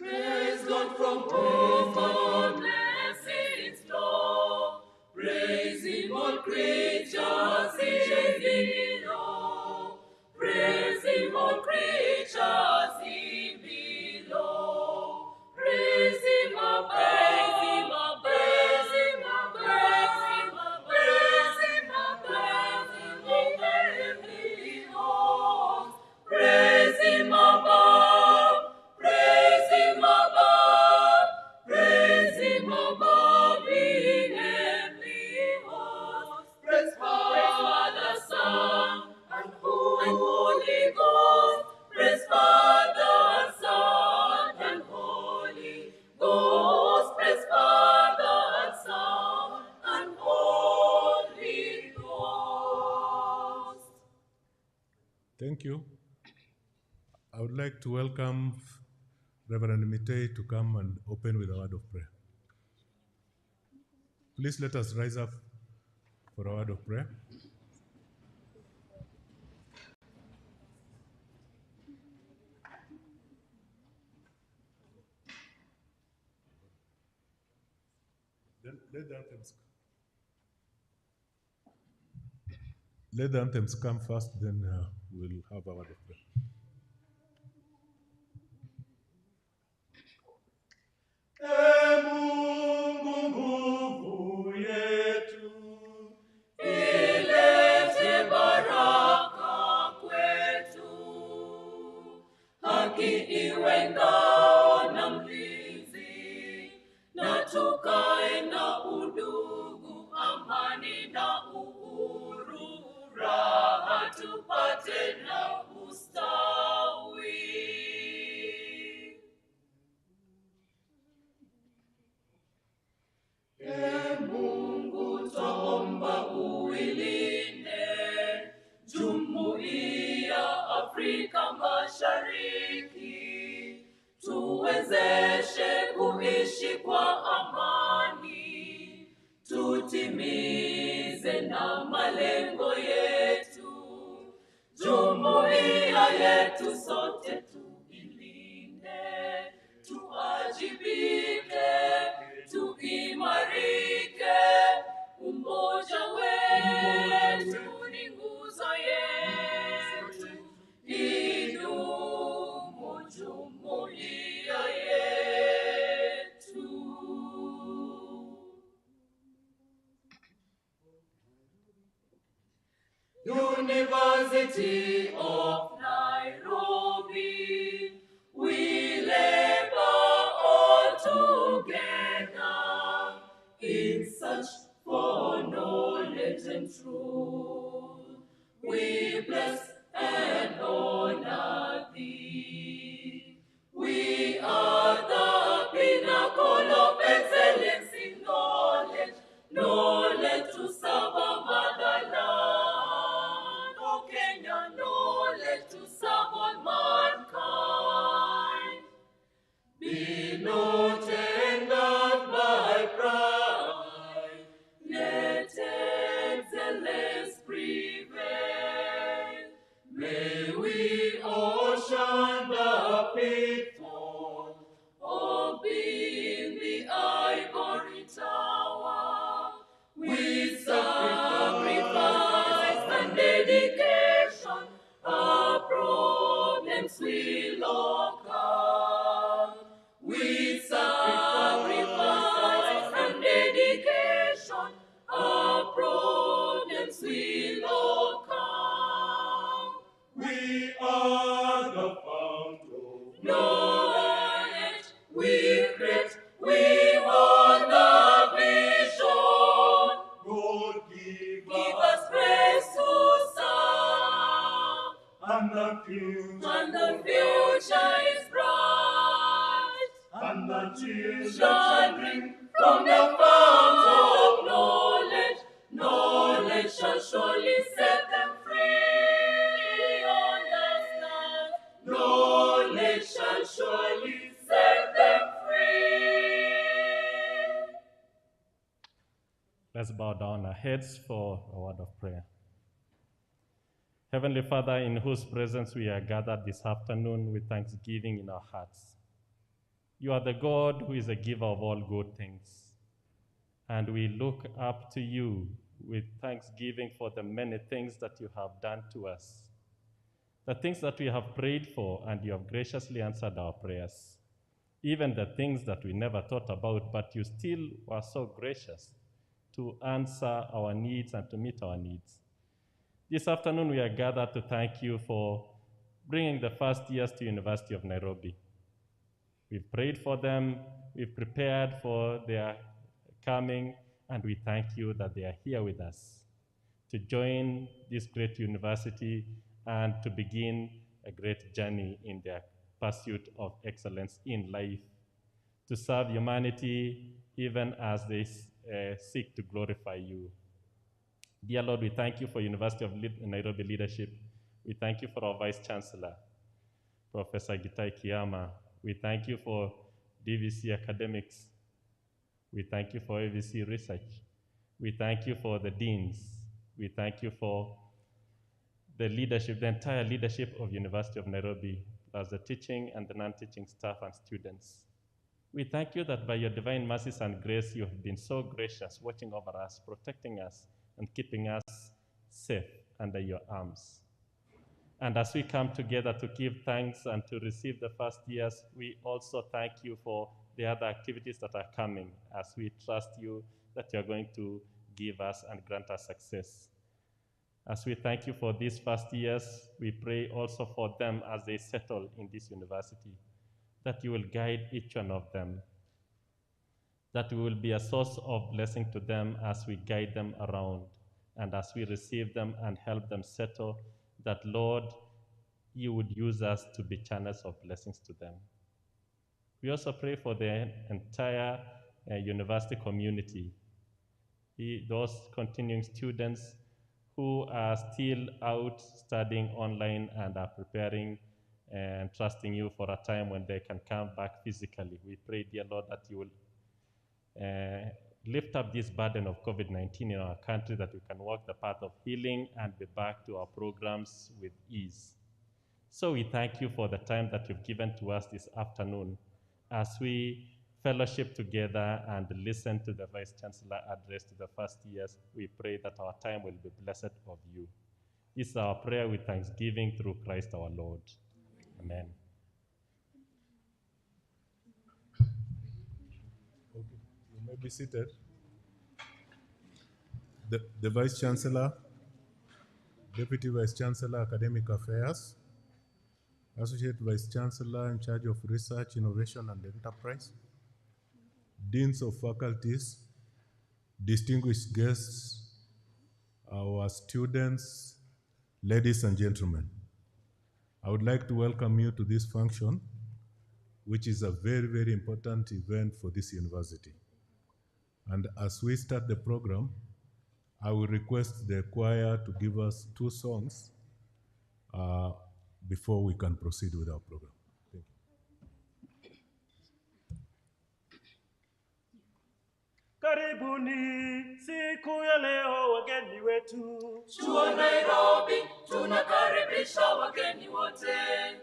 Speaker 18: Praise God from whom all blessings flow. Praise Him, all creatures in below. Praise Him, all creatures in below. Praise Him above. Praise Him above. Praise Him above. Praise Him above. Heavenly hosts. Praise Him above. Praise Him above, praise Him above in heavenly hosts. Praise Father, Son, and Holy Ghost. Praise Father, Son, and Holy Ghost. Praise Father, Son, and Holy Ghost.
Speaker 6: Thank you. I would like to welcome Reverend Mitei to come and open with a word of prayer. Please let us rise up for a word of prayer. Then let the anthems come first, then we'll have a word of prayer.
Speaker 18: Mungu nguvu yetu, ilete baraka kwetu, haki iwe ngao na mlinzi, na tukae na udugu, amani na uhuru, raha tupate na ustawi. Mungu twaomba uilinde Jumuiya Afrika Mashariki, tuwezeshe kuishi kwa amani, tutimize na malengo yetu. Jumuiya yetu sote tuilinde, tuajibike, tuimarike, umoja wetu ni nguzo yetu, idumu jumuiya yetu. University of Nairobi, we labor all together in search for knowledge and truth. We bless and honor thee. We are the pinnacle of excellence in knowledge, knowledge to serve our motherland. O Kenya, knowledge to serve all mankind. Be you. And the future is bright. And the children shall drink from the fount of knowledge. Knowledge shall surely set them free. Understand. Knowledge shall surely set them free.
Speaker 9: Let's bow down our heads for a word of prayer. Heavenly Father, in whose presence we are gathered this afternoon with thanksgiving in our hearts. You are the God who is a giver of all good things. And we look up to you with thanksgiving for the many things that you have done to us. The things that we have prayed for, and you have graciously answered our prayers. Even the things that we never thought about, but you still were so gracious to answer our needs and to meet our needs. This afternoon, we are gathered to thank you for bringing the first years to University of Nairobi. We've prayed for them, we've prepared for their coming, and we thank you that they are here with us to join this great university and to begin a great journey in their pursuit of excellence in life, to serve humanity even as they seek to glorify you. Dear Lord, we thank you for University of Nairobi leadership. We thank you for our Vice Chancellor, Professor Gitai Kiama. We thank you for DVC Academics. We thank you for AVC Research. We thank you for the deans. We thank you for the leadership, the entire leadership of University of Nairobi, plus the teaching and the non-teaching staff and students. We thank you that by your divine mercies and grace, you have been so gracious, watching over us, protecting us, and keeping us safe under your arms. And as we come together to give thanks and to receive the first years, we also thank you for the other activities that are coming, as we trust you that you're going to give us and grant us success. As we thank you for these first years, we pray also for them as they settle in this university, that you will guide each one of them, that we will be a source of blessing to them as we guide them around, and as we receive them and help them settle, that, Lord, you would use us to be channels of blessings to them. We also pray for the entire university community, those continuing students who are still out studying online and are preparing and trusting you for a time when they can come back physically. We pray, dear Lord, that you will lift up this burden of COVID-19 in our country, that we can walk the path of healing and be back to our programs with ease. So we thank you for the time that you've given to us this afternoon as we fellowship together and listen to the Vice Chancellor address to the first years. We pray that our time will be blessed of you. This is our prayer with thanksgiving through Christ our Lord. Amen.
Speaker 6: Okay, you may be seated. The Vice Chancellor, Deputy Vice Chancellor, Academic Affairs, Associate Vice Chancellor in charge of Research, Innovation and Enterprise, Deans of Faculties, distinguished guests, our students, ladies and gentlemen. I would like to welcome you to this function, which is a very, very important event for this university. And as we start the program, I will request the choir to give us 2 songs before we can proceed with our program. Thank you.
Speaker 21: Karibuni siku ya leo wageni wetu.
Speaker 18: Chuo Nairobi tunakaribisha wageni wote.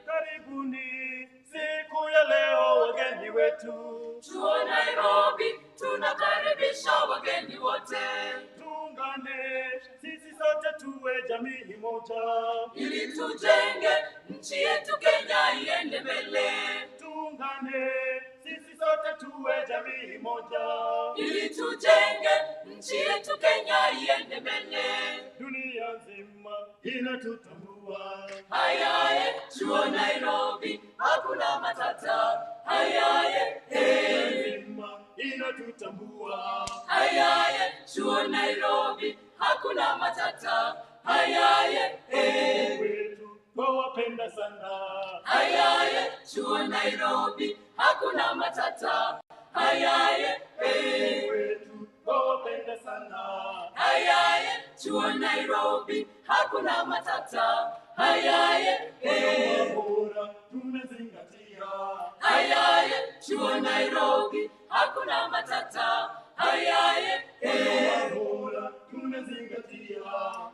Speaker 21: Karibuni siku ya leo wageni wetu.
Speaker 18: Chuo Nairobi tunakaribisha wageni wote.
Speaker 21: Tuungane sisi sote tuwe jamii moja,
Speaker 18: ili tujenge nchi yetu Kenya iende mbele.
Speaker 21: Tuungane sisi sote tuwe jamii moja,
Speaker 18: ili tujenge nchi yetu Kenya iende mbele.
Speaker 21: Dunia nzima inatutambua.
Speaker 18: Hayaye chuo Nairobi hakuna matata. Hayaye
Speaker 21: nzima inatutambua.
Speaker 18: Hayaye chuo Nairobi hakuna matata. Hayaye
Speaker 21: wetu twawapenda sana.
Speaker 18: hakuna matata. Hayaye,
Speaker 21: Wetu twawapenda sana.
Speaker 18: hayaye, chuo Nairobi, hakuna matata. Hayaye,
Speaker 21: Bora tumezingatia.
Speaker 18: hayaye, chuo Nairobi, hakuna matata. Hayaye,
Speaker 21: Bora tumezingatia.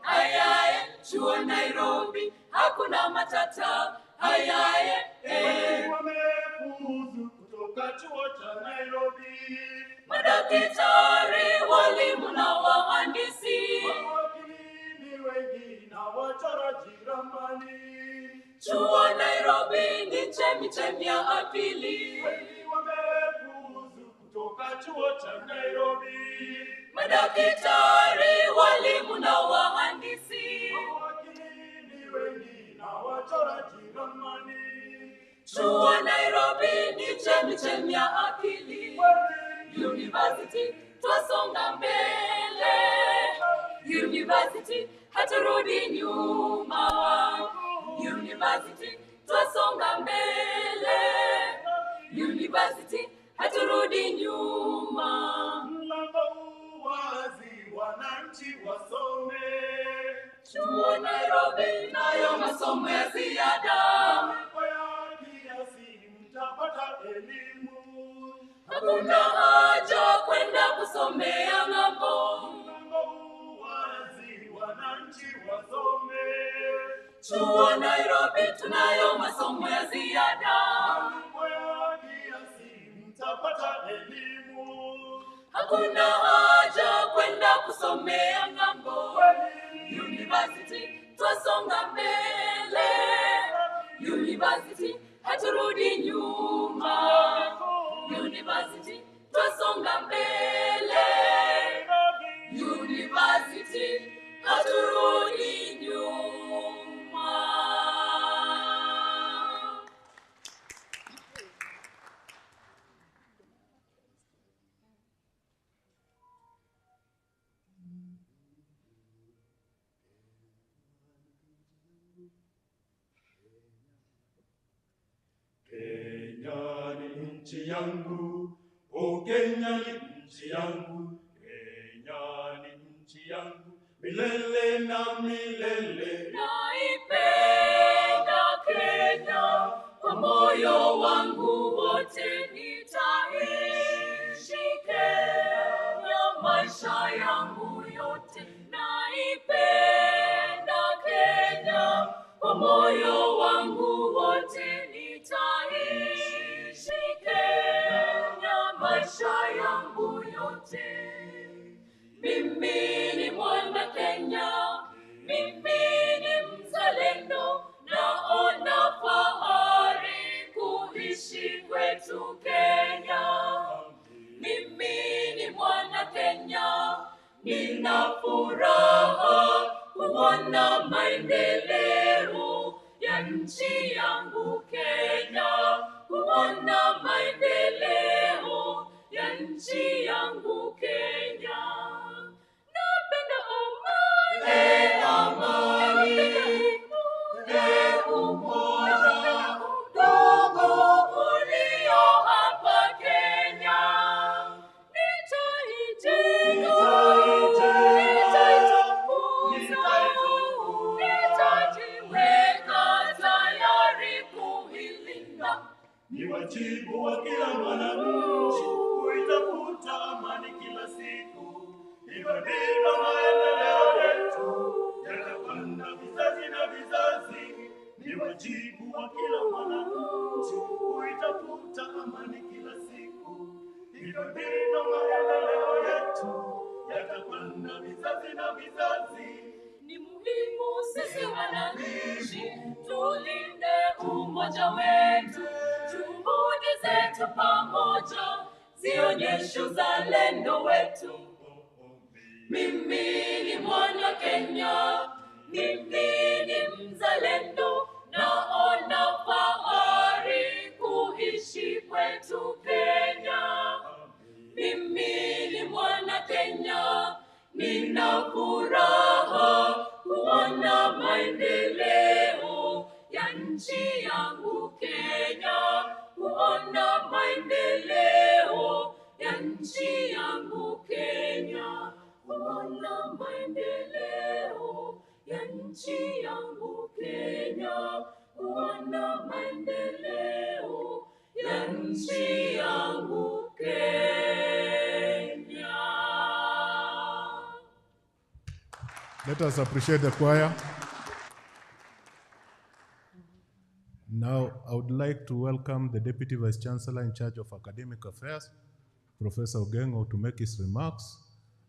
Speaker 18: hayaye, chuo Nairobi, hakuna matata. Hayaye,
Speaker 21: Wamefuzu kutoka chuo cha Nairobi.
Speaker 18: madaktari, walimu na wahandisi,
Speaker 21: Mawakili wengi na wachoraji ramani.
Speaker 18: chuo Nairobi ni chemichemi ya akili.
Speaker 21: Wamefuzu kutoka chuo cha Nairobi.
Speaker 18: Madaktari, walimu na wahandisi,
Speaker 21: Mawakili wengi na wachoraji ramani.
Speaker 18: chuo Nairobi ni chemichemi ya akili. University twasonga mbele, University haturudi nyuma. University twasonga mbele, University haturudi nyuma.
Speaker 21: Mlango wazi, wananchi wasome.
Speaker 18: Chuo Nairobi nayo masomo ya ziada.
Speaker 21: Malipo ya kiasi mtapata elimu.
Speaker 18: Hakuna haja kwenda kusomea ng'ambo.
Speaker 21: Mlango wazi, wananchi wasome.
Speaker 18: Chuo Nairobi tunayo masomo ya ziada.
Speaker 21: Malipo ya kiasi mtapata elimu.
Speaker 18: Hakuna haja kwenda kusomea ng'ambo. University twasonga mbele, University haturudi nyuma. University twasonga mbele, University haturudi nyuma.
Speaker 21: Kenya ni nchi yangu, o Kenya ni nchi yangu. Kenya ni nchi yangu, milele na milele.
Speaker 18: Naipenda Kenya kwa moyo wangu wote, nitaishi Kenya maisha yangu yote. Naipenda Kenya kwa moyo wangu wote, nitaishi Kenya maisha yangu yote. Mimi ni mwana Kenya, mimi ni mzalendo, naona fahari kuishi kwetu Kenya. Mimi ni mwana Kenya, nina furaha kuona maendeleo ya nchi yangu Kenya, kuona maendeleo ya nchi yangu Kenya. Napenda amani, umoja, udugu ulio hapa Kenya. Nitajiweka tayari kuilinda.
Speaker 21: Ni wajibu wa kila mwananchi kuitafuta amani kila siku. Hivyo ndivyo maendeleo yetu yatapanda vizazi na vizazi. Ni wajibu wa kila mwananchi kuitafuta amani kila siku. Hivyo ndivyo maendeleo yetu yatapanda vizazi na vizazi.
Speaker 18: Ni muhimu sisi wananchi tulinde umoja wetu, juhudi zetu pamoja zionyeshe uzalendo wetu. Mimi ni mwana Kenya, mimi ni mzalendo, naona fahari kuishi kwetu Kenya. Mimi ni mwana Kenya, nina furaha kuona maendeleo ya nchi yangu Kenya, kuona maendeleo ya nchi yangu Kenya, kuona maendeleo ya nchi yangu Kenya, kuona maendeleo ya nchi yangu Kenya.
Speaker 6: Let us appreciate the choir. Now, I would like to welcome the Deputy Vice Chancellor in charge of Academic Affairs, Professor Ogengo, to make his remarks,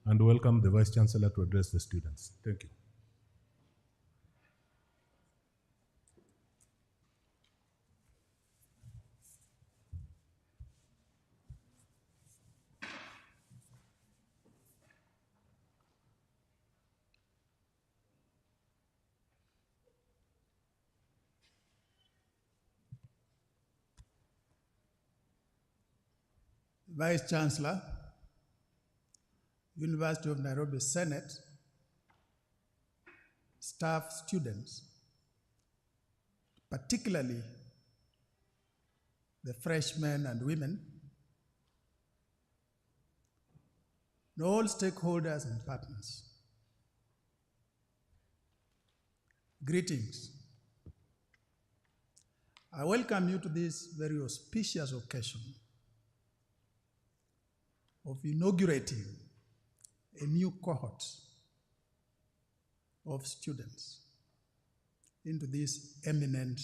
Speaker 6: and welcome the Vice Chancellor to address the students. Thank you.
Speaker 14: Vice Chancellor, University of Nairobi Senate, staff, students, particularly the freshmen and women, and all stakeholders and partners. Greetings. I welcome you to this very auspicious occasion of inaugurating a new cohort of students into this eminent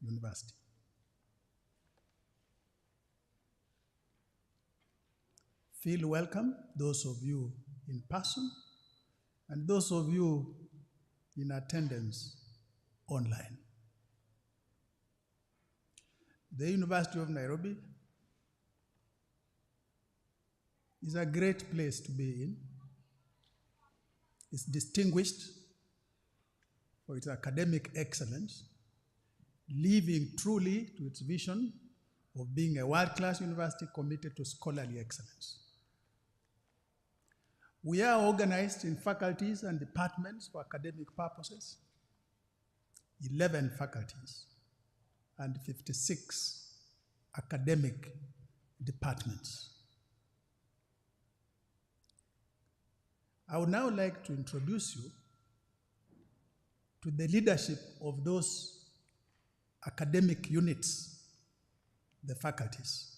Speaker 14: university. Feel welcome, those of you in person and those of you in attendance online. The University of Nairobi is a great place to be in. It's distinguished for its academic excellence, living truly to its vision of being a world-class university committed to scholarly excellence. We are organized in faculties and departments for academic purposes, 11 faculties and 56 academic departments. I would now like to introduce you to the leadership of those academic units, the faculties.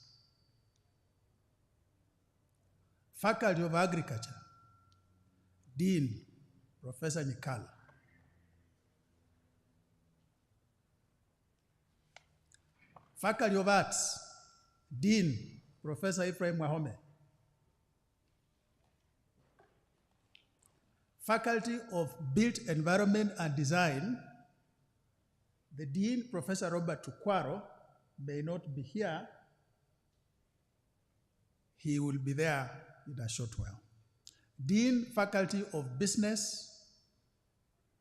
Speaker 14: Faculty of Agriculture, Dean Professor Nyikala. Faculty of Arts, Dean Professor Ephraim Wahome. Faculty of Built Environment and Design, the Dean, Professor Robert Tukwaro, may not be here. He will be there in a short while. Dean, Faculty of Business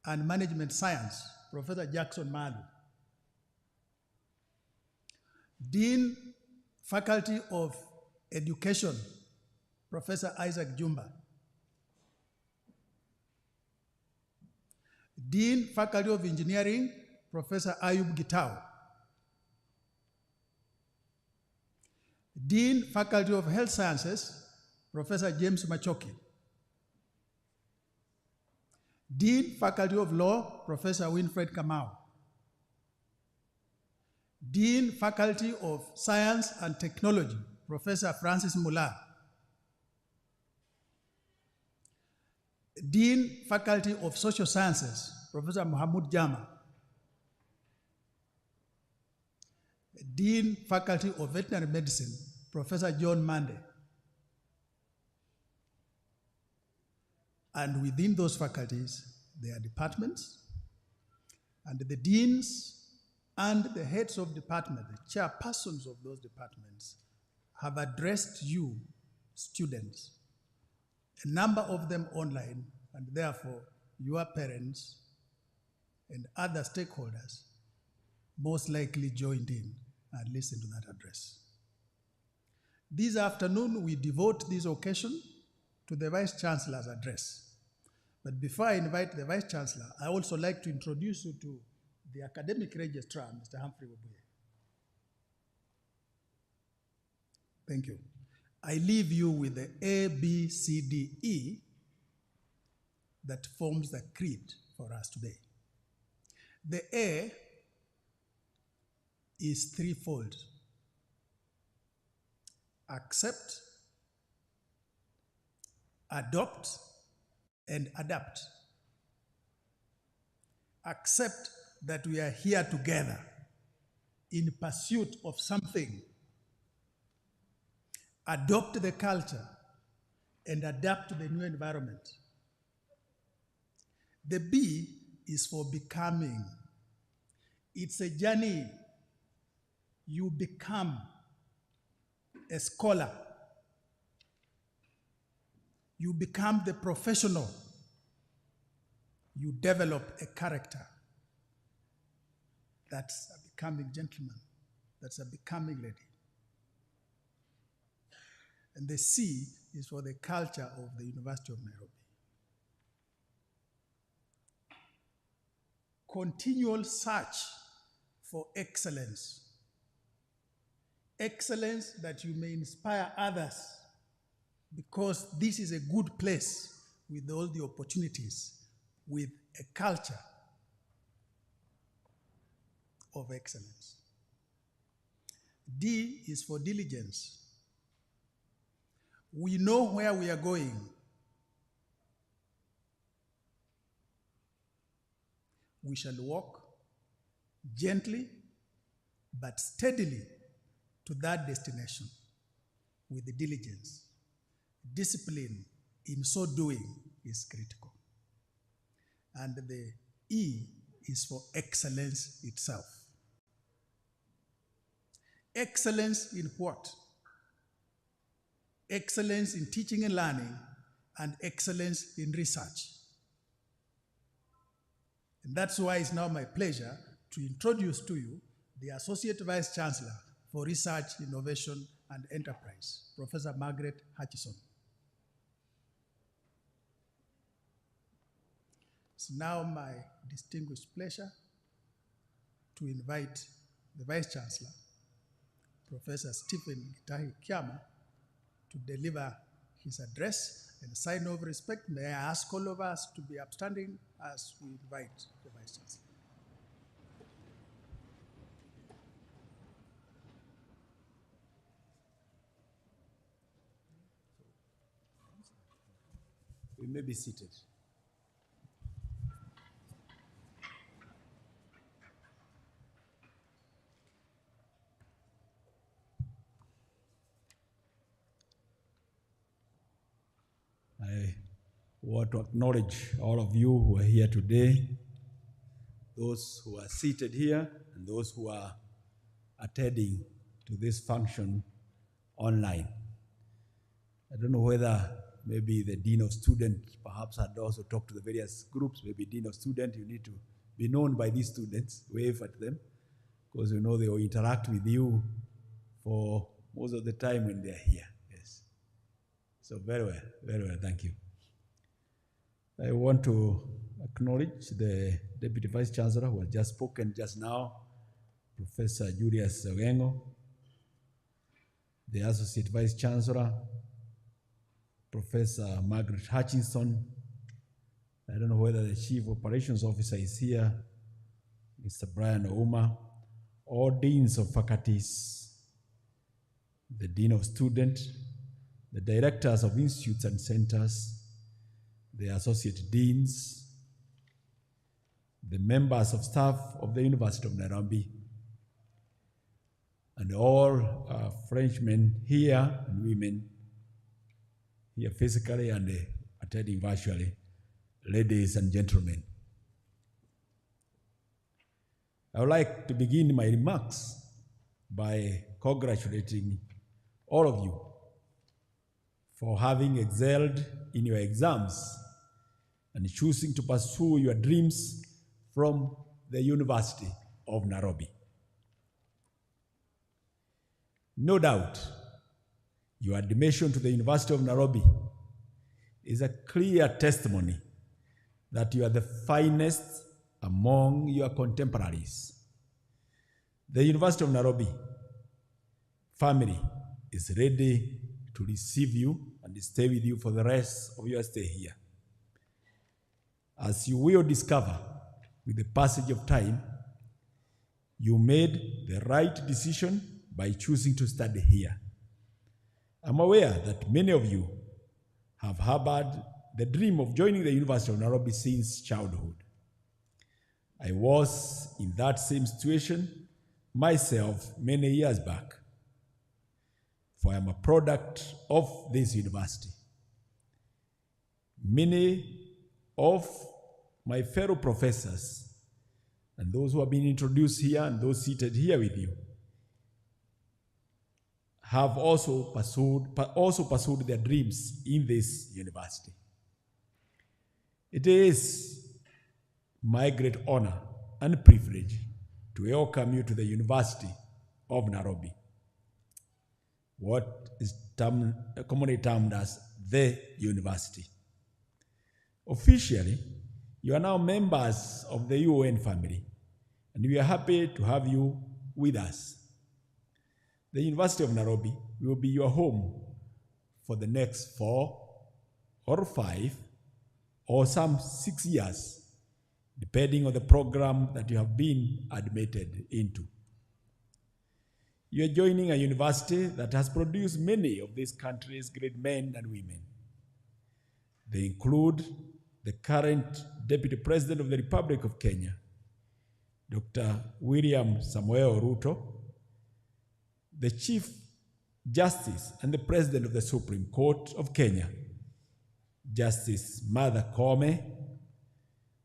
Speaker 14: and Management Science, Professor Jackson Malu. Dean, Faculty of Education, Professor Isaac Jumba. Dean, Faculty of Engineering, Professor Ayub Gitau. Dean, Faculty of Health Sciences, Professor James Machoki. Dean, Faculty of Law, Professor Winfred Kamau. Dean, Faculty of Science and Technology, Professor Francis Mular. Dean, Faculty of Social Sciences, Professor Mohamud Jama. Dean, Faculty of Veterinary Medicine, Professor John Mande. And within those faculties, there are departments, and the deans and the heads of department, the chairpersons of those departments, have addressed you, students, a number of them online, and therefore your parents and other stakeholders most likely joined in and listened to that address. This afternoon, we devote this occasion to the Vice Chancellor's address. But before I invite the Vice Chancellor, I also like to introduce you to the Academic Registrar, Mr. Humphrey Wabuye. Thank you. I leave you with the A, B, C, D, E that forms the creed for us today. The A is threefold. Accept, adopt, and adapt. Accept that we are here together in pursuit of something. Adopt the culture and adapt to the new environment. The B is for becoming. It's a journey. You become a scholar. You become the professional. You develop a character. That's a becoming gentleman. That's a becoming lady. And the C is for the culture of the University of Nairobi. Continual search for excellence. Excellence that you may inspire others, because this is a good place with all the opportunities, with a culture of excellence. D is for diligence. We know where we are going. We shall walk gently but steadily to that destination with the diligence. Discipline in so doing is critical. And the E is for excellence itself. Excellence in what? Excellence in teaching and learning, and excellence in research. And that's why it's now my pleasure to introduce to you the Associate Vice Chancellor for Research, Innovation, and Enterprise, Professor Margaret Hutchison. It's now my distinguished pleasure to invite the Vice Chancellor, Professor Stephen Gitahi Kiama, to deliver his address and sign of respect. May I ask all of us to be upstanding as we invite the Vice Chancellor.
Speaker 19: We may be seated. I want to acknowledge all of you who are here today, those who are seated here, and those who are attending to this function online. I don't know whether maybe the Dean of Students perhaps had also talked to the various groups. Maybe Dean of Students, you need to be known by these students, wave at them, because you know they will interact with you for most of the time when they're here. Yes. So very well, thank you. I want to acknowledge the Deputy Vice Chancellor who has just spoken just now, Professor Julius Ogengo, the Associate Vice Chancellor, Professor Margaret Hutchinson. I don't know whether the Chief Operations Officer is here, Mr. Brian Ouma, all Deans of Faculties, the Dean of Students, the Directors of Institutes and Centers, the Associate Deans, the members of staff of the University of Nairobi, and all Frenchmen here and women here physically and attending virtually, ladies and gentlemen. I would like to begin my remarks by congratulating all of you for having excelled in your exams and choosing to pursue your dreams from the University of Nairobi. No doubt, your admission to the University of Nairobi is a clear testimony that you are the finest among your contemporaries. The University of Nairobi family is ready to receive you and stay with you for the rest of your stay here. As you will discover with the passage of time, you made the right decision by choosing to study here. I'm aware that many of you have harbored the dream of joining the University of Nairobi since childhood. I was in that same situation myself many years back, for I am a product of this university. Many of my fellow professors and those who have been introduced here and those seated here with you have also pursued their dreams in this university. It is my great honor and privilege to welcome you to the University of Nairobi, what is commonly termed as the university. Officially, you are now members of the UN family, and we are happy to have you with us. The University of Nairobi will be your home for the next 4 or 5 or some 6 years, depending on the program that you have been admitted into. You are joining a university that has produced many of this country's great men and women. They include the current Deputy President of the Republic of Kenya, Dr. William Samuel Ruto, the Chief Justice and the President of the Supreme Court of Kenya, Justice Martha Koome,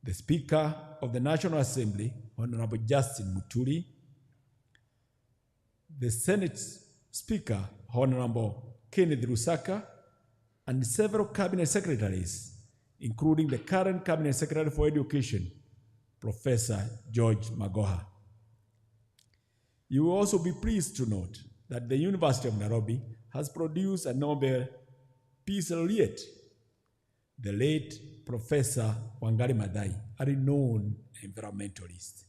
Speaker 19: the Speaker of the National Assembly, Honorable Justin Muturi, the Senate Speaker, Honorable Kenneth Lusaka, and several Cabinet Secretaries, including the current Cabinet Secretary for Education, Professor George Magoha. You will also be pleased to note that the University of Nairobi has produced a Nobel Peace Laureate, the late Professor Wangari Maathai, a renowned environmentalist.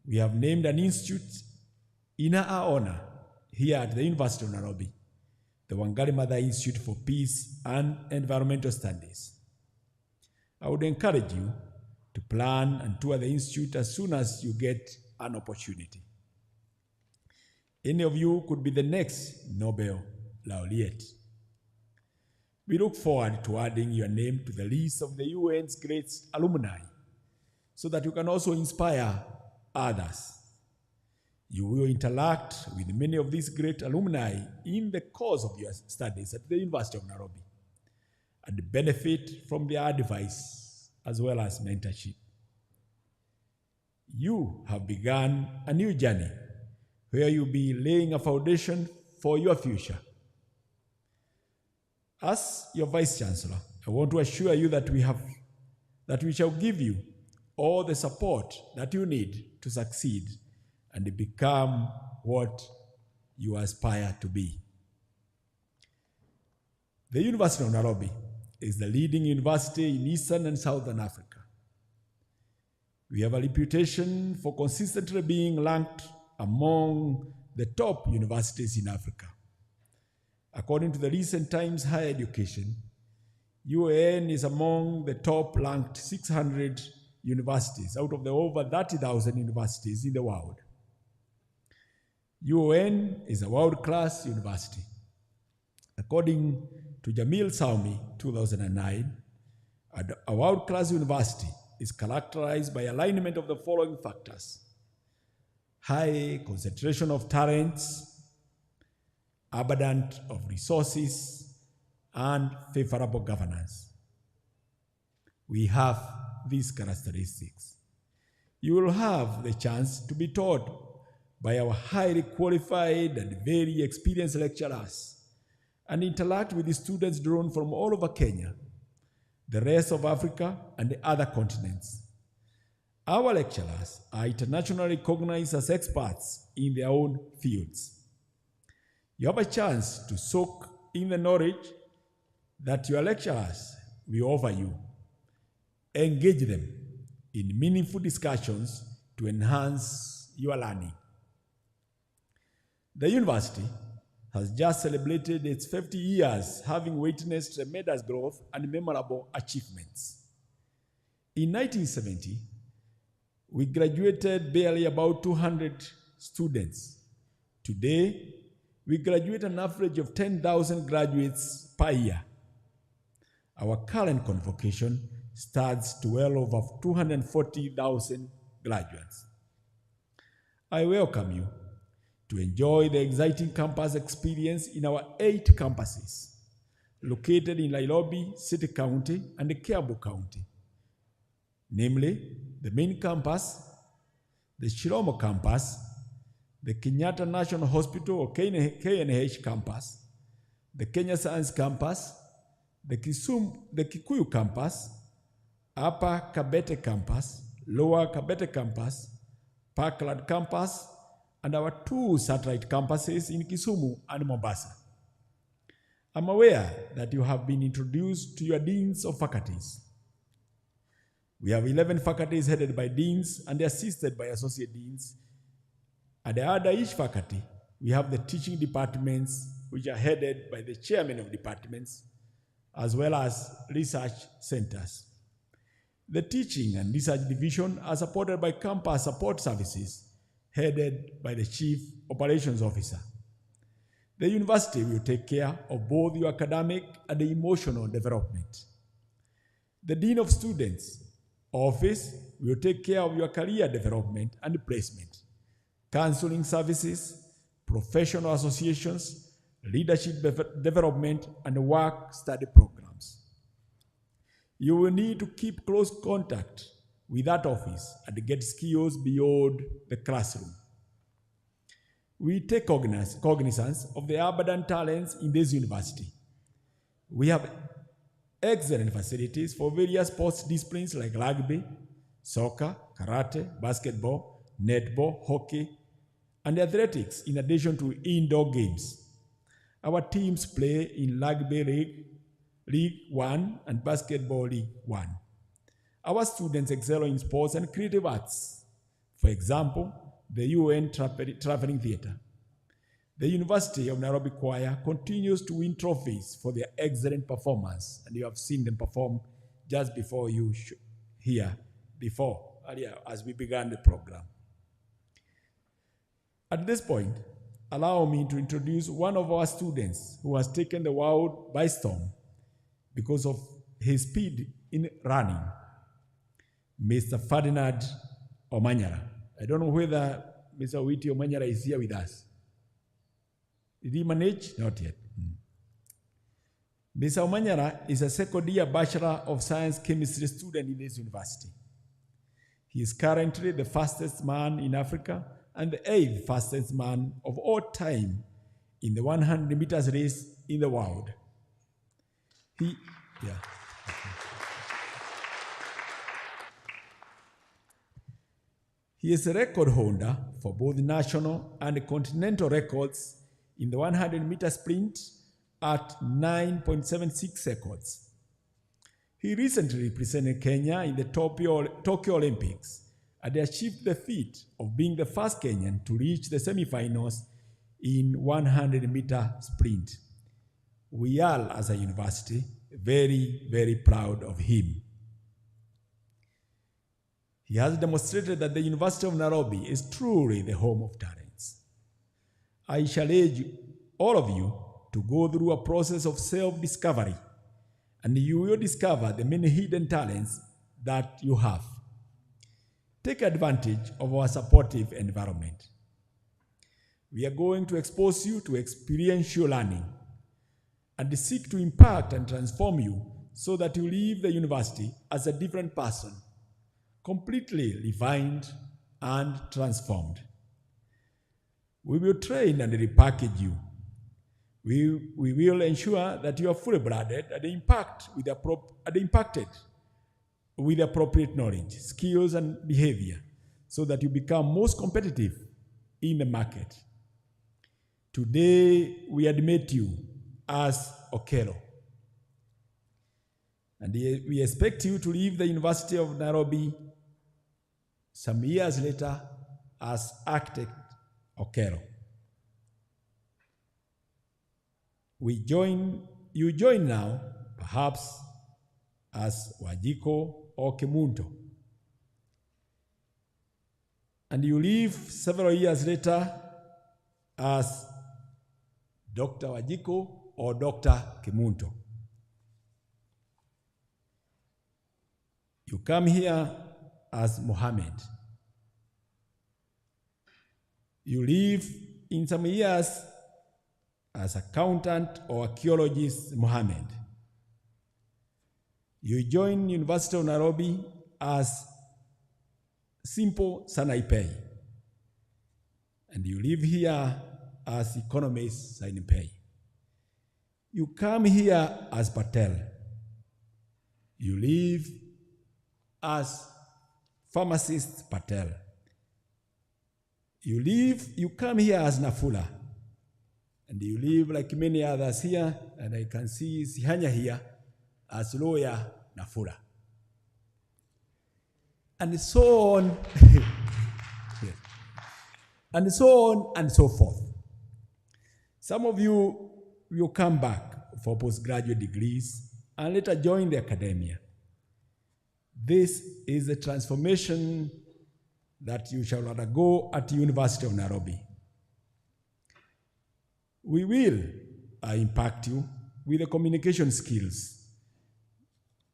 Speaker 19: We have named an institute in her honor here at the University of Nairobi, the Wangari Maathai Institute for Peace and Environmental Studies. I would encourage you to plan and tour the institute as soon as you get an opportunity. Any of you could be the next Nobel laureate. We look forward to adding your name to the list of the UN's great alumni so that you can also inspire others. You will interact with many of these great alumni in the course of your studies at the University of Nairobi and benefit from their advice as well as mentorship. You have begun a new journey where you'll be laying a foundation for your future. As your Vice Chancellor, I want to assure you that we shall give you all the support that you need to succeed and become what you aspire to be. The University of Nairobi is the leading university in Eastern and Southern Africa. We have a reputation for consistently being ranked among the top universities in Africa. According to the recent Times Higher Education, UAN is among the top ranked 600 universities out of the over 30,000 universities in the world. UAN is a world-class university. According to Jamil Saumi, 2009, a world-class university is characterized by alignment of the following factors: high concentration of talents, abundance of resources, and favorable governance. We have these characteristics. You will have the chance to be taught by our highly qualified and very experienced lecturers and interact with the students drawn from all over Kenya, the rest of Africa, and the other continents. Our lecturers are internationally recognized as experts in their own fields. You have a chance to soak in the knowledge that your lecturers will offer you. Engage them in meaningful discussions to enhance your learning. The university has just celebrated its 50 years, having witnessed tremendous growth and memorable achievements. In 1970, we graduated barely about 200 students. Today, we graduate an average of 10,000 graduates per year. Our current convocation stands to well over 240,000 graduates. I welcome you to enjoy the exciting campus experience in our 8 campuses located in Nairobi City County and Kiambu County, namely the main campus, the Chiromo campus, the Kenyatta National Hospital or KNH campus, the Kenya Science campus, the Kikuyu campus, Upper Kabete campus, Lower Kabete campus, Parkland campus, and our 2 satellite campuses in Kisumu and Mombasa. I'm aware that you have been introduced to your deans of faculties. We have 11 faculties headed by deans and assisted by associate deans. Under each faculty, we have the teaching departments, which are headed by the chairman of departments, as well as research centers. The teaching and research division are supported by campus support services, headed by the chief operations officer. The university will take care of both your academic and the emotional development. The dean of students office will take care of your career development and placement, counseling services, professional associations, leadership development, and work study programs. You will need to keep close contact with that office and get skills beyond the classroom. We take cognizance of the abundant talents in this university. We have excellent facilities for various sports disciplines like rugby, soccer, karate, basketball, netball, hockey, and athletics, in addition to indoor games. Our teams play in Rugby League 1 and Basketball League 1. Our students excel in sports and creative arts. For example, the UN Traveling Theatre. The University of Nairobi Choir continues to win trophies for their excellent performance, and you have seen them perform just before you here, earlier, as we began the program. At this point, allow me to introduce one of our students who has taken the world by storm because of his speed in running, Mr. Ferdinand Omanyala. I don't know whether Mr. Witi Omanyala is here with us. Did he manage? Not yet. Mr. Omanyala is a second-year Bachelor of Science Chemistry student in this university. He is currently the fastest man in Africa and the 8th fastest man of all time in the 100 meters race in the world. He is a record holder for both national and continental records in the 100-meter sprint at 9.76 seconds. He recently represented Kenya in the Tokyo Olympics and achieved the feat of being the first Kenyan to reach the semifinals in 100-meter sprint. We are, as a university, very, very proud of him. He has demonstrated that the University of Nairobi is truly the home of talents. I shall urge all of you to go through a process of self-discovery, and you will discover the many hidden talents that you have. Take advantage of our supportive environment. We are going to expose you to experiential learning and seek to impact and transform you so that you leave the university as a different person, completely refined and transformed. We will train and repackage you. We will ensure that you are fully blooded and impacted with appropriate knowledge, skills, and behavior so that you become most competitive in the market. Today, we admit you as Okello. And we expect you to leave the University of Nairobi some years later as architect Okello. you join now, perhaps as Wajiko or Kimunto. And you leave several years later as Dr. Wajiko or Dr. Kimunto. You come here as Mohammed. You live in some years as accountant or archaeologist Mohammed. You join University of Nairobi as simple Sanaipei. And you live here as economist Sanaipei. You come here as Patel. You live as pharmacist Patel. You come here as Nafula. And you live like many others here, and I can see Sihanya here as lawyer Nafula. And so on, yes. And so on and so forth. Some of you will come back for postgraduate degrees and later join the academia. This is a transformation that you shall undergo at the University of Nairobi. We will impact you with the communication skills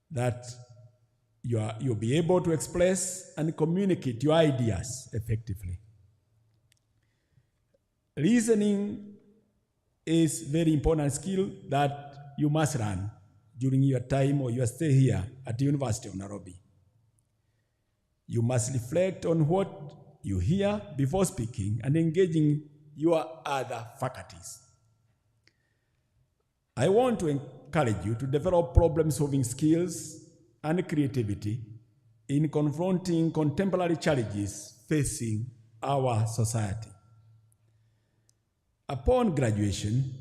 Speaker 19: that you'll be able to express and communicate your ideas effectively. Listening is a very important skill that you must learn during your time or your stay here at the University of Nairobi. You must reflect on what you hear before speaking and engaging your other faculties. I want to encourage you to develop problem-solving skills and creativity in confronting contemporary challenges facing our society. Upon graduation,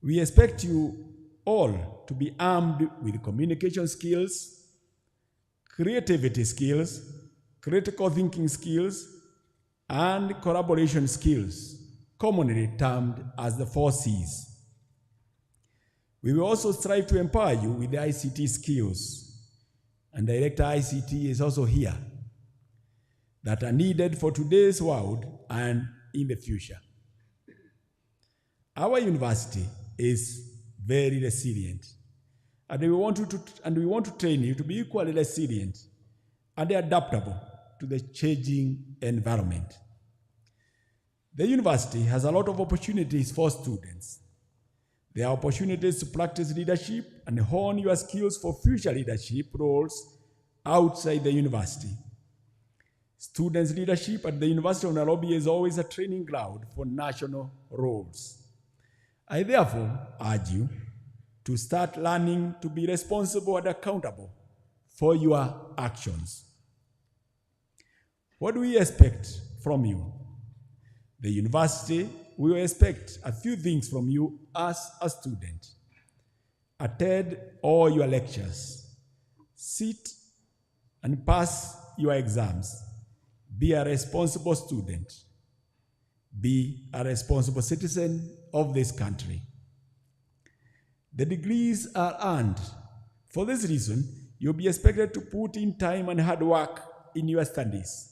Speaker 19: we expect you all to be armed with communication skills, creativity skills, critical thinking skills, and collaboration skills, commonly termed as the 4 C's. We will also strive to empower you with the ICT skills, and Director ICT is also here, that are needed for today's world and in the future. Our university is very resilient, and we want to train you to be equally resilient and adaptable to the changing environment. The university has a lot of opportunities for students. There are opportunities to practice leadership and hone your skills for future leadership roles outside the university. Students' leadership at the University of Nairobi is always a training ground for national roles. I therefore urge you to start learning to be responsible and accountable for your actions. What do we expect from you? The university will expect a few things from you as a student. Attend all your lectures. Sit and pass your exams. Be a responsible student. Be a responsible citizen of this country. The degrees are earned. For this reason, you'll be expected to put in time and hard work in your studies.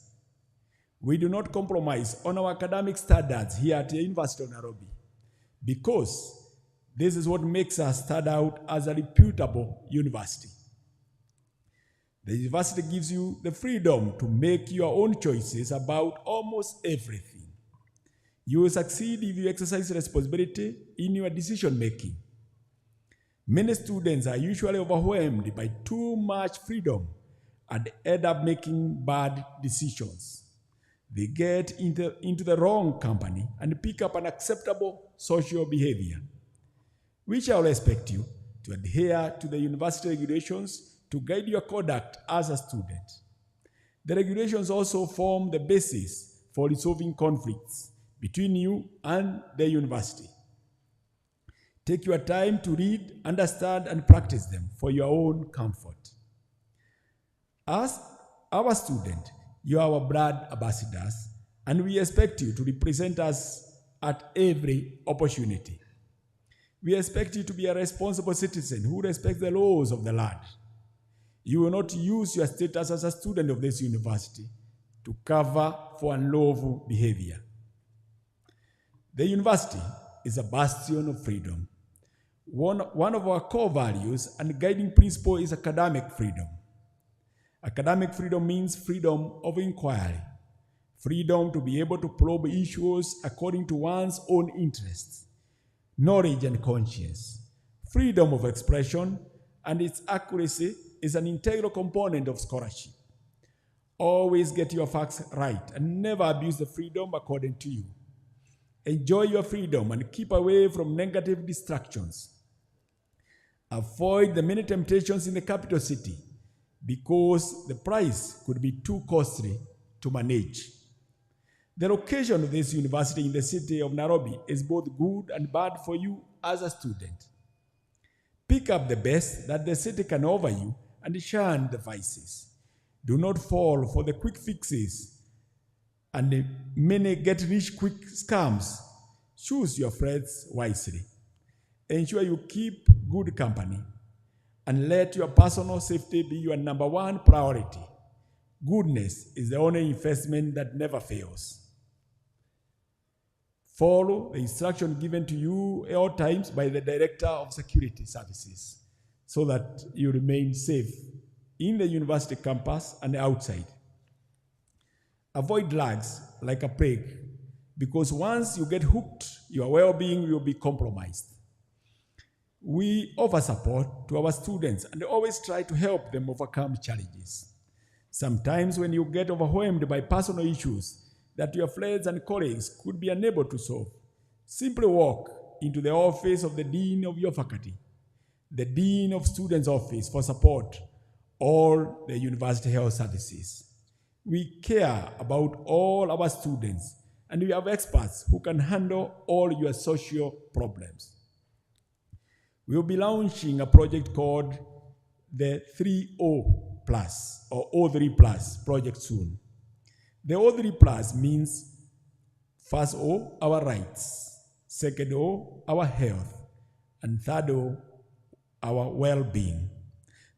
Speaker 19: We do not compromise on our academic standards here at the University of Nairobi because this is what makes us stand out as a reputable university. The university gives you the freedom to make your own choices about almost everything. You will succeed if you exercise responsibility in your decision making. Many students are usually overwhelmed by too much freedom and end up making bad decisions. They get into the wrong company and pick up unacceptable social behavior. We shall expect you to adhere to the university regulations to guide your conduct as a student. The regulations also form the basis for resolving conflicts between you and the university. Take your time to read, understand, and practice them for your own comfort. As our student, you are our brand ambassadors, and we expect you to represent us at every opportunity. We expect you to be a responsible citizen who respects the laws of the land. You will not use your status as a student of this university to cover for unlawful behavior. The university is a bastion of freedom. One of our core values and guiding principle is academic freedom. Academic freedom means freedom of inquiry, freedom to be able to probe issues according to one's own interests, knowledge and conscience. Freedom of expression and its accuracy is an integral component of scholarship. Always get your facts right and never abuse the freedom accorded to you. Enjoy your freedom and keep away from negative distractions. Avoid the many temptations in the capital city because the price could be too costly to manage. The location of this university in the city of Nairobi is both good and bad for you as a student. Pick up the best that the city can offer you and shun the vices. Do not fall for the quick fixes and the many get-rich-quick scams. Choose your friends wisely. Ensure you keep good company and let your personal safety be your number one priority. Goodness is the only investment that never fails. Follow the instruction given to you at all times by the Director of Security Services so that you remain safe in the university campus and outside. Avoid drugs like a plague because once you get hooked, your well-being will be compromised. We offer support to our students and always try to help them overcome challenges. Sometimes when you get overwhelmed by personal issues that your friends and colleagues could be unable to solve, simply walk into the office of the Dean of your faculty, the Dean of Students' Office for support, or the University Health Services. We care about all our students and we have experts who can handle all your social problems. We will be launching a project called the 3O Plus or O3 Plus project soon. The O3 Plus means first O, our rights, second O, our health, and third O, our well-being.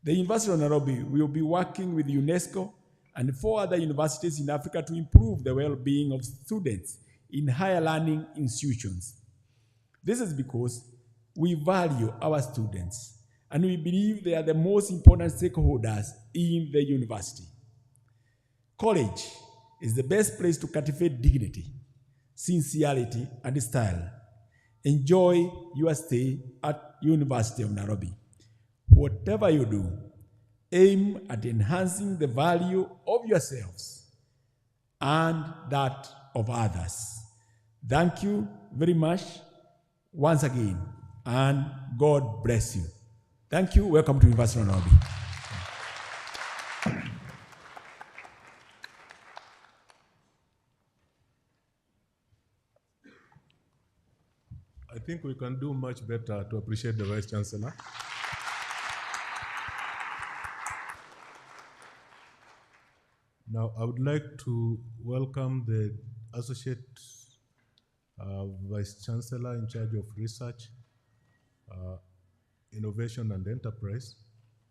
Speaker 19: The University of Nairobi will be working with UNESCO and 4 other universities in Africa to improve the well-being of students in higher learning institutions. This is because we value our students and we believe they are the most important stakeholders in the university. College is the best place to cultivate dignity, sincerity, and style. Enjoy your stay at University of Nairobi. Whatever you do, aim at enhancing the value of yourselves and that of others. Thank you very much once again, and God bless you. Thank you. Welcome to University of Nairobi.
Speaker 6: I think we can do much better to appreciate the Vice Chancellor. Now, I would like to welcome the Associate Vice Chancellor in charge of Research, Innovation and Enterprise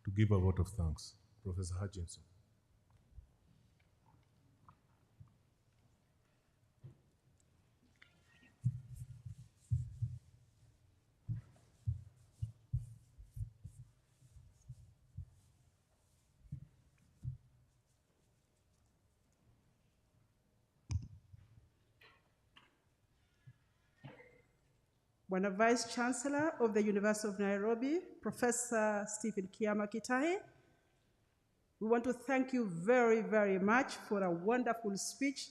Speaker 6: to give a vote of thanks, Professor Hutchinson.
Speaker 3: Bwana Vice Chancellor of the University of Nairobi, Professor Stephen Kiama Kitahi, we want to thank you very, very much for a wonderful speech.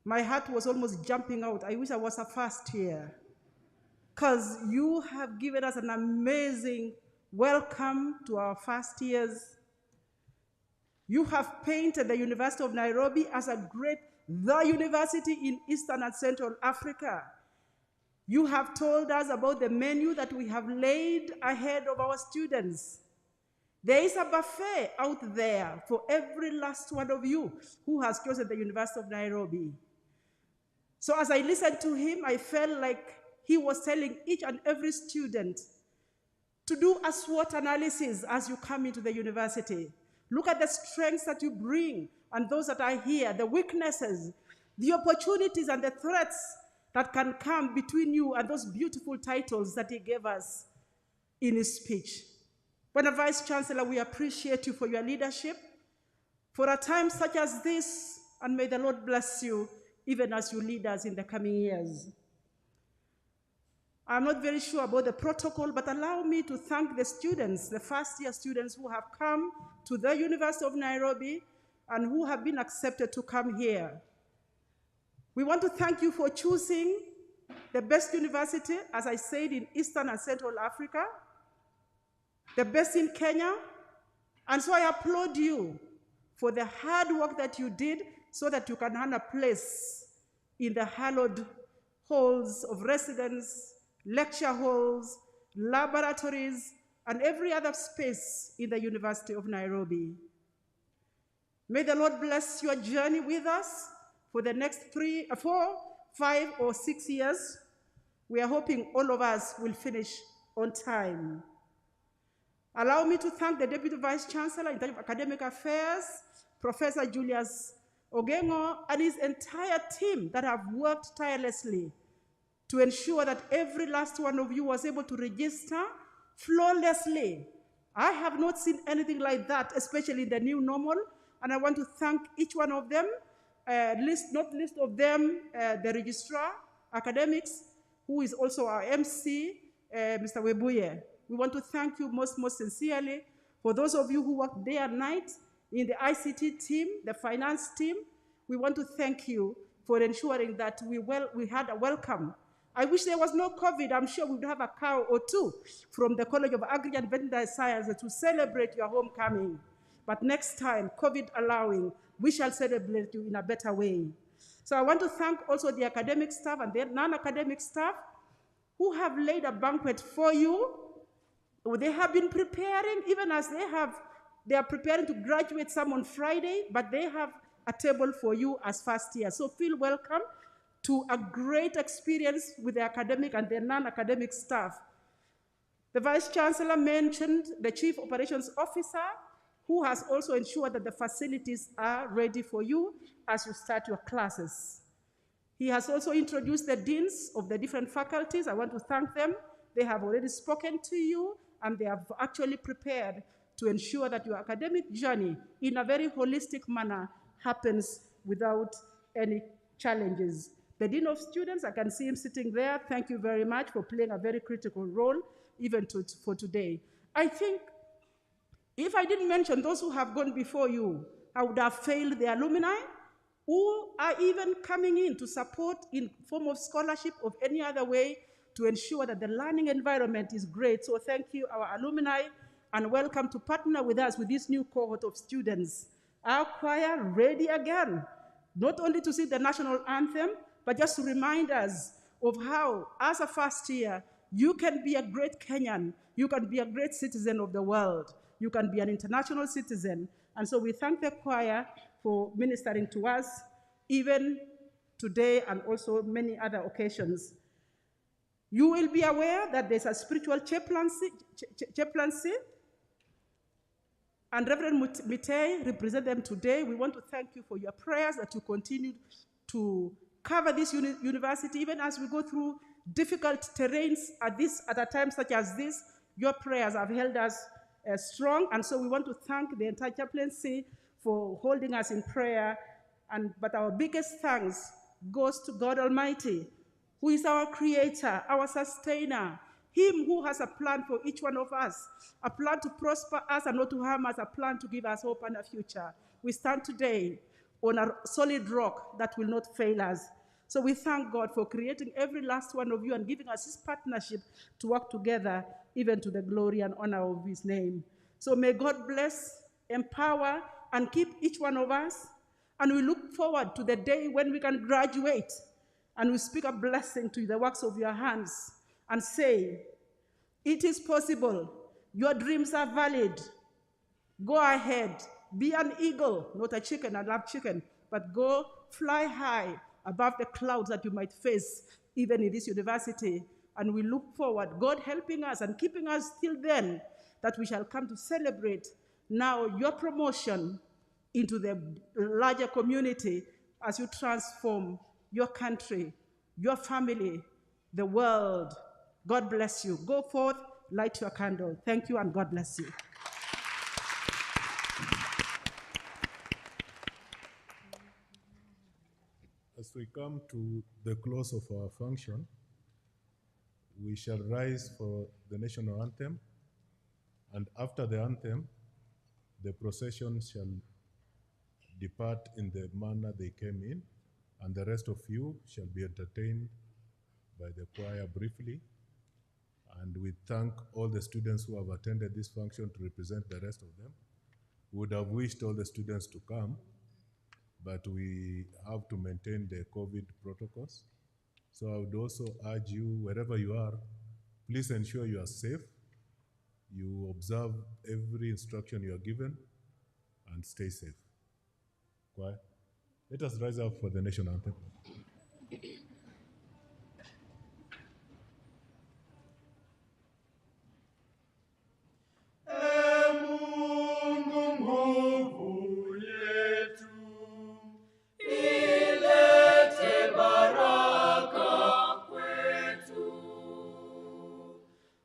Speaker 3: My heart was almost jumping out. I wish I was a first year, because you have given us an amazing welcome to our first years. You have painted the University of Nairobi as the university in Eastern and Central Africa. You have told us about the menu that we have laid ahead of our students. There is a buffet out there for every last one of you who has chosen the University of Nairobi. So as I listened to him, I felt like he was telling each and every student to do a SWOT analysis as you come into the university. Look at the strengths that you bring and those that are here, the weaknesses, the opportunities and the threats that can come between you and those beautiful titles that he gave us in his speech. When a Vice Chancellor, we appreciate you for your leadership, for a time such as this, and may the Lord bless you even as you lead us in the coming years. I'm not very sure about the protocol, but allow me to thank the students, the first-year students who have come to the University of Nairobi and who have been accepted to come here. We want to thank you for choosing the best university, as I said, in Eastern and Central Africa, the best in Kenya, and so I applaud you for the hard work that you did so that you can earn a place in the hallowed halls of residence, lecture halls, laboratories, and every other space in the University of Nairobi. May the Lord bless your journey with us for the next 3, 4, 5, or 6 years. We are hoping all of us will finish on time. Allow me to thank the Deputy Vice Chancellor in charge of Academic Affairs, Professor Julius Ogengo, and his entire team that have worked tirelessly to ensure that every last one of you was able to register flawlessly. I have not seen anything like that, especially in the new normal, and I want to thank each one of them, the registrar, academics, who is also our MC, Mr. Webuye. We want to thank you most sincerely for those of you who work day and night in the ICT team, the finance team. We want to thank you for ensuring that we had a welcome. I wish there was no COVID. I'm sure we would have a cow or two from the College of Agri and Veterinary Sciences to celebrate your homecoming. But next time, COVID allowing, we shall celebrate you in a better way. So I want to thank also the academic staff and the non-academic staff who have laid a banquet for you. They have been preparing, even as they are preparing to graduate some on Friday, but they have a table for you as first year. So feel welcome to a great experience with the academic and the non-academic staff. The Vice Chancellor mentioned the Chief Operations Officer, who has also ensured that the facilities are ready for you as you start your classes. He has also introduced the deans of the different faculties. I want to thank them. They have already spoken to you, and they have actually prepared to ensure that your academic journey in a very holistic manner happens without any challenges. The Dean of Students, I can see him sitting there. Thank you very much for playing a very critical role, even for today. I think if I didn't mention those who have gone before you, I would have failed the alumni who are even coming in to support in form of scholarship or any other way to ensure that the learning environment is great. So thank you, our alumni, and welcome to partner with us with this new cohort of students. Our choir ready again, not only to sing the national anthem, but just to remind us of how, as a first year, you can be a great Kenyan, you can be a great citizen of the world, you can be an international citizen. And so we thank the choir for ministering to us, even today and also many other occasions. You will be aware that there's a spiritual chaplaincy, and Reverend Mitei represent them today. We want to thank you for your prayers that you continue to cover this university, even as we go through difficult terrains at a time such as this. Your prayers have held us strong, and so we want to thank the entire chaplaincy for holding us in prayer. But our biggest thanks goes to God Almighty, who is our creator, our sustainer, him who has a plan for each one of us, a plan to prosper us and not to harm us, a plan to give us hope and a future. We stand today on a solid rock that will not fail us. So we thank God for creating every last one of you and giving us his partnership to work together, even to the glory and honor of his name. So may God bless, empower, and keep each one of us. And we look forward to the day when we can graduate and we speak a blessing to the works of your hands and say, it is possible, your dreams are valid. Go ahead, be an eagle, not a chicken, I love chicken, but go fly high above the clouds that you might face even in this university. And we look forward, God helping us and keeping us till then, that we shall come to celebrate now your promotion into the larger community as you transform your country, your family, the world. God bless you. Go forth, light your candle. Thank you and God bless you.
Speaker 6: As we come to the close of our function, we shall rise for the national anthem, and after the anthem, the procession shall depart in the manner they came in, and the rest of you shall be entertained by the choir briefly. And we thank all the students who have attended this function to represent the rest of them. We would have wished all the students to come, but we have to maintain the COVID protocols. So I would also urge you, wherever you are, please ensure you are safe, you observe every instruction you are given, and stay safe. Choir, let us rise up for the national anthem.
Speaker 18: Ilete baraka kwetu,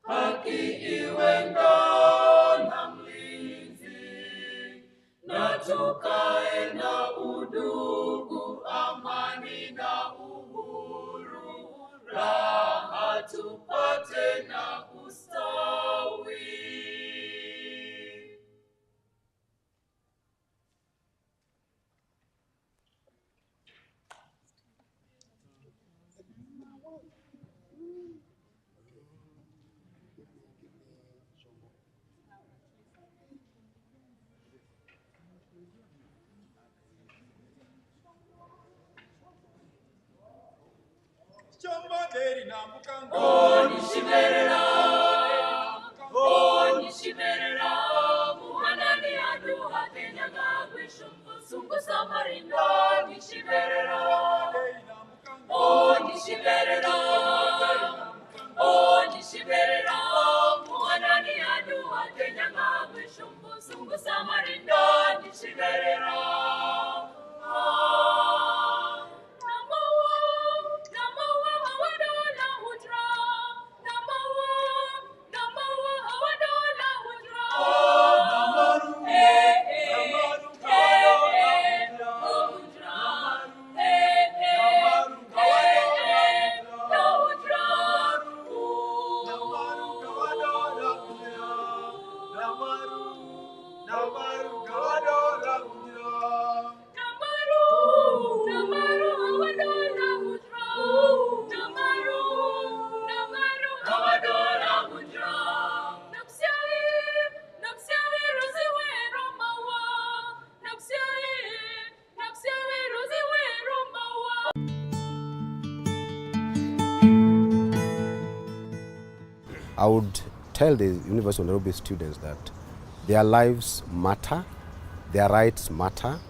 Speaker 18: haki iwe ngao na mlinzi, na tukae na udugu, amani na uhuru, raha tupate na ustawi. Nishimerera muhanani adu hakenyaga gwishumbu sungu samarinda nishimerera nishimerera muhanani adu hakenyaga gwishumbu sungu samarinda nishimerera
Speaker 5: I would tell the University of Nairobi students that their lives matter, their rights matter,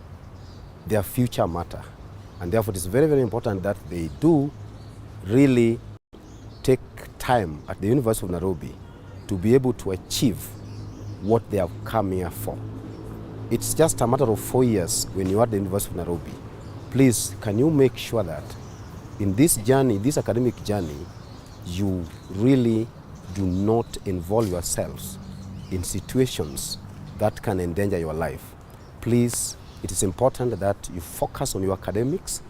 Speaker 5: their future matter. And therefore it is very, very important that they do really take time at the University of Nairobi to be able to achieve what they have come here for. It's just a matter of 4 years when you are at the University of Nairobi. Please, can you make sure that in this journey, this academic journey, you really do not involve yourselves in situations that can endanger your life. Please, it is important that you focus on your academics,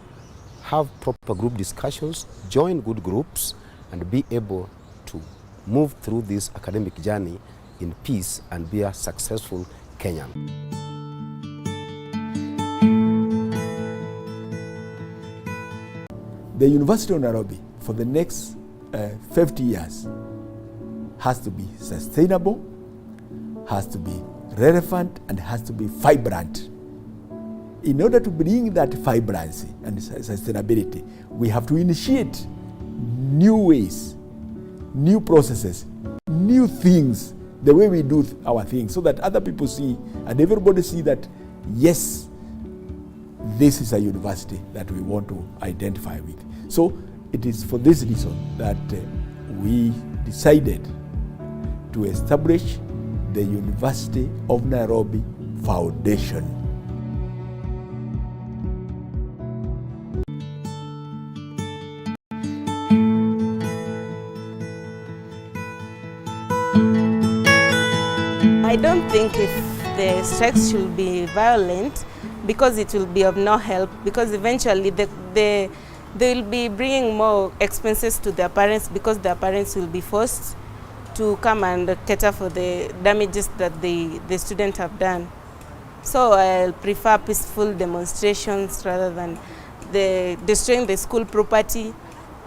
Speaker 5: have proper group discussions, join good groups, and be able to move through this academic journey in peace and be a successful Kenyan.
Speaker 4: The University of Nairobi for the next 50 years has to be sustainable, has to be relevant, and has to be vibrant. In order to bring that vibrancy and sustainability, we have to initiate new ways, new processes, new things, the way we do our things, so that other people see and everybody see that, yes, this is a university that we want to identify with. So it is for this reason that we decided to establish the University of Nairobi Foundation.
Speaker 1: I don't think if the strikes should be violent, because it will be of no help, because eventually they will be bringing more expenses to their parents, because their parents will be forced to come and cater for the damages that the students have done. So I'll prefer peaceful demonstrations rather than destroying the school property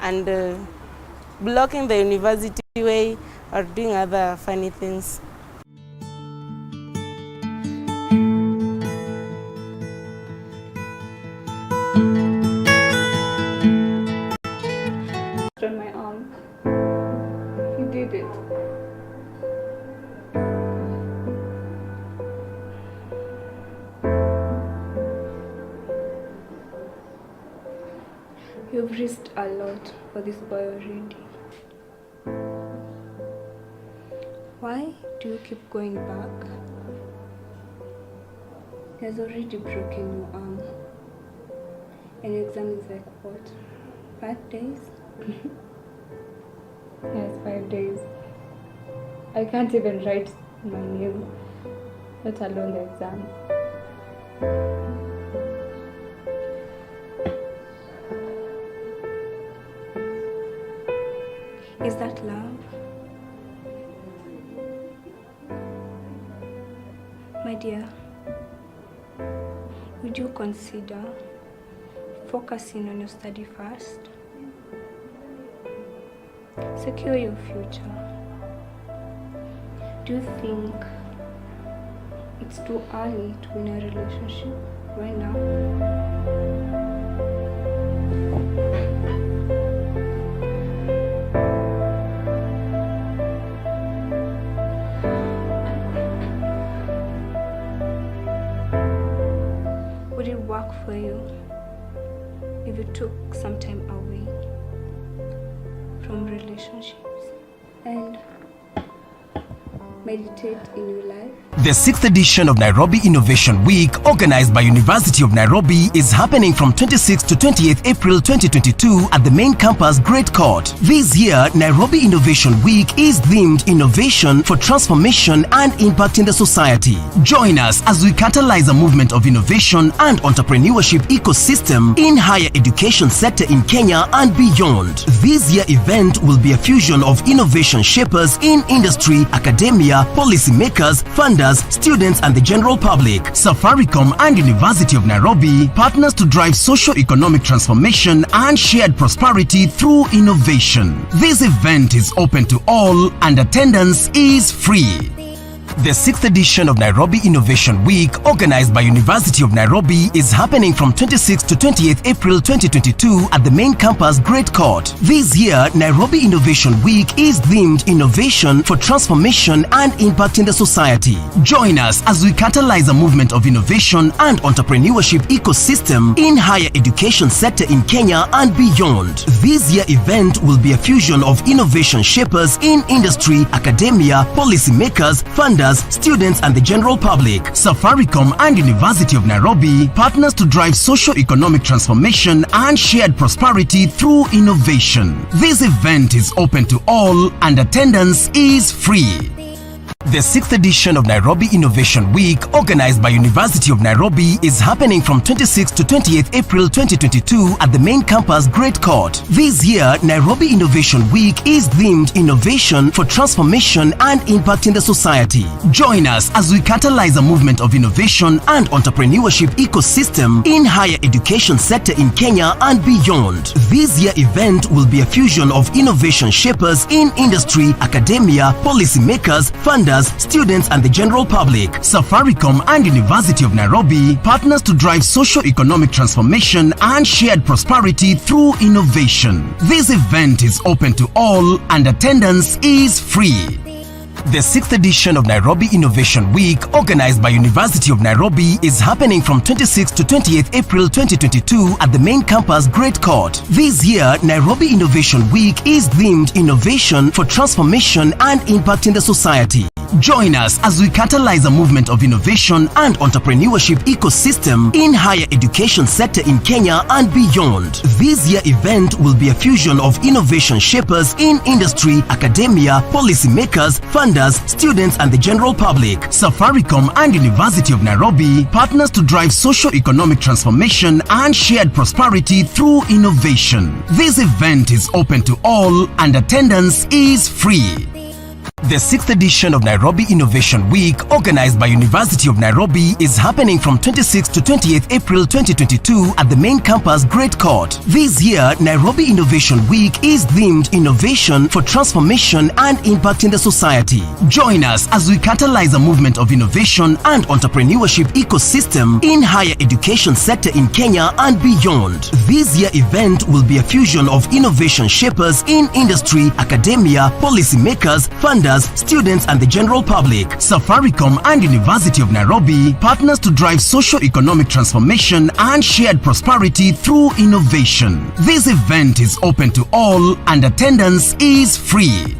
Speaker 1: and blocking the university way or doing other funny things.
Speaker 20: On my arm. He did it. You've risked a lot for this boy already. Why do you keep going back? He has already broken your arm. And your exam is like what? 5 days? Yes, 5 days. I can't even write my name, let alone the exam. Is that love? My dear, would you consider focusing on your study first? Secure your future. Do you think it's too early to be in a relationship right now? Would it work for you if you took some time away from relationships and meditate in your life?
Speaker 23: The 6th edition of Nairobi Innovation Week, organized by University of Nairobi, is happening from 26th to 28th April 2022 at the main campus, Great Court. This year, Nairobi Innovation Week is themed Innovation for Transformation and Impact in the Society. Join us as we catalyze a movement of innovation and entrepreneurship ecosystem in higher education sector in Kenya and beyond. This year event will be a fusion of innovation shapers in industry, academia, policymakers, funders, students and the general public. Safaricom and University of Nairobi partners to drive socio-economic transformation and shared prosperity through innovation. This event is open to all and attendance is free. The 6th edition of Nairobi Innovation Week, organized by University of Nairobi, is happening from 26th to 28th April 2022 at the main campus, Great Court. This year, Nairobi Innovation Week is themed Innovation for Transformation and Impact in the Society. Join us as we catalyze a movement of innovation and entrepreneurship ecosystem in higher education sector in Kenya and beyond. This year event will be a fusion of innovation shapers in industry, academia, policymakers, funders, students and the general public. Safaricom and University of Nairobi partners to drive socio-economic transformation and shared prosperity through innovation. This event is open to all and attendance is free. The 6th edition of Nairobi Innovation Week, organized by University of Nairobi, is happening from 26th to 28th April 2022 at the main campus, Great Court. This year, Nairobi Innovation Week is themed Innovation for Transformation and Impact in the Society. Join us as we catalyze a movement of innovation and entrepreneurship ecosystem in higher education sector in Kenya and beyond. This year event will be a fusion of innovation shapers in industry, academia, policymakers, funders, students and the general public. Safaricom and University of Nairobi partners to drive socio-economic transformation and shared prosperity through innovation. This event is open to all and attendance is free. The 6th edition of Nairobi Innovation Week, organized by University of Nairobi, is happening from 26th to 28th April 2022 at the main campus, Great Court. This year, Nairobi Innovation Week is themed Innovation for Transformation and Impact in the Society. Join us as we catalyze a movement of innovation and entrepreneurship ecosystem in higher education sector in Kenya and beyond. This year event will be a fusion of innovation shapers in industry, academia, policymakers, funders, students and the general public. Safaricom and University of Nairobi partners to drive socio-economic transformation and shared prosperity through innovation. This event is open to all and attendance is free. The 6th edition of Nairobi Innovation Week, organized by University of Nairobi, is happening from 26th to 28th April 2022 at the main campus, Great Court. This year, Nairobi Innovation Week is themed Innovation for Transformation and Impact in the Society. Join us as we catalyze a movement of innovation and entrepreneurship ecosystem in higher education sector in Kenya and beyond. This year event will be a fusion of innovation shapers in industry, academia, policymakers, funders, students and the general public. Safaricom and University of Nairobi partners to drive socio-economic transformation and shared prosperity through innovation. This event is open to all and attendance is free.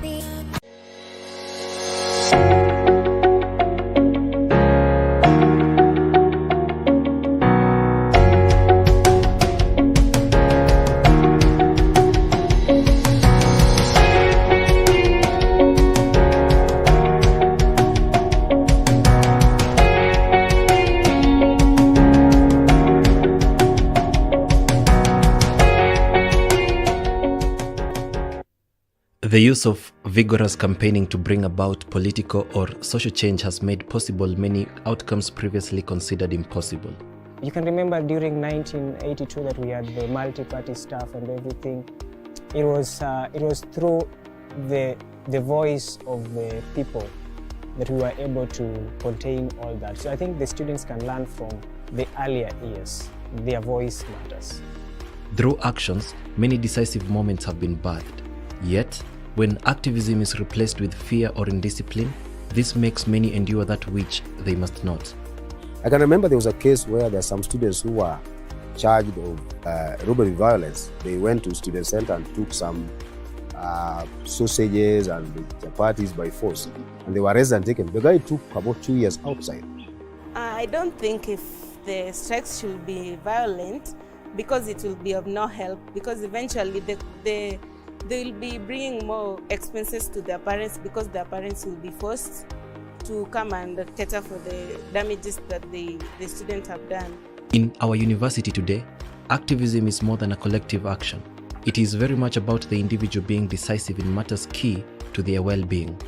Speaker 2: The use of vigorous campaigning to bring about political or social change has made possible many outcomes previously considered impossible.
Speaker 8: You can remember during 1982 that we had the multi-party stuff and everything. It was through the voice of the people that we were able to contain all that. So I think the students can learn from the earlier years. Their voice matters.
Speaker 2: Through actions, many decisive moments have been birthed. Yet, when activism is replaced with fear or indiscipline, this makes many endure that which they must not.
Speaker 5: I can remember there was a case where there are some students who were charged of robbery violence. They went to student center and took some sausages and chapatis by force, and they were arrested and taken. The guy took about 2 years outside.
Speaker 1: I don't think if the strikes should be violent, because it will be of no help, because eventually they will be bringing more expenses to their parents, because their parents will be forced to come and cater for the damages that the students have done.
Speaker 2: In our university today, activism is more than a collective action. It is very much about the individual being decisive in matters key to their well-being.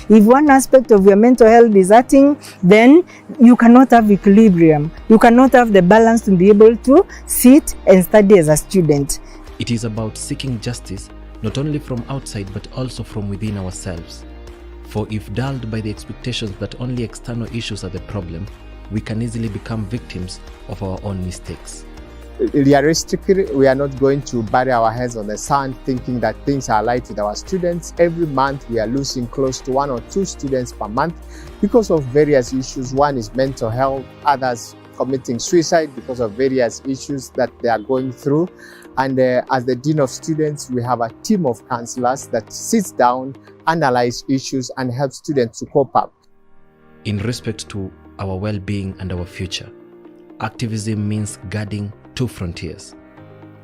Speaker 12: If one aspect of your mental health is hurting, then you cannot have equilibrium. You cannot have the balance to be able to sit and study as a student.
Speaker 2: It is about seeking justice, not only from outside but also from within ourselves. For if dulled by the expectations that only external issues are the problem, we can easily become victims of our own mistakes.
Speaker 22: Realistically, we are not going to bury our heads on the sand thinking that things are light with our students. Every month we are losing close to 1 or 2 students per month because of various issues. One is mental health, others committing suicide because of various issues that they are going through. And as the Dean of Students, we have a team of counselors that sits down, analyze issues and help students to cope up.
Speaker 2: In respect to our well-being and our future, activism means guarding 2 frontiers.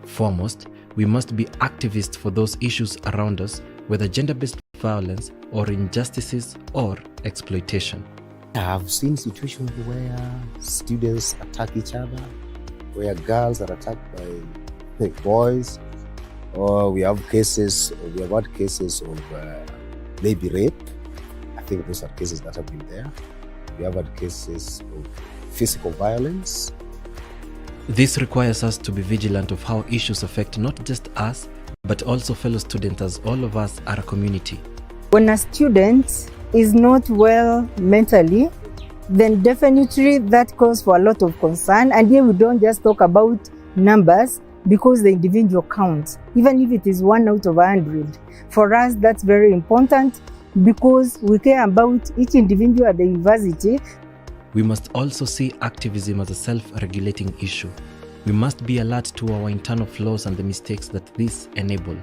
Speaker 2: Foremost, we must be activists for those issues around us, whether gender-based violence or injustices or exploitation.
Speaker 5: I have seen situations where students attack each other, where girls are attacked by boys, or we have had cases of maybe rape. I think those are cases that have been there. We have had cases of physical violence.
Speaker 2: This requires us to be vigilant of how issues affect not just us, but also fellow students, as all of us are a community.
Speaker 12: When a student is not well mentally, then definitely that calls for a lot of concern. And here we don't just talk about numbers, because the individual counts, even if it is 1 out of 100. For us, that's very important, because we care about each individual at the university.
Speaker 2: We must also see activism as a self-regulating issue. We must be alert to our internal flaws and the mistakes that these enable.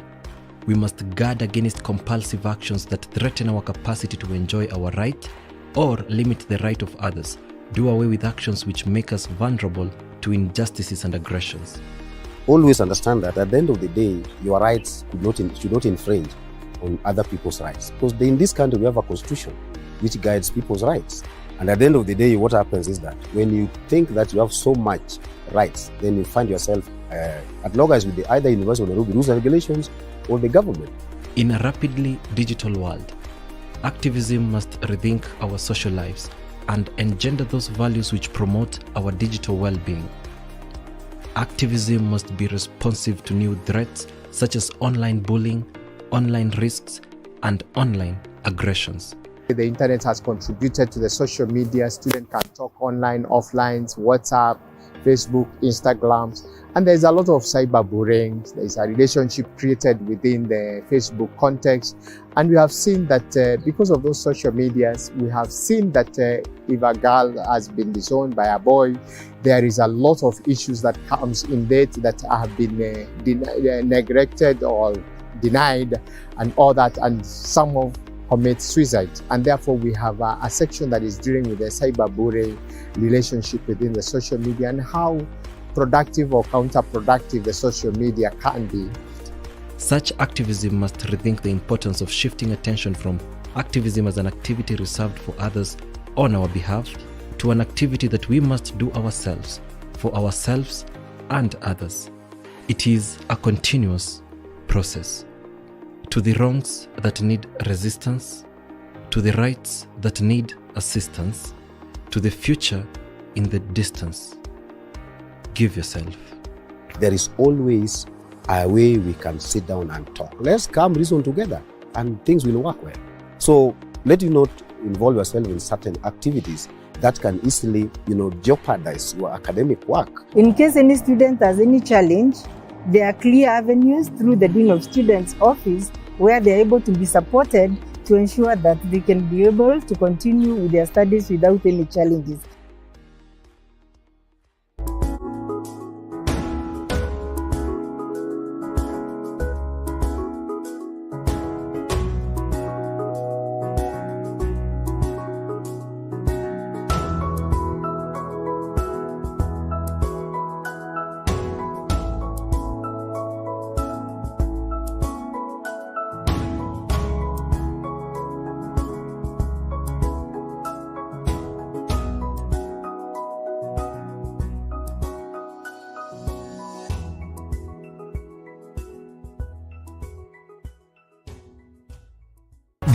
Speaker 2: We must guard against compulsive actions that threaten our capacity to enjoy our right or limit the right of others. Do away with actions which make us vulnerable to injustices and aggressions.
Speaker 5: Always understand that at the end of the day, your rights should not infringe on other people's rights. Because in this country, we have a constitution which guides people's rights. And at the end of the day, what happens is that when you think that you have so much rights, then you find yourself at loggerheads with either University of Nairobi rules and regulations or the government.
Speaker 2: In a rapidly digital world, activism must rethink our social lives and engender those values which promote our digital well-being. Activism must be responsive to new threats such as online bullying, online risks, and online aggressions.
Speaker 22: The internet has contributed to the social media. Students can talk online, offline, WhatsApp, Facebook, Instagram, and there's a lot of cyberbullying. There's a relationship created within the Facebook context, and we have seen that because of those social medias, we have seen that if a girl has been disowned by a boy, there is a lot of issues that comes in that have been neglected or denied and all that, and some of commit suicide. And therefore we have a section that is dealing with the cyberbullying relationship within the social media and how productive or counterproductive the social media can be.
Speaker 2: Such activism must rethink the importance of shifting attention from activism as an activity reserved for others on our behalf to an activity that we must do ourselves, for ourselves and others. It is a continuous process. To the wrongs that need resistance, to the rights that need assistance, to the future in the distance. Give yourself.
Speaker 5: There is always a way we can sit down and talk. Let's come reason together and things will work well. So let you not involve yourself in certain activities that can easily, jeopardize your academic work.
Speaker 12: In case any student has any challenge, there are clear avenues through the Dean of Students office where they are able to be supported to ensure that they can be able to continue with their studies without any challenges.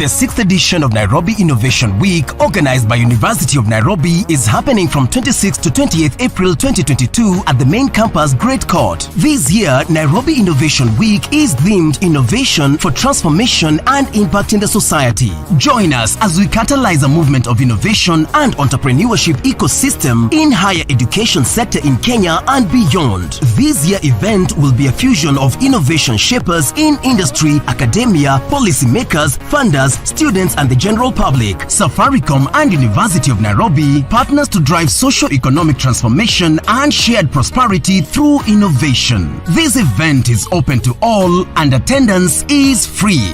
Speaker 23: The 6th edition of Nairobi Innovation Week, organized by University of Nairobi, is happening from 26th to 28th April 2022 at the main campus, Great Court. This year, Nairobi Innovation Week is themed Innovation for Transformation and Impact in the Society. Join us as we catalyze a movement of innovation and entrepreneurship ecosystem in higher education sector in Kenya and beyond. This year event will be a fusion of innovation shapers in industry, academia, policymakers, funders, students and the general public. Safaricom and University of Nairobi partners to drive socio-economic transformation and shared prosperity through innovation. This event is open to all and attendance is free.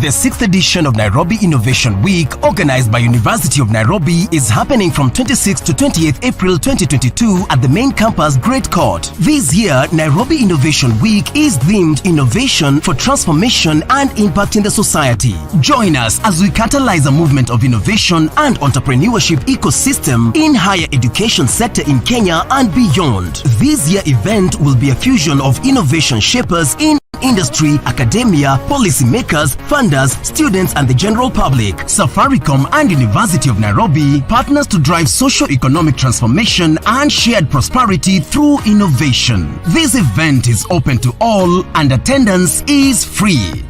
Speaker 23: The 6th edition of Nairobi Innovation Week, organized by University of Nairobi, is happening from 26th to 28th April 2022 at the main campus, Great Court. This year, Nairobi Innovation Week is themed Innovation for Transformation and Impact in the Society. Join us as we catalyze a movement of innovation and entrepreneurship ecosystem in higher education sector in Kenya and beyond. This year event will be a fusion of innovation shapers in industry, academia, policymakers, funders, students and the general public. Safaricom and University of Nairobi partners to drive socio-economic transformation and shared prosperity through innovation. This event is open to all and attendance is free.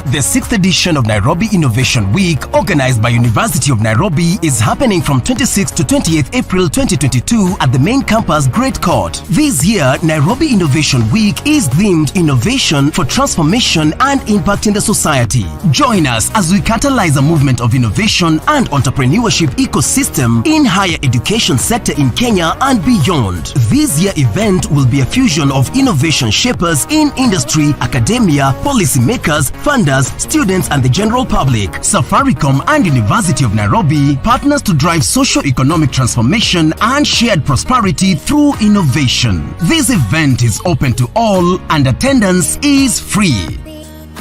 Speaker 23: The 6th edition of Nairobi Innovation Week, organized by University of Nairobi, is happening from 26th to 28th April 2022 at the main campus, Great Court. This year, Nairobi Innovation Week is themed Innovation for Transformation and Impact in the Society. Join us as we catalyze a movement of innovation and entrepreneurship ecosystem in higher education sector in Kenya and beyond. This year event will be a fusion of innovation shapers in industry, academia, policymakers, funders, students and the general public. Safaricom and University of Nairobi partners to drive socio-economic transformation and shared prosperity through innovation. This event is open to all and attendance is free.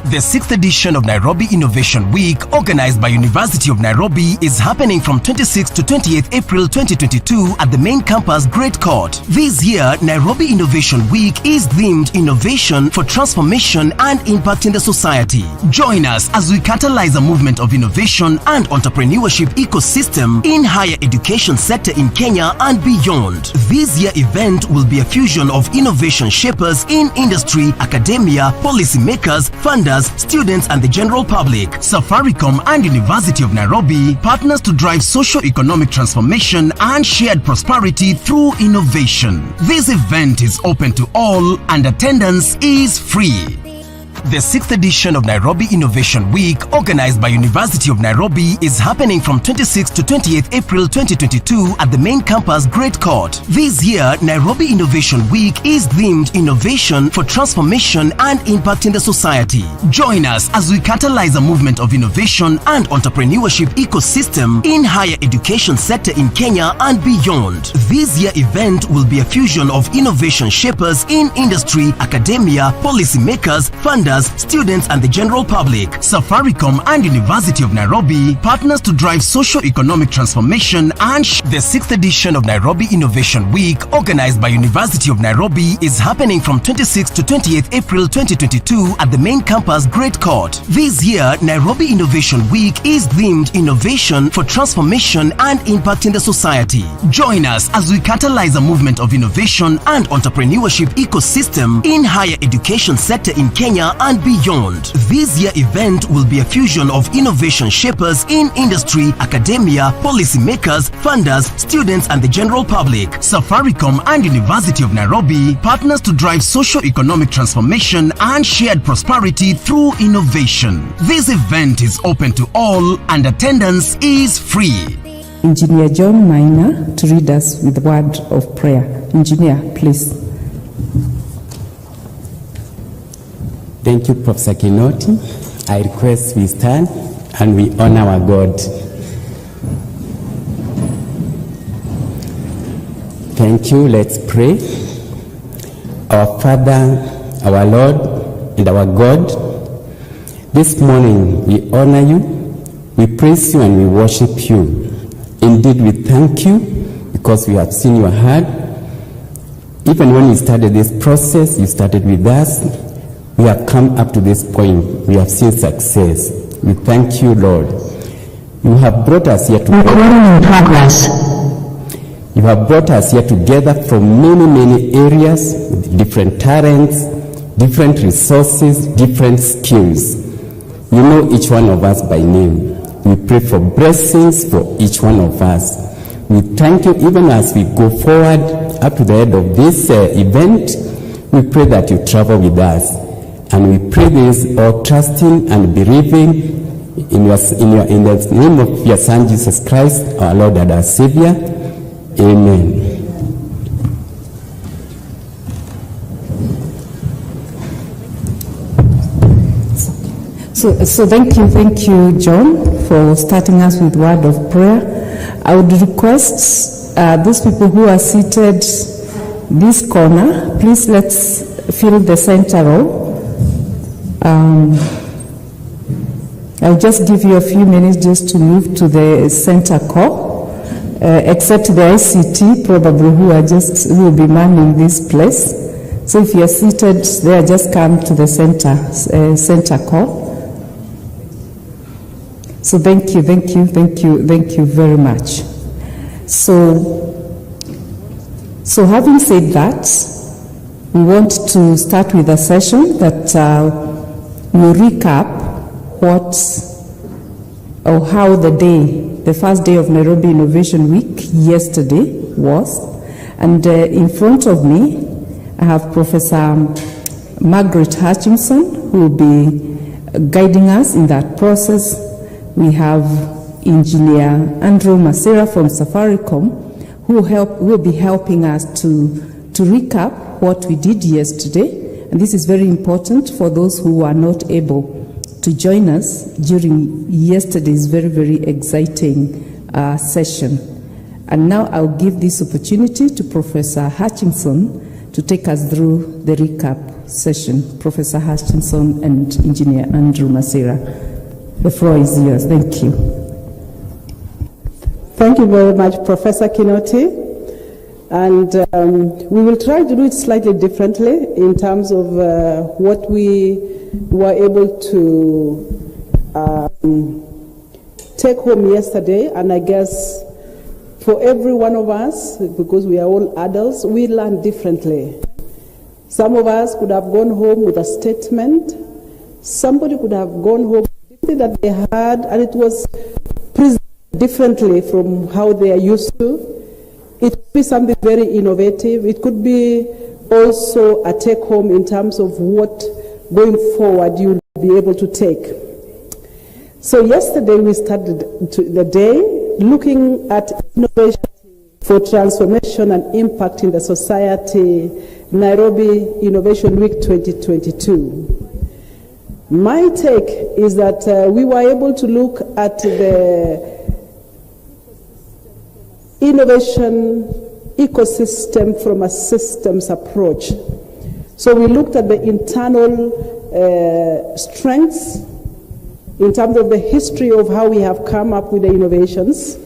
Speaker 23: The 6th edition of Nairobi Innovation Week, organized by University of Nairobi, is happening from 26th to 28th April 2022 at the main campus, Great Court. This year, Nairobi Innovation Week is themed Innovation for Transformation and Impact in the Society. Join us as we catalyze a movement of innovation and entrepreneurship ecosystem in higher education sector in Kenya and beyond. This year event will be a fusion of innovation shapers in industry, academia, policymakers, funders, students and the general public. Safaricom and University of Nairobi partners to drive socio-economic transformation and shared prosperity through innovation. This event is open to all and attendance is free. The 6th edition of Nairobi Innovation Week, organized by University of Nairobi, is happening from 26th to 28th April 2022 at the main campus, Great Court. This year, Nairobi Innovation Week is themed Innovation for Transformation and Impact in the Society. Join us as we catalyze a movement of innovation and entrepreneurship ecosystem in higher education sector in Kenya and beyond. This year event will be a fusion of innovation shapers in industry, academia, policymakers, funders, students and the general public. Safaricom and University of Nairobi partners to drive socio-economic transformation and the 6th edition of Nairobi Innovation Week, organized by University of Nairobi, is happening from 26th to 28th April 2022 at the main campus, Great Court. This year, Nairobi Innovation Week is themed Innovation for Transformation and Impact in the Society. Join us as we catalyze a movement of innovation and entrepreneurship ecosystem in higher education sector in Kenya and beyond. This year event will be a fusion of innovation shapers in industry, academia, policymakers, funders, students and the general public. Safaricom and University of Nairobi partners to drive socio-economic transformation and shared prosperity through innovation. This event is open to all and attendance is free.
Speaker 7: Engineer John Maina to read us with the word of prayer. Engineer, please.
Speaker 13: Thank you, Professor Kinoti. I request we stand and we honor our God. Thank you. Let's pray. Our Father, our Lord, and our God, this morning we honor you, we praise you, and we worship you. Indeed, we thank you because we have seen your heart. Even when you started this process, you started with us. We have come up to this point. We have seen success. We thank you, Lord. You have brought us here together. In progress. You have brought us here together from many, many areas with different talents, different resources, different skills. You know each one of us by name. We pray for blessings for each one of us. We thank you even as we go forward up to the end of this event. We pray that you travel with us. And we pray this all trusting and believing in the name of your Son Jesus Christ, our Lord and our Savior. Amen.
Speaker 7: So thank you, John, for starting us with word of prayer. I would request those people who are seated this corner, please let's fill the center row. I'll just give you a few minutes just to move to the center core, except the ICT probably who will be manning this place. So if you're seated there, just come to the center core. So thank you very much. So having said that, we want to start with a session that will recap how the first day of Nairobi Innovation Week yesterday was. And in front of me, I have Professor Margaret Hutchinson, who will be guiding us in that process. We have Engineer Andrew Masera from Safaricom, who will be helping us to recap what we did yesterday. And this is very important for those who are not able to join us during yesterday's very, very exciting session. And now I'll give this opportunity to Professor Hutchinson to take us through the recap session. Professor Hutchinson and Engineer Andrew Masera, the floor is yours. Thank you.
Speaker 10: Thank you very much, Professor Kinoti. And we will try to do it slightly differently in terms of what we were able to take home yesterday. And I guess for every one of us, because we are all adults, we learn differently. Some of us could have gone home with a statement. Somebody could have gone home with something that they had, and it was presented differently from how they are used to. It could be something very innovative. It could be also a take-home in terms of what, going forward, you'll be able to take. So yesterday we started the day looking at innovation for transformation and impact in the society, Nairobi Innovation Week 2022. My take is that we were able to look at the innovation ecosystem from a systems approach. So we looked at the internal strengths in terms of the history of how we have come up with the innovations.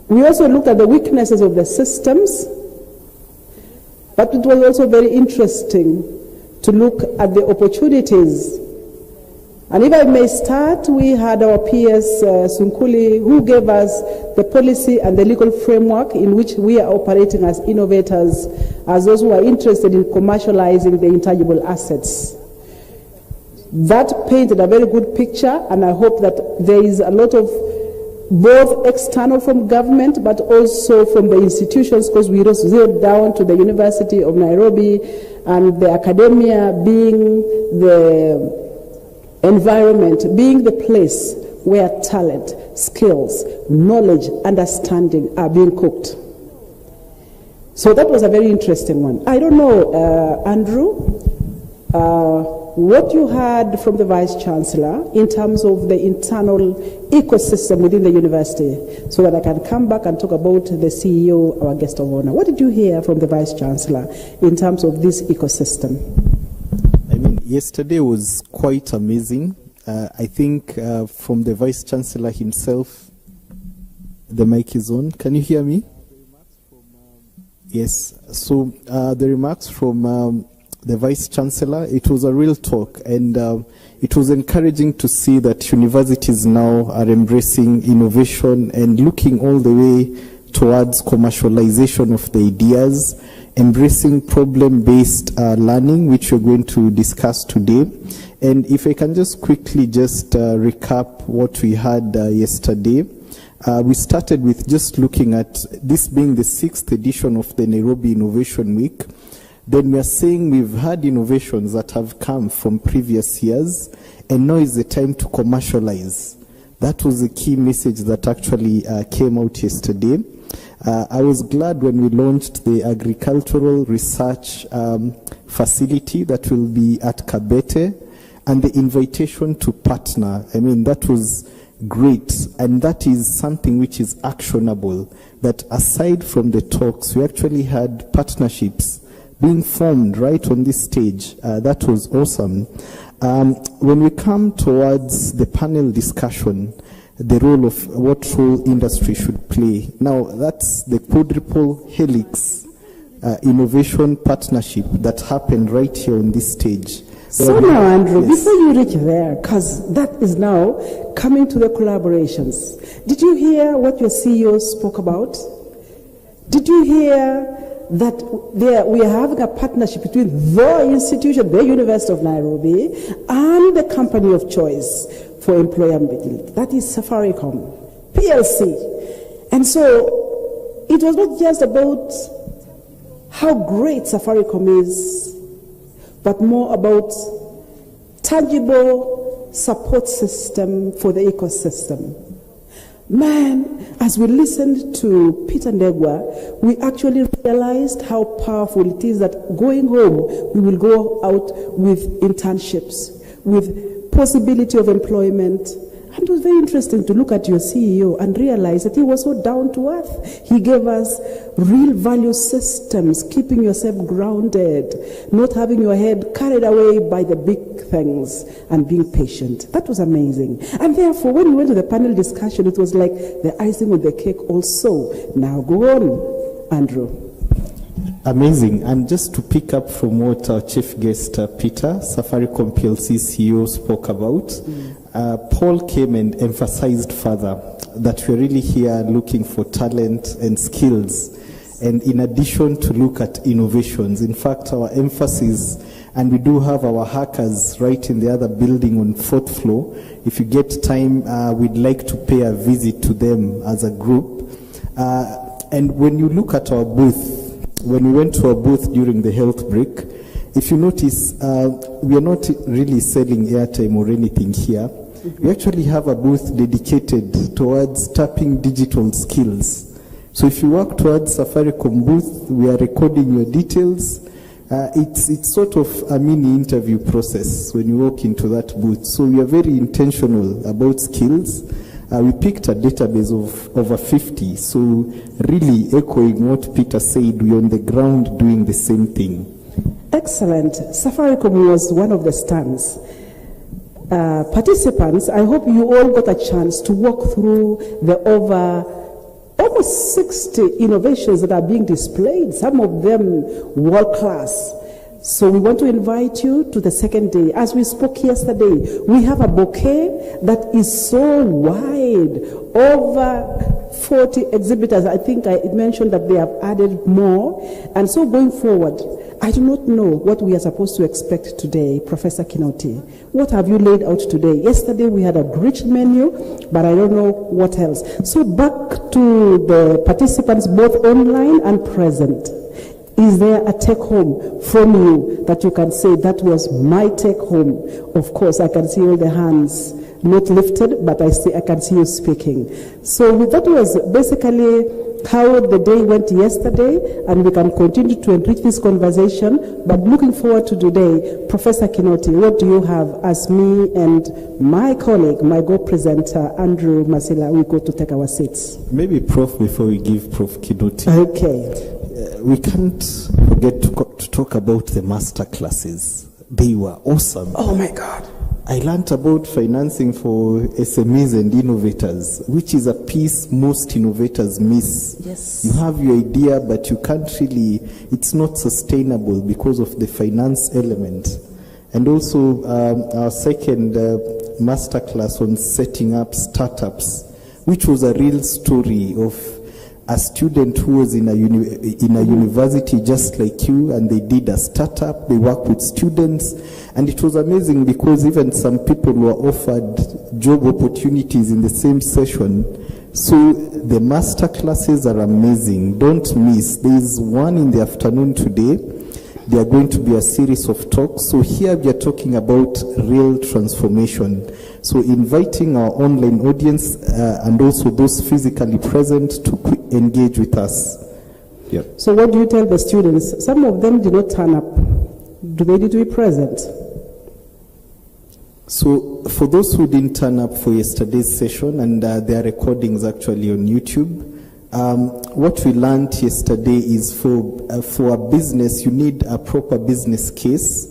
Speaker 10: We also looked at the weaknesses of the systems, but it was also very interesting to look at the opportunities. And if I may start, we had our PS Sunkuli, who gave us the policy and the legal framework in which we are operating as innovators, as those who are interested in commercializing the intangible assets. That painted a very good picture, and I hope that there is a lot of both external from government, but also from the institutions, because we zeroed down to the University of Nairobi and the academia being the environment, being the place where talent, skills, knowledge, understanding are being cooked. So that was a very interesting one. I don't know, Andrew, what you heard from the Vice Chancellor in terms of the internal ecosystem within the university, so that I can come back and talk about the CEO, our guest of honor. What did you hear from the Vice Chancellor in terms of this ecosystem?
Speaker 15: Yesterday was quite amazing. I think from the Vice Chancellor himself, the mic is on. Can you hear me? Yes. So the remarks from the Vice Chancellor, it was a real talk, and it was encouraging to see that universities now are embracing innovation and looking all the way towards commercialization of the ideas, embracing problem-based learning, which we're going to discuss today. And if I can just quickly recap what we had yesterday. We started with just looking at this being the 6th edition of the Nairobi Innovation Week. Then we are saying we've had innovations that have come from previous years, and now is the time to commercialize. That was the key message that actually came out yesterday. I was glad when we launched the agricultural research facility that will be at Kabete, and the invitation to partner. I mean, that was great, and that is something which is actionable, that aside from the talks, we actually had partnerships being formed right on this stage. That was awesome. When we come towards the panel discussion, the role of what role industry should play. Now, that's the quadruple helix innovation partnership that happened right here on this stage.
Speaker 10: So now, Andrew, before you reach there, because that is now coming to the collaborations, did you hear what your CEO spoke about? Did you hear that we are having a partnership between the institution, the University of Nairobi, and the company of choice for employability. That is Safaricom, PLC. And so it was not just about how great Safaricom is, but more about tangible support system for the ecosystem. Man, as we listened to Peter Ndegwa, we actually realized how powerful it is that going home, we will go out with internships, with possibility of employment. And it was very interesting to look at your CEO and realize that he was so down to earth. He gave us real value systems, keeping yourself grounded, not having your head carried away by the big things, and being patient. That was amazing. And therefore, when we went to the panel discussion, it was like the icing on the cake also. Now go on, Andrew.
Speaker 15: Amazing. And just to pick up from what our chief guest, Peter, Safaricom PLC CEO, spoke about, Paul came and emphasized further that we're really here looking for talent and skills, and in addition to look at innovations. In fact, our emphasis, and we do have our hackers right in the other building on 4th floor. If you get time, we'd like to pay a visit to them as a group. And when you look at our booth, when we went to our booth during the health break, if you notice, we are not really selling airtime or anything here. We actually have a booth dedicated towards tapping digital skills. So if you work towards Safaricom booth, we are recording your details. It's sort of a mini interview process when you walk into that booth. So we are very intentional about skills. We picked a database of over 50. So really echoing what Peter said, we're on the ground doing the same thing.
Speaker 10: Excellent. Safaricom was one of the stands. Participants, I hope you all got a chance to walk through the over almost 60 innovations that are being displayed, some of them world class. So we want to invite you to the second day. As we spoke yesterday, we have a bouquet that is so wide, over 40 exhibitors. I think I mentioned that they have added more. And so going forward, I do not know what we are supposed to expect today, Professor Kinoti. What have you laid out today? Yesterday we had a rich menu, but I don't know what else. So back to the participants, both online and present. Is there a take home from you that you can say, that was my take home? Of course, I can see all the hands not lifted, but I can see you speaking. So that was basically how the day went yesterday, and we can continue to enrich this conversation. But looking forward to today, Professor Kinoti, what do you have as me and my colleague, my co-presenter, Andrew Masila, we go to take our seats?
Speaker 15: Maybe Prof, before we give Prof Kinoti.
Speaker 10: Okay.
Speaker 15: We can't forget to talk about the master classes. They were awesome.
Speaker 10: Oh my God.
Speaker 15: I learned about financing for SMEs and innovators, which is a piece most innovators miss.
Speaker 10: Yes.
Speaker 15: You have your idea, but you can't really, it's not sustainable because of the finance element. And also our second masterclass on setting up startups, which was a real story of a student who was in a university just like you, and they did a startup, they work with students, and it was amazing because even some people were offered job opportunities in the same session. So the master classes are amazing. Don't miss. There is one in the afternoon today. There are going to be a series of talks. So here we are talking about real transformation. So inviting our online audience and also those physically present to engage with us. Yep.
Speaker 10: So what do you tell the students? Some of them did not turn up. Do they need to be present?
Speaker 15: So for those who didn't turn up for yesterday's session, and there are recordings actually on YouTube, what we learned yesterday is for a business, you need a proper business case.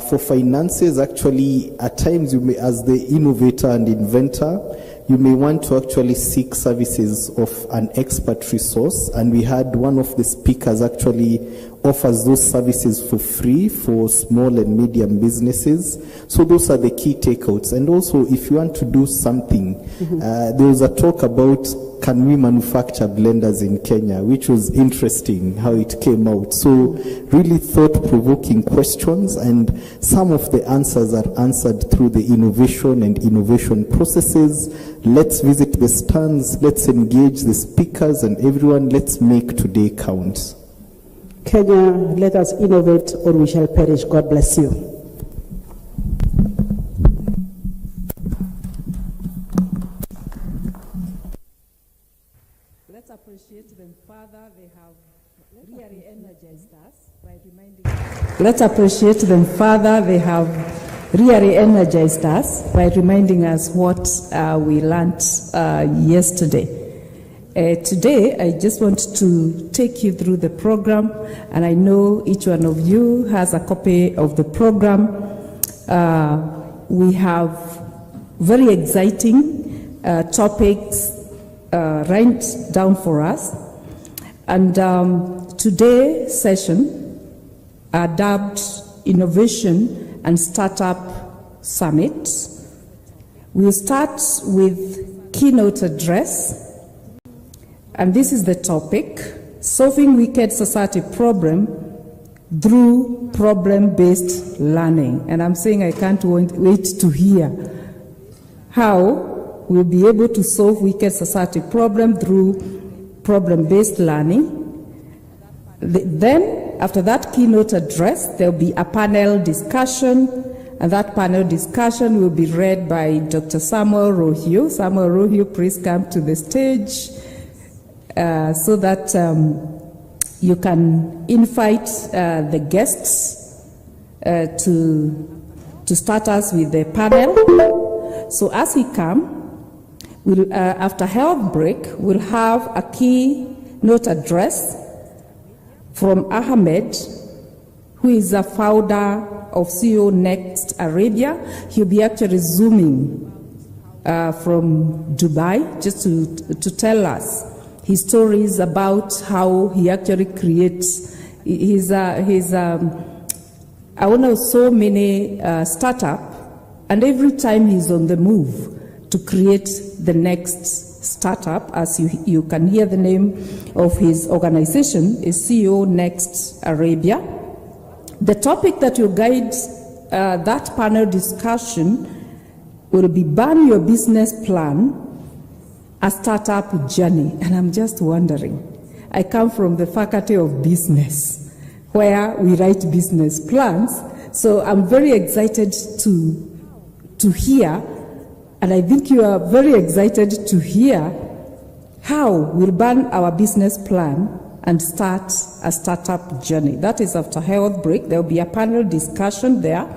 Speaker 15: For finances, actually, at times you may, as the innovator and inventor, you may want to actually seek services of an expert resource. And we had one of the speakers actually offers those services for free for small and medium businesses. So those are the key takeouts. And also, if you want to do something, there was a talk about can we manufacture blenders in Kenya, which was interesting how it came out. So really thought-provoking questions, and some of the answers are answered through the innovation and innovation processes. Let's visit the stands, let's engage the speakers and everyone, let's make today count.
Speaker 10: Kenya, let us innovate or we shall perish. God bless you.
Speaker 7: Let's appreciate them further. They have really energized us by reminding us. Let's appreciate them further. They have really energized us by reminding us what we learned yesterday. Today, I just want to take you through the program, and I know each one of you has a copy of the program. We have very exciting topics right down for us. And today's session are dubbed Innovation and Startup Summit. We'll start with keynote address. And this is the topic, Solving Wicked Society Problem Through Problem-Based Learning. And I'm saying I can't wait to hear how we'll be able to solve wicked society problem through problem-based learning. Then, after that keynote address, there'll be a panel discussion, and that panel discussion will be read by Dr. Samuel Rohio. Samuel Rohio, please come to the stage. So that you can invite the guests to start us with the panel. So as we come, after health break, we'll have a keynote address from Ahmed, who is a founder of CEO Next Arabia. He'll be actually zooming from Dubai just to tell us his stories about how he actually creates I know so many startup, and every time he's on the move to create the next startup. As you can hear, the name of his organization is CEO Next Arabia. The topic that will guide that panel discussion will be Burn Your Business Plan, a Startup Journey. And I'm just wondering, I come from the Faculty of Business, where we write business plans, so I'm very excited to hear, and I think you are very excited to hear how we'll burn our business plan and start a startup journey. That is after health break. There will be a panel discussion there.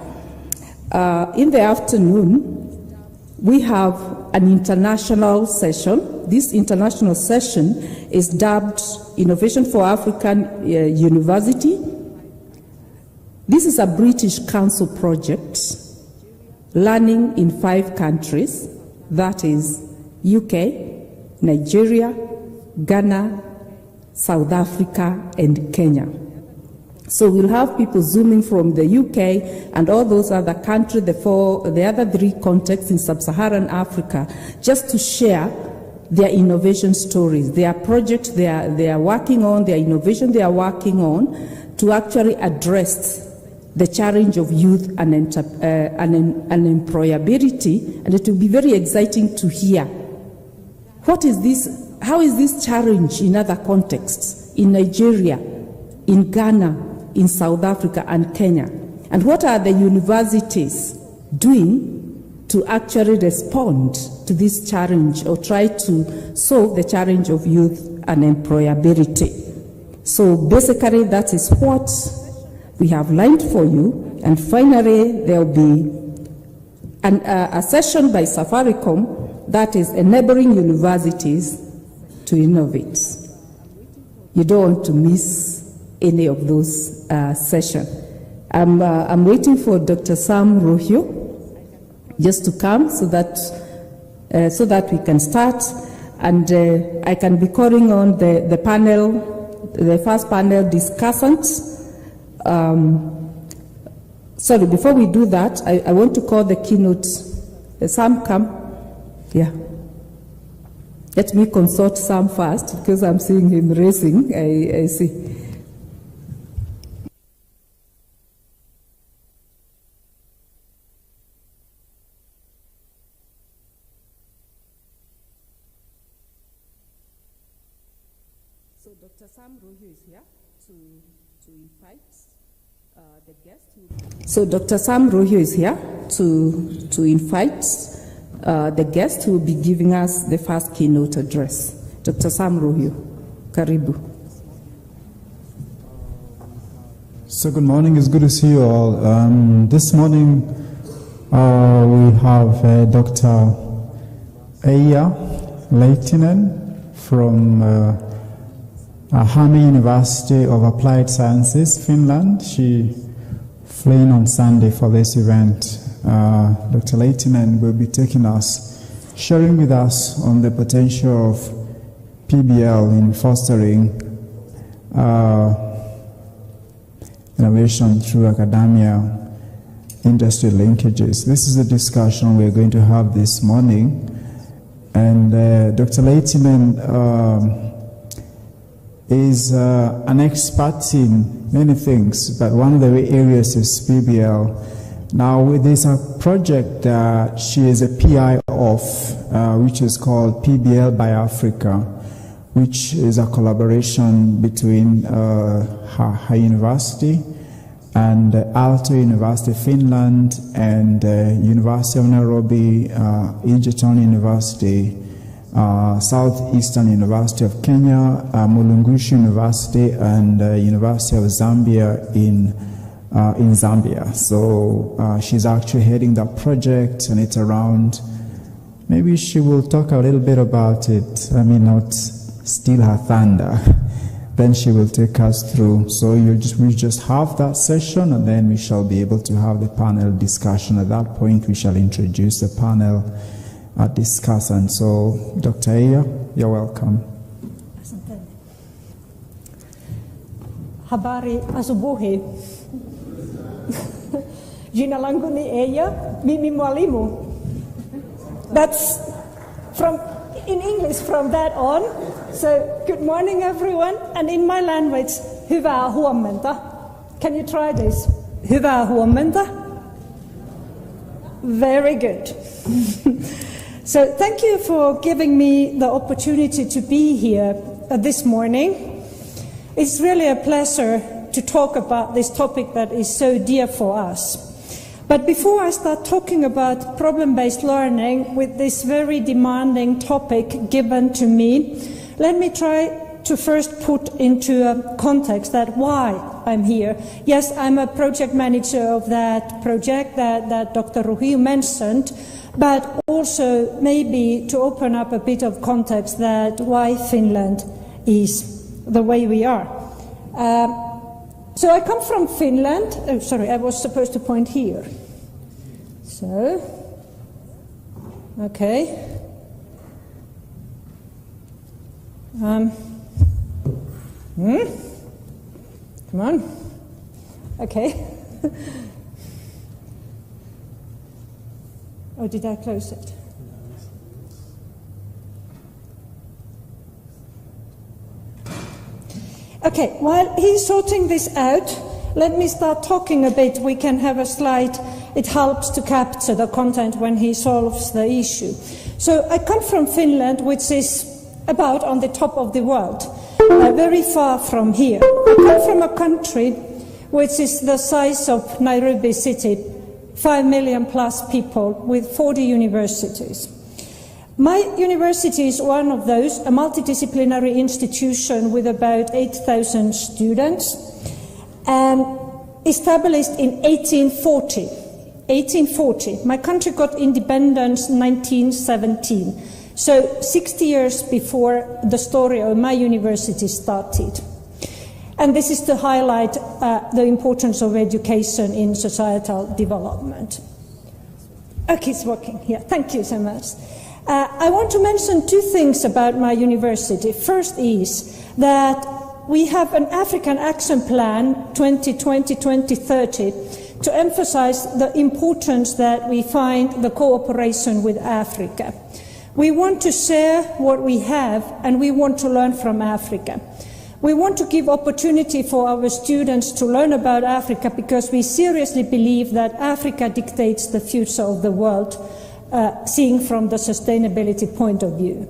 Speaker 7: In the afternoon, we have an international session. This international session is dubbed Innovation for African University. This is a British Council project, learning in 5 countries, that is UK, Nigeria, Ghana, South Africa, and Kenya. So we'll have people zooming from the UK and all those other countries, the other 3 contexts in sub-Saharan Africa, just to share their innovation stories, their project they are working on, their innovation they are working on, to actually address the challenge of youth and unemployability. And it will be very exciting to hear what is this, how is this challenge in other contexts, in Nigeria, in Ghana, in South Africa and Kenya, and what are the universities doing to actually respond to this challenge or try to solve the challenge of youth unemployability. So basically that is what we have lined for you. And finally there will be a session by Safaricom that is enabling universities to innovate. You don't want to miss any of those sessions. I'm waiting for Dr. Sam Rohio just to come so that we can start, and I can be calling on the panel, the first panel discussants, Sorry, before we do that, I want to call the keynote. Sam, come. Yeah. Let me consult Sam first, because I'm seeing him racing. I see. So Dr. Sam Rohio is here to invite the guest. So Dr. Sam Rohio is here to invite the guest who will be giving us the first keynote address. Dr. Sam Rohio, karibu.
Speaker 11: So good morning, it's good to see you all. This morning we have Dr. Eija Lehtinen from Hammi University of Applied Sciences, Finland. She flew in on Sunday for this event. Dr. Lehtinen will be sharing with us on the potential of PBL in fostering innovation through academia industry linkages. This is a discussion we're going to have this morning. And Dr. Lehtinen is an expert in many things, but one of the areas is PBL. Now, there's a project that she is a PI of, which is called PBL by Africa, which is a collaboration between her university and Aalto University, Finland, and University of Nairobi, Egerton University, Southeastern University of Kenya, Mulungushi University, and University of Zambia in Zambia. So she's actually heading that project, and it's around, maybe she will talk a little bit about it. I mean, not steal her thunder. Then she will take us through. So we just have that session, and then we shall be able to have the panel discussion. At that point, we shall introduce the panel discussant. So, Dr. Eija, you're welcome.
Speaker 16: Habari asubuhi. Jina langu ni Eija, mimi mwalimu. That's in English from that on. So, good morning everyone. And in my language, hyvää huomenta. Can you try this? Hyvää huomenta. Very good. So thank you for giving me the opportunity to be here this morning. It's really a pleasure to talk about this topic that is so dear for us. But before I start talking about problem-based learning with this very demanding topic given to me, let me try to first put into a context that why I'm here. Yes, I'm a project manager of that project that Dr. Rohio mentioned, but also maybe to open up a bit of context that why Finland is the way we are. So I come from Finland. Oh, sorry, I was supposed to point here. So, okay. Come on. Okay. Or did I close it? Okay, while he's sorting this out, let me start talking a bit. We can have a slide. It helps to capture the content when he solves the issue. So I come from Finland, which is about on the top of the world, very far from here. I come from a country which is the size of Nairobi city, 5 million plus people with 40 universities. My university is one of those, a multidisciplinary institution with about 8,000 students, and established in 1840. 1840. My country got independence in 1917, so 60 years before the story of my university started. And this is to highlight the importance of education in societal development. Okay, it's working here. Thank you so much. I want to mention two things about my university. First is that we have an African Action Plan 2020-2030 to emphasize the importance that we find the cooperation with Africa. We want to share what we have, and we want to learn from Africa. We want to give opportunity for our students to learn about Africa because we seriously believe that Africa dictates the future of the world, seeing from the sustainability point of view.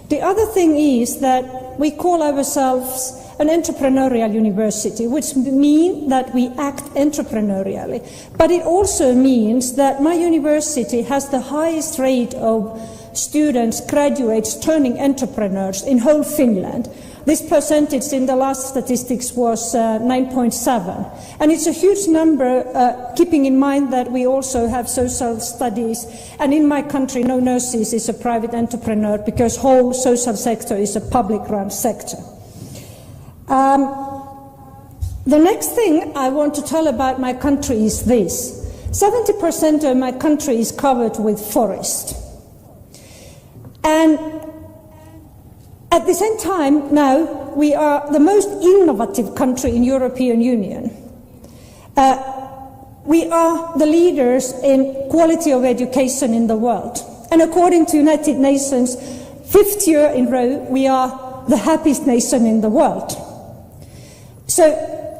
Speaker 16: The other thing is that we call ourselves an entrepreneurial university, which means that we act entrepreneurially. But it also means that my university has the highest rate of students, graduates turning entrepreneurs in whole Finland. This percentage in the last statistics was 9.7. And it's a huge number, keeping in mind that we also have social studies. And in my country, no nurses is a private entrepreneur because whole social sector is a public-run sector. The next thing I want to tell about my country is this. 70% of my country is covered with forest. And at the same time, now, we are the most innovative country in European Union. We are the leaders in quality of education in the world. And according to United Nations, 5th year in a row, we are the happiest nation in the world. So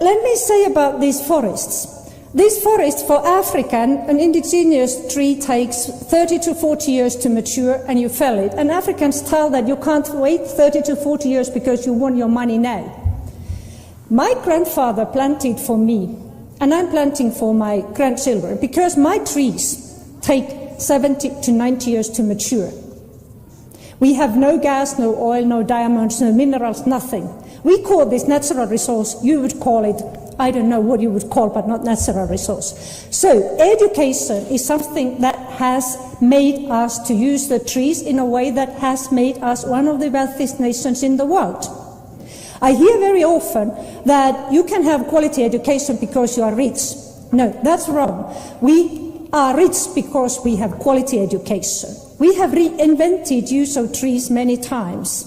Speaker 16: let me say about these forests. These forests for African, an indigenous tree takes 30 to 40 years to mature and you fell it. And Africans tell that you can't wait 30 to 40 years because you want your money now. My grandfather planted for me, and I'm planting for my grandchildren, because my trees take 70 to 90 years to mature. We have no gas, no oil, no diamonds, no minerals, nothing. We call this natural resource. You would call it, I don't know what you would call, but not natural resource. So education is something that has made us to use the trees in a way that has made us one of the wealthiest nations in the world. I hear very often that you can have quality education because you are rich. No, that's wrong. We are rich because we have quality education. We have reinvented use of trees many times.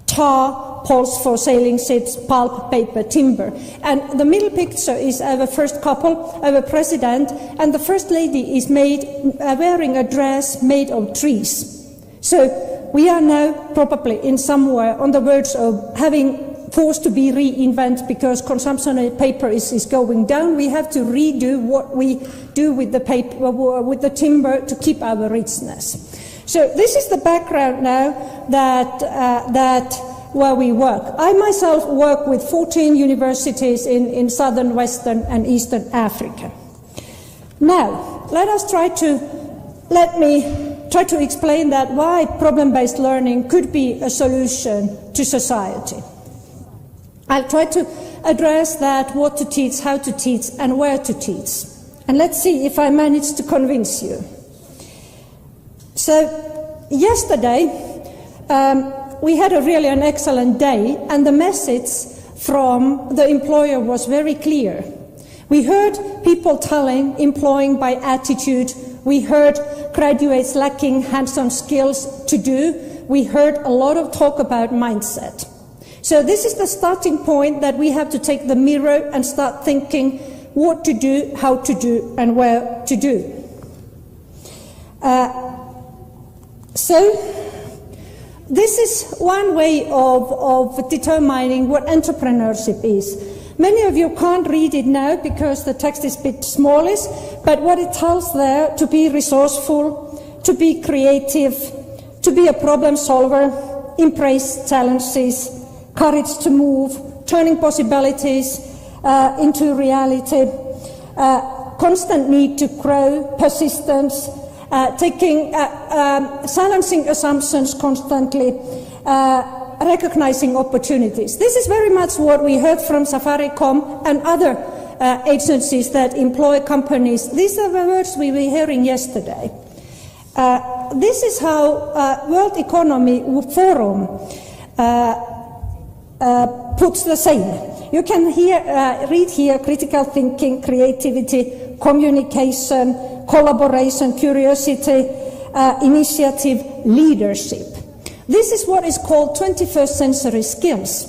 Speaker 16: Tar, poles for sailing ships, pulp, paper, timber. And the middle picture is our first couple, our president, and the first lady is wearing a dress made of trees. So we are now probably in somewhere on the verge of having forced to be reinvented because consumption of paper is going down. We have to redo what we do with the paper, with the timber to keep our richness. So this is the background now that where we work. I myself work with 14 universities in southern, western and eastern Africa. Now, let me try to explain that why problem-based learning could be a solution to society. I'll try to address that, what to teach, how to teach and where to teach. And let's see if I manage to convince you. So, yesterday, we had really an excellent day, and the message from the employer was very clear. We heard people employing by attitude. We heard graduates lacking hands-on skills to do. We heard a lot of talk about mindset. So this is the starting point that we have to take the mirror and start thinking what to do, how to do, and where to do. This is one way of determining what entrepreneurship is. Many of you can't read it now because the text is a bit smallish, but what it tells there: to be resourceful, to be creative, to be a problem solver, embrace challenges, courage to move, turning possibilities into reality, constant need to grow, persistence, challenging assumptions constantly, recognizing opportunities. This is very much what we heard from Safaricom and other agencies that employ companies. These are the words we were hearing yesterday. This is how World Economy Forum puts the same. You can read here critical thinking, creativity, communication, collaboration, curiosity, initiative, leadership. This is what is called 21st century skills.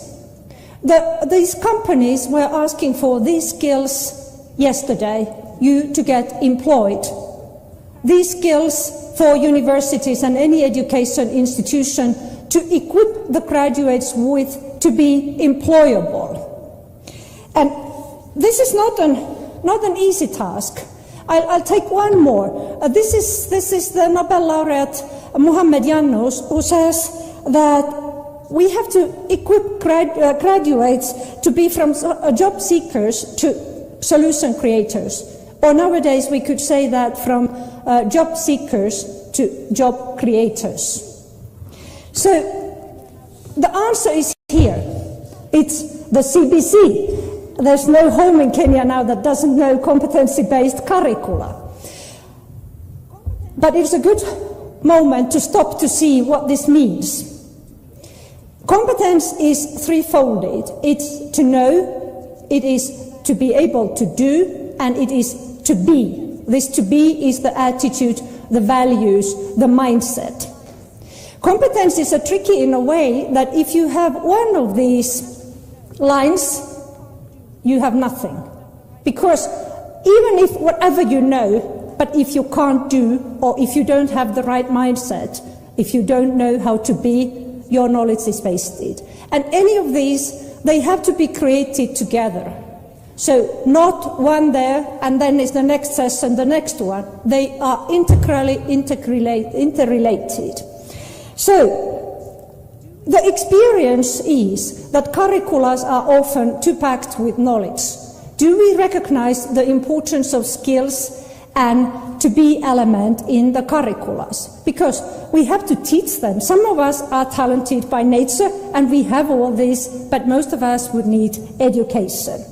Speaker 16: These companies were asking for these skills yesterday, you to get employed. These skills for universities and any education institution to equip the graduates with to be employable. And this is not an easy task. I'll take one more. This is the Nobel laureate Muhammad Yunus, who says that we have to equip graduates to be from job seekers to solution creators. Or nowadays we could say that from job seekers to job creators. So the answer is here. It's the CBC. There's no home in Kenya now that doesn't know competency-based curricula. But it's a good moment to stop to see what this means. Competence is threefolded. It's to know, it is to be able to do, and it is to be. This to be is the attitude, the values, the mindset. Competence is tricky in a way that if you have one of these lines, you have nothing. Because even if whatever you know, but if you can't do, or if you don't have the right mindset, if you don't know how to be, your knowledge is wasted. And any of these, they have to be created together. So not one there, and then is the next session, the next one. They are integrally interrelated. So the experience is that curricula are often too packed with knowledge. Do we recognize the importance of skills and to be element in the curriculums? Because we have to teach them. Some of us are talented by nature and we have all this, but most of us would need education.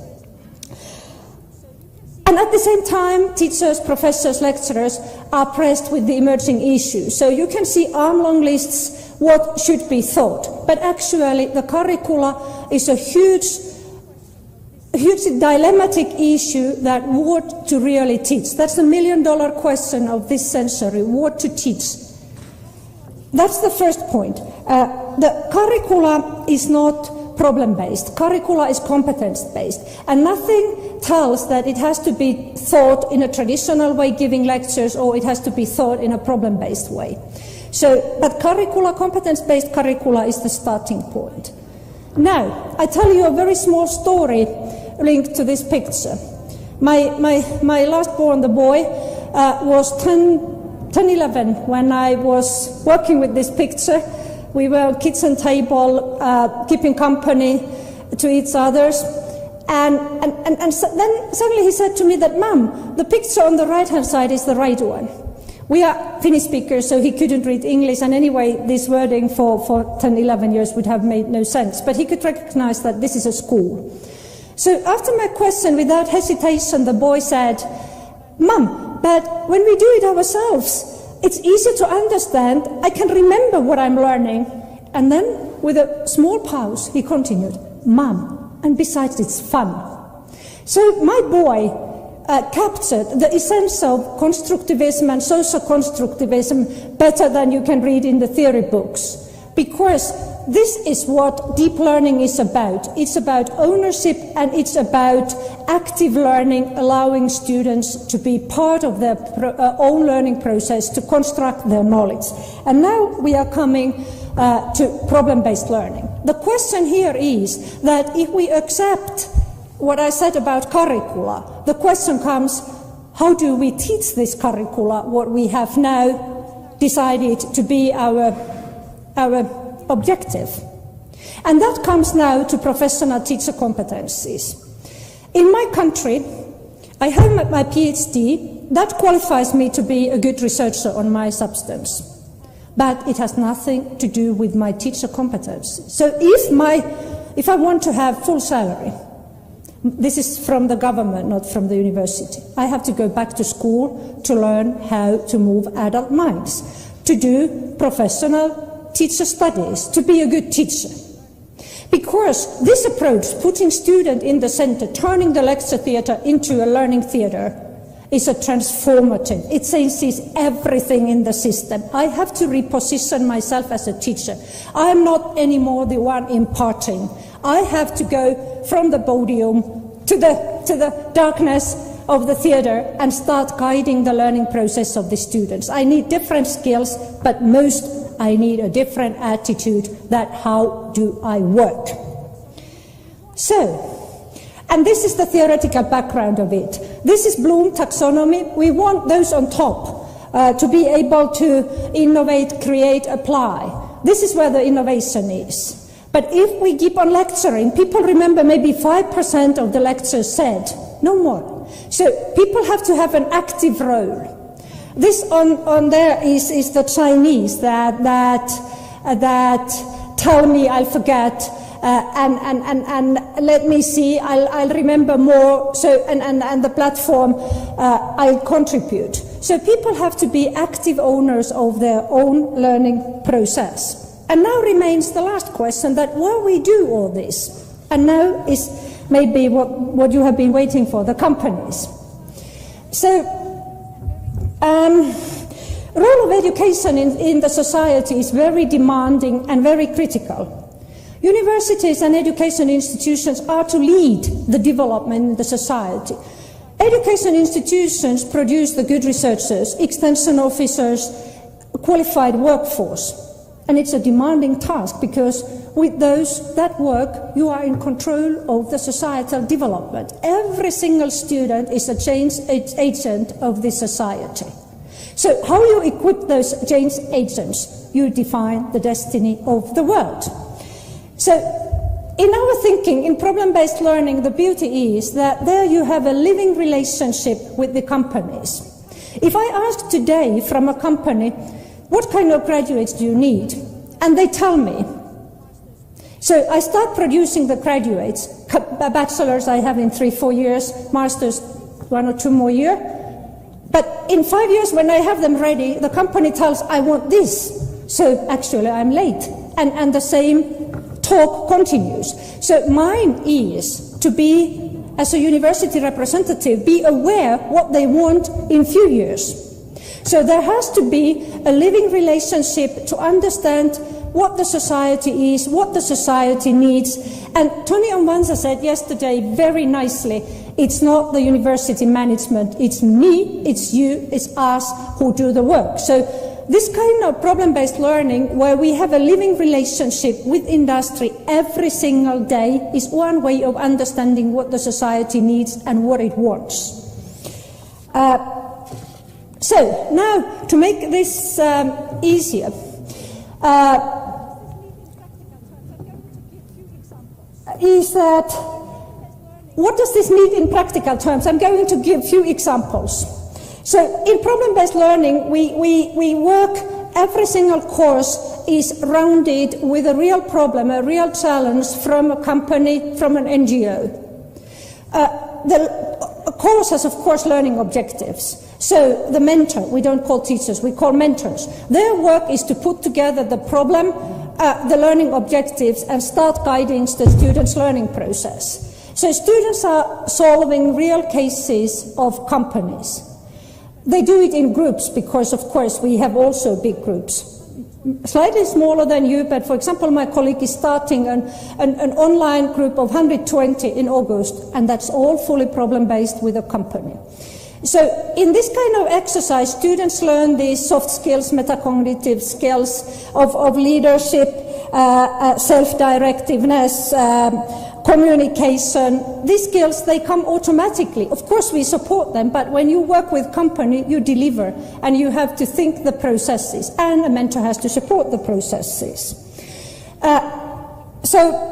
Speaker 16: And at the same time, teachers, professors, lecturers are pressed with the emerging issues. So you can see arm-long lists what should be taught. But actually, the curricula is a huge dilemmatic issue that what to really teach. That's the million-dollar question of this century, what to teach. That's the first point. The curricula is not problem-based. Curricula is competence-based. And nothing tells that it has to be taught in a traditional way, giving lectures, or it has to be taught in a problem-based way. So, but curricula, competence-based curricula is the starting point. Now, I tell you a very small story linked to this picture. My last born, the boy, was 11 when I was working with this picture. We were at kitchen table, keeping company to each other. And then suddenly he said to me that, Mom, the picture on the right-hand side is the right one. We are Finnish speakers, so he couldn't read English, and anyway, this wording for 10, 11 years would have made no sense. But he could recognize that this is a school. So after my question, without hesitation, the boy said, Mom, but when we do it ourselves, it's easy to understand. I can remember what I'm learning. And then, with a small pause, he continued, Mom, and besides, it's fun. So my boy captured the essence of constructivism and social constructivism better than you can read in the theory books. Because this is what deep learning is about. It's about ownership and it's about active learning, allowing students to be part of their own learning process to construct their knowledge. And now we are coming to problem-based learning. The question here is that if we accept what I said about curricula, the question comes, how do we teach this curricula, what we have now decided to be our objective? And that comes now to professional teacher competencies. In my country, I have my PhD. That qualifies me to be a good researcher on my substance. But it has nothing to do with my teacher competencies. So if I want to have full salary, this is from the government, not from the university, I have to go back to school to learn how to move adult minds, to do professional teacher studies, to be a good teacher. Because this approach, putting student in the center, turning the lecture theatre into a learning theatre, is a transformative. It changes everything in the system. I have to reposition myself as a teacher. I am not anymore the one imparting. I have to go from the podium to the darkness of the theater and start guiding the learning process of the students. I need different skills, but most I need a different attitude that how do I work. So, and this is the theoretical background of it. This is Bloom taxonomy. We want those on top to be able to innovate, create, apply. This is where the innovation is. But if we keep on lecturing, people remember maybe 5% of the lectures said, no more. So people have to have an active role. This on there is the Chinese that tell me I'll forget, and let me see, I'll remember more, so, and the platform, I'll contribute. So people have to be active owners of their own learning process. And now remains the last question, that will we do all this? And now is maybe what you have been waiting for, the companies. So, role of education in the society is very demanding and very critical. Universities and education institutions are to lead the development in the society. Education institutions produce the good researchers, extension officers, qualified workforce. And it's a demanding task because with that work, you are in control of the societal development. Every single student is a change agent of the society. So how you equip those change agents, you define the destiny of the world. So in our thinking, in problem-based learning, the beauty is that there you have a living relationship with the companies. If I ask today from a company, what kind of graduates do you need? And they tell me. So I start producing the graduates. Bachelors I have in 3-4 years, masters 1 or 2 more years. But in 5 years when I have them ready, the company tells I want this. So actually I'm late. And the same talk continues. So mine is to be, as a university representative, be aware what they want in few years. So there has to be a living relationship to understand what the society is, what the society needs. And Tony Ombanza said yesterday very nicely, it's not the university management, it's me, it's you, it's us who do the work. So this kind of problem-based learning where we have a living relationship with industry every single day is one way of understanding what the society needs and what it wants. So now, to make this easier, is that, what does this mean in practical terms? I'm going to give a few examples. So in problem-based learning, we work, every single course is rounded with a real problem, a real challenge from a company, from an NGO. The course has, of course, learning objectives. So the mentor, we don't call teachers, we call mentors. Their work is to put together the problem, the learning objectives, and start guiding the students' learning process. So students are solving real cases of companies. They do it in groups because, of course, we have also big groups. Slightly smaller than you, but for example, my colleague is starting an online group of 120 in August, and that's all fully problem-based with a company. So in this kind of exercise, students learn these soft skills, metacognitive skills of leadership, self-directiveness, communication. These skills, they come automatically. Of course, we support them, but when you work with company, you deliver, and you have to think the processes, and a mentor has to support the processes. So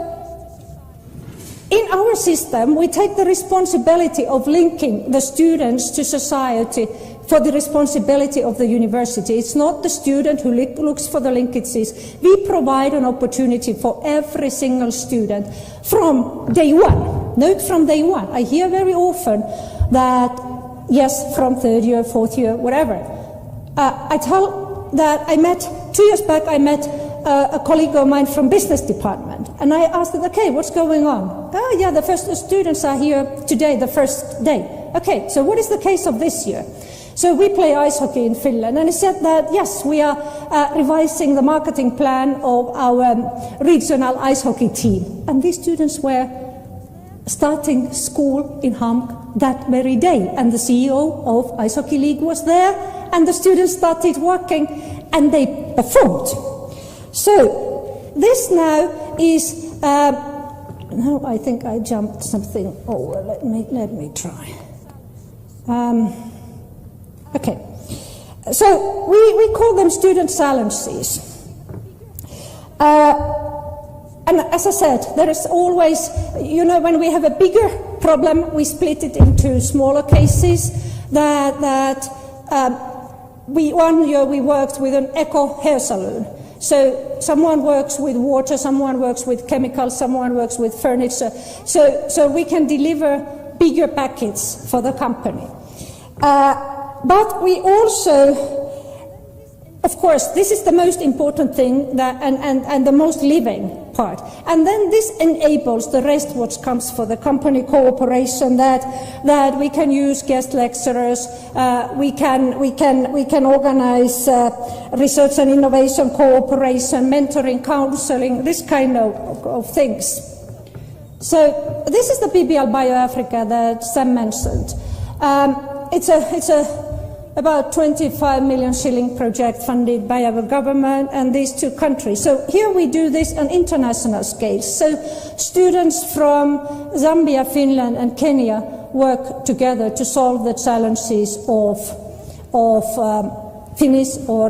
Speaker 16: in our system, we take the responsibility of linking the students to society for the responsibility of the university. It's not the student who looks for the linkages. We provide an opportunity for every single student from day one. Note from day one. I hear very often that, yes, from 3rd year, 4th year, whatever. I tell that 2 years back, I met a colleague of mine from business department, and I asked them, okay, what's going on? Oh yeah, the first students are here today, the first day. Okay, so what is the case of this year? So we play ice hockey in Finland, and he said that, yes, we are revising the marketing plan of our regional ice hockey team. And these students were starting school in Unc that very day. And the CEO of Ice Hockey League was there, and the students started working, and they performed. So this now is, no, I think I jumped something over. Let me try. Okay. So we call them student challenges. And as I said, there is always, you know, when we have a bigger problem, we split it into smaller cases. One year we worked with an eco hair salon. So someone works with water, someone works with chemicals, someone works with furniture. So we can deliver bigger packets for the company. But we also, of course, this is the most important thing and the most living part. And then this enables the rest what comes for the company cooperation, that we can use guest lecturers, we can organize research and innovation cooperation, mentoring, counseling, this kind of things. So this is the PBL BioAfrica that Sam mentioned. It's a about 25 million shilling project funded by our government and these two countries. So here we do this on international scale. So students from Zambia, Finland and Kenya work together to solve the challenges of Finnish or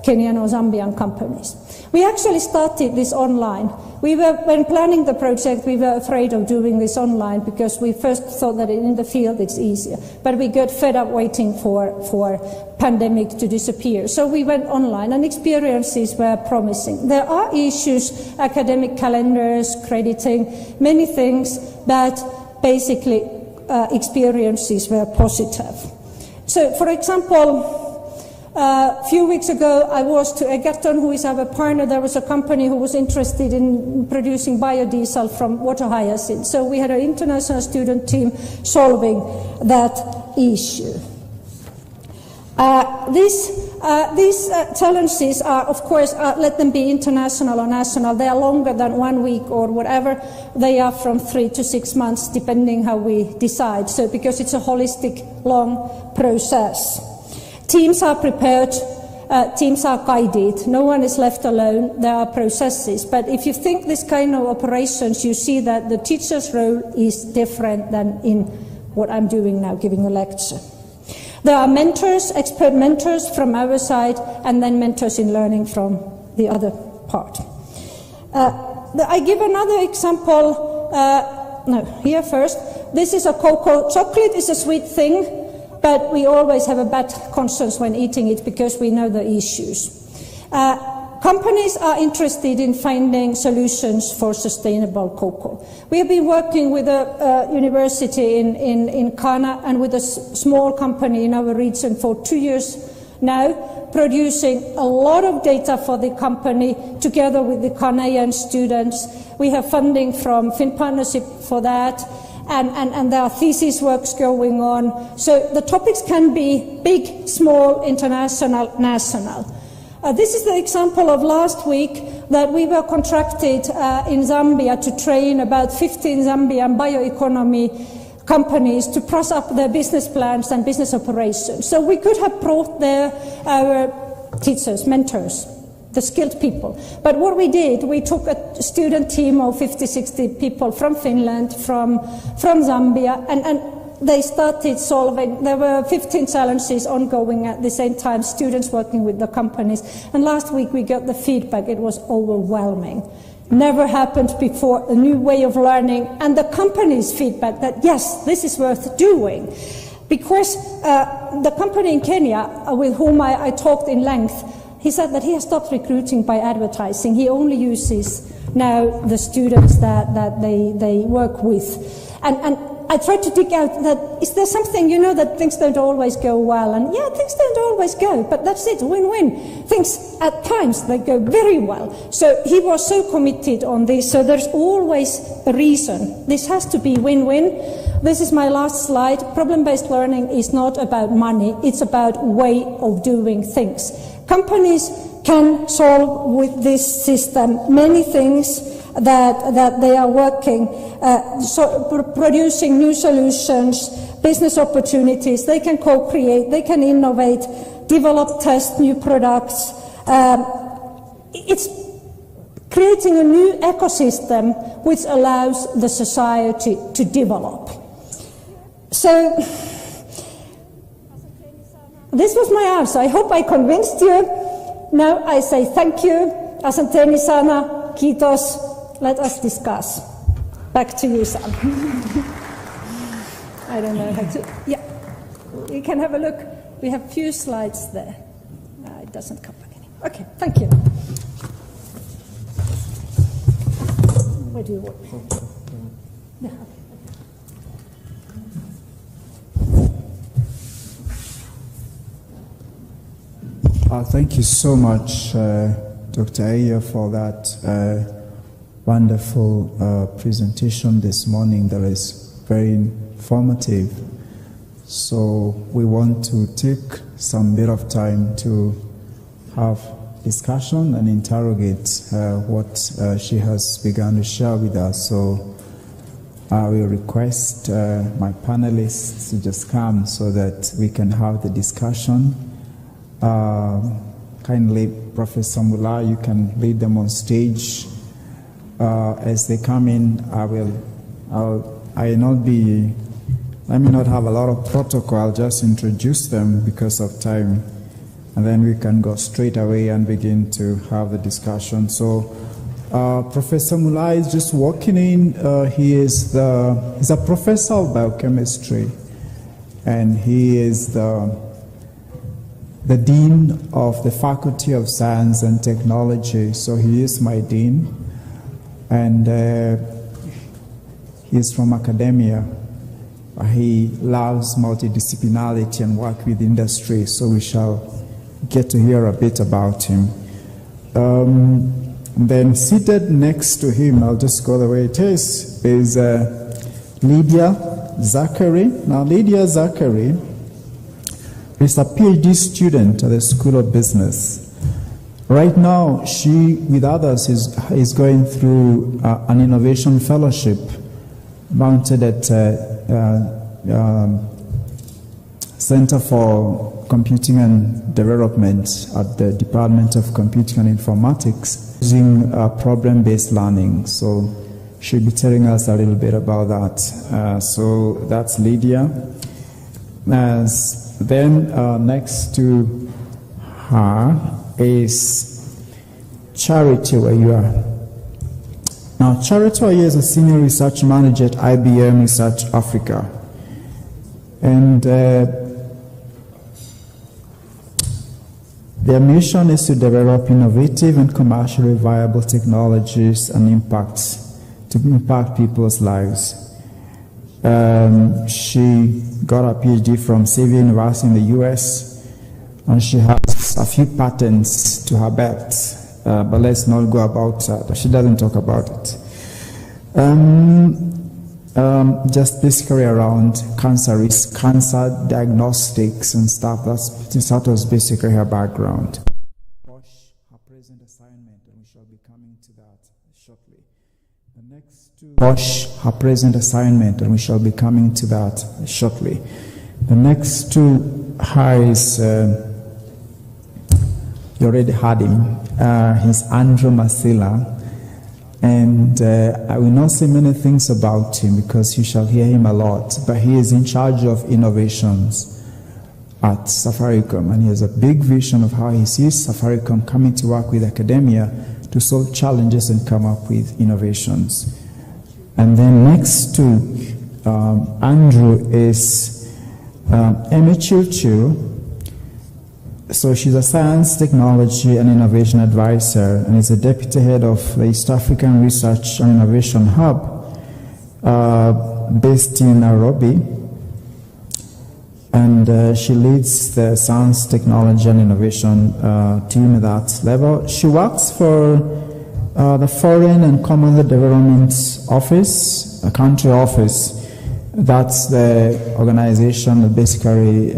Speaker 16: Kenyan or Zambian companies. We actually started this online. When planning the project, we were afraid of doing this online because we first thought that in the field it's easier. But we got fed up waiting for pandemic to disappear. So we went online and experiences were promising. There are issues, academic calendars, crediting, many things, but basically experiences were positive. So for example, a few weeks ago, I was to Egerton, who is our partner. There was a company who was interested in producing biodiesel from water hyacinth. So we had an international student team solving that issue. These challenges are, of course, let them be international or national. They are longer than 1 week or whatever. They are from 3 to 6 months, depending how we decide. So because it's a holistic, long process. Teams are prepared, teams are guided, no one is left alone, there are processes. But if you think this kind of operations, you see that the teacher's role is different than in what I'm doing now, giving a lecture. There are mentors, expert mentors from our side, and then mentors in learning from the other part. I give another example, here first. This is a cocoa. Chocolate is a sweet thing. But we always have a bad conscience when eating it because we know the issues. Companies are interested in finding solutions for sustainable cocoa. We have been working with a university in Ghana and with a small company in our region for 2 years now, producing a lot of data for the company together with the Ghanaian students. We have funding from Fin Partnership for that. And there are thesis works going on. So the topics can be big, small, international, national. This is the example of last week that we were contracted in Zambia to train about 15 Zambian bioeconomy companies to press up their business plans and business operations. So we could have brought there our teachers, mentors, the skilled people. But what we did, we took a student team of 50, 60 people from Finland, from Zambia, and they started solving. There were 15 challenges ongoing at the same time, students working with the companies. And last week we got the feedback, it was overwhelming. Never happened before, a new way of learning, and the company's feedback that yes, this is worth doing. Because the company in Kenya, with whom I talked in length, he said that he has stopped recruiting by advertising. He only uses now the students that they work with. And I tried to dig out that, is there something, you know, that things don't always go well? And yeah, things don't always go, but that's it, win-win. Things, at times, they go very well. So he was so committed on this, so there's always a reason. This has to be win-win. This is my last slide. Problem-based learning is not about money, it's about way of doing things. Companies can solve with this system many things that they are working, producing new solutions, business opportunities. They can co-create, they can innovate, develop, test new products. It's creating a new ecosystem which allows the society to develop. So this was my answer. I hope I convinced you. Now I say thank you. Asanteni sana. Kiitos. Let us discuss. Back to you, Sam. I don't know how to. Yeah, you can have a look. We have few slides there. It doesn't come back anymore. Okay, thank you. Where do you want? Yeah.
Speaker 11: Thank you so much, Dr. Aya, for that wonderful presentation this morning that is very informative. So we want to take some bit of time to have discussion and interrogate what she has begun to share with us. So I will request my panelists to just come so that we can have the discussion. Kindly, Professor Mula, you can lead them on stage. As they come in, I may not have a lot of protocol. I'll just introduce them because of time, and then we can go straight away and begin to have the discussion. So, Professor Mula is just walking in. He's a professor of biochemistry, and he is the dean of the Faculty of Science and Technology. So he is my dean. And he's from academia. He loves multidisciplinarity and work with industry, so we shall get to hear a bit about him. Then seated next to him, I'll just go the way it is Lydia Zachary. Now, Lydia Zachary is a PhD student at the School of Business. Right now, she, with others, is going through an innovation fellowship mounted at Center for Computing and Development at the Department of Computing and Informatics using problem-based learning. So she'll be telling us a little bit about that. So that's Lydia. Then next to her is Charity, where you are. Now, Charity is a senior research manager at IBM Research Africa. And their mission is to develop innovative and commercially viable technologies and to impact people's lives. She got a PhD from Xavier University in the US, and she has a few patents to her belt, but let's not go about that. She doesn't talk about it. Just basically around cancer risk, cancer diagnostics and stuff. That was basically her background. Her present assignment, and we shall be coming to that shortly. The next two. Her present assignment, and we shall be coming to that shortly. The next two highs, you already had him. He's Andrew Masila. And I will not say many things about him because you shall hear him a lot, but he is in charge of innovations at Safaricom, and he has a big vision of how he sees Safaricom coming to work with academia to solve challenges and come up with innovations. And then next to Andrew is Emi Chilchu. So she's a science, technology, and innovation advisor, and is the deputy head of the East African Research and Innovation Hub. based in Nairobi, and she leads the Science, Technology and Innovation team at that level. She works for the Foreign and Commonwealth Development Office, a country office. That's the organization that basically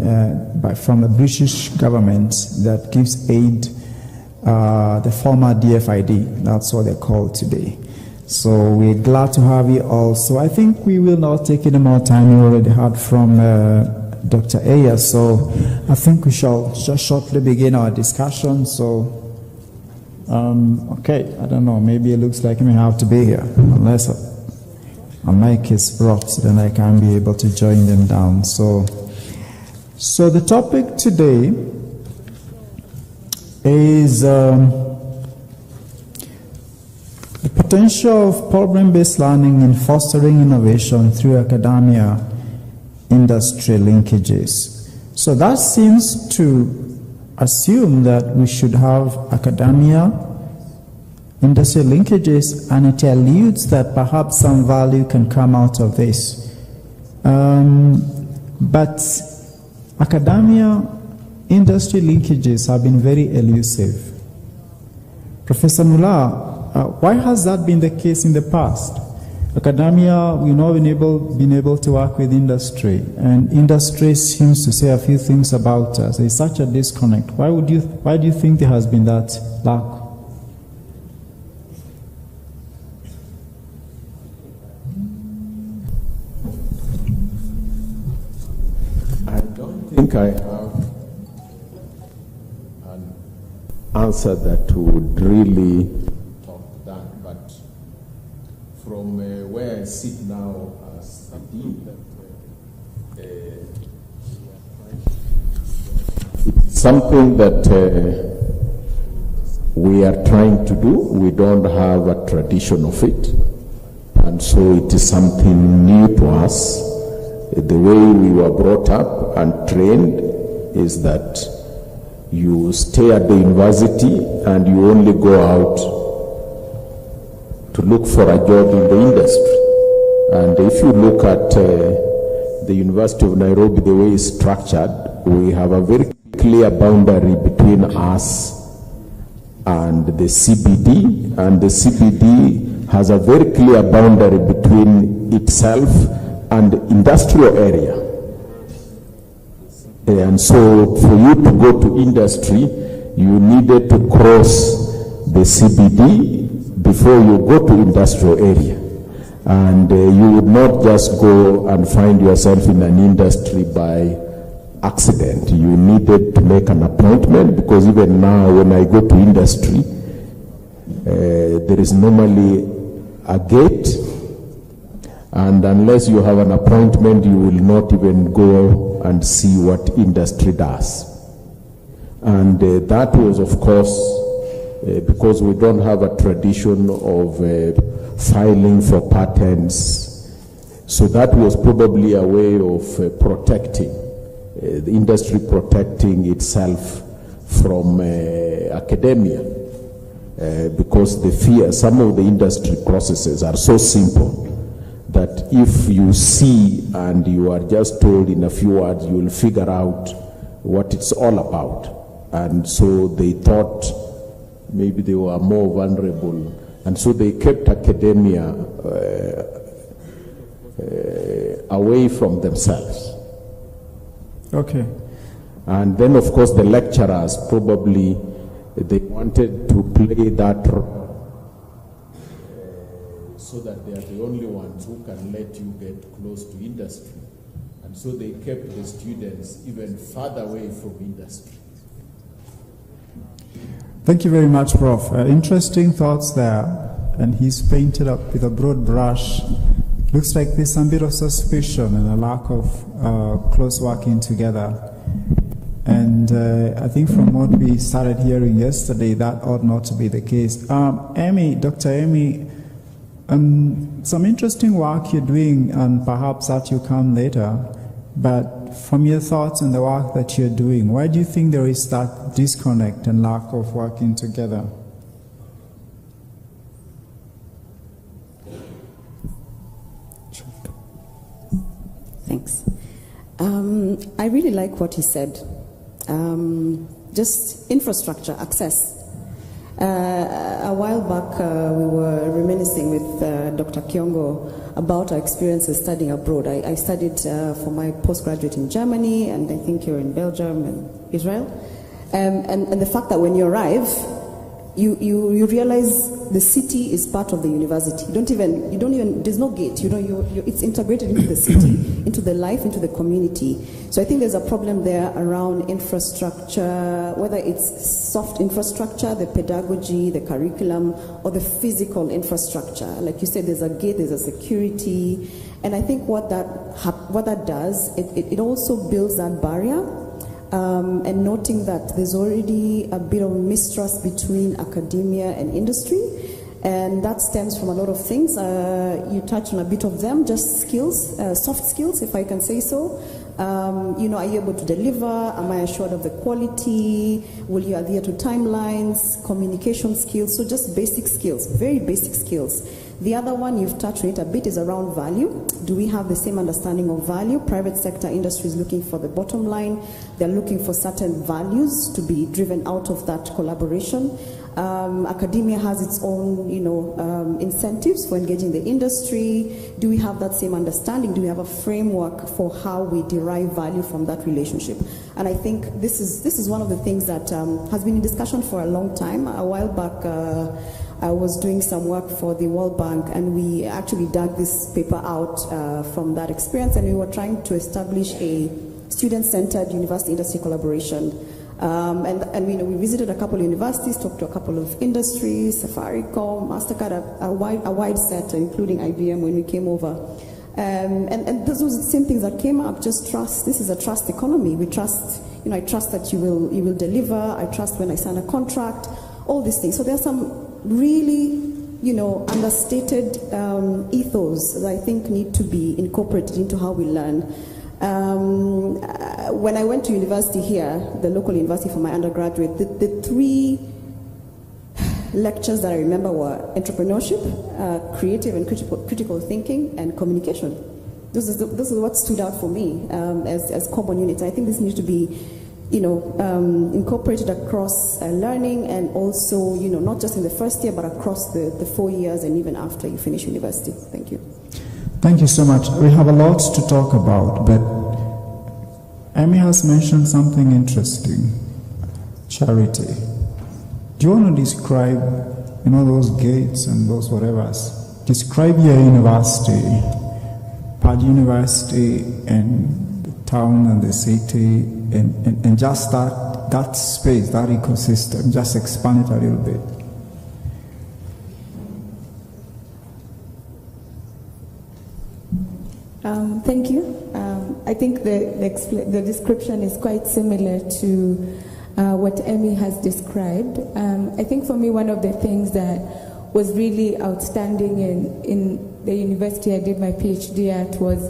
Speaker 11: from the British government that gives aid, the former DFID, that's what they're called today. So we're glad to have you all. So I think we will not take any more time. We already heard from Dr. Aya, so I think we shall just shortly begin our discussion. So, okay, I don't know, maybe it looks like we have to be here, unless a mic is brought, then I can be able to join them down. So the topic today is the potential of problem-based learning in fostering innovation through academia industry linkages. So that seems to assume that we should have academia industry linkages, and it alludes that perhaps some value can come out of this. But academia industry linkages have been very elusive. Professor Mullah, why has that been the case in the past? Academia, we know, been able to work with industry, and industry seems to say a few things about us. There's such a disconnect. Why do you think there has been that lack?
Speaker 9: I don't think I have an answer that would really talk that, but from where I sit now as a dean, it's something that we are trying to do. We don't have a tradition of it, and so it is something new to us. The way we were brought up and trained is that you stay at the university and you only go out to look for a job in the industry. And if you look at the University of Nairobi, the way it's structured, we have a very clear boundary between us and the CBD, and the CBD has a very clear boundary between itself and the industrial area. And so for you to go to industry, you needed to cross the CBD before you go to industrial area. And you would not just go and find yourself in an industry by accident. You needed to make an appointment, because even now when I go to industry, there is normally a gate, and unless you have an appointment, you will not even go and see what industry does. And that was, of course, because we don't have a tradition of filing for patents. So that was probably a way of protecting, the industry protecting itself from academia, because the fear, some of the industry processes are so simple that if you see and you are just told in a few words, you will figure out what it's all about. And so they thought maybe they were more vulnerable, and so they kept academia away from themselves.
Speaker 11: Okay.
Speaker 9: And then, of course, the lecturers probably, they wanted to play that role so that they are the only ones who can let you get close to industry. And so they kept the students even further away from industry.
Speaker 11: Thank you very much, Prof. Interesting thoughts there. And he's painted up with a broad brush. Looks like there's some bit of suspicion and a lack of close working together. And I think from what we started hearing yesterday, that ought not to be the case. Amy, Dr. Amy, some interesting work you're doing, and perhaps that will come later. But from your thoughts and the work that you're doing, why do you think there is that disconnect and lack of working together?
Speaker 14: I really like what he said. Just infrastructure, access. A while back, we were reminiscing with Dr. Kiongo about our experiences studying abroad. I studied for my postgraduate in Germany, and I think you're in Belgium and Israel. And the fact that when you arrive, you realize the city is part of the university. You don't even, there's no gate, it's integrated into the city, into the life, into the community. So I think there's a problem there around infrastructure, whether it's soft infrastructure, the pedagogy, the curriculum, or the physical infrastructure. Like you said, there's a gate, there's a security. And I think what that does, it also builds that barrier. And noting that there's already a bit of mistrust between academia and industry, and that stems from a lot of things. You touched on a bit of them, just skills, soft skills, if I can say so. Are you able to deliver? Am I assured of the quality? Will you adhere to timelines? Communication skills, so just basic skills, very basic skills. The other one, you've touched on it a bit, is around value. Do we have the same understanding of value? Private sector industry is looking for the bottom line. They're looking for certain values to be driven out of that collaboration. Academia has its own, incentives for engaging the industry. Do we have that same understanding? Do we have a framework for how we derive value from that relationship? And I think this is one of the things that has been in discussion for a long time. A while back, I was doing some work for the World Bank, and we actually dug this paper out from that experience, and we were trying to establish a student-centered university-industry collaboration. And we visited a couple of universities, talked to a couple of industries, Safaricom, MasterCard, a wide set, including IBM when we came over. And those were the same things that came up, just trust. This is a trust economy. We trust, I trust that you will deliver. I trust when I sign a contract, all these things. So there are some really, understated ethos that I think need to be incorporated into how we learn. When I went to university here, the local university for my undergraduate, the three lectures that I remember were entrepreneurship, creative and critical thinking, and communication. This is what stood out for me as common units. I think this needs to be incorporated across learning, and also, not just in the first year, but across the 4 years and even after you finish university. Thank you.
Speaker 11: Thank you so much. We have a lot to talk about, but Amy has mentioned something interesting. Charity. Do you want to describe, those gates and those whatevers? Describe your university, Pad University, and the town and the city, and just that space, that ecosystem. Just expand it a little bit.
Speaker 17: Thank you. I think the description is quite similar to what Emmy has described. I think for me, one of the things that was really outstanding in the university I did my PhD at was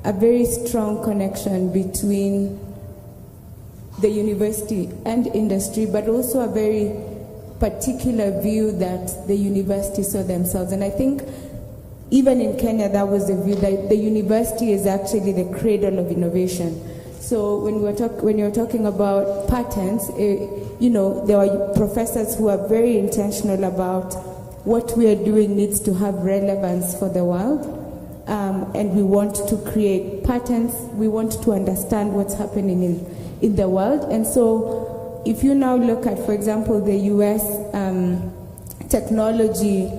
Speaker 17: a very strong connection between the university and industry, but also a very particular view that the university saw themselves. And I think even in Kenya, that was the view that the university is actually the cradle of innovation. So when you're talking about patents, there are professors who are very intentional about what we are doing needs to have relevance for the world, and we want to create patents. We want to understand what's happening in the world. And so, if you now look at, for example, the U.S. Technology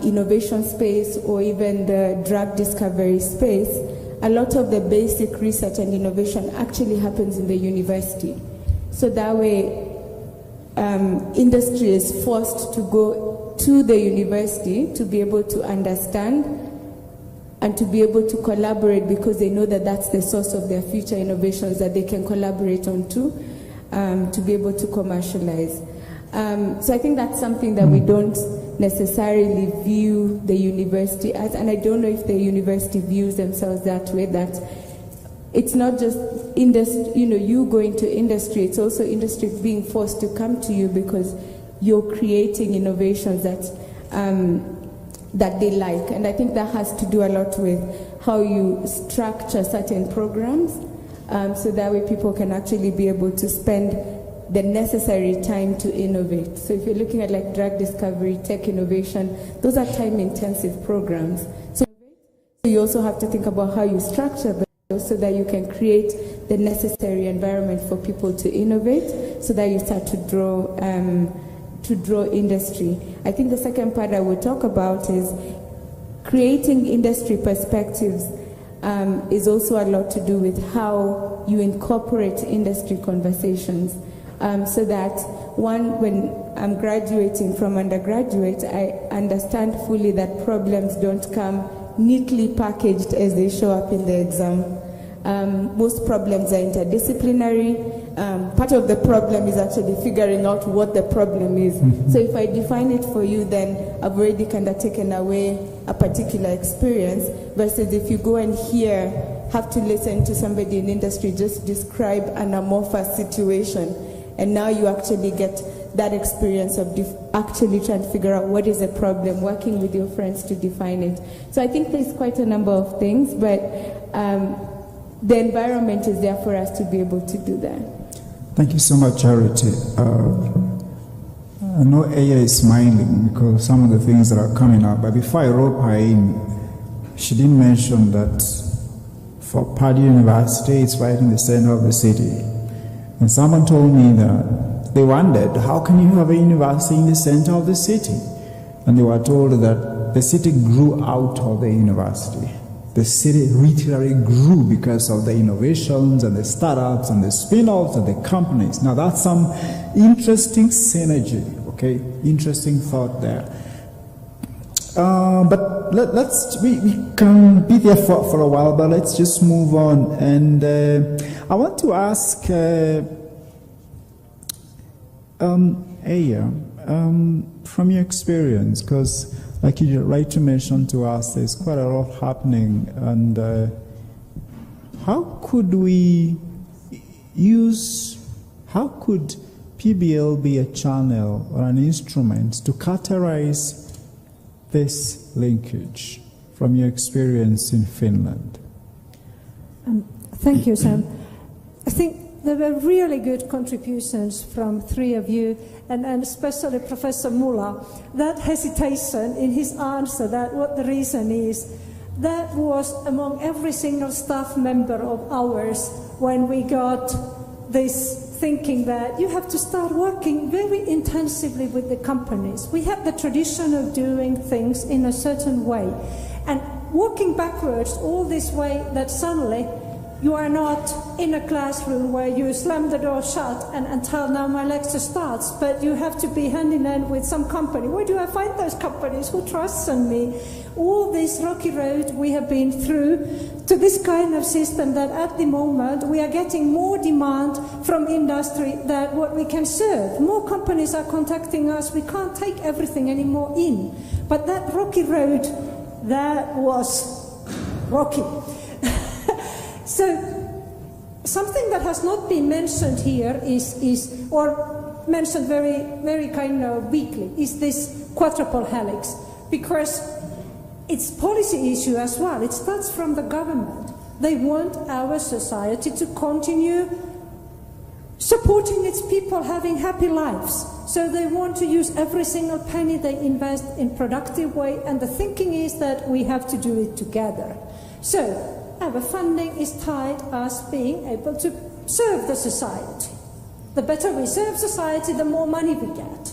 Speaker 17: innovation space, or even the drug discovery space, a lot of the basic research and innovation actually happens in the university. So that way, industry is forced to go to the university to be able to understand and to be able to collaborate, because they know that that's the source of their future innovations that they can collaborate on to be able to commercialize. So I think that's something that we don't necessarily view the university as, and I don't know if the university views themselves that way, that it's not just industry, you going to industry, it's also industry being forced to come to you because you're creating innovations that they like. And I think that has to do a lot with how you structure certain programs,
Speaker 14: so that way people can actually be able to spend the necessary time to innovate. So if you're looking at like drug discovery, tech innovation, those are time-intensive programs. So you also have to think about how you structure them so that you can create the necessary environment for people to innovate, so that you start to draw industry. I think the second part I would talk about is creating industry perspectives. Is also a lot to do with how you incorporate industry conversations. So that when I'm graduating from undergraduate, I understand fully that problems don't come neatly packaged as they show up in the exam. Most problems are interdisciplinary. Part of the problem is actually figuring out what the problem is. So if I define it for you, then I've already kind of taken away a particular experience, versus if you go and have to listen to somebody in industry just describe an amorphous situation, and now you actually get that experience of actually trying to figure out what is the problem, working with your friends to define it. So I think there's quite a number of things, but the environment is there for us to be able to do that.
Speaker 11: Thank you so much, Charity. I know Aya is smiling because some of the things that are coming up, but before I rope her in, she didn't mention that for Purdue University, it's right in the center of the city. And someone told me that they wondered, how can you have a university in the center of the city? And they were told that the city grew out of the university. The city literally grew because of the innovations and the startups and the spin-offs and the companies. Now that's some interesting synergy, okay? Interesting thought there. But we can be there for a while, but let's just move on. And I want to ask Aya, from your experience, because like you right to mention to us, there's quite a lot happening, and how could PBL be a channel or an instrument to catalyze this linkage from your experience in Finland?
Speaker 16: Thank you, Sam. I think there were really good contributions from three of you, and especially Professor Muller. That hesitation in his answer, that what the reason is, that was among every single staff member of ours when we got this thinking that you have to start working very intensively with the companies. We have the tradition of doing things in a certain way, and walking backwards all this way, that suddenly you are not in a classroom where you slam the door shut and tell now my lecture starts, but you have to be hand in hand with some company. Where do I find those companies? Who trusts in me? All this rocky road we have been through to this kind of system that at the moment we are getting more demand from industry than what we can serve. More companies are contacting us. We can't take everything anymore in. But that rocky road, that was rocky. So, something that has not been mentioned here is or mentioned very kind of weakly, is this quadruple helix, because it's policy issue as well. It starts from the government. They want our society to continue supporting its people having happy lives. So they want to use every single penny they invest in productive way, and the thinking is that we have to do it together. So, our funding is tied us being able to serve the society. The better we serve society, the more money we get.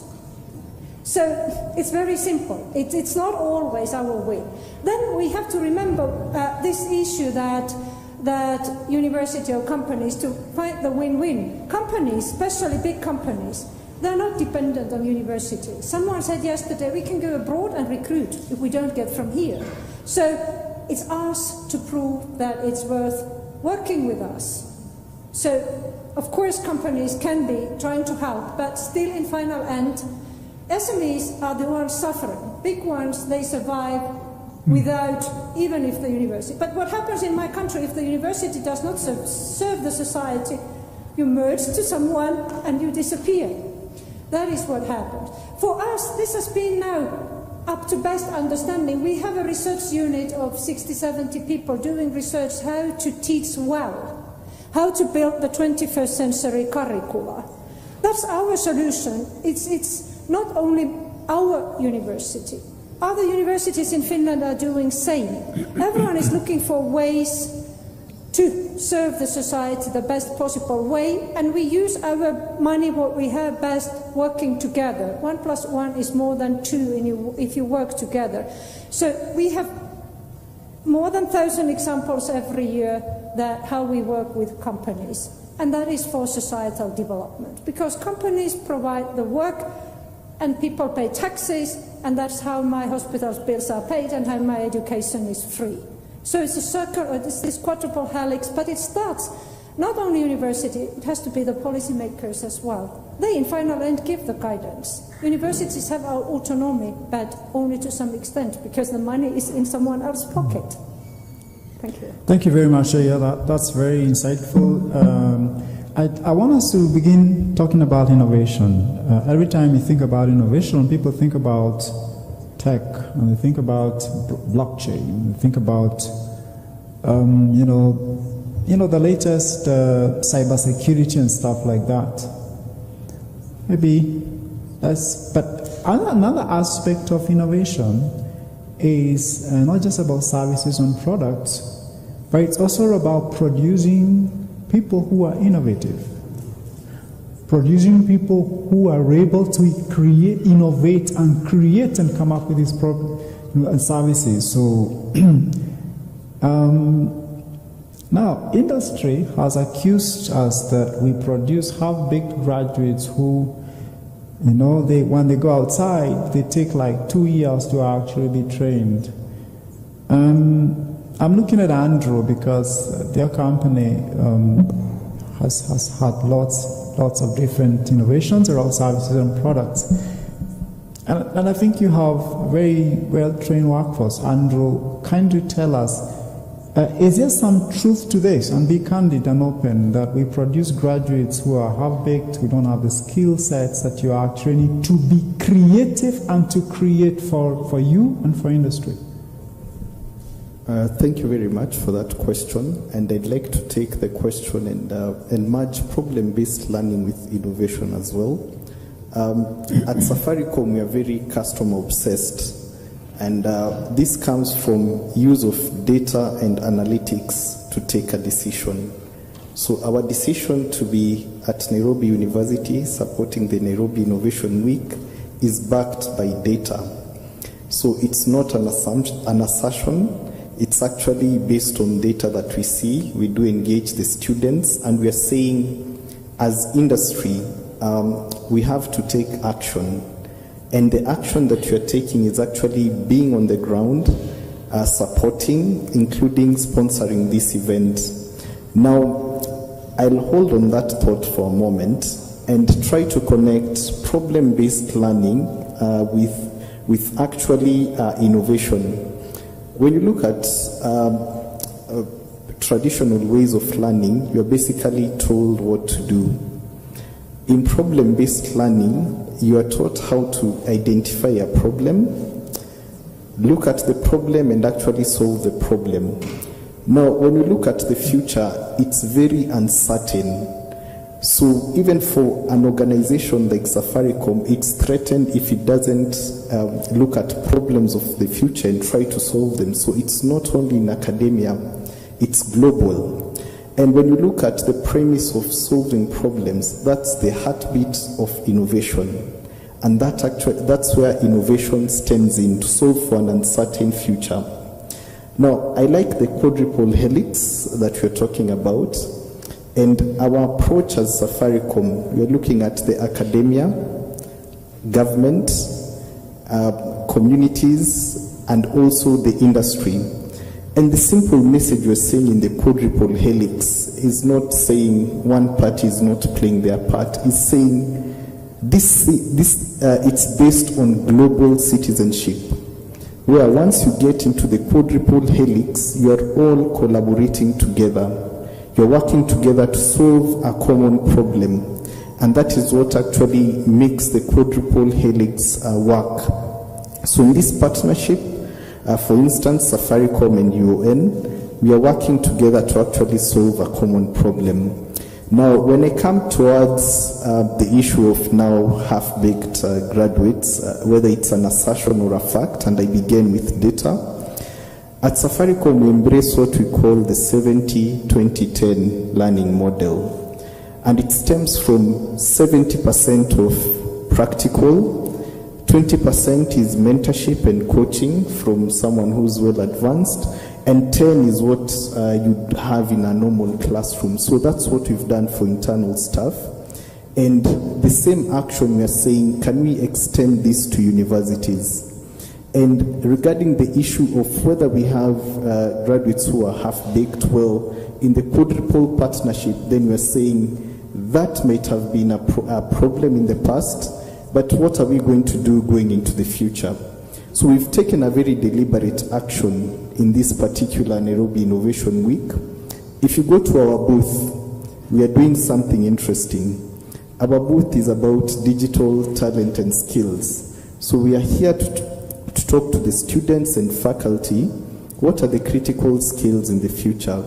Speaker 16: So it's very simple. It's not always our way. Then we have to remember this issue that university or companies, to find the win-win. Companies, especially big companies, they're not dependent on university. Someone said yesterday, we can go abroad and recruit if we don't get from here. So it's us to prove that it's worth working with us. So, of course, companies can be trying to help, but still in final end, SMEs are the ones suffering. Big ones, they survive without, even if the university. But what happens in my country, if the university does not serve the society, you merge to someone and you disappear. That is what happened. For us, this has been now up to best understanding. We have a research unit of 60, 70 people doing research how to teach well. how to build the 21st century curricula. That's our solution. It's not only our university. Other universities in Finland are doing same. Everyone is looking for ways to serve the society the best possible way, and we use our money, what we have best, working together. 1 + 1 is more than 2 if you work together. So we have more than 1,000 examples every year that how we work with companies, and that is for societal development, because companies provide the work and people pay taxes, and that's how my hospital's bills are paid and how my education is free. So it's a circle, it's this quadruple helix, but it starts not only university, it has to be the policymakers as well. They in final end give the guidance. Universities have our autonomy, but only to some extent, because the money is in someone else's pocket. Thank you.
Speaker 11: Thank you very much, Aya. That's very insightful. I want us to begin talking about innovation. Every time you think about innovation, people think about tech, and they think about blockchain, they think about, the latest cybersecurity and stuff like that. Maybe that's, but another aspect of innovation is not just about services and products, but it's also about producing people who are innovative, producing people who are able to create, innovate, and create and come up with these services. So now industry has accused us that we produce half-baked graduates who, when they go outside, they take like 2 years to actually be trained. I'm looking at Andrew because their company has had lots of different innovations around services and products. And I think you have a very well-trained workforce. Andrew, kindly tell us, is there some truth to this? And be candid and open that we produce graduates who are half-baked, we don't have the skill sets that you actually need to be creative and to create for you and for industry.
Speaker 15: Thank you very much for that question, and I'd like to take the question and merge problem-based learning with innovation as well. At Safaricom, we are very customer-obsessed, and this comes from use of data and analytics to take a decision. So our decision to be at Nairobi University supporting the Nairobi Innovation Week is backed by data. So it's not an assertion. It's actually based on data that we see. We do engage the students, and we are saying, as industry, we have to take action. And the action that you are taking is actually being on the ground, supporting, including sponsoring this event. Now, I'll hold on that thought for a moment and try to connect problem-based learning with actually innovation. When you look at traditional ways of learning, you're basically told what to do. In problem-based learning, you are taught how to identify a problem, look at the problem, and actually solve the problem. Now, when you look at the future, it's very uncertain. So even for an organization like Safaricom, it's threatened if it doesn't look at problems of the future and try to solve them. So it's not only in academia, it's global. And when you look at the premise of solving problems, that's the heartbeat of innovation. And that's where innovation stems in, to solve for an uncertain future. Now, I like the quadruple helix that we're talking about. And our approach as Safaricom, we're looking at the academia, government, communities, and also the industry. And the simple message we're saying in the quadruple helix is not saying one party is not playing their part. It's saying it's based on global citizenship, where once you get into the quadruple helix, you are all collaborating together. You're working together to solve a common problem. And that is what actually makes the quadruple helix work. So in this partnership, for instance, Safaricom and UN, we are working together to actually solve a common problem. Now, when I come towards the issue of now half-baked graduates, whether it's an assertion or a fact, and I begin with data, at Safaricom we embrace what we call the 70-20-10 learning model. And it stems from 70% of practical, 20% is mentorship and coaching from someone who's well advanced, and 10 is what you'd have in a normal classroom. So that's what we've done for internal staff. And the same action we are saying, can we extend this to universities? And regarding the issue of whether we have graduates who are half-baked, well, in the quadruple partnership, then we're saying that might have been a problem in the past, but what are we going to do going into the future? So we've taken a very deliberate action in this particular Nairobi Innovation Week. If you go to our booth, we are doing something interesting. Our booth is about digital talent and skills. So we are here to talk to the students and faculty. What are the critical skills in the future?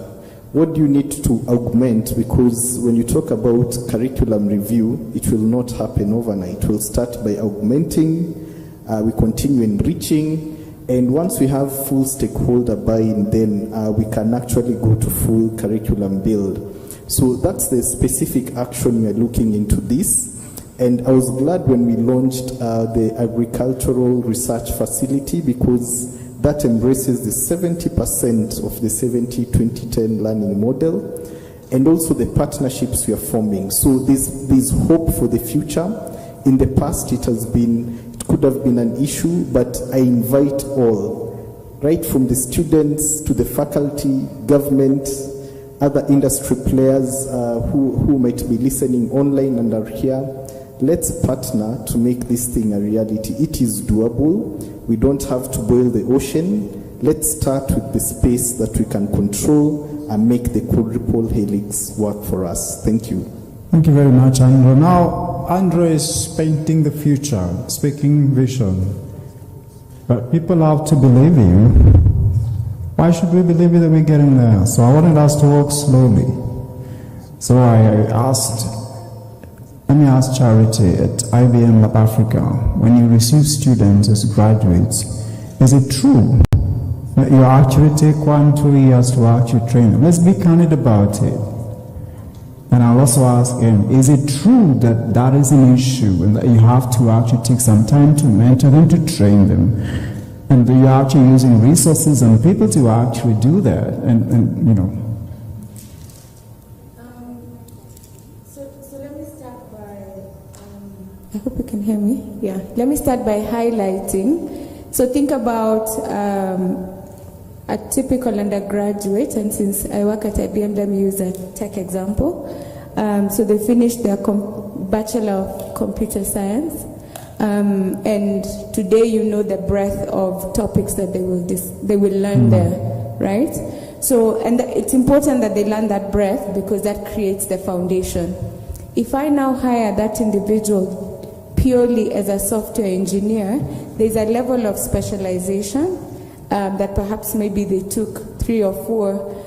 Speaker 15: What do you need to augment? Because when you talk about curriculum review, it will not happen overnight. We'll start by augmenting, we continue enriching, and once we have full stakeholder buy-in, then we can actually go to full curriculum build. So that's the specific action we are looking into this. And I was glad when we launched the agricultural research facility, because that embraces the 70% of the 70-20-10 learning model, and also the partnerships we are forming. So there's hope for the future. In the past, it could have been an issue, but I invite all, right from the students to the faculty, government, other industry players who might be listening online and are here. Let's partner to make this thing a reality. It is doable. We don't have to boil the ocean. Let's start with the space that we can control and make the quadruple helix work for us. Thank you.
Speaker 11: Thank you very much, Andrew. Now, Andrew is painting the future, speaking vision. But people have to believe you. Why should we believe you that we're getting there? So I wanted us to walk slowly. So let me ask Charity at IBM Lab Africa, when you receive students as graduates, is it true that you actually take 1-2 years to actually train them? Let's be candid about it. And I'll also ask him, is it true that that is an issue and that you have to actually take some time to mentor them, to train them? And you're actually using resources and people to actually do that? And you know.
Speaker 17: I hope you can hear me. Yeah. Let me start by highlighting. So think about a typical undergraduate, and since I work at IBM, let me use a tech example. So they finish their Bachelor of Computer Science, and today you know the breadth of topics that they will learn there, right? So, and it's important that they learn that breadth because that creates the foundation. If I now hire that individual purely as a software engineer, there's a level of specialization that perhaps maybe they took 3 or 4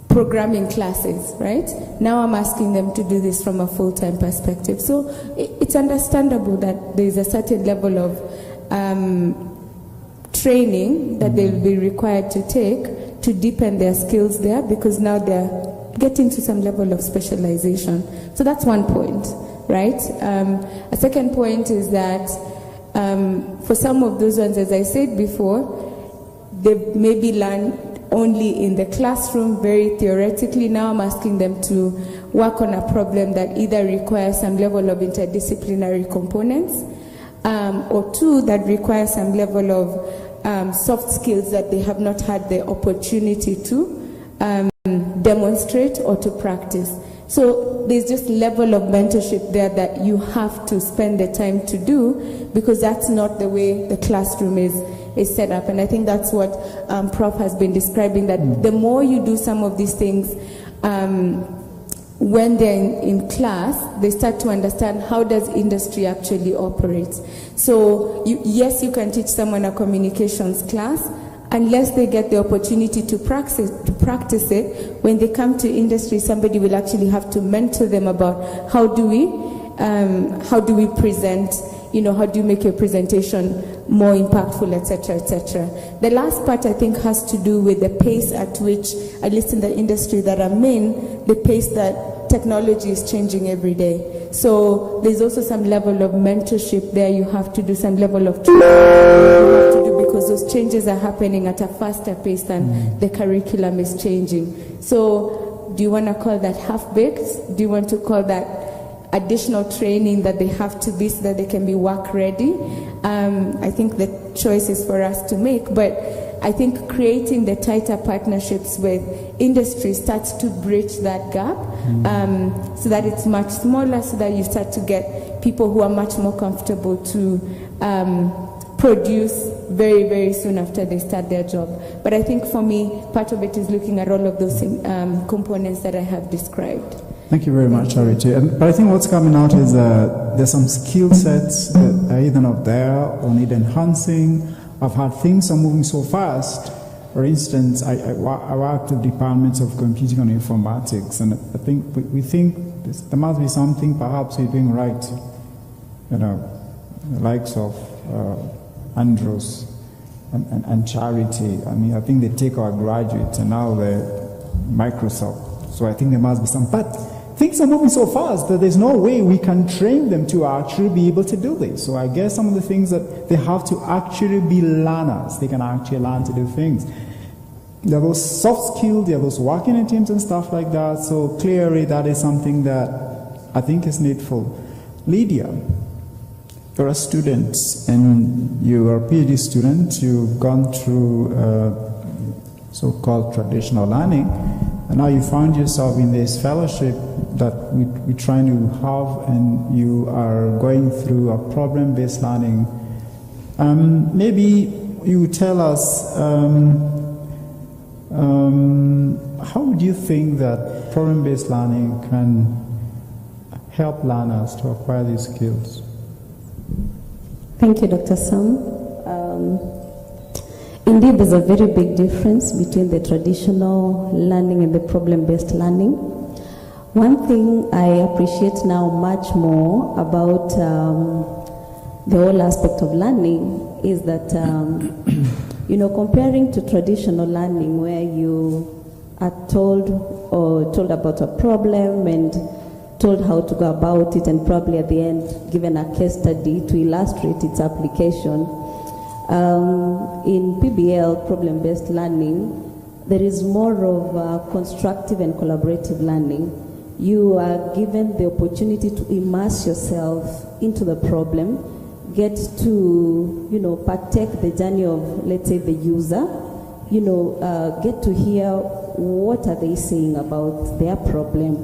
Speaker 17: programming classes, right? Now I'm asking them to do this from a full-time perspective. So it's understandable that there's a certain level of training that they'll be required to take to deepen their skills there, because now they're getting to some level of specialization. So that's one point, right? A second point is that for some of those ones, as I said before, they maybe learn only in the classroom, very theoretically. Now I'm asking them to work on a problem that either requires some level of interdisciplinary components, or 2, that requires some level of soft skills that they have not had the opportunity to demonstrate or to practice. So there's just level of mentorship there that you have to spend the time to do, because that's not the way the classroom is set up. And I think that's what Prof has been describing, that the more you do some of these things when they're in class, they start to understand how does industry actually operate. So yes, you can teach someone a communications class,
Speaker 14: unless they get the opportunity to practice it, when they come to industry, somebody will actually have to mentor them about how do we present, how do you make your presentation more impactful, etc., etc. The last part, I think, has to do with the pace at which, at least in the industry that I'm in, the pace that technology is changing every day. So there's also some level of mentorship there. You have to do some level of training you have to do, because those changes are happening at a faster pace than the curriculum is changing. So do you want to call that half-baked? Do you want to call that additional training that they have to be so that they can be work ready? I think the choice is for us to make, but I think creating the tighter partnerships with industry starts to bridge that gap, so that it's much smaller, so that you start to get people who are much more comfortable to produce very, very soon after they start their job. But I think for me, part of it is looking at all of those components that I have described.
Speaker 11: Thank you very much, Charity. But I think what's coming out is there's some skill sets that are either not there or need enhancing. I've had things are moving so fast. For instance, I worked with departments of computing and informatics, and I think we think there must be something perhaps we're doing right. The likes of Andros and Charity. I mean, I think they take our graduates and now they're Microsoft. So I think there must be some. But things are moving so fast that there's no way we can train them to actually be able to do this. So I guess some of the things that they have to actually be learners. They can actually learn to do things. There are those soft skills, there are those working in teams and stuff like that. So clearly that is something that I think is needful. Lydia, you're a student and you are a PhD student. You've gone through so-called traditional learning. And now you found yourself in this fellowship that we're trying to have, and you are going through a problem-based learning. Maybe you tell us, how would you think that problem-based learning can help learners to acquire these skills?
Speaker 3: Thank you, Dr. Sam. Indeed, there's a very big difference between the traditional learning and the problem-based learning. One thing I appreciate now much more about the whole aspect of learning is that, comparing to traditional learning where you are told about a problem and told how to go about it, and probably at the end given a case study to illustrate its application. In PBL, problem-based learning, there is more of constructive and collaborative learning. You are given the opportunity to immerse yourself into the problem, get to, partake the journey of, let's say, the user, get to hear what are they saying about their problem,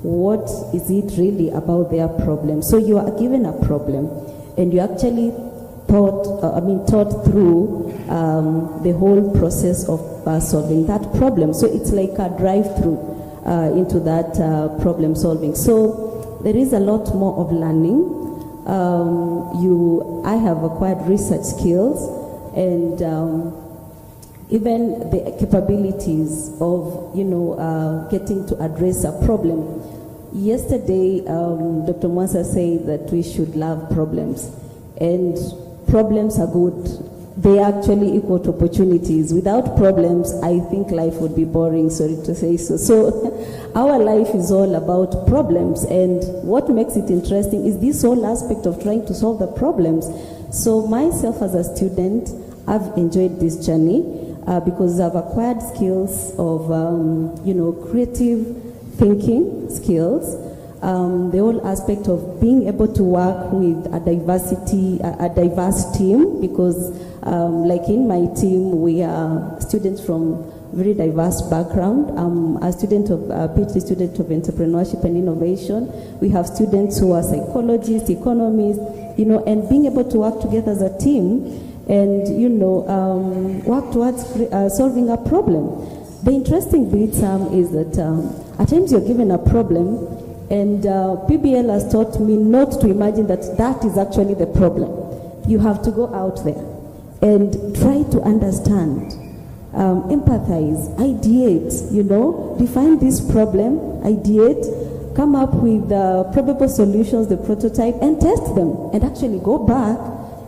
Speaker 3: what is it really about their problem. So you are given a problem, and you actually taught through the whole process of solving that problem. So it's like a drive-through into that problem solving. So there is a lot more of learning. I have acquired research skills, and even the capabilities of getting to address a problem. Yesterday, Dr. Mwansa said that we should love problems, and problems are good. They are actually equal to opportunities. Without problems, I think life would be boring, sorry to say so. So our life is all about problems, and what makes it interesting is this whole aspect of trying to solve the problems. So myself as a student, I've enjoyed this journey because I've acquired skills of, creative thinking skills, the whole aspect of being able to work with a diverse team, because like in my team, we are students from very diverse background. I'm a PhD student of entrepreneurship and innovation. We have students who are psychologists, economists, and being able to work together as a team and, work towards solving a problem. The interesting bit, Sam, is that at times you're given a problem, and PBL has taught me not to imagine that that is actually the problem. You have to go out there and try to understand empathize, ideate, define this problem, ideate, come up with probable solutions, the prototype, and test them, and actually go back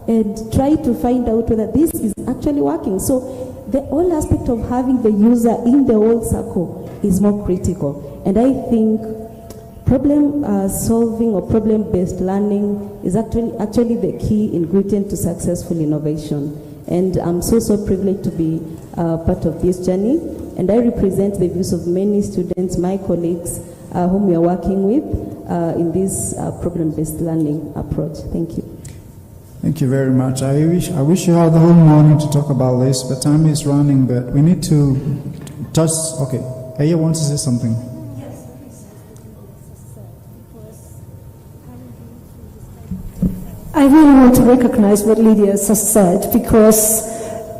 Speaker 3: and try to find out whether this is actually working. So the whole aspect of having the user in the whole circle is more critical. And I think problem solving or problem-based learning is actually the key ingredient to successful innovation. And I'm so privileged to be part of this journey. And I represent the views of many students, my colleagues, whom we are working with in this problem-based learning approach. Thank you.
Speaker 11: Thank you very much. I wish you had the whole morning to talk about this, but time is running, but we need to just, okay. Aya wants to say something.
Speaker 16: I really want to recognize what Lydia has said, because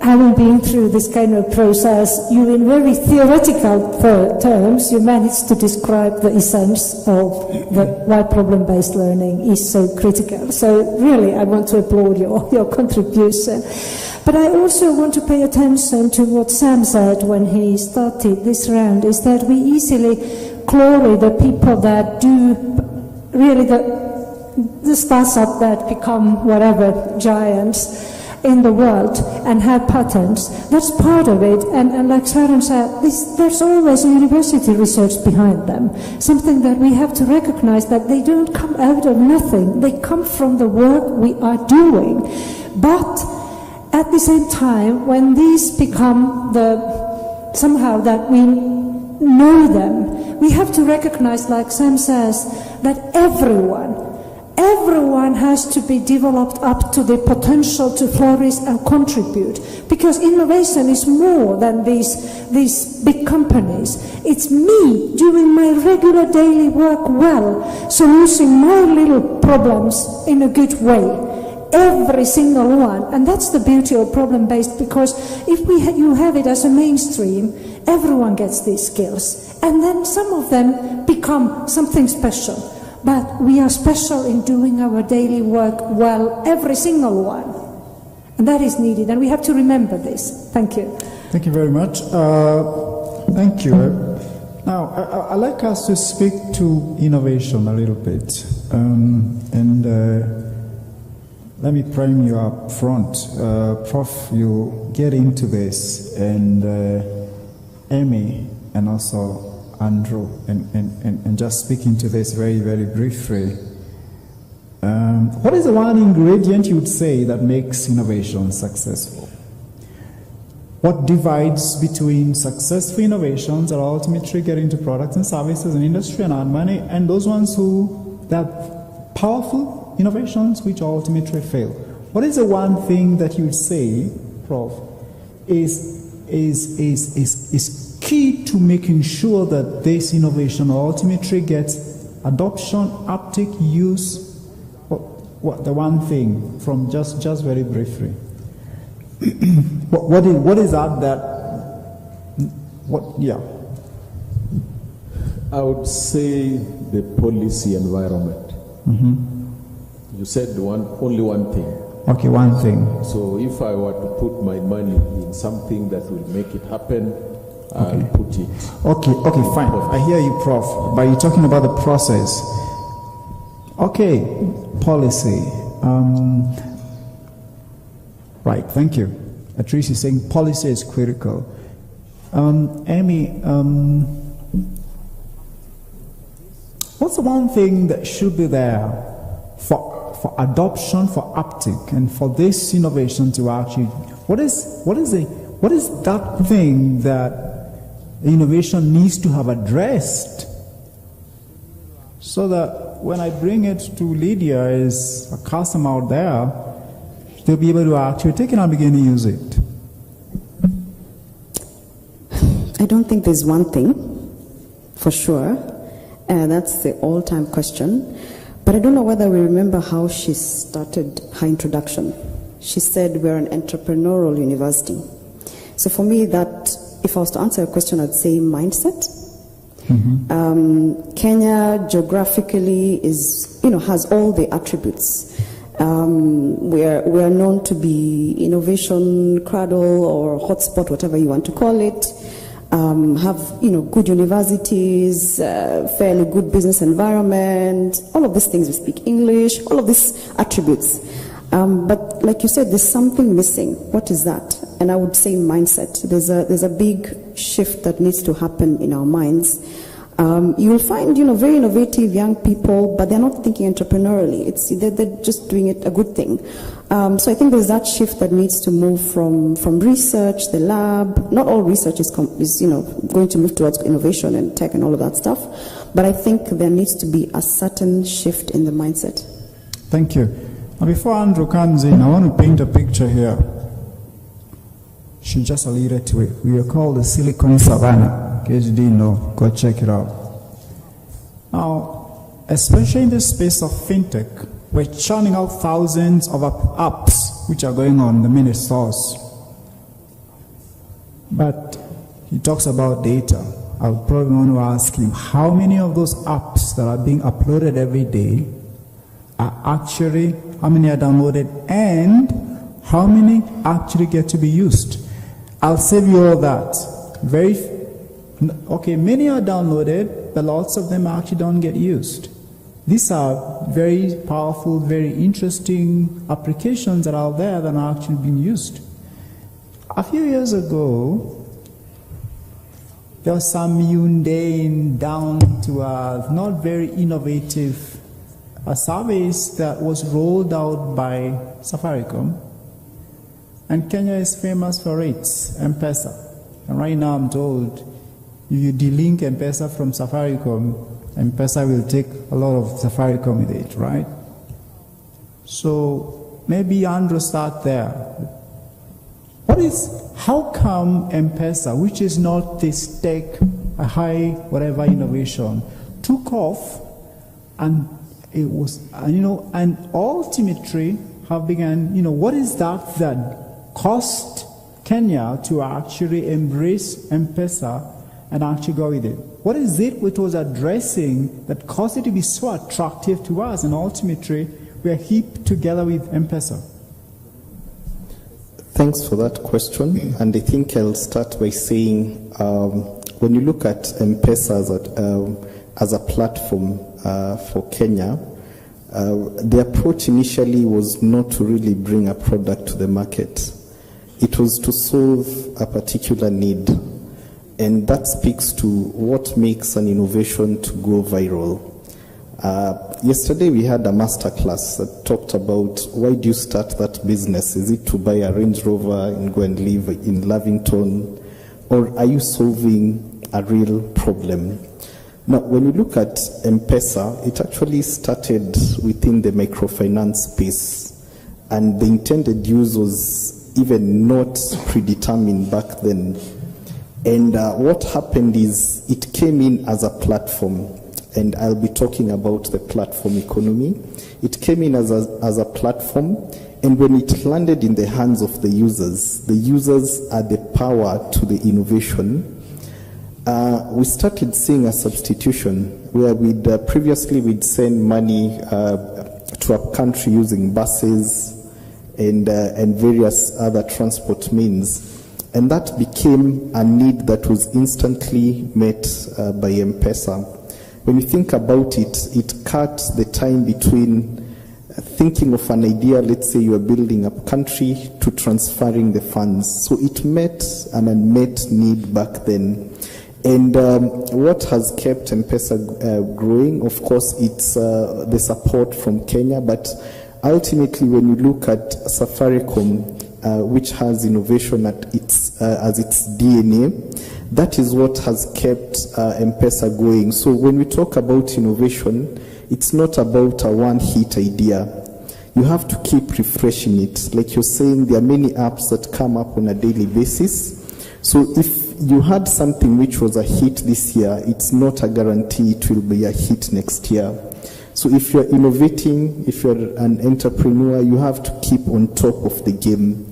Speaker 16: having been through this kind of process, you, in very theoretical terms, you managed to describe the essence of why problem-based learning is so critical. So really, I want to applaud your contribution. But I also want to pay attention to what Sam said when he started this round, is that we easily glory the people that do really the startup that become whatever giants in the world and have patents. That's part of it, and like Sharon said, there's always university research behind them, something that we have to recognize, that they don't come out of nothing, they come from the work we are doing. But at the same time, when these become somehow that we know them, we have to recognize, like Sam says, that everyone has to be developed up to the potential to flourish and contribute, because innovation is more than these big companies. It's me doing my regular daily work well, solving my little problems in a good way. Every single one. And that's the beauty of problem-based, because if you have it as a mainstream, everyone gets these skills. And then some of them become something special. But we are special in doing our daily work well, every single one. And that is needed, and we have to remember this. Thank you.
Speaker 11: Thank you very much. Thank you. Now, I'd like us to speak to innovation a little bit. Let me prime you up front. Prof, you get into this, and Amy, and also Andrew, and just speaking to this very, very briefly. What is the one ingredient you would say that makes innovation successful? What divides between successful innovations that ultimately get into products and services and industry and earn money, and those ones that powerful innovations which ultimately fail? What is the one thing that you would say, Prof, is key to making sure that this innovation ultimately gets adoption, uptake, use? What the one thing, from just very briefly? what is that? Yeah.
Speaker 9: I would say the policy environment.
Speaker 11: Mm-hmm.
Speaker 9: You said only one thing.
Speaker 11: Okay, one thing.
Speaker 9: So if I were to put my money in something that will make it happen, I'll put it.
Speaker 11: Okay, fine. I hear you, Prof. But you're talking about the process. Okay, policy. Right, thank you. Atrice is saying policy is critical. Amy, what's the one thing that should be there for adoption, for uptake, and for this innovation to actually, what is that thing that innovation needs to have addressed, so that when I bring it to Lydia as a customer out there, they'll be able to actually take it and begin to use it?
Speaker 14: I don't think there's one thing, for sure. That's the all-time question. But I don't know whether we remember how she started her introduction. She said we're an entrepreneurial university. So for me, that, if I was to answer a question, I'd say mindset. Mm-hmm. Kenya geographically has all the attributes. We are known to be innovation cradle or hotspot, whatever you want to call it. Have good universities, fairly good business environment, all of these things. We speak English, all of these attributes. But like you said, there's something missing. What is that? And I would say mindset. There's a big shift that needs to happen in our minds. You will find, very innovative young people, but they're not thinking entrepreneurially. They're just doing it a good thing. So I think there's that shift that needs to move from research, the lab. Not all research is going to move towards innovation and tech and all of that stuff. But I think there needs to be a certain shift in the mindset.
Speaker 11: Thank you. Now before Andrew comes in, I want to paint a picture here. She just alluded to it. We are called the Silicon Savannah. In case you didn't know, go check it out. Now, especially in the space of fintech, we're churning out thousands of apps which are going on in the minute stores. But he talks about data. I would probably want to ask him, how many of those apps that are being uploaded every day how many are downloaded, and how many actually get to be used? I'll save you all that. Many are downloaded, but lots of them actually don't get used. These are very powerful, very interesting applications that are there that are actually being used. A few years ago, there was some mundane, down to earth, not very innovative service that was rolled out by Safaricom. And Kenya is famous for it, M-Pesa. And right now I'm told, if you delink M-Pesa from Safaricom, M-Pesa will take a lot of Safaricom with it, right? So maybe Andrew start there. How come M-Pesa, which is not this tech, a high whatever innovation, took off and it was, and ultimately have begun, what is that caused Kenya to actually embrace M-Pesa and actually go with it? What is it which was addressing that caused it to be so attractive to us, and ultimately we are heaped together with M-Pesa?
Speaker 15: Thanks for that question. And I think I'll start by saying, when you look at M-Pesa as a platform for Kenya, the approach initially was not to really bring a product to the market. It was to solve a particular need. And that speaks to what makes an innovation to go viral. Yesterday we had a masterclass that talked about, why do you start that business? Is it to buy a Range Rover and go and live in Lavington? Or are you solving a real problem? Now, when you look at M-Pesa, it actually started within the microfinance space, and the intended use was even not predetermined back then. And what happened is it came in as a platform, and I'll be talking about the platform economy. It came in as a platform, and when it landed in the hands of the users are the power to the innovation. We started seeing a substitution where previously we'd send money to a country using buses and various other transport means. And that became a need that was instantly met by M-Pesa. When you think about it, it cut the time between thinking of an idea, let's say you are building a country, to transferring the funds. So it met an unmet need back then. And what has kept M-Pesa growing, of course, it's the support from Kenya, but ultimately when you look at Safaricom, which has innovation as its DNA, that is what has kept M-Pesa going. So when we talk about innovation, it's not about a one-hit idea. You have to keep refreshing it. Like you're saying, there are many apps that come up on a daily basis. So if you had something which was a hit this year, it's not a guarantee it will be a hit next year. So if you're innovating, if you're an entrepreneur, you have to keep on top of the game.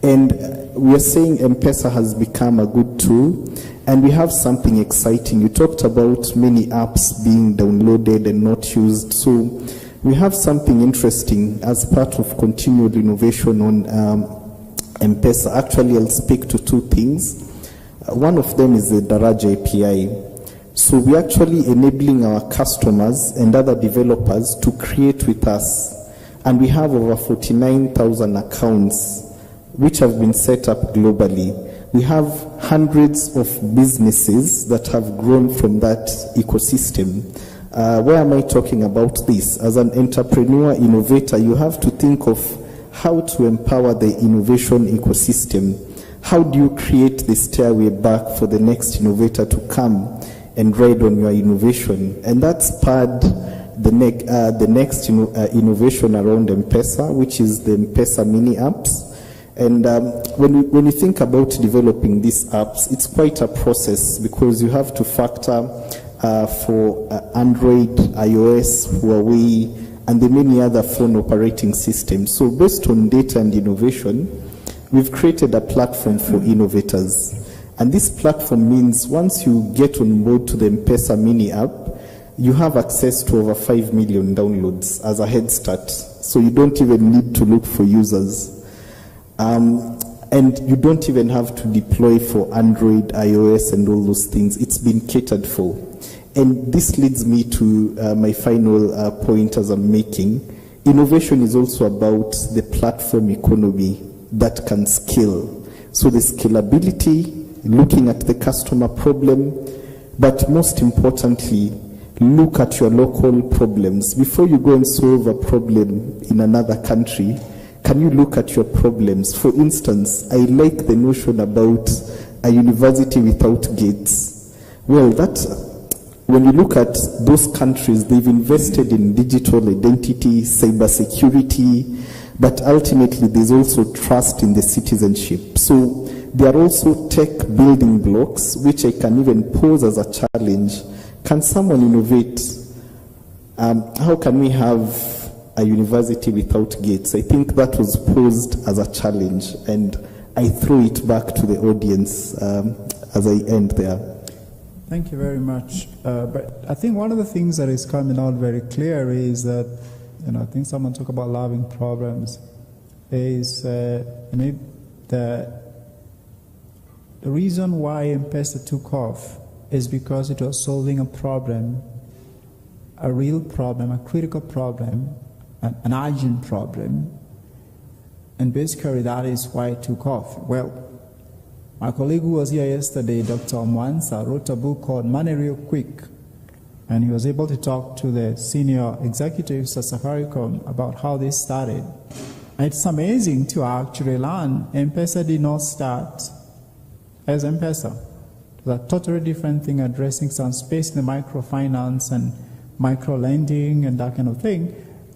Speaker 15: And we are saying M-Pesa has become a good tool, and we have something exciting. You talked about many apps being downloaded and not used. So We have something interesting as part of continual innovation on M-Pesa. Actually, I'll speak to two things. One of them is the Daraja API. So we're actually enabling our customers and other developers to create with us. And we have over 49,000 accounts which have been set up globally. We have hundreds of businesses that have grown from that ecosystem. Why am I talking about this? As an entrepreneur, innovator, you have to think of how to empower the innovation ecosystem. How do you create the stairway back for the next innovator to come and ride on your innovation? And that spurred the next innovation around M-Pesa, which is the M-Pesa mini apps. And when you think about developing these apps, it's quite a process because you have to factor for Android, iOS, Huawei, and the many other phone operating systems. So based on data and innovation, we've created a platform for innovators. And this platform means once you get on board to the M-Pesa mini app, you have access to over 5 million downloads as a head start. So you don't even need to look for users. And you don't even have to deploy for Android, iOS, and all those things. It's been catered for. And this leads me to my final point as I'm making. Innovation is also about the platform economy that can scale. So the scalability, looking at the customer problem, but most importantly, look at your local problems. Before you go and solve a problem in another country, can you look at your problems? For instance, I like the notion about a university without gates. Well, when you look at those countries, they've invested in digital identity, cybersecurity, but ultimately there's also trust in the citizenship. So there are also tech building blocks, which I can even pose as a challenge. Can someone innovate? How can we have a university without gates? I think that was posed as a challenge, and I throw it back to the audience as I end there.
Speaker 11: Thank you very much. But I think one of the things that is coming out very clear is that, I think someone talked about loving problems, is maybe the reason why M-Pesa took off is because it was solving a problem, a real problem, a critical problem, an urgent problem, and basically that is why it took off. Well, my colleague who was here yesterday, Dr. Mwansa, wrote a book called Money Real Quick, and he was able to talk to the senior executives at Safaricom about how they started. And it's amazing to actually learn M-Pesa did not start as M-Pesa. It was a totally different thing, addressing some space in the microfinance and micro-lending and that kind of thing.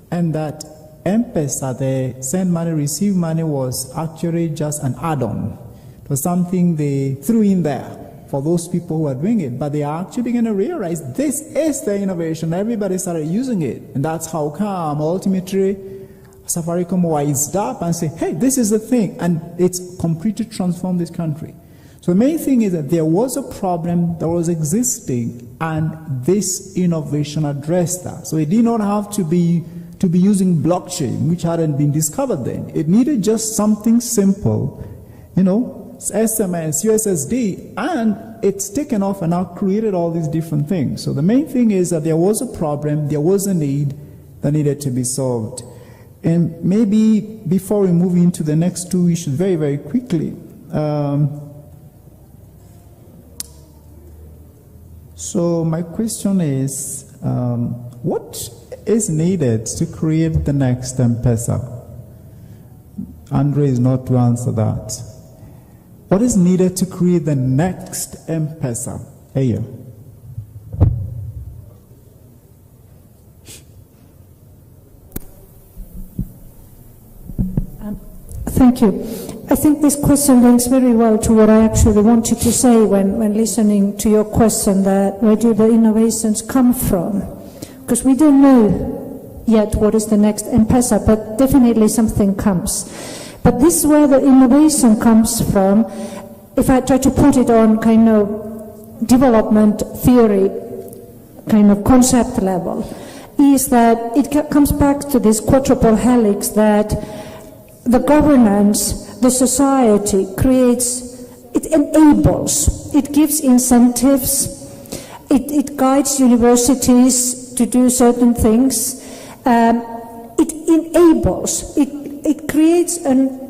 Speaker 11: And that M-Pesa, the send money, receive money, was actually just an add-on. It was something they threw in there for those people who are doing it, but they are actually going to realize this is the innovation. Everybody started using it, and that's how come ultimately Safaricom wised up and said, hey, this is the thing, and it's completely transformed this country. So the main thing is that there was a problem that was existing, and this innovation addressed that. So it did not have to be using blockchain, which hadn't been discovered then. It needed just something simple, SMS, USSD, and it's taken off and now created all these different things. So the main thing is that there was a problem, there was a need that needed to be solved. And maybe before we move into the next two issues very, very quickly, so my question is, what is needed to create the next M-Pesa? Andre is not to answer that. What is needed to create the next M-Pesa? Here.
Speaker 16: Thank you. I think this question links very well to what I actually wanted to say when listening to your question, that where do the innovations come from? Because we don't know yet what is the next M-Pesa, but definitely something comes. But this is where the innovation comes from. If I try to put it on kind of development theory, kind of concept level, is that it comes back to this quadruple helix, that the governance, the society creates, it enables, it gives incentives, it guides universities to do certain things, it enables, it creates an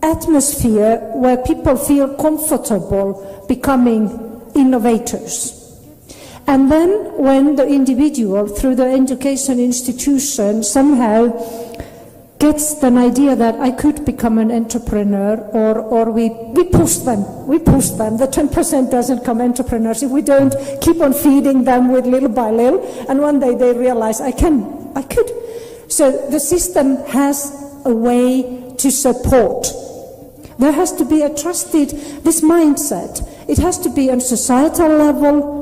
Speaker 16: atmosphere where people feel comfortable becoming innovators. And then when the individual, through the education institution, somehow gets an idea that I could become an entrepreneur, or we push them, the 10% doesn't become entrepreneurs if we don't keep on feeding them with little by little, and one day they realize I could. So the system has a way to support. There has to be this mindset. It has to be on societal level,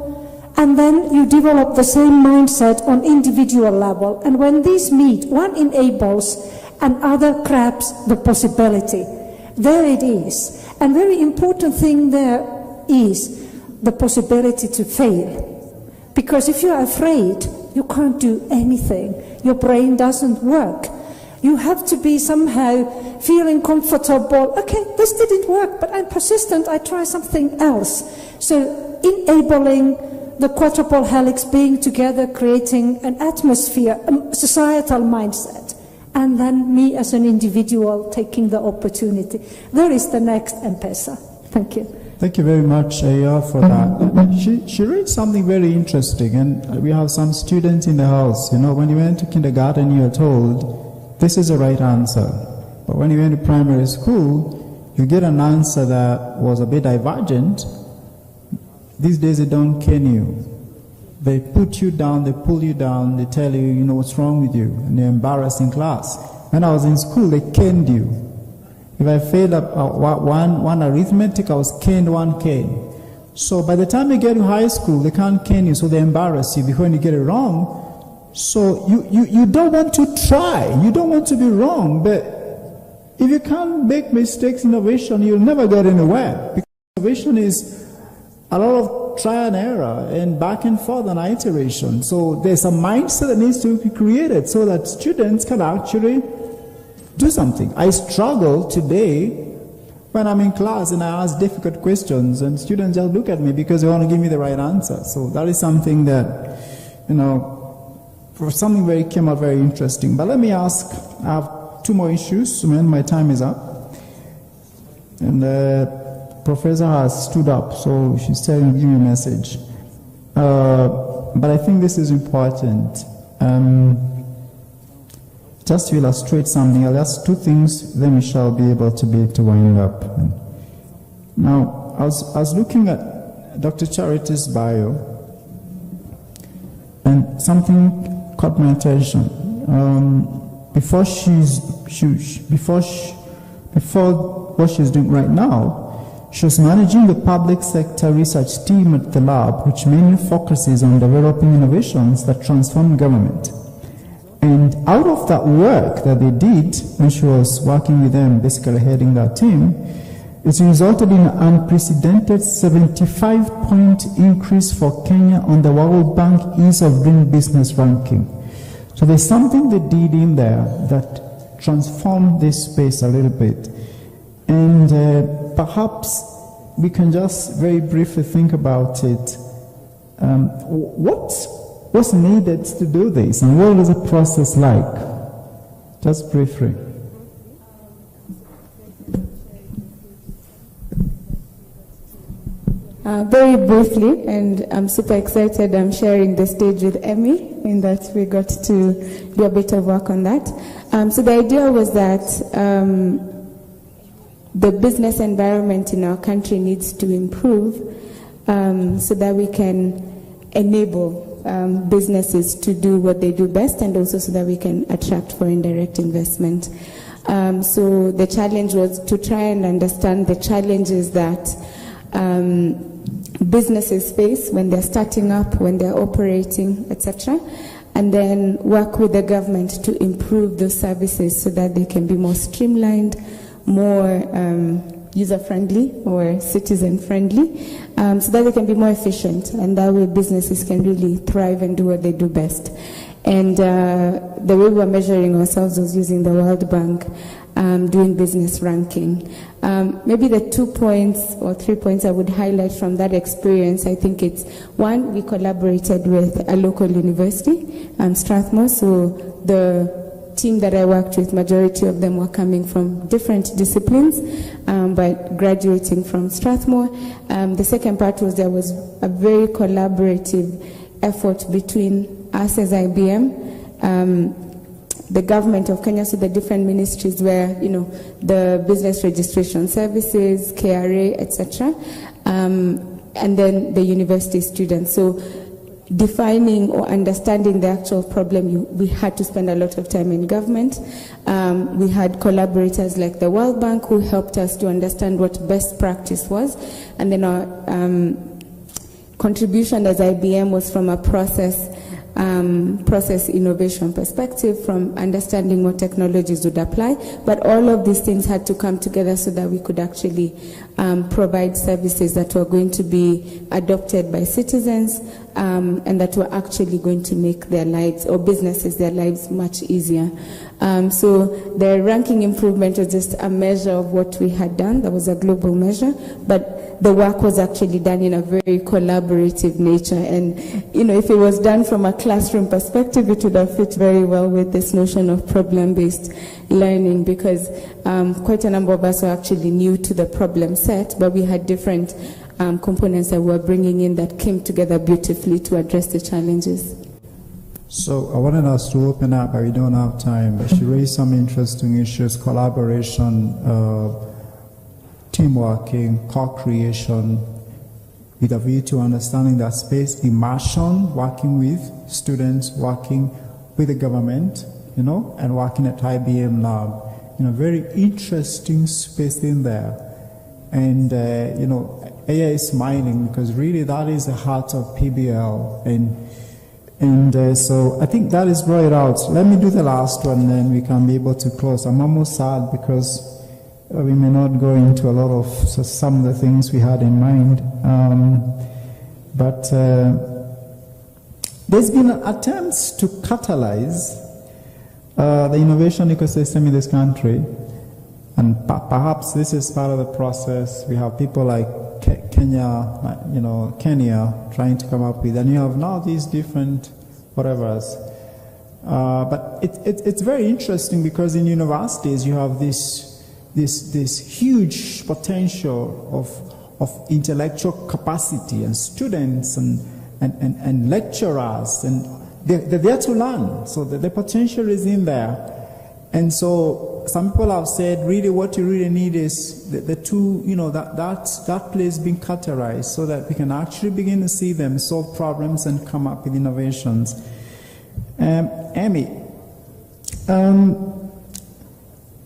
Speaker 16: and then you develop the same mindset on individual level. And when these meet, one enables and other grabs the possibility. There it is. And very important thing there is the possibility to fail. Because if you're afraid, you can't do anything. Your brain doesn't work. You have to be somehow feeling comfortable. Okay, this didn't work, but I'm persistent. I try something else. So enabling the quadruple helix, being together, creating an atmosphere, a societal mindset, and then me as an individual taking the opportunity. There is the next M-Pesa. Thank you.
Speaker 11: Thank you very much, Aya, for that. She read something very interesting, and we have some students in the house. You know, when you went to kindergarten, you were told, this is the right answer. But when you went to primary school, you get an answer that was a bit divergent. These days, they don't cane you. They put you down, they pull you down, they tell you, you know, what's wrong with you, and they're embarrassed in class. When I was in school, they caned you. If I failed one arithmetic, I was caned 1 cane. So by the time you get to high school, they can't cane you, so they embarrass you when you get it wrong. So you don't want to try, you don't want to be wrong, but if you can't make mistakes in innovation, you'll never get anywhere. Because innovation is a lot of trial and error and back and forth and iteration. So there's a mindset that needs to be created so that students can actually do something. I struggle today when I'm in class and I ask difficult questions and students just look at me because they want to give me the right answer. So that is something that, you know, for something came out very interesting. But let me ask, I have 2 more issues, and my time is up. And Professor has stood up, so she's telling me a message. But I think this is important. Just to illustrate something, I'll ask 2 things, then we shall be able to wind up. Now, I was looking at Dr. Charity's bio, and something caught my attention. Before what she's doing right now, she was managing the public sector research team at the lab, which mainly focuses on developing innovations that transform government. And out of that work that they did when she was working with them, basically heading that team, it resulted in an unprecedented 75-point increase for Kenya on the World Bank Ease of Doing Business ranking. So there's something they did in there that transformed this space a little bit. And perhaps we can just very briefly think about it. What's needed to do this, and what is the process like? Just briefly.
Speaker 17: Very briefly, and I'm super excited I'm sharing the stage with Emmy, in that we got to do a bit of work on that. So the idea was that the business environment in our country needs to improve so that we can enable businesses to do what they do best, and also so that we can attract foreign direct investment. So the challenge was to try and understand the challenges that businesses face when they're starting up, when they're operating, etc., and then work with the government to improve those services so that they can be more streamlined, more user-friendly or citizen-friendly, so that they can be more efficient, and that way businesses can really thrive and do what they do best. And the way we're measuring ourselves was using the World Bank doing business ranking. Maybe the 2 points or 3 points I would highlight from that experience, I think it's, one, we collaborated with a local university, Strathmore, so the team that I worked with, majority of them were coming from different disciplines, but graduating from Strathmore. The second part was there was a very collaborative effort between us as IBM, the government of Kenya, so the different ministries where, the business registration services, KRA, etc., and then the university students. So defining or understanding the actual problem, we had to spend a lot of time in government. We had collaborators like the World Bank who helped us to understand what best practice was, and then our contribution as IBM was from a process innovation perspective, from understanding what technologies would apply, but all of these things had to come together so that we could actually provide services that were going to be adopted by citizens, and that were actually going to make their lives, or businesses, their lives much easier. So the ranking improvement was just a measure of what we had done. That was a global measure, but the work was actually done in a very collaborative nature. And, if it was done from a classroom perspective, it would have fit very well with this notion of problem-based learning, because quite a number of us were actually new to the problem set, but we had different components that we were bringing in that came together beautifully to address the challenges.
Speaker 11: So I wanted us to open up, but we don't have time. But she raised some interesting issues: collaboration, teamworking, co-creation, with a view to understanding that space, immersion, working with students, working with the government, and working at IBM Lab. Very interesting space in there. And, Aya is smiling because really that is the heart of PBL. And so I think that is brought out. Let me do the last one, then we can be able to close. I'm almost sad because we may not go into a lot of some of the things we had in mind. But there's been attempts to catalyze the innovation ecosystem in this country. And perhaps this is part of the process. We have people like Kenya trying to come up with, and you have now these different whatevers. But it's very interesting because in universities you have this huge potential of intellectual capacity, and students and lecturers, and they're there to learn. So the potential is in there. And so some people have said, really what you really need is the two, that place being categorized so that we can actually begin to see them solve problems and come up with innovations. Amy,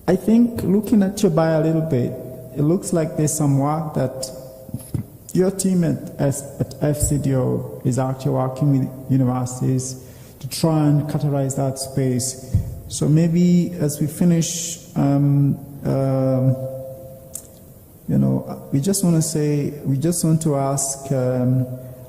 Speaker 11: I think looking at your bio a little bit, it looks like there's some work that your team at FCDO is actually working with universities to try and categorize that space. So maybe as we finish, we just want to ask,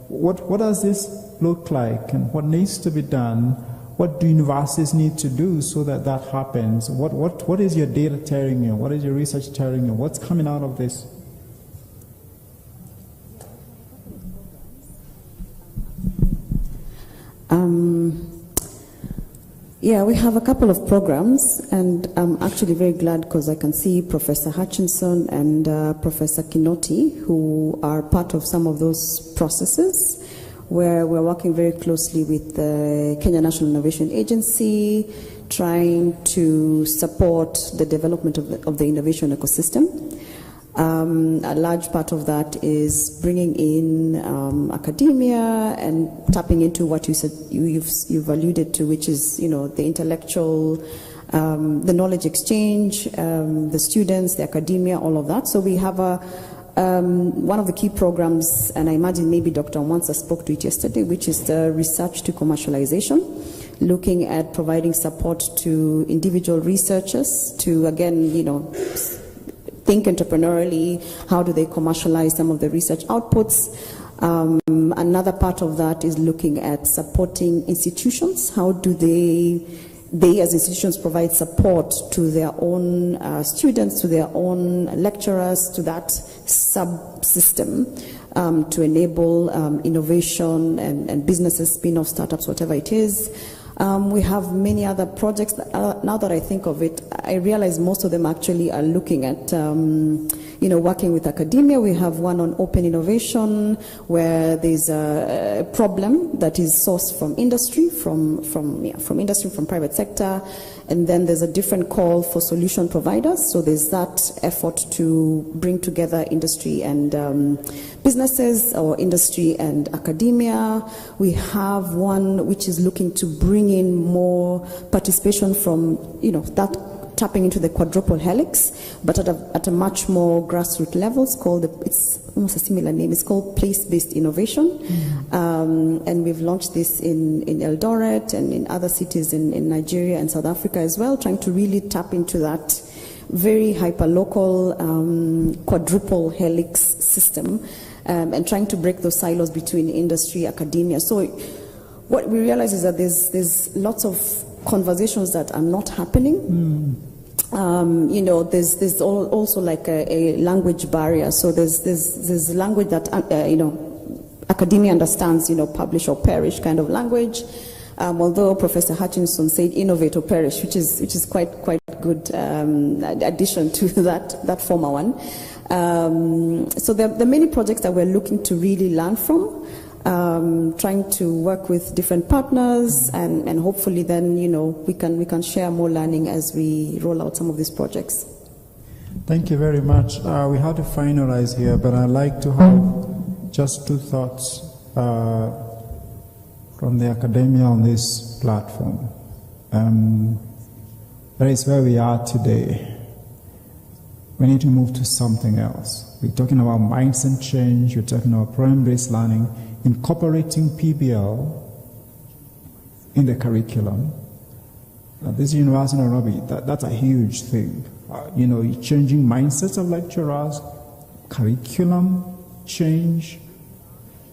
Speaker 11: what does this look like, and what needs to be done? What do universities need to do so that happens? What is your data telling you? What is your research telling you? What's coming out of this?
Speaker 14: Yeah, we have a couple of programs, and I'm actually very glad because I can see Professor Hutchinson and Professor Kinoti, who are part of some of those processes, where we're working very closely with the Kenya National Innovation Agency, trying to support the development of the innovation ecosystem. A large part of that is bringing in academia and tapping into what you said, you've alluded to, which is the intellectual, the knowledge exchange, the students, the academia, all of that. So we have one of the key programs, and I imagine maybe Dr. Mwansa spoke to it yesterday, which is the research to commercialization, looking at providing support to individual researchers to, again, think entrepreneurially, how do they commercialize some of the research outputs. Another part of that is looking at supporting institutions. How do they as institutions provide support to their own students, to their own lecturers, to that subsystem to enable innovation and businesses, spin-off startups, whatever it is. We have many other projects. Now that I think of it, I realize most of them actually are looking at, working with academia. We have one on open innovation, where there's a problem that is sourced from industry, from industry, from private sector, and then there's a different call for solution providers. So there's that effort to bring together industry and businesses, or industry and academia. We have one which is looking to bring in more participation from, that tapping into the quadruple helix, but at a much more grassroots level. It's almost a similar name. It's called place-based innovation. And we've launched this in Eldoret and in other cities in Nigeria and South Africa as well, trying to really tap into that very hyper-local quadruple helix system, and trying to break those silos between industry, academia. So what we realize is that there's lots of conversations that are not happening. There's also like a language barrier. So there's language that academia understands, publish or perish kind of language. Although Professor Hutchinson said innovate or perish, which is quite good addition to that former one. So there are many projects that we're looking to really learn from. Trying to work with different partners, and hopefully then we can share more learning as we roll out some of these projects.
Speaker 11: Thank you very much. We have to finalize here, but I'd like to have just two thoughts from the academia on this platform. That is where we are today. We need to move to something else. We're talking about mindset change. We're talking about problem-based learning, incorporating PBL in the curriculum. This University of Nairobi, that's a huge thing. Changing mindsets of lecturers, curriculum change,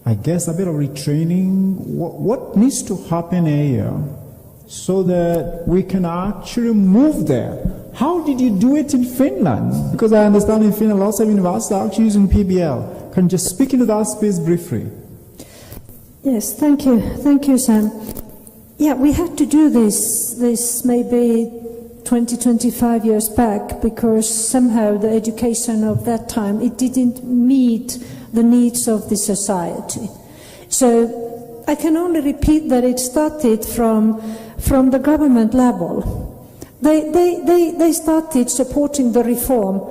Speaker 11: I guess a bit of retraining. What needs to happen here so that we can actually move there? How did you do it in Finland? Because I understand in Finland lots of universities are actually using PBL. Can you just speak into that space briefly?
Speaker 16: Yes, thank you. Thank you, Sam. Yeah, we had to do this maybe 20, 25 years back, because somehow the education of that time, it didn't meet the needs of the society. So I can only repeat that it started from the government level. They started supporting the reform.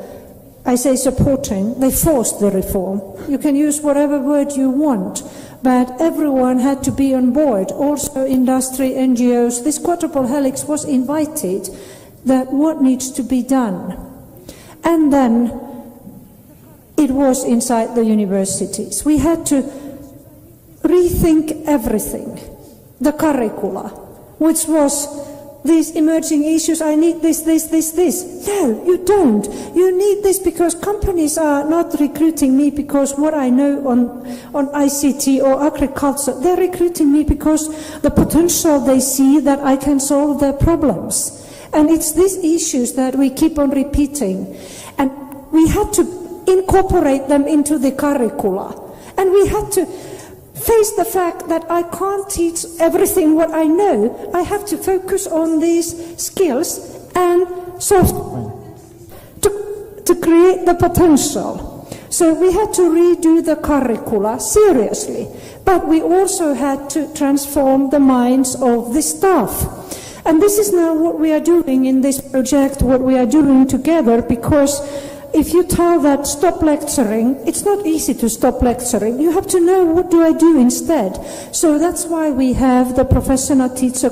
Speaker 16: I say supporting, they forced the reform. You can use whatever word you want, but everyone had to be on board, also industry, NGOs. This quadruple helix was invited, that what needs to be done. And then it was inside the universities. We had to rethink everything, the curricula, which was these emerging issues. I need this. No, you don't. You need this because companies are not recruiting me because what I know on ICT or agriculture. They're recruiting me because the potential they see that I can solve their problems. And it's these issues that we keep on repeating. And we had to incorporate them into the curricula. And we had to face the fact that I can't teach everything what I know. I have to focus on these skills and software to create the potential. So we had to redo the curricula seriously, but we also had to transform the minds of the staff. And this is now what we are doing in this project, what we are doing together, because if you tell that stop lecturing, it's not easy to stop lecturing. You have to know what do I do instead. So that's why we have the professional teacher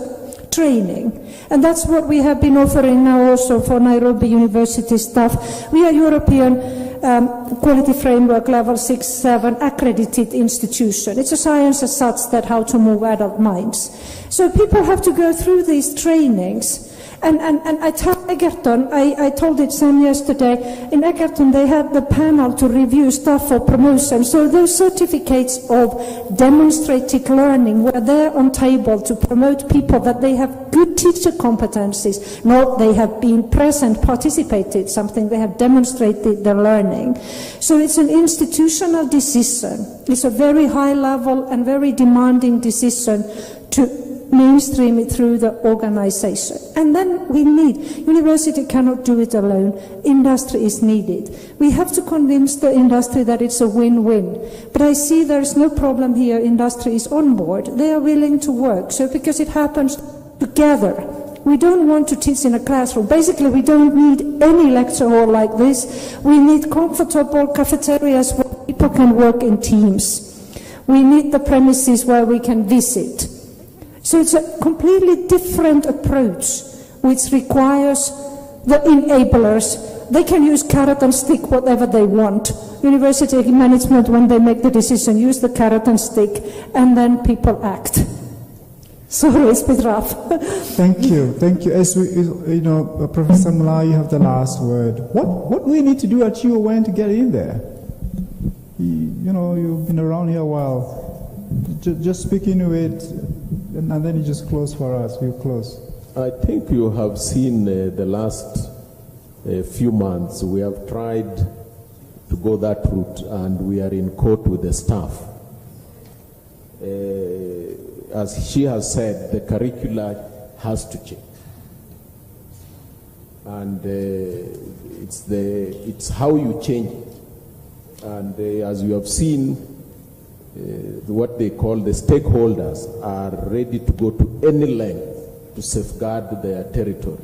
Speaker 16: training. And that's what we have been offering now also for Nairobi University staff. We are European Quality Framework Level 6-7 accredited institution. It's a science as such that how to move adult minds. So people have to go through these trainings. And I told Egerton, I told it Sam yesterday, in Egerton they had the panel to review stuff for promotion. So those certificates of demonstrated learning were there on table to promote people that they have good teacher competencies, not they have been present, participated, something they have demonstrated their learning. So it's an institutional decision. It's a very high level and very demanding decision to mainstream it through the organization. And then we need, university cannot do it alone, industry is needed. We have to convince the industry that it's a win-win. But I see there's no problem here, industry is on board, they are willing to work. So because it happens together, we don't want to teach in a classroom. Basically, we don't need any lecture hall like this. We need comfortable cafeterias where people can work in teams. We need the premises where we can visit. So it's a completely different approach, which requires the enablers. They can use carrot and stick, whatever they want. University management, when they make the decision, use the carrot and stick, and then people act. Sorry, it's a bit rough.
Speaker 11: Thank you. As we, Professor Mullah, you have the last word. What do we need to do at UN to get in there? You've been around here a while. Just speak into it, and then you just close for us. We'll close.
Speaker 9: I think you have seen the last few months, we have tried to go that route, and we are in court with the staff. As she has said, the curricula has to change. And it's how you change it. And as you have seen, what they call the stakeholders are ready to go to any length to safeguard their territory.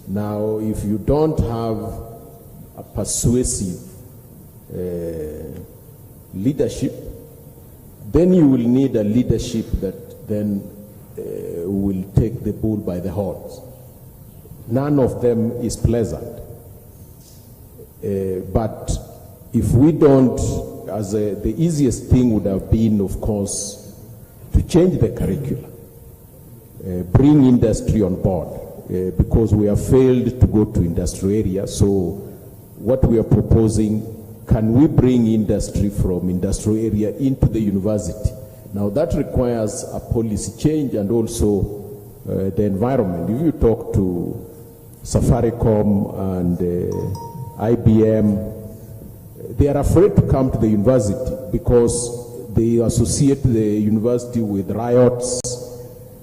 Speaker 9: Now, if you don't have a persuasive leadership, then you will need a leadership that then will take the bull by the horns. None of them is pleasant. But if we don't, the easiest thing would have been, of course, to change the curriculum, bring industry on board, because we have failed to go to industrial areas. So what we are proposing, can we bring industry from industrial area into the university? Now that requires a policy change and also the environment. If you talk to Safaricom and IBM, they are afraid to come to the university because they associate the university with riots.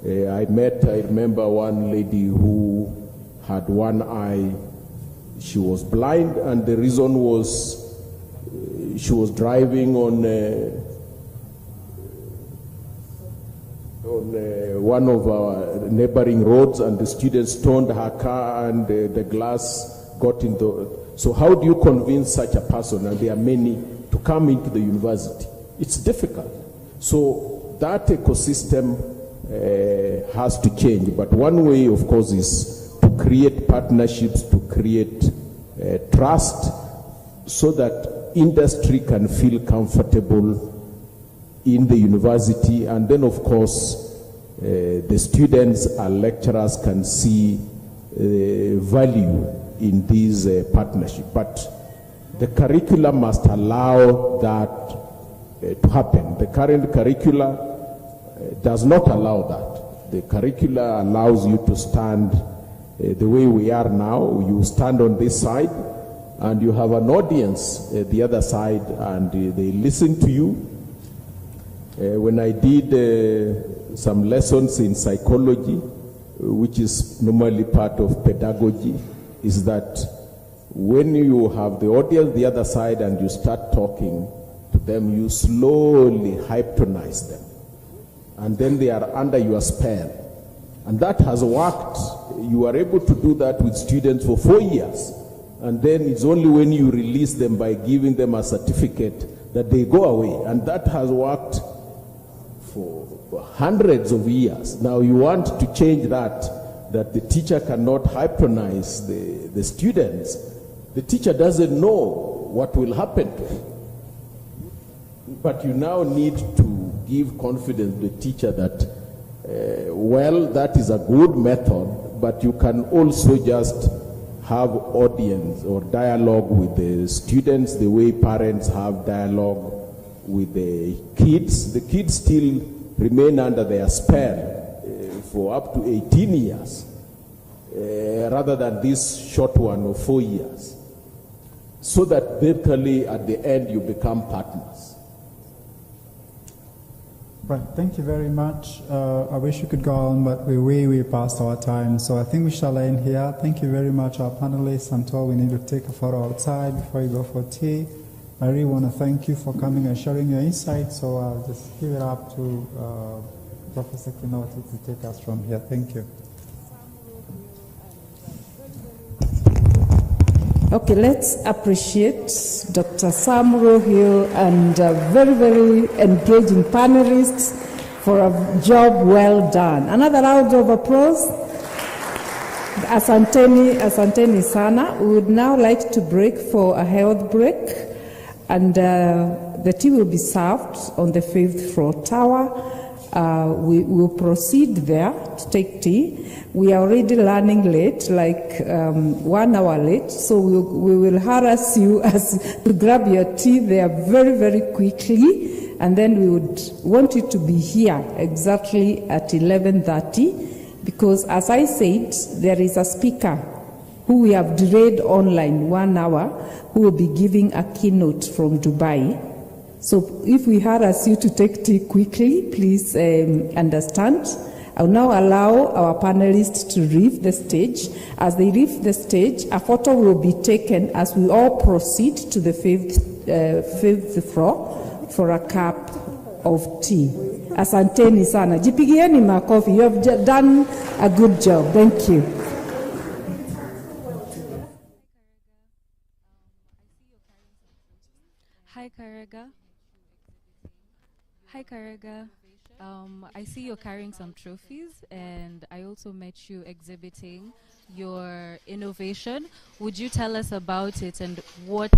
Speaker 9: I remember one lady who had one eye. She was blind, and the reason was she was driving on one of our neighboring roads, and the students stoned her car, and the glass got into. So how do you convince such a person, and there are many, to come into the university? It's difficult. So that ecosystem has to change. But one way, of course, is to create partnerships, to create trust, so that industry can feel comfortable in the university. And then, of course, the students and lecturers can see value in this partnership. But the curriculum must allow that to happen. The current curricula does not allow that. The curricula allows you to stand the way we are now. You stand on this side, and you have an audience at the other side, and they listen to you. When I did some lessons in psychology, which is normally part of pedagogy, is that when you have the audience the other side and you start talking to them, you slowly hypnotize them. And then they are under your spell. And that has worked. You are able to do that with students for 4 years. And then it's only when you release them by giving them a certificate that they go away. And that has worked for hundreds of years. Now you want to change that the teacher cannot hypnotize the students. The teacher doesn't know what will happen to him. But you now need to give confidence to the teacher that, well, that is a good method, but you can also just have audience or dialogue with the students the way parents have dialogue with the kids. The kids still remain under their spell for up to 18 years rather than this short one of 4 years, so that virtually at the end you become partners.
Speaker 11: Right, thank you very much. I wish we could go on, but we're way past our time. So I think we shall end here. Thank you very much, our panelists. I'm told we need to take a photo outside before you go for tea. I really want to thank you for coming and sharing your insights. So I'll just give it up to Professor Kinoti to take us from here. Thank you.
Speaker 7: Okay, let's appreciate Dr. Sam Rohill and very engaging panelists for a job well done. Another round of applause. Asanteni sana. We would now like to break for a health break, and the tea will be served on the 5th floor tower. We will proceed there to take tea. We are already running late, like 1 hour late, so we will harass you to grab your tea there very quickly, and then we would want you to be here exactly at 11:30, because as I said, there is a speaker who we have delayed online 1 hour, who will be giving a keynote from Dubai. So if we harass you to take tea quickly, please understand. I'll now allow our panelists to leave the stage. As they leave the stage, a photo will be taken as we all proceed to the fifth floor for a cup of tea. Asanteni sana. Jipigieni makofi. You have done a good job. Thank you.
Speaker 6: Hi, Karega. Hi, Karega. I see you're carrying some trophies, and I also met you exhibiting your innovation. Would you tell us about it and what?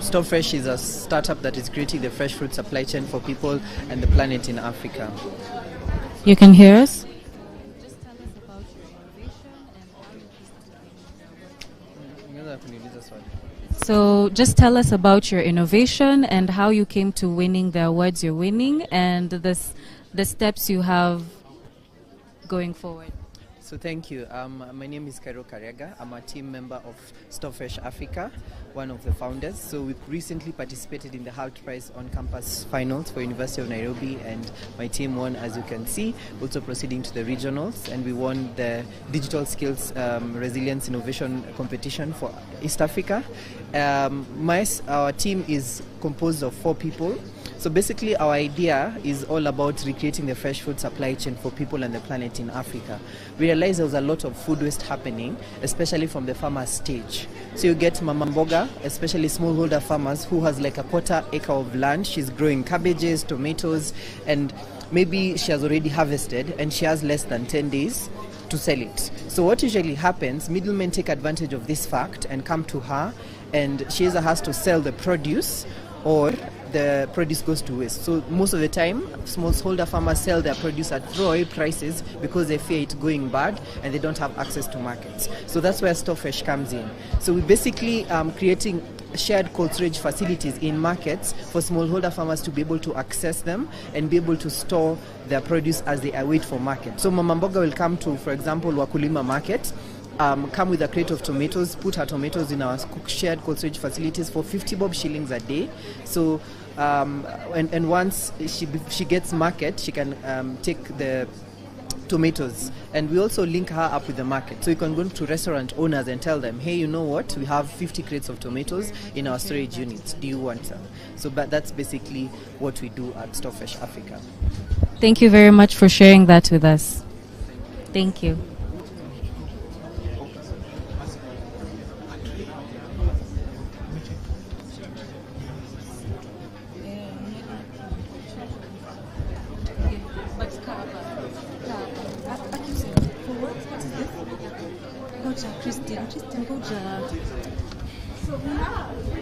Speaker 19: Stop Fresh is a startup that is creating the fresh fruit supply chain for people and the planet in Africa.
Speaker 6: You can hear us? So just tell us about your innovation and how you came to winning the awards you're winning and the steps you have going forward.
Speaker 19: So thank you. My name is Kairo Karega. I'm a team member of Storefresh Africa, one of the founders. So we recently participated in the Halt Prize on Campus Finals for University of Nairobi, and my team won, as you can see, also proceeding to the regionals, and we won the Digital Skills Resilience Innovation Competition for East Africa. Our team is composed of 4 people. So basically our idea is all about recreating the fresh food supply chain for people and the planet in Africa. We realized there was a lot of food waste happening, especially from the farmer stage. So you get Mama Mboga, especially smallholder farmers who has like a 1/4 acre of land. She's growing cabbages, tomatoes, and maybe she has already harvested and she has less than 10 days to sell it. So what usually happens, middlemen take advantage of this fact and come to her, and she either has to sell the produce or the produce goes to waste. So most of the time, smallholder farmers sell their produce at throwaway prices because they fear it going bad and they don't have access to markets. So that's where Storefresh comes in. So we're basically creating shared cold storage facilities in markets for smallholder farmers to be able to access them and be able to store their produce as they await for market. So Mama Mboga will come to, for example, Wakulima Market, come with a crate of tomatoes, put her tomatoes in our shared cold storage facilities for 50 bob shillings a day. So and once she gets market, she can take the tomatoes, and we also link her up with the market. So you can go to restaurant owners and tell them, hey, you know what, we have 50 crates of tomatoes in our storage units, do you want some? So but that's basically what we do at Storefresh Africa.
Speaker 6: Thank you very much for sharing that with us. Thank you.
Speaker 4: Christine, Goja. So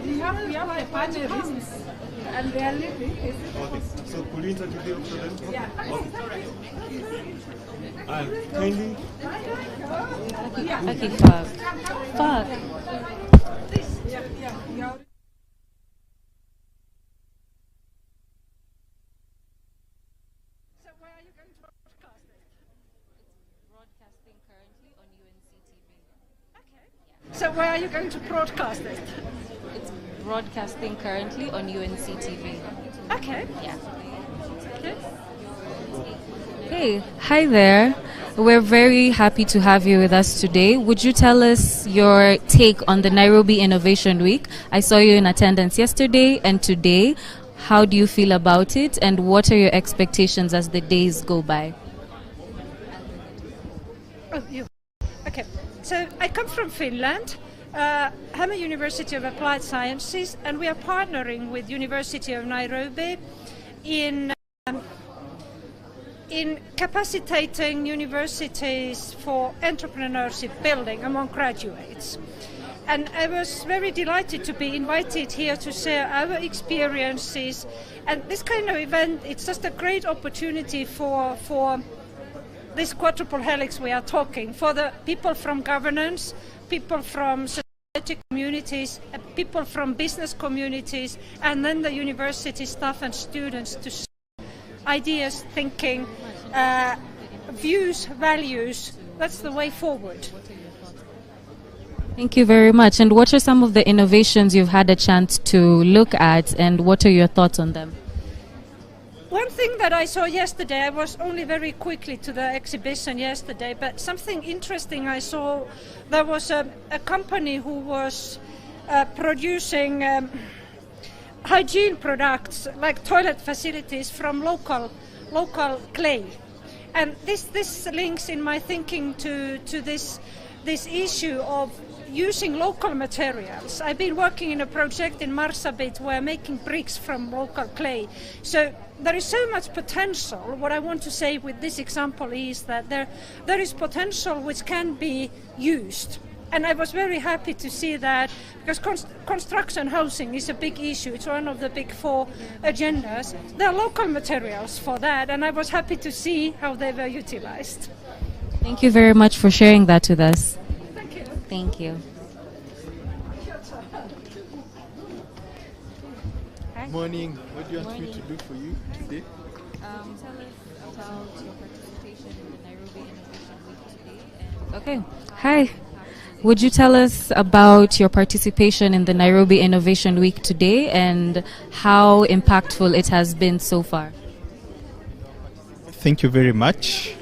Speaker 4: we have the panelists and they are leaving.
Speaker 18: So could you introduce them to them?
Speaker 4: Yeah.
Speaker 18: Kindly.
Speaker 6: Okay, fuck.
Speaker 4: Yeah. So where are you going to broadcast it?
Speaker 6: It's broadcasting currently on UNC TV.
Speaker 4: Okay.
Speaker 6: Yeah.
Speaker 4: Okay.
Speaker 6: Hey, hi there. We're very happy to have you with us today. Would you tell us your take on the Nairobi Innovation Week? I saw you in attendance yesterday and today. How do you feel about it, and what are your expectations as the days go by?
Speaker 4: Oh, you. Okay. So I come from Finland. I'm a University of Applied Sciences, and we are partnering with University of Nairobi in capacitating universities for entrepreneurship building among graduates. And I was very delighted to be invited here to share our experiences. And this kind of event, it's just a great opportunity for this quadruple helix we are talking, for the people from governance, people from society communities, people from business communities, and then the university staff and students to share ideas, thinking, views, values. That's the way forward.
Speaker 6: Thank you very much. And what are some of the innovations you've had a chance to look at, and what are your thoughts on them?
Speaker 4: One thing that I saw yesterday, I was only very quickly to the exhibition yesterday, but something interesting I saw, there was a company who was producing hygiene products like toilet facilities from local clay. And this links in my thinking to this issue of using local materials. I've been working in a project in Marsabit where making bricks from local clay. So there is so much potential. What I want to say with this example is that there is potential which can be used. And I was very happy to see that, because construction housing is a big issue. It's one of the big 4 agendas. There are local materials for that, and I was happy to see how they were utilized.
Speaker 6: Thank you very much for sharing that with us.
Speaker 4: Thank you.
Speaker 6: Thank you.
Speaker 18: Morning. What do you want me to do for you today?
Speaker 6: Tell us about your participation in the Nairobi Innovation Week today Okay. Hi. Would you tell us about your participation in the Nairobi Innovation Week today and how impactful it has been so far?
Speaker 18: Thank you very much.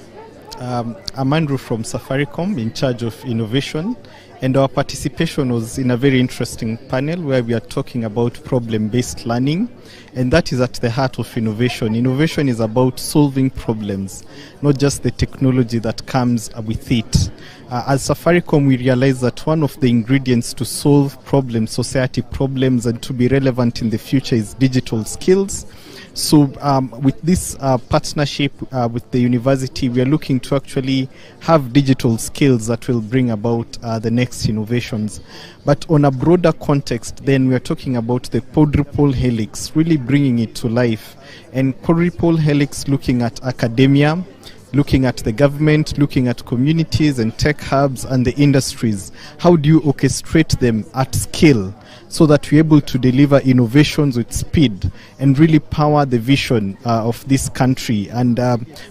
Speaker 18: I'm Andrew from Safaricom, in charge of innovation, and our participation was in a very interesting panel where we are talking about problem-based learning, and that is at the heart of innovation. Innovation is about solving problems, not just the technology that comes with it. As Safaricom, we realize that one of the ingredients to solve problems, society problems, and to be relevant in the future is digital skills. So with this partnership with the university, we are looking to actually have digital skills that will bring about the next innovations. But on a broader context, then we are talking about the quadruple helix, really bringing it to life. And quadruple helix looking at academia, looking at the government, looking at communities and tech hubs and the industries. How do you orchestrate them at scale so that we're able to deliver innovations with speed and really power the vision of this country? And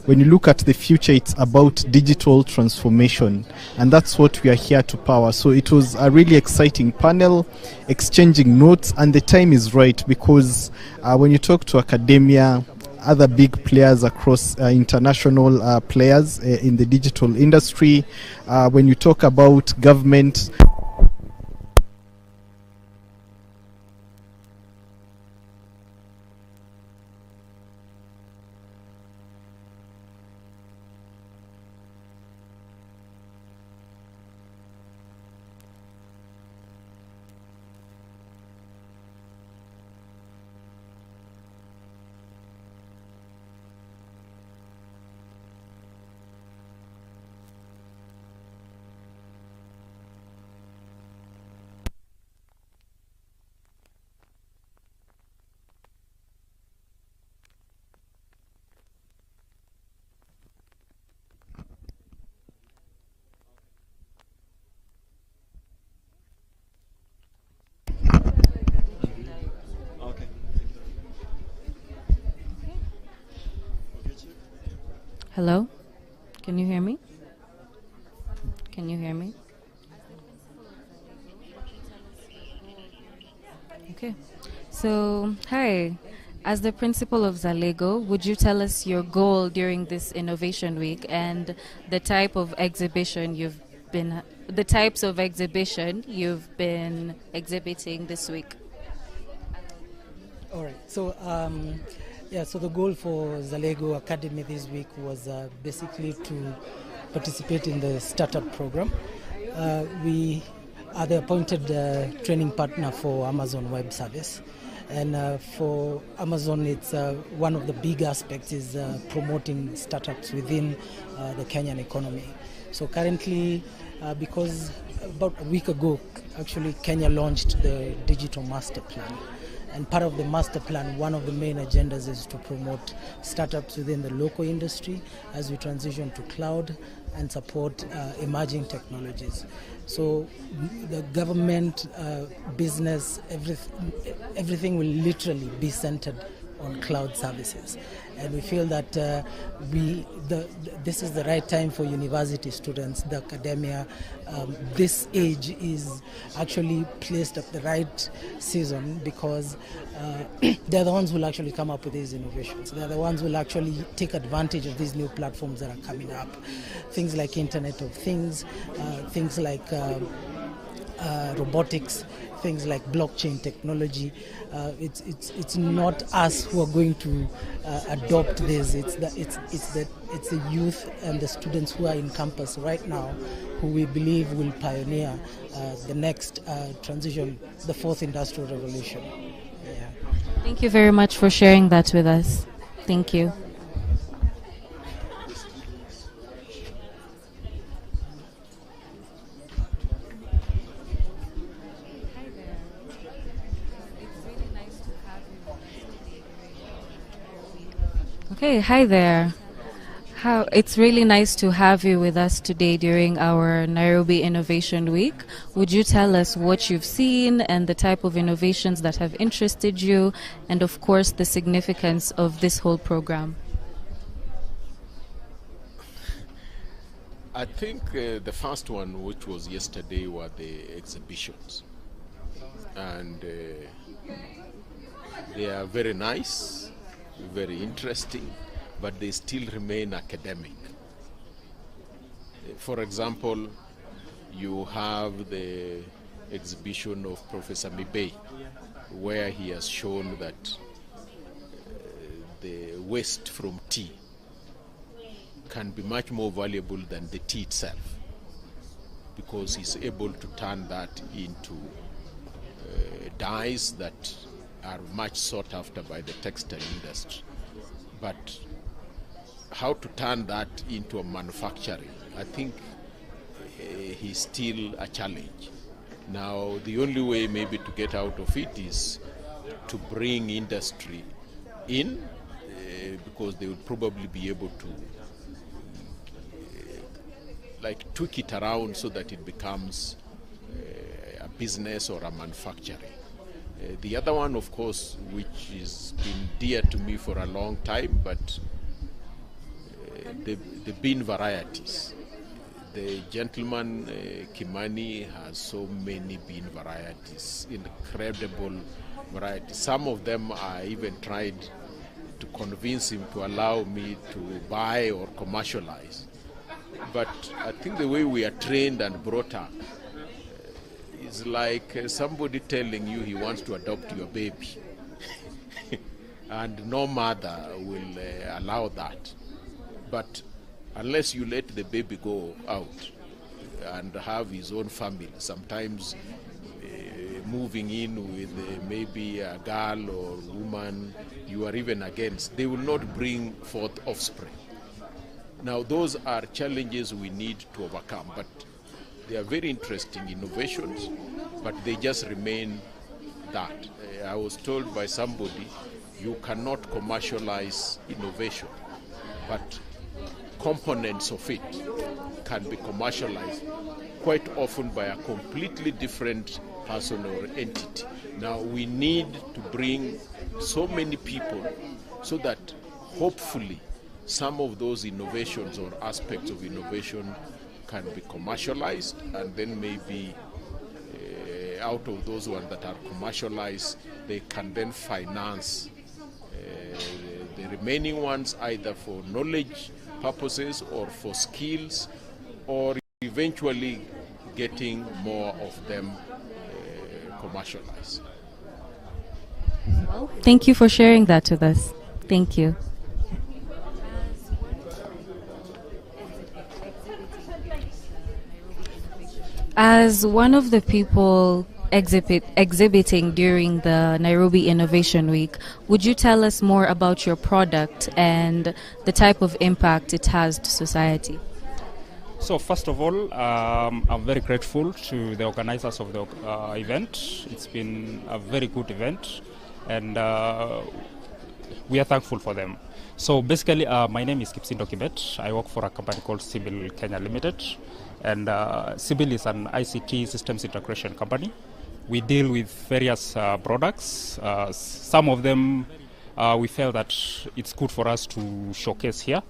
Speaker 18: when you look at the future, it's about digital transformation, and that's what we are here to power. So it was a really exciting panel, exchanging notes, and the time is right because when you talk to academia, other big players across international players in the digital industry, when you talk about government,
Speaker 6: Hello? Can you hear me? Can you hear me? Okay. So, hi. As the principal of Zalego, would you tell us your goal during this Innovation Week and the type of exhibition the types of exhibition you've been exhibiting this week?
Speaker 8: All right. So, so the goal for Zalego Academy this week was basically to participate in the startup program. We are the appointed training partner for Amazon Web Service. And for Amazon, it's one of the big aspects is promoting startups within the Kenyan economy. So currently, because about a week ago, actually, Kenya launched the Digital Master Plan. And part of the master plan, one of the main agendas is to promote startups within the local industry as we transition to cloud and support emerging technologies. So the government, business, everything will literally be centered on cloud services. And we feel that this is the right time for university students, the academia. This age is actually placed at the right season because they're the ones who will actually come up with these innovations. They're the ones who will actually take advantage of these new platforms that are coming up. Things like Internet of Things, things like robotics, things like blockchain technology. It's not us who are going to adopt this. It's the youth and the students who are in campus right now who we believe will pioneer the next transition, the fourth industrial revolution. Yeah.
Speaker 6: Thank you very much for sharing that with us. Thank you. Okay, hi there. It's really nice to have you with us today during our Nairobi Innovation Week. Would you tell us what you've seen and the type of innovations that have interested you, and of course the significance of this whole program?
Speaker 1: I think the first one, which was yesterday, were the exhibitions. And they are very nice, very interesting, but they still remain academic. For example, you have the exhibition of Professor Mibei, where he has shown that the waste from tea can be much more valuable than the tea itself, because he's able to turn that into dyes that are much sought after by the textile industry. But how to turn that into a manufacturing, I think is still a challenge. Now, the only way maybe to get out of it is to bring industry in, because they will probably be able to like tweak it around so that it becomes a business or a manufacturing. The other one, of course, which has been dear to me for a long time, but the bean varieties. The gentleman Kimani has so many bean varieties, incredible varieties. Some of them I even tried to convince him to allow me to buy or commercialize. But I think the way we are trained and brought up is like somebody telling you he wants to adopt your baby. And no mother will allow that. But unless you let the baby go out and have his own family, sometimes moving in with maybe a girl or woman you are even against, they will not bring forth offspring. Now, those are challenges we need to overcome, but they are very interesting innovations, but they just remain that. I was told by somebody, you cannot commercialize innovation, but components of it can be commercialized quite often by a completely different person or entity. Now, we need to bring so many people so that hopefully some of those innovations or aspects of innovation can be commercialized, and then maybe out of those ones that are commercialized, they can then finance the remaining ones either for knowledge purposes or for skills, or eventually getting more of them commercialized.
Speaker 6: Thank you for sharing that with us. Thank you. As one of the people exhibiting during the Nairobi Innovation Week, would you tell us more about your product and the type of impact it has to society?
Speaker 20: So first of all, I'm very grateful to the organizers of the event. It's been a very good event, and we are thankful for them. So basically, my name is Kipsindo Kibet. I work for a company called Sibyl Kenya Limited. And Sibyl is an ICT systems integration company. We deal with various products. Some of them we felt that it's good for us to showcase here.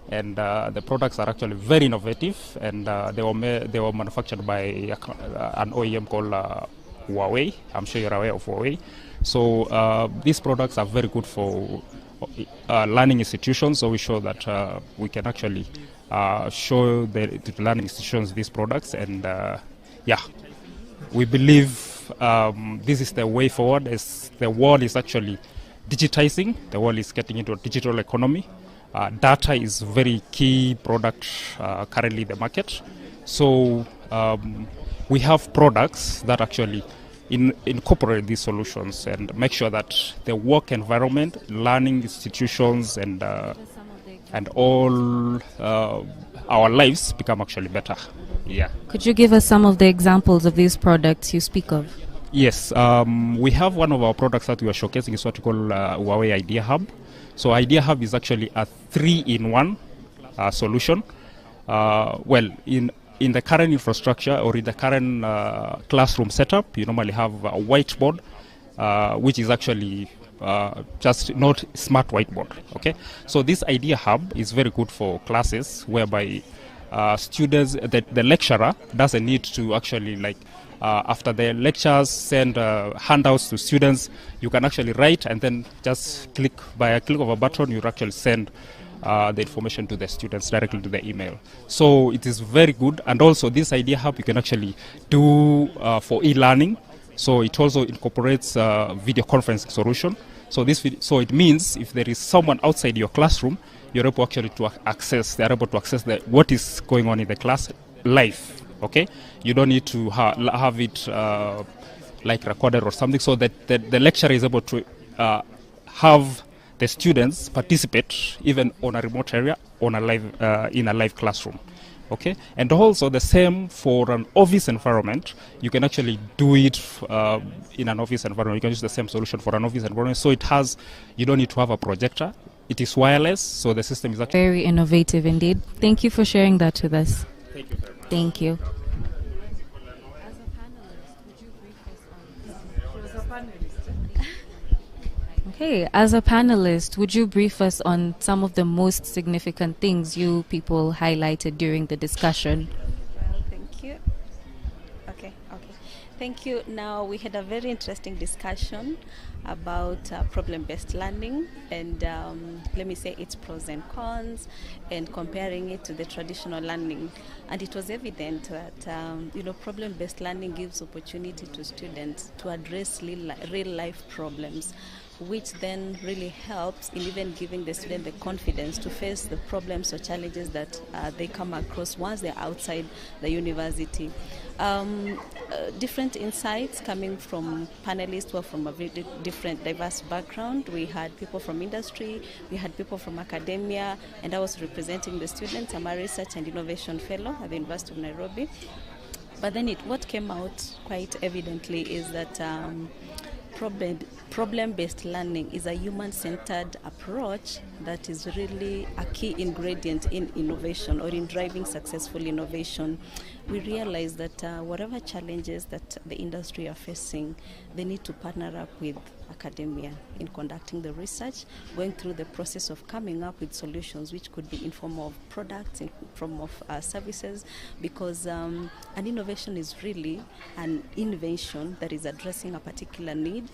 Speaker 20: And the products are actually very innovative, and they were manufactured by an OEM called Huawei. I'm sure you're aware of Huawei. So these products are very good for learning institutions. So we show that we can actually show the learning institutions these products, and we believe this is the way forward, as the world is actually digitizing. The world is getting into a digital economy. Data is very key product currently in the market. So we have products that actually incorporate these solutions and make sure that the work environment, learning institutions, and all our lives become actually better. Yeah.
Speaker 6: Could you give us some of the examples of these products you speak of?
Speaker 20: Yes, we have one of our products that we are showcasing is what we call Huawei Idea Hub. So Idea Hub is actually a 3-in-1 solution. In the current infrastructure or in the current classroom setup, you normally have a whiteboard, which is actually just not smart whiteboard. Okay, so this Idea Hub is very good for classes whereby students, the lecturer doesn't need to actually after the lectures send handouts to students. You can actually write and then just by a click of a button, you actually send the information to the students directly to the email. So it is very good. And also this Idea Hub you can actually do for e-learning. So it also incorporates video conferencing solution. So it means if there is someone outside your classroom, you're able actually to access. They're able to access what is going on in the class live. Okay, you don't need to have it recorded or something. So that the lecturer is able to have the students participate even on a remote area on a live in a live classroom. Okay, and also the same for an office environment. You can actually do it in an office environment. You can use the same solution for an office environment. So you don't need to have a projector. It is wireless, so the system is actually
Speaker 6: very innovative indeed. Thank you for sharing that with us.
Speaker 20: Thank you very much.
Speaker 6: Thank you. Okay, as a panelist, would you brief us on some of the most significant things you people highlighted during the discussion?
Speaker 2: Well, thank you. Okay. Thank you. Now, we had a very interesting discussion about problem-based learning and let me say its pros and cons and comparing it to the traditional learning. And it was evident that problem-based learning gives opportunity to students to address real-life problems, which then really helps in even giving the student the confidence to face the problems or challenges that they come across once they're outside the university. Different insights coming from panelists who are from a very different, diverse background. We had people from industry, we had people from academia, and I was representing the students. I'm a research and innovation fellow at the University of Nairobi. But then what came out quite evidently is that problem-based learning is a human-centered approach that is really a key ingredient in innovation or in driving successful innovation. We realize that whatever challenges that the industry are facing, they need to partner up with academia in conducting the research, going through the process of coming up with solutions which could be in form of products, in form of services, because an innovation is really an invention that is addressing a particular need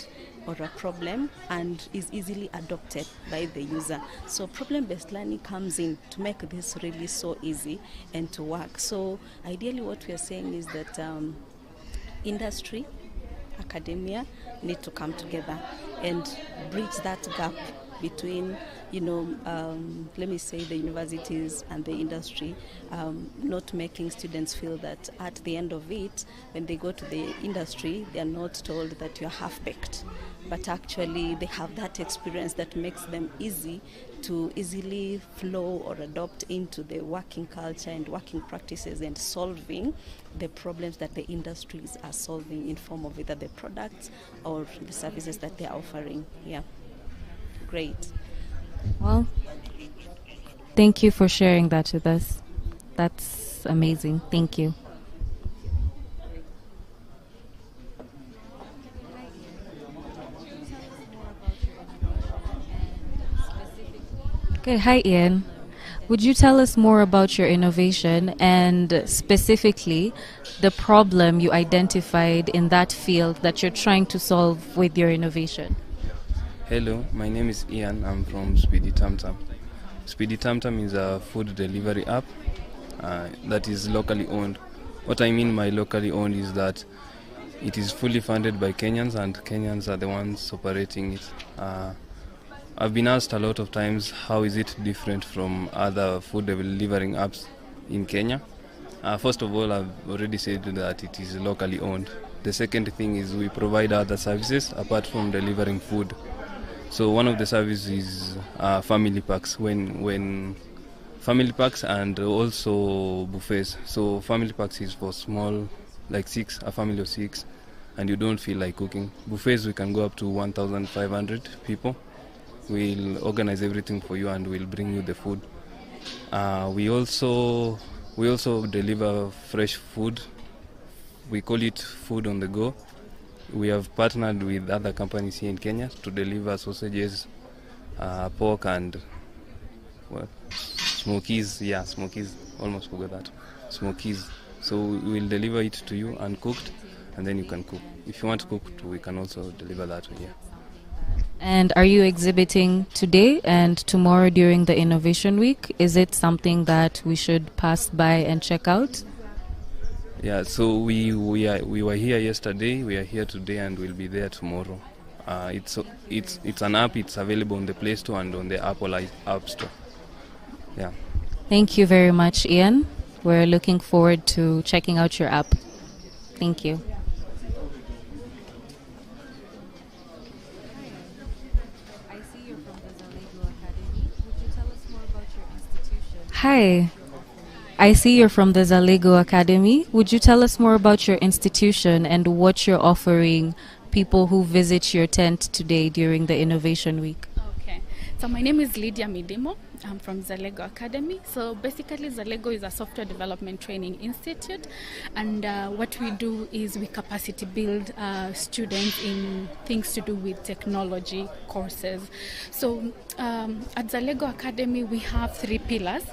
Speaker 2: or a problem and is easily adopted by the user. So problem-based learning comes in to make this really so easy and to work. So ideally what we are saying is that industry, academia need to come together and bridge that gap between, let me say, the universities and the industry, not making students feel that at the end of it, when they go to the industry, they are not told that you're half-baked, but actually they have that experience that makes them easily flow or adopt into the working culture and working practices and solving the problems that the industries are solving in form of either the products or the services that they're offering. Yeah. Great.
Speaker 6: Well, thank you for sharing that with us. That's amazing. Thank you. Okay, hi Ian. Would you tell us more about your innovation and specifically the problem you identified in that field that you're trying to solve with your innovation?
Speaker 21: Hello, my name is Ian. I'm from Speedy TamTam. Speedy TamTam is a food delivery app that is locally owned. What I mean by locally owned is that it is fully funded by Kenyans and Kenyans are the ones operating it. I've been asked a lot of times how is it different from other food delivering apps in Kenya. First of all, I've already said that it is locally owned. The second thing is we provide other services apart from delivering food. So one of the services is family packs, when family packs and also buffets. So family packs is for small, like a family of 6, and you don't feel like cooking. Buffets we can go up to 1,500 people. We'll organize everything for you and we'll bring you the food. We also deliver fresh food. We call it food on the go. We have partnered with other companies here in Kenya to deliver sausages, pork and smokies. Yeah, smokies. almost forgot that. Smokies. So we will deliver it to you uncooked, and then you can cook. If you want cooked, we can also deliver that here.
Speaker 6: And are you exhibiting today and tomorrow during the Innovation Week? Is it something that we should pass by and check out?
Speaker 21: Yeah, so we were here yesterday, we are here today, and we'll be there tomorrow. It's an app. It's available on the Play Store and on the Apple App Store. Yeah.
Speaker 6: Thank you very much, Ian. We're looking forward to checking out your app. Thank you. Hi, I see you're from the Zalego Academy. Would you tell us more about your institution and what you're offering people who visit your tent today during the Innovation Week?
Speaker 5: Okay, so my name is Lydia Midimo. I'm from Zalego Academy. So basically Zalego is a software development training institute, and what we do is we capacity build students in things to do with technology courses. So at Zalego Academy we have 3 pillars.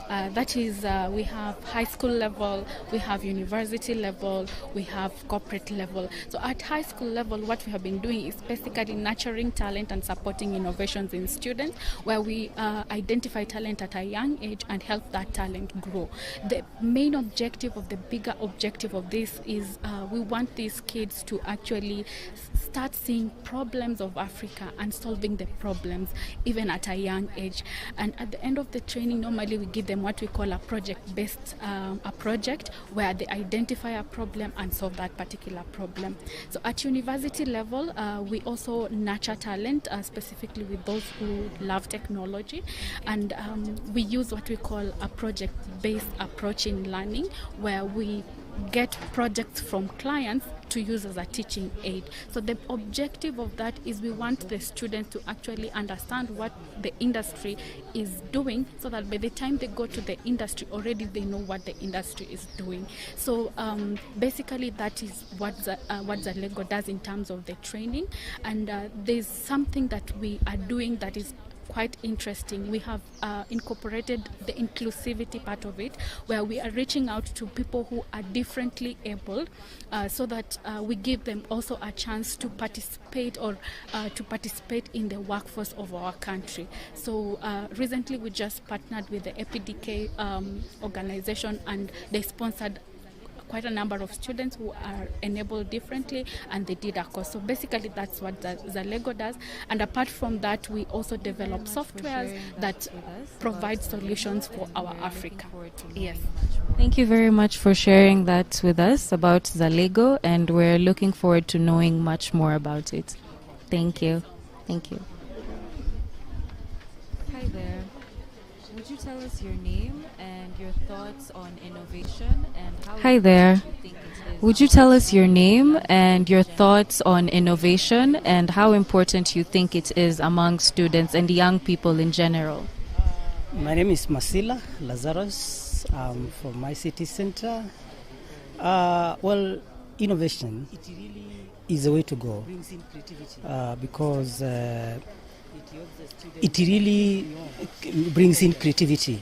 Speaker 5: That is, we have high school level, we have university level, we have corporate level. So at high school level, what we have been doing is basically nurturing talent and supporting innovations in students, where we identify talent at a young age and help that talent grow. The main objective of the bigger objective of this is we want these kids to actually start seeing problems of Africa and solving the problems even at a young age. And at the end of the training, normally we give them what we call a project-based a project where they identify a problem and solve that particular problem. So at university level, we also nurture talent, specifically with those who love technology, and we use what we call a project-based approach in learning, where we get projects from clients to use as a teaching aid. So the objective of that is we want the students to actually understand what the industry is doing, so that by the time they go to the industry already they know what the industry is doing. So basically that is what Zalego does in terms of the training. And there's something that we are doing that is quite interesting. We have incorporated the inclusivity part of it, where we are reaching out to people who are differently able, so that we give them also a chance to participate in the workforce of our country. So recently we just partnered with the EPDK organization, and they sponsored quite a number of students who are enabled differently, and they did a course. So basically that's what Zalego does. And apart from that, we also develop softwares that provide solutions for our Africa. Yes.
Speaker 6: Thank you very much for sharing that with us about Zalego, and we're looking forward to knowing much more about it. Thank you. Thank you. Hi there. Would you tell us your name and your thoughts on innovation and how
Speaker 12: Hi there.
Speaker 6: Would you tell us your name and your thoughts on innovation and how important you think it is among students and young people in general?
Speaker 12: My name is Masila Lazarus. I'm from my city center. Well, innovation is the way to go, because it really brings in creativity